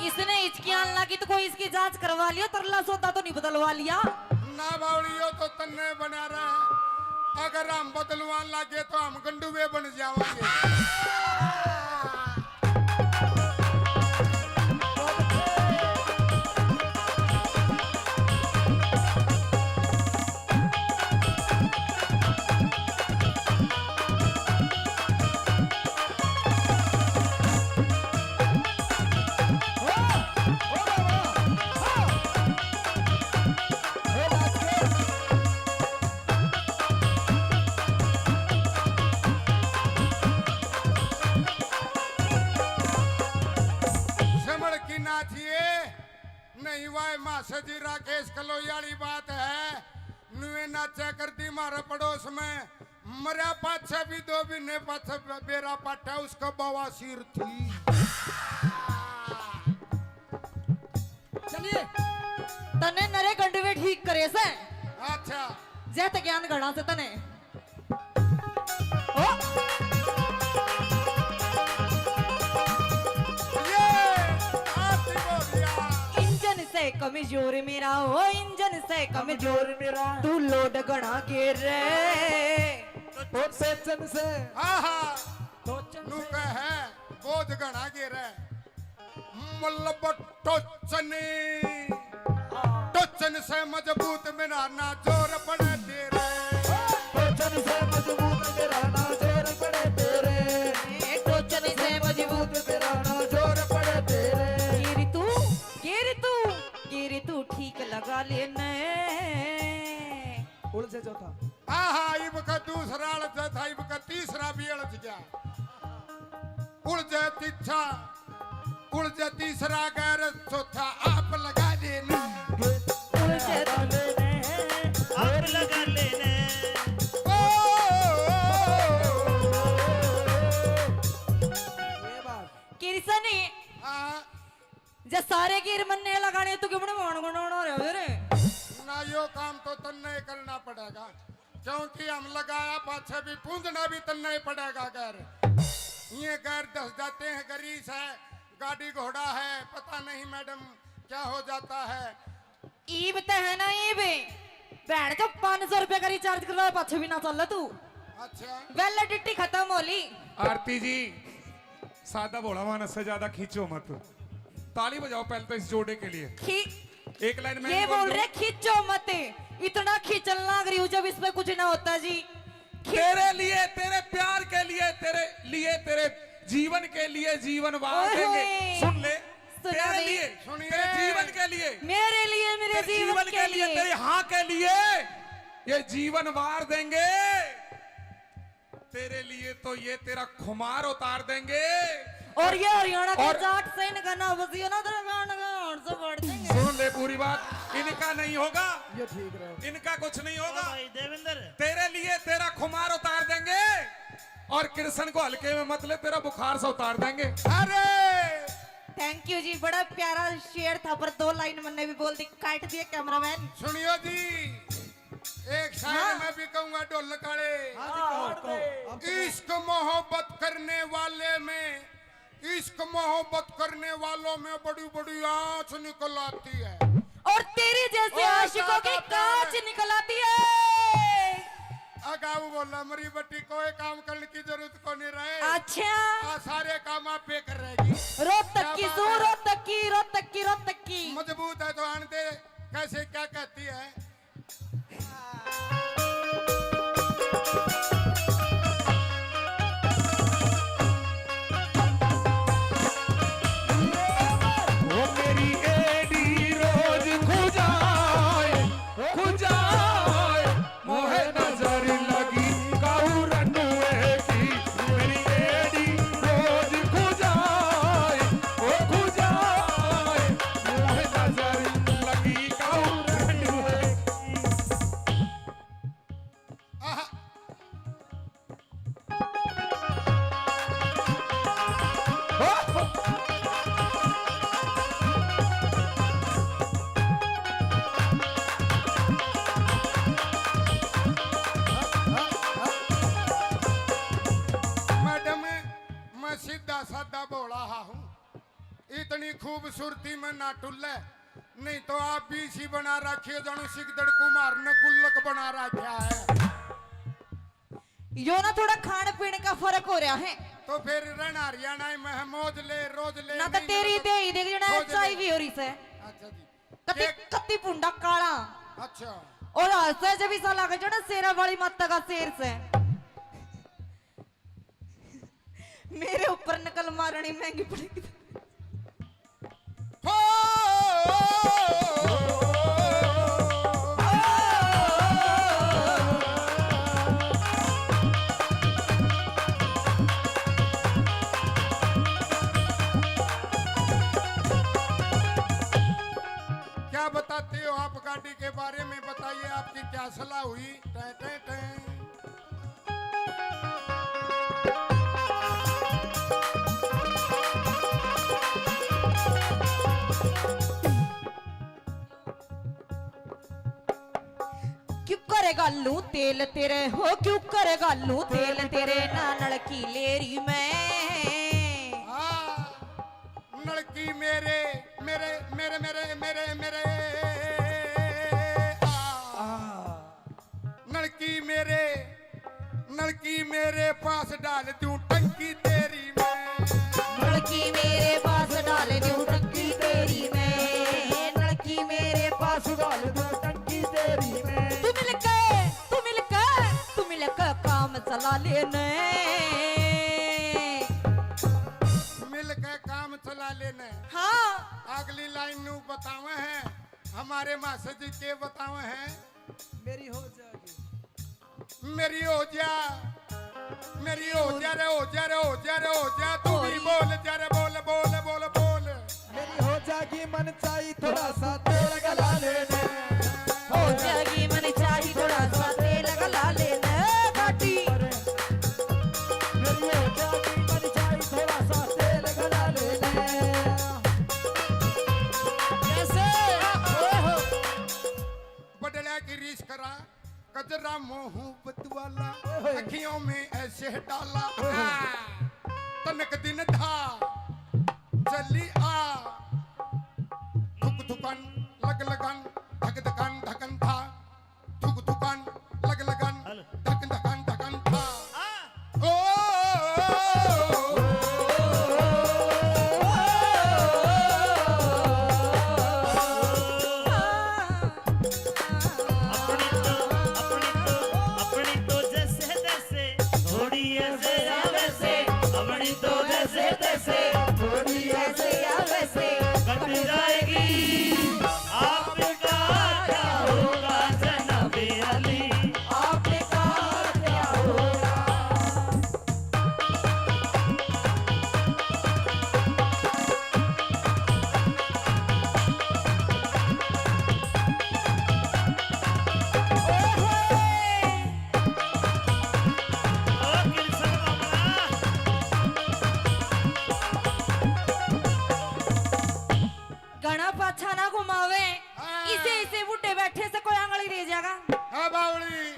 इसने हिचकियां लगी तो कोई इसकी जांच करवा लिया, तरला सोता तो नहीं बदलवा लिया ना बावड़ियो तो तन्ने बना रहा। अगर हम बदलवान लागे तो हम गंडुए बन जावांगे। नहीं वाय मासे जी राकेश कलोयाली बात है नुए नाचा करती मारे पड़ोस में मरा पाछा भी 2 महीने पाछा बेरा पाटा उसका बवासीर थी। चलिए तने नरे गंडवे ठीक करे से अच्छा जैत ज्ञान गणा से तने ओ ये आती बोलिया इंजन से कमजोर मेरा ओ इंजन से कमजोर मेरा तू लोड गणा के रे और सेचन से आहा टोचन नु से कहे बोध गणा गिरे मल्लब टोचने टोचन से मजबूत मेरा ना जोर पड़े तेरे टोचन से मजबूत मेरा ना जोर पड़े तेरे एक टोचनी से मजबूत मेरा ना जोर पड़े तेरे गिरी तू ठीक लगा लेने उड़ से चौथा आहा इब का दूसरा अड़च था इब का तीसरा भी अड़च गया उड़ जाए तीछा उड़ जाए तीसरा गैर चौथा आप लगा देना उलझे आप लगा लेने ये बात किरसनी जे सारे गिर मन्ने लगाने तू क्यों बने गुण रहे रे ना यो काम तो तन्ने करना पड़ेगा क्योंकि हम लगाया पाछे भी पूंजना भी तन्ने ही पड़ेगा गैर ये गैर दस जाते हैं गरीस है गाड़ी घोड़ा है पता नहीं मैडम क्या हो जाता है ईब ते है ना ईब बैठ तो 500 रुपए का रिचार्ज करवा पाछे भी ना चल तू अच्छा वैलिडिटी खत्म होली आरती जी सादा भोला मानस से ज्यादा खींचो मत। ताली बजाओ पहले तो इस जोड़े के लिए। खी एक लाइन में ये बोल रहे खींचो मत इतना खींचना अगर यूं जब इसमें कुछ ना होता जी तेरे लिए तेरे प्यार के लिए तेरे जीवन के लिए जीवन वार ओए देंगे। होए। सुन ले सुना तेरे नहीं। लिए सुनिए। तेरे जीवन के लिए मेरे लिए मेरे तेरे जीवन के लिए तेरे हाँ के लिए ये जीवन वार देंगे। तेरे लिए तो ये तेरा खुमार उतार देंगे। और ये हरियाणा के और- जाट से इनका ना बसियो ना तेरा गान का और से बढ़ देंगे सुन ले पूरी बात इनका नहीं होगा ये ठीक रहे इनका कुछ नहीं ओ होगा। भाई देवेंद्र तेरे लिए तेरा खुमार उतार देंगे और कृष्ण को हल्के में मत ले तेरा बुखार से उतार देंगे। अरे थैंक यू जी बड़ा प्यारा शेर था पर 2 लाइन मैंने भी बोल दी काट दिया कैमरामैन सुनियो जी एक शायर हाँ। मैं भी कहूंगा ढोल काले हाँ जी कहो अब तो इश्क मोहब्बत करने वाले में इश्क मोहब्बत करने वालों में बड़ी बड़ी आंच निकल आती है। और तेरी जैसे और आशिकों की ज्यादा कांच प्यार है। निकल आती है अगाऊ बोला मरी बट्टी कोई काम करने की जरूरत को नहीं रहे अच्छा सारे काम आप पे कर रहेगी रोहतक की क्या सू बात है? रोहतक की मजबूत है तो आन दे कैसे क्या कहती है वो मेरी एडी रोज खुजाए मोहे नजर लगी काऊ रनुए की मेरी एडी रोज खुजाए मोहे नजर लगी काऊ रनुए आहा, मैडम मैं सीधा साधा बोला हूँ इतनी खूबसूरती में ना टुल्ले नहीं तो आप भी इसी बना रखिए जानू सिकदड़ कुमार ने गुल्लक बना रखा है यो ना थोड़ा खाने पीने का फर्क हो रहा है तो फिर रहना हरियाणा में मौज ले रोज ले ना तो नहीं तेरी ले तो- दे ही देख जना खोज ले। एचआईवी हो रही से अच्छा जी कति एक- कति पुंडा काला अच्छा और हंसे जब इसा लगा जो ना शेरा वाली माता का शेर से मेरे ऊपर नकल मारनी महंगी पड़ेगी हो क्या सलाह हुई टे टे टे। क्यों करेगा लू तेल तेरे हो क्यों करेगा लू तेल तेरे ना नलकी लेरी मैं लड़की मेरे मेरे मेरे मेरे मेरे मेरे लड़की मेरे पास डाल दूं टंकी तेरी मैं। लड़की मेरे पास डाल दूं टंकी तेरी मैं लड़की मेरे पास डाल दो टंकी तेरी में तू मिल के काम चला लेने मिल के काम चला लेने। हाँ अगली लाइन नू बतावे हैं हमारे मास्टर जी के बतावे हैं मेरी हो जाएगी मेरी हो जा मेरी हो जा रे हो जा रे हो जा रे हो जा तू भी बोल जा रे बोल बोल बोल बोल। मेरी हो जाएगी मन चाहिए थोड़ा सा तेल गला लेने हो जाएगी मन चाहिए थोड़ा सा तेल गला लेने घाटी मेरी हो जाएगी मन चाहिए थोड़ा सा तेल गला लेने कैसे बदला की रीस करा कजरा मोहब्बत वाला अखियों में ऐसे डाला तनक दिन था जल्दी आ थुक थुकन लग लगन धक धकन धकन था थुक थुकन लग लगन धक धकन धकन था ओ अपनी तो जैसे तैसे थोड़ी ऐसे या वैसे अपनी तो जैसे तैसे थोड़ी ऐसे या वैसे कट जाएगी आपका क्या होगा जनाबे अली आपने कहा क्या होगा ओ किरसन मामला घना पाछा ना घुमावे इसे बूटे बैठे से कोई आंगली दे जाएगा हाँ बावली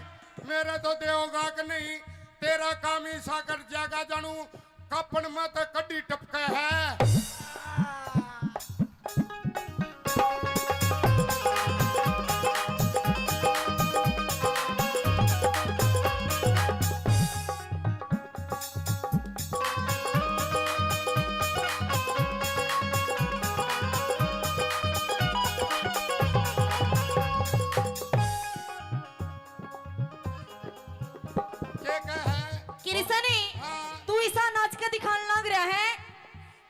मेरे तो देगा कि नहीं तेरा काम ही सा कर जागा जानू कपन मत कड्डी टपके है। क्या कहा है किरसनी हाँ। तू ऐसा नाच के दिखाने लग रहा है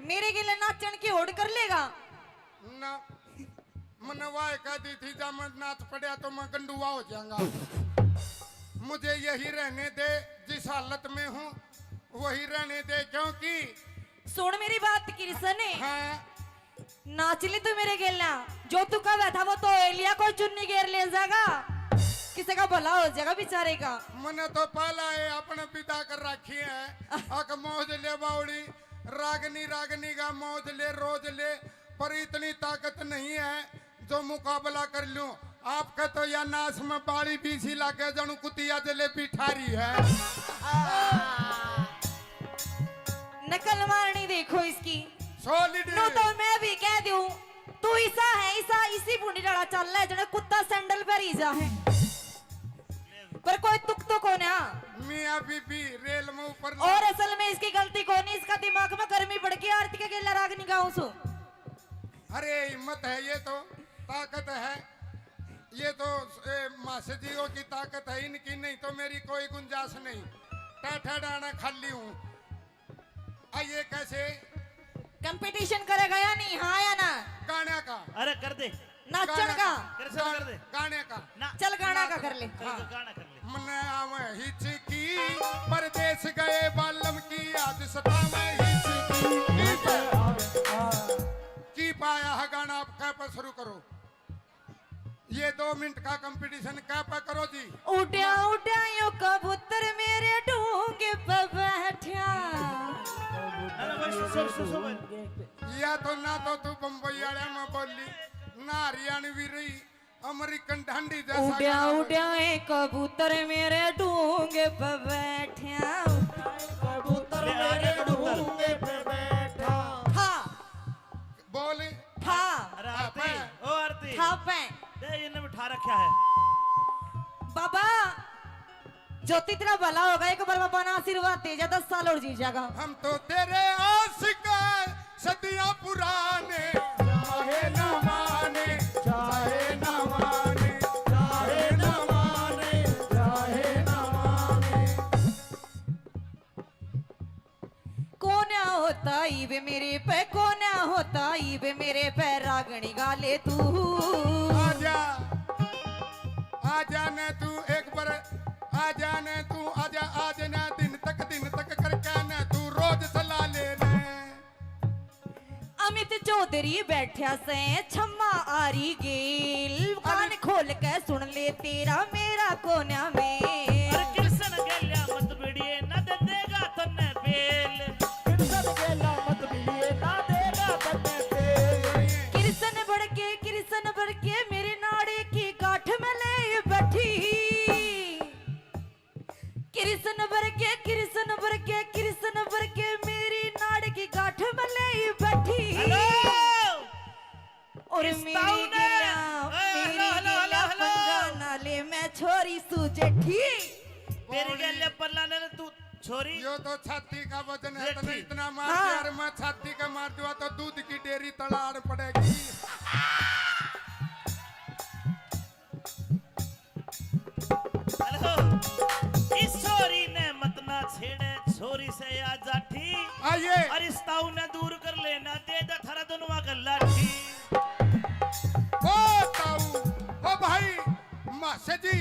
मेरे के लिए नाचन की होड़ कर लेगा ना मनवाए कहती थी जब मैं नाच पड़ा तो मैं गंडुआ हो जाऊंगा। मुझे यही रहने दे जिस हालत में हूँ वही रहने दे क्योंकि सुन मेरी बात किरसनी हाँ नाच ली तू मेरे गेलना जो तू कहा था वो तो एलिया को चुन्नी घेर ले जाएगा किसी का भला हो जाएगा बेचारे का। मैंने तो पहला है अपने पिता कर रखी है अक मौज ले बावड़ी रागनी रागनी का मौज ले रोज ले पर इतनी ताकत नहीं है जो मुकाबला कर लूं। आपका तो या नाश में बाड़ी बीसी लाके जानू कुतिया जलेबी ठारी है। नकल मारनी देखो इसकी सॉलिड नो तो मैं भी कह दूं तू ऐसा है ऐसा इसी बूढ़ी लड़ा चल रहा है जने कुत्ता सैंडल पर ही जा है पर कोई तुक तो कौन है मियां बीबी रेल में ऊपर और असल में इसकी गलती कौन है इसका दिमाग में गर्मी बढ़ गई आरती के गेला राग निगाहों सो अरे हिम्मत है ये तो ताकत है ये तो मासे जीओ की ताकत है इनकी नहीं तो मेरी कोई गुंजाइश नहीं। टाठा डाना खाली हूँ आइए कैसे कंपटीशन करेगा या नहीं हाँ या ना गाने का अरे कर दे नाचन का किरसन कर दे गाने का ना चल गाना का कर ले गाना कर ले मन आवे हिचकी परदेश गए बालम की आज सता में हिचकी की पाया है गाना आप कह पर शुरू करो ये 2 मिनट का कंपटीशन क्या पे करो जी। उड्या उड्या यो कबूतर मेरे ढूंगे पे बैठा। अरे बस सो या तो ना तो तू बम्बई वाले में बोली ना हरियाणवी रही अमेरिकन ढंडी जैसा उड्या गाना बोली। उड्या ये कबूतर मेरे ढूंगे पे बैठा। कबूतर मेरे ढूंगे पे बैठा। हाँ बोली हाँ अरे आरती ओ आरती हाँ पे दे इन्हें बिठा रखा है। बाबा ज्योति तेरा भला होगा, एक बार बाबा ना आशीर्वाद दे जा, 10 साल और जी जाएगा। हम तो तेरे आशिक हैं, सदियां पुराने चाहे न माने चाहे न माने चाहे न माने चाहे न माने। कौन होता ईबे मेरे पे, कौन होता ईबे मेरे पे, रागणी गाले तू। आजा आजा ने तू एक बार आजा ने तू आजा आज ना दिन तक करके ने तू रोज सला लेने। अमित चौधरी बैठा से छम्मा आरी गेल, कान खोल के सुन ले तेरा मेरा कोना में। अरे कृष्ण गेल्या मत बिड़िए न दे देगा तन्ने बेल। कृष्ण गेला मत मिलिए ना देगा तन्ने पे। कृष्ण बढ़ के मेरे नाड़े की गांठ में ले बैठी। कृष्ण बढ़ के मेरी नाड़ की गांठ में ले बैठी। हेलो और इस मेरी ताऊ ने- गिला हेलो, हेलो, हेलो, हेलो। पंगा नाले में छोरी सुजेठी। तेरी गेल्या पल्लाने ने तू छोरी यो तो छाती का वजन है तो देखी। इतना मार हाँ। के यार मैं छाती का मार दूंगा तो दूध की डेयरी तड़ाड़ पड़ेगी। हेलो इस छोरी ने मत ना छेड़े, छोरी से आ जाठी। आइए और इस ताऊ ने दूर कर लेना दे दा थारा दोनों का लाठी। ओ ताऊ ओ भाई मासे जी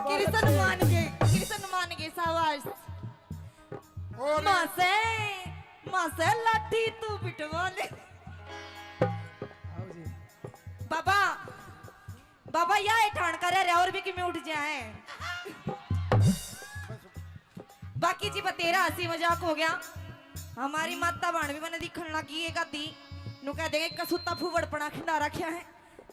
कृष्ण मान के सावास। और मासे लाठी तू बिटवा ले। बाबा या ठाण कर रहे और भी कि मैं उठ जाए। बाकी जी तेरा हंसी मजाक हो गया। हमारी माता बाण भी मैंने दिखण लगी एक आधी नु कह देंगे कसूता फुवड़पना खिंडा रखा है।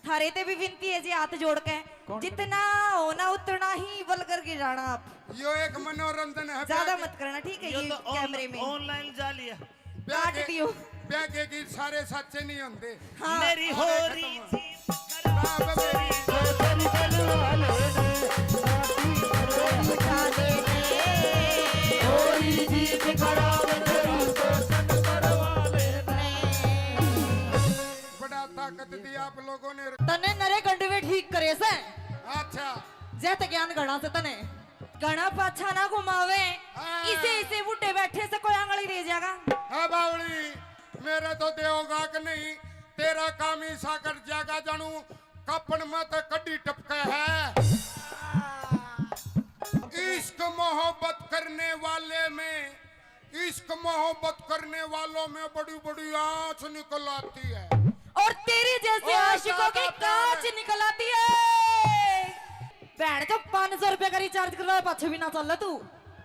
थारे ते भी विनती है जी हाथ जोड़ के, जितना होना उतना ही बल करके जाना। आप यो एक मनोरंजन है। ज्यादा मत करना ठीक है। यो ये तो कैमरे में ऑनलाइन जा लिया। काट दियो। ब्याह के गीत सारे सच्चे नहीं होते। हाँ। मेरी हो रही थी राम मेरी तेरी दिल वाले ने उठा दे रे। थोड़ी जीत खराब तेरी तो सन करवाले ने। बड़ा ताकत दी आप लोगों ने। तने नरे गंडवे ठीक करे से अच्छा जैत ज्ञान गणा से तने गणा पाछा ना घुमावे। हाँ। इसे बूटे बैठे से कोई आंगली दे जाएगा। हाँ बावली मेरे तो देवगा कि नहीं तेरा काम ही साकर जागा जानू कपन मत कड्डी टपके है। इश्क मोहब्बत करने वाले में इश्क मोहब्बत करने वालों में बड़ी बड़ी आंच निकल आती है। और तेरी जैसे और आशिकों की ज्यादा कांच प्यार है। निकल आती है। बैठ तो 500 रुपए का रिचार्ज करवा पाछे भी ना चल तू।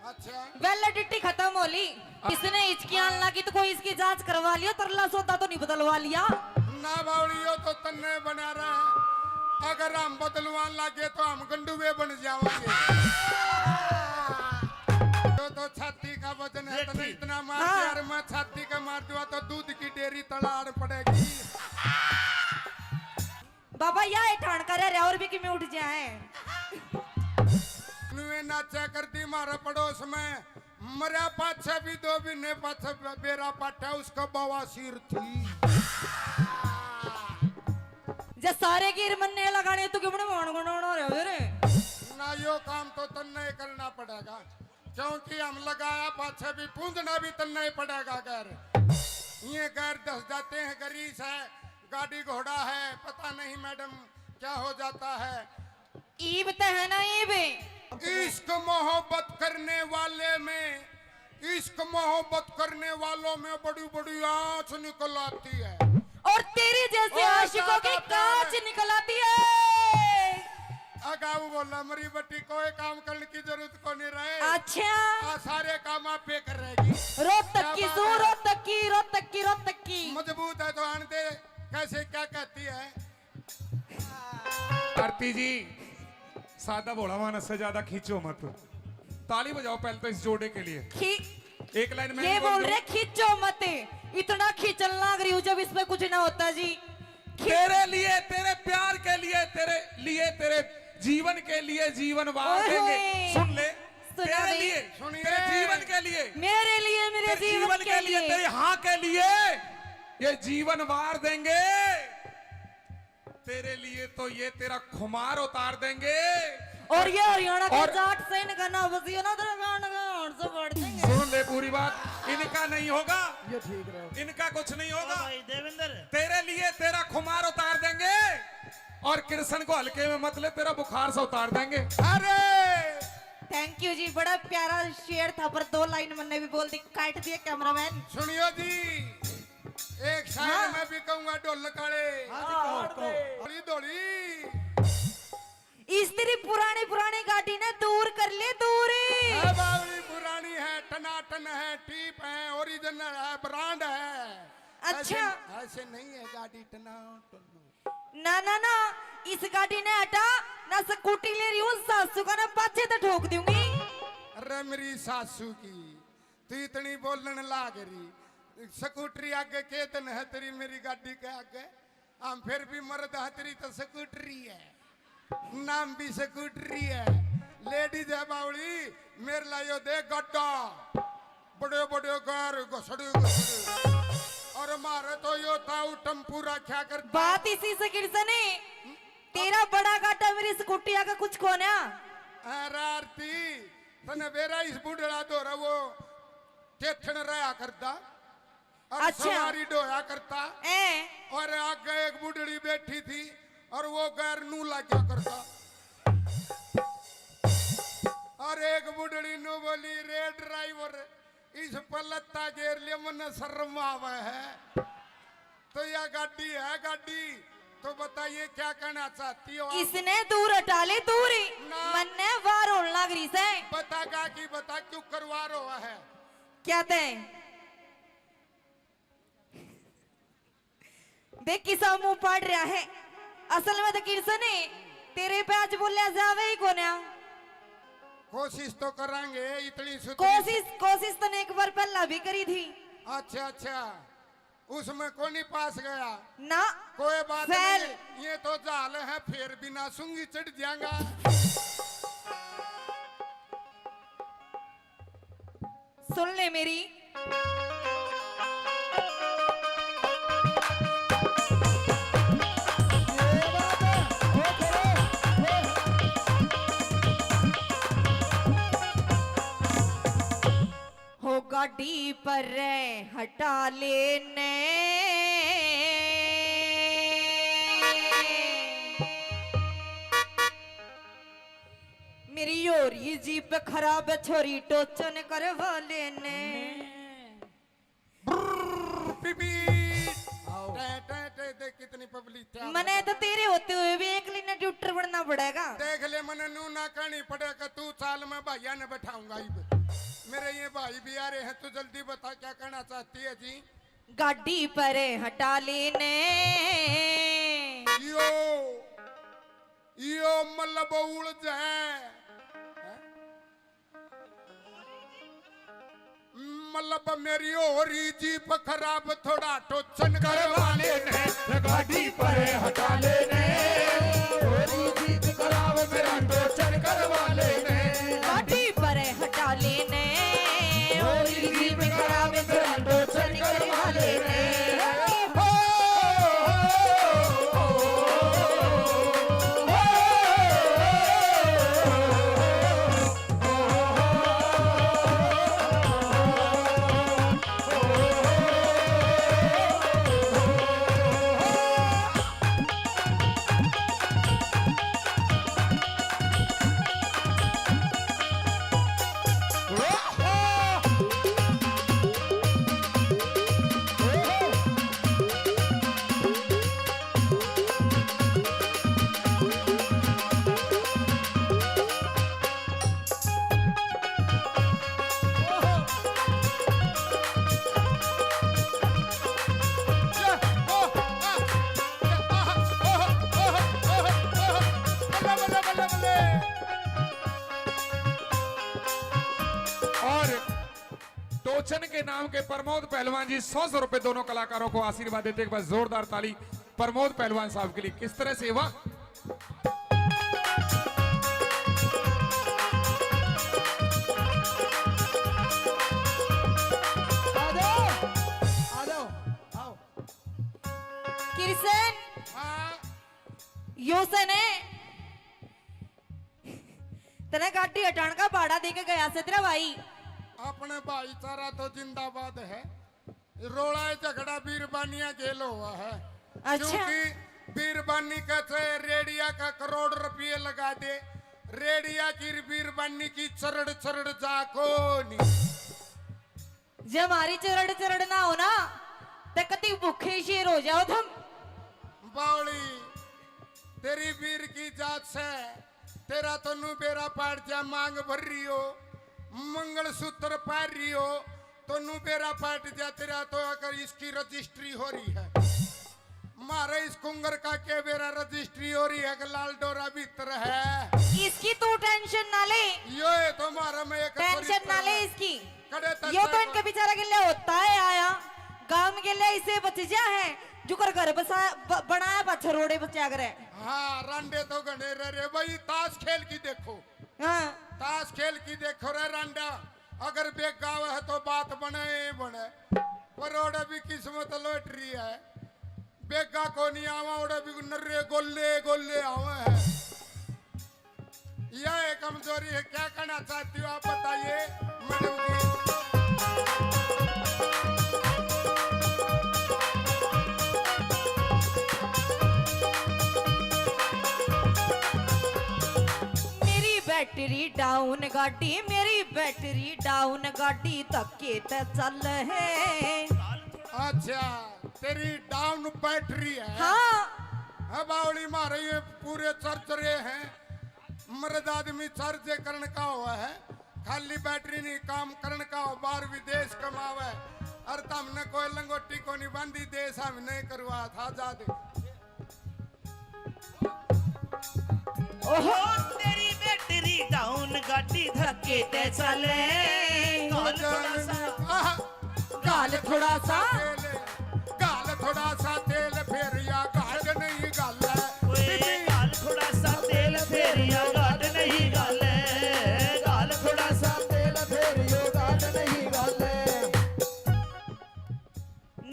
अच्छा वैलिडिटी खत्म हो ली। इसने हिचकियां लगी तो कोई इसकी जांच करवा लिया, तरला सौदा तो नहीं बदलवा लिया। ना बावलियो तो तन्ने बना रहा है। अगर हम बदलवान लगे तो हम गंडुए बन जाएंगे। तो छाती का वजन है तो इतना मार हाँ। के यार मैं छाती का मार दूंगा तो दूध की डेयरी तड़ाड़ पड़ेगी। बाबा या ठाण कर रहे और भी कि मैं उठ जाए। नुए नाचा करती मारा पड़ोस में मरा पाछा भी 2 महीने पाछा बेरा पाटा उसका बवासीर थी। जे सारे गिर मन्ने लगाने तो क्यों मान गुण रहे रे। ना यो काम तो तन्ने ही करना पड़ेगा क्योंकि हम लगाया पाछा भी पूंजना भी तन्ने ही पड़ेगा। गैर ये गैर दस जाते हैं गरीस है गाड़ी घोड़ा है पता नहीं मैडम क्या हो जाता है। ईब ते है ना ईब। इश्क मोहब्बत करने वाले में इश्क मोहब्बत करने वालों में बड़ी बड़ी आंच निकल आती है। और तेरे जैसे ओ, आशिकों की ज्यादा कांच प्यार निकल आती है। अगाऊ बोला मरी बट्टी कोई काम करने की जरूरत को नहीं रहे। अच्छा सारे काम आप पे कर रहेगी। रोहतक की क्या सू बात है? रोहतक की रोहतक की रोहतक की मजबूत है तो आनते कैसे क्या कहती है। आरती जी सादा भोला मानस से ज्यादा खींचो मत। ताली बजाओ पहले तो इस जोड़े के लिए। एक लाइन में ये बोल रहे खींचो मत, इतना खींचल लाग रही हूँ जब इसमें कुछ ना होता जी। तेरे लिए, तेरे प्यार के लिए, तेरे जीवन के लिए जीवन वार ओए देंगे। होए। सुन ले, सुना तेरे नहीं। लिए, सुनिए। तेरे जीवन के लिए, मेरे लिए मेरे तेरे जीवन के लिए तेरे हाँ के लिए ये जीवन वार देंगे। तेरे लिए तो ये तेरा खुमार उतार देंगे। और ये हरियाणा का और- जाट से इनका ना बसियो ना तेरा गान का और से बढ़ देंगे। सुन ले पूरी बात, इनका नहीं होगा, ये ठीक रहे। इनका कुछ नहीं ओ होगा। भाई देवेंद्र, तेरे लिए तेरा खुमार उतार देंगे और कृष्ण को हल्के में मत ले, तेरा बुखार से उतार देंगे। अरे थैंक यू जी, बड़ा प्यारा शेर था पर 2 लाइन मैंने भी बोल दी, काट दिया कैमरामैन। सुनियो जी, एक शायर हाँ। मैं भी कहूंगा ढोल काले हाँ जी, कहो। धोली धोली स्त्री पुरानी पुरानी गाड़ी ने दूर कर ले दूरी। है बावली पुरानी है, टनाटन है, टीप है, ओरिजिनल है, ब्रांड है। अच्छा। ऐसे नहीं है गाड़ी टनाटन। ना ना ना, इस गाड़ी ने हटा ना, स्कूटी ले रही हूँ, सासू का ना पाछे तो ठोक दूंगी। अरे मेरी सासू की तू इतनी बोलने लाग रही। स्कूटरी आगे के दिन है तेरी मेरी गाड़ी के आगे। हम फिर भी मर्द है तेरी तो स्कूटरी है, नाम भी स्कूटरी है। लेडीज है बावली मेरे लायो दे गड्ढा, बड़े बड़े घर घसड़े घसड़े। और मारे तो यो था टम्पू रखा कर। बात इसी से गिरसने, तेरा बड़ा गाटा मेरी स्कूटी आका कुछ कोना। अरे आरती तने बेरा इस बुढ़ड़ा दो रहा वो टेथन रहा करता और अच्छा। सवारी डोया करता। ए और आगे एक बुढ़ड़ी बैठी थी और वो गैर नू लगा करता। और एक बुढ़ड़ी नू बोली रे ड्राइवर इस पर लत्ता घेर लिया मन शर्म आवे है। तो यह गाड़ी है गाड़ी, तो बताइए क्या कहना चाहती हो आप? इसने दूर हटा ले दूरी, ना। मन ने वार होने लग रही से। बता का कि बता क्यों करवा रहा है। क्या ते देख किसा मुंह पड़ रहा है। असल में तो किसने तेरे पे आज बोलिया जावे ही कोना। कोशिश तो करेंगे इतनी सुतरी। कोशिश तो ने एक बार पहला भी करी थी। अच्छा अच्छा, उसमें कौन नहीं पास गया। ना कोई बात फैल। नहीं, ये तो जाल है, फिर भी ना सूंगी चढ़ जाएगा। सुन ले मेरी, ये बात है। हो करो। हो गाड़ी पर हटा लेने मेरी योरी जीप खराब है, छोरी टोचन करवा लेने। पीपी आओ। देख कितनी पब्लिक थी। मने तो तेरे होते हुए भी एक लिना ट्यूटर बनना पड़ेगा। देख ले मने नू ना कहनी पड़ेगा। तू साल में भैया ने बैठाऊंगा। मेरे ये भाई भी आ रहे हैं, तू जल्दी बता क्या कहना चाहती है जी। गाड़ी पर हटा लेने यो यो मतलब उड़ जाए, मतलब मेरी होरी जीप खराब थोड़ा टोचन करवा लेने। गाड़ी पर हटा लेने, थोड़ी जीत खराब मेरा टोचन करवा लेने। गाड़ी पर हटा लेने होरी जीप खराब मेरा टोचन करवा लेने। टोचन के नाम के प्रमोद पहलवान जी 100 रुपए दोनों कलाकारों को आशीर्वाद देते हैं। एक बार जोरदार ताली प्रमोद पहलवान साहब के लिए। किस तरह से वाह आओ किरसन हाँ यो सने तने गाड़ी हटाने का भाड़ा देके गया से तेरा भाई। अपने भाईचारा तो जिंदाबाद है। रोड़ा झगड़ा बीरबानिया गेल हुआ है। अच्छा। क्योंकि बीरबानी कहते रेडिया का करोड़ रुपये लगा दे, रेडिया की बीरबानी की चरड़ चरड़ जाको नहीं। जब हमारी चरड़ चरड़ ना हो ना तो कति भूखे शेर हो जाओ तुम। बावली तेरी वीर की जात से तेरा तो नू बेरा पाट जा मांग भर रही हो, मंगलसूत्र पार रही हो तो नू बेरा पाट जा तेरा तो अगर इसकी रजिस्ट्री हो रही है। मारे इस कुंगर का के बेरा रजिस्ट्री हो रही है कि लाल डोरा भीतर है। इसकी तू टेंशन ना ले, यो ये तो मारा में एक टेंशन ना ले इसकी। कड़े तक यो तो इनके बेचारा के लिए होता है आया गांव के लिए इसे बच जा है जो कर घर बसा बनाया बच्चा रोडे बचा करे। हाँ रांडे तो गणे रे भाई ताश खेल की देखो। हाँ ताश खेल की देखो रे रांडा, अगर बेग गाव है तो बात बने बने, पर ओडे भी किस्मत लौट रही है। बेगा को नहीं आवा ओडे भी नर्रे गोले गोले आवे है। यह कमजोरी है, क्या करना चाहती हो आप बताइए मैडम जी। बैटरी डाउन गाड़ी मेरी बैटरी डाउन गाड़ी धक्के ते चल है। अच्छा तेरी डाउन बैटरी है। हाँ अब बावली मारे ये पूरे चर्च रहे हैं। मर्द आदमी चर्च करने का हुआ है, खाली बैटरी नहीं काम करने का हो, बाहर विदेश कमावे। और हमने कोई लंगोटी को नहीं बंदी देश हम नहीं करवा था जादे। ओहो तेरी बैटरी डाउन गाड़ी धक्के ते चले। गाल थोड़ा सा गाल थोड़ा सा तेल फेर या गाल नहीं गाल ओए गाल थोड़ा सा तेल फेर या गाल नहीं गाल, गाल थोड़ा सा तेल फेर यो गाल नहीं गाल।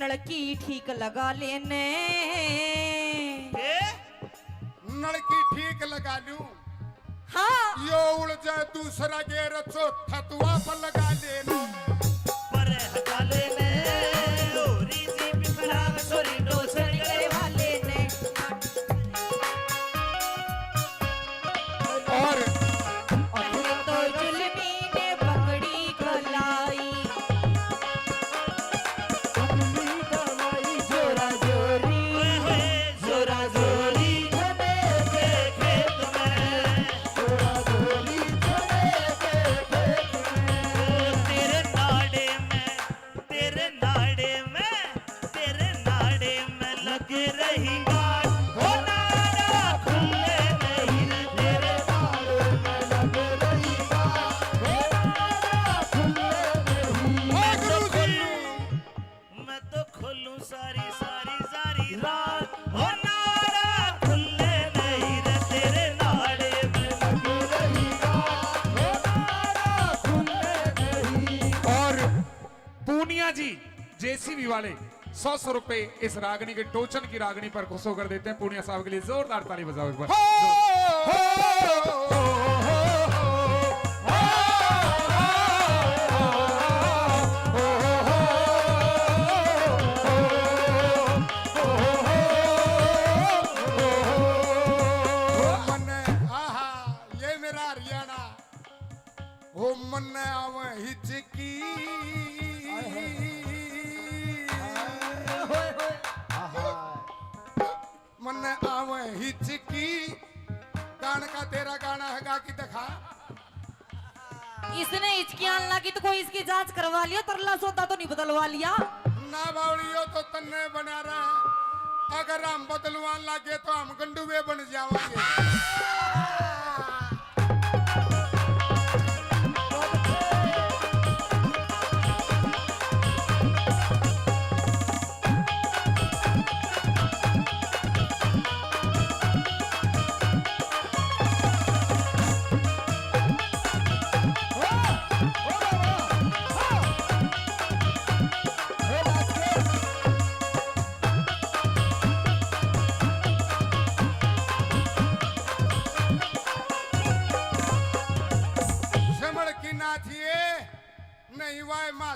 नलकी ठीक लगा लेने नलकी ठीक लगा लूं। हाँ यो उड़ जाए दूसरा गेर चौथा तू आप लगा लेना। पर हटा लेने ओरी जीप खराब सोरी डोसर करे वाले ने और पहले तो जुल्मी ने पकड़ी खलाई जोरा जोरी जोरा जोरी खेत में तेरे नाड़े में लग रही गाड़ हो नाड़ा खुले नहीं रे तेरे मैं तो खोलूं सारी सारी सारी रात हो नाड़ा खुले नहीं रे तेरे नाड़े में लग रही और पूनिया जी जेसीबी वाले 100 रुपए इस रागनी के टोचन की रागनी पर खुश होकर देते हैं। पूनिया साहब के लिए जोरदार ताली बजाओ एक बार। मन्ने आहा ये मेरा हरियाणा हो मन्ने आवे हिचकी मन्ने आवे हिचकी। गान का तेरा गाना है गा की दिखा। इसने हिचकियां लगी तो कोई इसकी जांच करवा लिया, तरला सोता तो नहीं बदलवा लिया। ना बावड़ियो तो तन्ने बना रहा है, अगर हम बदलवान लागे तो हम गंडुए बन जावांगे।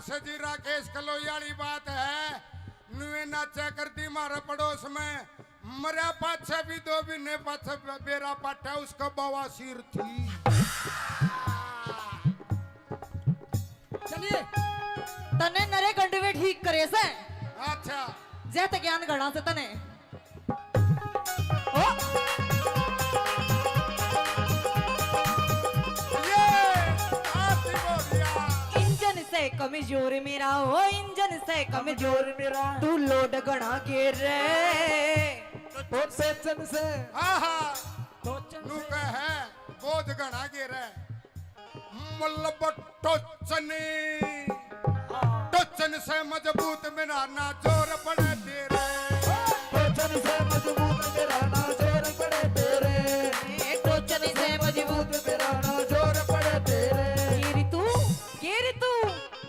बस जी राकेश कलोयाली बात है नुए नाचा करती मारे पड़ोस में मरा पाछे भी 2 महीने पाछे बेरा पाटा उसका बवासीर थी। चलिए तने नरे गंडवे ठीक करे से अच्छा जैत ज्ञान गणा से तने ओ ये आती बोलिया इंजन से कमजोर मेरा हो इंजन से कमजोर मेरा तू लोड गणा के रे तो सेचन से आहा टोचन नु से कहे बोध गणा गिरे मल्लब टोचनी टोचन से मजबूत मेरा ना जोर पड़े तेरे टोचन से मजबूत मेरा ना जोर पड़े तेरे टोचन से मजबूत मेरा ना जोर पड़े तेरे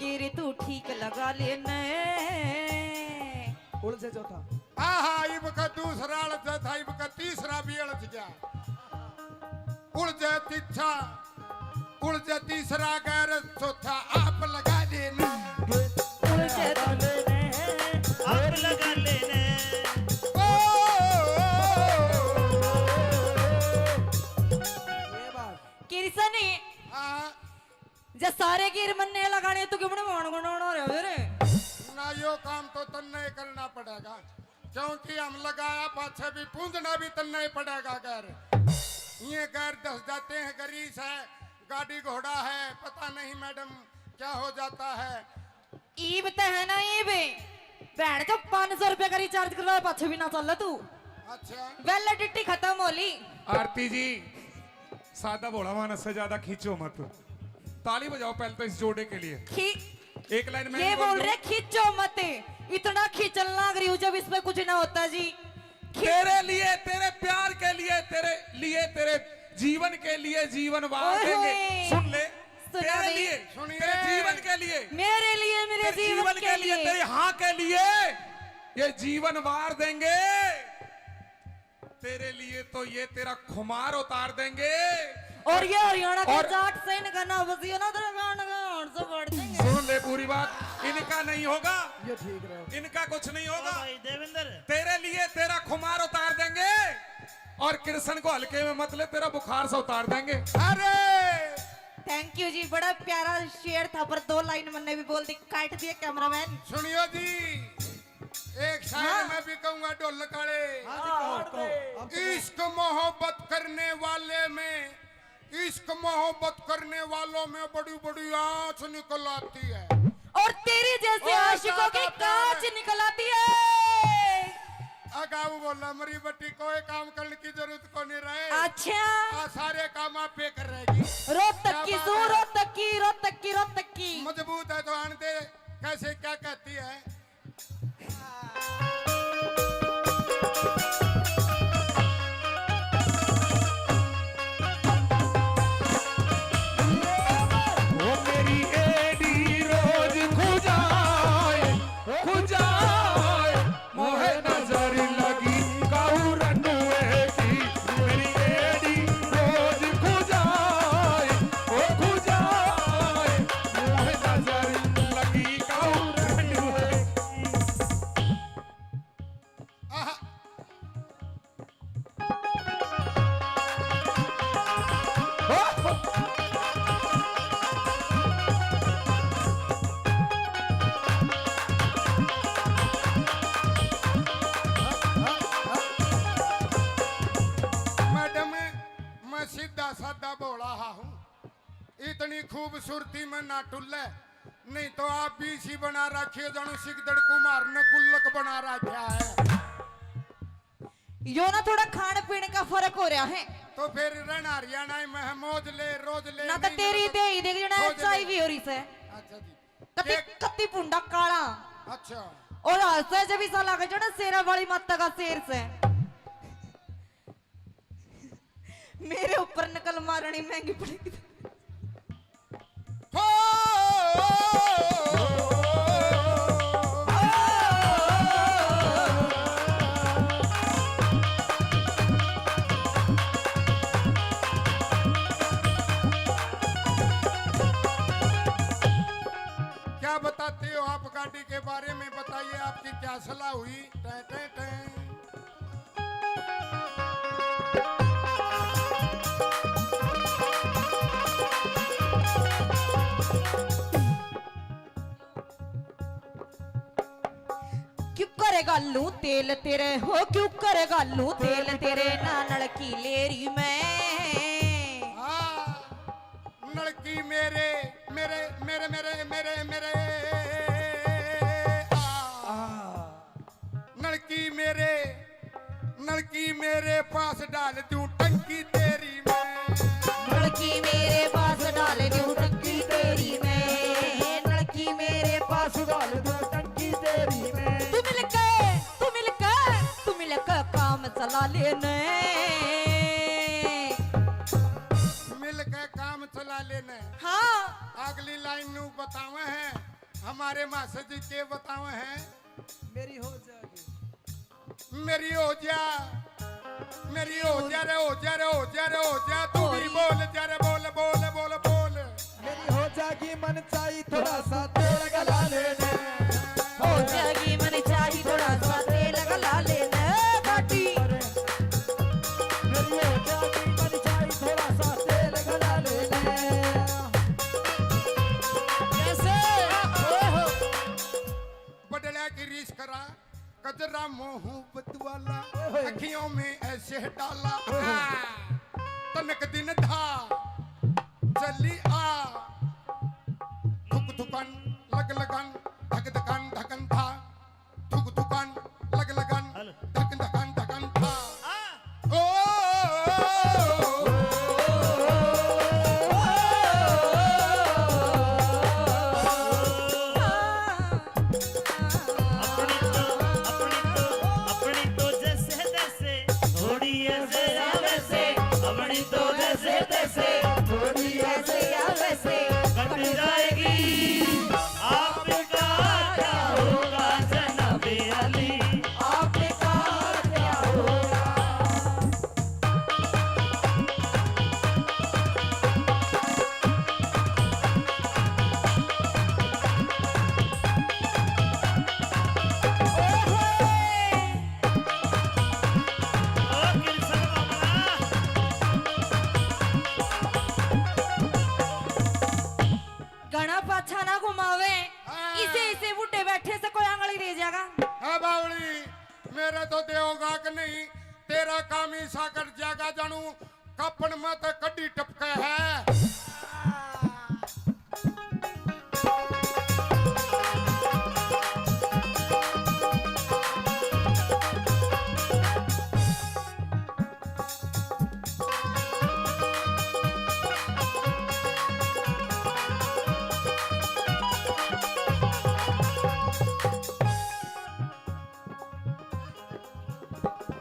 गिरी तू ठीक लगा लेने उड़ से चौथा आहा इब का दूसरा अड़च था इब का तीसरा भी अड़च गया उड़ जाए तीछा उड़ जाए तीसरा गैर चौथा आप लगा देना आप लगा लेने ओ, ये बात किरसनी हाँ, जे सारे गिर मन्ने लगाने तू क्यों मान गुनाना रे रे ना यो काम तो तन्ने करना पड़ेगा क्योंकि हम लगाया पाछे भी पूंजना भी तन्ने पड़ेगा गैर ये गैर दस जाते हैं गरीस है गाड़ी घोड़ा है पता नहीं मैडम क्या हो जाता है ईब ते है ना ईब बैठ जो 500 रुपए का रिचार्ज करवा पाछे भी ना चल तू अच्छा वैलिडिटी खत्म होली आरती जी सादा भोला मानस से ज्यादा खींचो मत। ताली बजाओ पहले तो इस जोड़े के लिए। एक लाइन में ये बोल रहे खींचो मत इतना खींचना लग रही हूँ जब इसमें कुछ ना होता जी तेरे लिए तेरे प्यार के लिए तेरे जीवन के लिए जीवन वार ओए देंगे। होए। सुन ले सुना तेरे भाई। लिए सुनिए। तेरे जीवन के लिए मेरे लिए मेरे तेरे जीवन के लिए तेरे हाँ के लिए ये जीवन वार देंगे। तेरे लिए तो ये तेरा खुमार उतार देंगे। और ये हरियाणा का और- जाट से गाना बजियो ना तेरे गाना से बढ़ देंगे सुन ले पूरी बात इनका नहीं होगा ये ठीक रहे इनका कुछ नहीं ओ होगा। भाई देवेंद्र तेरे लिए तेरा खुमार उतार देंगे और कृष्ण को हल्के में मत ले तेरा बुखार से उतार देंगे। अरे थैंक यू जी बड़ा प्यारा शेर था पर 2 लाइन मैंने भी बोल दी काट दिया कैमरामैन सुनियो जी एक शायर हाँ। मैं भी कहूंगा ढोल काले हाँ जी कहो अब तो इश्क मोहब्बत करने वाले में इश्क मोहब्बत करने वालों में बड़ी बड़ी आंच निकल आती है और तेरी जैसे और आशिकों की ज्यादा कांच निकल आती है अगाऊ बोला मरी बट्टी कोई काम करने की जरूरत को नहीं रहे अच्छा सारे काम आप पे कर रहेगी रोहतक की क्या सू बात है? रोहतक की मजबूत है तो आनते कैसे क्या कहती है वो मेरी एडी रोज खुजाए मोहे नजर लगी काऊ रनुए की मेरी एडी रोज खुजाए मोहे नजर लगी काऊ रनुए आहा, मैडम मैं सीधा साधा बोला हूँ इतनी खूबसूरती में ना टुल्ले नहीं तो आप भी इसी बना रखिए जानू सिकदड़ कुमार ने गुल्लक बना रखा है यो ना थोड़ा खाने पीने का फर्क हो रहा है तो फिर रहना हरियाणा में मौज ले रोज ले ना तो नहीं तेरी ले तो- दे देख जना रोज ले। एचआईवी हो रही से अच्छा जी कति एक- कति पुंडा काला अच्छा और हंसे जब इसा लगा जो ना शेरा वाली माता का शेर से मेरे ऊपर नकल मारनी महंगी पड़ेगी हो क्या बताते टै टै टै। क्यों करेगा लू तेल तेरे हो, क्यों करेगा लू तेल तेरे ना नलकी लेरी में। हाँ, लड़की मेरे मेरे मेरे मेरे मेरे मेरे लड़की मेरे पास डाल दूं टंकी तेरी मैं। लड़की मेरे पास डाल दूं टंकी तेरी में, लड़की मेरे पास डाल दूं टंकी तेरी में। तू मिल के काम चला लेने, मिल के काम चला लेने। हाँ अगली लाइन नू बतावे हैं हमारे मास्टर जी के बतावे हैं। मेरी हो जाएगी, मेरी हो जा, मेरी हो जा रे हो जा रे हो जा रे हो जा। तू भी बोल जा रे बोल बोल बोल बोल। मेरी हो जाएगी मन चाहिए थोड़ा सा तेल गला लेने। हो जाएगी मन चाहिए थोड़ा सा तेल गला लेने गाड़ी। मेरी हो जाएगी मन चाहिए थोड़ा सा तेल गला लेने। कैसे बदला की रीस करा कजरा मोहब्बत वाला, अखियों में ऐसे डाला। तनक दिन था चली आ, थुक थुकन लग लगन धक धकन धकन था, थुक थुकन लग लगन धक धकन धकन था। ओ अपनी तो जैसे तैसे थोड़ी ऐसे या वैसे, अपनी तो जैसे तैसे थोड़ी ऐसे या वैसे कट जाएगी। आपका क्या होगा जनाबे अली, आपने कहा क्या होगा। ओ किरसन मामला। घना पाछा ना घुमावे, इसे इसे बूटे बैठे से कोई आंगली दे जाएगा। हाँ बावली, मेरे तो देओगा कि नहीं, तेरा काम ही सा कर जागा जानू। कपन में तो कड्डी टपके है।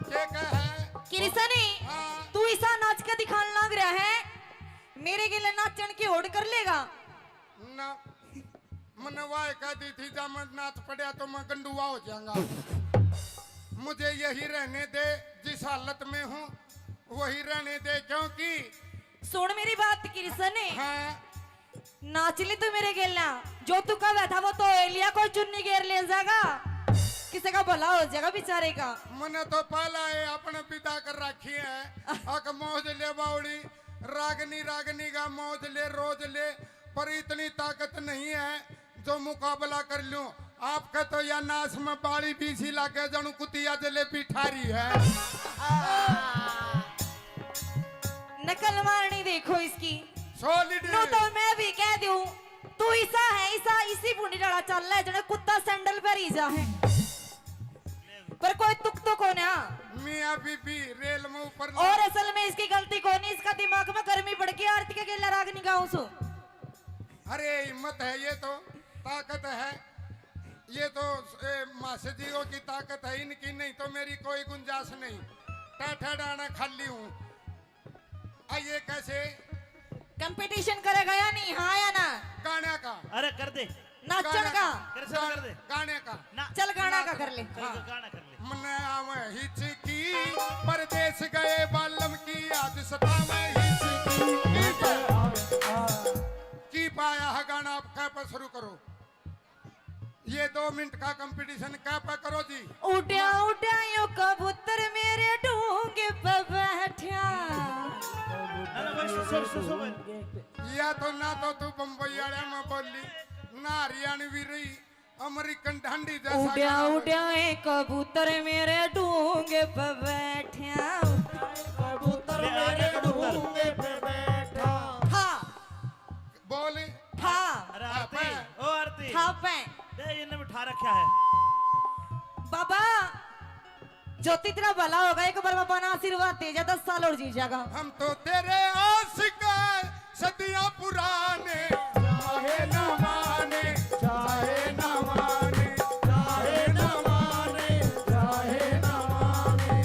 क्या कहे? किरसनी हाँ। तू ऐसा नाच के दिखाने लग रहा है, मेरे के लिए नाचन की होड़ कर लेगा। ना मनवाए कहती थी जब मैं नाच पड़ा तो मैं गंडुआ हो जाऊंगा। मुझे यही रहने दे, जिस हालत में हूँ वही रहने दे, क्योंकि सुन मेरी बात किरसनी, हाँ नाच ली तू मेरे गेलना, जो तू कह बैठा वो तो एलिया कोई चुन्नी घेर ले जाएगा, किसी का भला हो जाएगा बेचारे का। मैंने तो पहला है अपने पिता कर रखी है। अक मौज ले बावड़ी, रागनी रागनी का मौज ले रोज ले, पर इतनी ताकत नहीं है जो मुकाबला कर लूं। आपका तो या नाश में बाड़ी बीसी लाके जानू कुतिया जलेबी ठारी है। नकल मारनी देखो इसकी। सॉलिड नो तो मैं भी कह दूं, तू ऐसा है, ऐसा इसी बूढ़ी डाला चल रहा है जने कुत्ता सैंडल पर ही जा है, पर कोई तुक तो कौन है। मियां बीबी रेल में ऊपर और असल में इसकी गलती कौन है, इसका दिमाग में गर्मी पड़ गई आरती के गेला राग निगाहों सो। अरे हिम्मत है, ये तो ताकत है, ये तो मास्जियों की ताकत है, इनकी नहीं तो मेरी कोई गुंजाइश नहीं। टाठा डाना खाली हूँ। आइए कैसे कंपटीशन करेगा या नहीं, हाँ या ना। गाने का, अरे कर दे, नाचन का, किरसन कर दे गाने का ना, चल गाना का कर ले। चल गाना कर ले। मन आवे हिचकी, परदेश गए बालम की आज सतावे हिचकी। की पाया है गाना, आप कह पर शुरू करो। ये 2 मिनट का कंपटीशन क्या पे करो जी। उड्या उड्या यो कबूतर मेरे ढूंगे पे बैठा। या तो ना तो तू बम्बई वाले में बोली ना हरियाणवी रही अमेरिकन ढंडी जैसा उड्या गाना बोली। उड्या ये कबूतर मेरे ढूंगे पे बैठा। कबूतर मेरे ढूंगे पे बैठा। था बोली था अरे आरती ओ आरती था पे ये इन्हें बिठा रखा है। बाबा ज्योति तेरा भला होगा, एक बार बाबा ना आशीर्वाद दे जा, 10 साल और जी जाएगा। हम तो तेरे आशिक हैं, सदियां पुराने चाहे न माने चाहे न माने चाहे न माने चाहे न माने।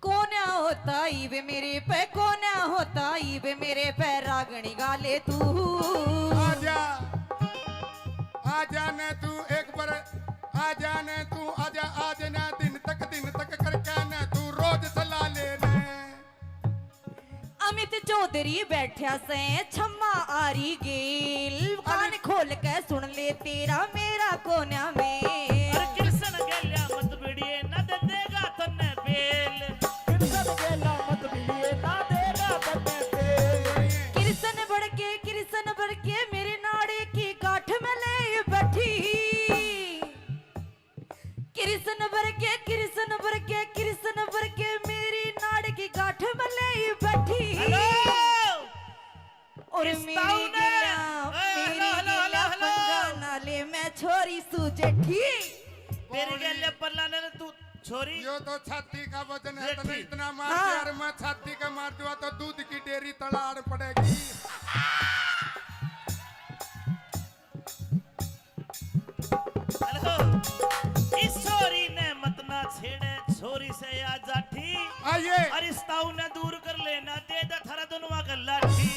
कोन्या होता ईवे मेरे पे, कोन्या होता ईवे मेरे पे, रागणी गाले तू। आजा आजा ने तू एक बार आजा ने तू आजा आज ना दिन तक करके ने तू रोज सला लेने। अमित चौधरी बैठा से छम्मा आरी गेल, कान खोल के सुन ले तेरा मेरा कोन्या में। अरे कृष्ण गेल्या मत बिड़िए न दे देगा तन्ने बेल। कृष्ण गेला मत बिलिए ना देगा तन्ने बेल। कृष्ण बढ़ के मेरे नाड़े की गांठ में ले बैठी। कृष्ण बढ़ के मेरी नाड़ की गांठ में ले बैठी। हेलो और किस मेरी ताऊ ने? गिला हेलो। पंगा नाले में छोरी सुजेठी। तेरी गेल्या पल्ला ने तू छोरी यो तो छाती का वजन है, ये तो ठीक। इतना मार हाँ। यार मैं छाती का मार दूंगा तो दूध की डेयरी तलाड़ पड़ेगी। हेलो इस छोरी ने मत ना छेड़े, छोरी से आ जाठी। आइए और इस ताऊ ने दूर कर लेना, दे दे थारा दोनों का लाठी।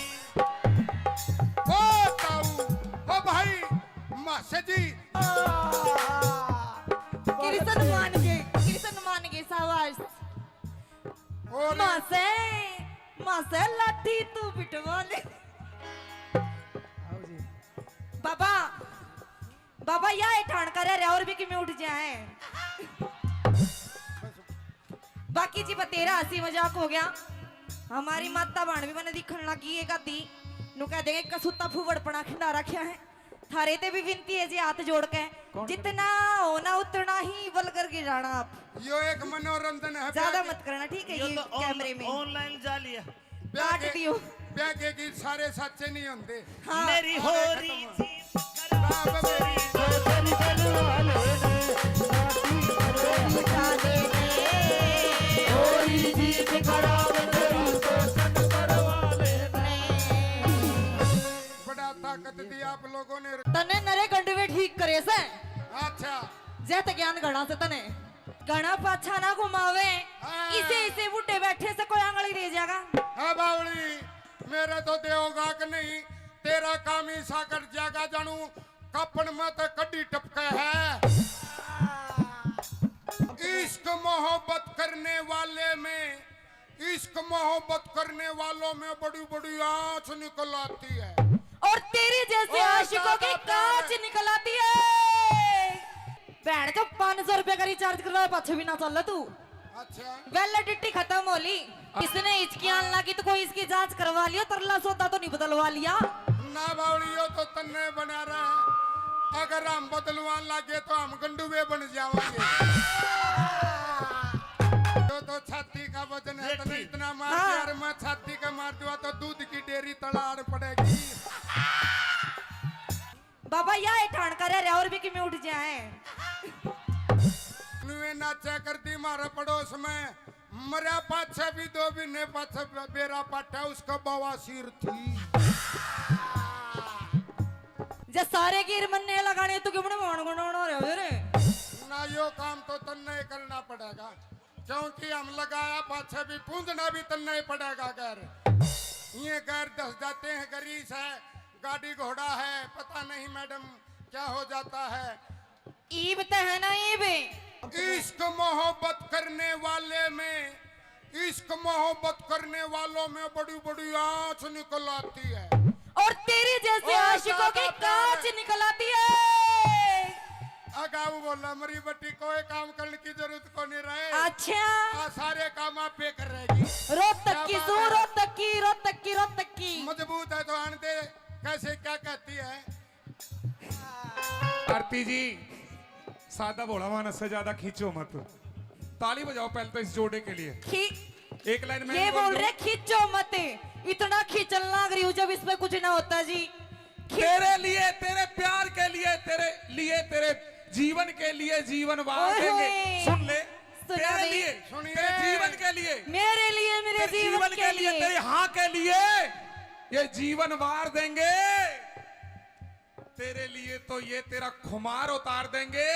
ओ ताऊ ओ भाई मासे जी कृष्ण मान के सावास। और मासे लाठी तू बिटवा ले। बाबा या ठाण करे और भी कि मैं उठ जाए। बाकी जी तेरा हंसी मजाक हो गया। हमारी माता बहन भी मैंने दिखन लगी एक आधी नु कह देंगे कसूता फूवड़पना खिंडा रखा है। थारे ते भी विनती है जी हाथ जोड़ के, जितना होना उतना ही बल करके जाना आप, यो एक मनोरंजन है। ज्यादा मत करना ठीक है। ये ये तो कैमरे में ऑनलाइन जा लिया। काट दियो। ब्याह के सारे सच्चे नहीं होते। हाँ। मेरी हो रही थी बाप मेरी तेरी दिलवाले ने उठा दे दे। थोड़ी जीत खराब तेरी शोषण करवाले ने। बड़ा ताकत दी आप लोगों ने। तने नरे गंडवे ठीक करे से अच्छा जैत ज्ञान गणा से तने गणा पाछा ना घुमावे। हाँ। इसे बुढ़े बैठे से कोई आंगली दे जाएगा। हाँ बावली मेरे तो देवगा कि नहीं, तेरा काम ही साकर जागा जानू कपन में तो कड्डी टपके है। इश्क मोहब्बत करने वाले में, इश्क मोहब्बत करने वालों में बड़ी बड़ी आंच निकल आती है। और तेरी जैसे और आशिकों की ज्यादा कांच निकल आती है। बहन जो 500 रुपए का रिचार्ज करवाए पाछे भी ना चल तू। अच्छा वैलिडिटी खत्म हो ली। इसने हिचकियां लगी तो कोई इसकी जांच करवा लिया, तरला सोता तो नहीं बदलवा लिया। ना बावली यो तो तन्ने बना रहा है। अगर हम बदलवान लगे तो हम गंडुए बन जावांगे। तो छाती का वजन है, तो इतना मार हाँ। यार मैं छाती का मार दूंगा तो दूध की डेयरी तलाड़ पड़ेगी। बाबा या ठाण करे और भी कि मैं उठ जाए। नुए नाचा करती मारा पड़ोस में मरा पाछे भी 2 महीने पाछे बेरा पाटा उसका बवासीर थी। जे सारे गिर मन्ने लगाने तो क्यों मान गुनाना रहे रे। ना यो काम तो तन्ने करना पड़ेगा, क्योंकि हम लगाया पाछे भी पूंजना भी तन्ने पड़ेगा। गैर ये गैर दस जाते हैं, गरीस है, गाड़ी घोड़ा है, पता नहीं मैडम क्या हो जाता है। ईब तो है ना ईब। इश्क मोहब्बत करने वाले में, इश्क मोहब्बत करने वालों में बड़ी बड़ी आंच निकल आती है। और तेरे जैसे और आशिकों की ज्यादा प्यार कांच है। निकल आती है। अगाऊ बोला मरी बट्टी कोई काम करने की जरूरत को नहीं रहे। अच्छा सारे काम आप पे कर रहेगी। रोहतक की क्या सू बात है? रोहतक की रोहतक की रोहतक की मजबूत है तो आन दे। कैसे क्या कहती है? आरती जी सादा भोला मानस से ज्यादा खींचो मत, ताली बजाओ पहले तो इस जोड़े के लिए। एक लाइन में ये बोल रहे खींचो मत, इतना खींचना लग रही हूँ जब इसमें कुछ ना होता जी। तेरे लिए, तेरे प्यार के लिए, तेरे जीवन के लिए जीवन वार ओए देंगे। होए। सुन ले, सुना तेरे बे। लिए, सुनिए। तेरे जीवन के लिए, मेरे लिए मेरे तेरे जीवन के लिए तेरे हाँ के लिए ये जीवन वार देंगे। तेरे लिए तो ये तेरा खुमार उतार देंगे।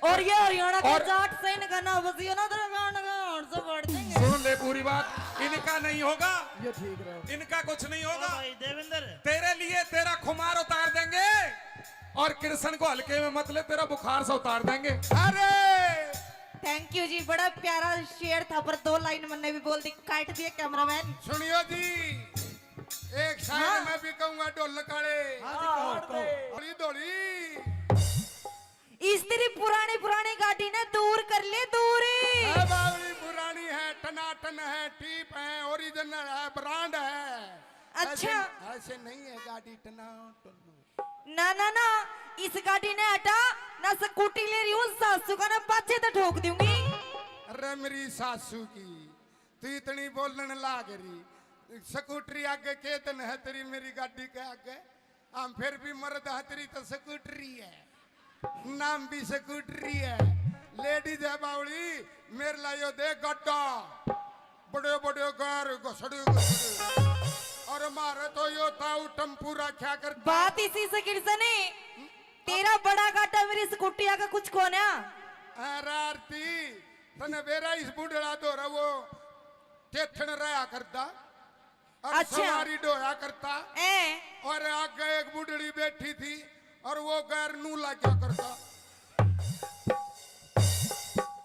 और ये हरियाणा के और- जाट से इनका ना बसियो ना तेरा गान गान से बढ़ देंगे। सुन ले पूरी बात, इनका नहीं होगा, ये ठीक रहा। इनका कुछ नहीं होगा। भाई देवेंद्र तेरे लिए तेरा खुमार उतार देंगे और कृष्ण को हल्के में मत ले, तेरा बुखार से उतार देंगे। अरे थैंक यू जी, बड़ा प्यारा शेर था पर 2 लाइन मैंने भी बोल दी, काट दिया कैमरामैन। सुनियो जी, एक शायर हाँ। मैं भी कहूंगा ढोल काले। हाँ जी, कहो। धोली धोली इस तेरी पुरानी पुरानी गाड़ी ने दूर कर ले दूरी। है बावली पुरानी है, टनाटन है, टीप है, ओरिजिनल है, ब्रांड है। अच्छा। ऐसे नहीं है गाड़ी टनाटन। ना ना ना, इस गाड़ी ने हटा ना, स्कूटी ले रही हूँ, सासू का ना पाछे तो ठोक दूंगी। अरे मेरी सासू की तू इतनी बोलने लाग रही। स्कूटरी आगे केतन है तेरी, मेरी गाड़ी के आगे। हम फिर भी मर्द है, तेरी तो स्कूटरी है, नाम भी स्कूटरी है। लेडीज है बावली, मेरे लायो दे गड्ढा, बड़े बड़े गार घसड़े घसड़े। और मारे तो यो ताऊ टम्पूरा क्या करता। बात इसी से किरसने, तेरा बड़ा गाटा मेरी स्कूटी आगे कुछ कोना। अरे आरती तने बेरा इस बुढ़ड़ा दो रहा वो टेथन रहा करता और अच्छा। सवारी डोया करता। ए और आगे एक बुढ़ड़ी बैठी थी और वो गैर नू लगा करता।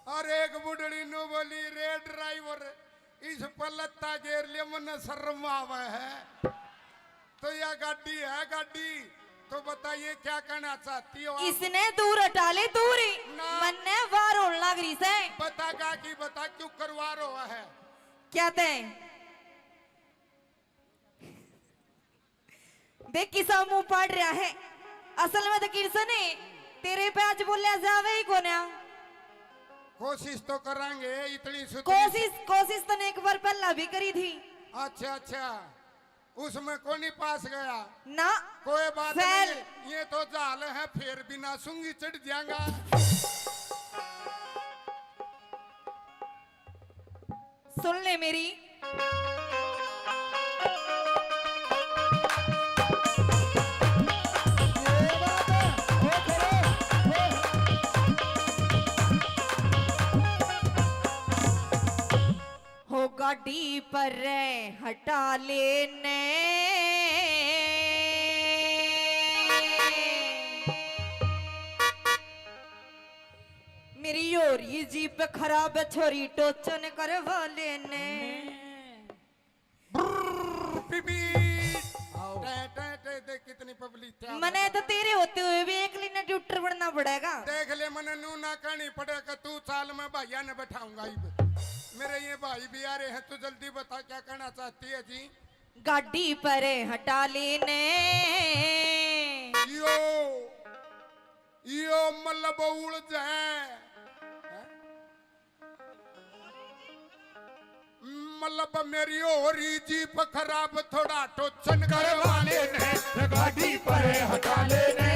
और एक बुढ़ड़ी नू बोली, रे ड्राइवर इस पर लत्ता घेर लिया, मन शर्म आवा है। तो यह गाड़ी है गाड़ी, तो बताइए क्या कहना चाहती हो आप? इसने दूर हटा ले दूरी, ना। मन ने वार होने लग रही से। बता का कि बता क्यों करवा रहा है? क्या ते देख किसा मुंह पाड़ रहा है। असल में तो किरसने तेरे पे आज बोले जावे ही कोना। कोशिश तो करांगे, इतनी सुतली। कोशिश तो ने एक बार पहला भी करी थी अच्छा अच्छा, उसमें कौन ही पास गया? ना। कोई बात फैल। नहीं, ये तो जाल है, फिर बिना सूंगी चढ़ जाएगा। सुन ले मेरी, हो गाड़ी पर हटा लेने मेरी योरी जीप खराब है, छोरी टोचन करवा लेने। बीबी देख कितनी पब्लिक है। मने तो तेरे होते हुए भी एक लिने ट्यूटर बनना पड़ेगा। देख ले, मने नू ना कहनी पड़ेगा। तू साल में भैया ने बैठाऊंगा। मेरे ये भाई भी आ रहे हैं, तू जल्दी बता क्या कहना चाहती है जी? गाड़ी पर हटा लेने यो मतलब उड़ जाए, मतलब मेरी और जीप खराब, थोड़ा टोचन करवा लेने। गाड़ी पर हटा लेने,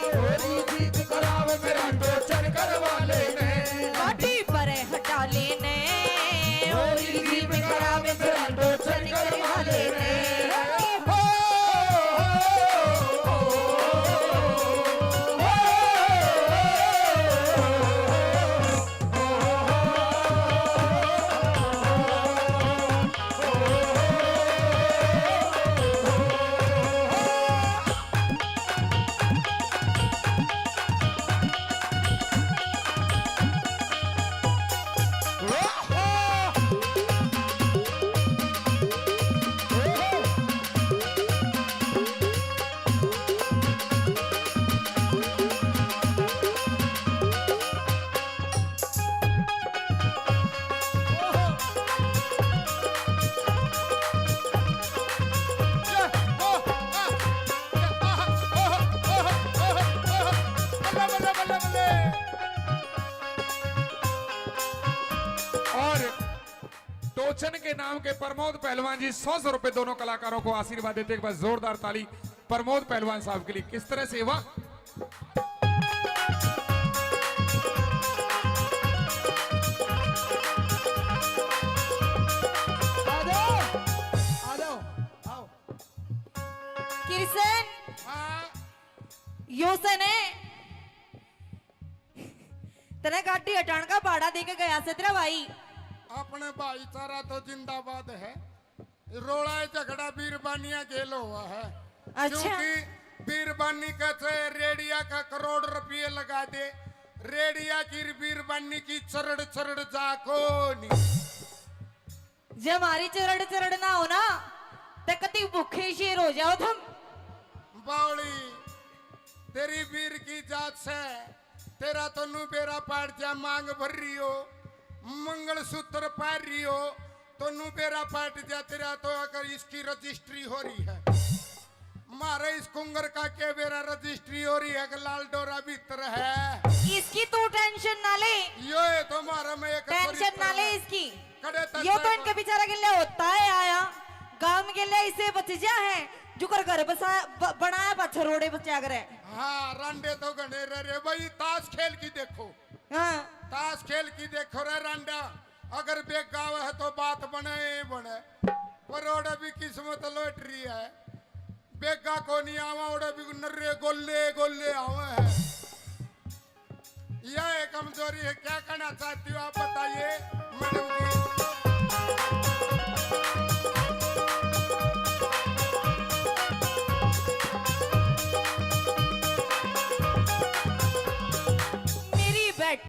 थोड़ी जीत खराब मेरा टोचन करवा लेने। गाड़ी पर हटा लेने थोड़ी जीत खराब मेरा टोचन करवा लेने। और टोचन के नाम के प्रमोद पहलवान जी 100 रुपए दोनों कलाकारों को आशीर्वाद देते हैं। एक बार जोरदार ताली प्रमोद पहलवान साहब के लिए। किस तरह सेवा आ जाओ आओ। किशन हाँ यो सने तने गाड़ी हटाने का भाड़ा देके गया से तेरा भाई। अपने भाईचारा तो जिंदाबाद है। रोड़ा झगड़ा बीरबानिया खेल हुआ है। अच्छा। क्योंकि बीरबानी कहते रेडिया का करोड़ रुपये लगा दे, रेडिया की बीरबानी की चरड़ चरड़ जाको नहीं। जब हमारी चरड़ चरड़ ना हो ना तो कति भूखे शेर हो जाओ तुम। बावली तेरी वीर की जात से तेरा तो नू बेरा पाट जा मांग भर रही हो, मंगलसूत्र पार रही हो तो नू बेरा पाट जा तेरा तो अगर इसकी रजिस्ट्री हो रही है। मारे इस कुंगर का के बेरा रजिस्ट्री हो रही है कि लाल डोरा भीतर है। इसकी तू टेंशन ना ले, यो ये तो मारा में एक टेंशन ना ले इसकी। कड़े तक यो तो इनके बेचारा के लिए होता है आया गांव के लिए इसे बच जा है जो कर घर बनाया पाछा रोडे बचा करे। हाँ रांडे तो गणे रे भाई ताश खेल की देखो। हाँ ताश खेल की देखो रे रांडा, अगर बेग गाव है तो बात बने बने, पर ओडे भी किस्मत लौट रही है। बेगा को नहीं आवा ओडे भी नर्रे गोले गोले आवे है। यह एक कमजोरी है, क्या करना चाहती हो आप बताइए मैडम जी।